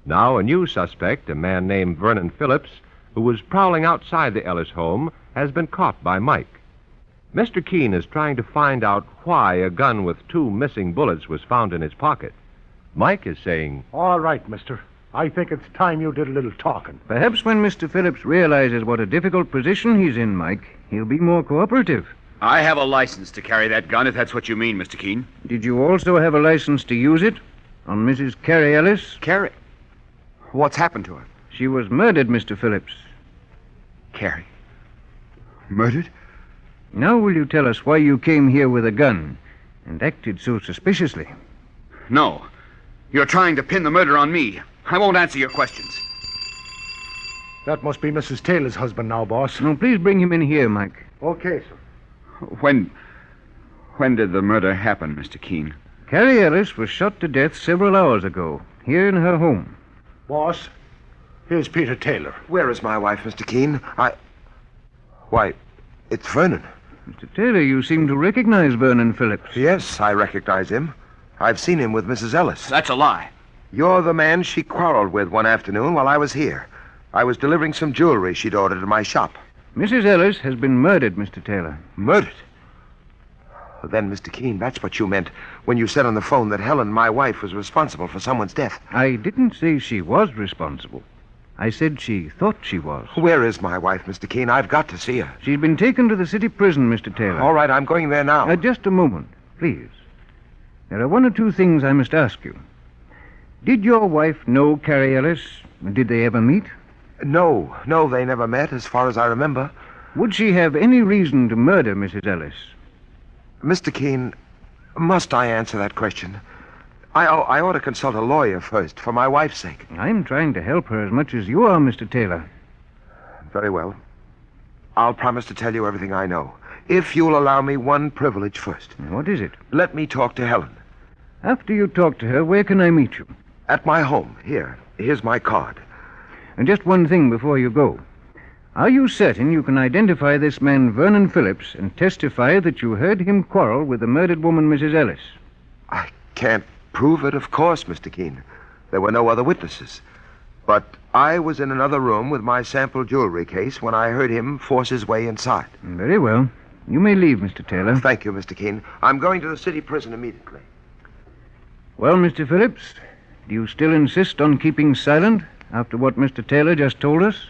Now a new suspect, a man named Vernon Phillips, who was prowling outside the Ellis home, has been caught by Mike. Mr. Keene is trying to find out why a gun with 2 missing bullets was found in his pocket. Mike is saying... All right, mister. I think it's time you did a little talking. Perhaps when Mr. Phillips realizes what a difficult position he's in, Mike, he'll be more cooperative. I have a license to carry that gun, if that's what you mean, Mr. Keene. Did you also have a license to use it on Mrs. Carrie Ellis? Carrie? What's happened to her? She was murdered, Mr. Phillips. Carrie? Murdered? Now will you tell us why you came here with a gun and acted so suspiciously? No. You're trying to pin the murder on me. I won't answer your questions. That must be Mrs. Taylor's husband now, boss. No, please bring him in here, Mike. Okay, sir. When did the murder happen, Mr. Keene? Carrie Ellis was shot to death several hours ago, here in her home. Boss, here's Peter Taylor. Where is my wife, Mr. Keene? Why, it's Vernon. Mr. Taylor, you seem to recognize Vernon Phillips. Yes, I recognize him. I've seen him with Mrs. Ellis. That's a lie. You're the man she quarreled with one afternoon while I was here. I was delivering some jewelry she'd ordered in my shop. Mrs. Ellis has been murdered, Mr. Taylor. Murdered? Then, Mr. Keene, that's what you meant when you said on the phone that Helen, my wife, was responsible for someone's death. I didn't say she was responsible. I said she thought she was. Where is my wife, Mr. Keene? I've got to see her. She's been taken to the city prison, Mr. Taylor. All right, I'm going there now. Just a moment, please. There are one or two things I must ask you. Did your wife know Carrie Ellis? Did they ever meet? No, they never met, as far as I remember. Would she have any reason to murder Mrs. Ellis? Mr. Keene, must I answer that question? I ought to consult a lawyer first, for my wife's sake. I'm trying to help her as much as you are, Mr. Taylor. Very well. I'll promise to tell you everything I know, if you'll allow me one privilege first. What is it? Let me talk to Helen. After you talk to her, where can I meet you? At my home. Here's my card. And just one thing before you go. Are you certain you can identify this man, Vernon Phillips, and testify that you heard him quarrel with the murdered woman, Mrs. Ellis? I can't prove it, of course, Mr. Keene. There were no other witnesses. But I was in another room with my sample jewelry case when I heard him force his way inside. Very well. You may leave, Mr. Taylor. Thank you, Mr. Keene. I'm going to the city prison immediately. Well, Mr. Phillips, do you still insist on keeping silent after what Mr. Taylor just told us?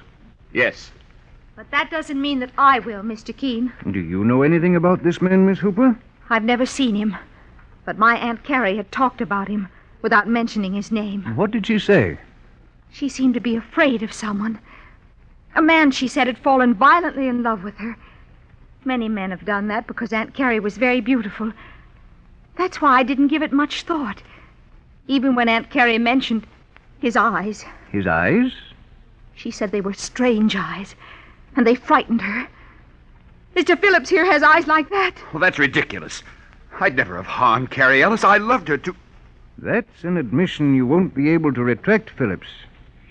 Yes. But that doesn't mean that I will, Mr. Keene. Do you know anything about this man, Miss Hooper? I've never seen him. But my Aunt Carrie had talked about him without mentioning his name. What did she say? She seemed to be afraid of someone. A man, she said, had fallen violently in love with her. Many men have done that because Aunt Carrie was very beautiful. That's why I didn't give it much thought. Even when Aunt Carrie mentioned his eyes. His eyes? She said they were strange eyes, and they frightened her. Mr. Phillips here has eyes like that. Well, that's ridiculous. I'd never have harmed Carrie Ellis. I loved her too. That's an admission you won't be able to retract, Phillips.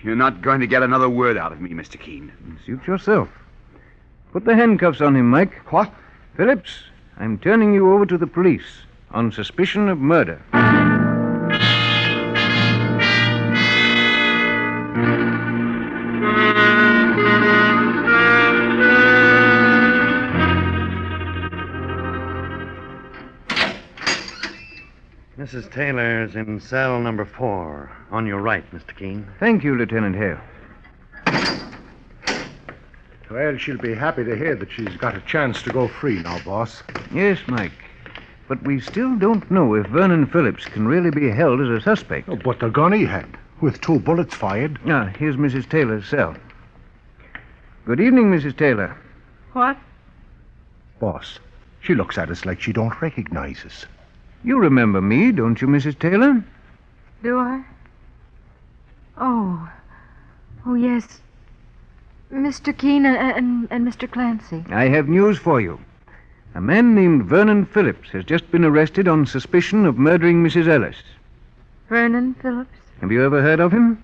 You're not going to get another word out of me, Mr. Keene. Suit yourself. Put the handcuffs on him, Mike. What? Phillips, I'm turning you over to the police on suspicion of murder. Mrs. Taylor's in cell number 4. On your right, Mr. Keene. Thank you, Lieutenant Hale. Well, she'll be happy to hear that she's got a chance to go free now, boss. Yes, Mike. But we still don't know if Vernon Phillips can really be held as a suspect. Oh, but the gun he had, with 2 bullets fired. Here's Mrs. Taylor's cell. Good evening, Mrs. Taylor. What? Boss, she looks at us like she don't recognize us. You remember me, don't you, Mrs. Taylor? Do I? Oh, yes. Mr. Keene and Mr. Clancy. I have news for you. A man named Vernon Phillips has just been arrested on suspicion of murdering Mrs. Ellis. Vernon Phillips? Have you ever heard of him?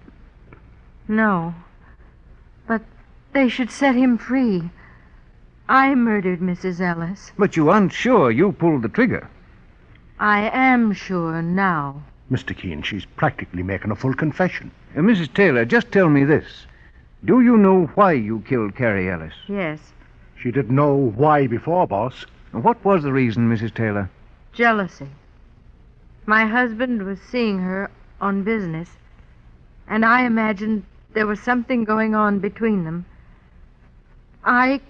No. But they should set him free. I murdered Mrs. Ellis. But you aren't sure you pulled the trigger. I am sure now. Mr. Keene, she's practically making a full confession. Mrs. Taylor, just tell me this. Do you know why you killed Carrie Ellis? Yes. She didn't know why before, boss. What was the reason, Mrs. Taylor? Jealousy. My husband was seeing her on business, and I imagined there was something going on between them. I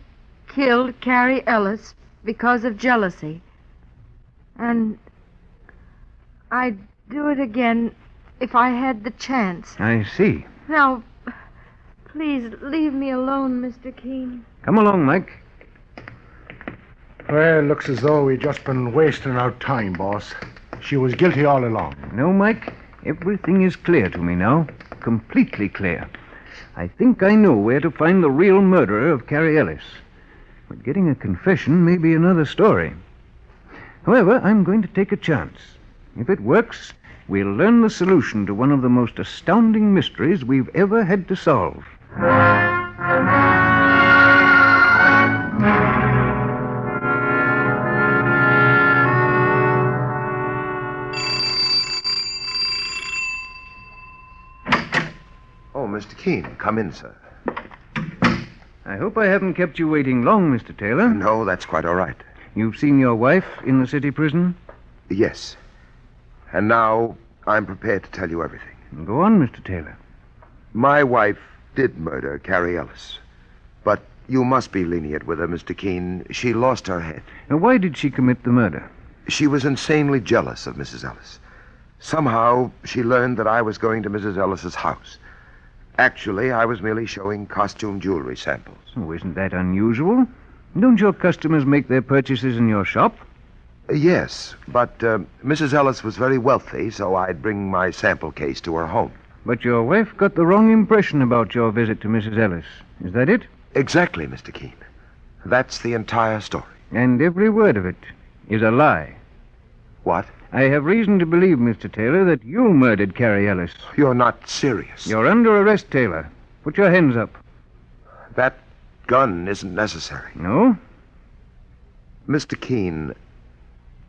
killed Carrie Ellis because of jealousy. And I'd do it again if I had the chance. I see. Now, please leave me alone, Mr. Keene. Come along, Mike. Well, looks as though we've just been wasting our time, boss. She was guilty all along. No, Mike. Everything is clear to me now. Completely clear. I think I know where to find the real murderer of Carrie Ellis. But getting a confession may be another story. However, I'm going to take a chance. If it works, we'll learn the solution to one of the most astounding mysteries we've ever had to solve. Oh, Mr. Keene, come in, sir. I hope I haven't kept you waiting long, Mr. Taylor. No, that's quite all right. You've seen your wife in the city prison? Yes. And now I'm prepared to tell you everything. Go on, Mr. Taylor. My wife did murder Carrie Ellis. But you must be lenient with her, Mr. Keene. She lost her head. Now, why did she commit the murder? She was insanely jealous of Mrs. Ellis. Somehow, she learned that I was going to Mrs. Ellis's house. Actually, I was merely showing costume jewelry samples. Oh, isn't that unusual? Don't your customers make their purchases in your shop? Yes, but Mrs. Ellis was very wealthy, so I'd bring my sample case to her home. But your wife got the wrong impression about your visit to Mrs. Ellis. Is that it? Exactly, Mr. Keene. That's the entire story. And every word of it is a lie. What? I have reason to believe, Mr. Taylor, that you murdered Carrie Ellis. You're not serious. You're under arrest, Taylor. Put your hands up. That gun isn't necessary. No? Mr. Keene,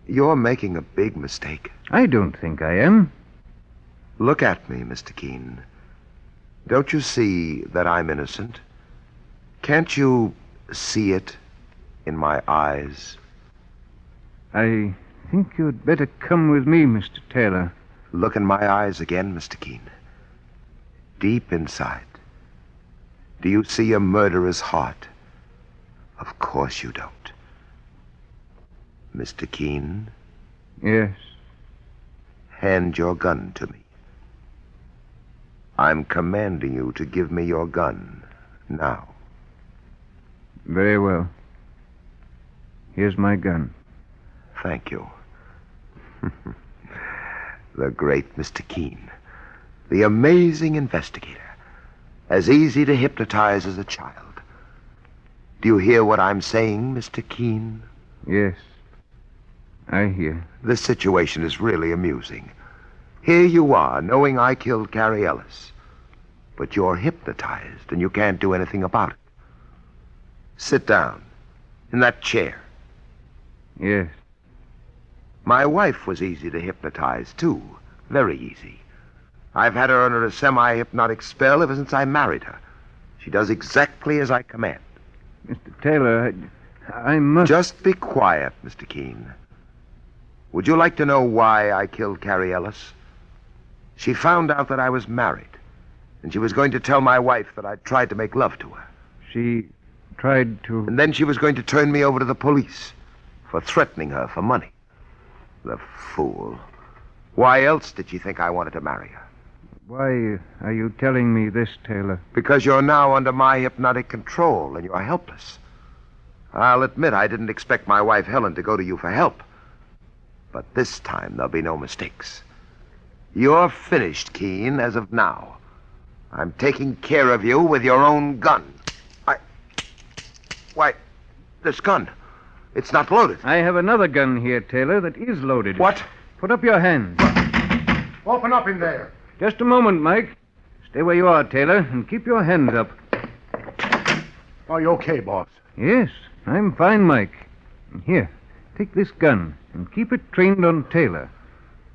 you're making a big mistake. I don't think I am. Look at me, Mr. Keene. Don't you see that I'm innocent? Can't you see it in my eyes? I think you'd better come with me, Mr. Taylor. Look in my eyes again, Mr. Keene. Deep inside. Do you see a murderer's heart? Of course you don't. Mr. Keene? Yes. Hand your gun to me. I'm commanding you to give me your gun now. Very well. Here's my gun. Thank you. The great Mr. Keene. The amazing investigator. As easy to hypnotize as a child. Do you hear what I'm saying, Mr. Keene? Yes. I hear. This situation is really amusing. Here you are, knowing I killed Carrie Ellis. But you're hypnotized, and you can't do anything about it. Sit down. In that chair. Yes. My wife was easy to hypnotize, too. Very easy. I've had her under a semi-hypnotic spell ever since I married her. She does exactly as I command. Mr. Taylor, I must... Just be quiet, Mr. Keene. Would you like to know why I killed Carrie Ellis? She found out that I was married, and she was going to tell my wife that I'd tried to make love to her. She tried to... And then she was going to turn me over to the police for threatening her for money. The fool. Why else did she think I wanted to marry her? Why are you telling me this, Taylor? Because you're now under my hypnotic control, and you're helpless. I'll admit I didn't expect my wife Helen to go to you for help. But this time there'll be no mistakes. You're finished, Keene, as of now. I'm taking care of you with your own gun. Why, this gun, it's not loaded. I have another gun here, Taylor, that is loaded. What? Put up your hands. Open up in there. Just a moment, Mike. Stay where you are, Taylor, and keep your hands up. Are you okay, boss? Yes, I'm fine, Mike. Here, take this gun and keep it trained on Taylor.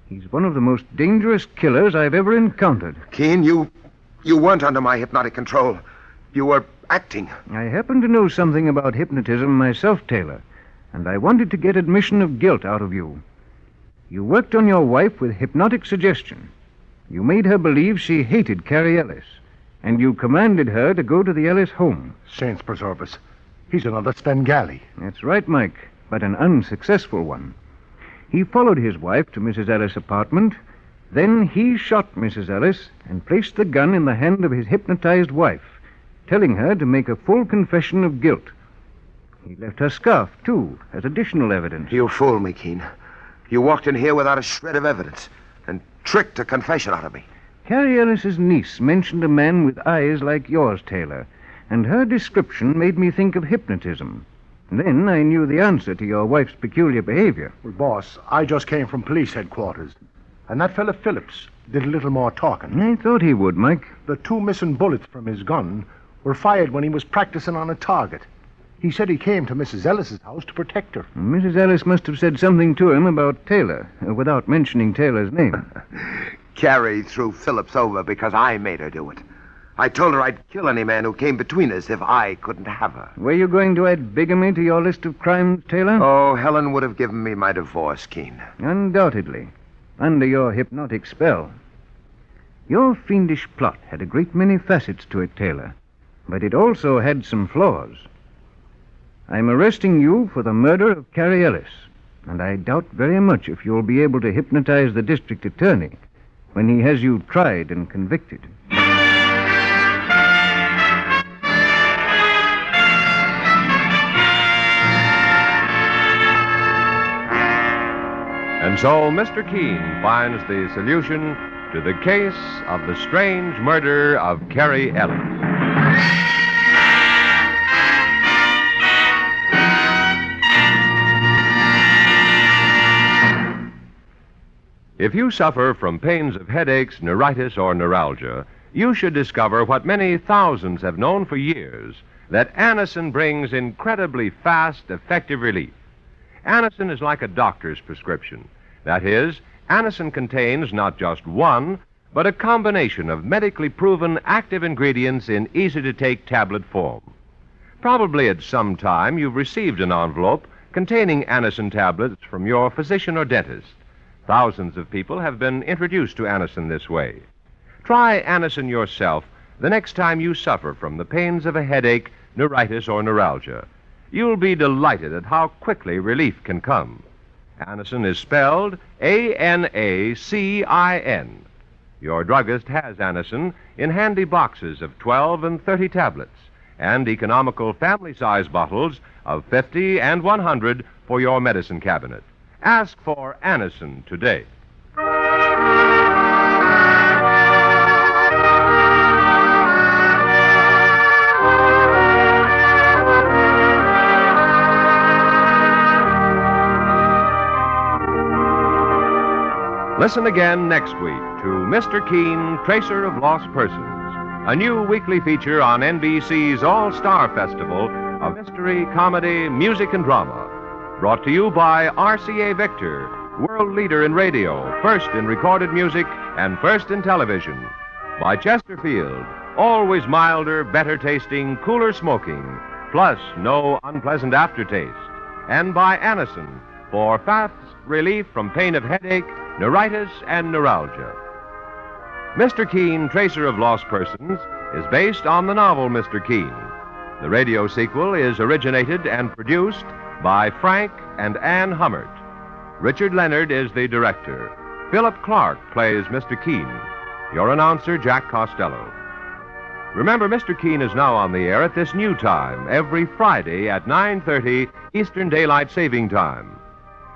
He's one of the most dangerous killers I've ever encountered. Keene, you weren't under my hypnotic control. You were acting. I happen to know something about hypnotism myself, Taylor, and I wanted to get admission of guilt out of you. You worked on your wife with hypnotic suggestion. You made her believe she hated Carrie Ellis, and you commanded her to go to the Ellis home. Saints preserve us. He's another Svengali. That's right, Mike, but an unsuccessful one. He followed his wife to Mrs. Ellis' apartment. Then he shot Mrs. Ellis and placed the gun in the hand of his hypnotized wife, telling her to make a full confession of guilt. He left her scarf, too, as additional evidence. You fooled me, Keene. You walked in here without a shred of evidence and tricked a confession out of me. Carrie Ellis's niece mentioned a man with eyes like yours, Taylor, and her description made me think of hypnotism. Then I knew the answer to your wife's peculiar behavior. Well, boss, I just came from police headquarters, and that fella Phillips did a little more talking. I thought he would, Mike. The 2 missing bullets from his gun were fired when he was practicing on a target. He said he came to Mrs. Ellis's house to protect her. Mrs. Ellis must have said something to him about Taylor, without mentioning Taylor's name. Carrie threw Phillips over because I made her do it. I told her I'd kill any man who came between us if I couldn't have her. Were you going to add bigamy to your list of crimes, Taylor? Oh, Helen would have given me my divorce, Keene. Undoubtedly. Under your hypnotic spell. Your fiendish plot had a great many facets to it, Taylor. But it also had some flaws. I'm arresting you for the murder of Carrie Ellis. And I doubt very much if you'll be able to hypnotize the district attorney when he has you tried and convicted. And so Mr. Keene finds the solution to the case of the strange murder of Carrie Ellis. If you suffer from pains of headaches, neuritis, or neuralgia, you should discover what many thousands have known for years, that Anacin brings incredibly fast, effective relief. Anacin is like a doctor's prescription. That is, Anacin contains not just one, but a combination of medically proven active ingredients in easy-to-take tablet form. Probably at some time you've received an envelope containing Anacin tablets from your physician or dentist. Thousands of people have been introduced to Anacin this way. Try Anacin yourself the next time you suffer from the pains of a headache, neuritis, or neuralgia. You'll be delighted at how quickly relief can come. Anacin is spelled A-N-A-C-I-N. Your druggist has Anacin in handy boxes of 12 and 30 tablets and economical family-size bottles of 50 and 100 for your medicine cabinet. Ask for Anacin today. Listen again next week to Mr. Keene, Tracer of Lost Persons, a new weekly feature on NBC's All-Star Festival of Mystery, Comedy, Music, and Drama. Brought to you by RCA Victor, world leader in radio, first in recorded music, and first in television. By Chesterfield, always milder, better tasting, cooler smoking, plus no unpleasant aftertaste. And by Anacin, for fast relief from pain of headache, neuritis, and neuralgia. Mr. Keene, Tracer of Lost Persons, is based on the novel Mr. Keene. The radio sequel is originated and produced by Frank and Ann Hummert. Richard Leonard is the director. Philip Clark plays Mr. Keene. Your announcer, Jack Costello. Remember, Mr. Keene is now on the air at this new time, every Friday at 9:30 Eastern Daylight Saving Time.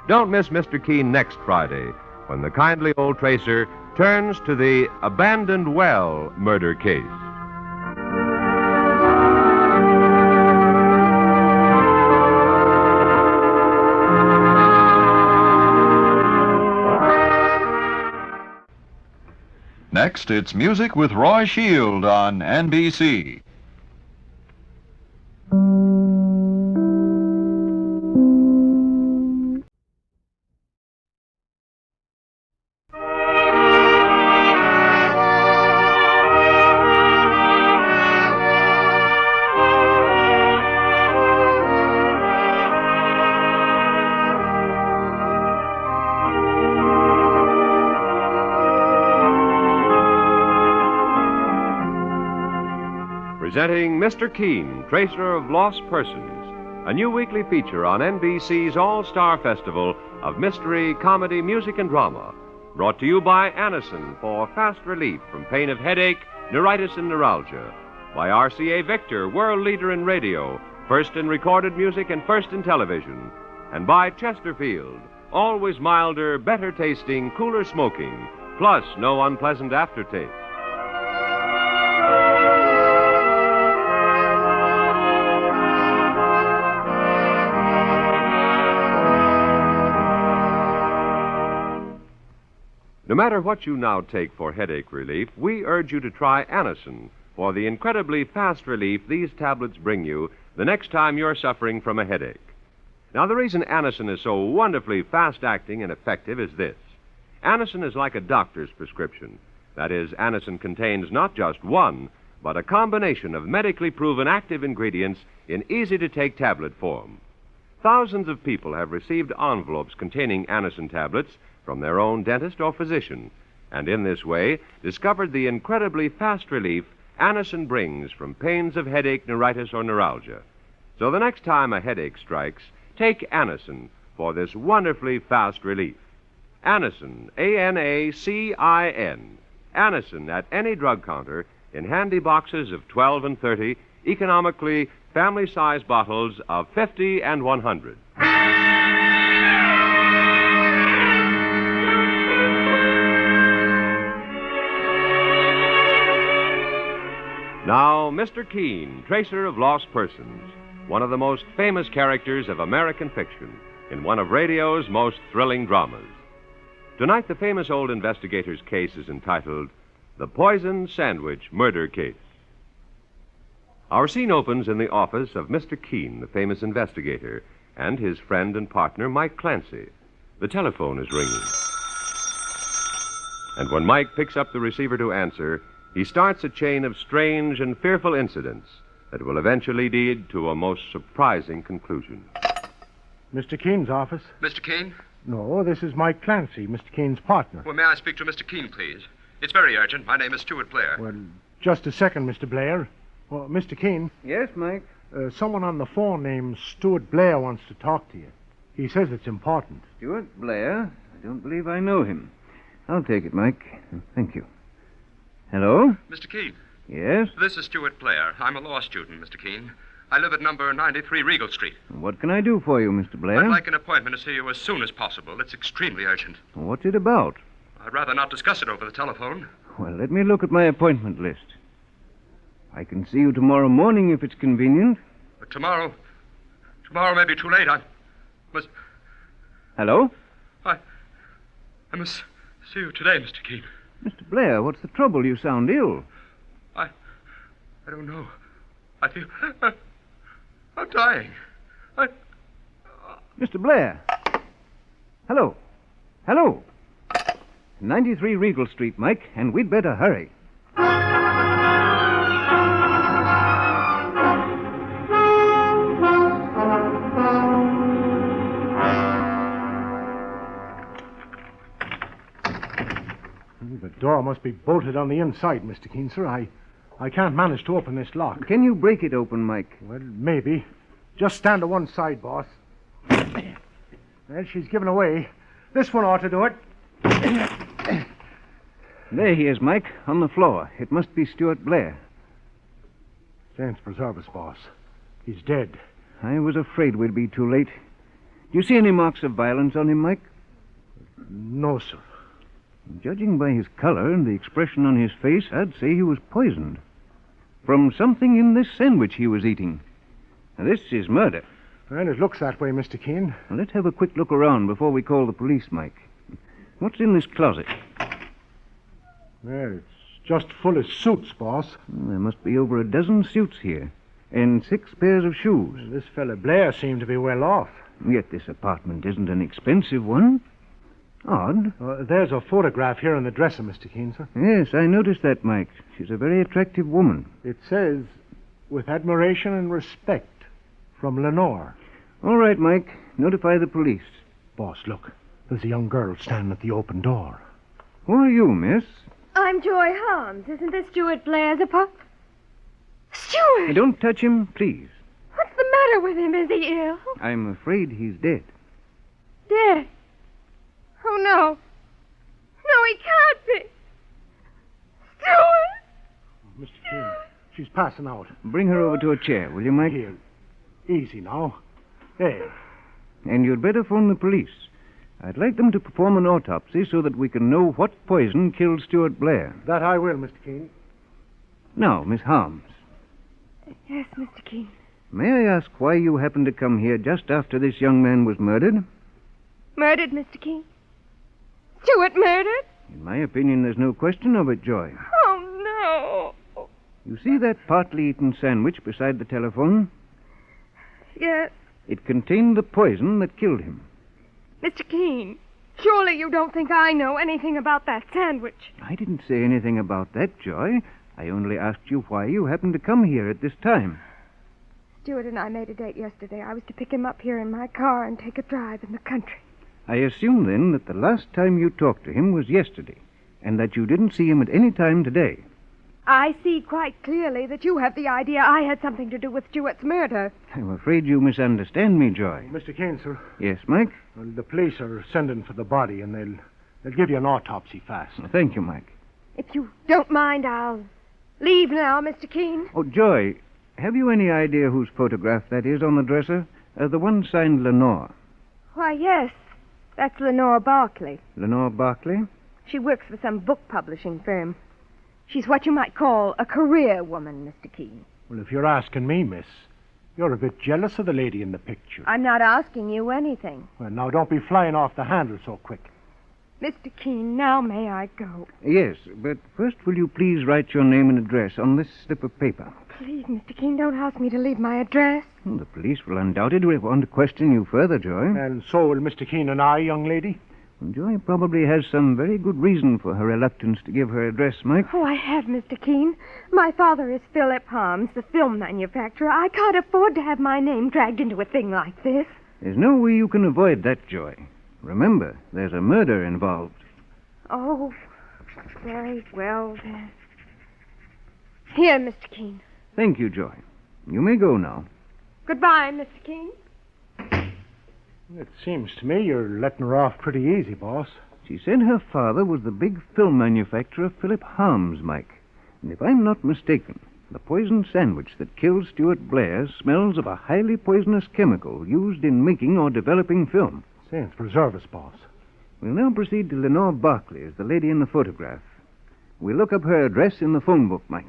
Don't miss Mr. Keene next Friday, when the kindly old tracer turns to the abandoned well murder case. Next, it's music with Roy Shield on NBC. Presenting Mr. Keene, Tracer of Lost Persons, a new weekly feature on NBC's All-Star Festival of Mystery, Comedy, Music, and Drama. Brought to you by Anacin for fast relief from pain of headache, neuritis, and neuralgia. By RCA Victor, world leader in radio, first in recorded music and first in television. And by Chesterfield, always milder, better tasting, cooler smoking, plus no unpleasant aftertaste. No matter what you now take for headache relief, we urge you to try Anacin for the incredibly fast relief these tablets bring you the next time you're suffering from a headache. Now, the reason Anacin is so wonderfully fast-acting and effective is this. Anacin is like a doctor's prescription. That is, Anacin contains not just one, but a combination of medically proven active ingredients in easy-to-take tablet form. Thousands of people have received envelopes containing Anacin tablets from their own dentist or physician, and in this way discovered the incredibly fast relief Anacin brings from pains of headache, neuritis, or neuralgia. So the next time a headache strikes, take Anacin for this wonderfully fast relief. Anacin, A-N-A-C-I-N. Anacin at any drug counter in handy boxes of 12 and 30, economically family-size bottles of 50 and 100. Now, Mr. Keene, tracer of lost persons, one of the most famous characters of American fiction in one of radio's most thrilling dramas. Tonight, the famous old investigator's case is entitled The Poison Sandwich Murder Case. Our scene opens in the office of Mr. Keene, the famous investigator, and his friend and partner, Mike Clancy. The telephone is ringing. And when Mike picks up the receiver to answer, he starts a chain of strange and fearful incidents that will eventually lead to a most surprising conclusion. Mr. Keene's office? Mr. Keene? No, this is Mike Clancy, Mr. Keene's partner. Well, may I speak to Mr. Keene, please? It's very urgent. My name is Stuart Blair. Well, just a second, Mr. Blair. Well, Mr. Keene. Yes, Mike? Someone on the phone named Stuart Blair wants to talk to you. He says it's important. Stuart Blair? I don't believe I know him. I'll take it, Mike. Thank you. Hello? Mr. Keene. Yes? This is Stuart Blair. I'm a law student, Mr. Keene. I live at number 93 Regal Street. What can I do for you, Mr. Blair? I'd like an appointment to see you as soon as possible. It's extremely urgent. What's it about? I'd rather not discuss it over the telephone. Well, let me look at my appointment list. I can see you tomorrow morning if it's convenient. But tomorrow may be too late. I must... Hello? I must see you today, Mr. Keene. Mr. Blair, what's the trouble? You sound ill. I don't know. I feel... I'm dying. Mr. Blair. Hello. Hello. 93 Regal Street, Mike, and we'd better hurry. The door must be bolted on the inside, Mr. Keene, sir. I can't manage to open this lock. Can you break it open, Mike? Well, maybe. Just stand to one side, boss. Well, she's given away. This one ought to do it. There he is, Mike, on the floor. It must be Stuart Blair. Saints preserve us, boss. He's dead. I was afraid we'd be too late. Do you see any marks of violence on him, Mike? No, sir. Judging by his color and the expression on his face, I'd say he was poisoned. From something in this sandwich he was eating. Now, this is murder. Well, it looks that way, Mr. Keene. Now, let's have a quick look around before we call the police, Mike. What's in this closet? Well, it's just full of suits, boss. There must be over a dozen suits here. And 6 pairs of shoes. Well, this fella Blair seemed to be well off. Yet this apartment isn't an expensive one. Odd. There's a photograph here in the dresser, Mr. Keene, sir. Yes, I noticed that, Mike. She's a very attractive woman. It says, with admiration and respect, from Lenore. All right, Mike. Notify the police. Boss, look. There's a young girl standing at the open door. Who are you, miss? I'm Joy Holmes. Isn't this Stuart Blair's pup? Stuart! Don't touch him, please. What's the matter with him? Is he ill? I'm afraid he's dead. Dead? Oh, no. No, he can't be. Stuart! Mr. Keene, she's passing out. Bring her over to a chair, will you, Mike? Easy now. There. And you'd better phone the police. I'd like them to perform an autopsy so that we can know what poison killed Stuart Blair. That I will, Mr. Keene. Now, Miss Harms, Yes, Mr. Keene. may I ask why you happened to come here just after this young man was murdered? Murdered, Mr. Keene? Stuart murdered? In my opinion, there's no question of it, Joy. Oh, no. You see that partly eaten sandwich beside the telephone? Yes. It contained the poison that killed him. Mr. Keene, surely you don't think I know anything about that sandwich. I didn't say anything about that, Joy. I only asked you why you happened to come here at this time. Stuart and I made a date yesterday. I was to pick him up here in my car and take a drive in the country. I assume, then, that the last time you talked to him was yesterday, and that you didn't see him at any time today. I see quite clearly that you have the idea I had something to do with Stuart's murder. I'm afraid you misunderstand me, Joy. Mr. Keene, sir. Yes, Mike? Well, the police are sending for the body, and they'll give you an autopsy fast. Thank you, Mike. If you don't mind, I'll leave now, Mr. Keene. Oh, Joy, have you any idea whose photograph that is on the dresser? The one signed Lenore. Why, yes. That's Lenore Barkley. Lenore Barkley? She works for some book publishing firm. She's what you might call a career woman, Mr. Keene. Well, if you're asking me, miss, you're a bit jealous of the lady in the picture. I'm not asking you anything. Well, now, don't be flying off the handle so quick. Mr. Keene, now may I go? Yes, but first will you please write your name and address on this slip of paper? Please, Mr. Keene, don't ask me to leave my address. Well, the police will undoubtedly want to question you further, Joy. And so will Mr. Keene and I, young lady. And Joy probably has some very good reason for her reluctance to give her address, Mike. Oh, I have, Mr. Keene. My father is Philip Harms, the film manufacturer. I can't afford to have my name dragged into a thing like this. There's no way you can avoid that, Joy. Remember, there's a murder involved. Oh, very well, then. Here, Mr. Keene. Thank you, Joy. You may go now. Goodbye, Mr. Keene. It seems to me you're letting her off pretty easy, boss. She said her father was the big film manufacturer, Philip Harms, Mike. And if I'm not mistaken, the poisoned sandwich that killed Stuart Blair smells of a highly poisonous chemical used in making or developing film. Saints preserve us, boss. We'll now proceed to Lenore Barkley as the lady in the photograph. We'll look up her address in the phone book, Mike.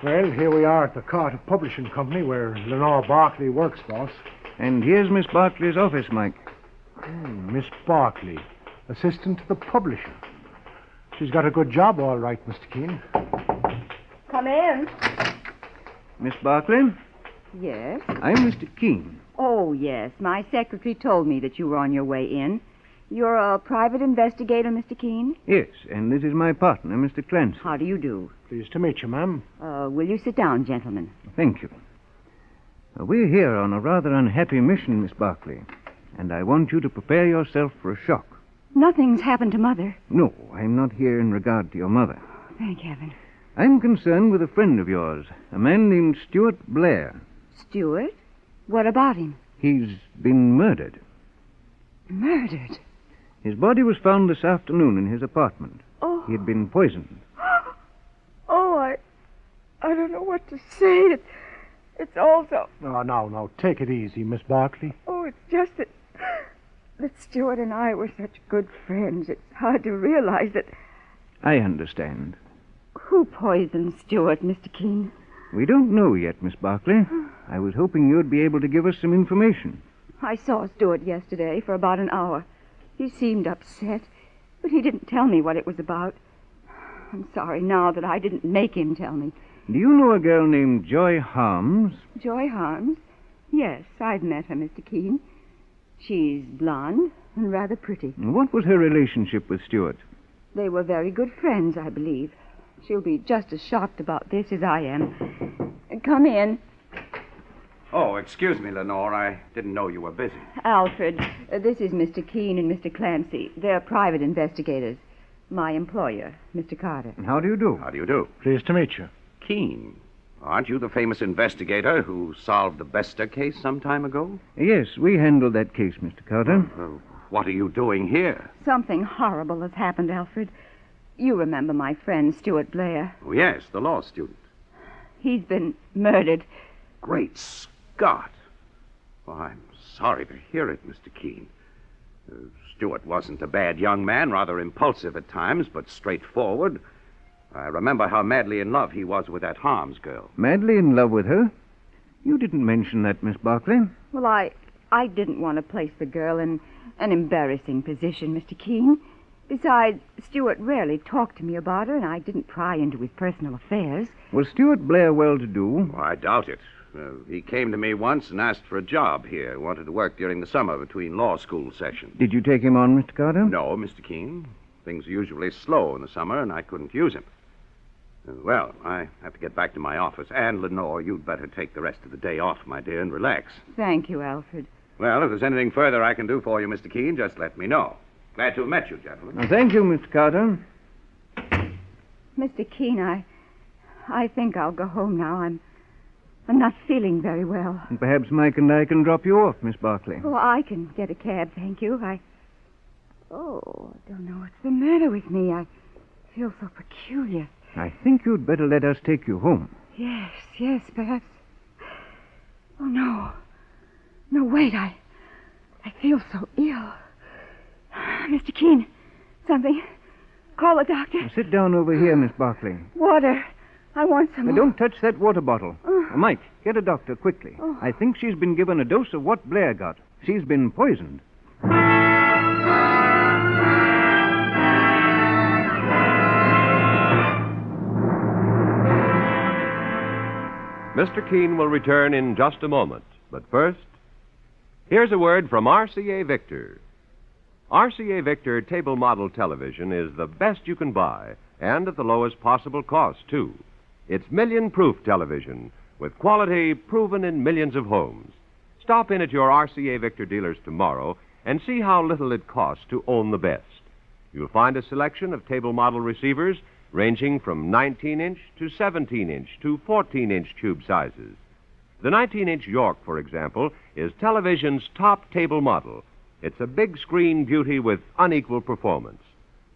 Well, here we are at the Carter Publishing Company where Lenore Barkley works, boss. And here's Miss Barkley's office, Mike. Miss Barkley, assistant to the publisher. She's got a good job, all right, Mr. Keene. Come in. Miss Barkley, Yes? I'm Mr. Keene. Oh, yes. My secretary told me that you were on your way in. You're a private investigator, Mr. Keene? Yes, and this is my partner, Mr. Clancy. How do you do? Pleased to meet you, ma'am. Will you sit down, gentlemen? Thank you. We're here on a rather unhappy mission, Miss Barkley, and I want you to prepare yourself for a shock. Nothing's happened to Mother. No, I'm not here in regard to your mother. Thank heaven. I'm concerned with a friend of yours, a man named Stuart Blair. Stuart? What about him? He's been murdered. Murdered? His body was found this afternoon in his apartment. Oh. He had been poisoned. Oh, I don't know what to say. It's all so... Oh, now, take it easy, Miss Barkley. Oh, it's just that Stuart and I were such good friends. It's hard to realize that... I understand. Who poisoned Stuart, Mr. Keene? We don't know yet, Miss Barkley. I was hoping you'd be able to give us some information. I saw Stuart yesterday for about an hour. He seemed upset, but he didn't tell me what it was about. I'm sorry now that I didn't make him tell me. Do you know a girl named Joy Harms? Joy Harms? Yes, I've met her, Mr. Keene. She's blonde and rather pretty. What was her relationship with Stuart? They were very good friends, I believe. She'll be just as shocked about this as I am. Come in. Oh, excuse me, Lenore. I didn't know you were busy. Alfred, this is Mr. Keene and Mr. Clancy. They're private investigators. My employer, Mr. Carter. How do you do? How do you do? Pleased to meet you. Keene. Aren't you the famous investigator who solved the Bester case some time ago? Yes, we handled that case, Mr. Carter. what are you doing here? Something horrible has happened, Alfred. You remember my friend, Stuart Blair. Oh, yes, the law student. He's been murdered. Great Scott. Well, I'm sorry to hear it, Mr. Keene. Stuart wasn't a bad young man, rather impulsive at times, but straightforward. I remember how madly in love he was with that Harms girl. Madly in love with her? You didn't mention that, Miss Barclay. Well, I didn't want to place the girl in an embarrassing position, Mr. Keene. Besides, Stuart rarely talked to me about her, and I didn't pry into his personal affairs. Was Stuart Blair well-to-do? Oh, I doubt it. He came to me once and asked for a job here. Wanted to work during the summer between law school sessions. Did you take him on, Mr. Carter? No, Mr. Keene. Things are usually slow in the summer, and I couldn't use him. Well, I have to get back to my office. And, Lenore, you'd better take the rest of the day off, my dear, and relax. Thank you, Alfred. Well, if there's anything further I can do for you, Mr. Keene, just let me know. Glad to have met you, gentlemen. Well, thank you, Mr. Carter. Mr. Keene, I think I'll go home now. I'm not feeling very well. And perhaps Mike and I can drop you off, Miss Barclay. Oh, I can get a cab, thank you. I don't know what's the matter with me. I feel so peculiar. I think you'd better let us take you home. Yes, perhaps. Oh, no. No, wait, I feel so ill. Mr. Keene, something. Call a doctor. Now, sit down over here, Miss Barclay. Water. I want some Now, more. don't touch that water bottle. Mike, get a doctor quickly. Oh. I think she's been given a dose of what Blair got. She's been poisoned. Mr. Keene will return in just a moment. But first, here's a word from RCA Victor. RCA Victor table model television is the best you can buy, and at the lowest possible cost, too. It's million-proof television with quality proven in millions of homes. Stop in at your RCA Victor dealers tomorrow and see how little it costs to own the best. You'll find a selection of table model receivers ranging from 19-inch to 17-inch to 14-inch tube sizes. The 19-inch York, for example, is television's top table model. It's a big screen beauty with unequal performance.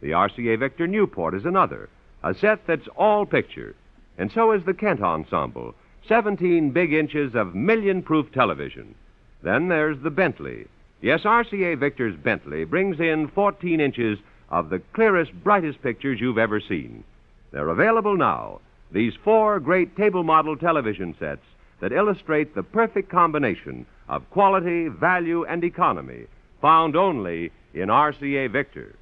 The RCA Victor Newport is another, a set that's all picture. And so is the Kent Ensemble, 17 big inches of million-proof television. Then there's the Bentley. Yes, RCA Victor's Bentley brings in 14 inches of the clearest, brightest pictures you've ever seen. They're available now, these 4 great table model television sets that illustrate the perfect combination of quality, value, and economy, found only in RCA Victor.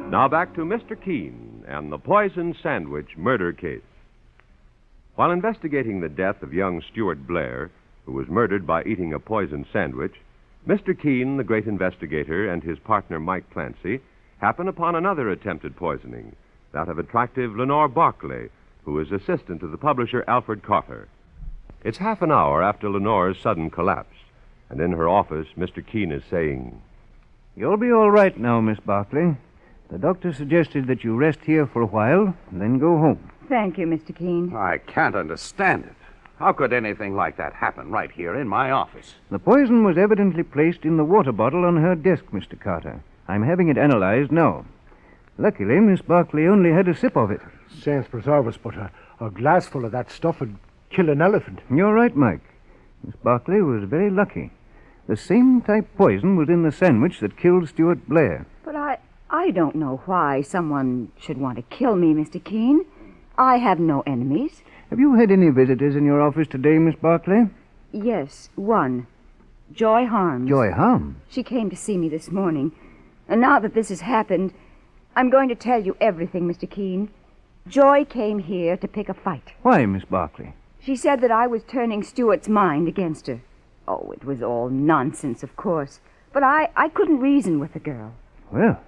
Now back to Mr. Keene and the poison sandwich murder case. While investigating the death of young Stuart Blair, who was murdered by eating a poisoned sandwich, Mr. Keene, the great investigator, and his partner Mike Clancy happen upon another attempted poisoning, that of attractive Lenore Barclay, who is assistant to the publisher Alfred Carter. It's half an hour after Lenore's sudden collapse, and in her office, Mr. Keene is saying, You'll be all right now, Miss Barclay. The doctor suggested that you rest here for a while and then go home. Thank you, Mr. Keene. I can't understand it. How could anything like that happen right here in my office? The poison was evidently placed in the water bottle on her desk, Mr. Carter. I'm having it analyzed now. Luckily, Miss Barclay only had a sip of it. Saints preserve us, but a glassful of that stuff would kill an elephant. You're right, Mike. Miss Barclay was very lucky. The same type poison was in the sandwich that killed Stuart Blair. But I don't know why someone should want to kill me, Mr. Keene. I have no enemies. Have you had any visitors in your office today, Miss Barclay? Yes, one. Joy Harms. Joy Harms? She came to see me this morning. And now that this has happened, I'm going to tell you everything, Mr. Keene. Joy came here to pick a fight. Why, Miss Barclay? She said that I was turning Stuart's mind against her. Oh, it was all nonsense, of course. But I couldn't reason with the girl. Well,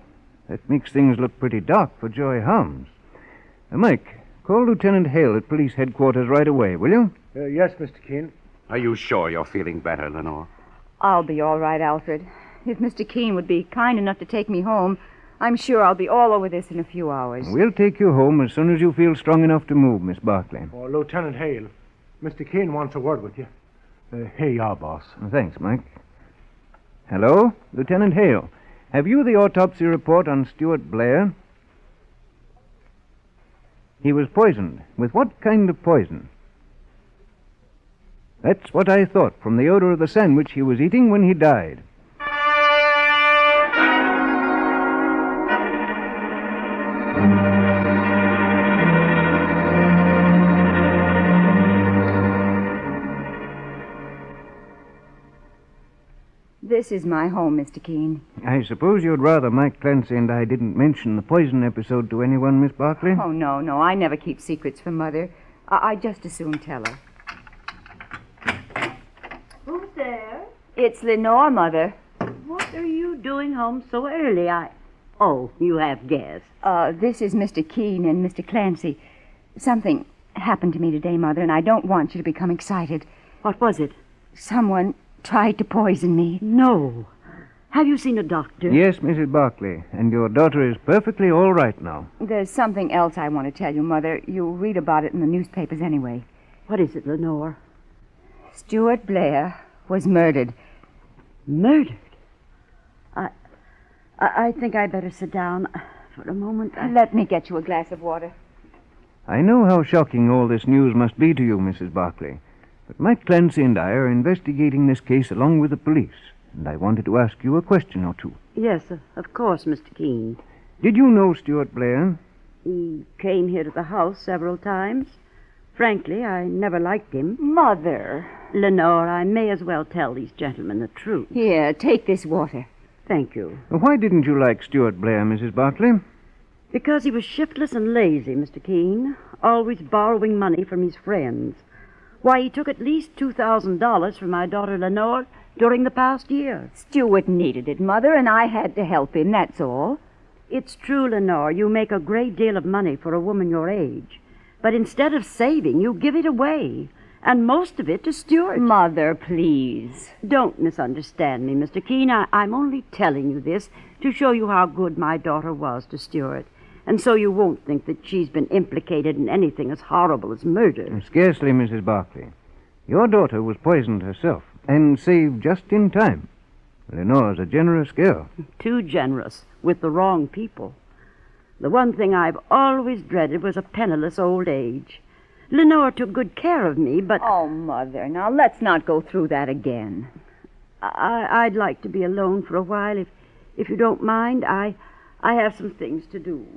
that makes things look pretty dark for Joy Harms. Mike, call Lieutenant Hale at police headquarters right away, will you? Yes, Mr. Keene. Are you sure you're feeling better, Lenore? I'll be all right, Alfred. If Mr. Keene would be kind enough to take me home, I'm sure I'll be all over this in a few hours. We'll take you home as soon as you feel strong enough to move, Miss Barclay. Oh, Lieutenant Hale, Mr. Keene wants a word with you. Here you are, boss. Thanks, Mike. Hello? Lieutenant Hale. Have you the autopsy report on Stuart Blair? He was poisoned. With what kind of poison? That's what I thought from the odor of the sandwich he was eating when he died. This is my home, Mr. Keene. I suppose you'd rather Mike Clancy and I didn't mention the poison episode to anyone, Miss Barclay? Oh, no. I never keep secrets from Mother. I just as soon tell her. Who's there? It's Lenore, Mother. What are you doing home so early? Oh, you have guests. This is Mr. Keene and Mr. Clancy. Something happened to me today, Mother, and I don't want you to become excited. What was it? Someone tried to poison me. No. Have you seen a doctor? Yes, Mrs. Barclay, and your daughter is perfectly all right now. There's something else I want to tell you, Mother. You'll read about it in the newspapers anyway. What is it, Lenore? Stuart Blair was murdered. Murdered? I think I better sit down for a moment. Let me get you a glass of water. I know how shocking all this news must be to you, Mrs. Barclay. But Mike Clancy and I are investigating this case along with the police, and I wanted to ask you a question or two. Yes, of course, Mr. Keene. Did you know Stuart Blair? He came here to the house several times. Frankly, I never liked him. Mother. Lenore, I may as well tell these gentlemen the truth. Here, take this water. Thank you. Why didn't you like Stuart Blair, Mrs. Barclay? Because he was shiftless and lazy, Mr. Keene, always borrowing money from his friends. Why, he took at least $2,000 from my daughter Lenore during the past year. Stuart needed it, Mother, and I had to help him, that's all. It's true, Lenore, you make a great deal of money for a woman your age. But instead of saving, you give it away. And most of it to Stuart. Mother, please. Don't misunderstand me, Mr. Keene. I'm only telling you this to show you how good my daughter was to Stuart. And so you won't think that she's been implicated in anything as horrible as murder. Scarcely, Mrs. Barclay. Your daughter was poisoned herself, and saved just in time. Lenore's a generous girl. Too generous, with the wrong people. The one thing I've always dreaded was a penniless old age. Lenore took good care of me, but... Oh, Mother, now let's not go through that again. I'd like to be alone for a while, if you don't mind. I have some things to do.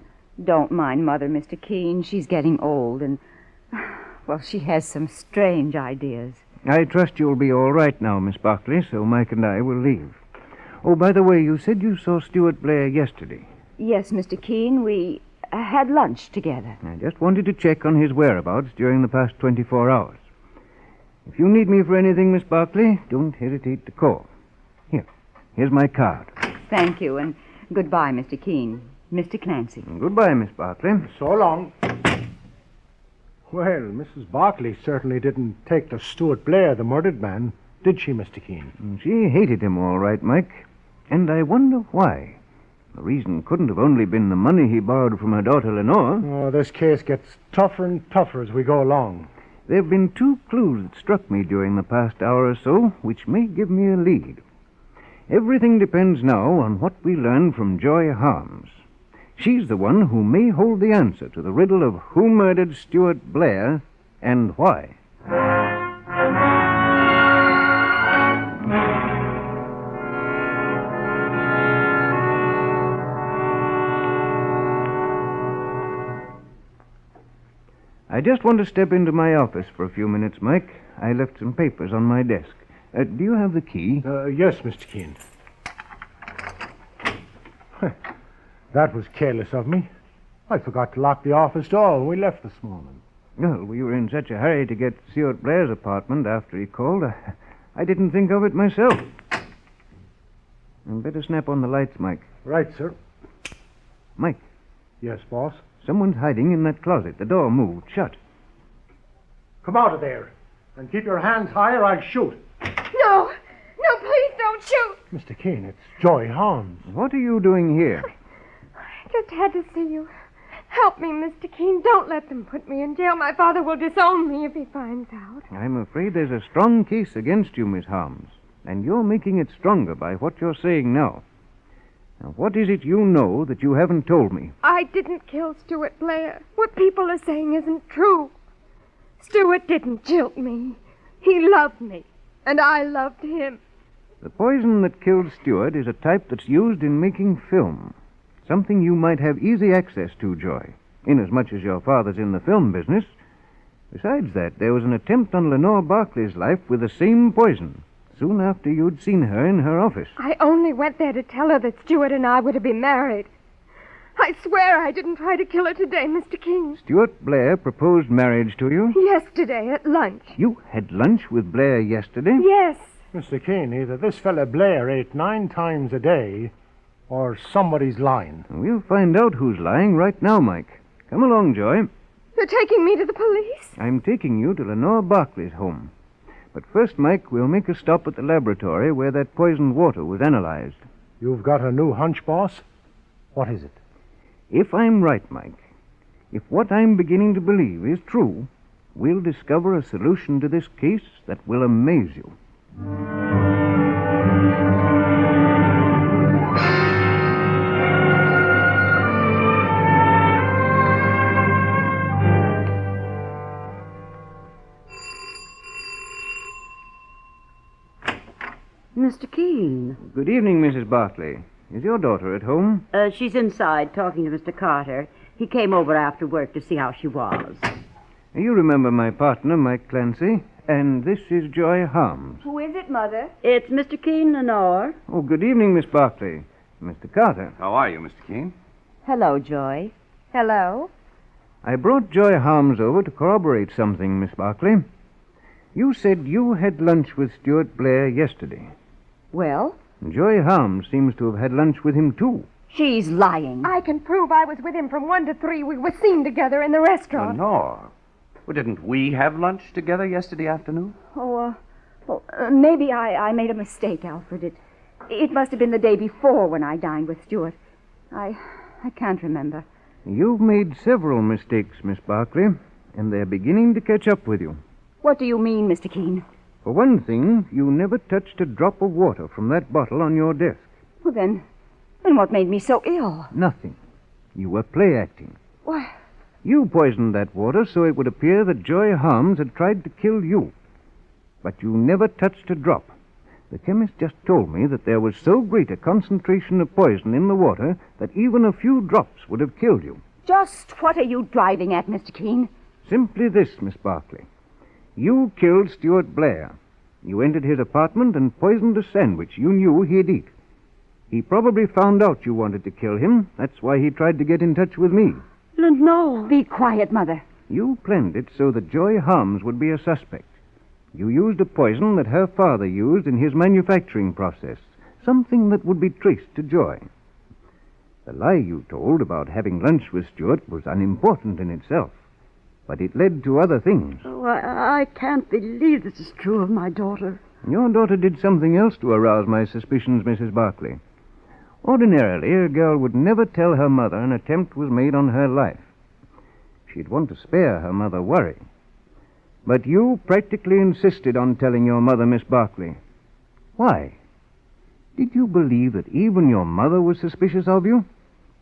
Don't mind Mother, Mr. Keene. She's getting old, and, well, she has some strange ideas. I trust you'll be all right now, Miss Barclay, so Mike and I will leave. Oh, by the way, you said you saw Stuart Blair yesterday. Yes, Mr. Keene, we had lunch together. I just wanted to check on his whereabouts during the past 24 hours. If you need me for anything, Miss Barclay, don't hesitate to call. Here's my card. Thank you, and goodbye, Mr. Keene. Mr. Clancy. Goodbye, Miss Barclay. So long. Well, Mrs. Barclay certainly didn't take to Stuart Blair, the murdered man, did she, Mr. Keene? She hated him all right, Mike. And I wonder why. The reason couldn't have only been the money he borrowed from her daughter Lenore. Oh, this case gets tougher and tougher as we go along. There have been two clues that struck me during the past hour or so, which may give me a lead. Everything depends now on what we learn from Joy Harms. She's the one who may hold the answer to the riddle of who murdered Stuart Blair and why. I just want to step into my office for a few minutes, Mike. I left some papers on my desk. Do you have the key? Yes, Mr. Keene. That was careless of me. I forgot to lock the office door when we left this morning. Well, we were in such a hurry to get to Stuart Blair's apartment after he called. I didn't think of it myself. I'd better snap on the lights, Mike. Right, sir. Mike. Yes, boss? Someone's hiding in that closet. The door moved shut. Come out of there. And keep your hands high or I'll shoot. No, please don't shoot. Mr. Keene, it's Joy Harms. What are you doing here? just had to see you. Help me, Mr. Keene. Don't let them put me in jail. My father will disown me if he finds out. I'm afraid there's a strong case against you, Miss Harms, and you're making it stronger by what you're saying now. Now, what is it you know that you haven't told me? I didn't kill Stuart Blair. What people are saying isn't true. Stuart didn't jilt me. He loved me, and I loved him. The poison that killed Stuart is a type that's used in making film. Something you might have easy access to, Joy, inasmuch as your father's in the film business. Besides that, there was an attempt on Lenore Barclay's life with the same poison, soon after you'd seen her in her office. I only went there to tell her that Stuart and I were to be married. I swear I didn't try to kill her today, Mr. King. Stuart Blair proposed marriage to you? Yesterday at lunch. You had lunch with Blair yesterday? Yes. Mr. Keene, either this fella Blair ate 9 times a day, or somebody's lying. We'll find out who's lying right now, Mike. Come along, Joy. You're taking me to the police? I'm taking you to Lenore Barclay's home. But first, Mike, we'll make a stop at the laboratory where that poisoned water was analyzed. You've got a new hunch, boss? What is it? If I'm right, Mike, if what I'm beginning to believe is true, we'll discover a solution to this case that will amaze you. Mr. Keene. Good evening, Mrs. Barclay. Is your daughter at home? She's inside talking to Mr. Carter. He came over after work to see how she was. You remember my partner, Mike Clancy, and this is Joy Harms. Who is it, Mother? It's Mr. Keene, Lenore. Oh, good evening, Miss Barclay. Mr. Carter. How are you, Mr. Keene? Hello, Joy. Hello? I brought Joy Harms over to corroborate something, Miss Barclay. You said you had lunch with Stuart Blair yesterday. Well? Joy Harms seems to have had lunch with him, too. She's lying. I can prove I was with him from 1 to 3. We were seen together in the restaurant. Lenore. Well, didn't we have lunch together yesterday afternoon? Maybe I made a mistake, Alfred. It must have been the day before when I dined with Stuart. I can't remember. You've made several mistakes, Miss Barclay, and they're beginning to catch up with you. What do you mean, Mr. Keene? For one thing, you never touched a drop of water from that bottle on your desk. Well, then what made me so ill? Nothing. You were play acting. Why? You poisoned that water so it would appear that Joy Harms had tried to kill you. But you never touched a drop. The chemist just told me that there was so great a concentration of poison in the water that even a few drops would have killed you. Just what are you driving at, Mr. Keene? Simply this, Miss Barclay. You killed Stuart Blair. You entered his apartment and poisoned a sandwich you knew he'd eat. He probably found out you wanted to kill him. That's why he tried to get in touch with me. No. Be quiet, Mother. You planned it so that Joy Harms would be a suspect. You used a poison that her father used in his manufacturing process, something that would be traced to Joy. The lie you told about having lunch with Stuart was unimportant in itself, but it led to other things. Oh, I can't believe this is true of my daughter. Your daughter did something else to arouse my suspicions, Mrs. Barclay. Ordinarily, a girl would never tell her mother an attempt was made on her life. She'd want to spare her mother worry. But you practically insisted on telling your mother, Miss Barclay. Why? Did you believe that even your mother was suspicious of you?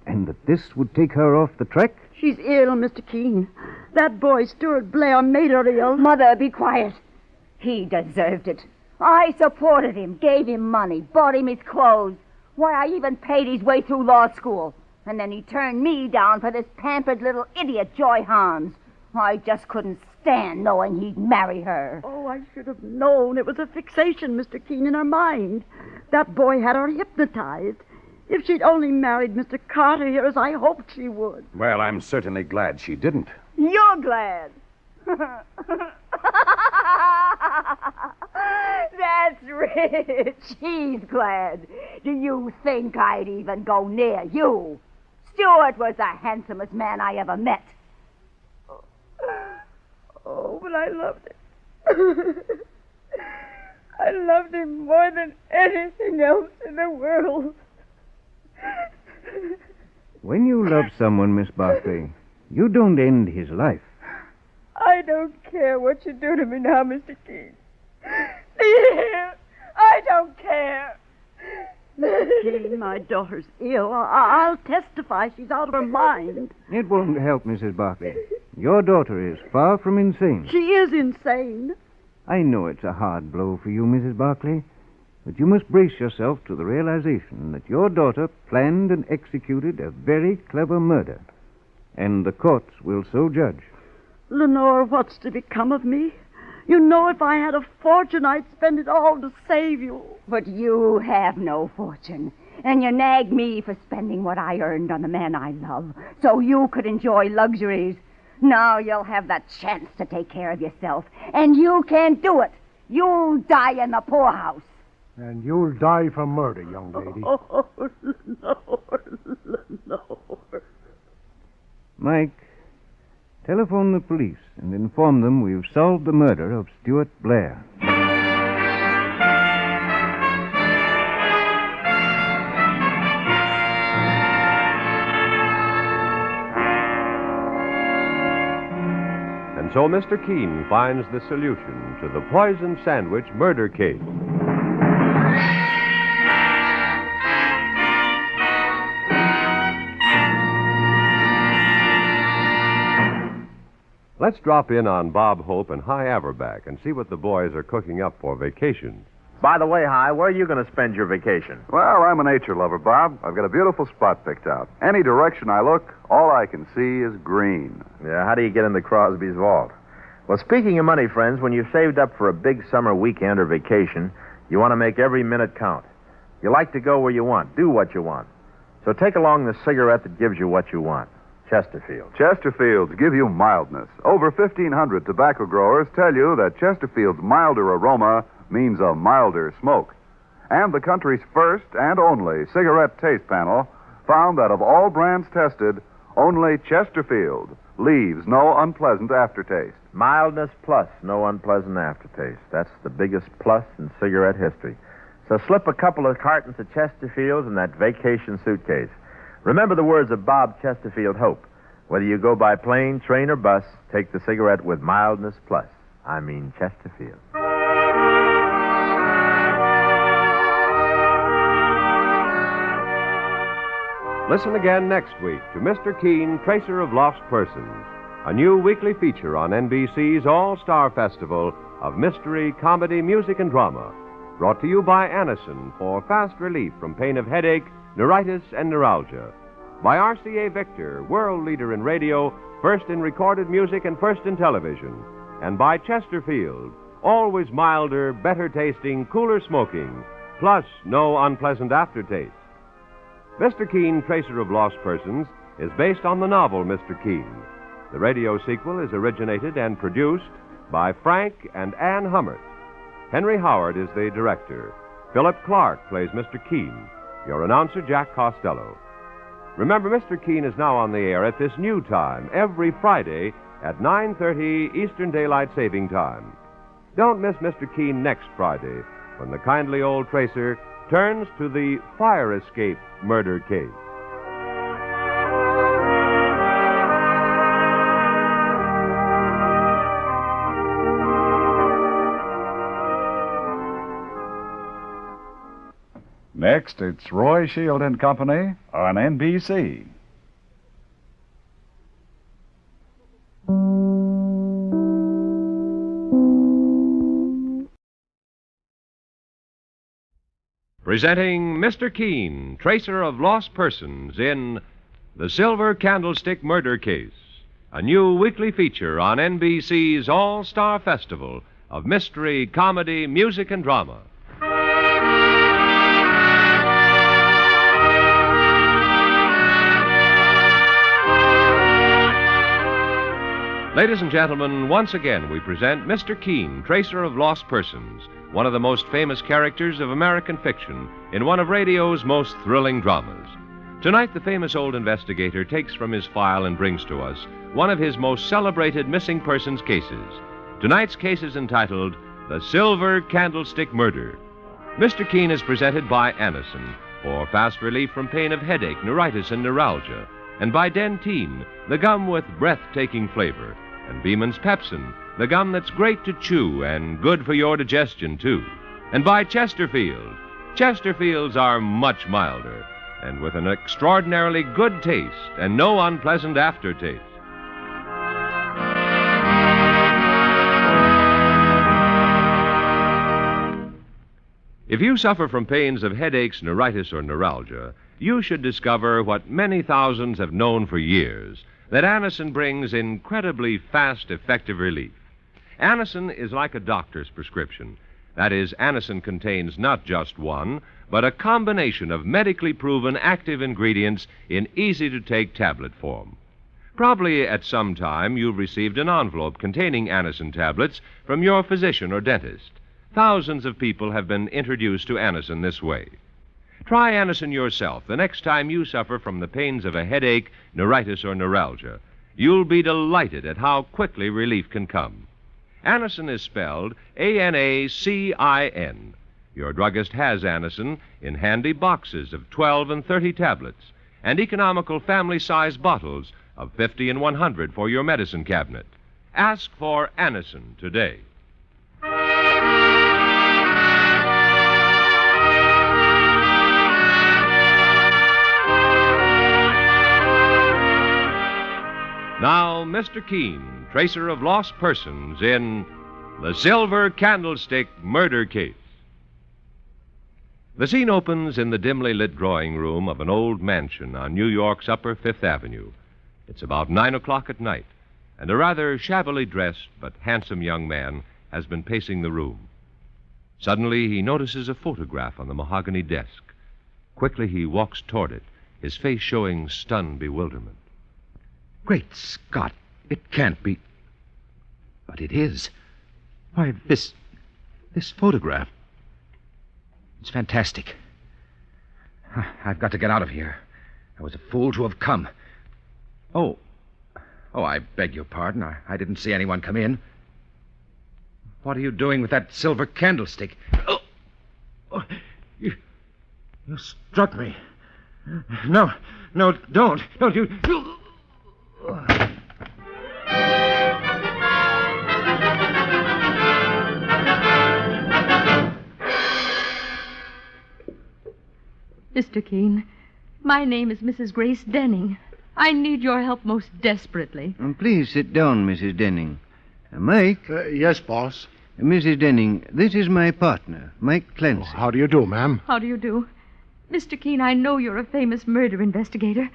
And that this would take her off the track? She's ill, Mr. Keene. That boy, Stuart Blair, made her ill. Mother, be quiet. He deserved it. I supported him, gave him money, bought him his clothes. Why, I even paid his way through law school. And then he turned me down for this pampered little idiot, Joy Harms. I just couldn't stand knowing he'd marry her. Oh, I should have known. It was a fixation, Mr. Keene, in her mind. That boy had her hypnotized. If she'd only married Mr. Carter here, as I hoped she would. Well, I'm certainly glad she didn't. You're glad. That's rich. He's glad. Do you think I'd even go near you? Stuart was the handsomest man I ever met. Oh, but I loved him. I loved him more than anything else in the world. When you love someone, Miss Barclay, you don't end his life. I don't care what you do to me now, Mr. Keene. See here, I don't care. Mr. Keene, my daughter's ill. I'll testify she's out of her mind. It won't help, Mrs. Barclay. Your daughter is far from insane. She is insane. I know it's a hard blow for you, Mrs. Barclay, but you must brace yourself to the realization that your daughter planned and executed a very clever murder, and the courts will so judge. Lenore, what's to become of me? You know, if I had a fortune, I'd spend it all to save you. But you have no fortune, and you nag me for spending what I earned on the man I love, so you could enjoy luxuries. Now you'll have the chance to take care of yourself, and you can't do it. You'll die in the poorhouse. And you'll die for murder, young lady. Oh, Lenore. Mike, telephone the police and inform them we've solved the murder of Stuart Blair. And so Mr. Keene finds the solution to the poison sandwich murder case. Let's drop in on Bob Hope and High Averback and see what the boys are cooking up for vacation. By the way, High, where are you going to spend your vacation? Well, I'm a nature lover, Bob. I've got a beautiful spot picked out. Any direction I look, all I can see is green. Yeah, how do you get into Crosby's vault? Well, speaking of money, friends, when you've saved up for a big summer weekend or vacation, you want to make every minute count. You like to go where you want, do what you want. So take along the cigarette that gives you what you want. Chesterfield. Chesterfields give you mildness. Over 1,500 tobacco growers tell you that Chesterfield's milder aroma means a milder smoke. And the country's first and only cigarette taste panel found that of all brands tested, only Chesterfield leaves no unpleasant aftertaste. Mildness plus no unpleasant aftertaste. That's the biggest plus in cigarette history. So slip a couple of cartons of Chesterfields in that vacation suitcase. Remember the words of Bob Chesterfield Hope. Whether you go by plane, train, or bus, take the cigarette with mildness plus. I mean Chesterfield. Listen again next week to Mr. Keene, Tracer of Lost Persons, a new weekly feature on NBC's All-Star Festival of Mystery, Comedy, Music, and Drama, brought to you by Anacin for fast relief from pain of headache, neuritis, and neuralgia. By RCA Victor, world leader in radio, first in recorded music and first in television. And by Chesterfield, always milder, better tasting, cooler smoking, plus no unpleasant aftertaste. Mr. Keene, Tracer of Lost Persons, is based on the novel Mr. Keene. The radio sequel is originated and produced by Frank and Ann Hummert. Henry Howard is the director. Philip Clark plays Mr. Keene. Your announcer, Jack Costello. Remember, Mr. Keene is now on the air at this new time, every Friday at 9:30 Eastern Daylight Saving Time. Don't miss Mr. Keene next Friday, when the kindly old tracer turns to the fire escape murder case. Next, it's Roy Shield and Company on NBC. Presenting Mr. Keene, Tracer of Lost Persons in The Silver Candlestick Murder Case, a new weekly feature on NBC's All-Star Festival of Mystery, Comedy, Music, and Drama. Ladies and gentlemen, once again we present Mr. Keene, Tracer of Lost Persons, one of the most famous characters of American fiction in one of radio's most thrilling dramas. Tonight, the famous old investigator takes from his file and brings to us one of his most celebrated missing persons cases. Tonight's case is entitled The Silver Candlestick Murder. Mr. Keene is presented by Anacin, for fast relief from pain of headache, neuritis, and neuralgia. And by Dentine, the gum with breathtaking flavor. And Beeman's Pepsin, the gum that's great to chew and good for your digestion, too. And by Chesterfield. Chesterfields are much milder and with an extraordinarily good taste and no unpleasant aftertaste. If you suffer from pains of headaches, neuritis, or neuralgia, you should discover what many thousands have known for years, that Anacin brings incredibly fast, effective relief. Anacin is like a doctor's prescription. That is, Anacin contains not just one, but a combination of medically proven active ingredients in easy-to-take tablet form. Probably at some time you've received an envelope containing Anacin tablets from your physician or dentist. Thousands of people have been introduced to Anacin this way. Try Anacin yourself the next time you suffer from the pains of a headache, neuritis, or neuralgia. You'll be delighted at how quickly relief can come. Anacin is spelled A-N-A-C-I-N. Your druggist has Anacin in handy boxes of 12 and 30 tablets and economical family-size bottles of 50 and 100 for your medicine cabinet. Ask for Anacin today. Now, Mr. Keene, tracer of lost persons in The Silver Candlestick Murder Case. The scene opens in the dimly lit drawing room of an old mansion on New York's Upper Fifth Avenue. It's about 9 o'clock at night, and a rather shabbily dressed but handsome young man has been pacing the room. Suddenly, he notices a photograph on the mahogany desk. Quickly, he walks toward it, his face showing stunned bewilderment. Great Scott, it can't be. But it is. Why, this photograph. It's fantastic. I've got to get out of here. I was a fool to have come. Oh, I beg your pardon. I didn't see anyone come in. What are you doing with that silver candlestick? Oh, you struck me. No, don't. Don't you... Mr. Keene, my name is Mrs. Grace Denning. I need your help most desperately. Please sit down, Mrs. Denning. Mike? Yes, boss? Mrs. Denning, this is my partner, Mike Clancy. How do you do, ma'am? How do you do? Mr. Keene, I know you're a famous murder investigator,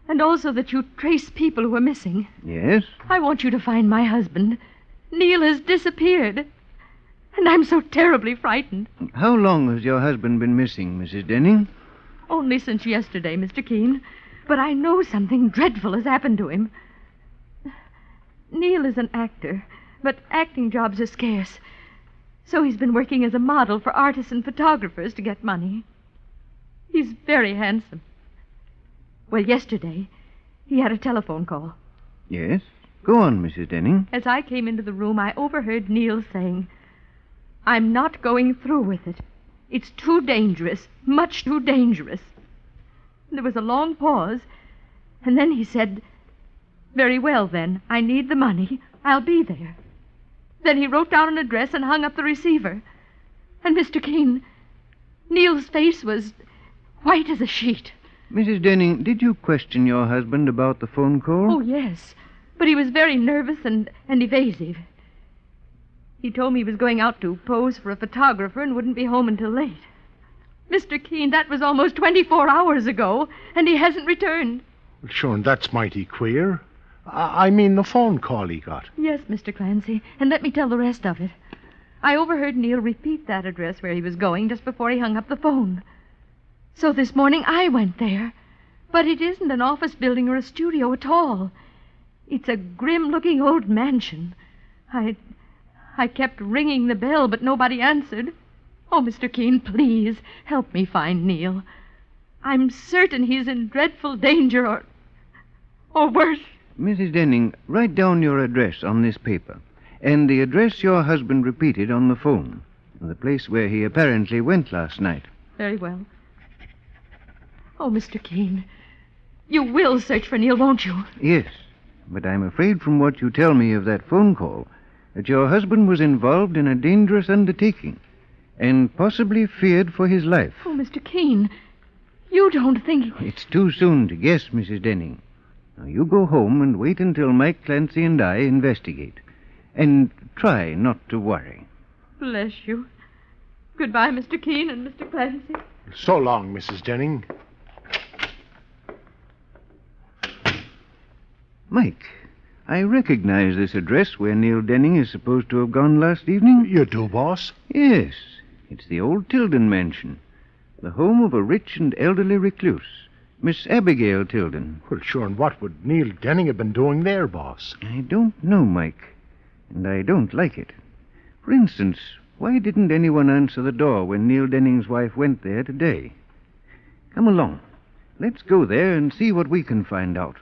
and also that you trace people who are missing. Yes? I want you to find my husband. Neil has disappeared, and I'm so terribly frightened. How long has your husband been missing, Mrs. Denning? Only since yesterday, Mr. Keene. But I know something dreadful has happened to him. Neil is an actor, but acting jobs are scarce. So he's been working as a model for artists and photographers to get money. He's very handsome. Well, yesterday, he had a telephone call. Yes? Go on, Mrs. Denning. As I came into the room, I overheard Neil saying, "I'm not going through with it. It's too dangerous, much too dangerous." There was a long pause, and then he said, "Very well, then. I need the money. I'll be there." Then he wrote down an address and hung up the receiver. And, Mr. Keene, Neil's face was white as a sheet. Mrs. Denning, did you question your husband about the phone call? Oh, yes. But he was very nervous and evasive. He told me he was going out to pose for a photographer and wouldn't be home until late. Mr. Keene, that was almost 24 hours ago, and he hasn't returned. Sure, and that's mighty queer. I mean the phone call he got. Yes, Mr. Clancy, and let me tell the rest of it. I overheard Neil repeat that address where he was going just before he hung up the phone. So this morning I went there. But it isn't an office building or a studio at all. It's a grim-looking old mansion. I kept ringing the bell, but nobody answered. Oh, Mr. Keene, please, help me find Neil. I'm certain he's in dreadful danger or worse. Mrs. Denning, write down your address on this paper, and the address your husband repeated on the phone, the place where he apparently went last night. Very well. Oh, Mr. Keene, you will search for Neil, won't you? Yes, but I'm afraid from what you tell me of that phone call that your husband was involved in a dangerous undertaking and possibly feared for his life. Oh, Mr. Keene, you don't think... It's too soon to guess, Mrs. Denning. Now, you go home and wait until Mike Clancy and I investigate. And try not to worry. Bless you. Goodbye, Mr. Keene and Mr. Clancy. So long, Mrs. Denning. Mike, I recognize this address where Neil Denning is supposed to have gone last evening. You do, boss? Yes. It's the old Tilden mansion. The home of a rich and elderly recluse, Miss Abigail Tilden. Well, sure, and what would Neil Denning have been doing there, boss? I don't know, Mike. And I don't like it. For instance, why didn't anyone answer the door when Neil Denning's wife went there today? Come along. Let's go there and see what we can find out.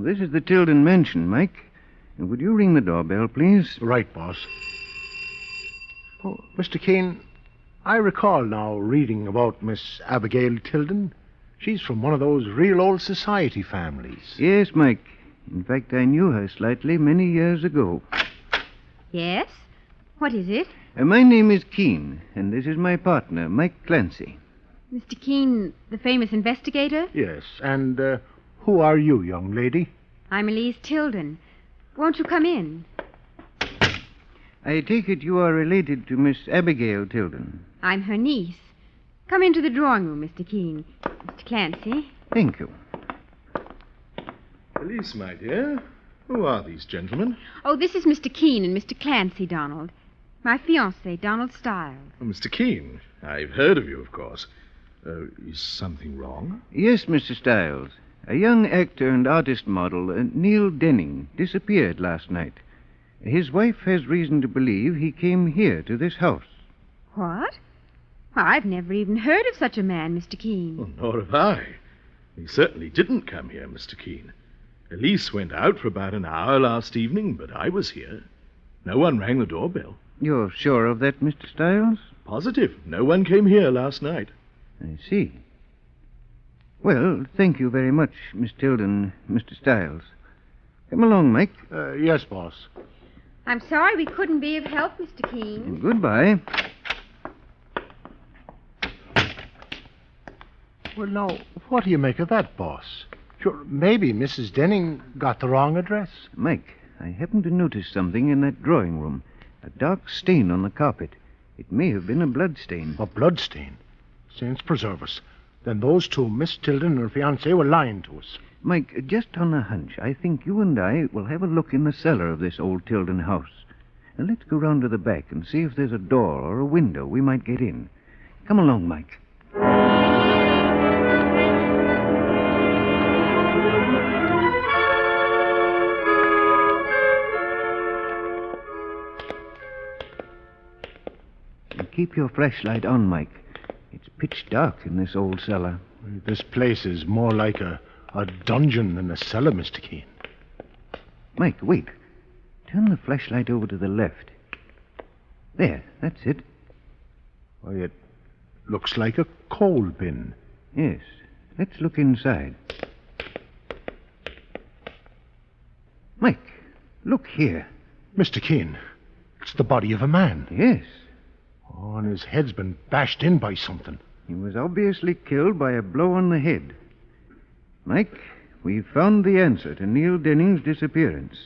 This is the Tilden mansion, Mike. Would you ring the doorbell, please? Right, boss. Oh, Mr. Keene, I recall now reading about Miss Abigail Tilden. She's from one of those real old society families. Yes, Mike. In fact, I knew her slightly many years ago. Yes? What is it? My name is Keene, and this is my partner, Mike Clancy. Mr. Keene, the famous investigator? Yes, and who are you, young lady? I'm Elise Tilden. Won't you come in? I take it you are related to Miss Abigail Tilden. I'm her niece. Come into the drawing room, Mr. Keene. Mr. Clancy. Thank you. Elise, my dear, who are these gentlemen? Oh, this is Mr. Keene and Mr. Clancy, Donald. My fiancé, Donald Stiles. Oh, Mr. Keene, I've heard of you, of course. Is something wrong? Yes, Mr. Stiles. A young actor and artist model, Neil Denning, disappeared last night. His wife has reason to believe he came here to this house. What? Well, I've never even heard of such a man, Mr. Keene. Well, nor have I. He certainly didn't come here, Mr. Keene. Elise went out for about an hour last evening, but I was here. No one rang the doorbell. You're sure of that, Mr. Stiles? Positive. No one came here last night. I see. Well, thank you very much, Miss Tilden, Mr. Stiles. Come along, Mike. Yes, boss. I'm sorry we couldn't be of help, Mr. Keene. Goodbye. Well, now, what do you make of that, boss? Sure, maybe Mrs. Denning got the wrong address. Mike, I happened to notice something in that drawing room. A dark stain on the carpet. It may have been a blood stain. A blood stain? Saints preserve us. Then those two, Miss Tilden and her fiancé, were lying to us. Mike, just on a hunch, I think you and I will have a look in the cellar of this old Tilden house. And let's go round to the back and see if there's a door or a window we might get in. Come along, Mike. And keep your flashlight on, Mike. It's pitch dark in this old cellar. This place is more like a dungeon than a cellar, Mr. Keene. Mike, wait. Turn the flashlight over to the left. There, that's it. Why, it looks like a coal bin. Yes. Let's look inside. Mike, look here. Mr. Keene, it's the body of a man. Yes. Oh, and his head's been bashed in by something. He was obviously killed by a blow on the head. Mike, we've found the answer to Neil Denning's disappearance.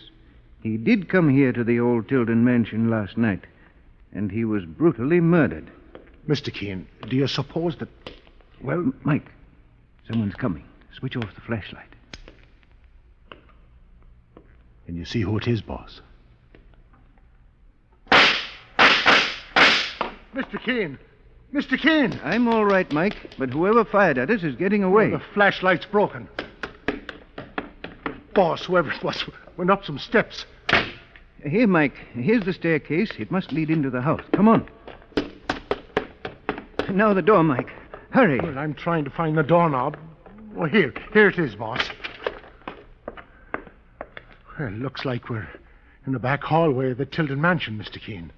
He did come here to the old Tilden mansion last night, and he was brutally murdered. Mr. Keene, do you suppose that... Well... Mike, someone's coming. Switch off the flashlight. Can you see who it is, boss? Mr. Keene! Mr. Keene! I'm all right, Mike, but whoever fired at us is getting away. The flashlight's broken. Boss, whoever it was, went up some steps. Here, Mike. Here's the staircase. It must lead into the house. Come on. Now the door, Mike. Hurry. Well, I'm trying to find the doorknob. Oh, here it is, boss. Well, looks like we're in the back hallway of the Tilden mansion, Mr. Keene.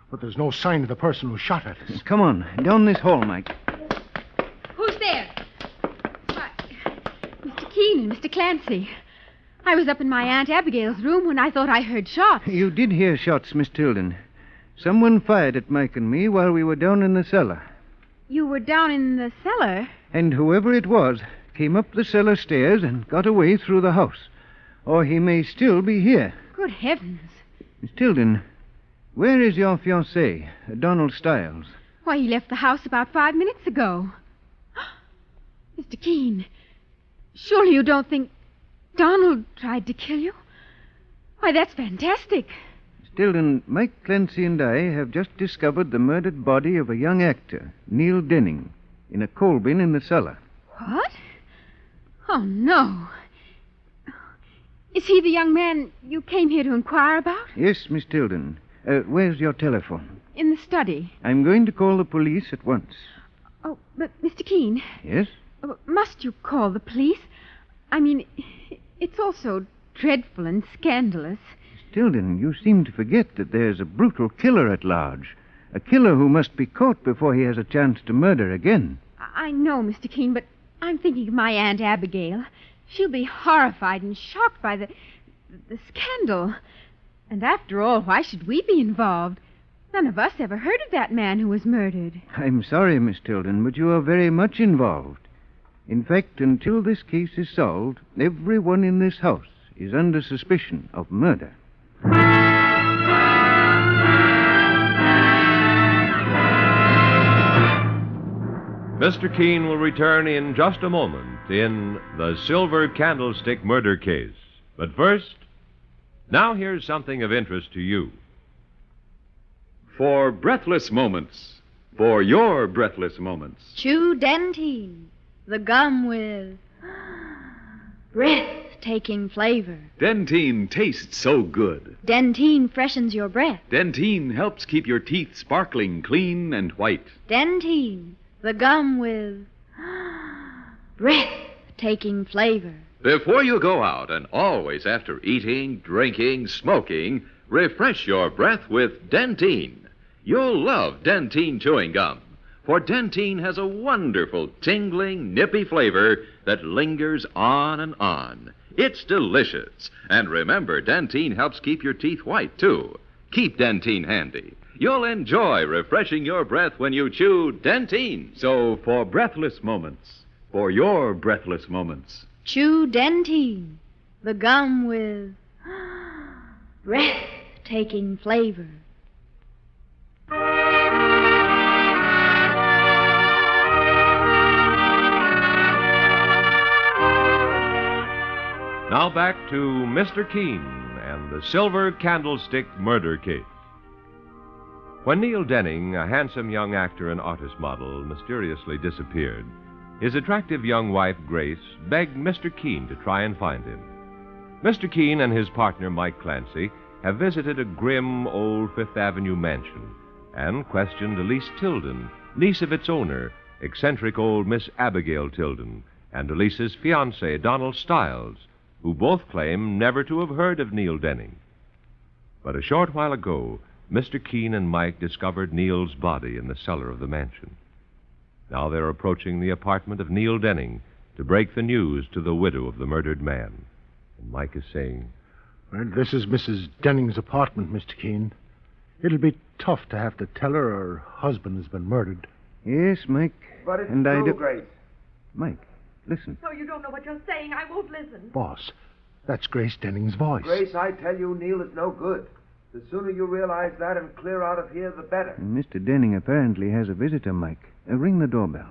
But there's no sign of the person who shot at us. Come on, down this hall, Mike. Who's there? Why, Mr. Keene and Mr. Clancy. I was up in my Aunt Abigail's room when I thought I heard shots. You did hear shots, Miss Tilden. Someone fired at Mike and me while we were down in the cellar. You were down in the cellar? And whoever it was came up the cellar stairs and got away through the house. Or he may still be here. Good heavens. Miss Tilden, where is your fiancé, Donald Stiles? Why, he left the house about 5 minutes ago. Mr. Keene, surely you don't think Donald tried to kill you? Why, that's fantastic. Miss Tilden, Mike Clancy and I have just discovered the murdered body of a young actor, Neil Denning, in a coal bin in the cellar. What? Oh, no. Is he the young man you came here to inquire about? Yes, Miss Tilden. Where's your telephone? In the study. I'm going to call the police at once. Oh, but Mr. Keene. Yes? Must you call the police? I mean, it's all so dreadful and scandalous. Miss Tilden, you seem to forget that there's a brutal killer at large. A killer who must be caught before he has a chance to murder again. I know, Mr. Keene, but I'm thinking of my Aunt Abigail. She'll be horrified and shocked by the scandal. And after all, why should we be involved? None of us ever heard of that man who was murdered. I'm sorry, Miss Tilden, but you are very much involved. In fact, until this case is solved, everyone in this house is under suspicion of murder. Mr. Keene will return in just a moment in the Silver Candlestick Murder Case. But first, now here's something of interest to you. For breathless moments, for your breathless moments. Chew Dentine, the gum with breathtaking flavor. Dentine tastes so good. Dentine freshens your breath. Dentine helps keep your teeth sparkling clean and white. Dentine, the gum with breathtaking flavor. Before you go out, and always after eating, drinking, smoking, refresh your breath with Dentine. You'll love Dentine chewing gum, for Dentine has a wonderful, tingling, nippy flavor that lingers on and on. It's delicious. And remember, Dentine helps keep your teeth white, too. Keep Dentine handy. You'll enjoy refreshing your breath when you chew Dentine. So, for breathless moments, for your breathless moments, Chew Dentine, the gum with breathtaking flavor. Now back to Mr. Keene and the Silver Candlestick Murder Case. When Neil Denning, a handsome young actor and artist model, mysteriously disappeared, his attractive young wife, Grace, begged Mr. Keene to try and find him. Mr. Keene and his partner, Mike Clancy, have visited a grim old Fifth Avenue mansion and questioned Elise Tilden, niece of its owner, eccentric old Miss Abigail Tilden, and Elise's fiancé, Donald Stiles, who both claim never to have heard of Neil Denning. But a short while ago, Mr. Keene and Mike discovered Neil's body in the cellar of the mansion. Now they're approaching the apartment of Neil Denning to break the news to the widow of the murdered man. And Mike is saying, Well, this is Mrs. Denning's apartment, Mr. Keene. It'll be tough to have to tell her her husband has been murdered. Yes, Mike. But it's and true, Grace. Mike, listen. No, you don't know what you're saying. I won't listen. Boss, that's Grace Denning's voice. Grace, I tell you, Neil is no good. The sooner you realize that and clear out of here, the better. Mr. Denning apparently has a visitor, Mike. Ring the doorbell.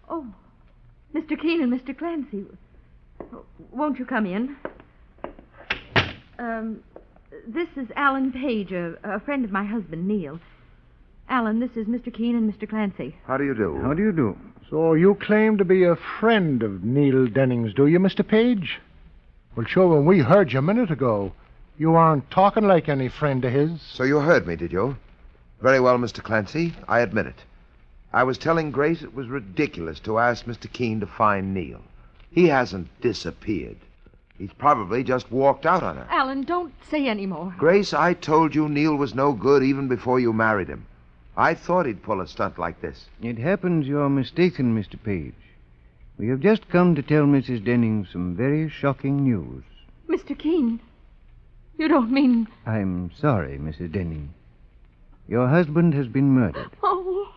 Oh, Mr. Keene and Mr. Clancy. Won't you come in? This is Alan Page, a friend of my husband, Neil. Alan, this is Mr. Keene and Mr. Clancy. How do you do? How do you do? So you claim to be a friend of Neil Denning's, do you, Mr. Page? Well, sure, when we heard you a minute ago, you aren't talking like any friend of his. So you heard me, did you? Very well, Mr. Clancy. I admit it. I was telling Grace it was ridiculous to ask Mr. Keene to find Neil. He hasn't disappeared. He's probably just walked out on her. Alan, don't say any more. Grace, I told you Neil was no good even before you married him. I thought he'd pull a stunt like this. It happens you're mistaken, Mr. Page. We have just come to tell Mrs. Denning some very shocking news. Mr. Keene, you don't mean... I'm sorry, Mrs. Denning. Your husband has been murdered. Oh,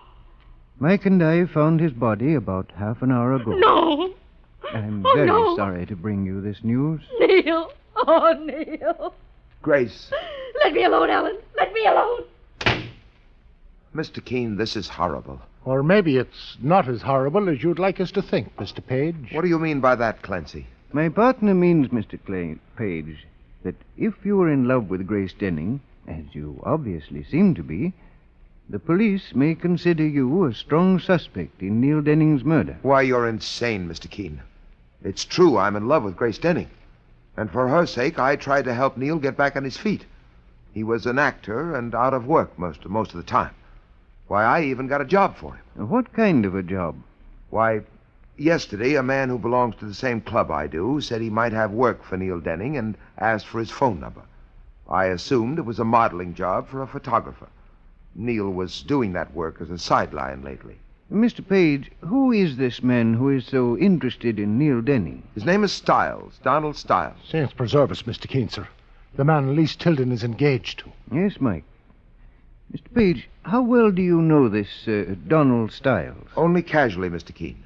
Mike and I found his body about half an hour ago. no. I'm Oh, very no. sorry to bring you this news. Neil. Oh, Neil. Grace. Let me alone, Alan. Let me alone. Mr. Keene, this is horrible. Or maybe it's not as horrible as you'd like us to think, Mr. Page. What do you mean by that, Clancy? My partner means, Mr. Page, that if you were in love with Grace Denning, as you obviously seem to be, the police may consider you a strong suspect in Neil Denning's murder. Why, you're insane, Mr. Keene. It's true I'm in love with Grace Denning. And for her sake, I tried to help Neil get back on his feet. He was an actor and out of work most of the time. Why, I even got a job for him. What kind of a job? Why, yesterday, a man who belongs to the same club I do said he might have work for Neil Denning and asked for his phone number. I assumed it was a modeling job for a photographer. Neil was doing that work as a sideline lately. Mr. Page, who is this man who is so interested in Neil Denning? His name is Stiles, Donald Stiles. Saints preserve us, Mr. Keene, sir. The man Lise Tilden is engaged to. Yes, Mike. Mr. Page, how well do you know this Donald Stiles? Only casually, Mr. Keene.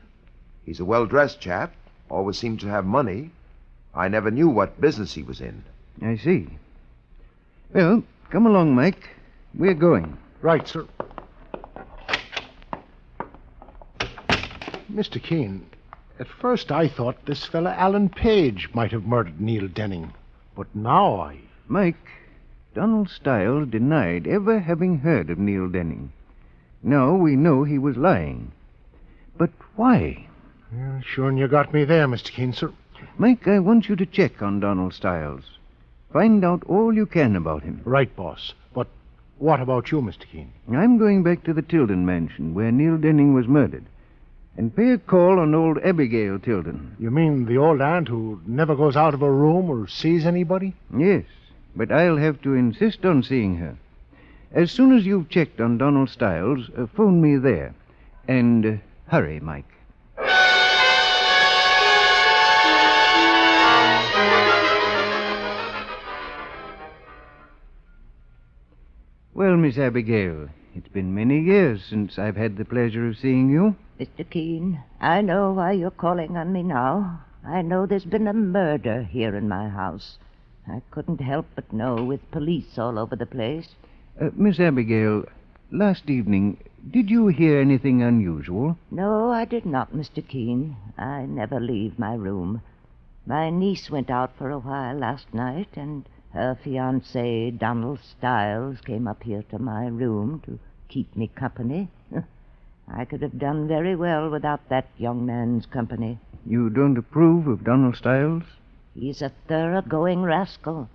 He's a well-dressed chap, always seems to have money. I never knew what business he was in. I see. Well, come along, Mike. We're going. Right, sir. Mr. Keene, at first I thought this fella Alan Page might have murdered Neil Denning. But now Mike, Donald Stiles denied ever having heard of Neil Denning. Now we know he was lying. But why? Yeah, sure you got me there, Mr. Keene, sir. Mike, I want you to check on Donald Stiles. Find out all you can about him. Right, boss. But what about you, Mr. Keene? I'm going back to the Tilden mansion where Neil Denning was murdered and pay a call on old Abigail Tilden. You mean the old aunt who never goes out of her room or sees anybody? Yes, but I'll have to insist on seeing her. As soon as you've checked on Donald Stiles, phone me there. And hurry, Mike. Well, Miss Abigail, it's been many years since I've had the pleasure of seeing you. Mr. Keene, I know why you're calling on me now. I know there's been a murder here in my house. I couldn't help but know with police all over the place. Miss Abigail, last evening, did you hear anything unusual? No, I did not, Mr. Keene. I never leave my room. My niece went out for a while last night, and her fiancé, Donald Stiles, came up here to my room to keep me company. I could have done very well without that young man's company. You don't approve of Donald Stiles? He's a thoroughgoing rascal.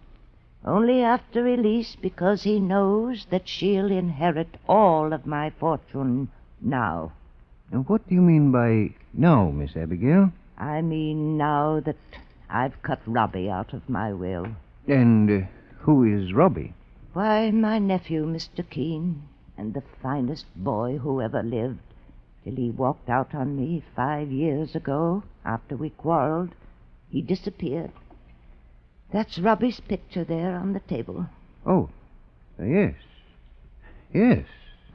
Only after release because he knows that she'll inherit all of my fortune now. And what do you mean by now, Miss Abigail? I mean now that I've cut Robbie out of my will. And who is Robbie? Why, my nephew, Mr. Keene, and the finest boy who ever lived, till he walked out on me 5 years ago, after we quarreled. He disappeared. That's Robbie's picture there on the table. Oh, yes. Yes.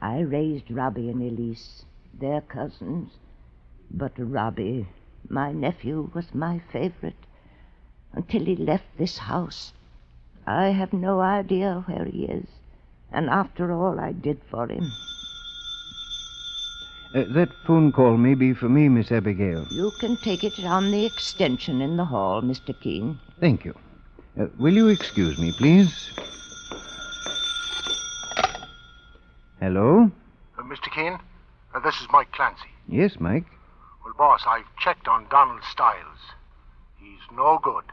I raised Robbie and Elise. They're cousins. But Robbie, my nephew, was my favorite until he left this house. I have no idea where he is. And after all I did for him. That phone call may be for me, Miss Abigail. You can take it on the extension in the hall, Mr. Keene. Thank you. Will you excuse me, please? Hello? Mr. Keene, this is Mike Clancy. Yes, Mike. Well, boss, I've checked on Donald Stiles. He's no good.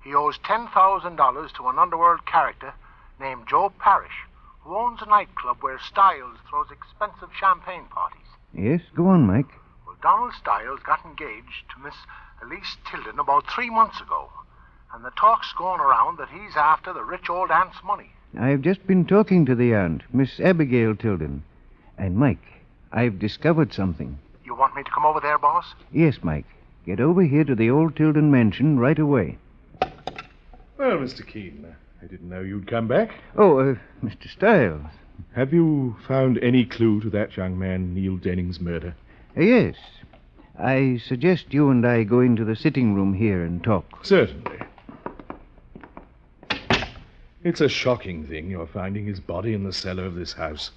He owes $10,000 to an underworld character named Joe Parrish, who owns a nightclub where Stiles throws expensive champagne parties. Yes, go on, Mike. Well, Donald Stiles got engaged to Miss Elise Tilden about 3 months ago. And the talk's going around that he's after the rich old aunt's money. I've just been talking to the aunt, Miss Abigail Tilden. And, Mike, I've discovered something. You want me to come over there, boss? Yes, Mike. Get over here to the old Tilden mansion right away. Well, Mr. Keene, I didn't know you'd come back. Oh, Mr. Stiles. Have you found any clue to that young man, Neil Denning's murder? Yes. I suggest you and I go into the sitting room here and talk. Certainly. It's a shocking thing, your finding his body in the cellar of this house.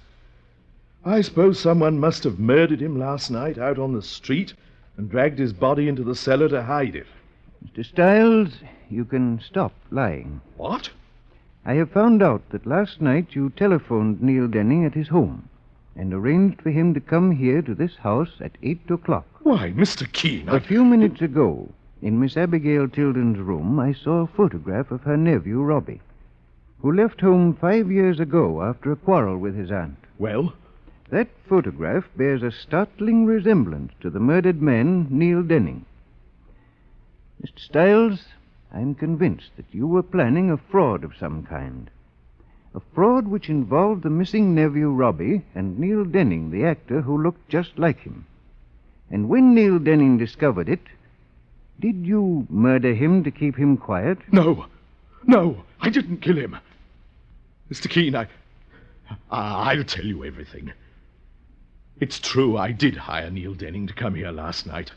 I suppose someone must have murdered him last night out on the street and dragged his body into the cellar to hide it. Mr. Stiles, you can stop lying. What? I have found out that last night you telephoned Neil Denning at his home and arranged for him to come here to this house at 8 o'clock. Why, Mr. Keene, A few minutes ago, in Miss Abigail Tilden's room, I saw a photograph of her nephew, Robbie, who left home 5 years ago after a quarrel with his aunt. Well? That photograph bears a startling resemblance to the murdered man, Neil Denning. Mr. Stiles, I'm convinced that you were planning a fraud of some kind. A fraud which involved the missing nephew, Robbie, and Neil Denning, the actor who looked just like him. And when Neil Denning discovered it, did you murder him to keep him quiet? No, I didn't kill him. Mr. Keene, I'll tell you everything. It's true, I did hire Neil Denning to come here last night.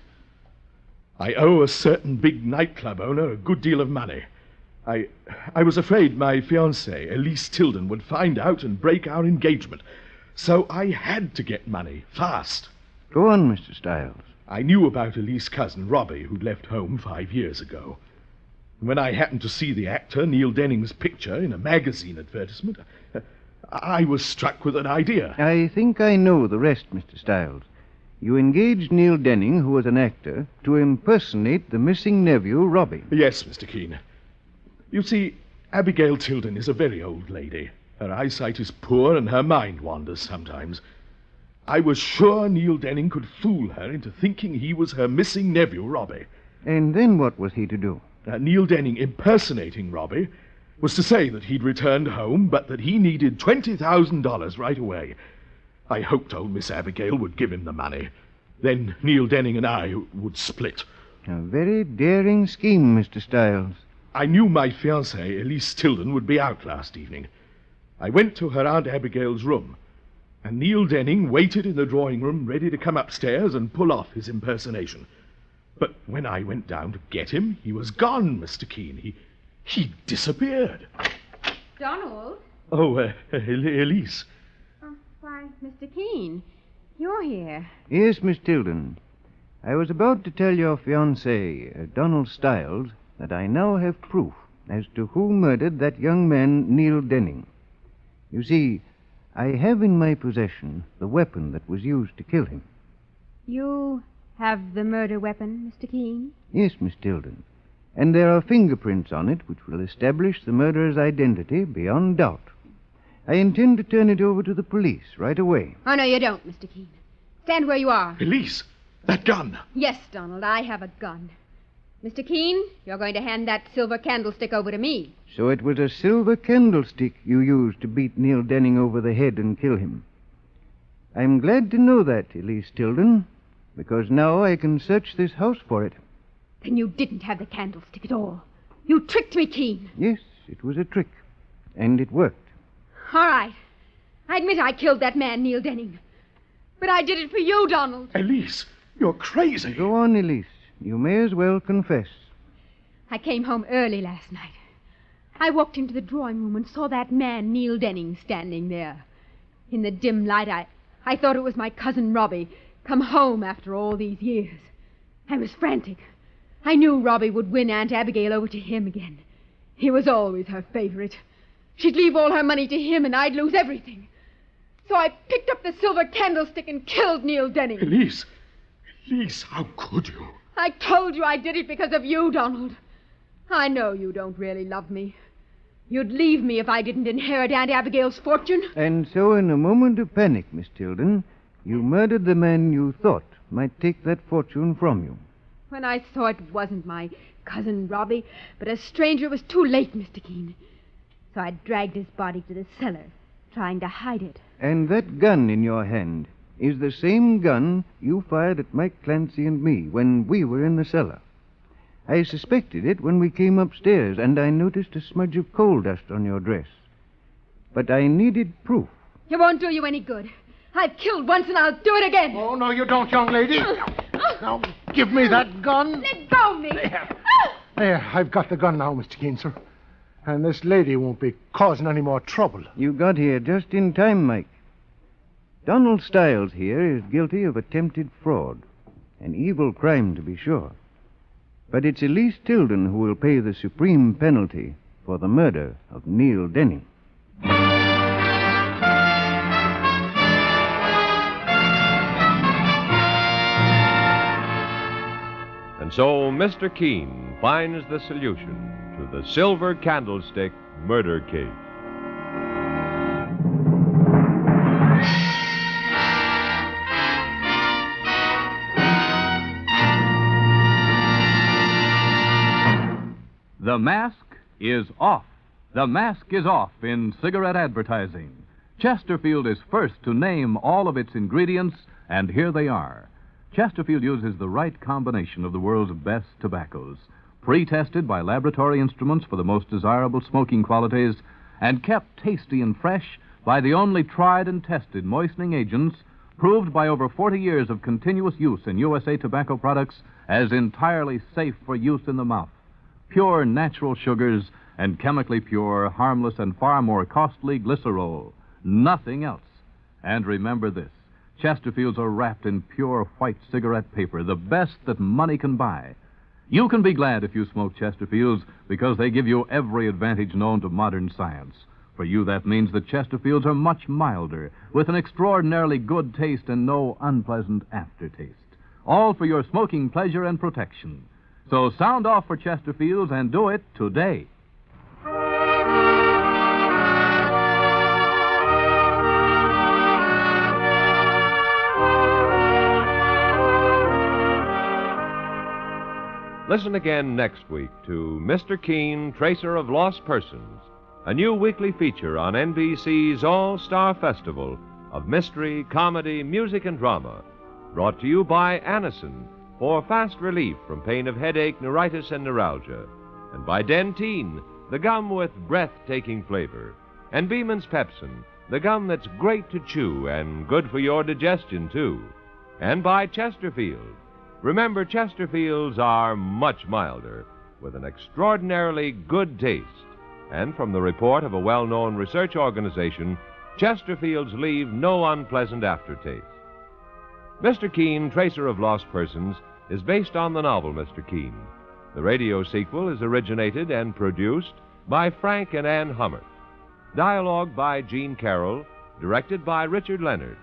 I owe a certain big nightclub owner a good deal of money. I was afraid my fiancée, Elise Tilden, would find out and break our engagement. So I had to get money, fast. Go on, Mr. Stiles. I knew about Elise's cousin, Robbie, who'd left home 5 years ago. When I happened to see the actor, Neil Denning's picture, in a magazine advertisement, I was struck with an idea. I think I know the rest, Mr. Stiles. You engaged Neil Denning, who was an actor, to impersonate the missing nephew, Robbie. Yes, Mr. Keene. You see, Abigail Tilden is a very old lady. Her eyesight is poor and her mind wanders sometimes. I was sure Neil Denning could fool her into thinking he was her missing nephew, Robbie. And then what was he to do? Neil Denning impersonating Robbie was to say that he'd returned home, but that he needed $20,000 right away. I hoped old Miss Abigail would give him the money. Then Neil Denning and I would split. A very daring scheme, Mr. Stiles. I knew my fiancée, Elise Tilden, would be out last evening. I went to her Aunt Abigail's room, and Neil Denning waited in the drawing room ready to come upstairs and pull off his impersonation. But when I went down to get him, he was gone, Mr. Keene. He disappeared. Donald? Oh, Elise. Why, Mr. Keene, you're here. Yes, Miss Tilden. I was about to tell your fiancé, Donald Stiles, that I now have proof as to who murdered that young man, Neil Denning. You see, I have in my possession the weapon that was used to kill him. You have the murder weapon, Mr. Keene? Yes, Miss Tilden. And there are fingerprints on it which will establish the murderer's identity beyond doubt. I intend to turn it over to the police right away. Oh, no, you don't, Mr. Keene. Stand where you are. Elise, that gun. Yes, Donald, I have a gun. Mr. Keene, you're going to hand that silver candlestick over to me. So it was a silver candlestick you used to beat Neil Denning over the head and kill him. I'm glad to know that, Elise Tilden, because now I can search this house for it. Then you didn't have the candlestick at all. You tricked me, Keene. Yes, it was a trick, and it worked. All right. I admit I killed that man, Neil Denning. But I did it for you, Donald. Elise, you're crazy. Go on, Elise. You may as well confess. I came home early last night. I walked into the drawing room and saw that man, Neil Denning, standing there. In the dim light, I thought it was my cousin Robbie, come home after all these years. I was frantic. I knew Robbie would win Aunt Abigail over to him again. He was always her favorite. She'd leave all her money to him and I'd lose everything. So I picked up the silver candlestick and killed Neil Denning. Elise, how could you? I told you I did it because of you, Donald. I know you don't really love me. You'd leave me if I didn't inherit Aunt Abigail's fortune. And so in a moment of panic, Miss Tilden, you murdered the man you thought might take that fortune from you. When I saw it wasn't my cousin Robbie, but a stranger, it was too late, Mr. Keene. So I dragged his body to the cellar, trying to hide it. And that gun in your hand is the same gun you fired at Mike Clancy and me when we were in the cellar. I suspected it when we came upstairs, and I noticed a smudge of coal dust on your dress. But I needed proof. It won't do you any good. I've killed once and I'll do it again. Oh, no, you don't, young lady. Now, give me that gun. Let go of me. There, I've got the gun now, Mr. Keene, sir. And this lady won't be causing any more trouble. You got here just in time, Mike. Donald Stiles here is guilty of attempted fraud. An evil crime, to be sure. But it's Elise Tilden who will pay the supreme penalty for the murder of Neil Denning. And so Mr. Keene finds the solution to the Silver Candlestick murder case. The mask is off. The mask is off in cigarette advertising. Chesterfield is first to name all of its ingredients, and here they are. Chesterfield uses the right combination of the world's best tobaccos, pre-tested by laboratory instruments for the most desirable smoking qualities, and kept tasty and fresh by the only tried and tested moistening agents proved by over 40 years of continuous use in USA tobacco products as entirely safe for use in the mouth. Pure natural sugars and chemically pure, harmless, and far more costly glycerol. Nothing else. And remember this. Chesterfields are wrapped in pure white cigarette paper, the best that money can buy. You can be glad if you smoke Chesterfields because they give you every advantage known to modern science. For you, that means that Chesterfields are much milder, with an extraordinarily good taste and no unpleasant aftertaste. All for your smoking pleasure and protection. So sound off for Chesterfields and do it today. Listen again next week to Mr. Keene, Tracer of Lost Persons, a new weekly feature on NBC's All-Star Festival of Mystery, Comedy, Music, and Drama, brought to you by Anacin for fast relief from pain of headache, neuritis, and neuralgia, and by Dentyne, the gum with breathtaking flavor, and Beeman's Pepsin, the gum that's great to chew and good for your digestion, too, and by Chesterfield. Remember, Chesterfields are much milder, with an extraordinarily good taste. And from the report of a well-known research organization, Chesterfields leave no unpleasant aftertaste. Mr. Keene, Tracer of Lost Persons, is based on the novel Mr. Keene. The radio sequel is originated and produced by Frank and Ann Hummert. Dialogue by Gene Carroll, directed by Richard Leonard.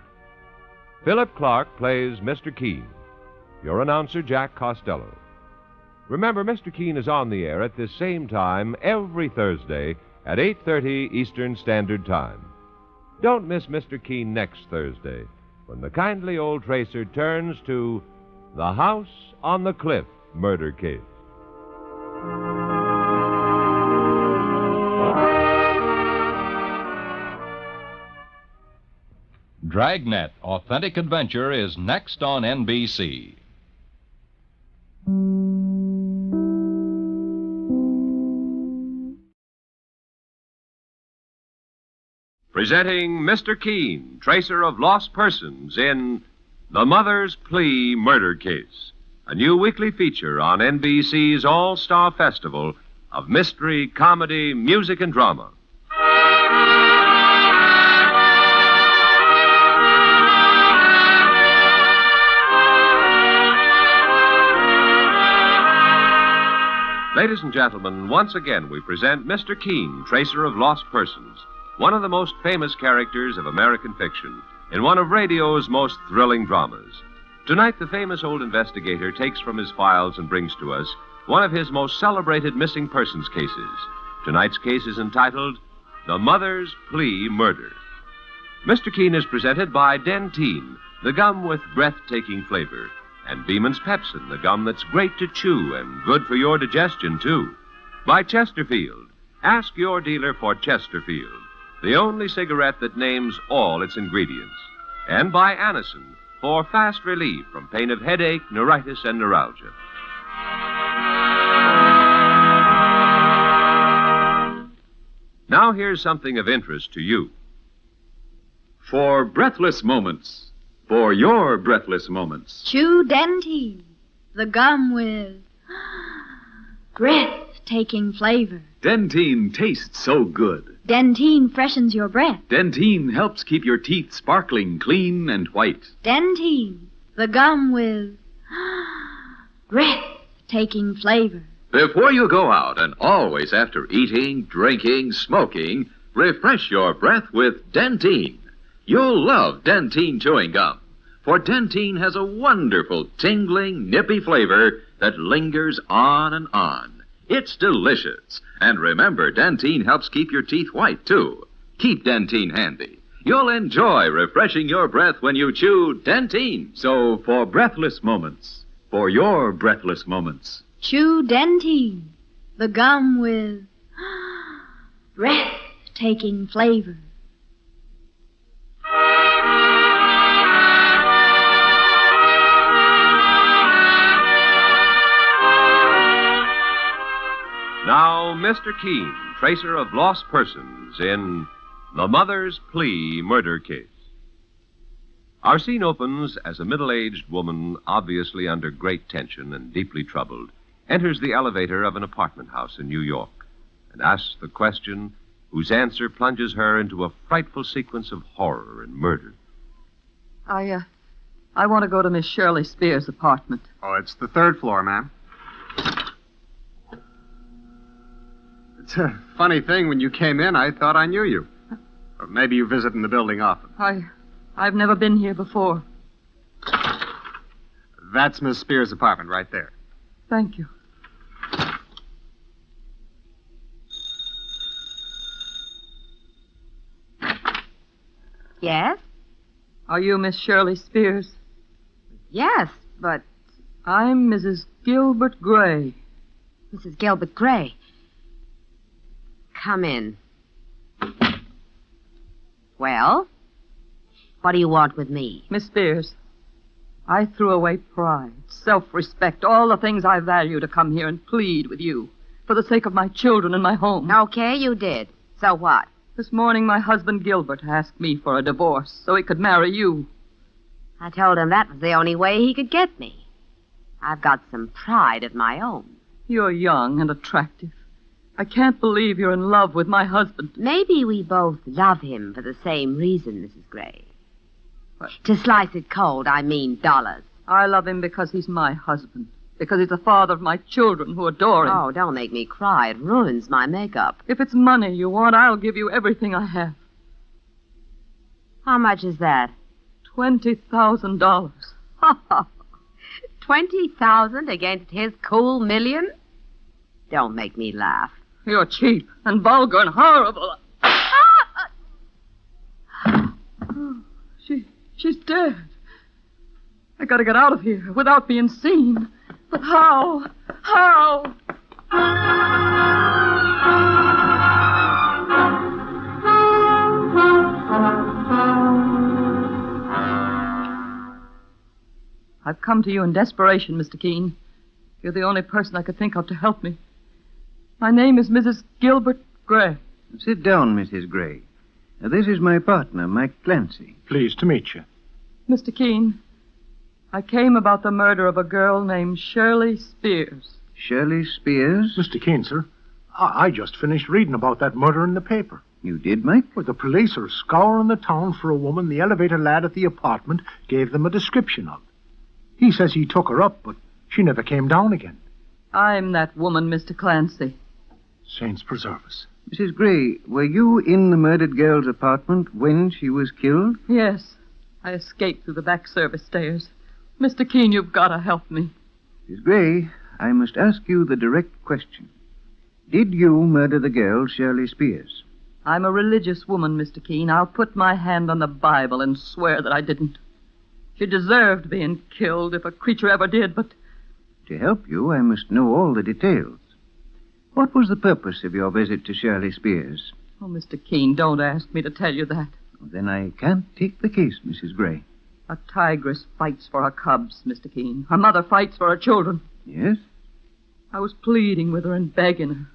Philip Clark plays Mr. Keene. Your announcer, Jack Costello. Remember, Mr. Keene is on the air at this same time every Thursday at 8:30 Eastern Standard Time. Don't miss Mr. Keene next Thursday, when the kindly old tracer turns to the House on the Cliff murder case. Dragnet Authentic Adventure is next on NBC. Presenting Mr. Keene, Tracer of Lost Persons in The Mother's Plea Murder Case, a new weekly feature on NBC's All-Star Festival of Mystery, Comedy, Music, and Drama. Ladies and gentlemen, once again we present Mr. Keene, Tracer of Lost Persons, one of the most famous characters of American fiction, in one of radio's most thrilling dramas. Tonight, the famous old investigator takes from his files and brings to us one of his most celebrated missing persons cases. Tonight's case is entitled The Mother's Plea Murder. Mr. Keene is presented by Dentyne, the gum with breathtaking flavor, And Beeman's Pepsin, the gum that's great to chew and good for your digestion, too. By Chesterfield. Ask your dealer for Chesterfield, the only cigarette that names all its ingredients. And by Anison, for fast relief from pain of headache, neuritis, and neuralgia. Now here's something of interest to you. For breathless moments, for your breathless moments. Chew Dentine, the gum with breathtaking flavor. Dentine tastes so good. Dentine freshens your breath. Dentine helps keep your teeth sparkling clean and white. Dentine, the gum with breathtaking flavor. Before you go out, and always after eating, drinking, smoking, refresh your breath with Dentine. You'll love Dentine chewing gum, for Dentine has a wonderful, tingling, nippy flavor that lingers on and on. It's delicious. And remember, Dentine helps keep your teeth white, too. Keep Dentine handy. You'll enjoy refreshing your breath when you chew Dentine. So, for breathless moments, for your breathless moments, Chew Dentine, the gum with breathtaking flavor. Now, Mr. Keene, tracer of lost persons in The Mother's Plea murder case. Our scene opens as a middle-aged woman, obviously under great tension and deeply troubled, enters the elevator of an apartment house in New York and asks the question whose answer plunges her into a frightful sequence of horror and murder. I want to go to Miss Shirley Spears' apartment. Oh, it's the third floor, ma'am. It's a funny thing. When you came in, I thought I knew you. Or maybe you visit in the building often. I've never been here before. That's Miss Spears' apartment right there. Thank you. Yes? Are you Miss Shirley Spears? Yes, but... I'm Mrs. Gilbert Gray. Mrs. Gilbert Gray. Come in. Well? What do you want with me? Miss Spears, I threw away pride, self-respect, all the things I value to come here and plead with you for the sake of my children and my home. Okay, you did. So what? This morning, my husband Gilbert asked me for a divorce so he could marry you. I told him that was the only way he could get me. I've got some pride of my own. You're young and attractive. I can't believe you're in love with my husband. Maybe we both love him for the same reason, Mrs. Gray. To slice it cold, I mean dollars. I love him because he's my husband. Because he's the father of my children who adore him. Oh, don't make me cry. It ruins my makeup. If it's money you want, I'll give you everything I have. How much is that? $20,000. $20,000 against his cool $1,000,000? Don't make me laugh. You're cheap and vulgar and horrible. She's dead. I gotta get out of here without being seen. But how? How? I've come to you in desperation, Mr. Keene. You're the only person I could think of to help me. My name is Mrs. Gilbert Gray. Sit down, Mrs. Gray. Now, this is my partner, Mike Clancy. Pleased to meet you. Mr. Keene, I came about the murder of a girl named Shirley Spears. Shirley Spears? Mr. Keene, sir, I just finished reading about that murder in the paper. You did, Mike? Well, the police are scouring the town for a woman the elevator lad at the apartment gave them a description of. He says he took her up, but she never came down again. I'm that woman, Mr. Clancy. Saints preserve us. Mrs. Gray, were you in the murdered girl's apartment when she was killed? Yes. I escaped through the back service stairs. Mr. Keene, you've got to help me. Mrs. Gray, I must ask you the direct question. Did you murder the girl, Shirley Spears? I'm a religious woman, Mr. Keene. I'll put my hand on the Bible and swear that I didn't. She deserved being killed if a creature ever did, but... To help you, I must know all the details. What was the purpose of your visit to Shirley Spears? Oh, Mr. Keene, don't ask me to tell you that. Then I can't take the case, Mrs. Gray. A tigress fights for her cubs, Mr. Keene. Her mother fights for her children. Yes? I was pleading with her and begging her.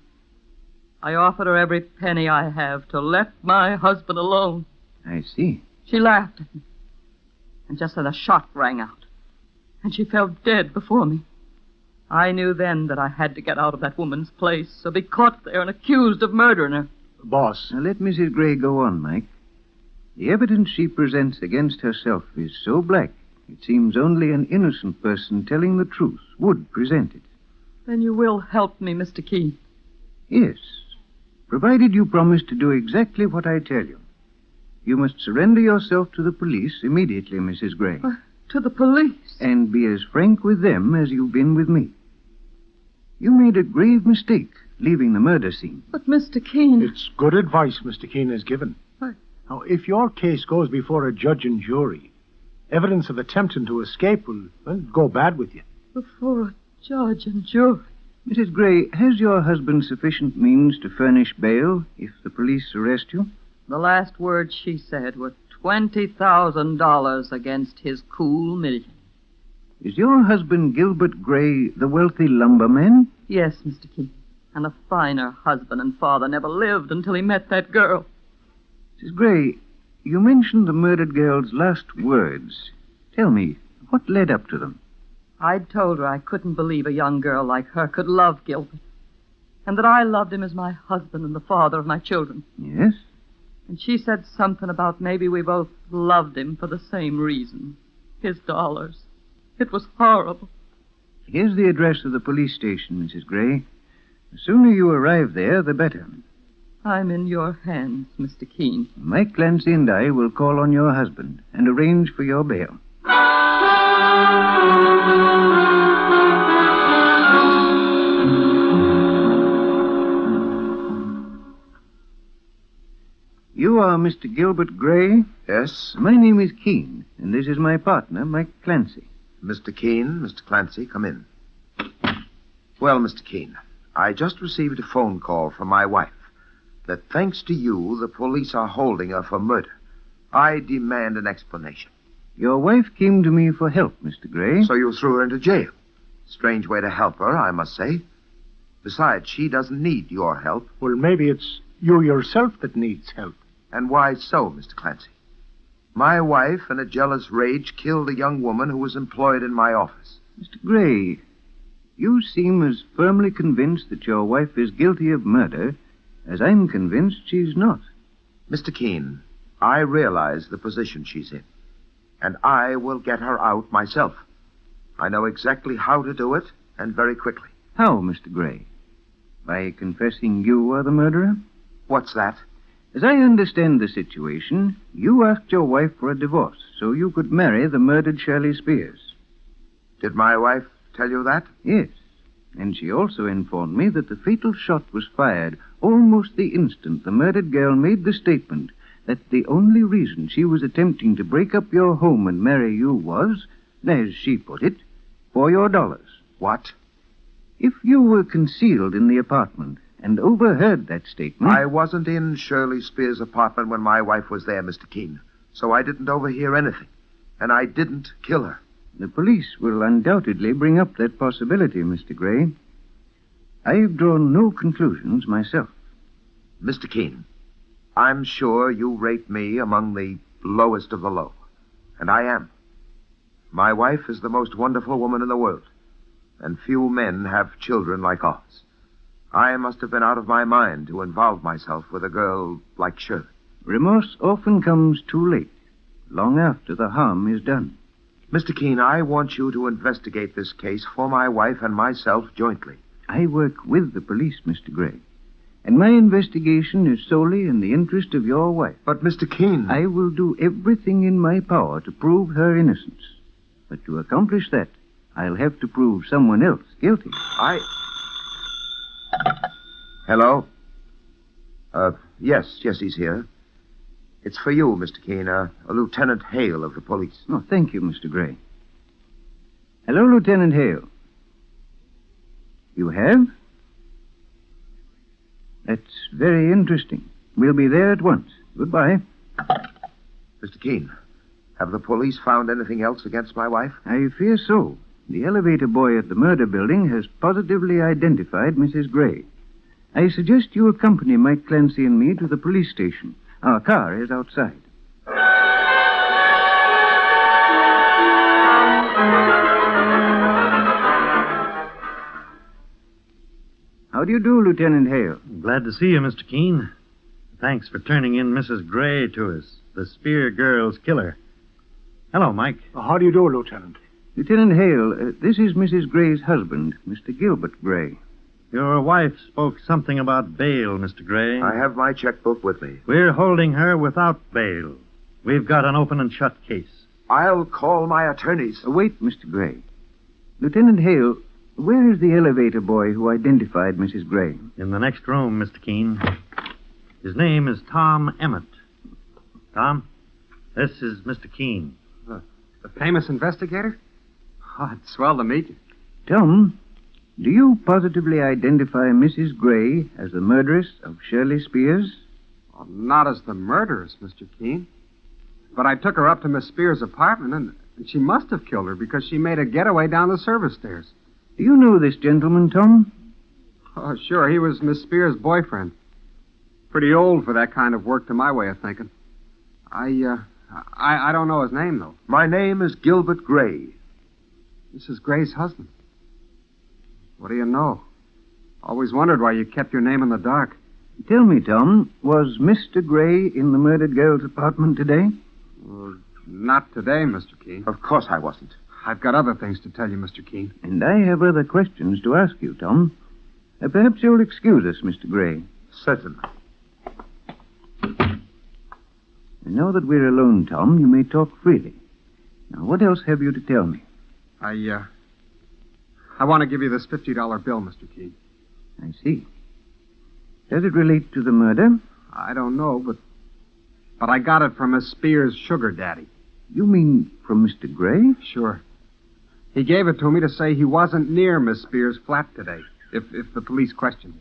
I offered her every penny I have to let my husband alone. I see. She laughed at me. And just then a shot rang out. And she fell dead before me. I knew then that I had to get out of that woman's place, or be caught there and accused of murdering her. Boss. Now let Mrs. Gray go on, Mike. The evidence she presents against herself is so black, it seems only an innocent person telling the truth would present it. Then you will help me, Mr. Keene. Yes, provided you promise to do exactly what I tell you. You must surrender yourself to the police immediately, Mrs. Gray. To the police? And be as frank with them as you've been with me. You made a grave mistake leaving the murder scene. But, Mr. Keene... It's good advice Mr. Keene has given. Now, if your case goes before a judge and jury, evidence of attempting to escape will, well, go bad with you. Before a judge and jury? Mrs. Gray, has your husband sufficient means to furnish bail if the police arrest you? The last words she said were $20,000 against his cool million. Is your husband Gilbert Gray the wealthy lumberman? Yes, Mr. Keene. And a finer husband and father never lived until he met that girl. Mrs. Gray, you mentioned the murdered girl's last words. Tell me, what led up to them? I'd told her I couldn't believe a young girl like her could love Gilbert, and that I loved him as my husband and the father of my children. Yes? And she said something about maybe we both loved him for the same reason. His dollars. It was horrible. Here's the address of the police station, Mrs. Gray. The sooner you arrive there, the better. I'm in your hands, Mr. Keene. Mike Clancy and I will call on your husband and arrange for your bail. You are Mr. Gilbert Gray? Yes. My name is Keene, and this is my partner, Mike Clancy. Mr. Keene, Mr. Clancy, come in. Well, Mr. Keene, I just received a phone call from my wife that thanks to you, the police are holding her for murder. I demand an explanation. Your wife came to me for help, Mr. Gray. So you threw her into jail. Strange way to help her, I must say. Besides, she doesn't need your help. Well, maybe it's you yourself that needs help. And why so, Mr. Clancy? My wife, in a jealous rage, killed a young woman who was employed in my office. Mr. Gray, you seem as firmly convinced that your wife is guilty of murder as I'm convinced she's not. Mr. Keene, I realize the position she's in, and I will get her out myself. I know exactly how to do it, and very quickly. How, Mr. Gray? By confessing you are the murderer? What's that? As I understand the situation, you asked your wife for a divorce so you could marry the murdered Shirley Spears. Did my wife tell you that? Yes. And she also informed me that the fatal shot was fired almost the instant the murdered girl made the statement that the only reason she was attempting to break up your home and marry you was, as she put it, for your dollars. What? If you were concealed in the apartment and overheard that statement... I wasn't in Shirley Spears' apartment when my wife was there, Mr. Keene, so I didn't overhear anything. And I didn't kill her. The police will undoubtedly bring up that possibility, Mr. Gray. I've drawn no conclusions myself. Mr. Keene, I'm sure you rate me among the lowest of the low. And I am. My wife is the most wonderful woman in the world, and few men have children like ours. I must have been out of my mind to involve myself with a girl like Shirley. Remorse often comes too late, long after the harm is done. Mr. Keene, I want you to investigate this case for my wife and myself jointly. I work with the police, Mr. Gray, and my investigation is solely in the interest of your wife. But, Mr. Keene... I will do everything in my power to prove her innocence. But to accomplish that, I'll have to prove someone else guilty. Hello? Yes, he's here. It's for you, Mr. Keene, a Lieutenant Hale of the police. Oh, thank you, Mr. Gray. Hello, Lieutenant Hale. You have? That's very interesting. We'll be there at once. Goodbye. Mr. Keene, have the police found anything else against my wife? I fear so. The elevator boy at the murder building has positively identified Mrs. Gray. I suggest you accompany Mike Clancy and me to the police station. Our car is outside. How do you do, Lieutenant Hale? Glad to see you, Mr. Keene. Thanks for turning in Mrs. Gray to us, the Spear girl's killer. Hello, Mike. How do you do, Lieutenant? Lieutenant Hale, this is Mrs. Gray's husband, Mr. Gilbert Gray. Your wife spoke something about bail, Mr. Gray. I have my checkbook with me. We're holding her without bail. We've got an open and shut case. I'll call my attorneys. Wait, Mr. Gray. Lieutenant Hale, where is the elevator boy who identified Mrs. Gray? In the next room, Mr. Keene. His name is Tom Emmett. Tom, this is Mr. Keene. The famous investigator? Oh, it's swell to meet you. Tom, do you positively identify Mrs. Gray as the murderess of Shirley Spears? Well, not as the murderess, Mr. Keene. But I took her up to Miss Spears' apartment, and she must have killed her because she made a getaway down the service stairs. Do you know this gentleman, Tom? Oh, sure. He was Miss Spears' boyfriend. Pretty old for that kind of work to my way of thinking. I don't know his name, though. My name is Gilbert Gray. Mrs. Gray's husband. What do you know? Always wondered why you kept your name in the dark. Tell me, Tom, was Mr. Gray in the murdered girl's apartment today? Well, not today, Mr. Keene. Of course I wasn't. I've got other things to tell you, Mr. Keene. And I have other questions to ask you, Tom. Perhaps you'll excuse us, Mr. Gray. Certainly. Now that we're alone, Tom, you may talk freely. Now, what else have you to tell me? I want to give you this $50 bill, Mr. Keene. I see. Does it relate to the murder? I don't know, but I got it from Miss Spears' sugar daddy. You mean from Mr. Gray? Sure. He gave it to me to say he wasn't near Miss Spears' flat today, if the police questioned me.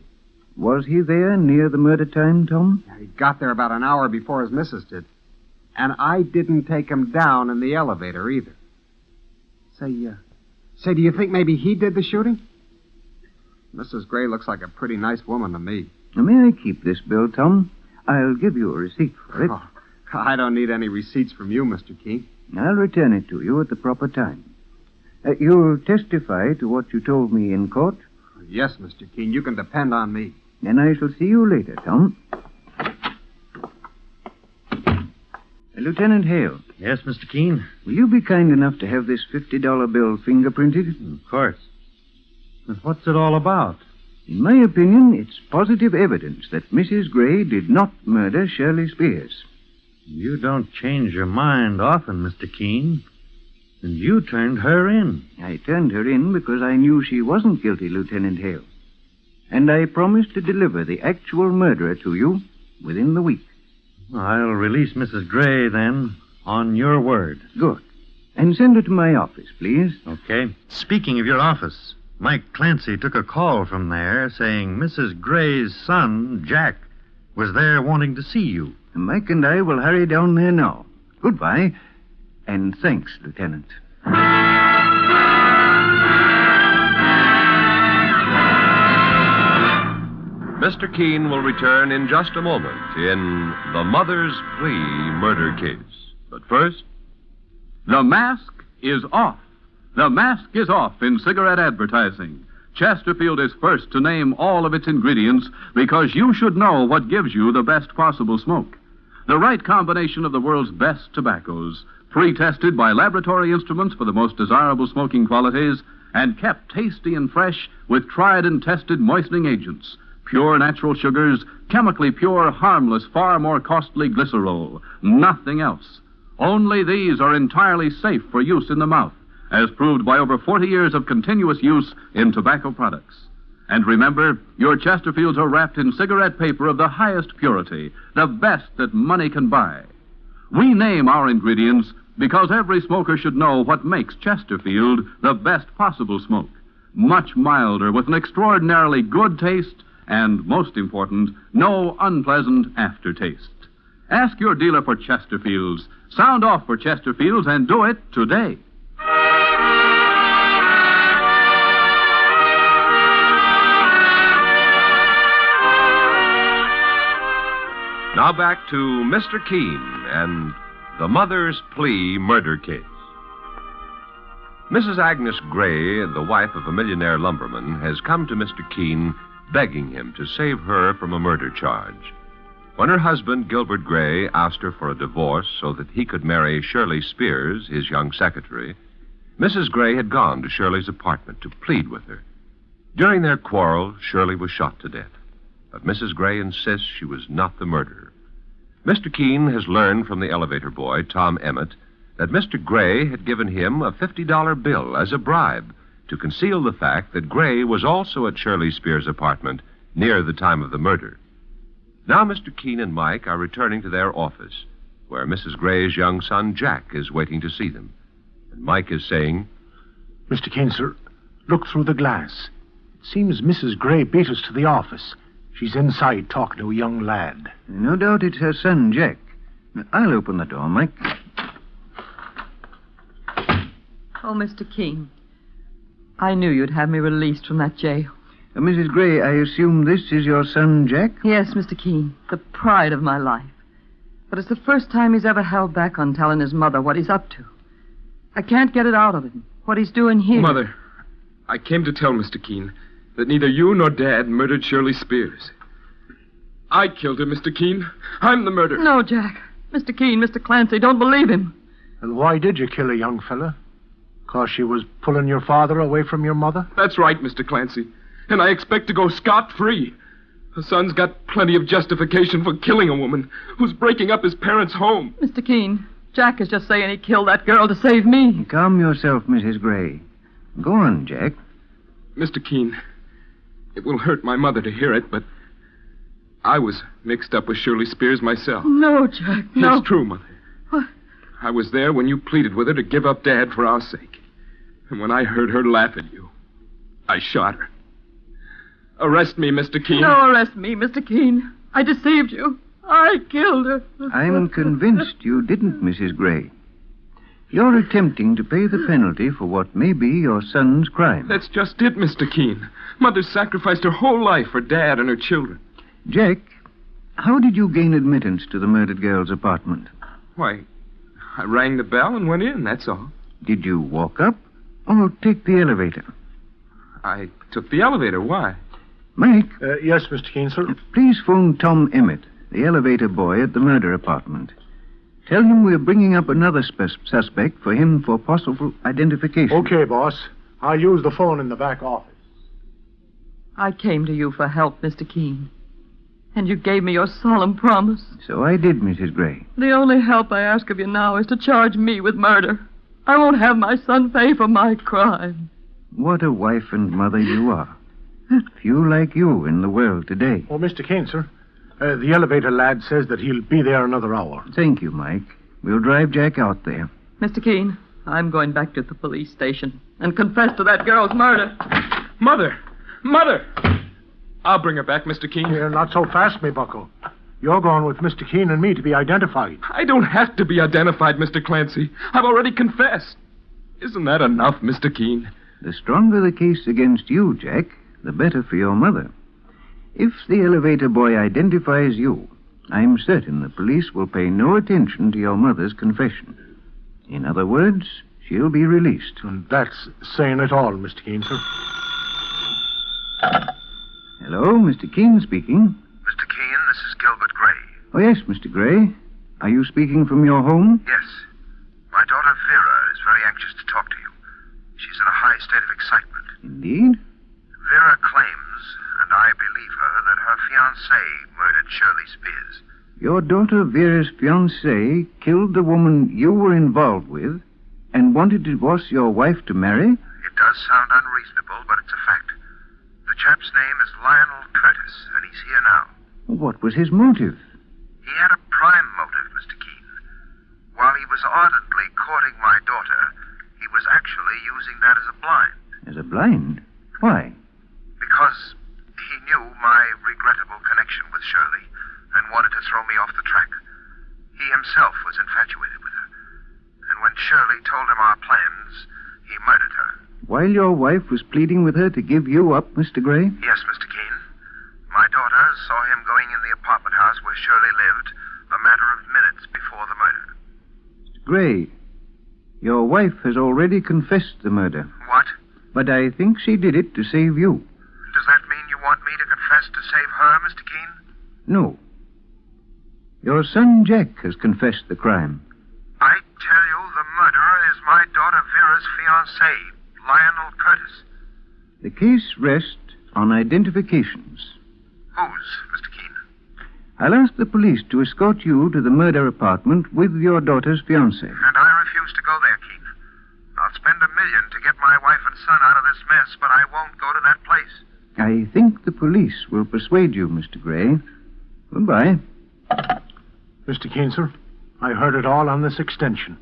Was he there near the murder time, Tom? He got there about an hour before his missus did. And I didn't take him down in the elevator either. Say, do you think maybe he did the shooting? Mrs. Gray looks like a pretty nice woman to me. Now, may I keep this bill, Tom? I'll give you a receipt for it. Oh, I don't need any receipts from you, Mr. Keene. I'll return it to you at the proper time. You'll testify to what you told me in court? Yes, Mr. Keene. You can depend on me. Then I shall see you later, Tom. Lieutenant Hale. Yes, Mr. Keene? Will you be kind enough to have this $50 bill fingerprinted? Of course. But what's it all about? In my opinion, it's positive evidence that Mrs. Gray did not murder Shirley Spears. You don't change your mind often, Mr. Keene. And you turned her in. I turned her in because I knew she wasn't guilty, Lieutenant Hale. And I promised to deliver the actual murderer to you within the week. I'll release Mrs. Gray, then, on your word. Good. And send her to my office, please. Okay. Speaking of your office, Mike Clancy took a call from there saying Mrs. Gray's son, Jack, was there wanting to see you. Mike and I will hurry down there now. Goodbye, and thanks, Lieutenant. Mr. Keene will return in just a moment in The Mother's Plea murder case. But first... The mask is off. The mask is off in cigarette advertising. Chesterfield is first to name all of its ingredients because you should know what gives you the best possible smoke. The right combination of the world's best tobaccos, pre-tested by laboratory instruments for the most desirable smoking qualities, and kept tasty and fresh with tried and tested moistening agents. Pure natural sugars, chemically pure, harmless, far more costly glycerol. Nothing else. Only these are entirely safe for use in the mouth, as proved by over 40 years of continuous use in tobacco products. And remember, your Chesterfields are wrapped in cigarette paper of the highest purity, the best that money can buy. We name our ingredients because every smoker should know what makes Chesterfield the best possible smoke. Much milder, with an extraordinarily good taste, and, most important, no unpleasant aftertaste. Ask your dealer for Chesterfields. Sound off for Chesterfields and do it today. Now back to Mr. Keene and the Mother's Plea murder case. Mrs. Agnes Gray, the wife of a millionaire lumberman, has come to Mr. Keene begging him to save her from a murder charge. When her husband, Gilbert Gray, asked her for a divorce so that he could marry Shirley Spears, his young secretary, Mrs. Gray had gone to Shirley's apartment to plead with her. During their quarrel, Shirley was shot to death. But Mrs. Gray insists she was not the murderer. Mr. Keene has learned from the elevator boy, Tom Emmett, that Mr. Gray had given him a $50 bill as a bribe to conceal the fact that Gray was also at Shirley Spears' apartment near the time of the murder. Now Mr. Keene and Mike are returning to their office, where Mrs. Gray's young son, Jack, is waiting to see them. And Mike is saying, Mr. Keene, sir, look through the glass. It seems Mrs. Gray beat us to the office. She's inside talking to a young lad. No doubt it's her son, Jack. I'll open the door, Mike. Oh, Mr. Keene, I knew you'd have me released from that jail. Mrs. Gray, I assume this is your son, Jack? Yes, Mr. Keene, the pride of my life. But it's the first time he's ever held back on telling his mother what he's up to. I can't get it out of him, what he's doing here. Mother, I came to tell Mr. Keene that neither you nor Dad murdered Shirley Spears. I killed her, Mr. Keene. I'm the murderer. No, Jack. Mr. Keene, Mr. Clancy, don't believe him. And why did you kill a young fella? 'Cause she was pulling your father away from your mother? That's right, Mr. Clancy. And I expect to go scot-free. Her son's got plenty of justification for killing a woman who's breaking up his parents' home. Mr. Keene, Jack is just saying he killed that girl to save me. Calm yourself, Mrs. Gray. Go on, Jack. Mr. Keene, it will hurt my mother to hear it, but I was mixed up with Shirley Spears myself. No, Jack, no. It's true, Mother. What? I was there when you pleaded with her to give up Dad for our sake. And when I heard her laugh at you, I shot her. Arrest me, Mr. Keene. No, arrest me, Mr. Keene. I deceived you. I killed her. I'm convinced you didn't, Mrs. Gray. You're attempting to pay the penalty for what may be your son's crime. That's just it, Mr. Keene. Mother sacrificed her whole life for Dad and her children. Jack, how did you gain admittance to the murdered girl's apartment? Why, I rang the bell and went in, that's all. Did you walk up or take the elevator? I took the elevator. Why? Mike? Yes, Mr. Keene, sir? Please phone Tom Emmett, the elevator boy at the murder apartment. Tell him we're bringing up another suspect for him for possible identification. Okay, boss. I'll use the phone in the back office. I came to you for help, Mr. Keene. And you gave me your solemn promise. So I did, Mrs. Gray. The only help I ask of you now is to charge me with murder. I won't have my son pay for my crime. What a wife and mother you are. Few like you in the world today. Oh, Mr. Keene, sir. The elevator lad says that he'll be there another hour. Thank you, Mike. We'll drive Jack out there. Mr. Keene, I'm going back to the police station and confess to that girl's murder. Mother! Mother! I'll bring her back, Mr. Keene. You're not so fast, me bucko. You're going with Mr. Keene and me to be identified. I don't have to be identified, Mr. Clancy. I've already confessed. Isn't that enough, Mr. Keene? The stronger the case against you, Jack, the better for your mother. If the elevator boy identifies you, I'm certain the police will pay no attention to your mother's confession. In other words, she'll be released. And that's saying it all, Mr. Keene, sir. Hello, Mr. Keene speaking. Mr. Keene, this is Gilbert Gray. Oh, yes, Mr. Gray. Are you speaking from your home? Yes. My daughter Vera is very anxious to talk to you. She's in a high state of excitement. Indeed? Vera claims, and I believe her, that her fiancé murdered Shirley Spears. Your daughter Vera's fiancé killed the woman you were involved with and wanted to divorce your wife to marry? It does sound unreasonable, but it's a fact. The chap's name is Lionel Curtis, and he's here now. What was his motive? He had a prime motive, Mr. Keene. was ardently courting my daughter, he was actually using that as a blind. As a blind? Why? Because he knew my regrettable connection with Shirley and wanted to throw me off the track. He himself was infatuated with her. And when Shirley told him our plans, he murdered her. While your wife was pleading with her to give you up, Mr. Gray? Yes, Mr. Keene. My daughter saw him going in the apartment house where Shirley lived a matter of minutes before the murder. Mr. Gray, your wife has already confessed the murder. What? But I think she did it to save you. Does that mean you want me to confess to save her, Mr. Keene? No. Your son Jack has confessed the crime. I tell you, the murderer is my daughter Vera's fiancé, Lionel Curtis. The case rests on identifications. Whose, Mr. Keene? I'll ask the police to escort you to the murder apartment with your daughter's fiancé. And I refuse to go there, Keene. I'll spend $1 million to get my wife and son out of this mess, but I won't go to that place. I think the police will persuade you, Mr. Gray. Goodbye. Mr. Keene, sir, I heard it all on this extension.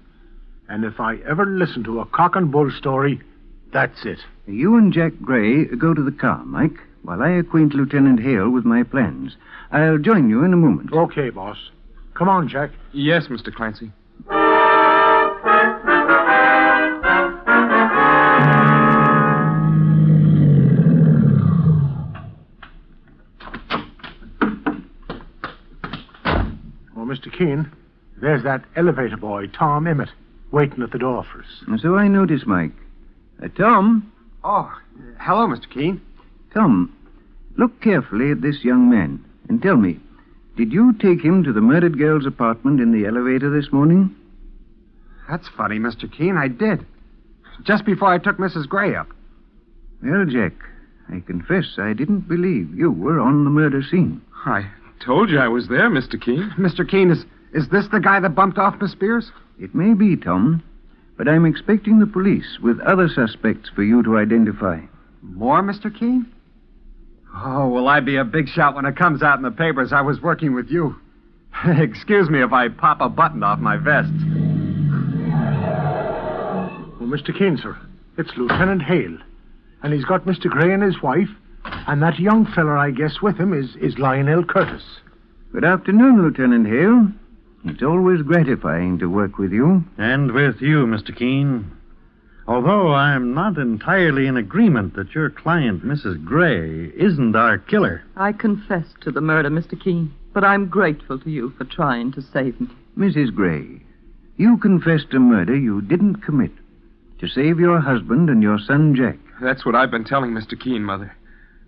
And if I ever listen to a cock and bull story, that's it. You and Jack Gray go to the car, Mike, while I acquaint Lieutenant Hale with my plans. I'll join you in a moment. Okay, boss. Come on, Jack. Yes, Mr. Clancy. Mr. Keene, there's that elevator boy, Tom Emmett, waiting at the door for us. So I notice, Mike. Tom? Oh, hello, Mr. Keene. Tom, look carefully at this young man and tell me, did you take him to the murdered girl's apartment in the elevator this morning? That's funny, Mr. Keene. I did. Just before I took Mrs. Gray up. Well, Jack, I confess I didn't believe you were on the murder scene. I told you I was there, Mr. Keene. Mr. Keene, is this the guy that bumped off Miss Spears? It may be, Tom, but I'm expecting the police with other suspects for you to identify. More, Mr. Keene? Oh, will I be a big shot when it comes out in the papers I was working with you? Excuse me if I pop a button off my vest. Well, Mr. Keene, sir, it's Lieutenant Hale. And he's got Mr. Gray and his wife, and that young feller, I guess, with him is Lionel Curtis. Good afternoon, Lieutenant Hale. It's always gratifying to work with you. And with you, Mr. Keene. Although I'm not entirely in agreement that your client, Mrs. Gray, isn't our killer. I confess to the murder, Mr. Keene, but I'm grateful to you for trying to save me. Mrs. Gray, you confessed a murder you didn't commit to save your husband and your son, Jack. That's what I've been telling Mr. Keene, Mother.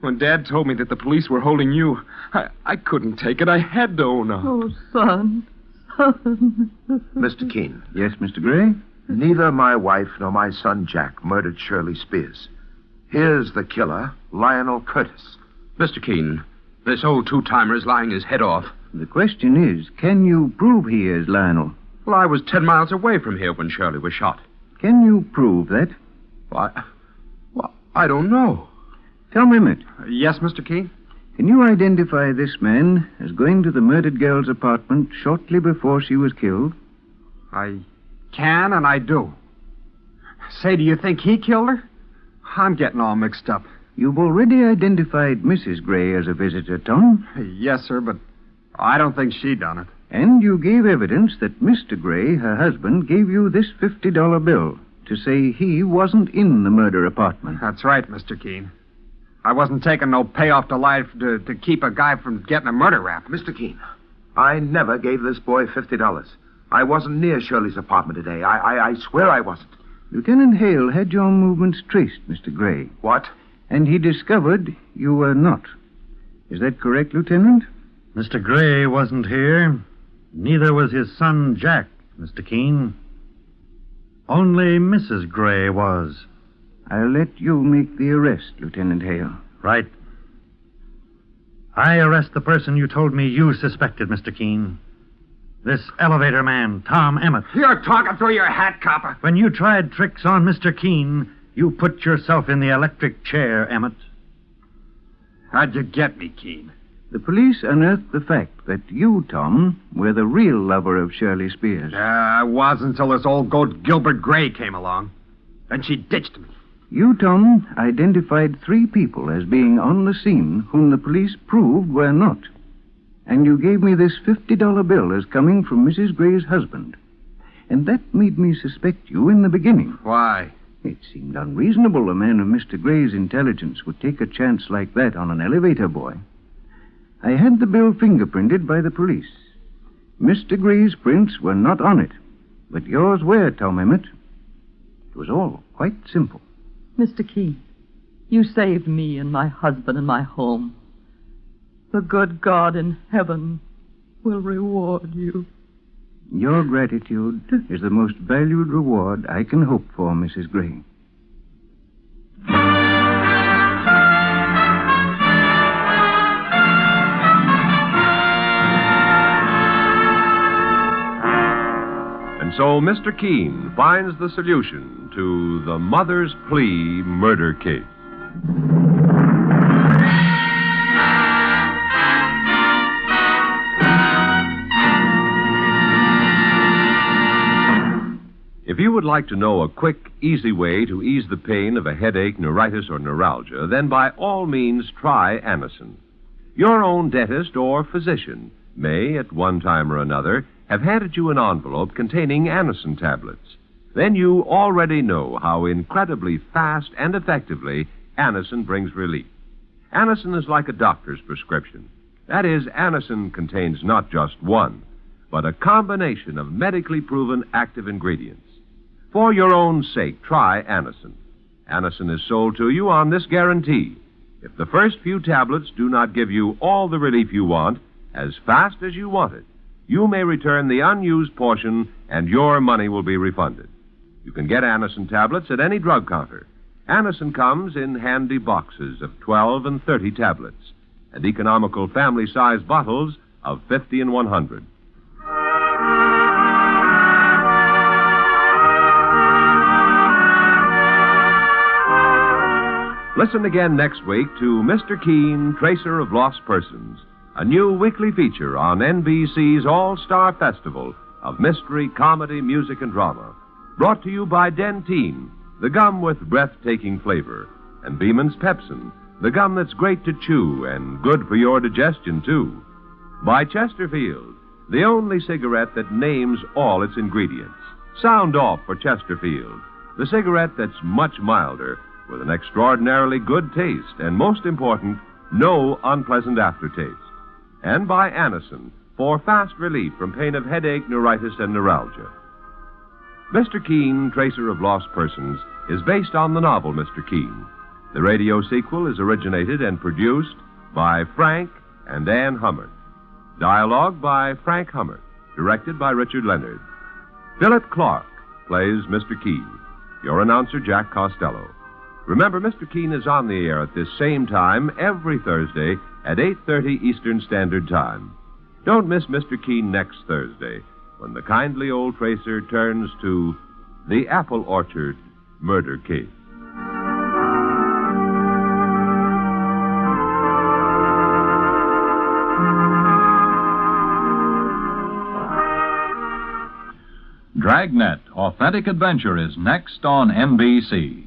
When Dad told me that the police were holding you, I couldn't take it. I had to own up. Oh, son. Mr. Keene. Yes, Mr. Gray? Neither my wife nor my son Jack murdered Shirley Spears. Here's the killer, Lionel Curtis. Mr. Keene, this old two-timer is lying his head off. The question is, can you prove he is Lionel? Well, I was 10 miles away from here when Shirley was shot. Can you prove that? Why, I don't know. Tom Emmett. Yes, Mr. Keene? Can you identify this man as going to the murdered girl's apartment shortly before she was killed? I can and I do. Say, do you think he killed her? I'm getting all mixed up. You've already identified Mrs. Gray as a visitor, Tom. Yes, sir, but I don't think she done it. And you gave evidence that Mr. Gray, her husband, gave you this $50 bill to say he wasn't in the murder apartment. That's right, Mr. Keene. I wasn't taking no payoff to life to keep a guy from getting a murder rap. Mr. Keene, I never gave this boy $50. I wasn't near Shirley's apartment today. I swear I wasn't. Lieutenant Hale had your movements traced, Mr. Gray. What? And he discovered you were not. Is that correct, Lieutenant? Mr. Gray wasn't here. Neither was his son, Jack, Mr. Keene. Only Mrs. Gray was. I'll let you make the arrest, Lieutenant Hale. Right. I arrest the person you told me you suspected, Mr. Keene. This elevator man, Tom Emmett. You're talking through your hat, copper. When you tried tricks on Mr. Keene, you put yourself in the electric chair, Emmett. How'd you get me, Keene? The police unearthed the fact that you, Tom, were the real lover of Shirley Spears. I was until this old goat Gilbert Gray came along. Then she ditched me. You, Tom, identified 3 people as being on the scene whom the police proved were not. And you gave me this $50 bill as coming from Mrs. Gray's husband. And that made me suspect you in the beginning. Why? It seemed unreasonable a man of Mr. Gray's intelligence would take a chance like that on an elevator boy. I had the bill fingerprinted by the police. Mr. Gray's prints were not on it, but yours were, Tom Emmett. It was all quite simple. Mr. Keene, you saved me and my husband and my home. The good God in heaven will reward you. Your gratitude is the most valued reward I can hope for, Mrs. Gray. And so Mr. Keene finds the solution to the mother's plea murder case. If you would like to know a quick, easy way to ease the pain of a headache, neuritis, or neuralgia, then by all means try Anacin. Your own dentist or physician may, at one time or another, have handed you an envelope containing Anacin tablets. Then you already know how incredibly fast and effectively Anacin brings relief. Anacin is like a doctor's prescription. That is, Anacin contains not just one, but a combination of medically proven active ingredients. For your own sake, try Anacin. Anacin is sold to you on this guarantee. If the first few tablets do not give you all the relief you want, as fast as you want it, you may return the unused portion and your money will be refunded. You can get Anacin tablets at any drug counter. Anacin comes in handy boxes of 12 and 30 tablets and economical family-size bottles of 50 and 100. Listen again next week to Mr. Keene, Tracer of Lost Persons, a new weekly feature on NBC's All-Star Festival of Mystery, Comedy, Music, and Drama. Brought to you by Dentyne, the gum with breathtaking flavor, and Beeman's Pepsin, the gum that's great to chew and good for your digestion, too. By Chesterfield, the only cigarette that names all its ingredients. Sound off for Chesterfield, the cigarette that's much milder, with an extraordinarily good taste, and most important, no unpleasant aftertaste. And by Anacin, for fast relief from pain of headache, neuritis, and neuralgia. Mr. Keene, Tracer of Lost Persons, is based on the novel Mr. Keene. The radio sequel is originated and produced by Frank and Ann Hummert. Dialogue by Frank Hummert, directed by Richard Leonard. Philip Clark plays Mr. Keene. Your announcer, Jack Costello. Remember, Mr. Keene is on the air at this same time every Thursday at 8:30 Eastern Standard Time. Don't miss Mr. Keene next Thursday, when the kindly old tracer turns to the Apple Orchard murder case. Dragnet, Authentic Adventure is next on NBC.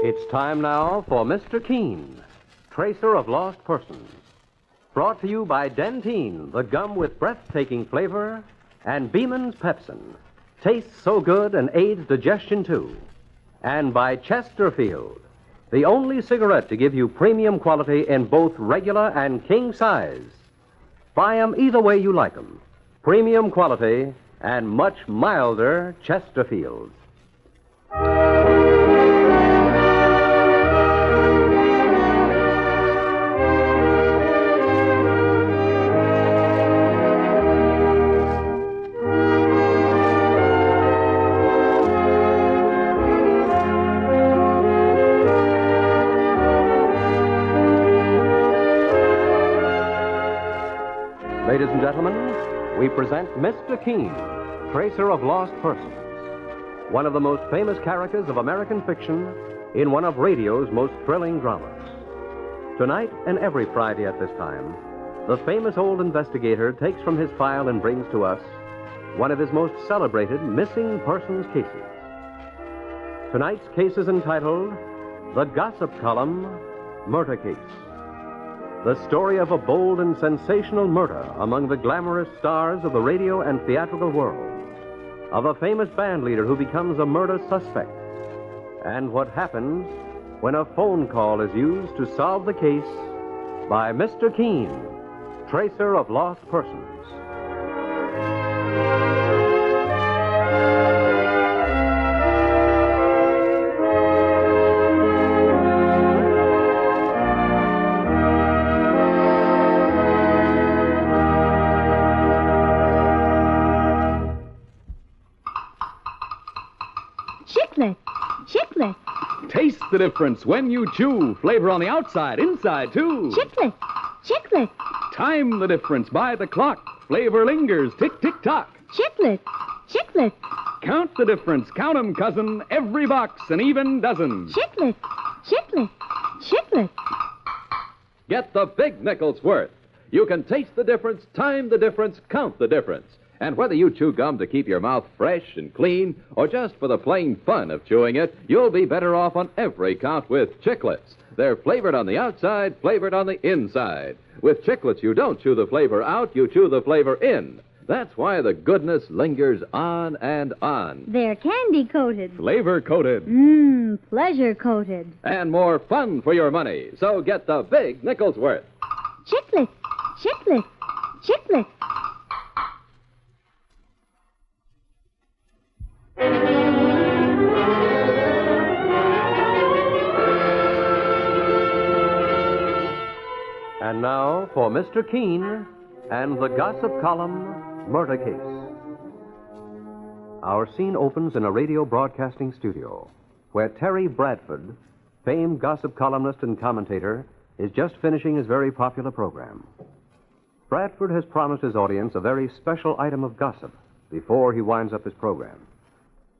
It's time now for Mr. Keene, Tracer of Lost Persons. Brought to you by Dentyne, the gum with breathtaking flavor, and Beeman's Pepsin. Tastes so good and aids digestion, too. And by Chesterfield, the only cigarette to give you premium quality in both regular and king size. Buy 'em either way you like 'em. Premium quality and much milder Chesterfields. Ladies and gentlemen, we present Mr. Keene, Tracer of Lost Persons, one of the most famous characters of American fiction in one of radio's most thrilling dramas. Tonight and every Friday at this time, the famous old investigator takes from his file and brings to us one of his most celebrated missing persons cases. Tonight's case is entitled The Gossip Column Murder Case. The story of a bold and sensational murder among the glamorous stars of the radio and theatrical world, of a famous band leader who becomes a murder suspect, and what happens when a phone call is used to solve the case by Mr. Keene, Tracer of Lost Persons. Chiclet. Taste the difference when you chew. Flavor on the outside, inside, too. Chiclet. Time the difference by the clock. Flavor lingers. Tick, tick, tock. Chiclet. Count the difference. Count 'em, cousin. Every box, an even dozen. Chiclet. Get the big nickel's worth. You can taste the difference, time the difference, count the difference. And whether you chew gum to keep your mouth fresh and clean, or just for the plain fun of chewing it, you'll be better off on every count with Chiclets. They're flavored on the outside, flavored on the inside. With Chiclets, you don't chew the flavor out, you chew the flavor in. That's why the goodness lingers on and on. They're candy-coated. Flavor-coated. Pleasure-coated. And more fun for your money. So get the big nickel's worth. Chiclet. And now for Mr. Keene and the Gossip Column Murder Case. Our scene opens in a radio broadcasting studio where Terry Bradford, famed gossip columnist and commentator, is just finishing his very popular program. Bradford has promised his audience a very special item of gossip before he winds up his program.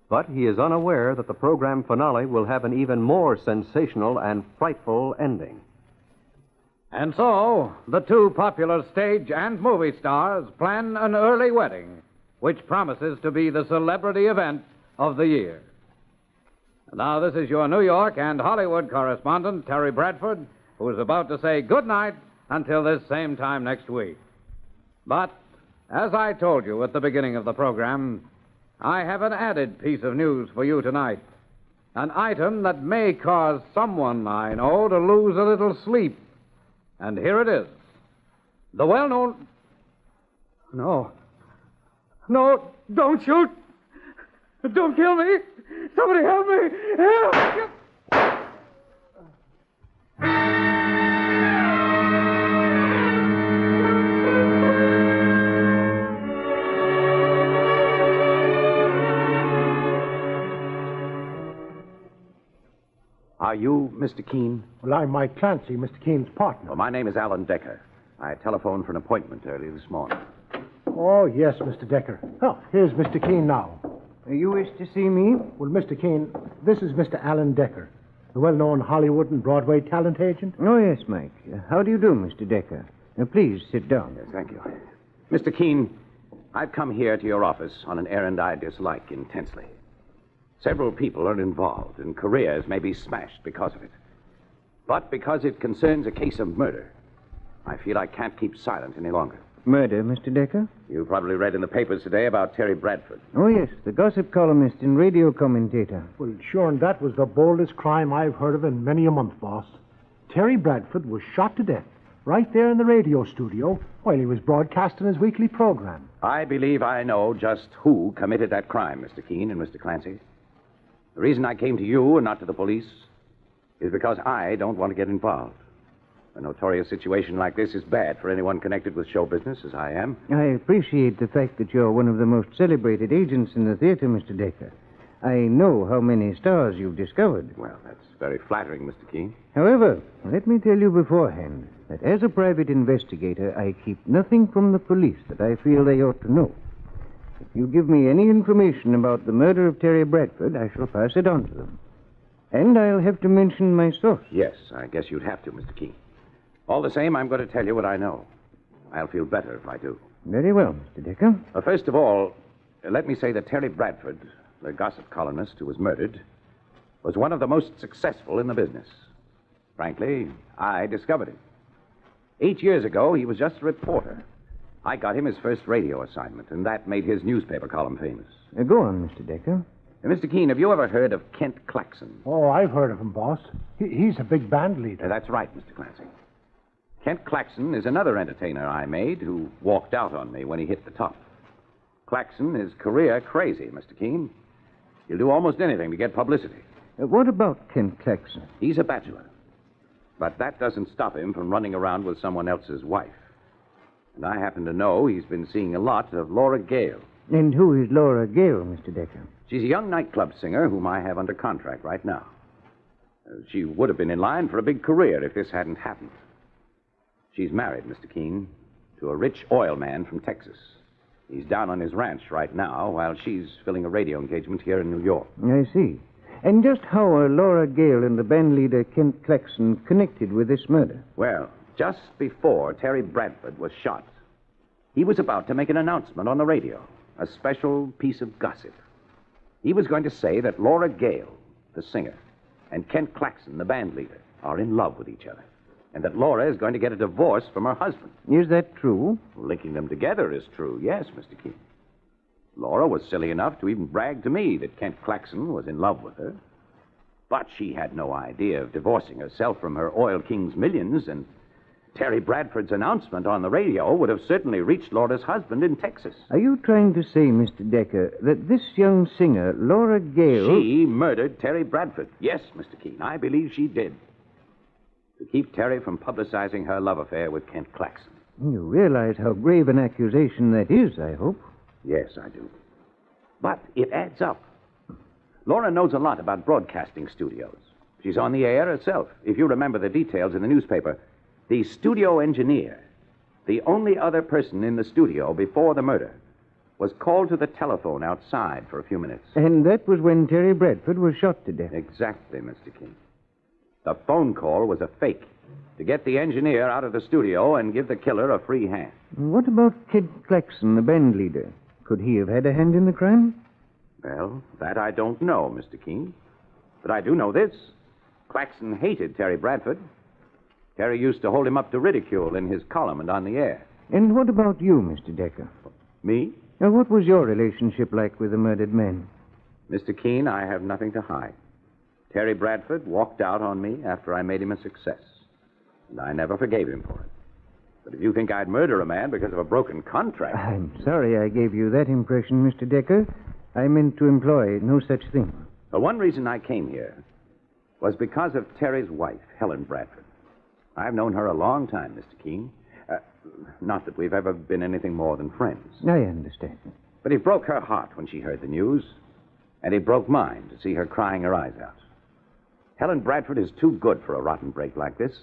But he is unaware that the program finale will have an even more sensational and frightful ending. And so, the two popular stage and movie stars plan an early wedding, which promises to be the celebrity event of the year. Now, this is your New York and Hollywood correspondent, Terry Bradford, who is about to say good night until this same time next week. But, as I told you at the beginning of the program, I have an added piece of news for you tonight. An item that may cause someone I know to lose a little sleep. And here it is. The well-known... No, don't shoot. Don't kill me. Somebody help me. Help! Are you Mr. Keene? Well, I'm Mike Clancy, Mr. Keene's partner. Well, my name is Alan Decker. I telephoned for an appointment earlier this morning. Oh, yes, Mr. Decker. Oh, here's Mr. Keene now. You wish to see me? Well, Mr. Keene, this is Mr. Alan Decker, the well-known Hollywood and Broadway talent agent. Oh, yes, Mike. How do you do, Mr. Decker? Please sit down. Yes, thank you. Mr. Keene, I've come here to your office on an errand I dislike intensely. Several people are involved, and careers may be smashed because of it. But because it concerns a case of murder, I feel I can't keep silent any longer. Murder, Mr. Decker? You probably read in the papers today about Terry Bradford. Oh, yes, the gossip columnist and radio commentator. Well, sure, and that was the boldest crime I've heard of in many a month, boss. Terry Bradford was shot to death right there in the radio studio while he was broadcasting his weekly program. I believe I know just who committed that crime, Mr. Keene and Mr. Clancy. The reason I came to you and not to the police is because I don't want to get involved. A notorious situation like this is bad for anyone connected with show business, as I am. I appreciate the fact that you're one of the most celebrated agents in the theater, Mr. Decker. I know how many stars you've discovered. Well, that's very flattering, Mr. Keene. However, let me tell you beforehand that as a private investigator, I keep nothing from the police that I feel they ought to know. If you give me any information about the murder of Terry Bradford, I shall pass it on to them. And I'll have to mention my source. Yes, I guess you'd have to, Mr. Keene. All the same, I'm going to tell you what I know. I'll feel better if I do. Very well, Mr. Decker. First of all, let me say that Terry Bradford, the gossip columnist who was murdered, was one of the most successful in the business. Frankly, I discovered him. 8 years ago, he was just a reporter. I got him his first radio assignment, and that made his newspaper column famous. Go on, Mr. Decker. Mr. Keene, have you ever heard of Kent Claxon? Oh, I've heard of him, boss. He's a big band leader. That's right, Mr. Clancy. Kent Claxon is another entertainer I made who walked out on me when he hit the top. Claxon is career crazy, Mr. Keene. He'll do almost anything to get publicity. What about Kent Claxon? He's a bachelor. But that doesn't stop him from running around with someone else's wife. And I happen to know he's been seeing a lot of Laura Gale. And who is Laura Gale, Mr. Decker? She's a young nightclub singer whom I have under contract right now. She would have been in line for a big career if this hadn't happened. She's married, Mr. Keene, to a rich oil man from Texas. He's down on his ranch right now while she's filling a radio engagement here in New York. I see. And just how are Laura Gale and the band leader Kent Claxon connected with this murder? Well, just before Terry Bradford was shot, he was about to make an announcement on the radio, a special piece of gossip. He was going to say that Laura Gale, the singer, and Kent Claxon, the band leader, are in love with each other, and that Laura is going to get a divorce from her husband. Is that true? Linking them together is true, yes, Mr. Keene. Laura was silly enough to even brag to me that Kent Claxon was in love with her. But she had no idea of divorcing herself from her oil king's millions, and Terry Bradford's announcement on the radio would have certainly reached Laura's husband in Texas. Are you trying to say, Mr. Decker, that this young singer, Laura Gale... She murdered Terry Bradford. Yes, Mr. Keene, I believe she did. To keep Terry from publicizing her love affair with Kent Claxon. You realize how grave an accusation that is, I hope. Yes, I do. But it adds up. Laura knows a lot about broadcasting studios. She's on the air herself. If you remember the details in the newspaper, the studio engineer, the only other person in the studio before the murder, was called to the telephone outside for a few minutes. And that was when Terry Bradford was shot to death. Exactly, Mr. King. The phone call was a fake to get the engineer out of the studio and give the killer a free hand. What about Kent Claxon, the band leader? Could he have had a hand in the crime? Well, that I don't know, Mr. King. But I do know this. Claxon hated Terry Bradford. Terry used to hold him up to ridicule in his column and on the air. And what about you, Mr. Decker? Me? What was your relationship like with the murdered man? Mr. Keene, I have nothing to hide. Terry Bradford walked out on me after I made him a success. And I never forgave him for it. But if you think I'd murder a man because of a broken contract... I'm sorry I gave you that impression, Mr. Decker. I meant to employ no such thing. The one reason I came here was because of Terry's wife, Helen Bradford. I've known her a long time, Mr. Keene. Not that we've ever been anything more than friends. I understand. But it broke her heart when she heard the news, and it broke mine to see her crying her eyes out. Helen Bradford is too good for a rotten break like this,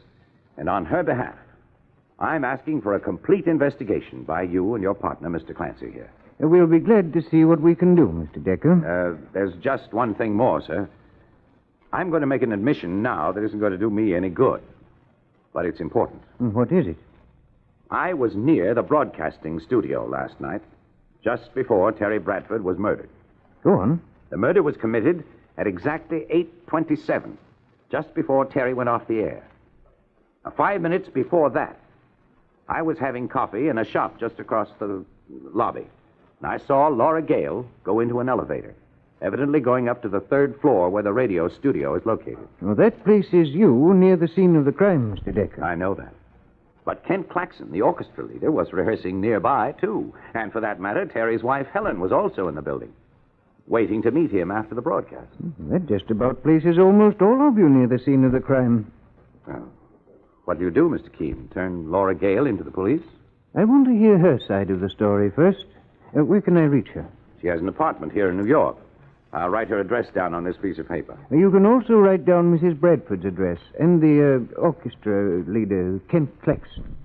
and on her behalf, I'm asking for a complete investigation by you and your partner, Mr. Clancy, here. We'll be glad to see what we can do, Mr. Decker. There's just one thing more, sir. I'm going to make an admission now that isn't going to do me any good. But it's important. What is it? I was near the broadcasting studio last night, just before Terry Bradford was murdered. Go on. The murder was committed at exactly 8:27, just before Terry went off the air. Now, 5 minutes before that, I was having coffee in a shop just across the lobby. And I saw Laura Gale go into an elevator, evidently going up to the third floor where the radio studio is located. Well, that places you near the scene of the crime, Mr. Decker. I know that. But Kent Claxon, the orchestra leader, was rehearsing nearby, too. And for that matter, Terry's wife, Helen, was also in the building, waiting to meet him after the broadcast. That just about places almost all of you near the scene of the crime. Well, what do you do, Mr. Keene? Turn Laura Gale into the police? I want to hear her side of the story first. Where can I reach her? She has an apartment here in New York. I'll write her address down on this piece of paper. You can also write down Mrs. Bradford's address and the orchestra leader, Kent Claxon.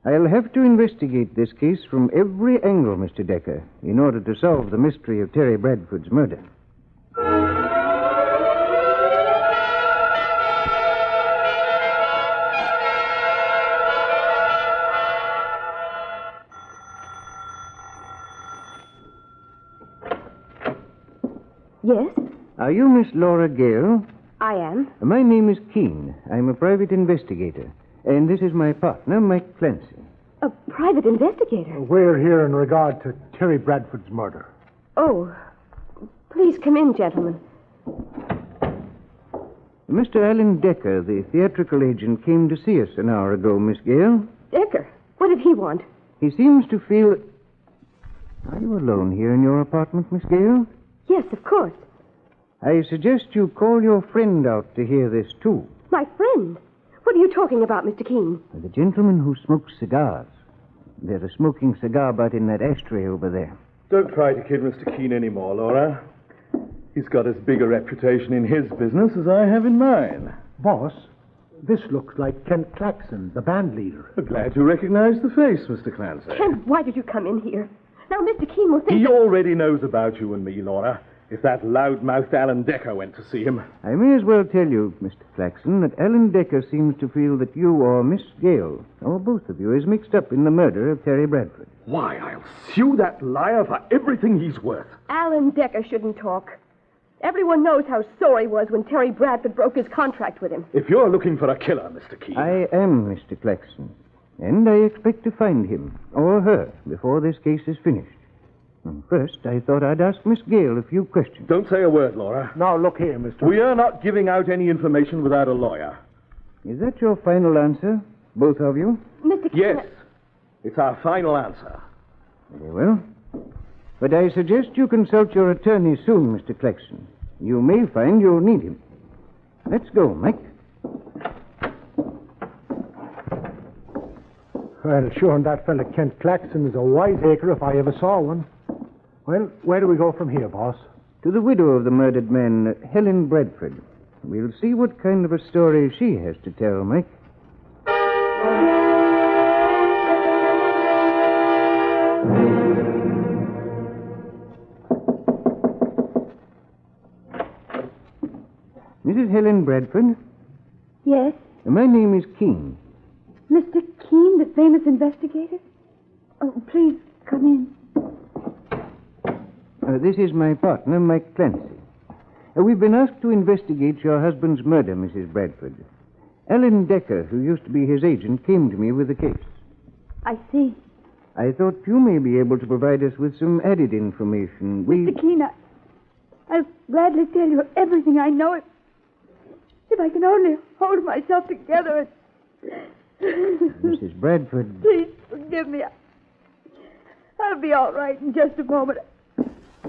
I'll have to investigate this case from every angle, Mr. Decker, in order to solve the mystery of Terry Bradford's murder. Yes? Are you Miss Laura Gale? I am. My name is Keene. I'm a private investigator. And this is my partner, Mike Clancy. A private investigator? We're here in regard to Terry Bradford's murder. Oh, please come in, gentlemen. Mr. Alan Decker, the theatrical agent, came to see us an hour ago, Miss Gale. Decker? What did he want? He seems to feel... Are you alone here in your apartment, Miss Gale? Yes, of course. I suggest you call your friend out to hear this, too. My friend? What are you talking about, Mr. Keene? The gentleman who smokes cigars. There's a smoking cigar butt in that ashtray over there. Don't try to kid Mr. Keene anymore, Laura. He's got as big a reputation in his business as I have in mine. Boss, this looks like Kent Claxon, the band leader. Glad you recognize the face, Mr. Clancy. Kent, why did you come in here? Now, Mr. Keene will think... He already knows about you and me, Laura. If that loud-mouthed Alan Decker went to see him. I may as well tell you, Mr. Claxon, that Alan Decker seems to feel that you or Miss Gale, or both of you, is mixed up in the murder of Terry Bradford. Why, I'll sue that liar for everything he's worth. Alan Decker shouldn't talk. Everyone knows how sore he was when Terry Bradford broke his contract with him. If you're looking for a killer, Mr. Keene... I am, Mr. Claxon. And I expect to find him, or her, before this case is finished. And first, I thought I'd ask Miss Gale a few questions. Don't say a word, Laura. Now, look here, Mr. We are not giving out any information without a lawyer. Is that your final answer, both of you? Mr. Keene... Yes. It's our final answer. Very well. But I suggest you consult your attorney soon, Mr. Claxon. You may find you'll need him. Let's go, Mike. Well, sure, and that fella Kent Claxon is a wiseacre if I ever saw one. Well, where do we go from here, boss? To the widow of the murdered man, Helen Bradford. We'll see what kind of a story she has to tell, Mike. Mrs. Helen Bradford? Yes? My name is Keene. Mr. Keene, the famous investigator? Oh, please, come in. This is my partner, Mike Clancy. We've been asked to investigate your husband's murder, Mrs. Bradford. Alan Decker, who used to be his agent, came to me with the case. I see. I thought you may be able to provide us with some added information. Mr. Keene, I'll gladly tell you everything I know. If I can only hold myself together. Mrs. Bradford... Please forgive me. I'll be all right in just a moment.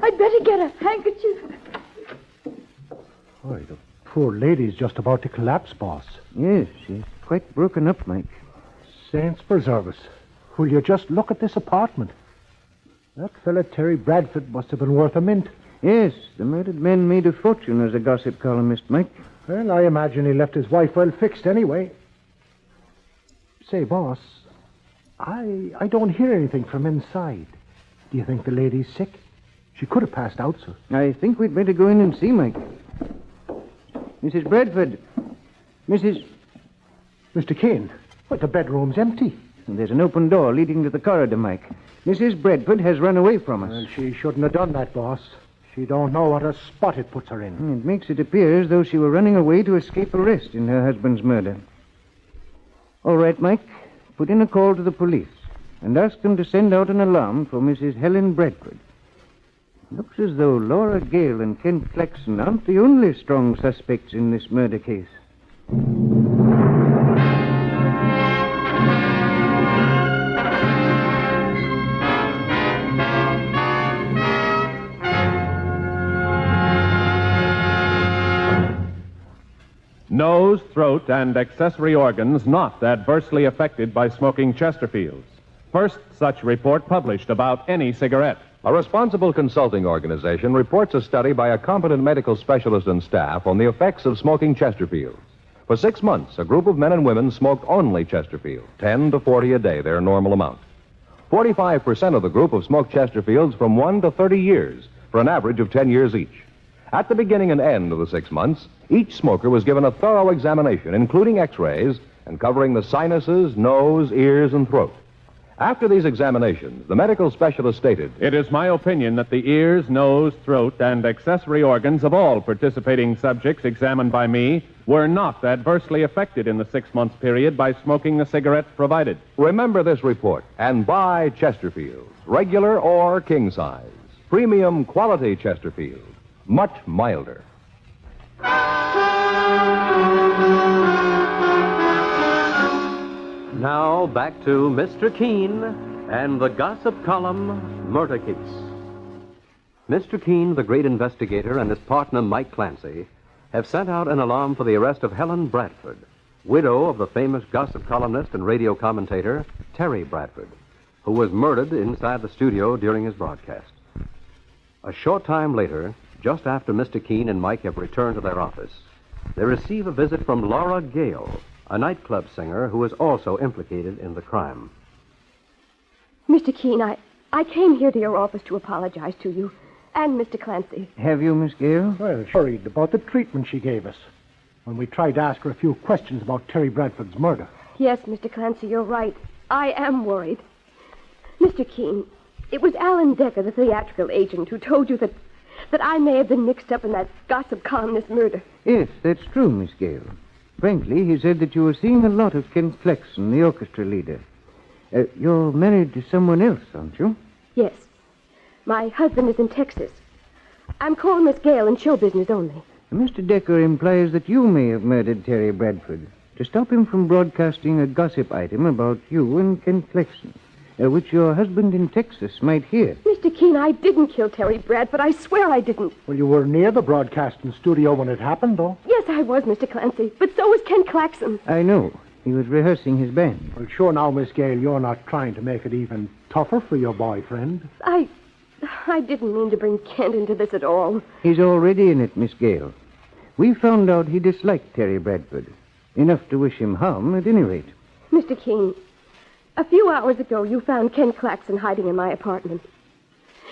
I'd better get a handkerchief. Boy, the poor lady's just about to collapse, boss. Yes, she's quite broken up, Mike. Saints preserve us. Will you just look at this apartment? That fella Terry Bradford must have been worth a mint. Yes, the murdered man made a fortune as a gossip columnist, Mike. Well, I imagine he left his wife well fixed anyway. Say, boss, I don't hear anything from inside. Do you think the lady's sick? She could have passed out, sir. I think we'd better go in and see, Mike. Mrs. Bradford. Mrs... Mr. Keene, but the bedroom's empty. And there's an open door leading to the corridor, Mike. Mrs. Bradford has run away from us. Well, she shouldn't have done that, boss. She don't know what a spot it puts her in. It makes it appear as though she were running away to escape arrest in her husband's murder. All right, Mike. Put in a call to the police and ask them to send out an alarm for Mrs. Helen Bradford. Looks as though Laura Gale and Kent Claxon aren't the only strong suspects in this murder case. Nose, throat, and accessory organs not adversely affected by smoking Chesterfields. First such report published about any cigarette. A responsible consulting organization reports a study by a competent medical specialist and staff on the effects of smoking Chesterfields. For 6 months, a group of men and women smoked only Chesterfield, 10 to 40 a day, their normal amount. 45% of the group have smoked Chesterfields from 1 to 30 years, for an average of 10 years each. At the beginning and end of the 6 months, each smoker was given a thorough examination, including x-rays and covering the sinuses, nose, ears, and throat. After these examinations, the medical specialist stated, "It is my opinion that the ears, nose, throat, and accessory organs of all participating subjects examined by me were not adversely affected in the 6-month period by smoking the cigarettes provided." Remember this report and buy Chesterfield, regular or king size. Premium quality Chesterfield, much milder. Now back to Mr. Keene and the gossip column murder case. Mr. Keene, the great investigator, and his partner Mike Clancy have sent out an alarm for the arrest of Helen Bradford, widow of the famous gossip columnist and radio commentator Terry Bradford, who was murdered inside the studio during his broadcast. A short time later, just after Mr. Keene and Mike have returned to their office, they receive a visit from Laura Gale, a nightclub singer who is also implicated in the crime. Mr. Keene, I came here to your office to apologize to you and Mr. Clancy. Have you, Miss Gale? Well, worried about the treatment she gave us when we tried to ask her a few questions about Terry Bradford's murder. Yes, Mr. Clancy, you're right. I am worried. Mr. Keene, it was Alan Decker, the theatrical agent, who told you that I may have been mixed up in that gossip columnist murder. Yes, that's true, Miss Gale. Frankly, he said that you were seeing a lot of Ken Flexen, the orchestra leader. You're married to someone else, aren't you? Yes. My husband is in Texas. I'm calling Miss Gale in show business only. Mr. Decker implies that you may have murdered Terry Bradford to stop him from broadcasting a gossip item about you and Ken Flexen, which your husband in Texas might hear. Mr. Keene, I didn't kill Terry Bradford. I swear I didn't. Well, you were near the broadcasting studio when it happened, though. Yes, I was, Mr. Clancy. But so was Ken Claxon. I know. He was rehearsing his band. Well, sure now, Miss Gale, you're not trying to make it even tougher for your boyfriend. I didn't mean to bring Kent into this at all. He's already in it, Miss Gale. We found out he disliked Terry Bradford. Enough to wish him harm, at any rate. Mr. Keene, a few hours ago, you found Ken Claxon hiding in my apartment.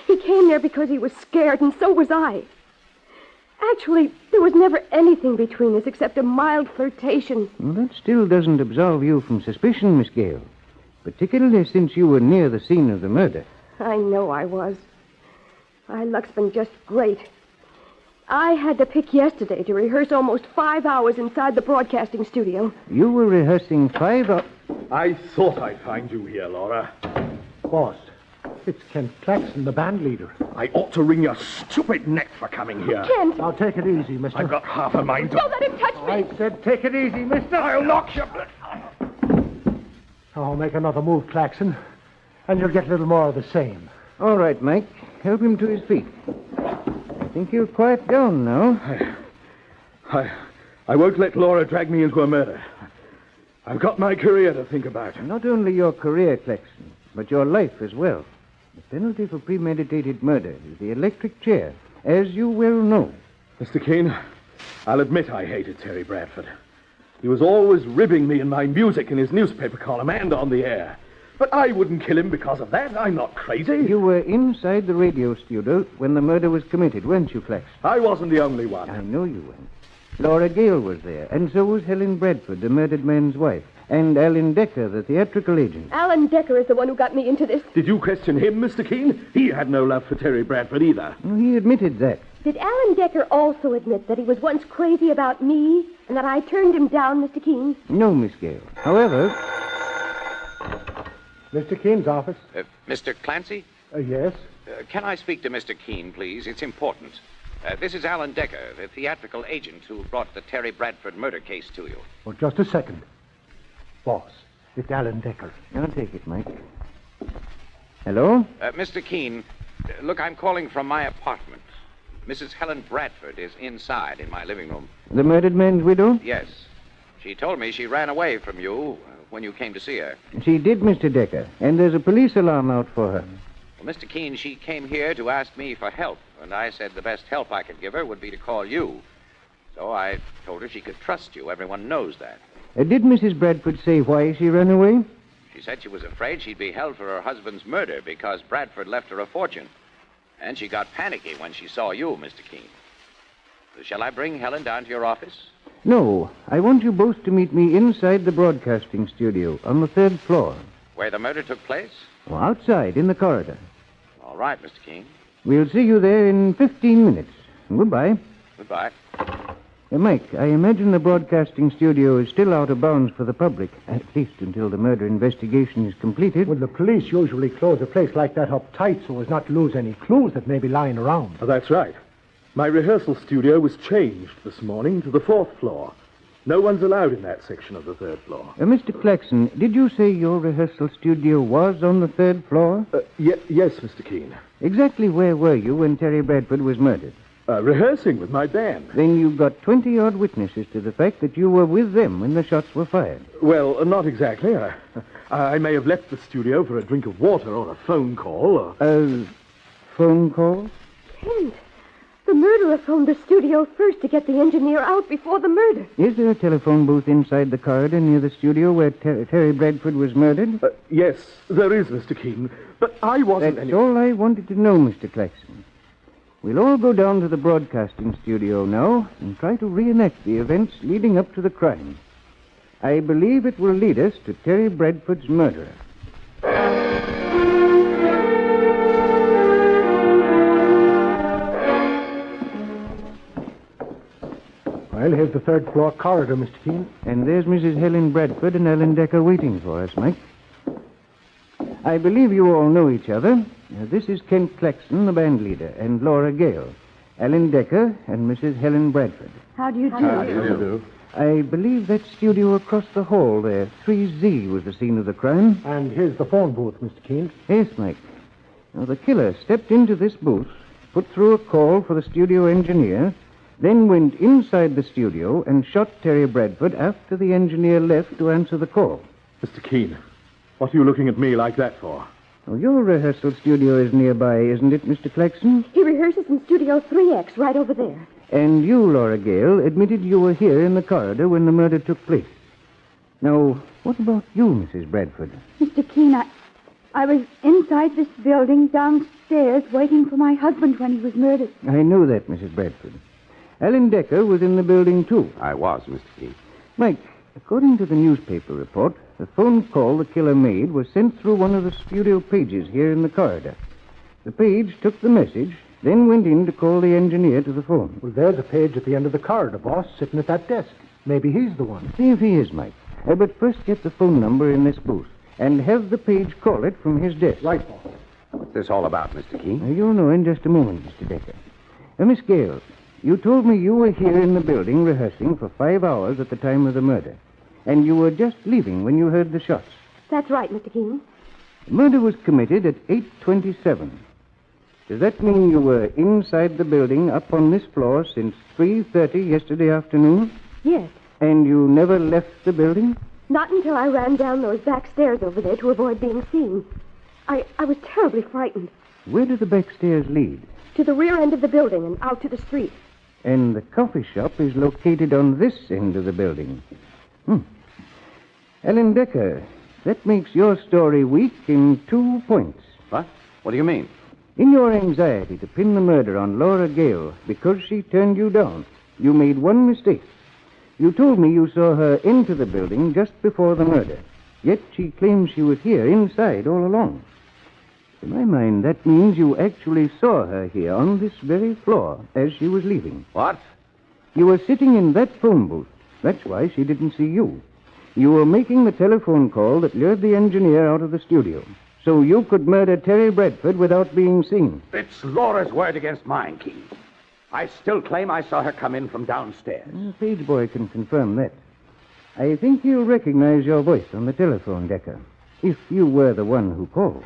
He came there because he was scared, and so was I. Actually, there was never anything between us except a mild flirtation. Well, that still doesn't absolve you from suspicion, Miss Gale. Particularly since you were near the scene of the murder. I know I was. My luck's been just great. I had to pick yesterday to rehearse almost 5 hours inside the broadcasting studio. You were rehearsing 5 hours? I thought I'd find you here, Laura. Boss, it's Kent Claxon, the band leader. I ought to wring your stupid neck for coming here. Kent! Now, take it easy, mister. I've got half a mind to... Don't let him touch me! I said take it easy, mister. I'll knock you... Oh, make another move, Claxon, and you'll get a little more of the same. All right, Mike. Help him to his feet. I think he'll quiet down now. I won't let Laura drag me into a murder. I've got my career to think about. Not only your career, Claxon, but your life as well. The penalty for premeditated murder is the electric chair, as you well know. Mr. Keene, I'll admit I hated Terry Bradford. He was always ribbing me in my music in his newspaper column and on the air. But I wouldn't kill him because of that. I'm not crazy. You were inside the radio studio when the murder was committed, weren't you, Flax? I wasn't the only one. I know you weren't. Laura Gale was there, and so was Helen Bradford, the murdered man's wife, and Alan Decker, the theatrical agent. Alan Decker is the one who got me into this. Did you question him, Mr. Keene? He had no love for Terry Bradford either. He admitted that. Did Alan Decker also admit that he was once crazy about me and that I turned him down, Mr. Keene? No, Miss Gale. However... Mr. Keene's office. Mr. Clancy? Yes? Can I speak to Mr. Keene, please? It's important. This is Alan Decker, the theatrical agent who brought the Terry Bradford murder case to you. Oh, just a second. Boss, it's Alan Decker. I'll take it, Mike. Hello? Mr. Keene, look, I'm calling from my apartment. Mrs. Helen Bradford is inside in my living room. The murdered man's widow? Yes. She told me she ran away from you when you came to see her. She did, Mr. Decker, and there's a police alarm out for her. Well, Mr. Keene, she came here to ask me for help, and I said the best help I could give her would be to call you. So I told her she could trust you. Everyone knows that. Did Mrs. Bradford say why she ran away? She said she was afraid she'd be held for her husband's murder because Bradford left her a fortune. And she got panicky when she saw you, Mr. Keene. So shall I bring Helen down to your office? No. I want you both to meet me inside the broadcasting studio on the 3rd floor. Where the murder took place? Oh, outside, in the corridor. All right, Mr. Keene. We'll see you there in 15 minutes. Goodbye. Goodbye. Mike, I imagine the broadcasting studio is still out of bounds for the public, at least until the murder investigation is completed. Well, the police usually close a place like that up tight so as not to lose any clues that may be lying around. Oh, that's right. My rehearsal studio was changed this morning to the 4th floor. No one's allowed in that section of the 3rd floor. Mr. Claxon, did you say your rehearsal studio was on the 3rd floor? Yes, Mr. Keene. Exactly where were you when Terry Bradford was murdered? Rehearsing with my band. Then you've got 20-odd witnesses to the fact that you were with them when the shots were fired. Well, not exactly. I may have left the studio for a drink of water or a phone call. A phone call? Kent, the murderer phoned the studio first to get the engineer out before the murder. Is there a telephone booth inside the corridor near the studio where Terry Bradford was murdered? Yes, there is, Mr. Keene. But I wasn't... That's all I wanted to know, Mr. Claxon. We'll all go down to the broadcasting studio now and try to reenact the events leading up to the crime. I believe it will lead us to Terry Bradford's murderer. Well, here's the 3rd floor corridor, Mr. Keene. And there's Mrs. Helen Bradford and Ellen Decker waiting for us, Mike. I believe you all know each other. This is Kent Claxon, the band leader, and Laura Gale, Ellen Decker, and Mrs. Helen Bradford. How do you do? How do you do? I believe that studio across the hall there, 3Z, was the scene of the crime. And here's the phone booth, Mr. Keene. Yes, Mike. Now, the killer stepped into this booth, put through a call for the studio engineer, then went inside the studio and shot Terry Bradford after the engineer left to answer the call. Mr. Keene, what are you looking at me like that for? Oh, your rehearsal studio is nearby, isn't it, Mr. Claxon? He rehearses in Studio 3X, right over there. And you, Laura Gale, admitted you were here in the corridor when the murder took place. Now, what about you, Mrs. Bradford? Mr. Keene, I was inside this building downstairs waiting for my husband when he was murdered. I know that, Mrs. Bradford. Ellen Decker was in the building, too. I was, Mr. Keene. Mike, according to the newspaper report, the phone call the killer made was sent through one of the studio pages here in the corridor. The page took the message, then went in to call the engineer to the phone. Well, there's a page at the end of the corridor, boss, sitting at that desk. Maybe he's the one. See if he is, Mike. But first get the phone number in this booth, and have the page call it from his desk. Right, boss. What's this all about, Mr. Keene? You'll know in just a moment, Mr. Decker. Miss Gale, you told me you were here in the building rehearsing for 5 hours at the time of the murder. And you were just leaving when you heard the shots. That's right, Mr. Keene. The murder was committed at 8:27. Does that mean you were inside the building up on this floor since 3:30 yesterday afternoon? Yes. And you never left the building? Not until I ran down those back stairs over there to avoid being seen. I was terribly frightened. Where do the back stairs lead? To the rear end of the building and out to the street. And the coffee shop is located on this end of the building. Ellen Decker, that makes your story weak in 2 points. What? What do you mean? In your anxiety to pin the murder on Laura Gale because she turned you down, you made one mistake. You told me you saw her into the building just before the murder, yet she claims she was here inside all along. To my mind, that means you actually saw her here on this very floor as she was leaving. What? You were sitting in that phone booth. That's why she didn't see you. You were making the telephone call that lured the engineer out of the studio, so you could murder Terry Bradford without being seen. It's Laura's word against mine, Keene. I still claim I saw her come in from downstairs. The page boy can confirm that. I think he'll recognize your voice on the telephone, Decker, if you were the one who called.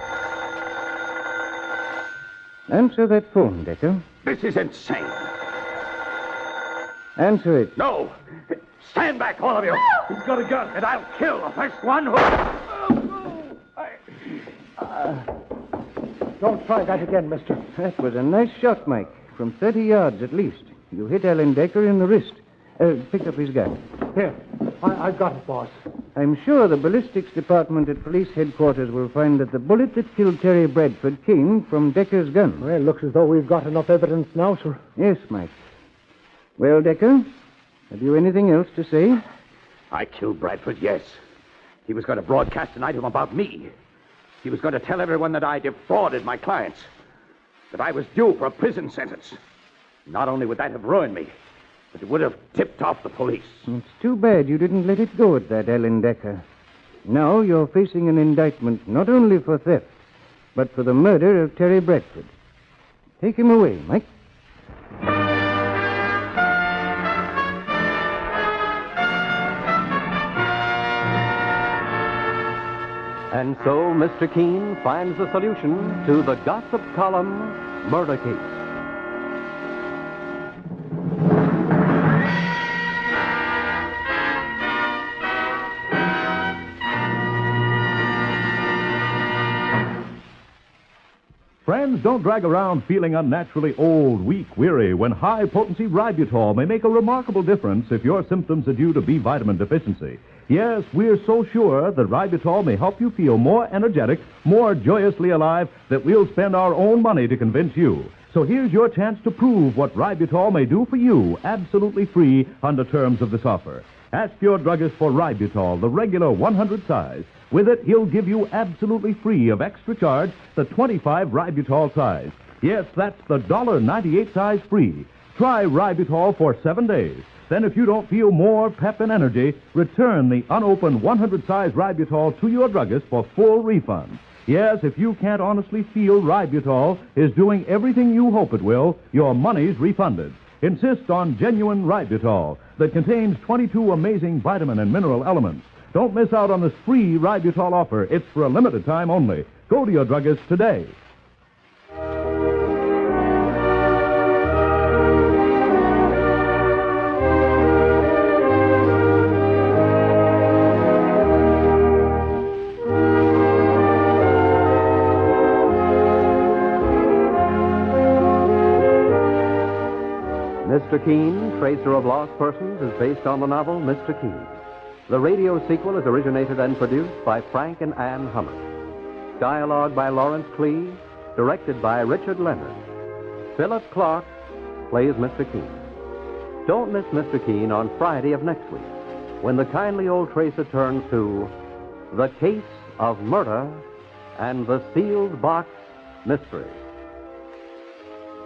Answer that phone, Decker. This is insane. Answer it. No! Stand back, all of you! He's got a gun, and I'll kill the first one who... Don't try that again, mister. That was a nice shot, Mike. From 30 yards at least. You hit Ellen Decker in the wrist. Pick up his gun. Here, I've got it, boss. I'm sure the ballistics department at police headquarters will find that the bullet that killed Terry Bradford came from Decker's gun. Well, looks as though we've got enough evidence now, sir. Yes, Mike. Well, Decker, have you anything else to say? I killed Bradford, yes. He was going to broadcast an item about me. He was going to tell everyone that I defrauded my clients, that I was due for a prison sentence. Not only would that have ruined me, but it would have tipped off the police. It's too bad you didn't let it go at that, Ellen Decker. Now you're facing an indictment not only for theft, but for the murder of Terry Bradford. Take him away, Mike. And so Mr. Keene finds the solution to the gossip column murder case. Friends, don't drag around feeling unnaturally old, weak, weary when high-potency ributol may make a remarkable difference if your symptoms are due to B vitamin deficiency. Yes, we're so sure that ributol may help you feel more energetic, more joyously alive, that we'll spend our own money to convince you. So here's your chance to prove what ributol may do for you, absolutely free under terms of this offer. Ask your druggist for ributol, the regular 100 size. With it, he'll give you absolutely free of extra charge the 25 ributol size. Yes, that's the $1.98 size free. Try ributol for 7 days. Then if you don't feel more pep and energy, return the unopened 100 size ributol to your druggist for full refund. Yes, if you can't honestly feel ributol is doing everything you hope it will, your money's refunded. Insist on genuine ributol that contains 22 amazing vitamin and mineral elements. Don't miss out on this free ributol offer. It's for a limited time only. Go to your druggist today. Mr. Keene, Tracer of Lost Persons, is based on the novel Mr. Keene. The radio sequel is originated and produced by Frank and Ann Harmon. Dialogue by Lawrence Clee, directed by Richard Leonard. Philip Clark plays Mr. Keene. Don't miss Mr. Keene on Friday of next week, when the kindly old tracer turns to The Case of Murder and the Sealed Box Mystery.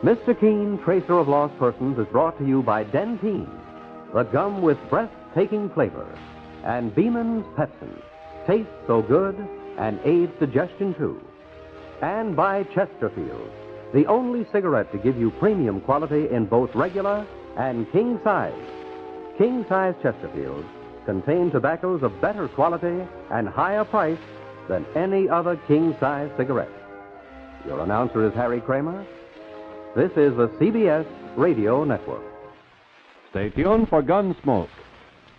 Mr. Keene, Tracer of Lost Persons, is brought to you by Dentine, the gum with breathtaking flavor, and Beeman's Pepsin, tastes so good and aids digestion too. And by Chesterfield, the only cigarette to give you premium quality in both regular and king size. King size Chesterfields contain tobaccos of better quality and higher price than any other king size cigarette. Your announcer is Harry Kramer. This is the CBS Radio Network. Stay tuned for Gunsmoke.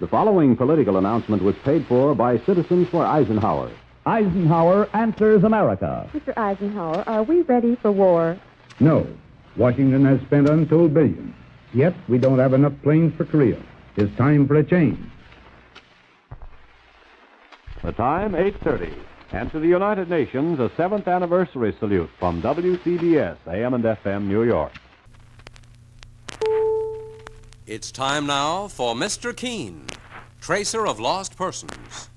The following political announcement was paid for by Citizens for Eisenhower. Eisenhower answers America. Mr. Eisenhower, are we ready for war? No. Washington has spent untold billions. Yet we don't have enough planes for Korea. It's time for a change. The time, 8:30. And to the United Nations, a 7th anniversary salute from WCBS, AM and FM, New York. It's time now for Mr. Keene, Tracer of Lost Persons.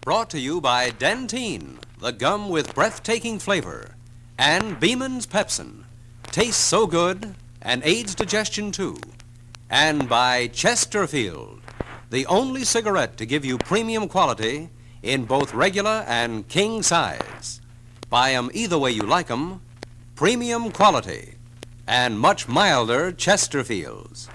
Brought to you by Dentine, the gum with breathtaking flavor, and Beeman's Pepsin, tastes so good and aids digestion too. And by Chesterfield, the only cigarette to give you premium quality in both regular and king size. Buy 'em either way you like 'em, premium quality, and much milder Chesterfields.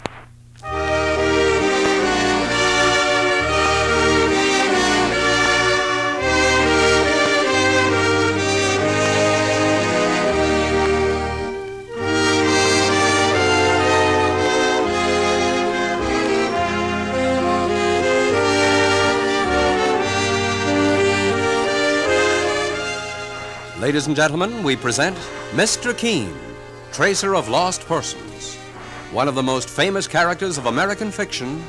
Ladies and gentlemen, we present Mr. Keene, Tracer of Lost Persons, one of the most famous characters of American fiction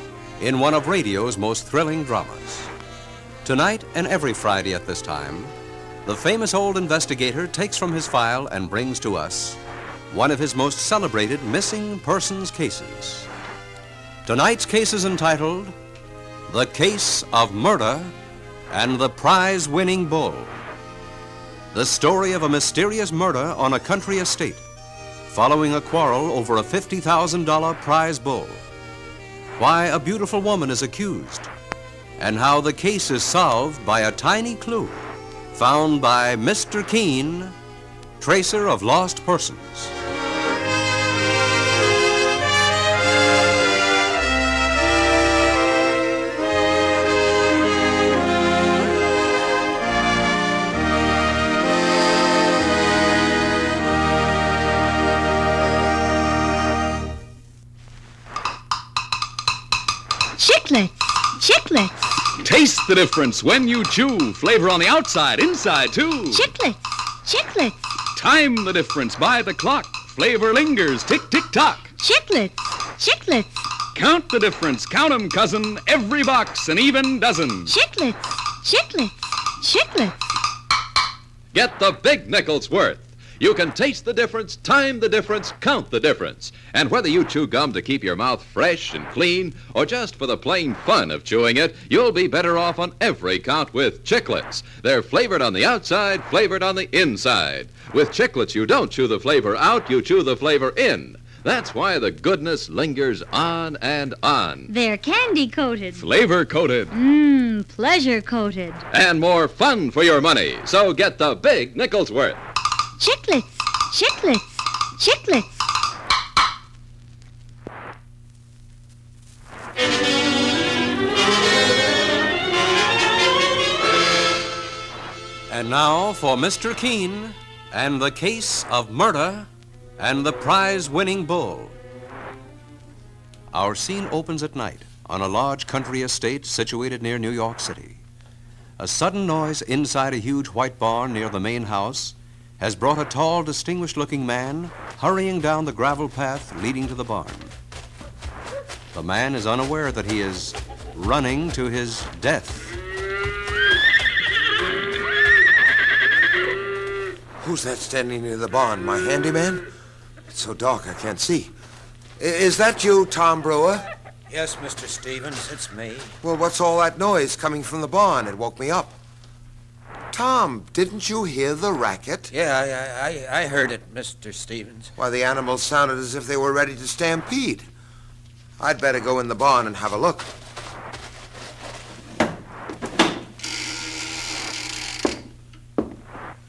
in one of radio's most thrilling dramas. Tonight and every Friday at this time, the famous old investigator takes from his file and brings to us one of his most celebrated missing persons cases. Tonight's case is entitled The Case of Murder and the Prize-Winning Bull. The story of a mysterious murder on a country estate following a quarrel over a $50,000 prize bull. Why a beautiful woman is accused, and how the case is solved by a tiny clue found by Mr. Keene, tracer of lost persons. Chiclets. Taste the difference when you chew. Flavor on the outside, inside too. Chiclets. Time the difference by the clock. Flavor lingers, tick, tick, tock. Chiclets. Count the difference, count 'em, cousin. Every box, an even dozen. Chiclets. Get the big nickel's worth. You can taste the difference, time the difference, count the difference. And whether you chew gum to keep your mouth fresh and clean, or just for the plain fun of chewing it, you'll be better off on every count with Chiclets. They're flavored on the outside, flavored on the inside. With Chiclets, you don't chew the flavor out, you chew the flavor in. That's why the goodness lingers on and on. They're candy-coated. Flavor-coated. Pleasure-coated. And more fun for your money. So get the big nickel's worth. Chiclets. And now for Mr. Keene and the case of murder and the prize-winning bull. Our scene opens at night on a large country estate situated near New York City. A sudden noise inside a huge white barn near the main house has brought a tall, distinguished-looking man hurrying down the gravel path leading to the barn. The man is unaware that he is running to his death. Who's that standing near the barn? My handyman? It's so dark I can't see. Is that you, Tom Brewer? Yes, Mr. Stevens, it's me. Well, what's all that noise coming from the barn? It woke me up. Tom, didn't you hear the racket? Yeah, I heard it, Mr. Stevens. Why, the animals sounded as if they were ready to stampede. I'd better go in the barn and have a look.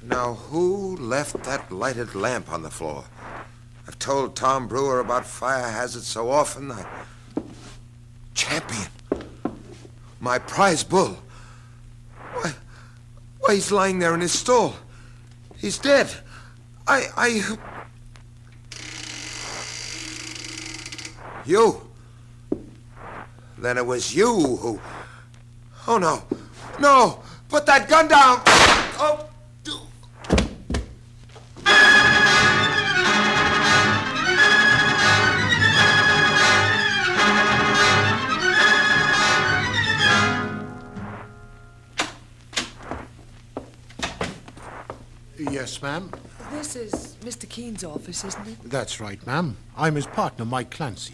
Now, who left that lighted lamp on the floor? I've told Tom Brewer about fire hazards so often. Champion. My prize bull. Why, he's lying there in his stall. He's dead. You. Then it was you who... Oh, no. No! Put that gun down! Oh! Yes, ma'am. This is Mr. Keene's office, isn't it? That's right, ma'am. I'm his partner, Mike Clancy.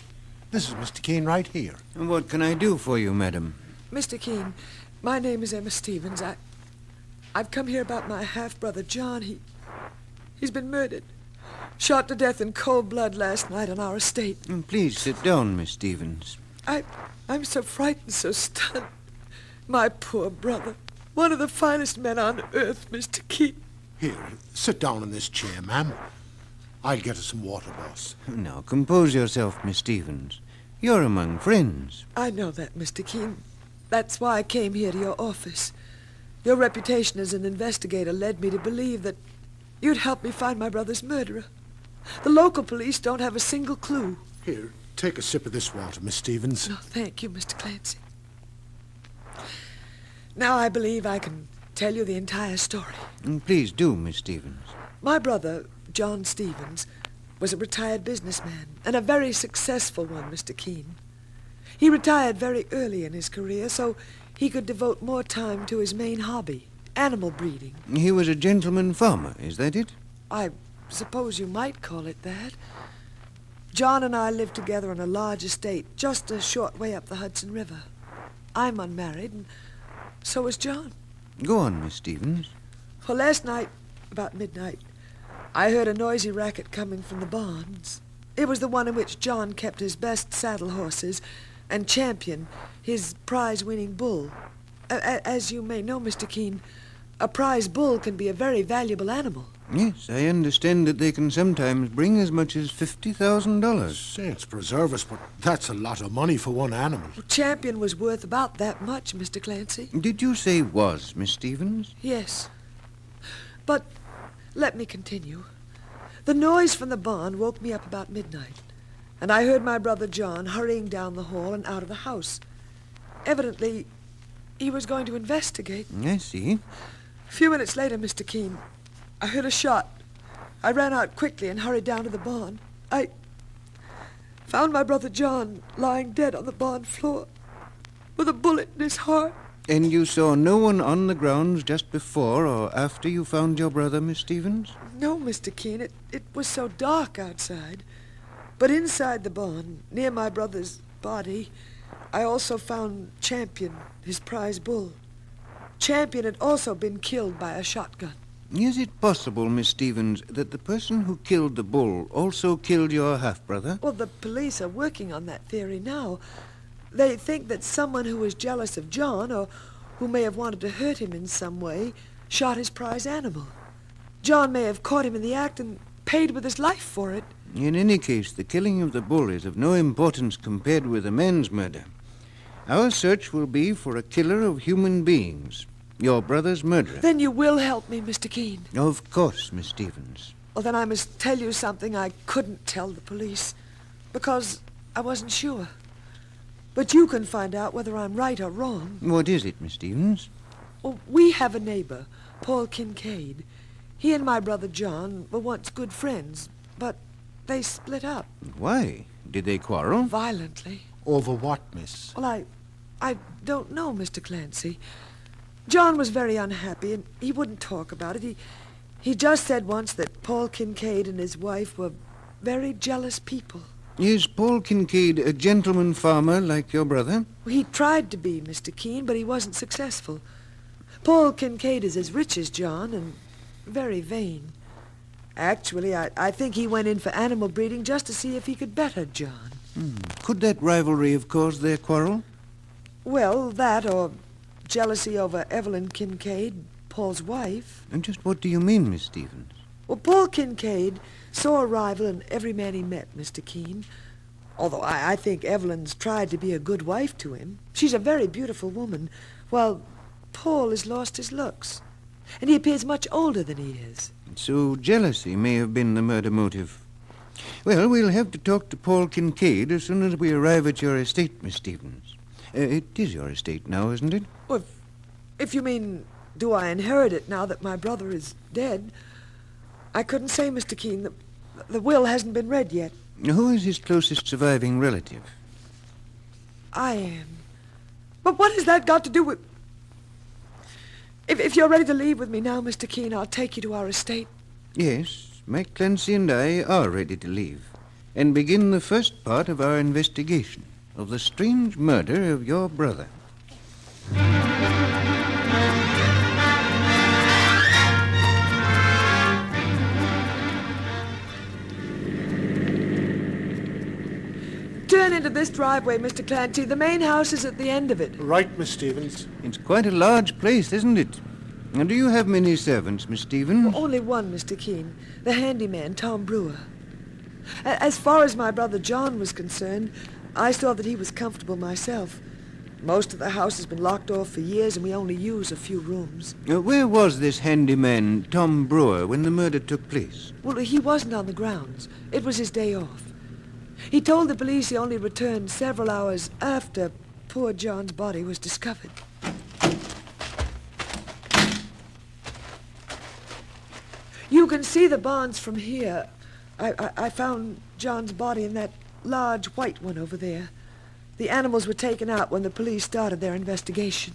This is Mr. Keene right here. And what can I do for you, madam? Mr. Keene, my name is Emma Stevens. I've come here about my half-brother, John. He's been murdered. Shot to death in cold blood last night on our estate. Please sit down, Miss Stevens. I'm so frightened, so stunned. My poor brother. One of the finest men on earth, Mr. Keene. Here, sit down in this chair, ma'am. I'll get us some water, boss. Now, compose yourself, Miss Stevens. You're among friends. I know that, Mr. Keene. That's why I came here to your office. Your reputation as an investigator led me to believe that you'd help me find my brother's murderer. The local police don't have a single clue. Here, take a sip of this water, Miss Stevens. No, thank you, Mr. Clancy. Now I believe I can tell you the entire story. Please do, Miss Stevens. My brother, John Stevens, was a retired businessman, and a very successful one, Mr. Keene. He retired very early in his career, so he could devote more time to his main hobby, animal breeding. He was a gentleman farmer, is that it? I suppose you might call it that. John and I lived together on a large estate just a short way up the Hudson River. I'm unmarried, and so is John. Go on, Miss Stevens. Well, last night, about midnight, I heard a noisy racket coming from the barns. It was the one in which John kept his best saddle horses and Champion, his prize-winning bull. As you may know, Mr. Keene, a prize bull can be a very valuable animal. Yes, I understand that they can sometimes bring as much as $50,000. Saints preserve us, but that's a lot of money for one animal. Well, Champion was worth about that much, Mr. Clancy. Did you say was, Miss Stevens? Yes. But let me continue. The noise from the barn woke me up about midnight, and I heard my brother John hurrying down the hall and out of the house. Evidently, he was going to investigate. I see. A few minutes later, Mr. Keene, I heard a shot. I ran out quickly and hurried down to the barn. I found my brother John lying dead on the barn floor with a bullet in his heart. And you saw no one on the grounds just before or after you found your brother, Miss Stevens? No, Mr. Keene. It was so dark outside. But inside the barn, near my brother's body, I also found Champion, his prize bull. Champion had also been killed by a shotgun. Is it possible, Miss Stevens, that the person who killed the bull also killed your half-brother? Well, the police are working on that theory now. They think that someone who was jealous of John, or who may have wanted to hurt him in some way, shot his prize animal. John may have caught him in the act and paid with his life for it. In any case, the killing of the bull is of no importance compared with the man's murder. Our search will be for a killer of human beings, your brother's murderer. Then you will help me, Mr. Keene. Of course, Miss Stevens. Well, then I must tell you something I couldn't tell the police, because I wasn't sure. But you can find out whether I'm right or wrong. What is it, Miss Stevens? Well, we have a neighbor, Paul Kincaid. He and my brother John were once good friends, but they split up. Why? Did they quarrel? Violently. Over what, miss? Well, I don't know, Mr. Clancy. John was very unhappy, and he wouldn't talk about it. He just said once that Paul Kincaid and his wife were very jealous people. Is Paul Kincaid a gentleman farmer like your brother? Well, he tried to be, Mr. Keene, but he wasn't successful. Paul Kincaid is as rich as John and very vain. Actually, I think he went in for animal breeding just to see if he could better John. Could that rivalry have caused their quarrel? Well, that or jealousy over Evelyn Kincaid, Paul's wife. And just what do you mean, Miss Stevens? Well, Paul Kincaid saw a rival in every man he met, Mr. Keene. Although I think Evelyn's tried to be a good wife to him. She's a very beautiful woman, while Paul has lost his looks. And he appears much older than he is. So jealousy may have been the murder motive. Well, we'll have to talk to Paul Kincaid as soon as we arrive at your estate, Miss Stevens. It is your estate now, isn't it? Well, if you mean, do I inherit it now that my brother is dead? I couldn't say, Mr. Keene. The will hasn't been read yet. Who is his closest surviving relative? I am. But what has that got to do with... If you're ready to leave with me now, Mr. Keene, I'll take you to our estate. Yes, Mike Clancy and I are ready to leave and begin the first part of our investigation of the strange murder of your brother. Turn into this driveway, Mr. Clancy. The main house is at the end of it. Right, Miss Stevens. It's quite a large place, isn't it? And do you have many servants, Miss Stevens? Well, only one, Mr. Keene. The handyman, Tom Brewer. As far as my brother John was concerned, I saw that he was comfortable myself. Most of the house has been locked off for years, and we only use a few rooms. Where was this handyman, Tom Brewer, when the murder took place? Well, he wasn't on the grounds. It was his day off. He told the police he only returned several hours after poor John's body was discovered. You can see the barns from here. I found John's body in that large white one over there. The animals were taken out when the police started their investigation.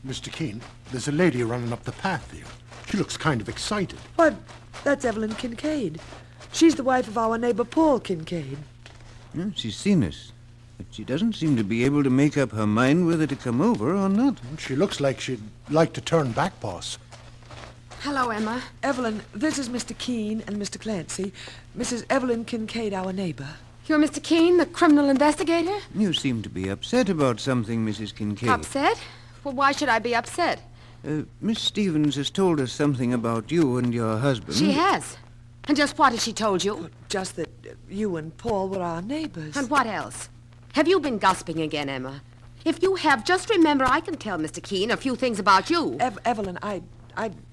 Mr. Keene, there's a lady running up the path here. She looks kind of excited. Why, that's Evelyn Kincaid. She's the wife of our neighbor Paul Kincaid. Well, she's seen us, but she doesn't seem to be able to make up her mind whether to come over or not. She looks like she'd like to turn back, boss. Hello, Emma. Evelyn, this is Mr. Keene and Mr. Clancy. Mrs. Evelyn Kincaid, our neighbor. You're Mr. Keene, the criminal investigator? You seem to be upset about something, Mrs. Kincaid. Upset? Well, why should I be upset? Miss Stevens has told us something about you and your husband. She has. And just what has she told you? Just that you and Paul were our neighbors. And what else? Have you been gossiping again, Emma? If you have, just remember I can tell Mr. Keene a few things about you. Evelyn, I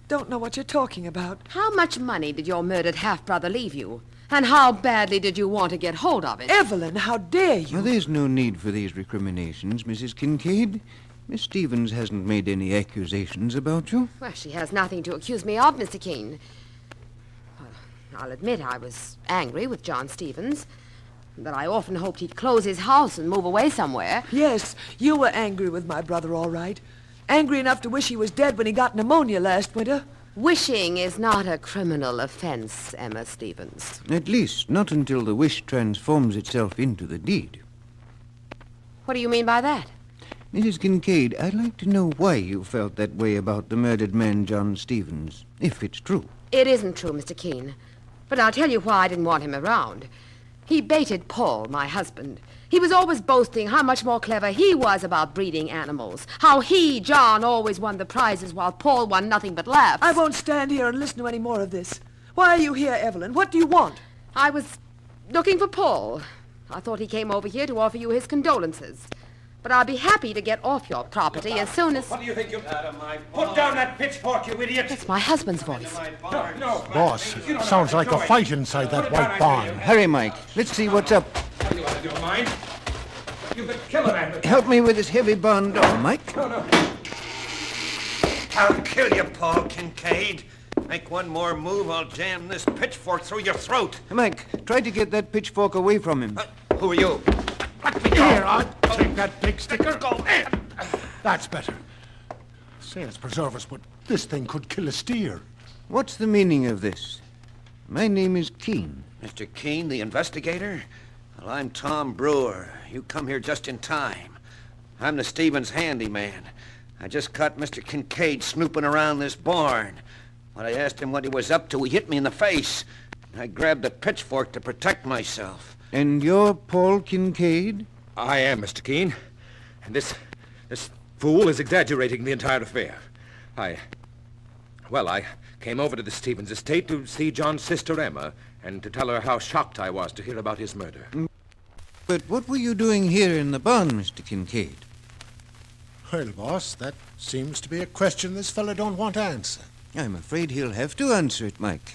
don't know what you're talking about. How much money did your murdered half-brother leave you? And how badly did you want to get hold of it? Evelyn, how dare you? Well, there's no need for these recriminations, Mrs. Kincaid. Miss Stevens hasn't made any accusations about you. Well, she has nothing to accuse me of, Mr. Keene. I'll admit I was angry with John Stevens, that I often hoped he'd close his house and move away somewhere. Yes, you were angry with my brother, all right. Angry enough to wish he was dead when he got pneumonia last winter. Wishing is not a criminal offense, Emma Stevens. At least, not until the wish transforms itself into the deed. What do you mean by that? Mrs. Kincaid, I'd like to know why you felt that way about the murdered man, John Stevens, if it's true. It isn't true, Mr. Keene. But I'll tell you why I didn't want him around. He baited Paul, my husband. He was always boasting how much more clever he was about breeding animals. How he, John, always won the prizes while Paul won nothing but laughs. I won't stand here and listen to any more of this. Why are you here, Evelyn? What do you want? I was looking for Paul. I thought he came over here to offer you his condolences. But I'll be happy to get off your property as soon as... What do you think you've... Put down that pitchfork, you idiot! It's my husband's voice. No. Boss, sounds like a fight inside that white barn. Hurry, Mike. Let's see what's up. You want to do mine? You could kill a man. Help me with this heavy barn door, Mike. No. I'll kill you, Paul Kincaid. Make one more move, I'll jam this pitchfork through your throat. Mike, try to get that pitchfork away from him. Who are you? Let me go. Here, I'll take that big sticker. Go. That's better. Saints preserve us, but this thing could kill a steer. What's the meaning of this? My name is Keene. Mr. Keene, the investigator? Well, I'm Tom Brewer. You come here just in time. I'm the Stevens handyman. I just caught Mr. Kincaid snooping around this barn. When I asked him what he was up to, he hit me in the face. I grabbed the pitchfork to protect myself. And you're Paul Kincaid? I am, Mr. Keene. And this fool is exaggerating the entire affair. I came over to the Stevens estate to see John's sister Emma and to tell her how shocked I was to hear about his murder. But what were you doing here in the barn, Mr. Kincaid? Well, boss, that seems to be a question this fella don't want to answer. I'm afraid he'll have to answer it, Mike.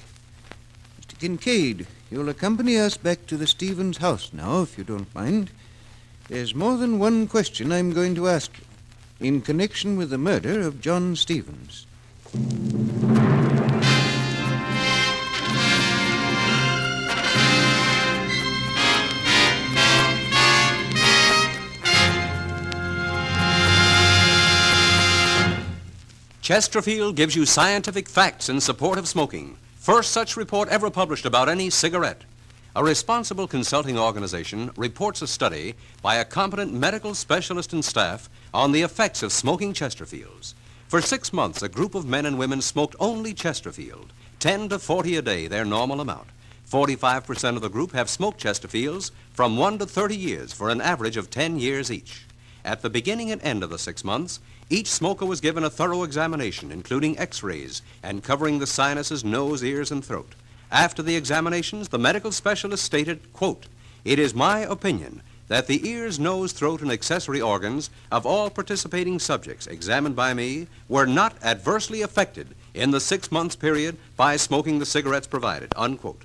Mr. Kincaid, you'll accompany us back to the Stevens house now, if you don't mind. There's more than one question I'm going to ask you, in connection with the murder of John Stevens. Chesterfield gives you scientific facts in support of smoking. First such report ever published about any cigarette. A responsible consulting organization reports a study by a competent medical specialist and staff on the effects of smoking Chesterfields. For 6 months, a group of men and women smoked only Chesterfield, 10 to 40 a day, their normal amount. 45% of the group have smoked Chesterfields from 1 to 30 years for an average of 10 years each. At the beginning and end of the 6 months, each smoker was given a thorough examination, including x-rays and covering the sinuses, nose, ears, and throat. After the examinations, the medical specialist stated, quote, "It is my opinion that the ears, nose, throat, and accessory organs of all participating subjects examined by me were not adversely affected in the 6 months period by smoking the cigarettes provided," unquote.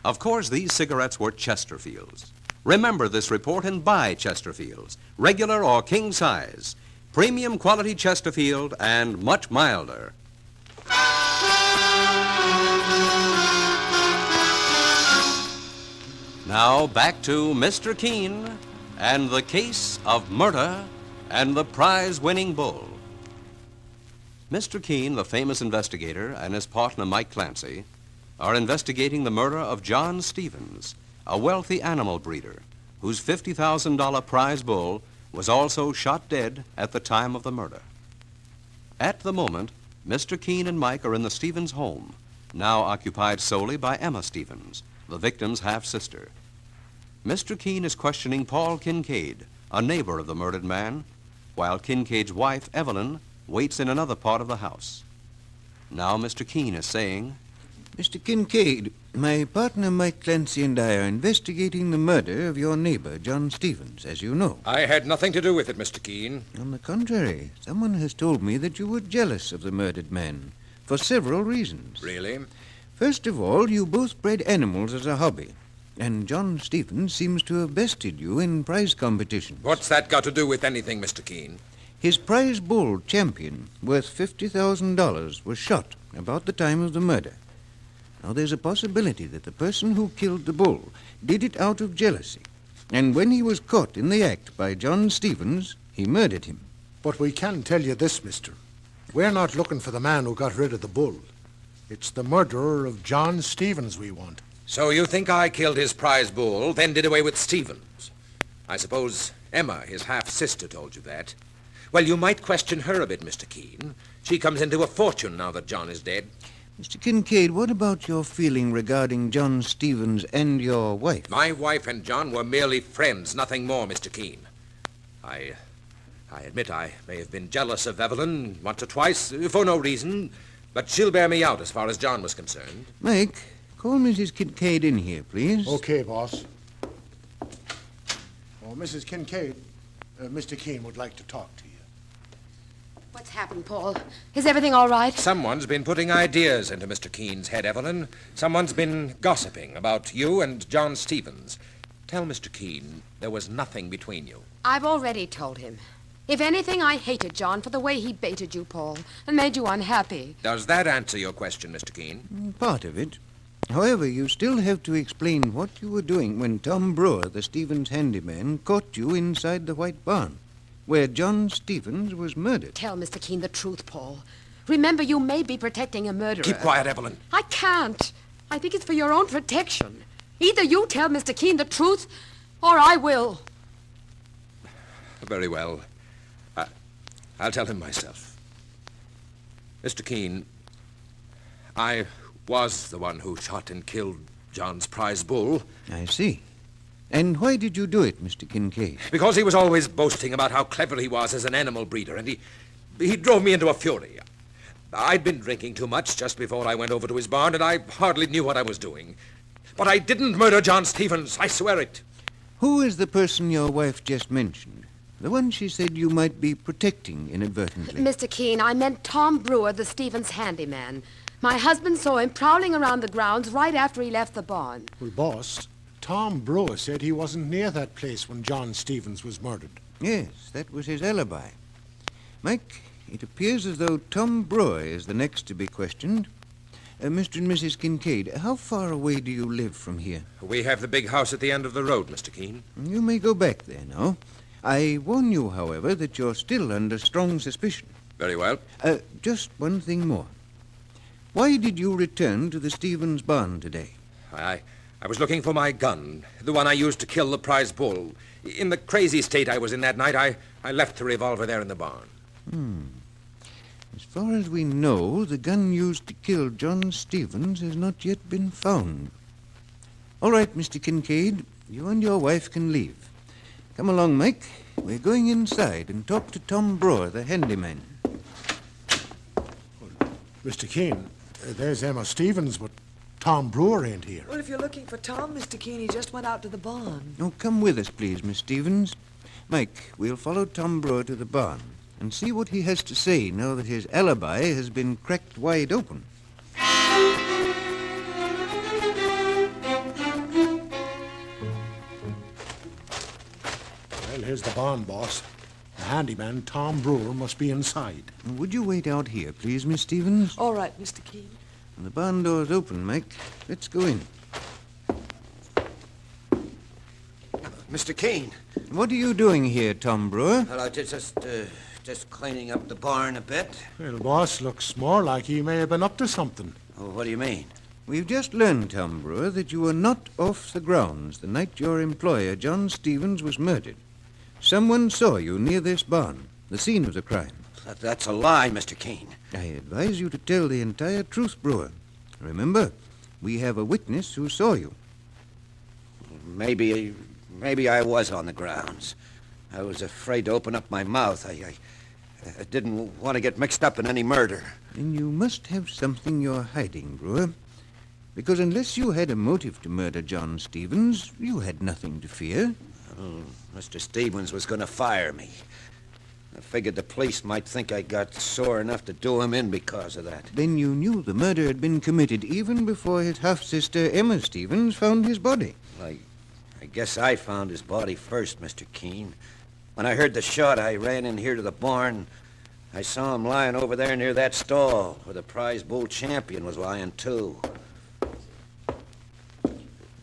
Of course, these cigarettes were Chesterfields. Remember this report and buy Chesterfields, regular or king size. Premium quality Chesterfield and much milder. Now back to Mr. Keene and the case of murder and the prize-winning bull. Mr. Keene, the famous investigator, and his partner Mike Clancy are investigating the murder of John Stevens, a wealthy animal breeder whose $50,000 prize bull was also shot dead at the time of the murder. At the moment, Mr. Keene and Mike are in the Stevens home, now occupied solely by Emma Stevens, the victim's half-sister. Mr. Keene is questioning Paul Kincaid, a neighbor of the murdered man, while Kincaid's wife, Evelyn, waits in another part of the house. Now Mr. Keene is saying, Mr. Kincaid, my partner Mike Clancy and I are investigating the murder of your neighbor, John Stevens, as you know. I had nothing to do with it, Mr. Keene. On the contrary, someone has told me that you were jealous of the murdered man, for several reasons. Really? First of all, you both bred animals as a hobby, and John Stevens seems to have bested you in prize competitions. What's that got to do with anything, Mr. Keene? His prize bull, Champion, worth $50,000, was shot about the time of the murder. Now, there's a possibility that the person who killed the bull did it out of jealousy, and when he was caught in the act by John Stevens, he murdered him. But we can tell you this, mister. We're not looking for the man who got rid of the bull. It's the murderer of John Stevens we want. So you think I killed his prize bull, then did away with Stevens? I suppose Emma, his half-sister, told you that. Well, you might question her a bit, Mr. Keene. She comes into a fortune now that John is dead. Mr. Kincaid, what about your feeling regarding John Stevens and your wife? My wife and John were merely friends, nothing more, Mr. Keene. I admit I may have been jealous of Evelyn once or twice, for no reason, but she'll bear me out as far as John was concerned. Mike, call Mrs. Kincaid in here, please. Okay, boss. Oh, Mrs. Kincaid, Mr. Keene would like to talk to you. What's happened, Paul? Is everything all right? Someone's been putting ideas into Mr. Keene's head, Evelyn. Someone's been gossiping about you and John Stevens. Tell Mr. Keene there was nothing between you. I've already told him. If anything, I hated John for the way he baited you, Paul, and made you unhappy. Does that answer your question, Mr. Keene? Part of it. However, you still have to explain what you were doing when Tom Brewer, the Stevens handyman, caught you inside the White Barn, where John Stevens was murdered. Tell Mr. Keene the truth, Paul. Remember, you may be protecting a murderer. Keep quiet, Evelyn. I can't. I think it's for your own protection. Either you tell Mr. Keene the truth, or I will. Very well. I'll tell him myself. Mr. Keene, I was the one who shot and killed John's prize bull. I see. And why did you do it, Mr. Kincaid? Because he was always boasting about how clever he was as an animal breeder, and he drove me into a fury. I'd been drinking too much just before I went over to his barn, and I hardly knew what I was doing. But I didn't murder John Stevens, I swear it. Who is the person your wife just mentioned? The one she said you might be protecting inadvertently. Mr. Keene, I meant Tom Brewer, the Stevens handyman. My husband saw him prowling around the grounds right after he left the barn. Well, boss, Tom Brewer said he wasn't near that place when John Stevens was murdered. Yes, that was his alibi. Mike, it appears as though Tom Brewer is the next to be questioned. Mr. and Mrs. Kincaid, how far away do you live from here? We have the big house at the end of the road, Mr. Keene. You may go back there now. I warn you, however, that you're still under strong suspicion. Very well. Just one thing more. Why did you return to the Stevens barn today? I was looking for my gun, the one I used to kill the prize bull. In the crazy state I was in that night, I left the revolver there in the barn. As far as we know, the gun used to kill John Stevens has not yet been found. All right, Mr. Kincaid, you and your wife can leave. Come along, Mike. We're going inside and talk to Tom Brewer, the handyman. Mr. Keene, there's Emma Stevens, but Tom Brewer ain't here. Well, if you're looking for Tom, Mr. Keene, he just went out to the barn. Oh, come with us, please, Miss Stevens. Mike, we'll follow Tom Brewer to the barn and see what he has to say now that his alibi has been cracked wide open. Well, here's the barn, boss. The handyman, Tom Brewer, must be inside. Would you wait out here, please, Miss Stevens? All right, Mr. Keene. The barn door's open, Mike. Let's go in. Mr. Keene. What are you doing here, Tom Brewer? Well, I just cleaning up the barn a bit. Well, boss, looks more like he may have been up to something. Oh, what do you mean? We've just learned, Tom Brewer, that you were not off the grounds the night your employer, John Stevens, was murdered. Someone saw you near this barn, the scene of the crime. That's a lie, Mr. Keene. I advise you to tell the entire truth, Brewer. Remember, we have a witness who saw you. Maybe I was on the grounds. I was afraid to open up my mouth. I didn't want to get mixed up in any murder. Then you must have something you're hiding, Brewer. Because unless you had a motive to murder John Stevens, you had nothing to fear. Well, Mr. Stevens was going to fire me. I figured the police might think I got sore enough to do him in because of that. Then you knew the murder had been committed even before his half-sister, Emma Stevens, found his body. I guess I found his body first, Mr. Keene. When I heard the shot, I ran in here to the barn. I saw him lying over there near that stall where the prize bull champion was lying, too.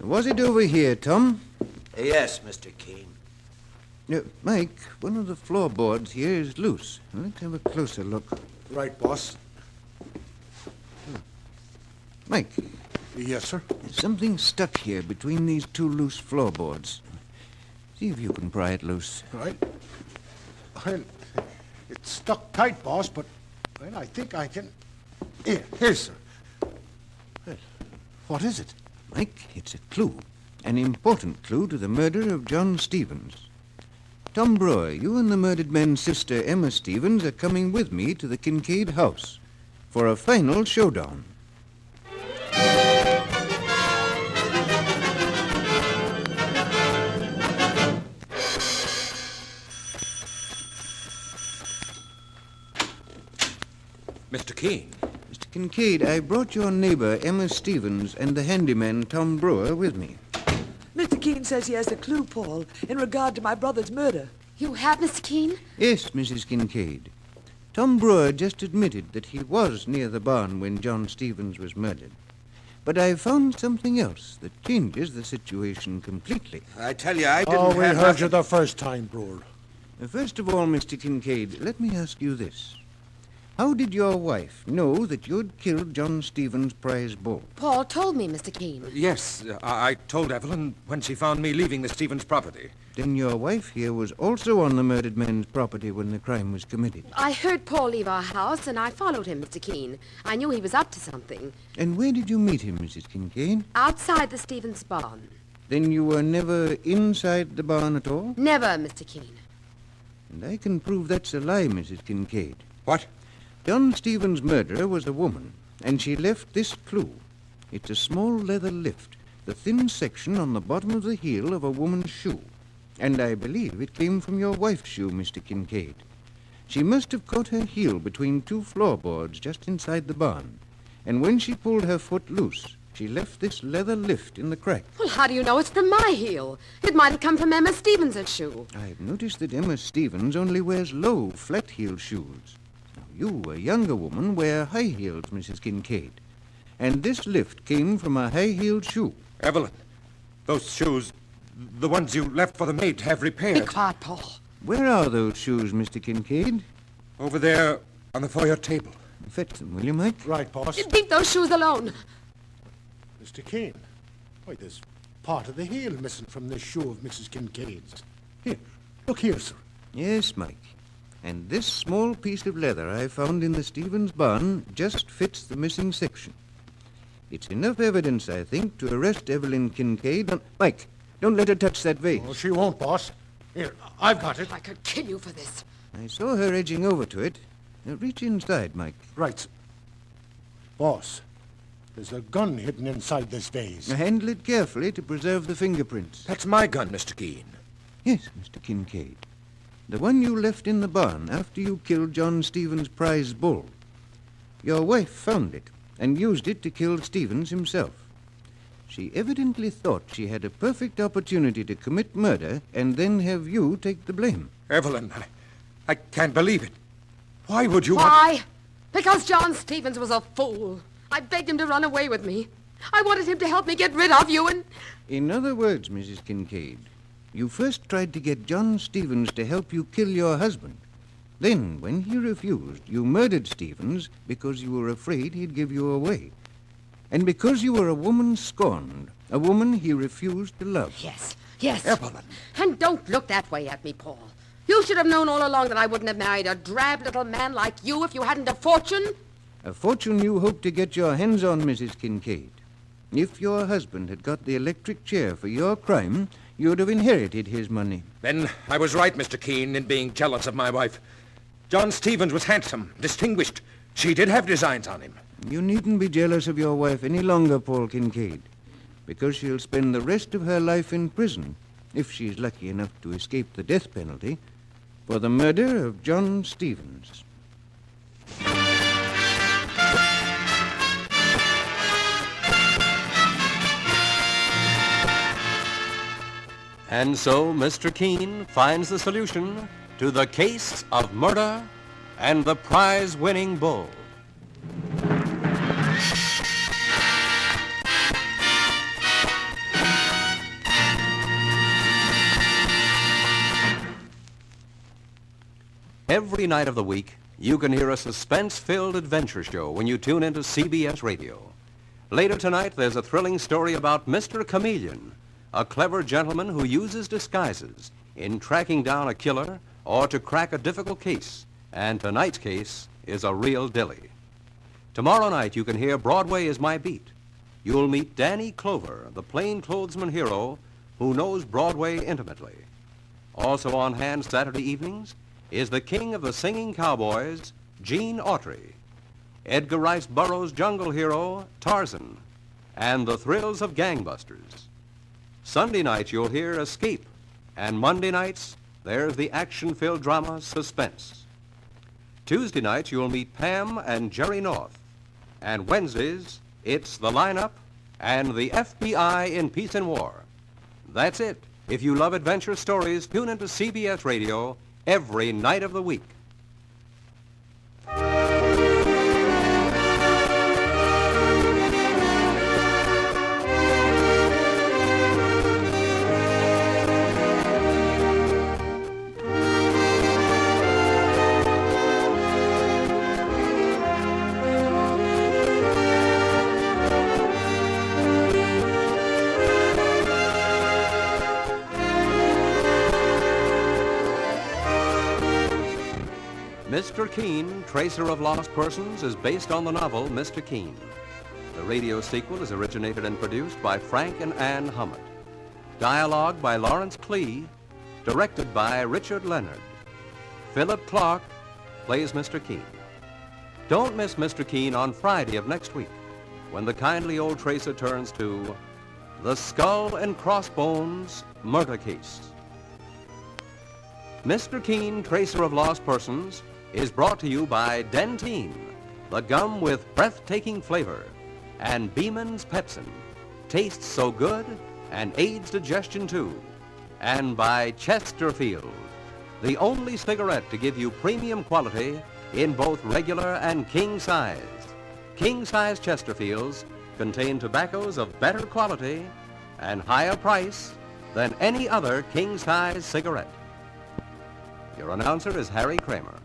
Was it over here, Tom? Yes, Mr. Keene. Mike, one of the floorboards here is loose. Let's have a closer look. Right, boss. Mike. Yes, sir? There's something stuck here between these two loose floorboards. See if you can pry it loose. Right. Well, it's stuck tight, boss, but, well, I think I can... Here, sir. Well, what is it? Mike, it's a clue. An important clue to the murder of John Stevens. Tom Brewer, you and the murdered man's sister, Emma Stevens, are coming with me to the Kincaid house for a final showdown. Mr. Keene. Mr. Kincaid, I brought your neighbor, Emma Stevens, and the handyman, Tom Brewer, with me. Mr. Keene says he has a clue, Paul, in regard to my brother's murder. You have, Mr. Keene? Yes, Mrs. Kincaid. Tom Brewer just admitted that he was near the barn when John Stevens was murdered. But I found something else that changes the situation completely. I tell you, I didn't Oh, we have heard nothing... you the first time, Brewer. First of all, Mr. Kincaid, let me ask you this. How did your wife know that you'd killed John Stevens' prize bull? Paul told me, Mr. Keene. Yes, I told Evelyn when she found me leaving the Stevens property. Then your wife here was also on the murdered man's property when the crime was committed. I heard Paul leave our house, and I followed him, Mr. Keene. I knew he was up to something. And where did you meet him, Mrs. Kincaid? Outside the Stevens barn. Then you were never inside the barn at all? Never, Mr. Keene. And I can prove that's a lie, Mrs. Kincaid. What? John Stevens' murderer was a woman, and she left this clue. It's a small leather lift, the thin section on the bottom of the heel of a woman's shoe. And I believe it came from your wife's shoe, Mr. Kincaid. She must have caught her heel between two floorboards just inside the barn. And when she pulled her foot loose, she left this leather lift in the crack. Well, how do you know it's from my heel? It might have come from Emma Stevens' shoe. I've noticed that Emma Stevens only wears low, flat-heeled shoes. You, a younger woman, wear high heels, Mrs. Kincaid. And this lift came from a high-heeled shoe. Evelyn, those shoes, the ones you left for the maid to have repaired. Be quiet, Paul. Where are those shoes, Mr. Kincaid? Over there on the foyer table. Fetch them, will you, Mike? Right, boss. Leave those shoes alone. Mr. Keene, why, there's part of the heel missing from this shoe of Mrs. Kincaid's. Here, look here, sir. Yes, Mike. And this small piece of leather I found in the Stevens barn just fits the missing section. It's enough evidence, I think, to arrest Evelyn Kincaid on... Mike, don't let her touch that vase. Oh, she won't, boss. Here, I've got it. I could kill you for this. I saw her edging over to it. Now reach inside, Mike. Right, sir. Boss, there's a gun hidden inside this vase. Now handle it carefully to preserve the fingerprints. That's my gun, Mr. Keene. Yes, Mr. Kincaid. The one you left in the barn after you killed John Stevens' prize bull. Your wife found it and used it to kill Stevens himself. She evidently thought she had a perfect opportunity to commit murder and then have you take the blame. Evelyn, I can't believe it. Why would you... Why? Because John Stevens was a fool. I begged him to run away with me. I wanted him to help me get rid of you and... In other words, Mrs. Kincaid, You first tried to get John Stevens to help you kill your husband. Then, when he refused, you murdered Stevens because you were afraid he'd give you away. And because you were a woman scorned, a woman he refused to love. Yes, yes. Evelyn. And don't look that way at me, Paul. You should have known all along that I wouldn't have married a drab little man like you if you hadn't a fortune. A fortune you hoped to get your hands on, Mrs. Kincaid. If your husband had got the electric chair for your crime, you'd have inherited his money. Then I was right, Mr. Keene, in being jealous of my wife. John Stevens was handsome, distinguished. She did have designs on him. You needn't be jealous of your wife any longer, Paul Kincaid, because she'll spend the rest of her life in prison, if she's lucky enough to escape the death penalty, for the murder of John Stevens. And so Mr. Keene finds the solution to the case of murder and the prize-winning bull. Every night of the week, you can hear a suspense-filled adventure show when you tune into CBS Radio. Later tonight, there's a thrilling story about Mr. Chameleon, a clever gentleman who uses disguises in tracking down a killer or to crack a difficult case. And tonight's case is a real dilly. Tomorrow night, you can hear Broadway is My Beat. You'll meet Danny Clover, the plainclothesman hero who knows Broadway intimately. Also on hand Saturday evenings is the king of the singing cowboys, Gene Autry, Edgar Rice Burroughs' jungle hero, Tarzan, and the thrills of gangbusters. Sunday nights, you'll hear Escape, and Monday nights, there's the action-filled drama Suspense. Tuesday nights, you'll meet Pam and Jerry North, and Wednesdays, it's The Lineup and the FBI in Peace and War. That's it. If you love adventure stories, tune into CBS Radio every night of the week. Mr. Keene, Tracer of Lost Persons, is based on the novel Mr. Keene. The radio sequel is originated and produced by Frank and Ann Hummett. Dialogue by Lawrence Klee, directed by Richard Leonard. Philip Clark plays Mr. Keene. Don't miss Mr. Keene on Friday of next week, when the kindly old Tracer turns to the Skull and Crossbones Murder Case. Mr. Keene, Tracer of Lost Persons, is brought to you by Dentyne, the gum with breathtaking flavor, and Beeman's Pepsin, tastes so good and aids digestion too, and by Chesterfield, the only cigarette to give you premium quality in both regular and king size. King size Chesterfields contain tobaccos of better quality and higher price than any other king size cigarette. Your announcer is Harry Kramer.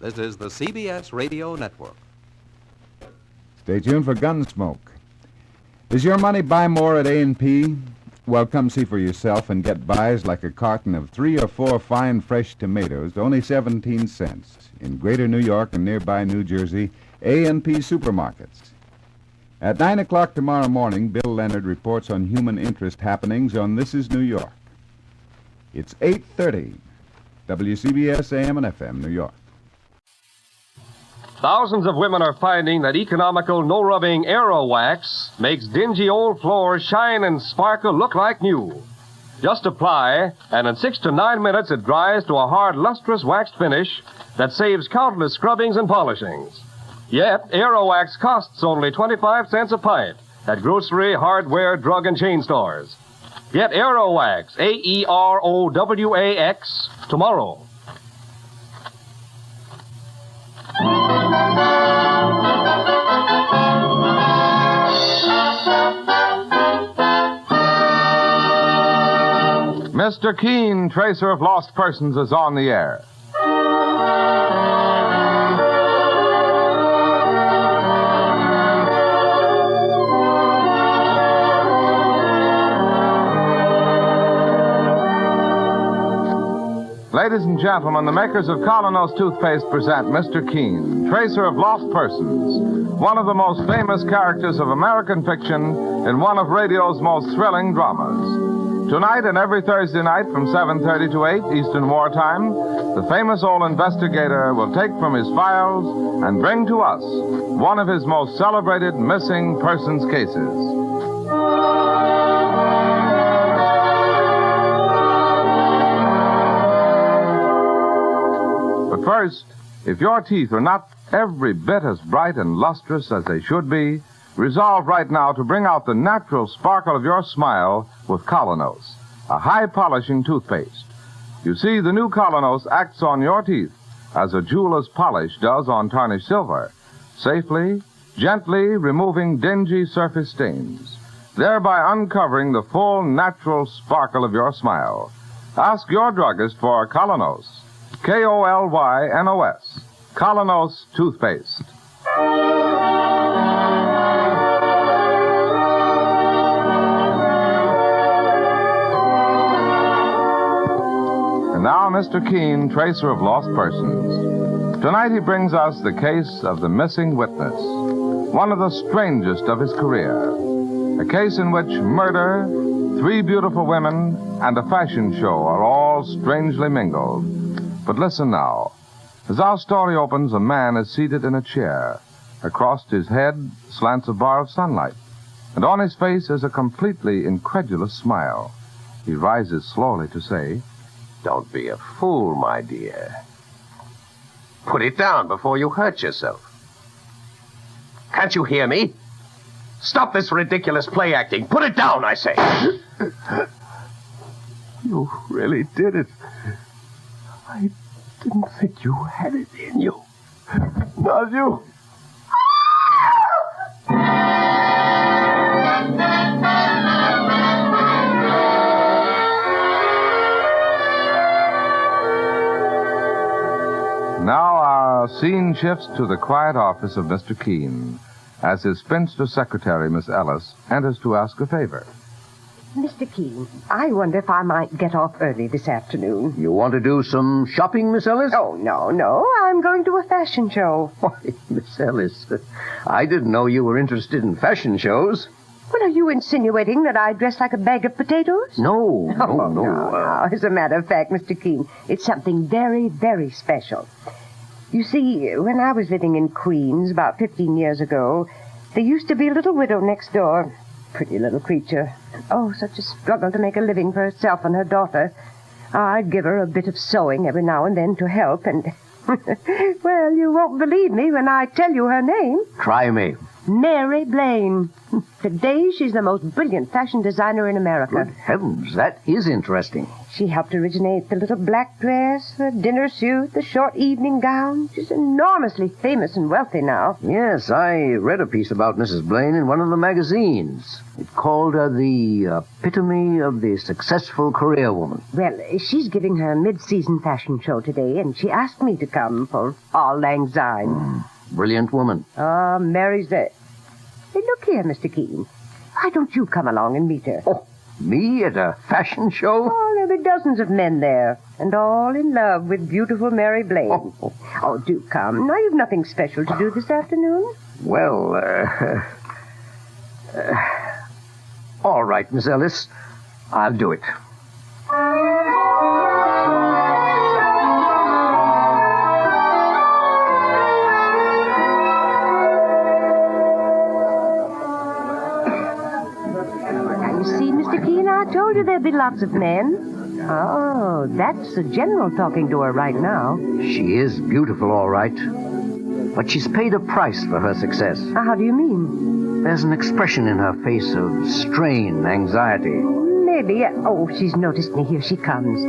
This is the CBS Radio Network. Stay tuned for Gunsmoke. Does your money buy more at A&P? Well, come see for yourself and get buys like a carton of 3 or 4 fine fresh tomatoes, only 17 cents, in Greater New York and nearby New Jersey, A&P supermarkets. At 9 o'clock tomorrow morning, Bill Leonard reports on human interest happenings on This Is New York. It's 8:30. WCBS AM and FM, New York. Thousands of women are finding that economical, no-rubbing Aero Wax makes dingy old floors shine and sparkle look like new. Just apply, and in 6 to 9 minutes it dries to a hard, lustrous waxed finish that saves countless scrubbings and polishings. Yet, Aero Wax costs only 25 cents a pint at grocery, hardware, drug, and chain stores. Get Aero Wax, AEROWAX, tomorrow. Mr. Keene, Tracer of Lost Persons, is on the air. Ladies and gentlemen, the makers of Colonos toothpaste present Mr. Keene, Tracer of Lost Persons, one of the most famous characters of American fiction in one of radio's most thrilling dramas. Tonight and every Thursday night from 7:30 to 8 Eastern Wartime, the famous old investigator will take from his files and bring to us one of his most celebrated missing persons cases. But first, if your teeth are not every bit as bright and lustrous as they should be, resolve right now to bring out the natural sparkle of your smile with Colonos, a high-polishing toothpaste. You see, the new Colonos acts on your teeth as a jeweler's polish does on tarnished silver, safely, gently removing dingy surface stains, thereby uncovering the full natural sparkle of your smile. Ask your druggist for Colonos. K-O-L-Y-N-O-S. Colonos toothpaste. And now, Mr. Keene, Tracer of Lost Persons. Tonight he brings us the case of the missing witness, one of the strangest of his career. A case in which murder, 3 beautiful women, and a fashion show are all strangely mingled. But listen now. As our story opens, a man is seated in a chair. Across his head slants a bar of sunlight, and on his face is a completely incredulous smile. He rises slowly to say, "Don't be a fool, my dear. Put it down before you hurt yourself. Can't you hear me? Stop this ridiculous play acting. Put it down, I say." You really did it. I didn't think you had it in you. Not you. Now our scene shifts to the quiet office of Mr. Keene, as his spinster secretary, Miss Ellis, enters to ask a favor. Mr. Keene, I wonder if I might get off early this afternoon. You want to do some shopping, Miss Ellis? Oh, no. I'm going to a fashion show. Why, Miss Ellis, I didn't know you were interested in fashion shows. Well, are you insinuating that I dress like a bag of potatoes? No. As a matter of fact, Mr. Keene, it's something very, very special. You see, when I was living in Queens about 15 years ago, there used to be a little widow next door. Pretty little creature. Oh, such a struggle to make a living for herself and her daughter. I'd give her a bit of sewing every now and then to help, and... well, you won't believe me when I tell you her name. Try me. Mary Blaine. Today, she's the most brilliant fashion designer in America. Good heavens, that is interesting. She helped originate the little black dress, the dinner suit, the short evening gown. She's enormously famous and wealthy now. Yes, I read a piece about Mrs. Blaine in one of the magazines. It called her the epitome of the successful career woman. Well, she's giving her mid-season fashion show today, and she asked me to come for Auld Lang Syne. Brilliant woman. Ah, Mary's a... Hey, look here, Mr. Keene. Why don't you come along and meet her? Oh, me at a fashion show? Oh, there'll be dozens of men there, and all in love with beautiful Mary Blaine. Oh, do come. Now, you've nothing special to do this afternoon? Well, all right, Miss Ellis. I'll do it. I told you there'd be lots of men. Oh, that's the general talking to her right now. She is beautiful, all right. But she's paid a price for her success. How do you mean? There's an expression in her face of strain, anxiety. Maybe. Oh, she's noticed me. Here she comes.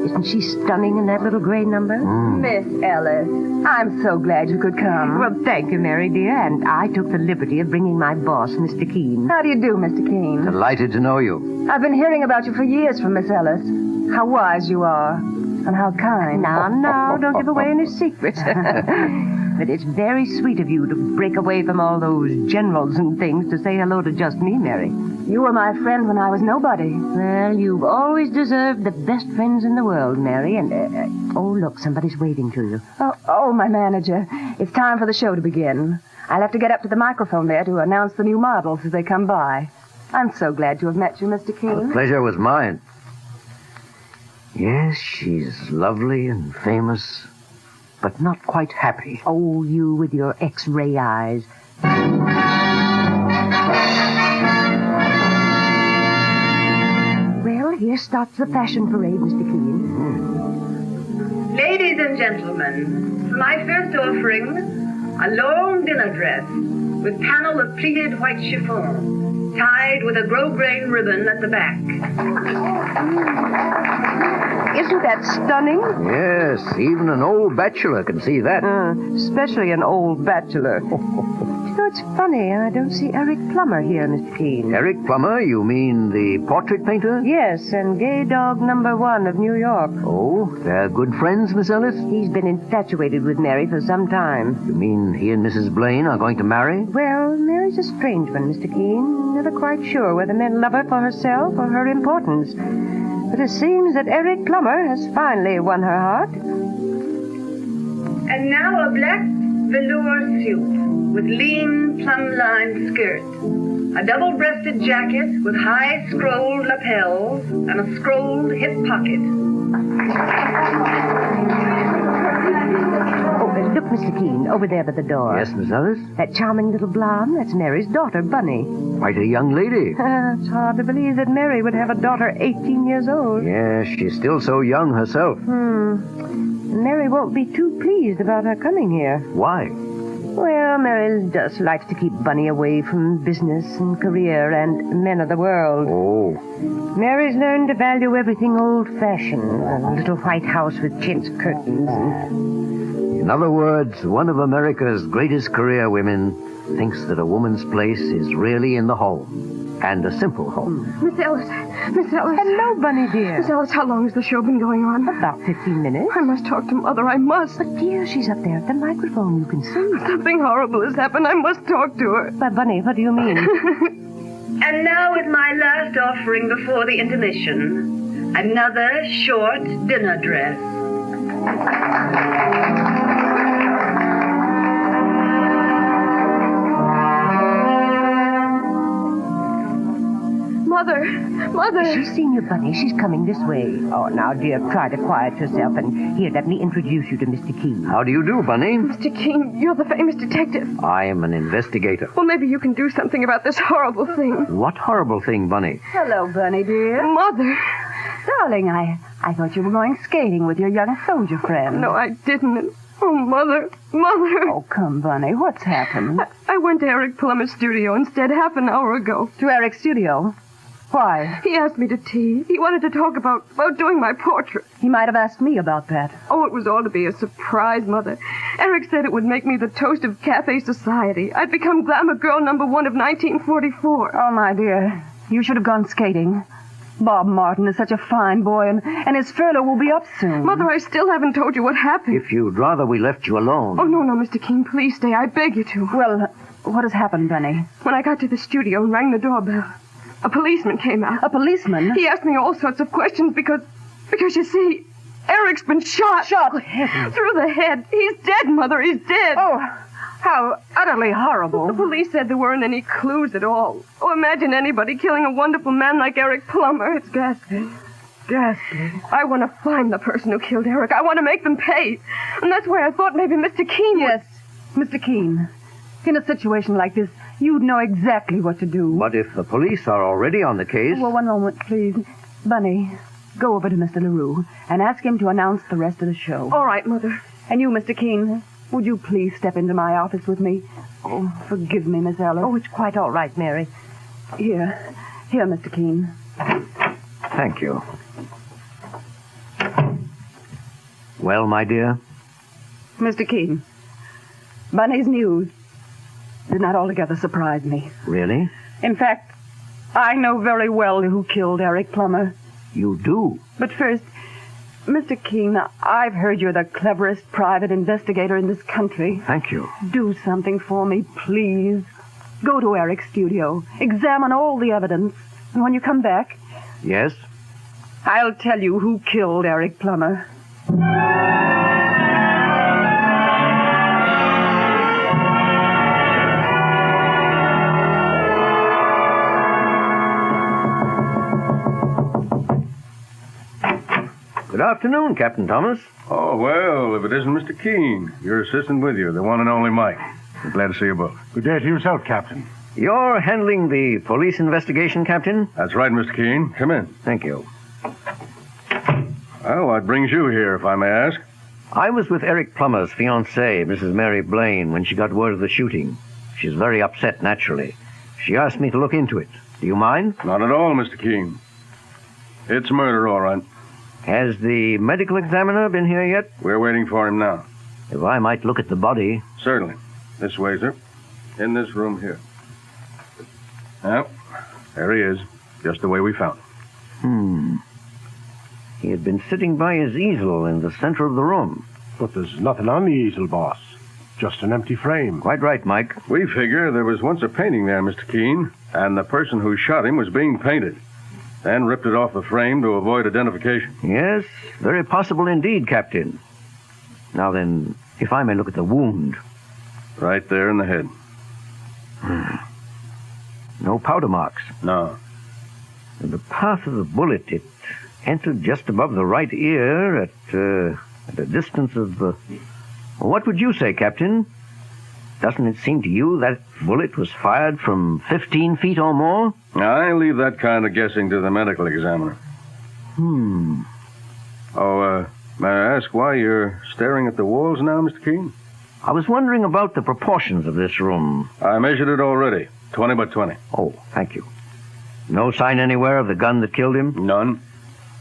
Isn't she stunning in that little gray number? Miss Ellis, I'm so glad you could come. Well, thank you, Mary, dear. And I took the liberty of bringing my boss, Mr. Keene. How do you do, Mr. Keene? Delighted to know you. I've been hearing about you for years from Miss Ellis. How wise you are. And how kind. Now, don't give away any secrets. But it's very sweet of you to break away from all those generals and things to say hello to just me, Mary. You were my friend when I was nobody. Well, you've always deserved the best friends in the world, Mary. And, oh, look, somebody's waving to you. Oh, my manager. It's time for the show to begin. I'll have to get up to the microphone there to announce the new models as they come by. I'm so glad to have met you, Mr. King. The pleasure was mine. Yes, she's lovely and famous, but not quite happy. Oh, you with your X-ray eyes. Well, here starts the fashion parade, Mr. Keene. Ladies and gentlemen, for my first offering, a long dinner dress with panel of pleated white chiffon, tied with a grosgrain ribbon at the back. Isn't that stunning? Yes, even an old bachelor can see that. Especially an old bachelor. You know, it's funny. I don't see Eric Plumber here, Mr. Keene. Eric Plumber? You mean the portrait painter? Yes, and gay dog #1 of New York. Oh, they're good friends, Miss Ellis? He's been infatuated with Mary for some time. You mean he and Mrs. Blaine are going to marry? Well, Mary's a strange one, Mr. Keene. Never quite sure whether men love her for herself or her importance. But it seems that Eric Plumber has finally won her heart. And now a black velour suit with lean plum-lined skirt, a double-breasted jacket with high scrolled lapels and a scrolled hip pocket. Oh, look, Mr. Keene, over there by the door. Yes, Miss Ellis? That charming little blonde, that's Mary's daughter, Bunny. Quite a young lady. It's hard to believe that Mary would have a daughter 18 years old. Yes, she's still so young herself. Mary won't be too pleased about her coming here. Why? Well, Mary just likes to keep Bunny away from business and career and men of the world. Oh. Mary's learned to value everything old-fashioned. A little white house with chintz curtains. In other words, one of America's greatest career women thinks that a woman's place is really in the home. And a simple home. Miss Ellis. Miss Ellis. Hello, Bunny, dear. Miss Ellis, how long has the show been going on? About 15 minutes. I must talk to Mother. I must. But, dear, she's up there at the microphone. You can see. Something horrible has happened. I must talk to her. But, Bunny, what do you mean? And now with my last offering before the intermission, another short dinner dress. Mother. She's seen you, Bunny. She's coming this way. Oh, now, dear, try to quiet yourself. And here, let me introduce you to Mr. Keene. How do you do, Bunny? Mr. King, you're the famous detective. I am an investigator. Well, maybe you can do something about this horrible thing. What horrible thing, Bunny? Hello, Bunny, dear. Mother. Darling, I thought you were going skating with your young soldier friend. No, I didn't. Oh, Mother. Oh, come, Bunny. What's happened? I went to Eric Plummer's studio instead half an hour ago. To Eric's studio? Why? He asked me to tea. He wanted to talk about doing my portrait. He might have asked me about that. Oh, it was all to be a surprise, Mother. Eric said it would make me the toast of cafe society. I'd become glamour girl #1 of 1944. Oh, my dear. You should have gone skating. Bob Martin is such a fine boy, and his furlough will be up soon. Mother, I still haven't told you what happened. If you'd rather we left you alone. Oh, no, Mr. King, please stay. I beg you to. Well, what has happened, Bunny? When I got to the studio and rang the doorbell, a policeman came out. A policeman? He asked me all sorts of questions because you see, Eric's been shot. Shot? Good heavens. Through the head. He's dead, Mother. He's dead. Oh, how utterly horrible. The police said there weren't any clues at all. Oh, imagine anybody killing a wonderful man like Eric Plumber. It's ghastly. Ghastly. I want to find the person who killed Eric. I want to make them pay. And that's why I thought maybe Mr. Keene Yes, Mr. Keene. In a situation like this, you'd know exactly what to do. But if the police are already on the case... Well, one moment, please. Bunny, go over to Mr. LaRue and ask him to announce the rest of the show. All right, Mother. And you, Mr. Keene, would you please step into my office with me? Oh, forgive me, Miss Ellis. Oh, it's quite all right, Mary. Here, Mr. Keene. Thank you. Well, my dear? Mr. Keene, Bunny's news did not altogether surprise me. Really? In fact, I know very well who killed Eric Plummer. You do? But first, Mr. Keene, I've heard you're the cleverest private investigator in this country. Thank you. Do something for me, please. Go to Eric's studio. Examine all the evidence. And when you come back, Yes? I'll tell you who killed Eric Plumber. Good afternoon, Captain Thomas. Oh, well, if it isn't Mr. Keene, your assistant with you, the one and only Mike. I'm glad to see you both. Good day to yourself, Captain. You're handling the police investigation, Captain? That's right, Mr. Keene. Come in. Thank you. Well, what brings you here, if I may ask? I was with Eric Plummer's fiancée, Mrs. Mary Blaine, when she got word of the shooting. She's very upset, naturally. She asked me to look into it. Do you mind? Not at all, Mr. Keene. It's murder, all right. Has the medical examiner been here yet? We're waiting for him now. If I might look at the body. Certainly. This way, sir. In this room here. Well, there he is. Just the way we found him. He had been sitting by his easel in the center of the room. But there's nothing on the easel, boss. Just an empty frame. Quite right, Mike. We figure there was once a painting there, Mr. Keene, and the person who shot him was being painted. Then ripped it off the frame to avoid identification. Yes, very possible indeed, Captain. Now then, if I may look at the wound. Right there in the head. No powder marks. No. And the path of the bullet, it entered just above the right ear at a distance of... what would you say, Captain? Doesn't it seem to you that bullet was fired from 15 feet or more? I leave that kind of guessing to the medical examiner. Oh, may I ask why you're staring at the walls now, Mr. Keene? I was wondering about the proportions of this room. I measured it already. 20 by 20. Oh, thank you. No sign anywhere of the gun that killed him? None.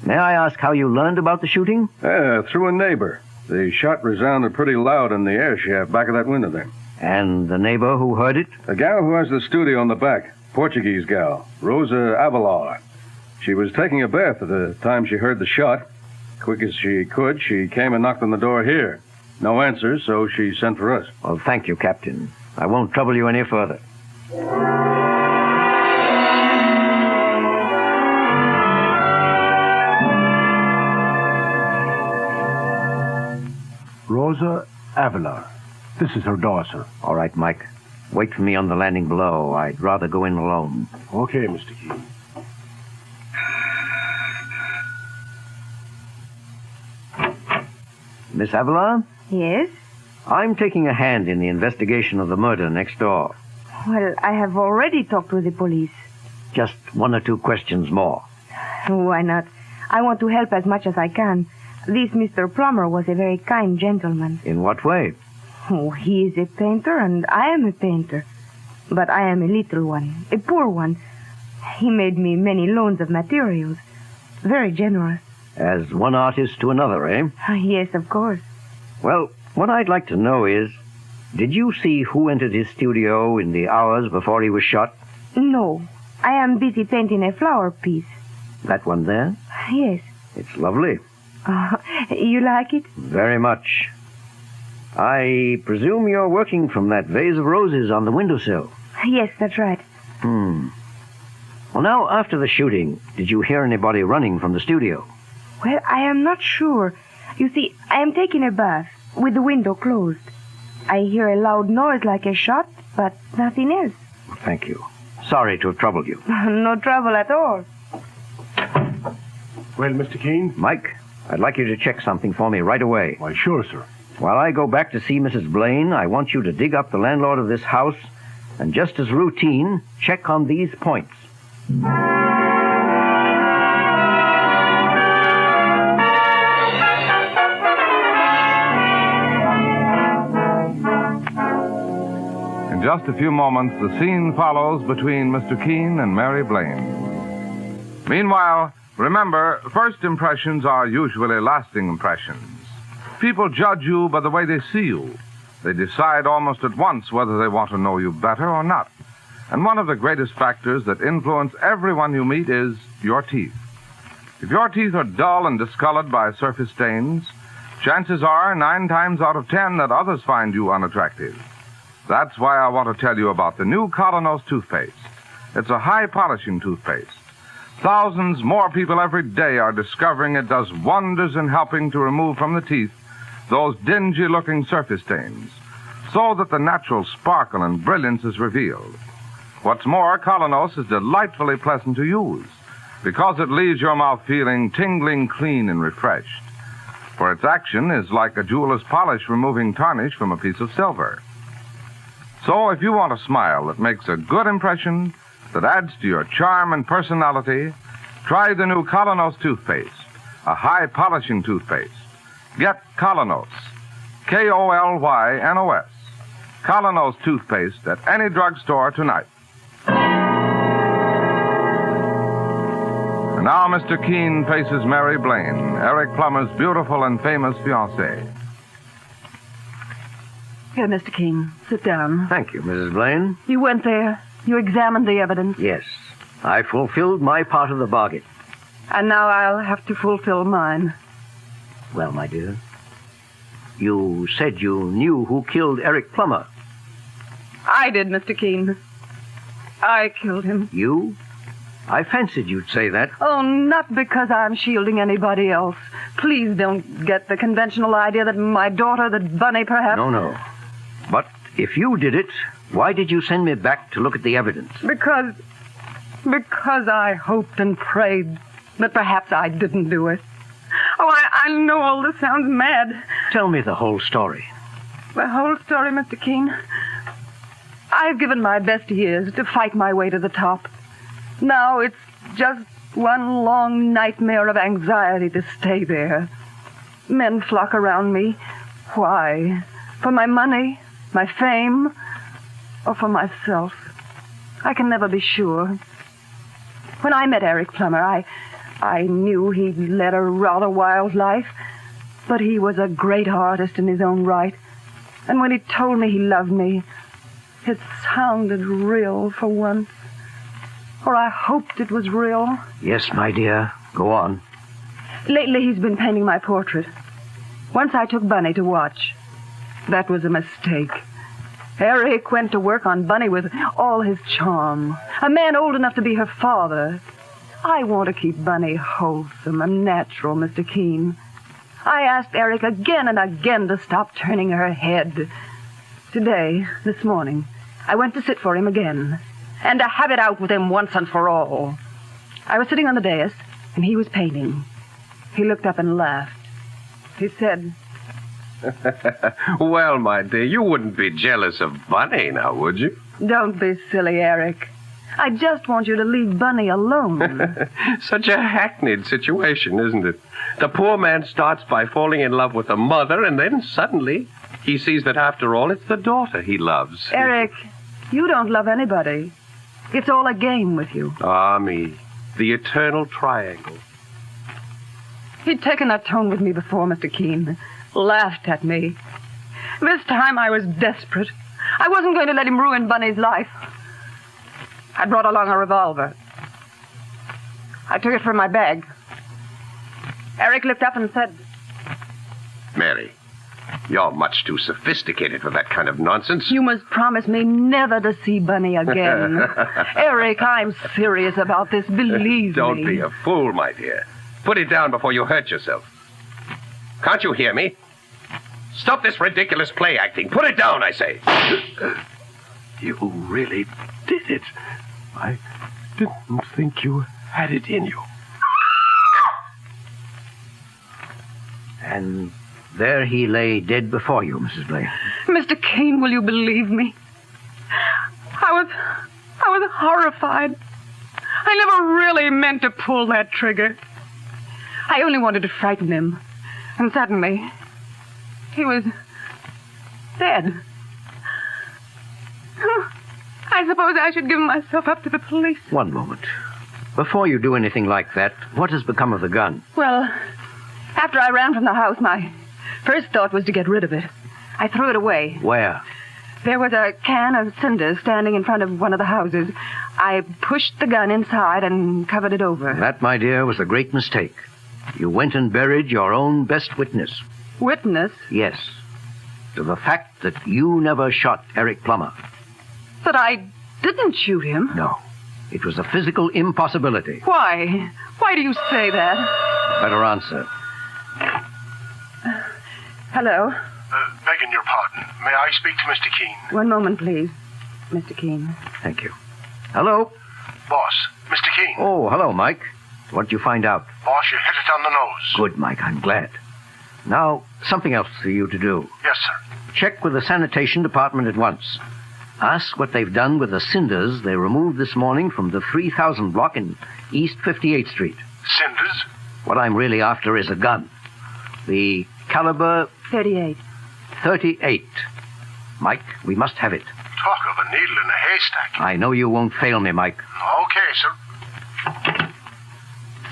May I ask how you learned about the shooting? Through a neighbor. The shot resounded pretty loud in the air shaft back of that window there. And the neighbor who heard it? The gal who has the studio in the back. Portuguese gal. Rosa Avelar. She was taking a bath at the time she heard the shot. Quick as she could, she came and knocked on the door here. No answer, so she sent for us. Well, thank you, Captain. I won't trouble you any further. Rosa Avelar. This is her daughter. All right, Mike. Wait for me on the landing below. I'd rather go in alone. Okay, Mr. Keene. Miss Avelar? Yes? I'm taking a hand in the investigation of the murder next door. Well, I have already talked with the police. Just one or two questions more. Why not? I want to help as much as I can. This Mr. Plummer was a very kind gentleman. In what way? Oh, he is a painter, and I am a painter. But I am a little one, a poor one. He made me many loans of materials. Very generous. As one artist to another, eh? Yes, of course. Well, what I'd like to know is, did you see who entered his studio in the hours before he was shot? No. I am busy painting a flower piece. That one there? Yes. It's lovely. You like it? Very much. I presume you're working from that vase of roses on the windowsill. Yes, that's right. Well, now, after the shooting, did you hear anybody running from the studio? Well, I am not sure. You see, I am taking a bath with the window closed. I hear a loud noise like a shot, but nothing else. Thank you. Sorry to have troubled you. No trouble at all. Well, Mr. Keene? Mike, I'd like you to check something for me right away. Why, sure, sir. While I go back to see Mrs. Blaine, I want you to dig up the landlord of this house and, just as routine, check on these points. In just a few moments, the scene follows between Mr. Keene and Mary Blaine. Meanwhile, remember, first impressions are usually lasting impressions. People judge you by the way they see you. They decide almost at once whether they want to know you better or not. And one of the greatest factors that influence everyone you meet is your teeth. If your teeth are dull and discolored by surface stains, chances are 9 times out of 10 that others find you unattractive. That's why I want to tell you about the new Colonos toothpaste. It's a high-polishing toothpaste. Thousands more people every day are discovering it does wonders in helping to remove from the teeth those dingy-looking surface stains, so that the natural sparkle and brilliance is revealed. What's more, Colonos is delightfully pleasant to use because it leaves your mouth feeling tingling clean and refreshed. For its action is like a jeweler's polish removing tarnish from a piece of silver. So if you want a smile that makes a good impression, that adds to your charm and personality, try the new Colonos toothpaste, a high-polishing toothpaste. Get Colonos, K-O-L-Y-N-O-S, Colonos toothpaste at any drugstore tonight. And now Mr. Keene faces Mary Blaine, Eric Plummer's beautiful and famous fiancée. Here, Mr. Keene, sit down. Thank you, Mrs. Blaine. You went there. You examined the evidence. Yes, I fulfilled my part of the bargain. And now I'll have to fulfill mine. Well, my dear, you said you knew who killed Eric Plummer. I did, Mr. Keene. I killed him. You? I fancied you'd say that. Oh, not because I'm shielding anybody else. Please don't get the conventional idea that my daughter, that Bunny, perhaps... No. But if you did it, why did you send me back to look at the evidence? Because I hoped and prayed that perhaps I didn't do it. Oh, I know all this sounds mad. Tell me the whole story. The whole story, Mr. Keene. I've given my best years to fight my way to the top. Now it's just one long nightmare of anxiety to stay there. Men flock around me. Why? For my money, my fame, or for myself? I can never be sure. When I met Eric Plummer, I knew he'd led a rather wild life, but he was a great artist in his own right. And when he told me he loved me, it sounded real for once. Or I hoped it was real. Yes, my dear. Go on. Lately, he's been painting my portrait. Once I took Bunny to watch. That was a mistake. Eric went to work on Bunny with all his charm. A man old enough to be her father. I want to keep Bunny wholesome and natural, Mr. Keene. I asked Eric again and again to stop turning her head. Today, this morning, I went to sit for him again. And to have it out with him once and for all. I was sitting on the dais, and he was painting. He looked up and laughed. He said... Well, my dear, you wouldn't be jealous of Bunny now, would you? Don't be silly, Eric. I just want you to leave Bunny alone. Such a hackneyed situation, isn't it? The poor man starts by falling in love with the mother, and then suddenly he sees that after all, it's the daughter he loves. Eric, you don't love anybody. It's all a game with you. Ah, me. The eternal triangle. He'd taken that tone with me before, Mr. Keene. Laughed at me. This time I was desperate. I wasn't going to let him ruin Bunny's life. I brought along a revolver. I took it from my bag. Eric looked up and said... Mary, you're much too sophisticated for that kind of nonsense. You must promise me never to see Bunny again. Eric, I'm serious about this, believe me. Don't be a fool, my dear. Put it down before you hurt yourself. Can't you hear me? Stop this ridiculous play acting. Put it down, I say. You really did it. I didn't think you had it in you. And there he lay dead before you, Mrs. Blaine. Mr. Keene, will you believe me? I was horrified. I never really meant to pull that trigger. I only wanted to frighten him. And suddenly, he was dead. I suppose I should give myself up to the police. One moment. Before you do anything like that, what has become of the gun? Well, after I ran from the house, my first thought was to get rid of it. I threw it away. Where? There was a can of cinders standing in front of one of the houses. I pushed the gun inside and covered it over. That, my dear, was a great mistake. You went and buried your own best witness. Witness? Yes. To the fact that you never shot Eric Plumber. That I didn't shoot him? No. It was a physical impossibility. Why? Why do you say that? Better answer. Hello? Begging your pardon. May I speak to Mr. Keene? One moment, please, Mr. Keene. Thank you. Hello? Boss, Mr. Keene. Oh, hello, Mike. What did you find out? Boss, you hit it on the nose. Good, Mike. I'm glad. Now, something else for you to do. Yes, sir. Check with the sanitation department at once. Ask what they've done with the cinders they removed this morning from the 3000 block in East 58th Street. Cinders? What I'm really after is a gun. The caliber... 38. 38. Mike, we must have it. Talk of a needle in a haystack. I know you won't fail me, Mike. Okay, sir.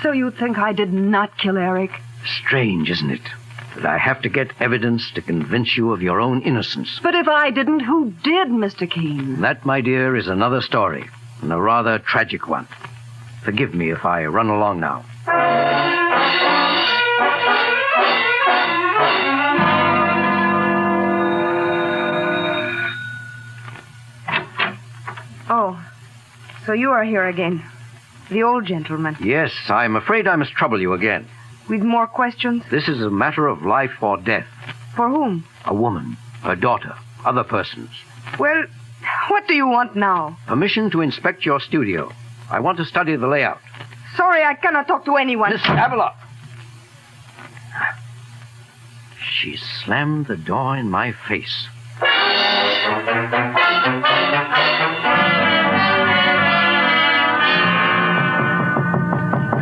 So you think I did not kill Eric? Strange, isn't it? That I have to get evidence to convince you of your own innocence. But if I didn't, who did, Mr. Keene? That, my dear, is another story, and a rather tragic one. Forgive me if I run along now. Oh, so you are here again. The old gentleman. Yes, I'm afraid I must trouble you again. With more questions? This is a matter of life or death. For whom? A woman, her daughter, other persons. Well, what do you want now? Permission to inspect your studio. I want to study the layout. Sorry, I cannot talk to anyone. Miss Avila! She slammed the door in my face.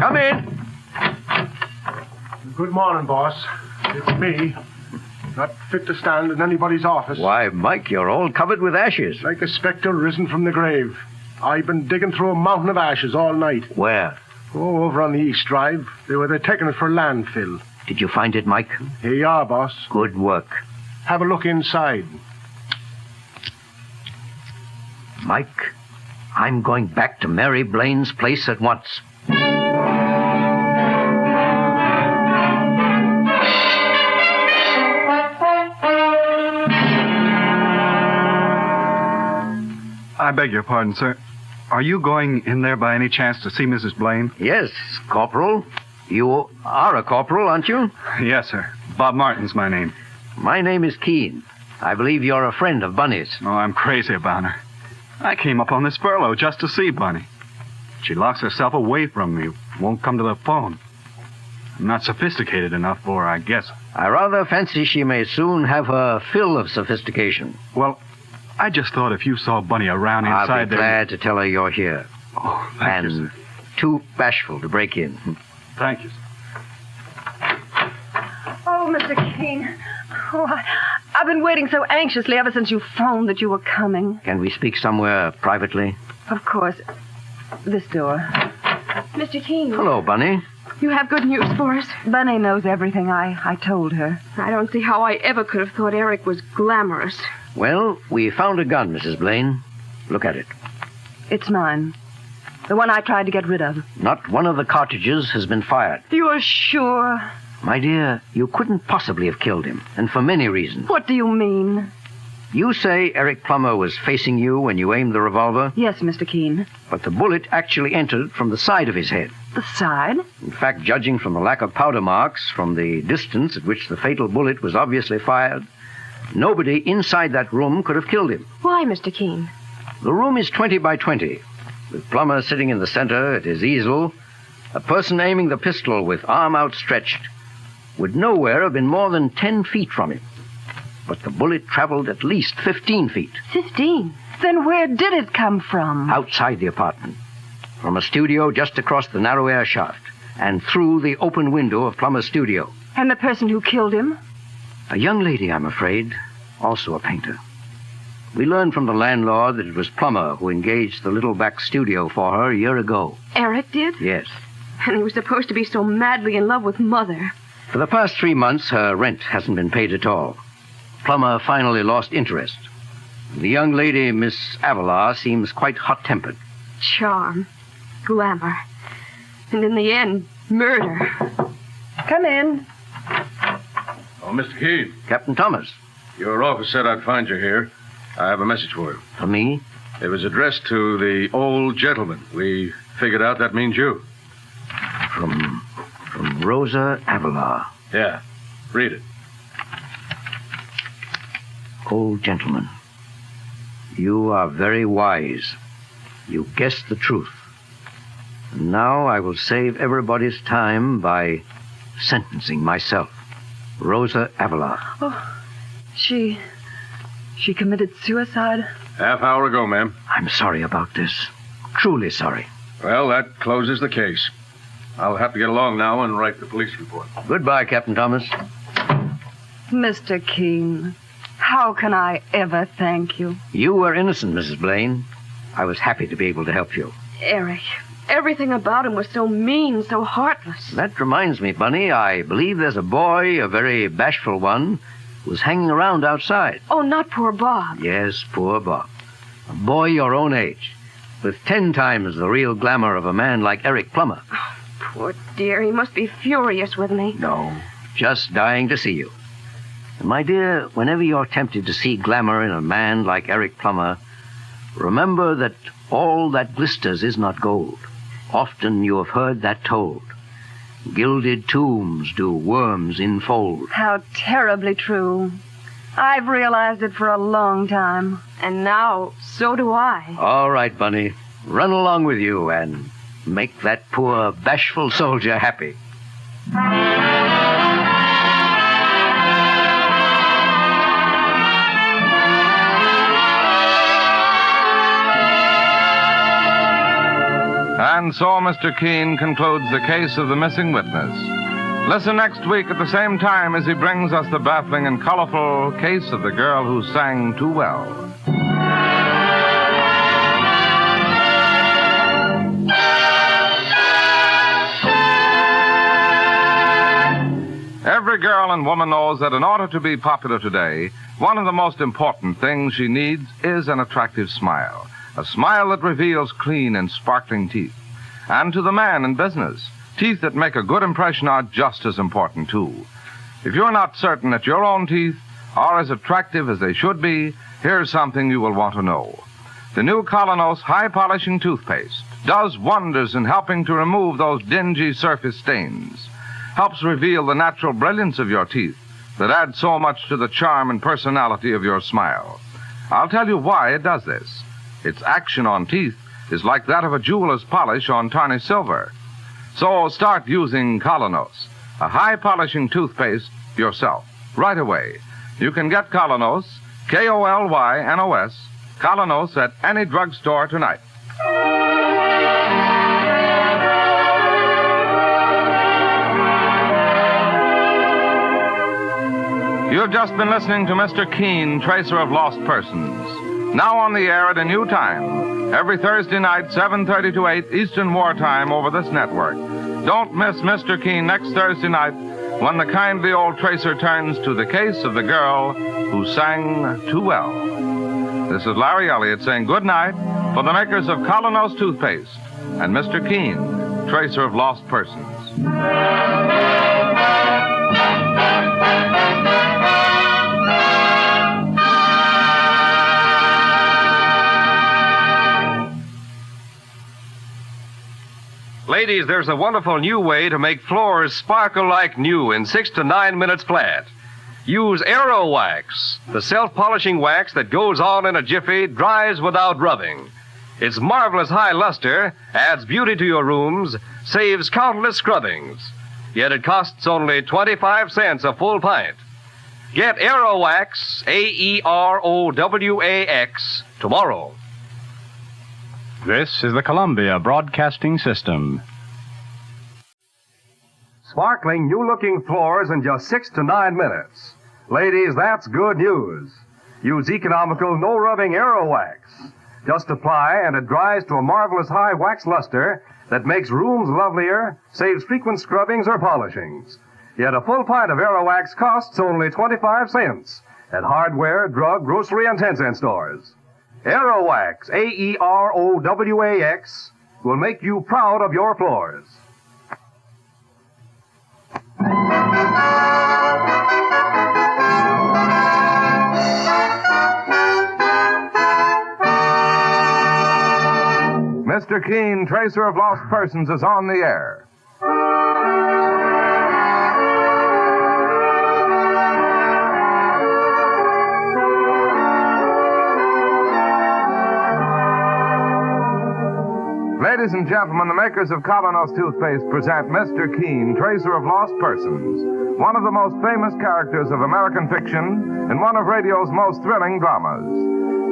Come in. Good morning, boss. It's me. Not fit to stand in anybody's office. Why, Mike, you're all covered with ashes. Like a spectre risen from the grave. I've been digging through a mountain of ashes all night. Where? Oh, over on the East Drive. They're taking it for landfill. Did you find it, Mike? Here you are, boss. Good work. Have a look inside. Mike, I'm going back to Mary Blaine's place at once. I beg your pardon, sir. Are you going in there by any chance to see Mrs. Blaine? Yes, Corporal. You are a corporal, aren't you? Yes, sir. Bob Martin's my name. My name is Keene. I believe you're a friend of Bunny's. Oh, I'm crazy about her. I came up on this furlough just to see Bunny. She locks herself away from me, won't come to the phone. I'm not sophisticated enough for her, I guess. I rather fancy she may soon have her fill of sophistication. Well, I just thought if you saw Bunny around inside I'll be there... glad to tell her you're here. Oh, thank you, sir. Too bashful to break in. Thank you, sir. Oh, Mr. Keene. Oh, I've been waiting so anxiously ever since you phoned that you were coming. Can we speak somewhere privately? Of course. This door. Mr. Keene. Hello, Bunny. You have good news for us? Bunny knows everything. I told her. I don't see how I ever could have thought Eric was glamorous. Well, we found a gun, Mrs. Blaine. Look at it. It's mine. The one I tried to get rid of. Not one of the cartridges has been fired. You're sure? My dear, you couldn't possibly have killed him, and for many reasons. What do you mean? You say Eric Plumber was facing you when you aimed the revolver? Yes, Mr. Keene. But the bullet actually entered from the side of his head. The side? In fact, judging from the lack of powder marks, from the distance at which the fatal bullet was obviously fired, nobody inside that room could have killed him. Why, Mr. Keene? The room is 20 by 20. With Plummer sitting in the center at his easel, a person aiming the pistol with arm outstretched would nowhere have been more than 10 feet from him. But the bullet traveled at least 15 feet. 15? Then where did it come from? Outside the apartment. From a studio just across the narrow air shaft, and through the open window of Plummer's studio. And the person who killed him? A young lady, I'm afraid, also a painter. We learned from the landlord that it was Plummer who engaged the little back studio for her a year ago. Eric did? Yes. And he was supposed to be so madly in love with Mother. For the past 3 months, her rent hasn't been paid at all. Plummer finally lost interest. The young lady, Miss Avila, seems quite hot-tempered. Charm, glamour, and in the end, murder. Come in. Oh, Mr. Keene. Captain Thomas. Your office said I'd find you here. I have a message for you. For me? It was addressed to the old gentleman. We figured out that means you. From Rosa Avila. Yeah. Read it. Old gentleman, you are very wise. You guessed the truth. And now I will save everybody's time by sentencing myself. Rosa Avila. Oh, she committed suicide? Half hour ago, ma'am. I'm sorry about this. Truly sorry. Well, that closes the case. I'll have to get along now and write the police report. Goodbye, Captain Thomas. Mr. Keene, how can I ever thank you? You were innocent, Mrs. Blaine. I was happy to be able to help you. Eric, everything about him was so mean, so heartless. That reminds me, Bunny, I believe there's a boy, a very bashful one, who's hanging around outside. Oh, not poor Bob. Yes, poor Bob. A boy your own age, with 10 times the real glamour of a man like Eric Plumber. Oh, poor dear, he must be furious with me. No, just dying to see you. And my dear, whenever you're tempted to see glamour in a man like Eric Plumber, remember that all that glisters is not gold. Often you have heard that told. Gilded tombs do worms enfold. How terribly true. I've realized it for a long time. And now, so do I. All right, Bunny. Run along with you and make that poor, bashful soldier happy. And so Mr. Keene concludes the case of the missing witness. Listen next week at the same time as he brings us the baffling and colorful case of the girl who sang too well. Every girl and woman knows that in order to be popular today, one of the most important things she needs is an attractive smile. A smile that reveals clean and sparkling teeth. And to the man in business, teeth that make a good impression are just as important, too. If you're not certain that your own teeth are as attractive as they should be, here's something you will want to know. The new Colonos High Polishing Toothpaste does wonders in helping to remove those dingy surface stains. Helps reveal the natural brilliance of your teeth that adds so much to the charm and personality of your smile. I'll tell you why it does this. Its action on teeth is like that of a jeweler's polish on tarnished silver. So start using Colonos, a high polishing toothpaste, yourself, right away. You can get Colonos, K-O-L-Y-N-O-S, Colonos at any drugstore tonight. You've just been listening to Mr. Keene, Tracer of Lost Persons. Now on the air at a new time, every Thursday night, 7:30 to 8 Eastern Wartime over this network. Don't miss Mr. Keene next Thursday night when the kindly old Tracer turns to the case of the girl who sang too well. This is Larry Elliott saying good night for the makers of Colonos Toothpaste and Mr. Keene, Tracer of Lost Persons. Ladies, there's a wonderful new way to make floors sparkle like new in 6 to 9 minutes flat. Use Aero Wax, the self-polishing wax that goes on in a jiffy, dries without rubbing. Its marvelous high luster adds beauty to your rooms, saves countless scrubbings. Yet it costs only 25 cents a full pint. Get Aero Wax, A-E-R-O-W-A-X, tomorrow. This is the Columbia Broadcasting System. Sparkling, new-looking floors in just 6 to 9 minutes. Ladies, that's good news. Use economical, no-rubbing Aero Wax. Just apply, and it dries to a marvelous high wax luster that makes rooms lovelier, saves frequent scrubbings or polishings. Yet a full pint of Aero Wax costs only 25 cents. at hardware, drug, grocery, and 10-cent stores. Aerowax, Aerowax, will make you proud of your floors. Mr. Keene, Tracer of Lost Persons, is on the air. Ladies and gentlemen, the makers of Colonos toothpaste present Mr. Keene, Tracer of Lost Persons, one of the most famous characters of American fiction and one of radio's most thrilling dramas.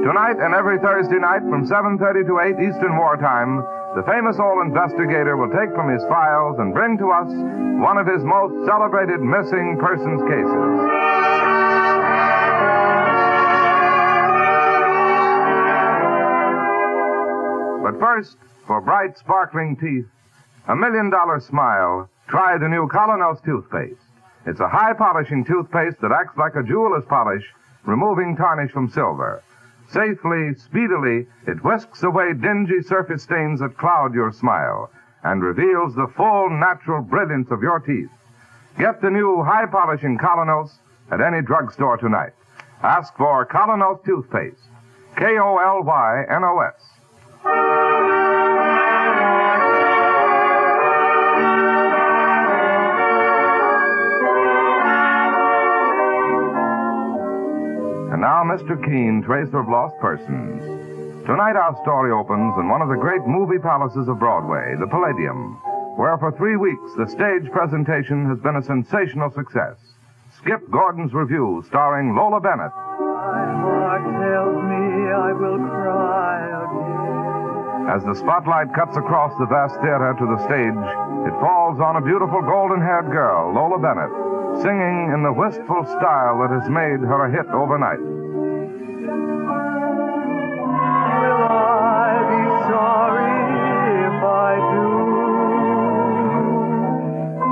Tonight and every Thursday night from 7:30 to 8 Eastern Wartime, the famous old investigator will take from his files and bring to us one of his most celebrated missing persons cases. But first, for bright, sparkling teeth, a $1 million smile, try the new Colonos toothpaste. It's a high-polishing toothpaste that acts like a jeweler's polish, removing tarnish from silver. Safely, speedily, it whisks away dingy surface stains that cloud your smile and reveals the full, natural brilliance of your teeth. Get the new high-polishing Colonos at any drugstore tonight. Ask for Colonos toothpaste. K-O-L-Y-N-O-S. And now, Mr. Keene, Tracer of Lost Persons. Tonight, our story opens in one of the great movie palaces of Broadway, the Palladium, where for 3 weeks the stage presentation has been a sensational success. Skip Gordon's Review, starring Lola Bennett. My heart tells me I will cry again. As the spotlight cuts across the vast theater to the stage, it falls on a beautiful golden-haired girl, Lola Bennett, singing in the wistful style that has made her a hit overnight. Will I be sorry if I do?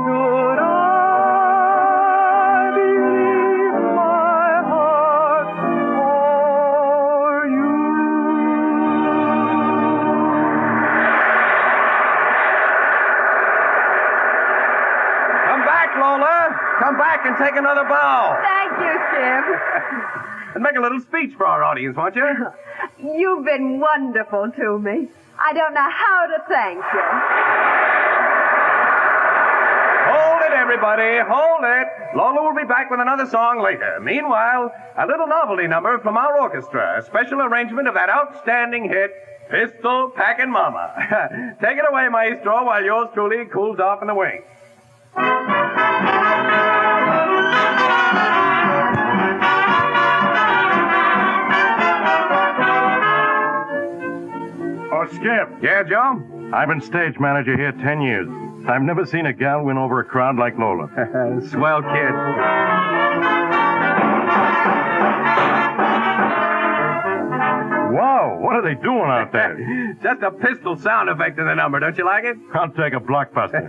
Should I believe my heart for you? Come back, Lola. Come back and take another bow. Thank you, Skip. And make a little speech for our audience, won't you? You've been wonderful to me. I don't know how to thank you. Hold it, everybody. Hold it. Lola will be back with another song later. Meanwhile, a little novelty number from our orchestra. A special arrangement of that outstanding hit, Pistol Packin' Mama. Take it away, maestro, while yours truly cools off in the wings. Oh, Skip. Yeah, Joe? I've been stage manager here 10 years. I've never seen a gal win over a crowd like Lola. Swell kid. Wow, what are they doing out there? Just a pistol sound effect in the number. Don't you like it? I'll take a blockbuster.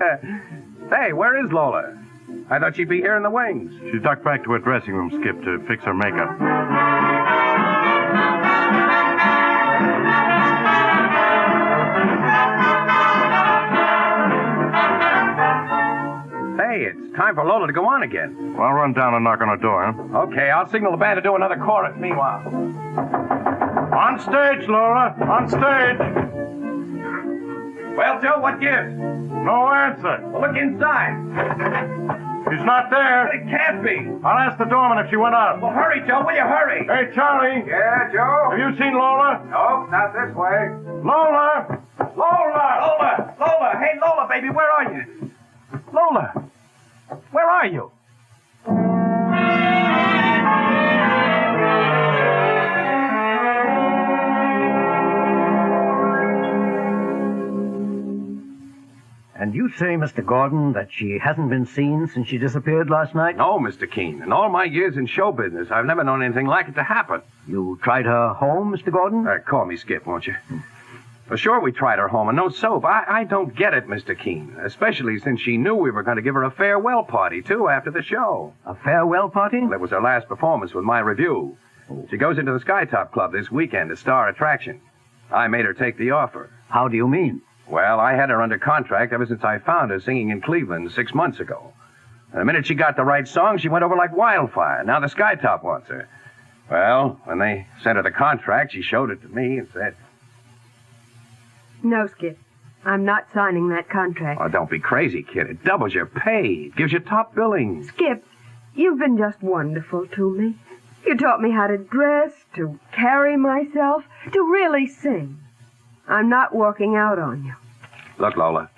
Hey, where is Lola? I thought she'd be here in the wings. She ducked back to her dressing room, Skip, to fix her makeup. Hey, it's time for Lola to go on again. Well, I'll run down and knock on her door, huh? Okay, I'll signal the band to do another chorus meanwhile. On stage, Laura. On stage. Well, Joe, what gives? No answer. Well, look inside. She's not there. It can't be. I'll ask the doorman if she went out. Well, hurry, Joe. Will you hurry? Hey, Charlie. Yeah, Joe? Have you seen Lola? No, not this way. Lola! Lola! Lola! Lola! Hey, Lola, baby, where are you? Lola! Where are you? And you say, Mr. Gordon, that she hasn't been seen since she disappeared last night? No, Mr. Keene. In all my years in show business, I've never known anything like it to happen. You tried her home, Mr. Gordon? Call me Skip, won't you? Well, sure, we tried her home and no soap. I don't get it, Mr. Keene. Especially since she knew we were going to give her a farewell party, too, after the show. A farewell party? Well, it was her last performance with my review. She goes into the Skytop Club this weekend as star attraction. I made her take the offer. How do you mean? Well, I had her under contract ever since I found her singing in Cleveland 6 months ago. And the minute she got the right song, she went over like wildfire. Now the Skytop wants her. Well, when they sent her the contract, she showed it to me and said... No, Skip. I'm not signing that contract. Oh, don't be crazy, kid. It doubles your pay. It gives you top billing. Skip, you've been just wonderful to me. You taught me how to dress, to carry myself, to really sing. I'm not walking out on you. Look, Lola.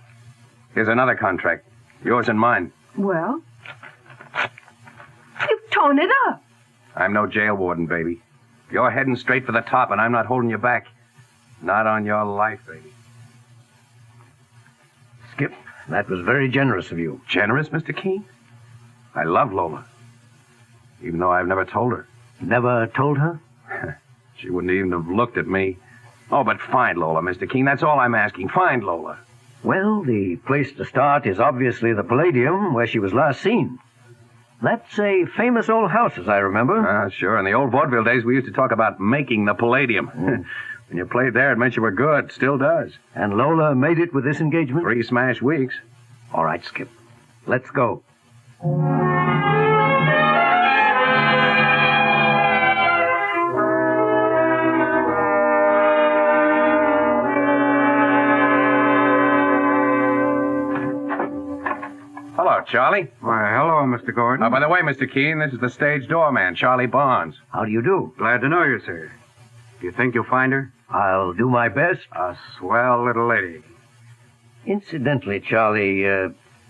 Here's another contract. Yours and mine. Well? You've torn it up. I'm no jail warden, baby. You're heading straight for the top, and I'm not holding you back. Not on your life, baby. Skip, that was very generous of you. Generous, Mr. Keene? I love Lola. Even though I've never told her. Never told her? She wouldn't even have looked at me. Oh, but find Lola, Mr. Keene. That's all I'm asking. Find Lola. Well, the place to start is obviously the Palladium, where she was last seen. That's a famous old house, as I remember. Sure. In the old vaudeville days, we used to talk about making the Palladium. When you played there, it meant you were good. Still does. And Lola made it with this engagement? 3 smash weeks. All right, Skip. Let's go. Hello, Charlie. Why, hello, Mr. Gordon. Oh, by the way, Mr. Keene, this is the stage doorman, Charlie Barnes. How do you do? Glad to know you, sir. Do you think you'll find her? I'll do my best. A swell little lady. Incidentally, Charlie,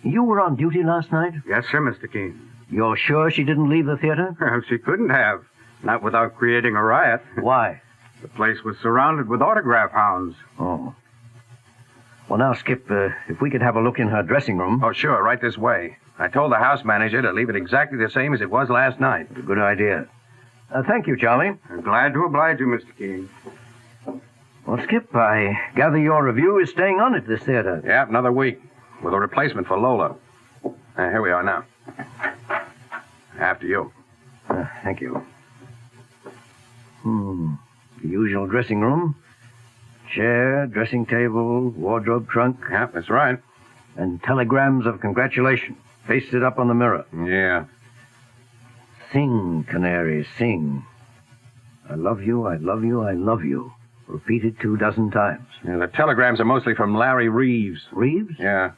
you were on duty last night? Yes, sir, Mr. Keene. You're sure she didn't leave the theater? Well, she couldn't have. Not without creating a riot. Why? The place was surrounded with autograph hounds. Oh. Well, now, Skip, if we could have a look in her dressing room. Oh, sure, right this way. I told the house manager to leave it exactly the same as it was last night. A good idea. Thank you, Charlie. I'm glad to oblige you, Mr. Keene. Well, Skip, I gather your review is staying on at this theater. Yeah, another week. With a replacement for Lola. Here we are now. After you. Thank you. The usual dressing room. Chair, dressing table, wardrobe trunk. Yeah, that's right. And telegrams of congratulation pasted up on the mirror. Yeah. Sing, canary, sing. I love you, I love you, I love you. Repeated 24 times. Yeah, the telegrams are mostly from Larry Reeves. Reeves? Yeah.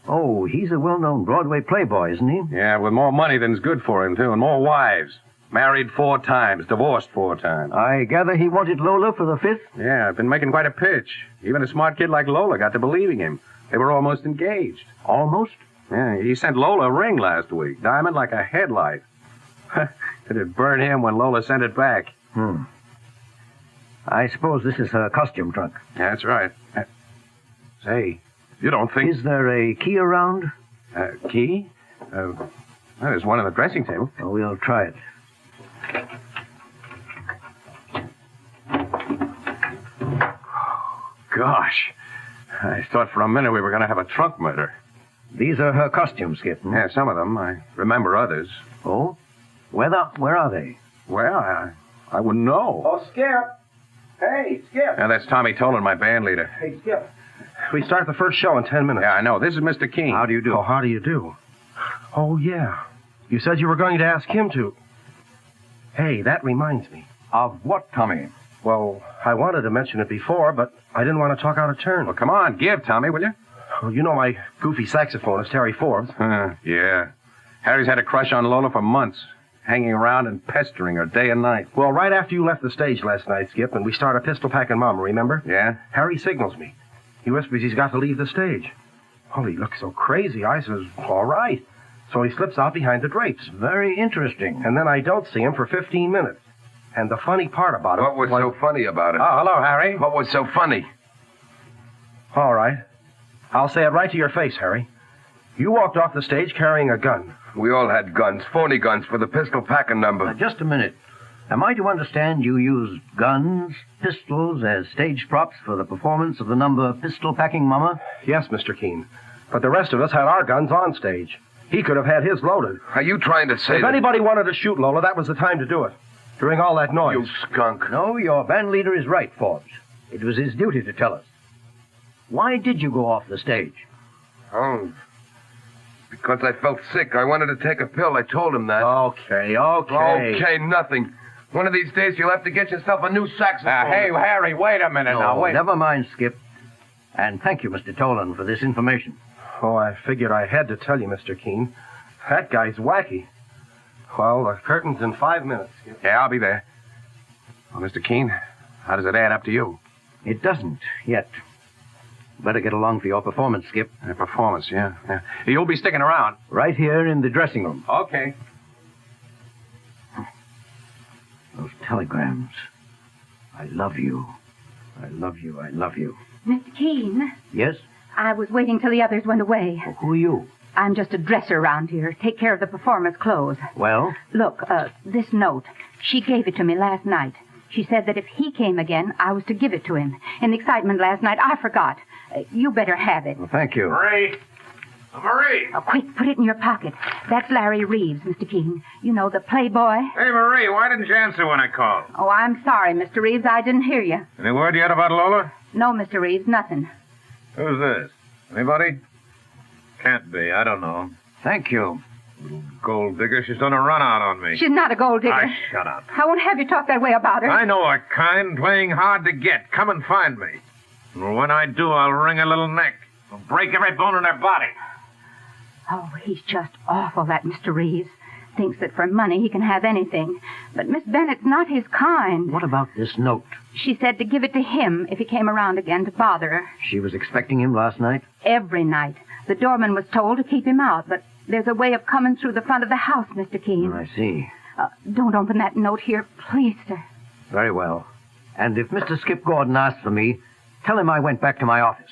Oh, he's a well-known Broadway playboy, isn't he? Yeah, with more money than's good for him, too, and more wives. Married 4 times, divorced 4 times. I gather he wanted Lola for the 5th? Yeah, I've been making quite a pitch. Even a smart kid like Lola got to believing him. They were almost engaged. Almost? Yeah, he sent Lola a ring last week. Diamond like a headlight. It'd burn him when Lola sent it back. I suppose this is her costume trunk. That's right. Say, you don't think... Is there a key around? Key? There's one on the dressing table. Oh, we'll try it. Gosh. I thought for a minute we were going to have a trunk murder. These are her costumes, Skip. Yeah, some of them. I remember others. Oh? Where are they? Well, I wouldn't know. Oh, Skip. Hey, Skip. Yeah, that's Tommy Tolan, my band leader. Hey, Skip. We start the first show in 10 minutes. Yeah, I know. This is Mr. Keene. How do you do? Oh, how do you do? Oh, yeah. You said you were going to ask him to. Hey, that reminds me. Of what, Tommy? Well, I wanted to mention it before, but I didn't want to talk out of turn. Well, come on, give, Tommy, will you? Well, you know my goofy saxophonist, Harry Forbes. Yeah. Harry's had a crush on Lola for months, hanging around and pestering her day and night. Well, right after you left the stage last night, Skip, and we started pistol-packing Mama, remember? Yeah? Harry signals me. He whispers he's got to leave the stage. Well, he looks so crazy. I says, all right. So he slips out behind the drapes. Very interesting. And then I don't see him for 15 minutes. And the funny part about it... What was so funny about it? Oh, hello, Harry. What was so funny? All right. I'll say it right to your face, Harry. You walked off the stage carrying a gun. We all had guns, phony guns for the pistol packing number. Just a minute. Am I to understand you used guns, pistols as stage props for the performance of the number Pistol-Packing Mama? Yes, Mr. Keene. But the rest of us had our guns on stage. He could have had his loaded. Are you trying to say If anybody wanted to shoot Lola, that was the time to do it. During all that noise. You skunk. No, your band leader is right, Forbes. It was his duty to tell us. Why did you go off the stage? Oh, because I felt sick. I wanted to take a pill. I told him that. Okay. Okay, nothing. One of these days you'll have to get yourself a new saxophone. Hey, Harry, wait a minute now. Wait. Never mind, Skip. And thank you, Mr. Tolan, for this information. Oh, I figured I had to tell you, Mr. Keene. That guy's wacky. Well, the curtain's in 5 minutes. Yeah, I'll be there. Well, Mr. Keene, how does it add up to you? It doesn't, yet. Better get along for your performance, Skip. Performance, yeah. You'll be sticking around. Right here in the dressing room. Okay. Those telegrams. I love you. I love you. I love you. Mr. Keene, Yes? I was waiting till the others went away. Well, who are you? I'm just a dresser around here. Take care of the performers' clothes. Well? Look, this note. She gave it to me last night. She said that if he came again, I was to give it to him. In the excitement last night, I forgot. You better have it. Well, thank you. Marie! Marie! Oh, quick, put it in your pocket. That's Larry Reeves, Mr. Keene. You know, the playboy. Hey, Marie, why didn't you answer when I called? Oh, I'm sorry, Mr. Reeves. I didn't hear you. Any word yet about Lola? No, Mr. Reeves, nothing. Who's this? Anybody? Can't be. I don't know. Thank you. Little gold digger. She's done a run out on me. She's not a gold digger. Shut up. I won't have you talk that way about her. I know a kind playing hard to get. Come and find me. And when I do, I'll wring her little neck. I'll break every bone in her body. Oh, he's just awful, that Mr. Reeves. Thinks that for money he can have anything. But Miss Bennett's not his kind. What about this note? She said to give it to him if he came around again to bother her. She was expecting him last night? Every night. The doorman was told to keep him out, but there's a way of coming through the front of the house, Mr. Keene. I see. Don't open that note here, please, sir. Very well. And if Mr. Skip Gordon asks for me, tell him I went back to my office.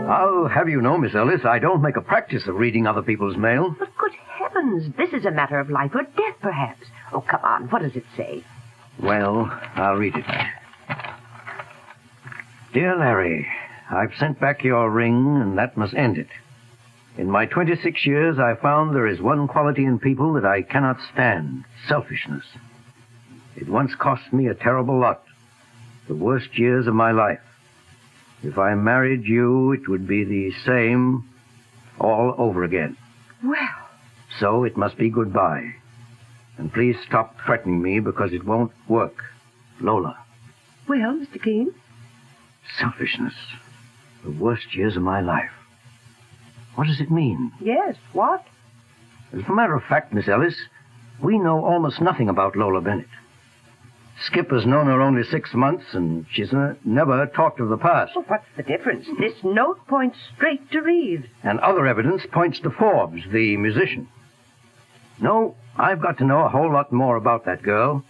I'll have you know, Miss Ellis, I don't make a practice of reading other people's mail. But good heavens, this is a matter of life or death, perhaps. Oh, come on, what does it say? Well, I'll read it. Dear Larry, I've sent back your ring, and that must end it. In my 26 years, I found there is one quality in people that I cannot stand, selfishness. It once cost me a terrible lot, the worst years of my life. If I married you, it would be the same all over again. Well. So it must be goodbye. And please stop threatening me because it won't work. Lola. Well, Mr. Keene? Selfishness. The worst years of my life. What does it mean? Yes, what? As a matter of fact, Miss Ellis, we know almost nothing about Lola Bennett. Skip has known her only 6 months, and she's never talked of the past. Well, what's the difference? This note points straight to Reeves. And other evidence points to Forbes, the musician. No, I've got to know a whole lot more about that girl.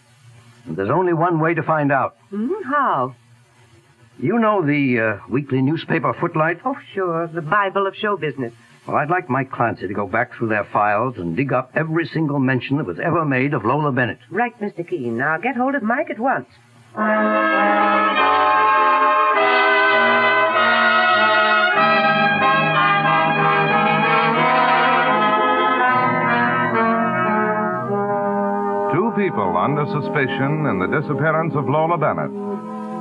And there's only one way to find out. How? You know the weekly newspaper Footlight? Oh, sure. The Bible of show business. Well, I'd like Mike Clancy to go back through their files and dig up every single mention that was ever made of Lola Bennett. Right, Mr. Keene. Now get hold of Mike at once. Two people under suspicion in the disappearance of Lola Bennett.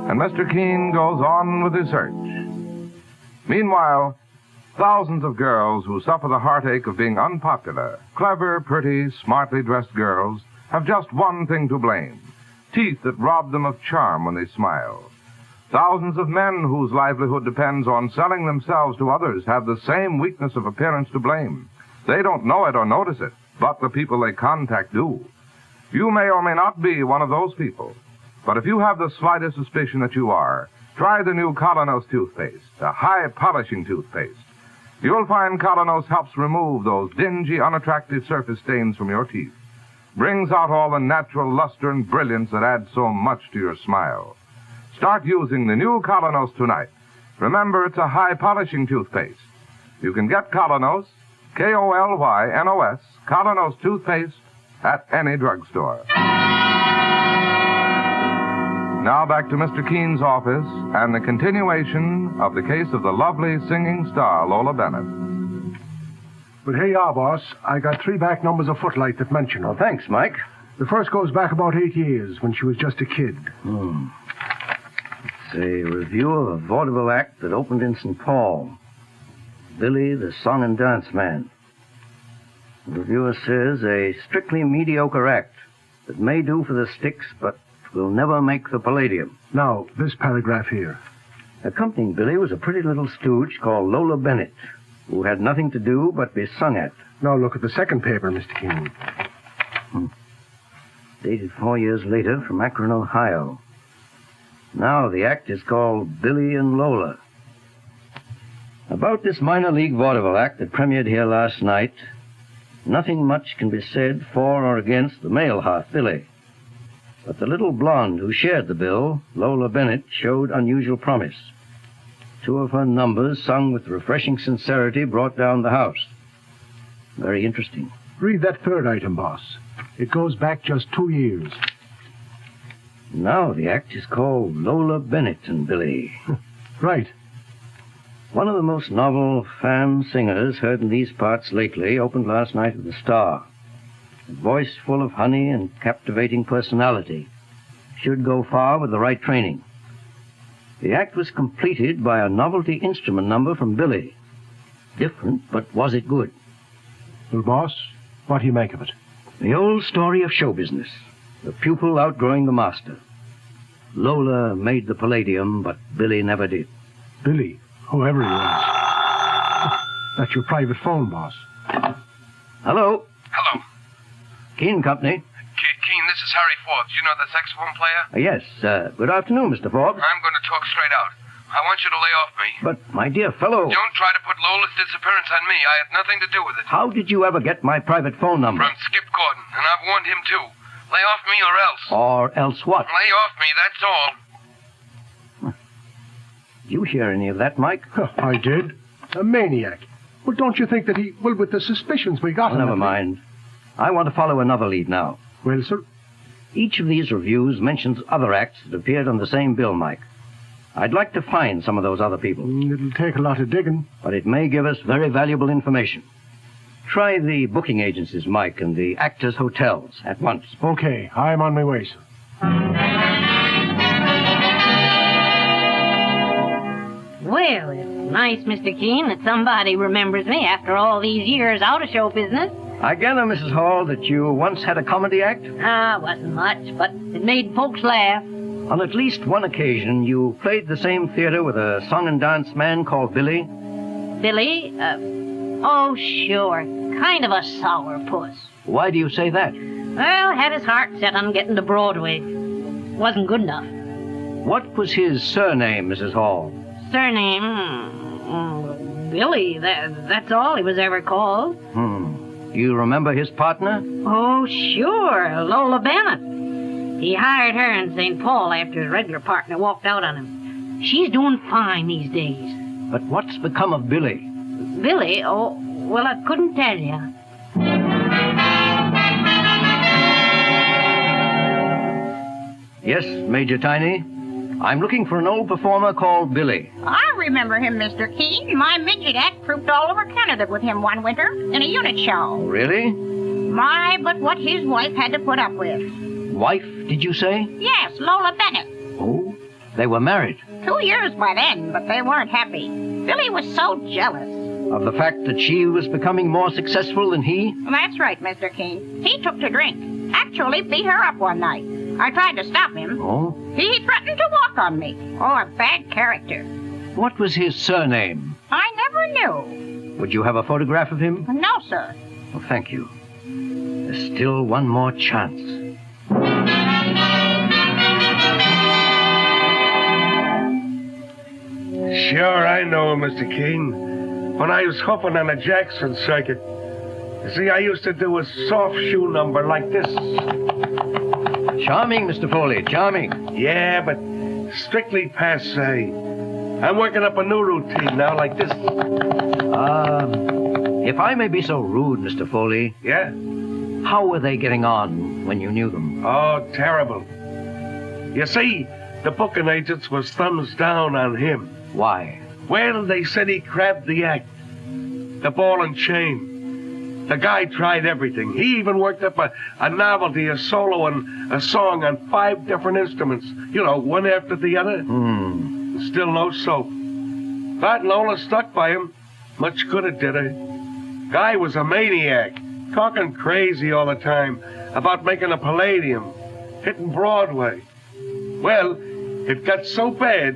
And Mr. Keene goes on with his search. Meanwhile, thousands of girls who suffer the heartache of being unpopular, clever, pretty, smartly dressed girls, have just one thing to blame: teeth that rob them of charm when they smile. Thousands of men whose livelihood depends on selling themselves to others have the same weakness of appearance to blame. They don't know it or notice it, but the people they contact do. You may or may not be one of those people, but if you have the slightest suspicion that you are, try the new Colonos toothpaste, a high-polishing toothpaste. You'll find Colonos helps remove those dingy, unattractive surface stains from your teeth, brings out all the natural luster and brilliance that add so much to your smile. Start using the new Colonos tonight. Remember, it's a high-polishing toothpaste. You can get Colonos, K-O-L-Y-N-O-S, Colonos toothpaste, at any drugstore. Now back to Mr. Keene's office and the continuation of the case of the lovely singing star, Lola Bennett. But here you are, boss. I got 3 back numbers of Footlight that mention her. Oh, thanks, Mike. The first goes back about 8 years, when she was just a kid. It's a review of a vaudeville act that opened in St. Paul. Billy, the song and dance man. The reviewer says a strictly mediocre act that may do for the sticks, but will never make the palladium. Now, this paragraph here. Accompanying Billy was a pretty little stooge called Lola Bennett, who had nothing to do but be sung at. Now look at the second paper, Mr. Keene. Dated 4 years later from Akron, Ohio. Now the act is called Billy and Lola. About this minor league vaudeville act that premiered here last night, nothing much can be said for or against the male half, Billy. But the little blonde who shared the bill, Lola Bennett, showed unusual promise. 2 of her numbers, sung with refreshing sincerity, brought down the house. Very interesting. Read that third item, boss. It goes back just 2 years. Now the act is called Lola Bennett and Billy. Right. One of the most novel femme singers heard in these parts lately opened last night at the Star. A voice full of honey and captivating personality. Should go far with the right training. The act was completed by a novelty instrument number from Billy. Different, but was it good? Well, boss, what do you make of it? The old story of show business. The pupil outgrowing the master. Lola made the palladium, but Billy never did. Billy, whoever he was. That's your private phone, boss. Hello? Hello. Keene Company. Keene, this is Harry Forbes. You know the saxophone player? Yes, good afternoon, Mr. Forbes. I'm going to talk straight out. I want you to lay off me. But, my dear fellow... Don't try to put Lola's disappearance on me. I had nothing to do with it. How did you ever get my private phone number? From Skip Gordon, and I've warned him too. Lay off me or else. Or else what? Lay off me, that's all. Did you hear any of that, Mike? I did. A maniac. Well, don't you think that he... Well, with the suspicions we got... Never mind. I want to follow another lead now. Well, sir? Each of these reviews mentions other acts that appeared on the same bill, Mike. I'd like to find some of those other people. It'll take a lot of digging. But it may give us very valuable information. Try the booking agencies, Mike, and the actors' hotels at once. Okay, I'm on my way, sir. Well, it's nice, Mr. Keene, that somebody remembers me after all these years out of show business. I gather, Mrs. Hall, that you once had a comedy act? Wasn't much, but it made folks laugh. On at least one occasion, you played the same theater with a song and dance man called Billy? Billy? Oh, sure. Kind of a sourpuss. Why do you say that? Well, had his heart set on getting to Broadway. Wasn't good enough. What was his surname, Mrs. Hall? Surname? Billy. That's all he was ever called. Do you remember his partner? Oh, sure. Lola Bennett. He hired her in St. Paul after his regular partner walked out on him. She's doing fine these days. But what's become of Billy? Billy? Oh, well, I couldn't tell you. Yes, Major Tiny. I'm looking for an old performer called Billy. I remember him, Mr. Keene. My midget act trooped all over Canada with him one winter in a unit show. Really? My, but what his wife had to put up with. Wife, did you say? Yes, Lola Bennett. Oh, they were married. 2 years by then, but they weren't happy. Billy was so jealous. Of the fact that she was becoming more successful than he? That's right, Mr. Keene. He took to drink. Actually beat her up one night. I tried to stop him. Oh? He threatened to walk on me. Oh, a bad character. What was his surname? I never knew. Would you have a photograph of him? No, sir. Well, thank you. There's still one more chance. Sure, I know him, Mr. Keene. When I was hoofing on the Jackson circuit. You see, I used to do a soft shoe number like this. Charming, Mr. Foley, charming. Yeah, but strictly passe. I'm working up a new routine now like this. If I may be so rude, Mr. Foley. Yeah? How were they getting on when you knew them? Oh, terrible. You see, the booking agents was thumbs down on him. Why? Well, they said he crabbed the act. The ball and chain. The guy tried everything. He even worked up a novelty, a solo, and a song on 5 different instruments. You know, one after the other. Still no soap. But Lola stuck by him. Much good it did her. Guy was a maniac. Talking crazy all the time about making a Palladium. Hitting Broadway. Well, it got so bad,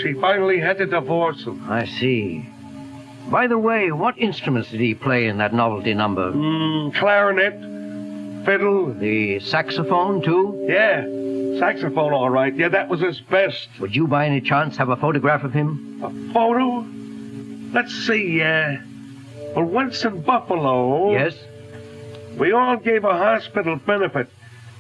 she finally had to divorce him. I see. By the way, what instruments did he play in that novelty number? Clarinet, fiddle. The saxophone, too? Yeah, saxophone, all right. Yeah, that was his best. Would you, by any chance, have a photograph of him? A photo? Let's see, well, once in Buffalo... Yes? We all gave a hospital benefit,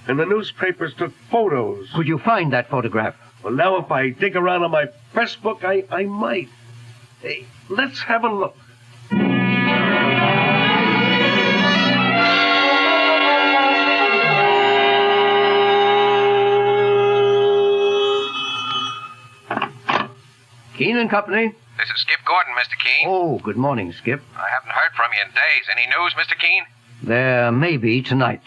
and the newspapers took photos. Could you find that photograph? Well, now if I dig around in my press book, I might. Hey, let's have a look. Keene and Company? This is Skip Gordon, Mr. Keene. Oh, good morning, Skip. I haven't heard from you in days. Any news, Mr. Keene? There may be tonight.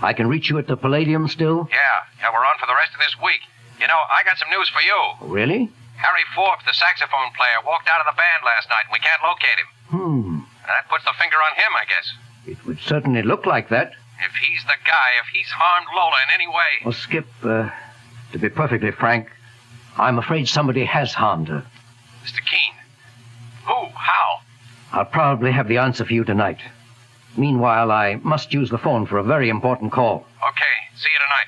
I can reach you at the Palladium still? Yeah, we're on for the rest of this week. You know, I got some news for you. Really? Harry Forbes, the saxophone player, walked out of the band last night, and we can't locate him. And that puts the finger on him, I guess. It would certainly look like that. If he's the guy, if he's harmed Lola in any way. Well, Skip, to be perfectly frank, I'm afraid somebody has harmed her. Mr. Keene. Who? How? I'll probably have the answer for you tonight. Meanwhile, I must use the phone for a very important call. Okay, see you tonight.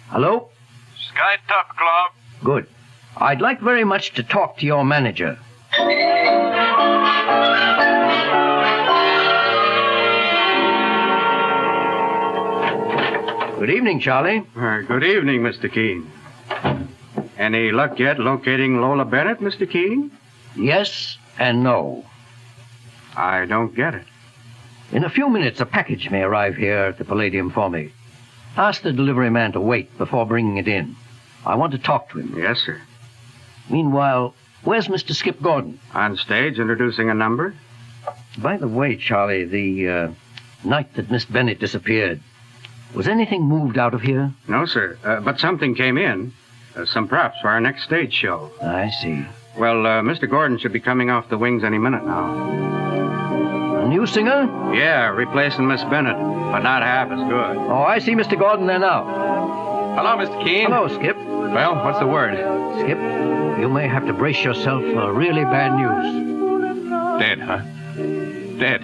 Hello? Sky Top Club. Good. I'd like very much to talk to your manager. Good evening, Charlie. Good evening, Mr. Keene. Any luck yet locating Lola Bennett, Mr. Keene? Yes and no. I don't get it. In a few minutes, a package may arrive here at the Palladium for me. Ask the delivery man to wait before bringing it in. I want to talk to him. Yes, sir. Meanwhile, where's Mr. Skip Gordon? On stage, introducing a number. By the way, Charlie, the night that Miss Bennett disappeared, was anything moved out of here? No, sir. But something came in. Some props for our next stage show. I see. Well, Mr. Gordon should be coming off the wings any minute now. A new singer? Yeah, replacing Miss Bennett, but not half as good. Oh, I see Mr. Gordon there now. Hello, Mr. Keene. Hello, Skip. Well, what's the word? Skip, you may have to brace yourself for really bad news. Dead, huh? Dead?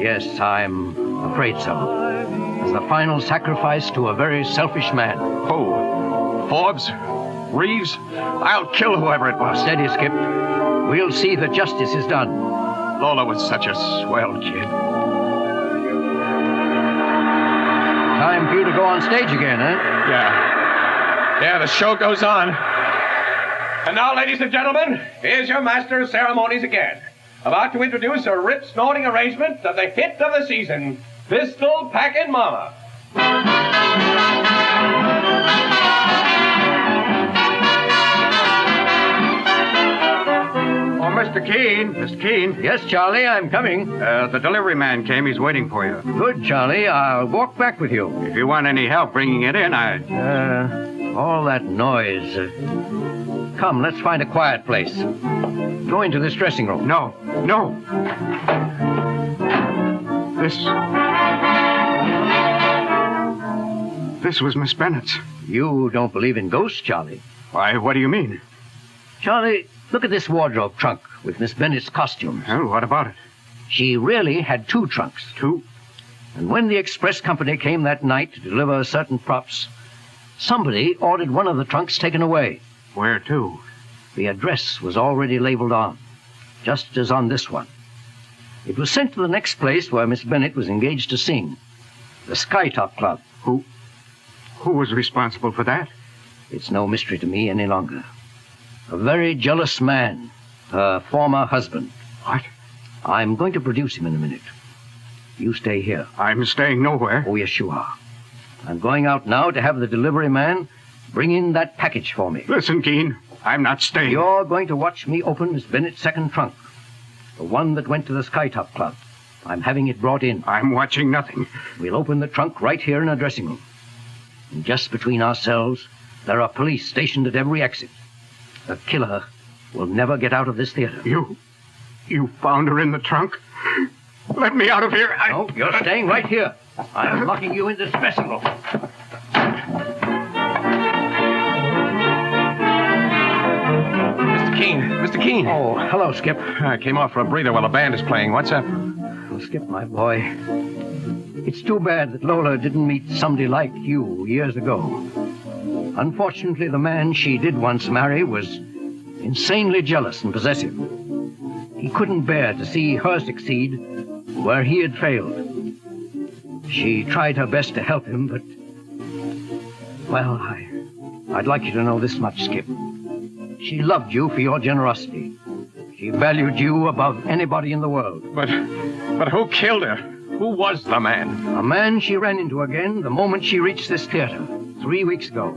Yes, I'm afraid so. As the final sacrifice to a very selfish man. Who? Forbes? Reeves? I'll kill whoever it was. Steady, Skip. We'll see that justice is done. Lola was such a swell kid. Time for you to go on stage again, huh? Yeah, the show goes on. And now, ladies and gentlemen, here's your master of ceremonies again. About to introduce a rip-snorting arrangement of the hit of the season, Pistol Packin' Mama. Oh, Mr. Keene. Mr. Keene. Yes, Charlie, I'm coming. The delivery man came. He's waiting for you. Good, Charlie. I'll walk back with you. If you want any help bringing it in, all that noise. Come, let's find a quiet place. Go into this dressing room. No. This was Miss Bennett's. You don't believe in ghosts, Charlie. Why, what do you mean? Charlie, look at this wardrobe trunk with Miss Bennett's costumes. Well, what about it? She really had 2 trunks. 2? And when the express company came that night to deliver certain props, somebody ordered one of the trunks taken away. Where to? The address was already labeled on. just as on this one. It was sent to the next place where Miss Bennett was engaged to sing, the Skytop Club. Who was responsible for that? It's no mystery to me any longer. A very jealous man, her former husband. What? I'm going to produce him in a minute. You stay here. I'm staying nowhere. Oh, yes, you are. I'm going out now to have the delivery man bring in that package for me. Listen, Keene, I'm not staying. You're going to watch me open Miss Bennett's second trunk. The one that went to the Skytop Club. I'm having it brought in. I'm watching nothing. We'll open the trunk right here in our dressing room. And just between ourselves, there are police stationed at every exit. The killer will never get out of this theater. You found her in the trunk? Let me out of here. No, you're staying right here. I'm locking you in this dressing room. Mr. Keene. Oh, hello, Skip. I came off for a breather while the band is playing. What's up? Well, Skip, my boy, it's too bad that Lola didn't meet somebody like you years ago. Unfortunately, the man she did once marry was insanely jealous and possessive. He couldn't bear to see her succeed where he had failed. She tried her best to help him, but... Well, I'd like you to know this much, Skip. She loved you for your generosity. She valued you above anybody in the world. But who killed her? Who was the man? A man she ran into again the moment she reached this theater 3 weeks ago.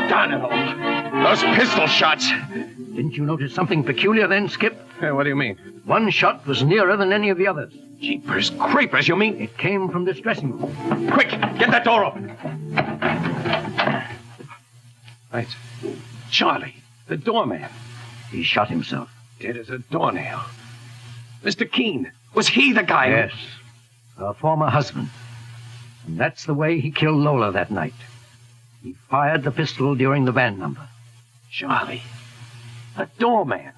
Darn it all. Those pistol shots. Didn't you notice something peculiar then, Skip? What do you mean? One shot was nearer than any of the others. Jeepers creepers, you mean? It came from this dressing room. Quick, get that door open. Right. Charlie, the doorman. He shot himself. Dead as a doornail. Mr. Keene, was he the guy? Yes. Her former husband. And that's the way he killed Lola that night. He fired the pistol during the band number. Charlie, a doorman.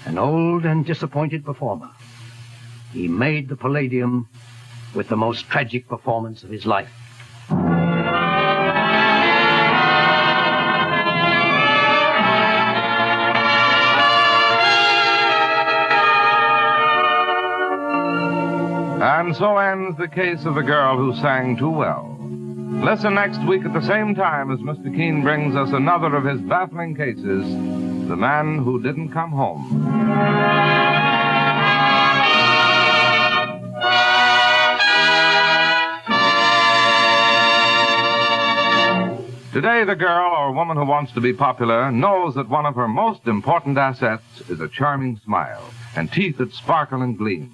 An old and disappointed performer. He made the Palladium with the most tragic performance of his life. And so ends the case of the girl who sang too well. Listen next week at the same time as Mr. Keene brings us another of his baffling cases, The Man Who Didn't Come Home. Today, the girl or woman who wants to be popular knows that one of her most important assets is a charming smile and teeth that sparkle and gleam.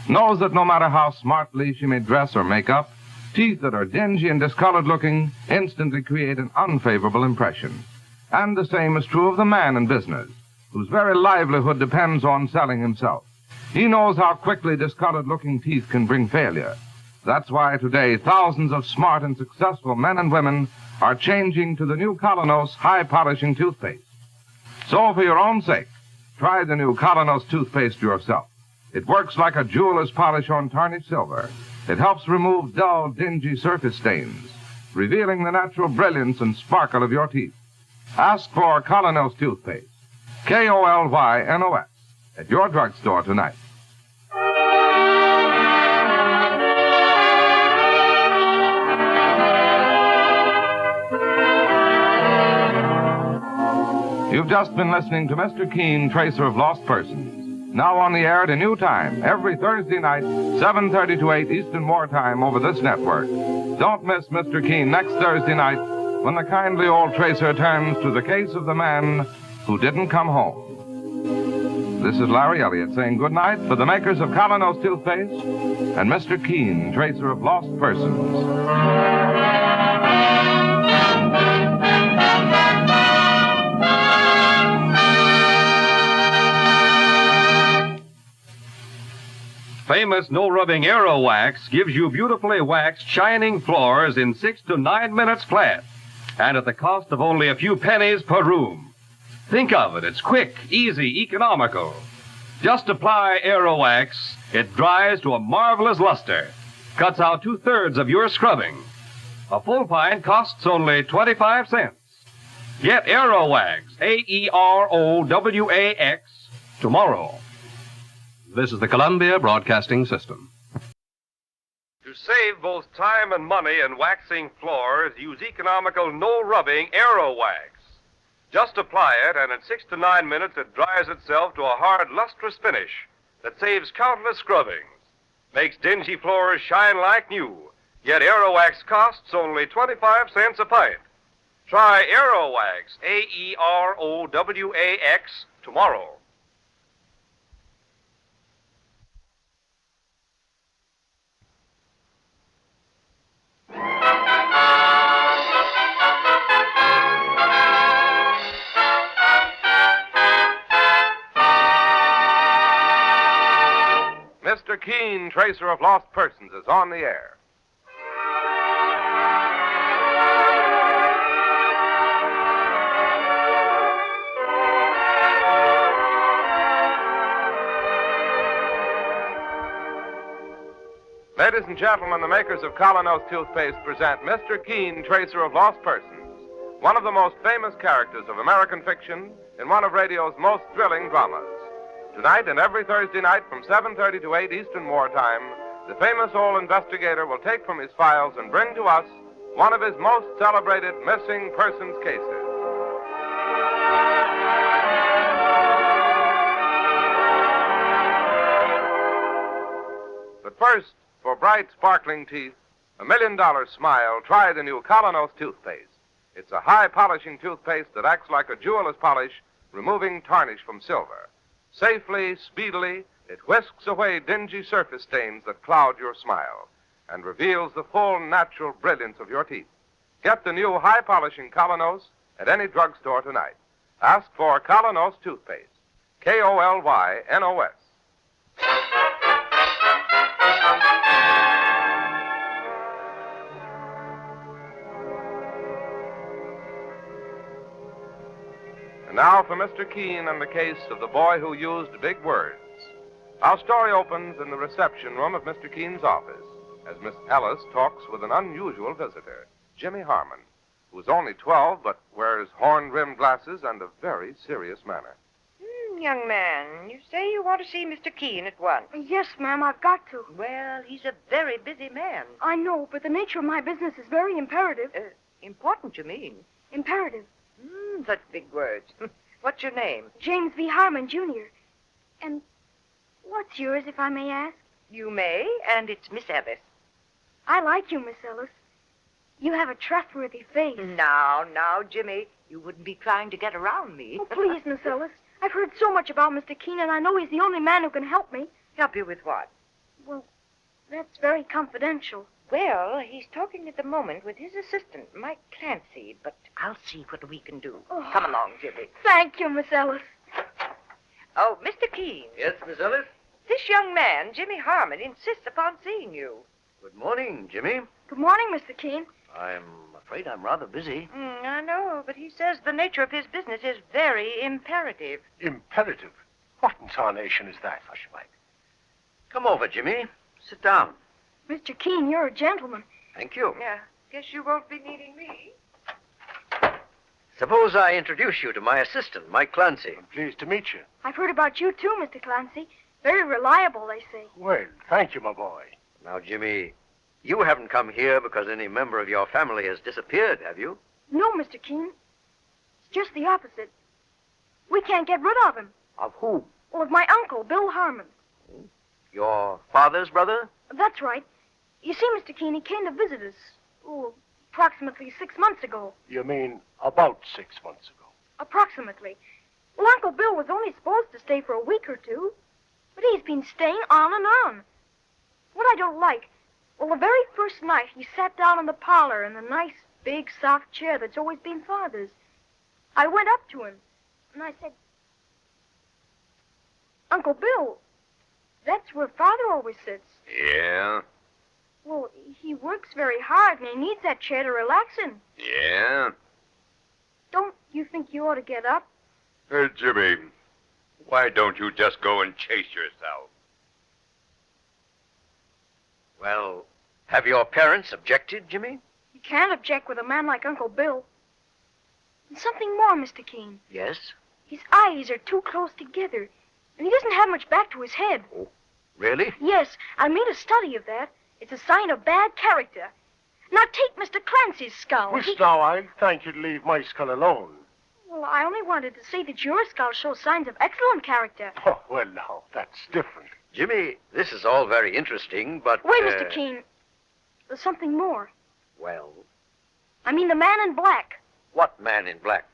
Knows that no matter how smartly she may dress or make up, teeth that are dingy and discolored looking instantly create an unfavorable impression. And the same is true of the man in business, whose very livelihood depends on selling himself. He knows how quickly discolored looking teeth can bring failure. That's why today thousands of smart and successful men and women are changing to the new Colonos high polishing toothpaste. So for your own sake, try the new Colonos toothpaste yourself. It works like a jeweler's polish on tarnished silver. It helps remove dull, dingy surface stains, revealing the natural brilliance and sparkle of your teeth. Ask for Colonos toothpaste, K-O-L-Y-N-O-S, at your drugstore tonight. You've just been listening to Mr. Keene, Tracer of Lost Persons. Now on the air at a new time, every Thursday night, 7:30 to 8 Eastern Wartime over this network. Don't miss Mr. Keene next Thursday night when the kindly old Tracer turns to the case of the man who didn't come home. This is Larry Elliott saying good night for the makers of Colonos toothpaste and Mr. Keene, Tracer of Lost Persons. Famous no-rubbing Aero Wax gives you beautifully waxed, shining floors in 6 to 9 minutes flat, and at the cost of only a few pennies per room. Think of it. It's quick, easy, economical. Just apply Aero Wax. It dries to a marvelous luster. Cuts out 2/3 of your scrubbing. A full pint costs only 25 cents. Get Aerowax, Aerowax, tomorrow. This is the Columbia Broadcasting System. To save both time and money in waxing floors, use economical, no-rubbing Aerowax. Just apply it, and in 6 to 9 minutes, it dries itself to a hard, lustrous finish that saves countless scrubbings, makes dingy floors shine like new. Yet Aerowax costs only 25 cents a pint. Try Aerowax, Aerowax, tomorrow. Mr. Keene, Tracer of Lost Persons, is on the air. Ladies and gentlemen, the makers of Colonos toothpaste present Mr. Keene, Tracer of Lost Persons, one of the most famous characters of American fiction in one of radio's most thrilling dramas. Tonight and every Thursday night from 7:30 to 8 Eastern Wartime, the famous old investigator will take from his files and bring to us one of his most celebrated missing persons cases. But first, for bright, sparkling teeth, a $1 million smile, try the new Colonos toothpaste. It's a high-polishing toothpaste that acts like a jeweler's polish, removing tarnish from silver. Safely, speedily, it whisks away dingy surface stains that cloud your smile and reveals the full, natural brilliance of your teeth. Get the new high-polishing Colonos at any drugstore tonight. Ask for Colonos toothpaste. KolYnos. And now for Mr. Keene and the case of the boy who used big words. Our story opens in the reception room of Mr. Keene's office as Miss Ellis talks with an unusual visitor, Jimmy Harmon, who's only 12 but wears horn-rimmed glasses and a very serious manner. Young man, you say you want to see Mr. Keene at once. Yes, ma'am, I've got to. Well, he's a very busy man. I know, but the nature of my business is very imperative. Important, you mean? Imperative. Such big words. What's your name? James V. Harmon, Jr. And what's yours, if I may ask? You may, and it's Miss Ellis. I like you, Miss Ellis. You have a trustworthy face. Now, Jimmy, you wouldn't be trying to get around me. Oh, please, Miss Ellis. I've heard so much about Mr. Keene, and I know he's the only man who can help me. Help you with what? Well, that's very confidential. Well, he's talking at the moment with his assistant, Mike Clancy, but I'll see what we can do. Oh. Come along, Jimmy. Thank you, Miss Ellis. Oh, Mr. Keene. Yes, Miss Ellis? This young man, Jimmy Harmon, insists upon seeing you. Good morning, Jimmy. Good morning, Mr. Keene. I'm afraid I'm rather busy. I know, but he says the nature of his business is very imperative. Imperative? What in tarnation is that? Hush, Mike. Come over, Jimmy. Sit down. Mr. Keene, you're a gentleman. Thank you. Yeah, guess you won't be needing me. Suppose I introduce you to my assistant, Mike Clancy. I'm pleased to meet you. I've heard about you, too, Mr. Clancy. Very reliable, they say. Well, thank you, my boy. Now, Jimmy, you haven't come here because any member of your family has disappeared, have you? No, Mr. Keene. It's just the opposite. We can't get rid of him. Of who? Well, of my uncle, Bill Harmon. Your father's brother? That's right. You see, Mr. Keene, he came to visit us, approximately 6 months ago. You mean about 6 months ago? Approximately. Well, Uncle Bill was only supposed to stay for a week or two, but he's been staying on and on. What I don't like, well, the very first night he sat down in the parlor in the nice, big, soft chair that's always been Father's. I went up to him, and I said, Uncle Bill, that's where Father always sits. Yeah? Well, he works very hard, and he needs that chair to relax in. Yeah? Don't you think you ought to get up? Jimmy, why don't you just go and chase yourself? Well, have your parents objected, Jimmy? You can't object with a man like Uncle Bill. And something more, Mr. Keene. Yes? His eyes are too close together, and he doesn't have much back to his head. Oh, really? Yes, I made a study of that. It's a sign of bad character. Now take Mr. Clancy's skull. Miss, now, I thank you to leave my skull alone. Well, I only wanted to say that your skull shows signs of excellent character. Oh, well, now, that's different. Jimmy, this is all very interesting, but... Wait, Mr. Keene. There's something more. Well, I mean the man in black. what man in black?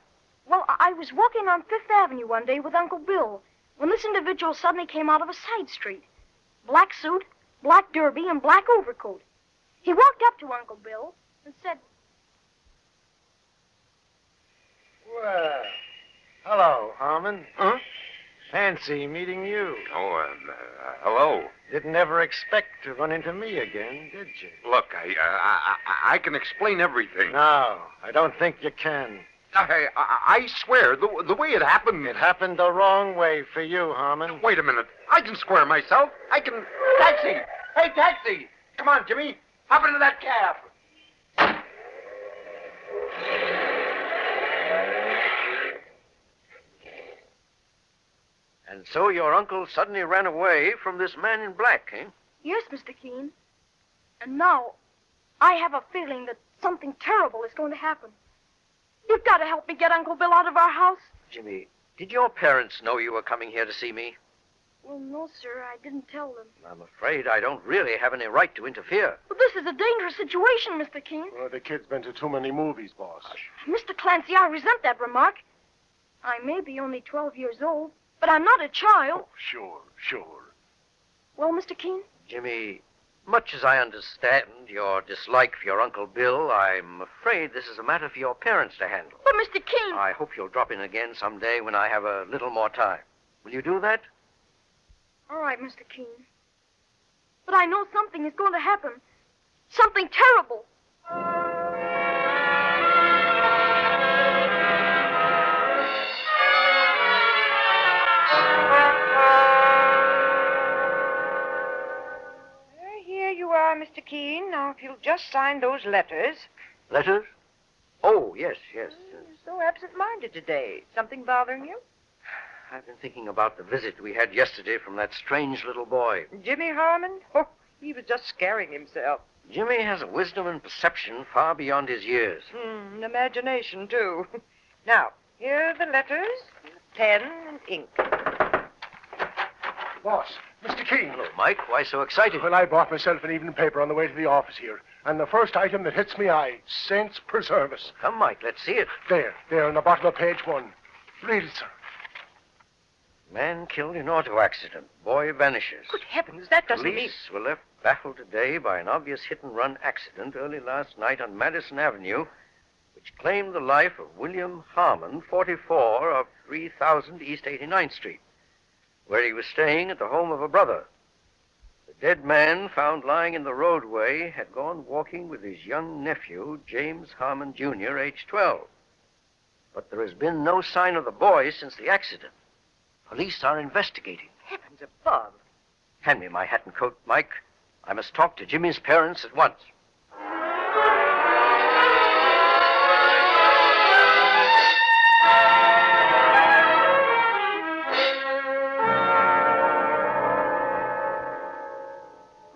Well, I was walking on Fifth Avenue one day with Uncle Bill when this individual suddenly came out of a side street. Black suit, black derby, and black overcoat. He walked up to Uncle Bill and said, Well, hello, Harmon. Huh? Fancy meeting you. Oh, hello. Didn't ever expect to run into me again, did you? Look, I can explain everything. No, I don't think you can. I swear, the way it happened... It happened the wrong way for you, Harmon. Wait a minute. I can square myself. I can... Taxi! Hey, taxi! Come on, Jimmy. Hop into that cab. And so your uncle suddenly ran away from this man in black, eh? Yes, Mr. Keene. And now, I have a feeling that something terrible is going to happen. You've got to help me get Uncle Bill out of our house. Jimmy, did your parents know you were coming here to see me? Well, no, sir, I didn't tell them. I'm afraid I don't really have any right to interfere. But this is a dangerous situation, Mr. Keene. Well, the kid's been to too many movies, boss. Mr. Clancy, I resent that remark. I may be only 12 years old, but I'm not a child. Oh, sure. Well, Mr. Keene? Jimmy, much as I understand your dislike for your Uncle Bill, I'm afraid this is a matter for your parents to handle. But, Mr. Keene... I hope you'll drop in again someday when I have a little more time. Will you do that? All right, Mr. Keene. But I know something is going to happen. Something terrible. Here you are, Mr. Keene. Now, if you'll just sign those letters. Letters? Oh, yes. You're so absent-minded today. Something bothering you? I've been thinking about the visit we had yesterday from that strange little boy. Jimmy Harmon? Oh, he was just scaring himself. Jimmy has a wisdom and perception far beyond his years. An imagination, too. Now, here are the letters, pen and ink. Boss, Mr. Keene. Hello, Mike. Why so excited? Well, I bought myself an evening paper on the way to the office here. And the first item that hits me eye, saints preserve us. Come, Mike, let's see it. There, on the bottom of page 1. Read it, sir. Man killed in auto accident. Boy vanishes. Good heavens, that doesn't mean... Police were left baffled today by an obvious hit-and-run accident early last night on Madison Avenue, which claimed the life of William Harmon, 44, of 3000 East 89th Street, where he was staying at the home of a brother. The dead man, found lying in the roadway, had gone walking with his young nephew, James Harmon, Jr., age 12. But there has been no sign of the boy since the accident. Police are investigating. Heavens above. Hand me my hat and coat, Mike. I must talk to Jimmy's parents at once.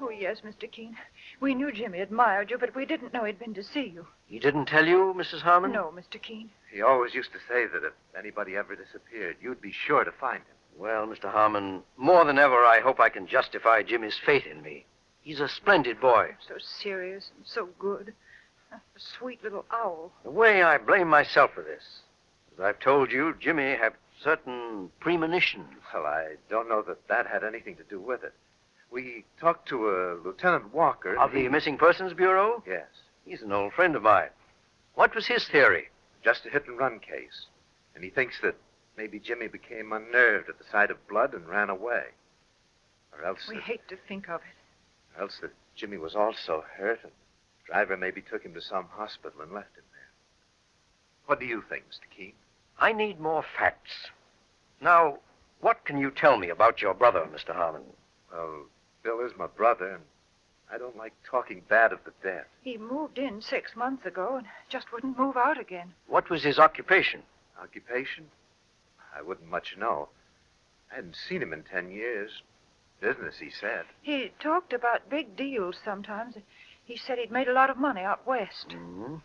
Oh, yes, Mr. Keene. We knew Jimmy admired you, but we didn't know he'd been to see you. He didn't tell you, Mrs. Harmon? No, Mr. Keene. He always used to say that if anybody ever disappeared, you'd be sure to find him. Well, Mr. Harmon, more than ever, I hope I can justify Jimmy's faith in me. He's a splendid boy. So serious and so good. A sweet little owl. The way I blame myself for this, as I've told you, Jimmy had certain premonitions. Well, I don't know that had anything to do with it. We talked to Lieutenant Walker. Of the Missing Persons Bureau? Yes. He's an old friend of mine. What was his theory? Just a hit-and-run case. And he thinks that maybe Jimmy became unnerved at the sight of blood and ran away. Or else... We hate to think of it. Or else that Jimmy was also hurt and the driver maybe took him to some hospital and left him there. What do you think, Mr. Keene? I need more facts. Now, what can you tell me about your brother, Mr. Harmon? Well, Bill is my brother, and I don't like talking bad of the dead. He moved in 6 months ago and just wouldn't move out again. What was his occupation? Occupation? I wouldn't much know. I hadn't seen him in 10 years. Business, he said. He talked about big deals sometimes. He said he'd made a lot of money out west. Mm-hmm.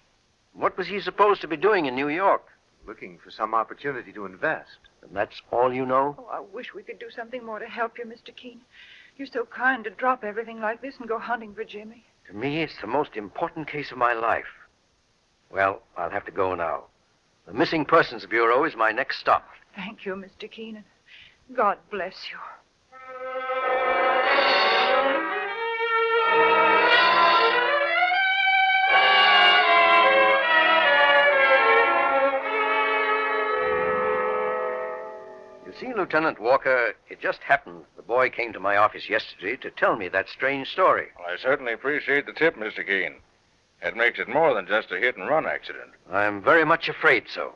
What was he supposed to be doing in New York? Looking for some opportunity to invest. And that's all you know? Oh, I wish we could do something more to help you, Mr. Keene. You're so kind to drop everything like this and go hunting for Jimmy. To me, it's the most important case of my life. Well, I'll have to go now. The Missing Persons Bureau is my next stop. Thank you, Mr. Keene. God bless you. See, Lieutenant Walker, it just happened the boy came to my office yesterday to tell me that strange story. Well, I certainly appreciate the tip, Mr. Keene. It makes it more than just a hit-and-run accident. I'm very much afraid so.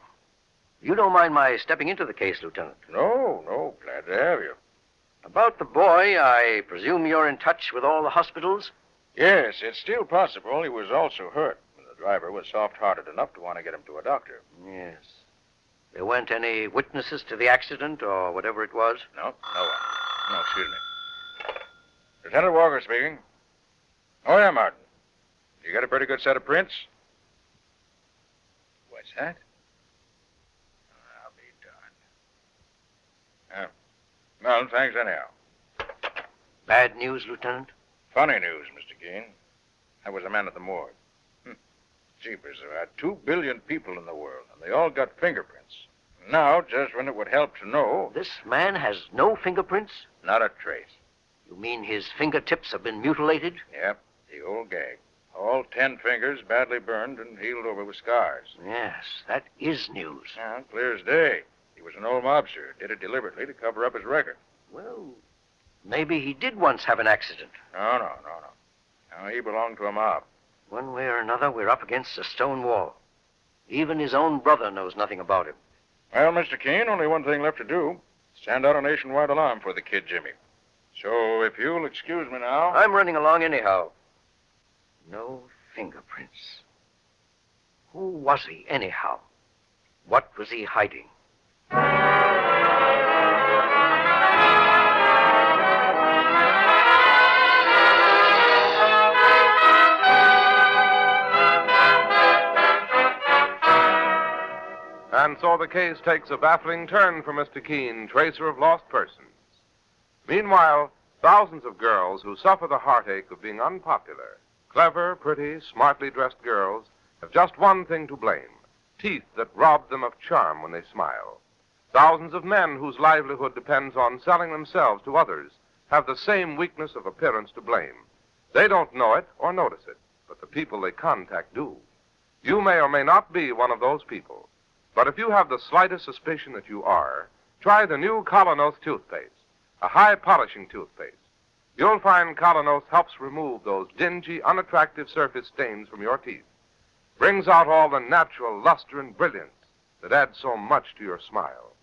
You don't mind my stepping into the case, Lieutenant? No, glad to have you. About the boy, I presume you're in touch with all the hospitals? Yes, it's still possible he was also hurt. The driver was soft-hearted enough to want to get him to a doctor. Yes. There weren't any witnesses to the accident or whatever it was? No one. No, excuse me. Lieutenant Walker speaking. Oh, yeah, Martin. You got a pretty good set of prints? What's that? I'll be darned. Well, thanks anyhow. Bad news, Lieutenant? Funny news, Mr. Keene. I was a man at the morgue. Jeepers, there are 2 billion people in the world, and they all got fingerprints. Now, just when it would help to know... This man has no fingerprints? Not a trace. You mean his fingertips have been mutilated? Yep, the old gag. All 10 fingers badly burned and healed over with scars. Yes, that is news. Yeah, clear as day. He was an old mobster, did it deliberately to cover up his record. Well, maybe he did once have an accident. No. No, he belonged to a mob. One way or another, we're up against a stone wall. Even his own brother knows nothing about him. Well, Mr. Keene, only one thing left to do. Send out a nationwide alarm for the kid, Jimmy. So, if you'll excuse me now... I'm running along anyhow. No fingerprints. Who was he, anyhow? What was he hiding? And so the case takes a baffling turn for Mr. Keene, tracer of lost persons. Meanwhile, thousands of girls who suffer the heartache of being unpopular, clever, pretty, smartly dressed girls, have just one thing to blame: teeth that rob them of charm when they smile. Thousands of men whose livelihood depends on selling themselves to others have the same weakness of appearance to blame. They don't know it or notice it, but the people they contact do. You may or may not be one of those people. But if you have the slightest suspicion that you are, try the new Colonos toothpaste, a high-polishing toothpaste. You'll find Colonos helps remove those dingy, unattractive surface stains from your teeth, brings out all the natural luster and brilliance that adds so much to your smile.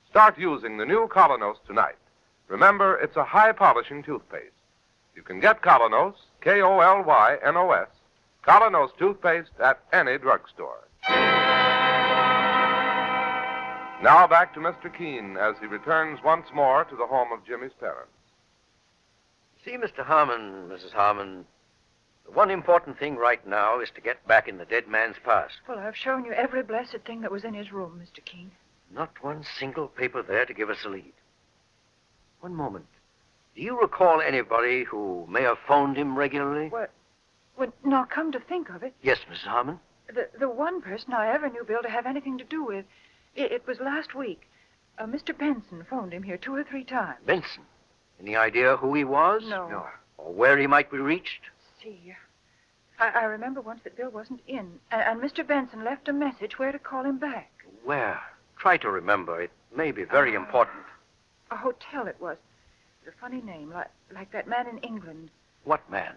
Start using the new Colonos tonight. Remember, it's a high-polishing toothpaste. You can get Colonos, K-O-L-Y-N-O-S, Colonos toothpaste at any drugstore. Now back to Mr. Keene as he returns once more to the home of Jimmy's parents. See, Mr. Harmon, Mrs. Harmon, the one important thing right now is to get back in the dead man's past. Well, I've shown you every blessed thing that was in his room, Mr. Keene. Not one single paper there to give us a lead. One moment. Do you recall anybody who may have phoned him regularly? Well, now, come to think of it, Yes, Mrs. Harmon. the one person I ever knew Bill to have anything to do with, it was last week. Mr. Benson phoned him here 2 or 3 times. Benson. Any idea who he was? No. Or where he might be reached? See, I remember once that Bill wasn't in, and Mr. Benson left a message where to call him back. Where? Try to remember. It may be very important. A hotel it was. It's a funny name, like that man in England. What man?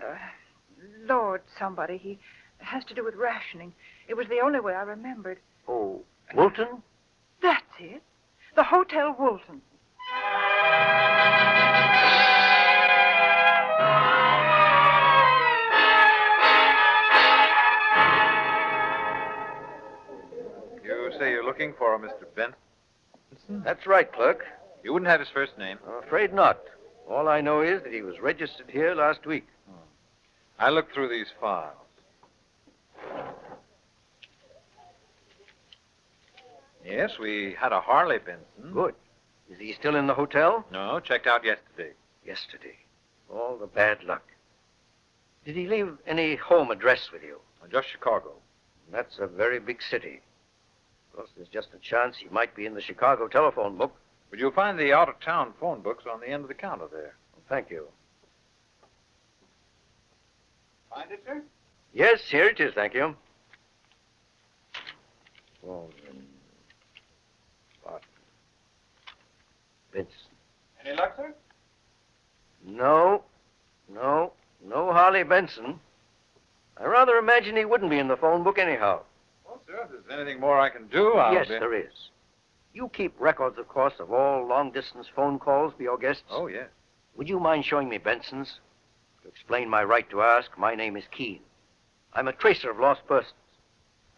Lord somebody. He has to do with rationing. It was the only way I remembered. Oh, Wilton? That's it. The Hotel Woolton. looking for a Mr. Benson? That's right, clerk. You wouldn't have his first name? I'm afraid not. All I know is that he was registered here last week. I looked through these files. Yes, we had a Harley Benson. Good. Is he still in the hotel? No, checked out yesterday. Yesterday. All the bad luck. Did he leave any home address with you? Just Chicago. That's a very big city. Of course, there's just a chance he might be in the Chicago telephone book. But you'll find the out-of-town phone books on the end of the counter there. Thank you. Find it, sir? Yes, here it is, thank you. Waldron. Barton. Benson. Any luck, sir? No Harley Benson. I rather imagine he wouldn't be in the phone book anyhow. Well, sir, if there's anything more I can do, I'll Yes, there is. You keep records, of course, of all long-distance phone calls for your guests? Oh, yes. Would you mind showing me Benson's? To explain my right to ask, my name is Keene. I'm a tracer of lost persons.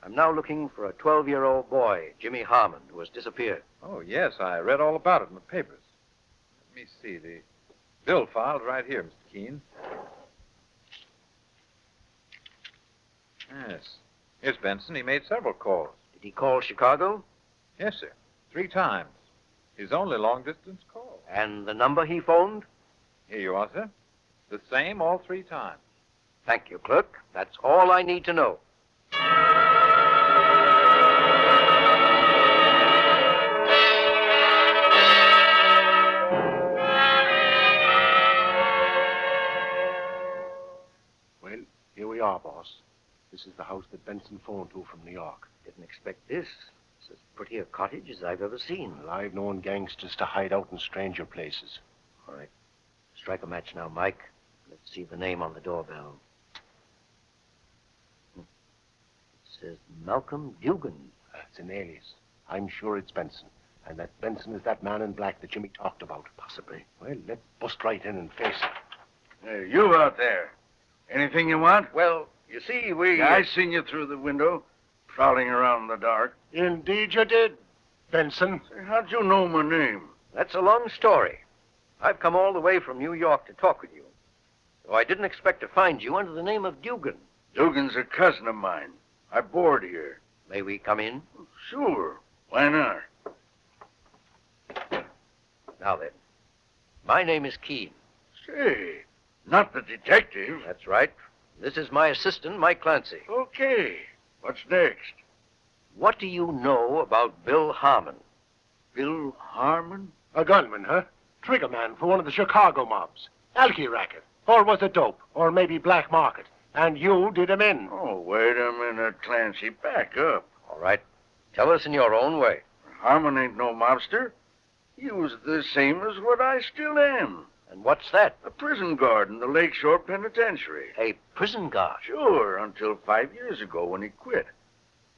I'm now looking for a 12-year-old boy, Jimmy Harmon, who has disappeared. Oh, yes, I read all about it in the papers. Let me see, the bill file's right here, Mr. Keene. Yes. Here's Benson. He made several calls. Did he call Chicago? Yes, sir. 3 times. His only long-distance call. And the number he phoned? Here you are, sir. The same all 3 times. Thank you, clerk. That's all I need to know. Well, here we are, boss. This is the house that Benson phoned to from New York. Didn't expect this. It's as pretty a cottage as I've ever seen. Well, I've known gangsters to hide out in stranger places. All right. Strike a match now, Mike. Let's see the name on the doorbell. It says Malcolm Dugan. It's an alias. I'm sure it's Benson. And that Benson is that man in black that Jimmy talked about. Possibly. Well, let's bust right in and face it. Hey, you out there. Anything you want? Well, you see, we... I seen you through the window, prowling around in the dark. Indeed you did, Benson. Say, how'd you know my name? That's a long story. I've come all the way from New York to talk with you. So I didn't expect to find you under the name of Dugan. Dugan's a cousin of mine. I board here. May we come in? Sure. Why not? Now then, my name is Keene. Say, not the detective. That's right. This is my assistant, Mike Clancy. Okay. What's next? What do you know about Bill Harmon? Bill Harmon? A gunman, huh? Trigger man for one of the Chicago mobs. Alky racket. Or was it dope? Or maybe black market? And you did him in. Oh, wait a minute, Clancy. Back up. All right. Tell us in your own way. Harmon ain't no mobster. He was the same as what I still am. And what's that? A prison guard in the Lakeshore Penitentiary. A prison guard? Sure, until 5 years ago when he quit.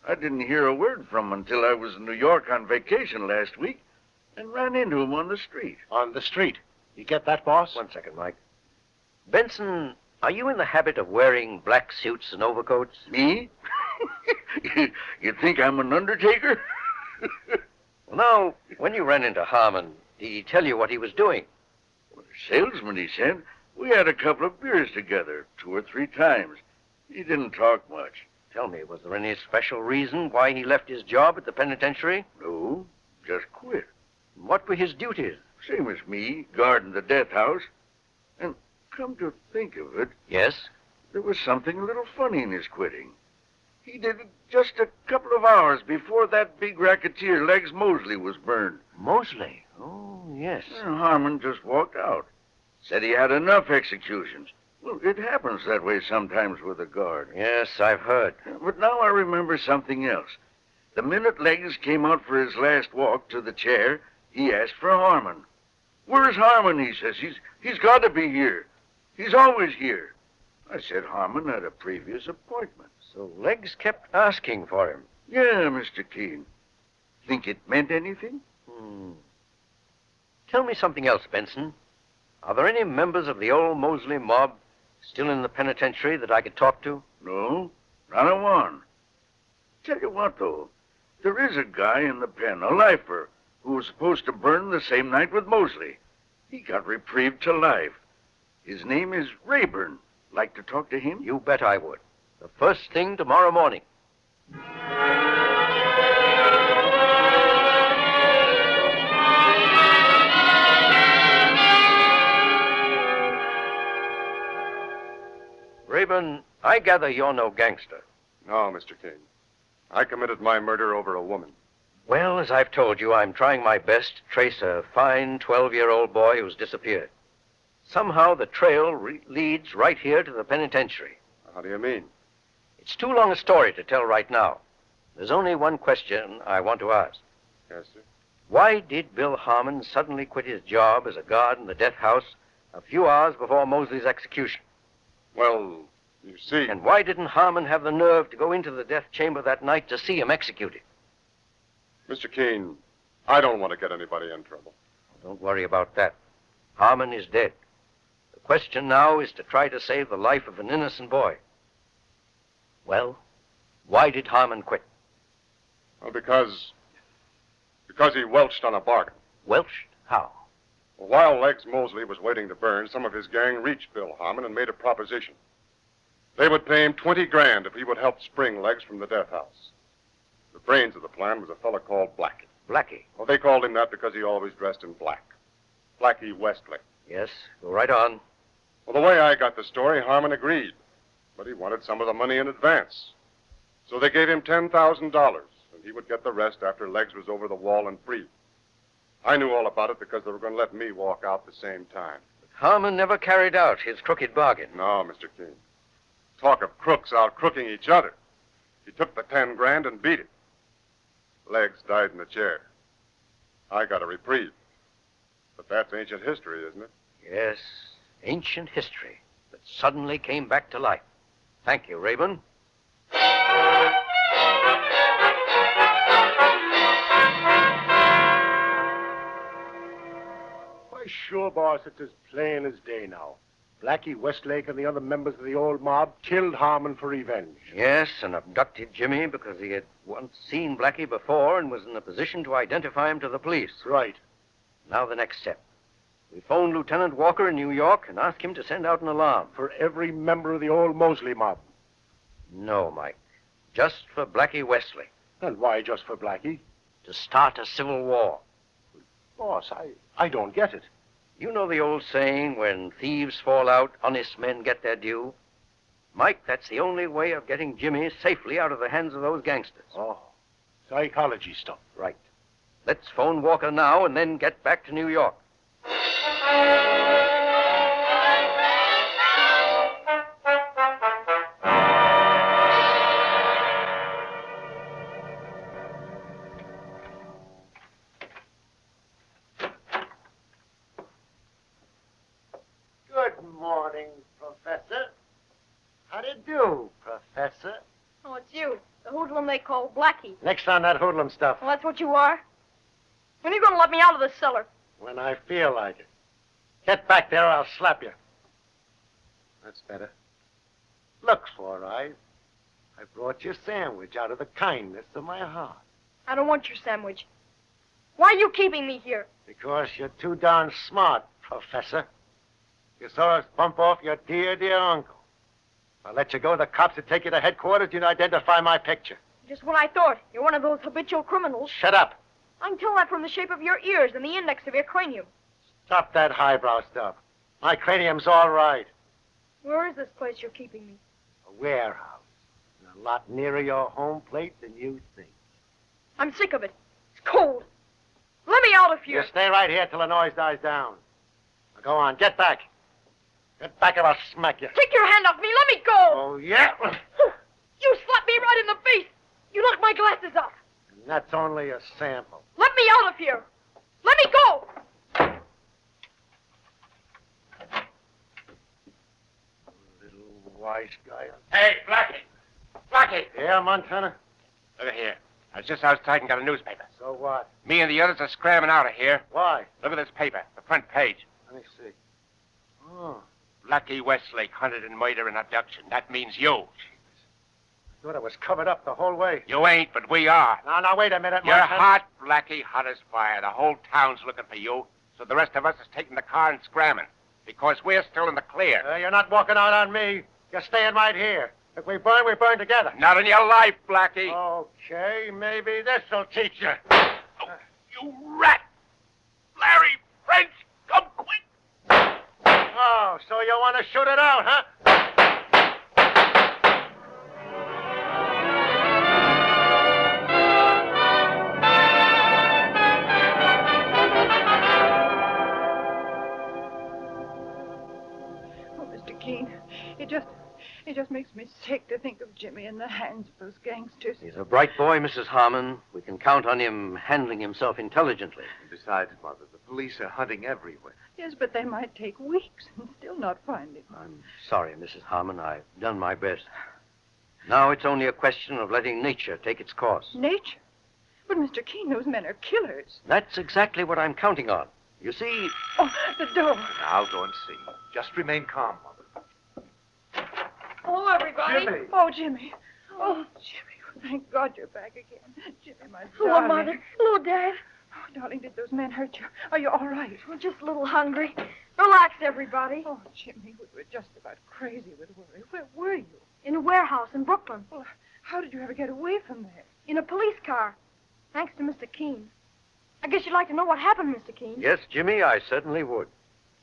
I didn't hear a word from him until I was in New York on vacation last week and ran into him on the street. On the street? You get that, boss? 1 second, Mike. Benson, are you in the habit of wearing black suits and overcoats? Me? You think I'm an undertaker? Well, now, when you ran into Harmon, did he tell you what he was doing? Well, the salesman, he said. We had a couple of beers together, 2 or 3 times. He didn't talk much. Tell me, was there any special reason why he left his job at the penitentiary? No, just quit. What were his duties? Same as me, guarding the death house. And come to think of it... Yes? There was something a little funny in his quitting. He did it just a couple of hours before that big racketeer, Legs Mosley, was burned. Mosley? Oh, yes. And Harmon just walked out. Said he had enough executions. Well, it happens that way sometimes with a guard. Yes, I've heard. But now I remember something else. The minute Legs came out for his last walk to the chair, he asked for Harmon. Where's Harmon, he says. He's got to be here. He's always here. I said Harmon had a previous appointment. So Legs kept asking for him? Yeah, Mr. Keene. Think it meant anything? Tell me something else, Benson. Are there any members of the old Mosley mob still in the penitentiary that I could talk to? No, not a one. Tell you what, though. There is a guy in the pen, a lifer, who was supposed to burn the same night with Mosley. He got reprieved to life. His name is Rayburn. Like to talk to him? You bet I would. The first thing tomorrow morning. Rayburn, I gather you're no gangster. No, Mr. King. I committed my murder over a woman. Well, as I've told you, I'm trying my best to trace a fine 12-year-old boy who's disappeared. Somehow the trail leads right here to the penitentiary. How do you mean? It's too long a story to tell right now. There's only one question I want to ask. Yes, sir. Why did Bill Harmon suddenly quit his job as a guard in the death house a few hours before Mosley's execution? Well, you see... And why didn't Harmon have the nerve to go into the death chamber that night to see him executed? Mr. Keene, I don't want to get anybody in trouble. Don't worry about that. Harmon is dead. The question now is to try to save the life of an innocent boy. Well, why did Harmon quit? Well, because he welched on a bargain. Welched? How? Well, while Legs Mosley was waiting to burn, some of his gang reached Bill Harmon and made a proposition. They would pay him $20,000 if he would help spring Legs from the death house. The brains of the plan was a fellow called Blackie. Blackie? Well, they called him that because he always dressed in black. Blackie Westlake. Yes, go right on. Well, the way I got the story, Harmon agreed. But he wanted some of the money in advance. So they gave him $10,000, and he would get the rest after Legs was over the wall and free. I knew all about it because they were going to let me walk out the same time. But Harmon never carried out his crooked bargain. No, Mr. King. Talk of crooks out crooking each other. He took the $10,000 and beat it. Legs died in the chair. I got a reprieve. But that's ancient history, isn't it? Yes, ancient history that suddenly came back to life. Thank you, Rayburn. Why, sure, boss, it's as plain as day now. Blackie Westlake and the other members of the old mob killed Harmon for revenge. Yes, and abducted Jimmy because he had once seen Blackie before and was in a position to identify him to the police. Right. Now the next step. We phoned Lieutenant Walker in New York and asked him to send out an alarm. For every member of the old Mosley mob? No, Mike. Just for Blackie Westlake. And why just for Blackie? To start a civil war. Boss, I don't get it. You know the old saying, when thieves fall out, honest men get their due? Mike, that's the only way of getting Jimmy safely out of the hands of those gangsters. Oh, psychology stuff. Right. Let's phone Walker now and then get back to New York. Good morning, Professor. How do you do, Professor? Oh, it's you. The hoodlum they call Blackie. Next on that hoodlum stuff. Well, that's what you are. When are you going to let me out of this cellar? When I feel like it. Get back there or I'll slap you. That's better. Looks all right. I brought you a sandwich out of the kindness of my heart. I don't want your sandwich. Why are you keeping me here? Because you're too darn smart, Professor. You saw us bump off your dear, dear uncle. If I let you go, the cops would take you to headquarters. You'd identify my picture. Just what I thought. You're one of those habitual criminals. Shut up. I can tell that from the shape of your ears and the index of your cranium. Stop that highbrow stuff. My cranium's all right. Where is this place you're keeping me? A warehouse. And a lot nearer your home plate than you think. I'm sick of it. It's cold. Let me out of here. You stay right here till the noise dies down. Now go on. Get back. Get back or I'll smack you. Take your hand off me. Let me go. Oh, yeah? You slapped me right in the face. You knocked my glasses off. And that's only a sample. Let me out of here. Let me go. Little wise guy. Hey, Blackie! Blackie! Yeah, Montana? Look here. I was just outside and got a newspaper. So what? Me and the others are scrambling out of here. Why? Look at this paper, the front page. Let me see. Oh. Blackie Westlake hunted in murder and abduction. That means you. Thought I was covered up the whole way. You ain't, but we are. Now, wait a minute, You're Martin. hot, Blackie, hot as fire. The whole town's looking for you, so the rest of us is taking the car and scramming. Because we're still in the clear. You're not walking out on me. You're staying right here. If we burn together. Not in your life, Blackie. Okay, maybe this'll teach you. You rat! Larry, French, come quick! Oh, so you want to shoot it out, huh? Oh, Mr. Keene, it just makes me sick to think of Jimmy in the hands of those gangsters. He's a bright boy, Mrs. Harmon. We can count on him handling himself intelligently. Besides, Mother, the police are hunting everywhere. Yes, but they might take weeks and still not find him. I'm sorry, Mrs. Harmon. I've done my best. Now it's only a question of letting nature take its course. Nature? But, Mr. Keene, those men are killers. That's exactly what I'm counting on. You see... Oh, the door. I'll go and see. Just remain calm, Mother. Hello, everybody. Jimmy. Oh, Jimmy. Oh, Jimmy. Thank God you're back again. Jimmy, my Hello, darling. Mother. Hello, Dad. Oh, darling, did those men hurt you? Are you all right? I'm just a little hungry. Relax, everybody. Oh, Jimmy, we were just about crazy with worry. Where were you? In a warehouse in Brooklyn. Well, how did you ever get away from there? In a police car. Thanks to Mr. Keene. I guess you'd like to know what happened, Mr. Keene. Yes, Jimmy, I certainly would.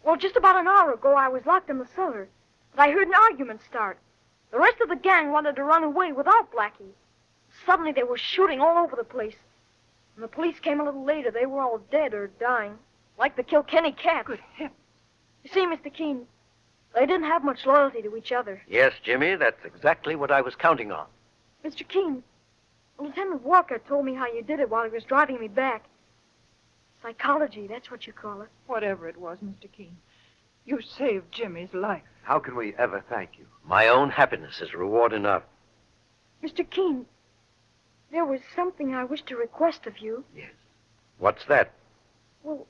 Well, just about an hour ago, I was locked in the cellar. But I heard an argument start. The rest of the gang wanted to run away without Blackie. Suddenly, they were shooting all over the place. When the police came a little later, they were all dead or dying. Like the Kilkenny cats. Good heavens. You see, Mr. Keene, they didn't have much loyalty to each other. Yes, Jimmy, that's exactly what I was counting on. Mr. Keene, Lieutenant Walker told me how you did it while he was driving me back. Psychology, that's what you call it. Whatever it was, Mr. Keene, you saved Jimmy's life. How can we ever thank you? My own happiness is reward enough. Mr. Keene, there was something I wish to request of you. Yes. What's that? Well,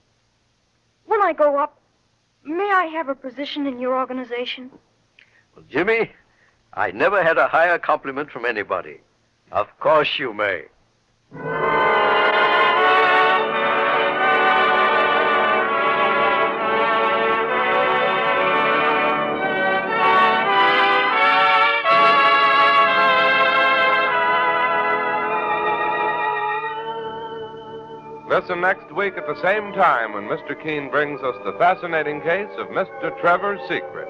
when I go up, may I have a position in your organization? Well, Jimmy, I never had a higher compliment from anybody. Of course you may. Listen next week at the same time when Mr. Keene brings us the fascinating case of Mr. Trevor's Secret.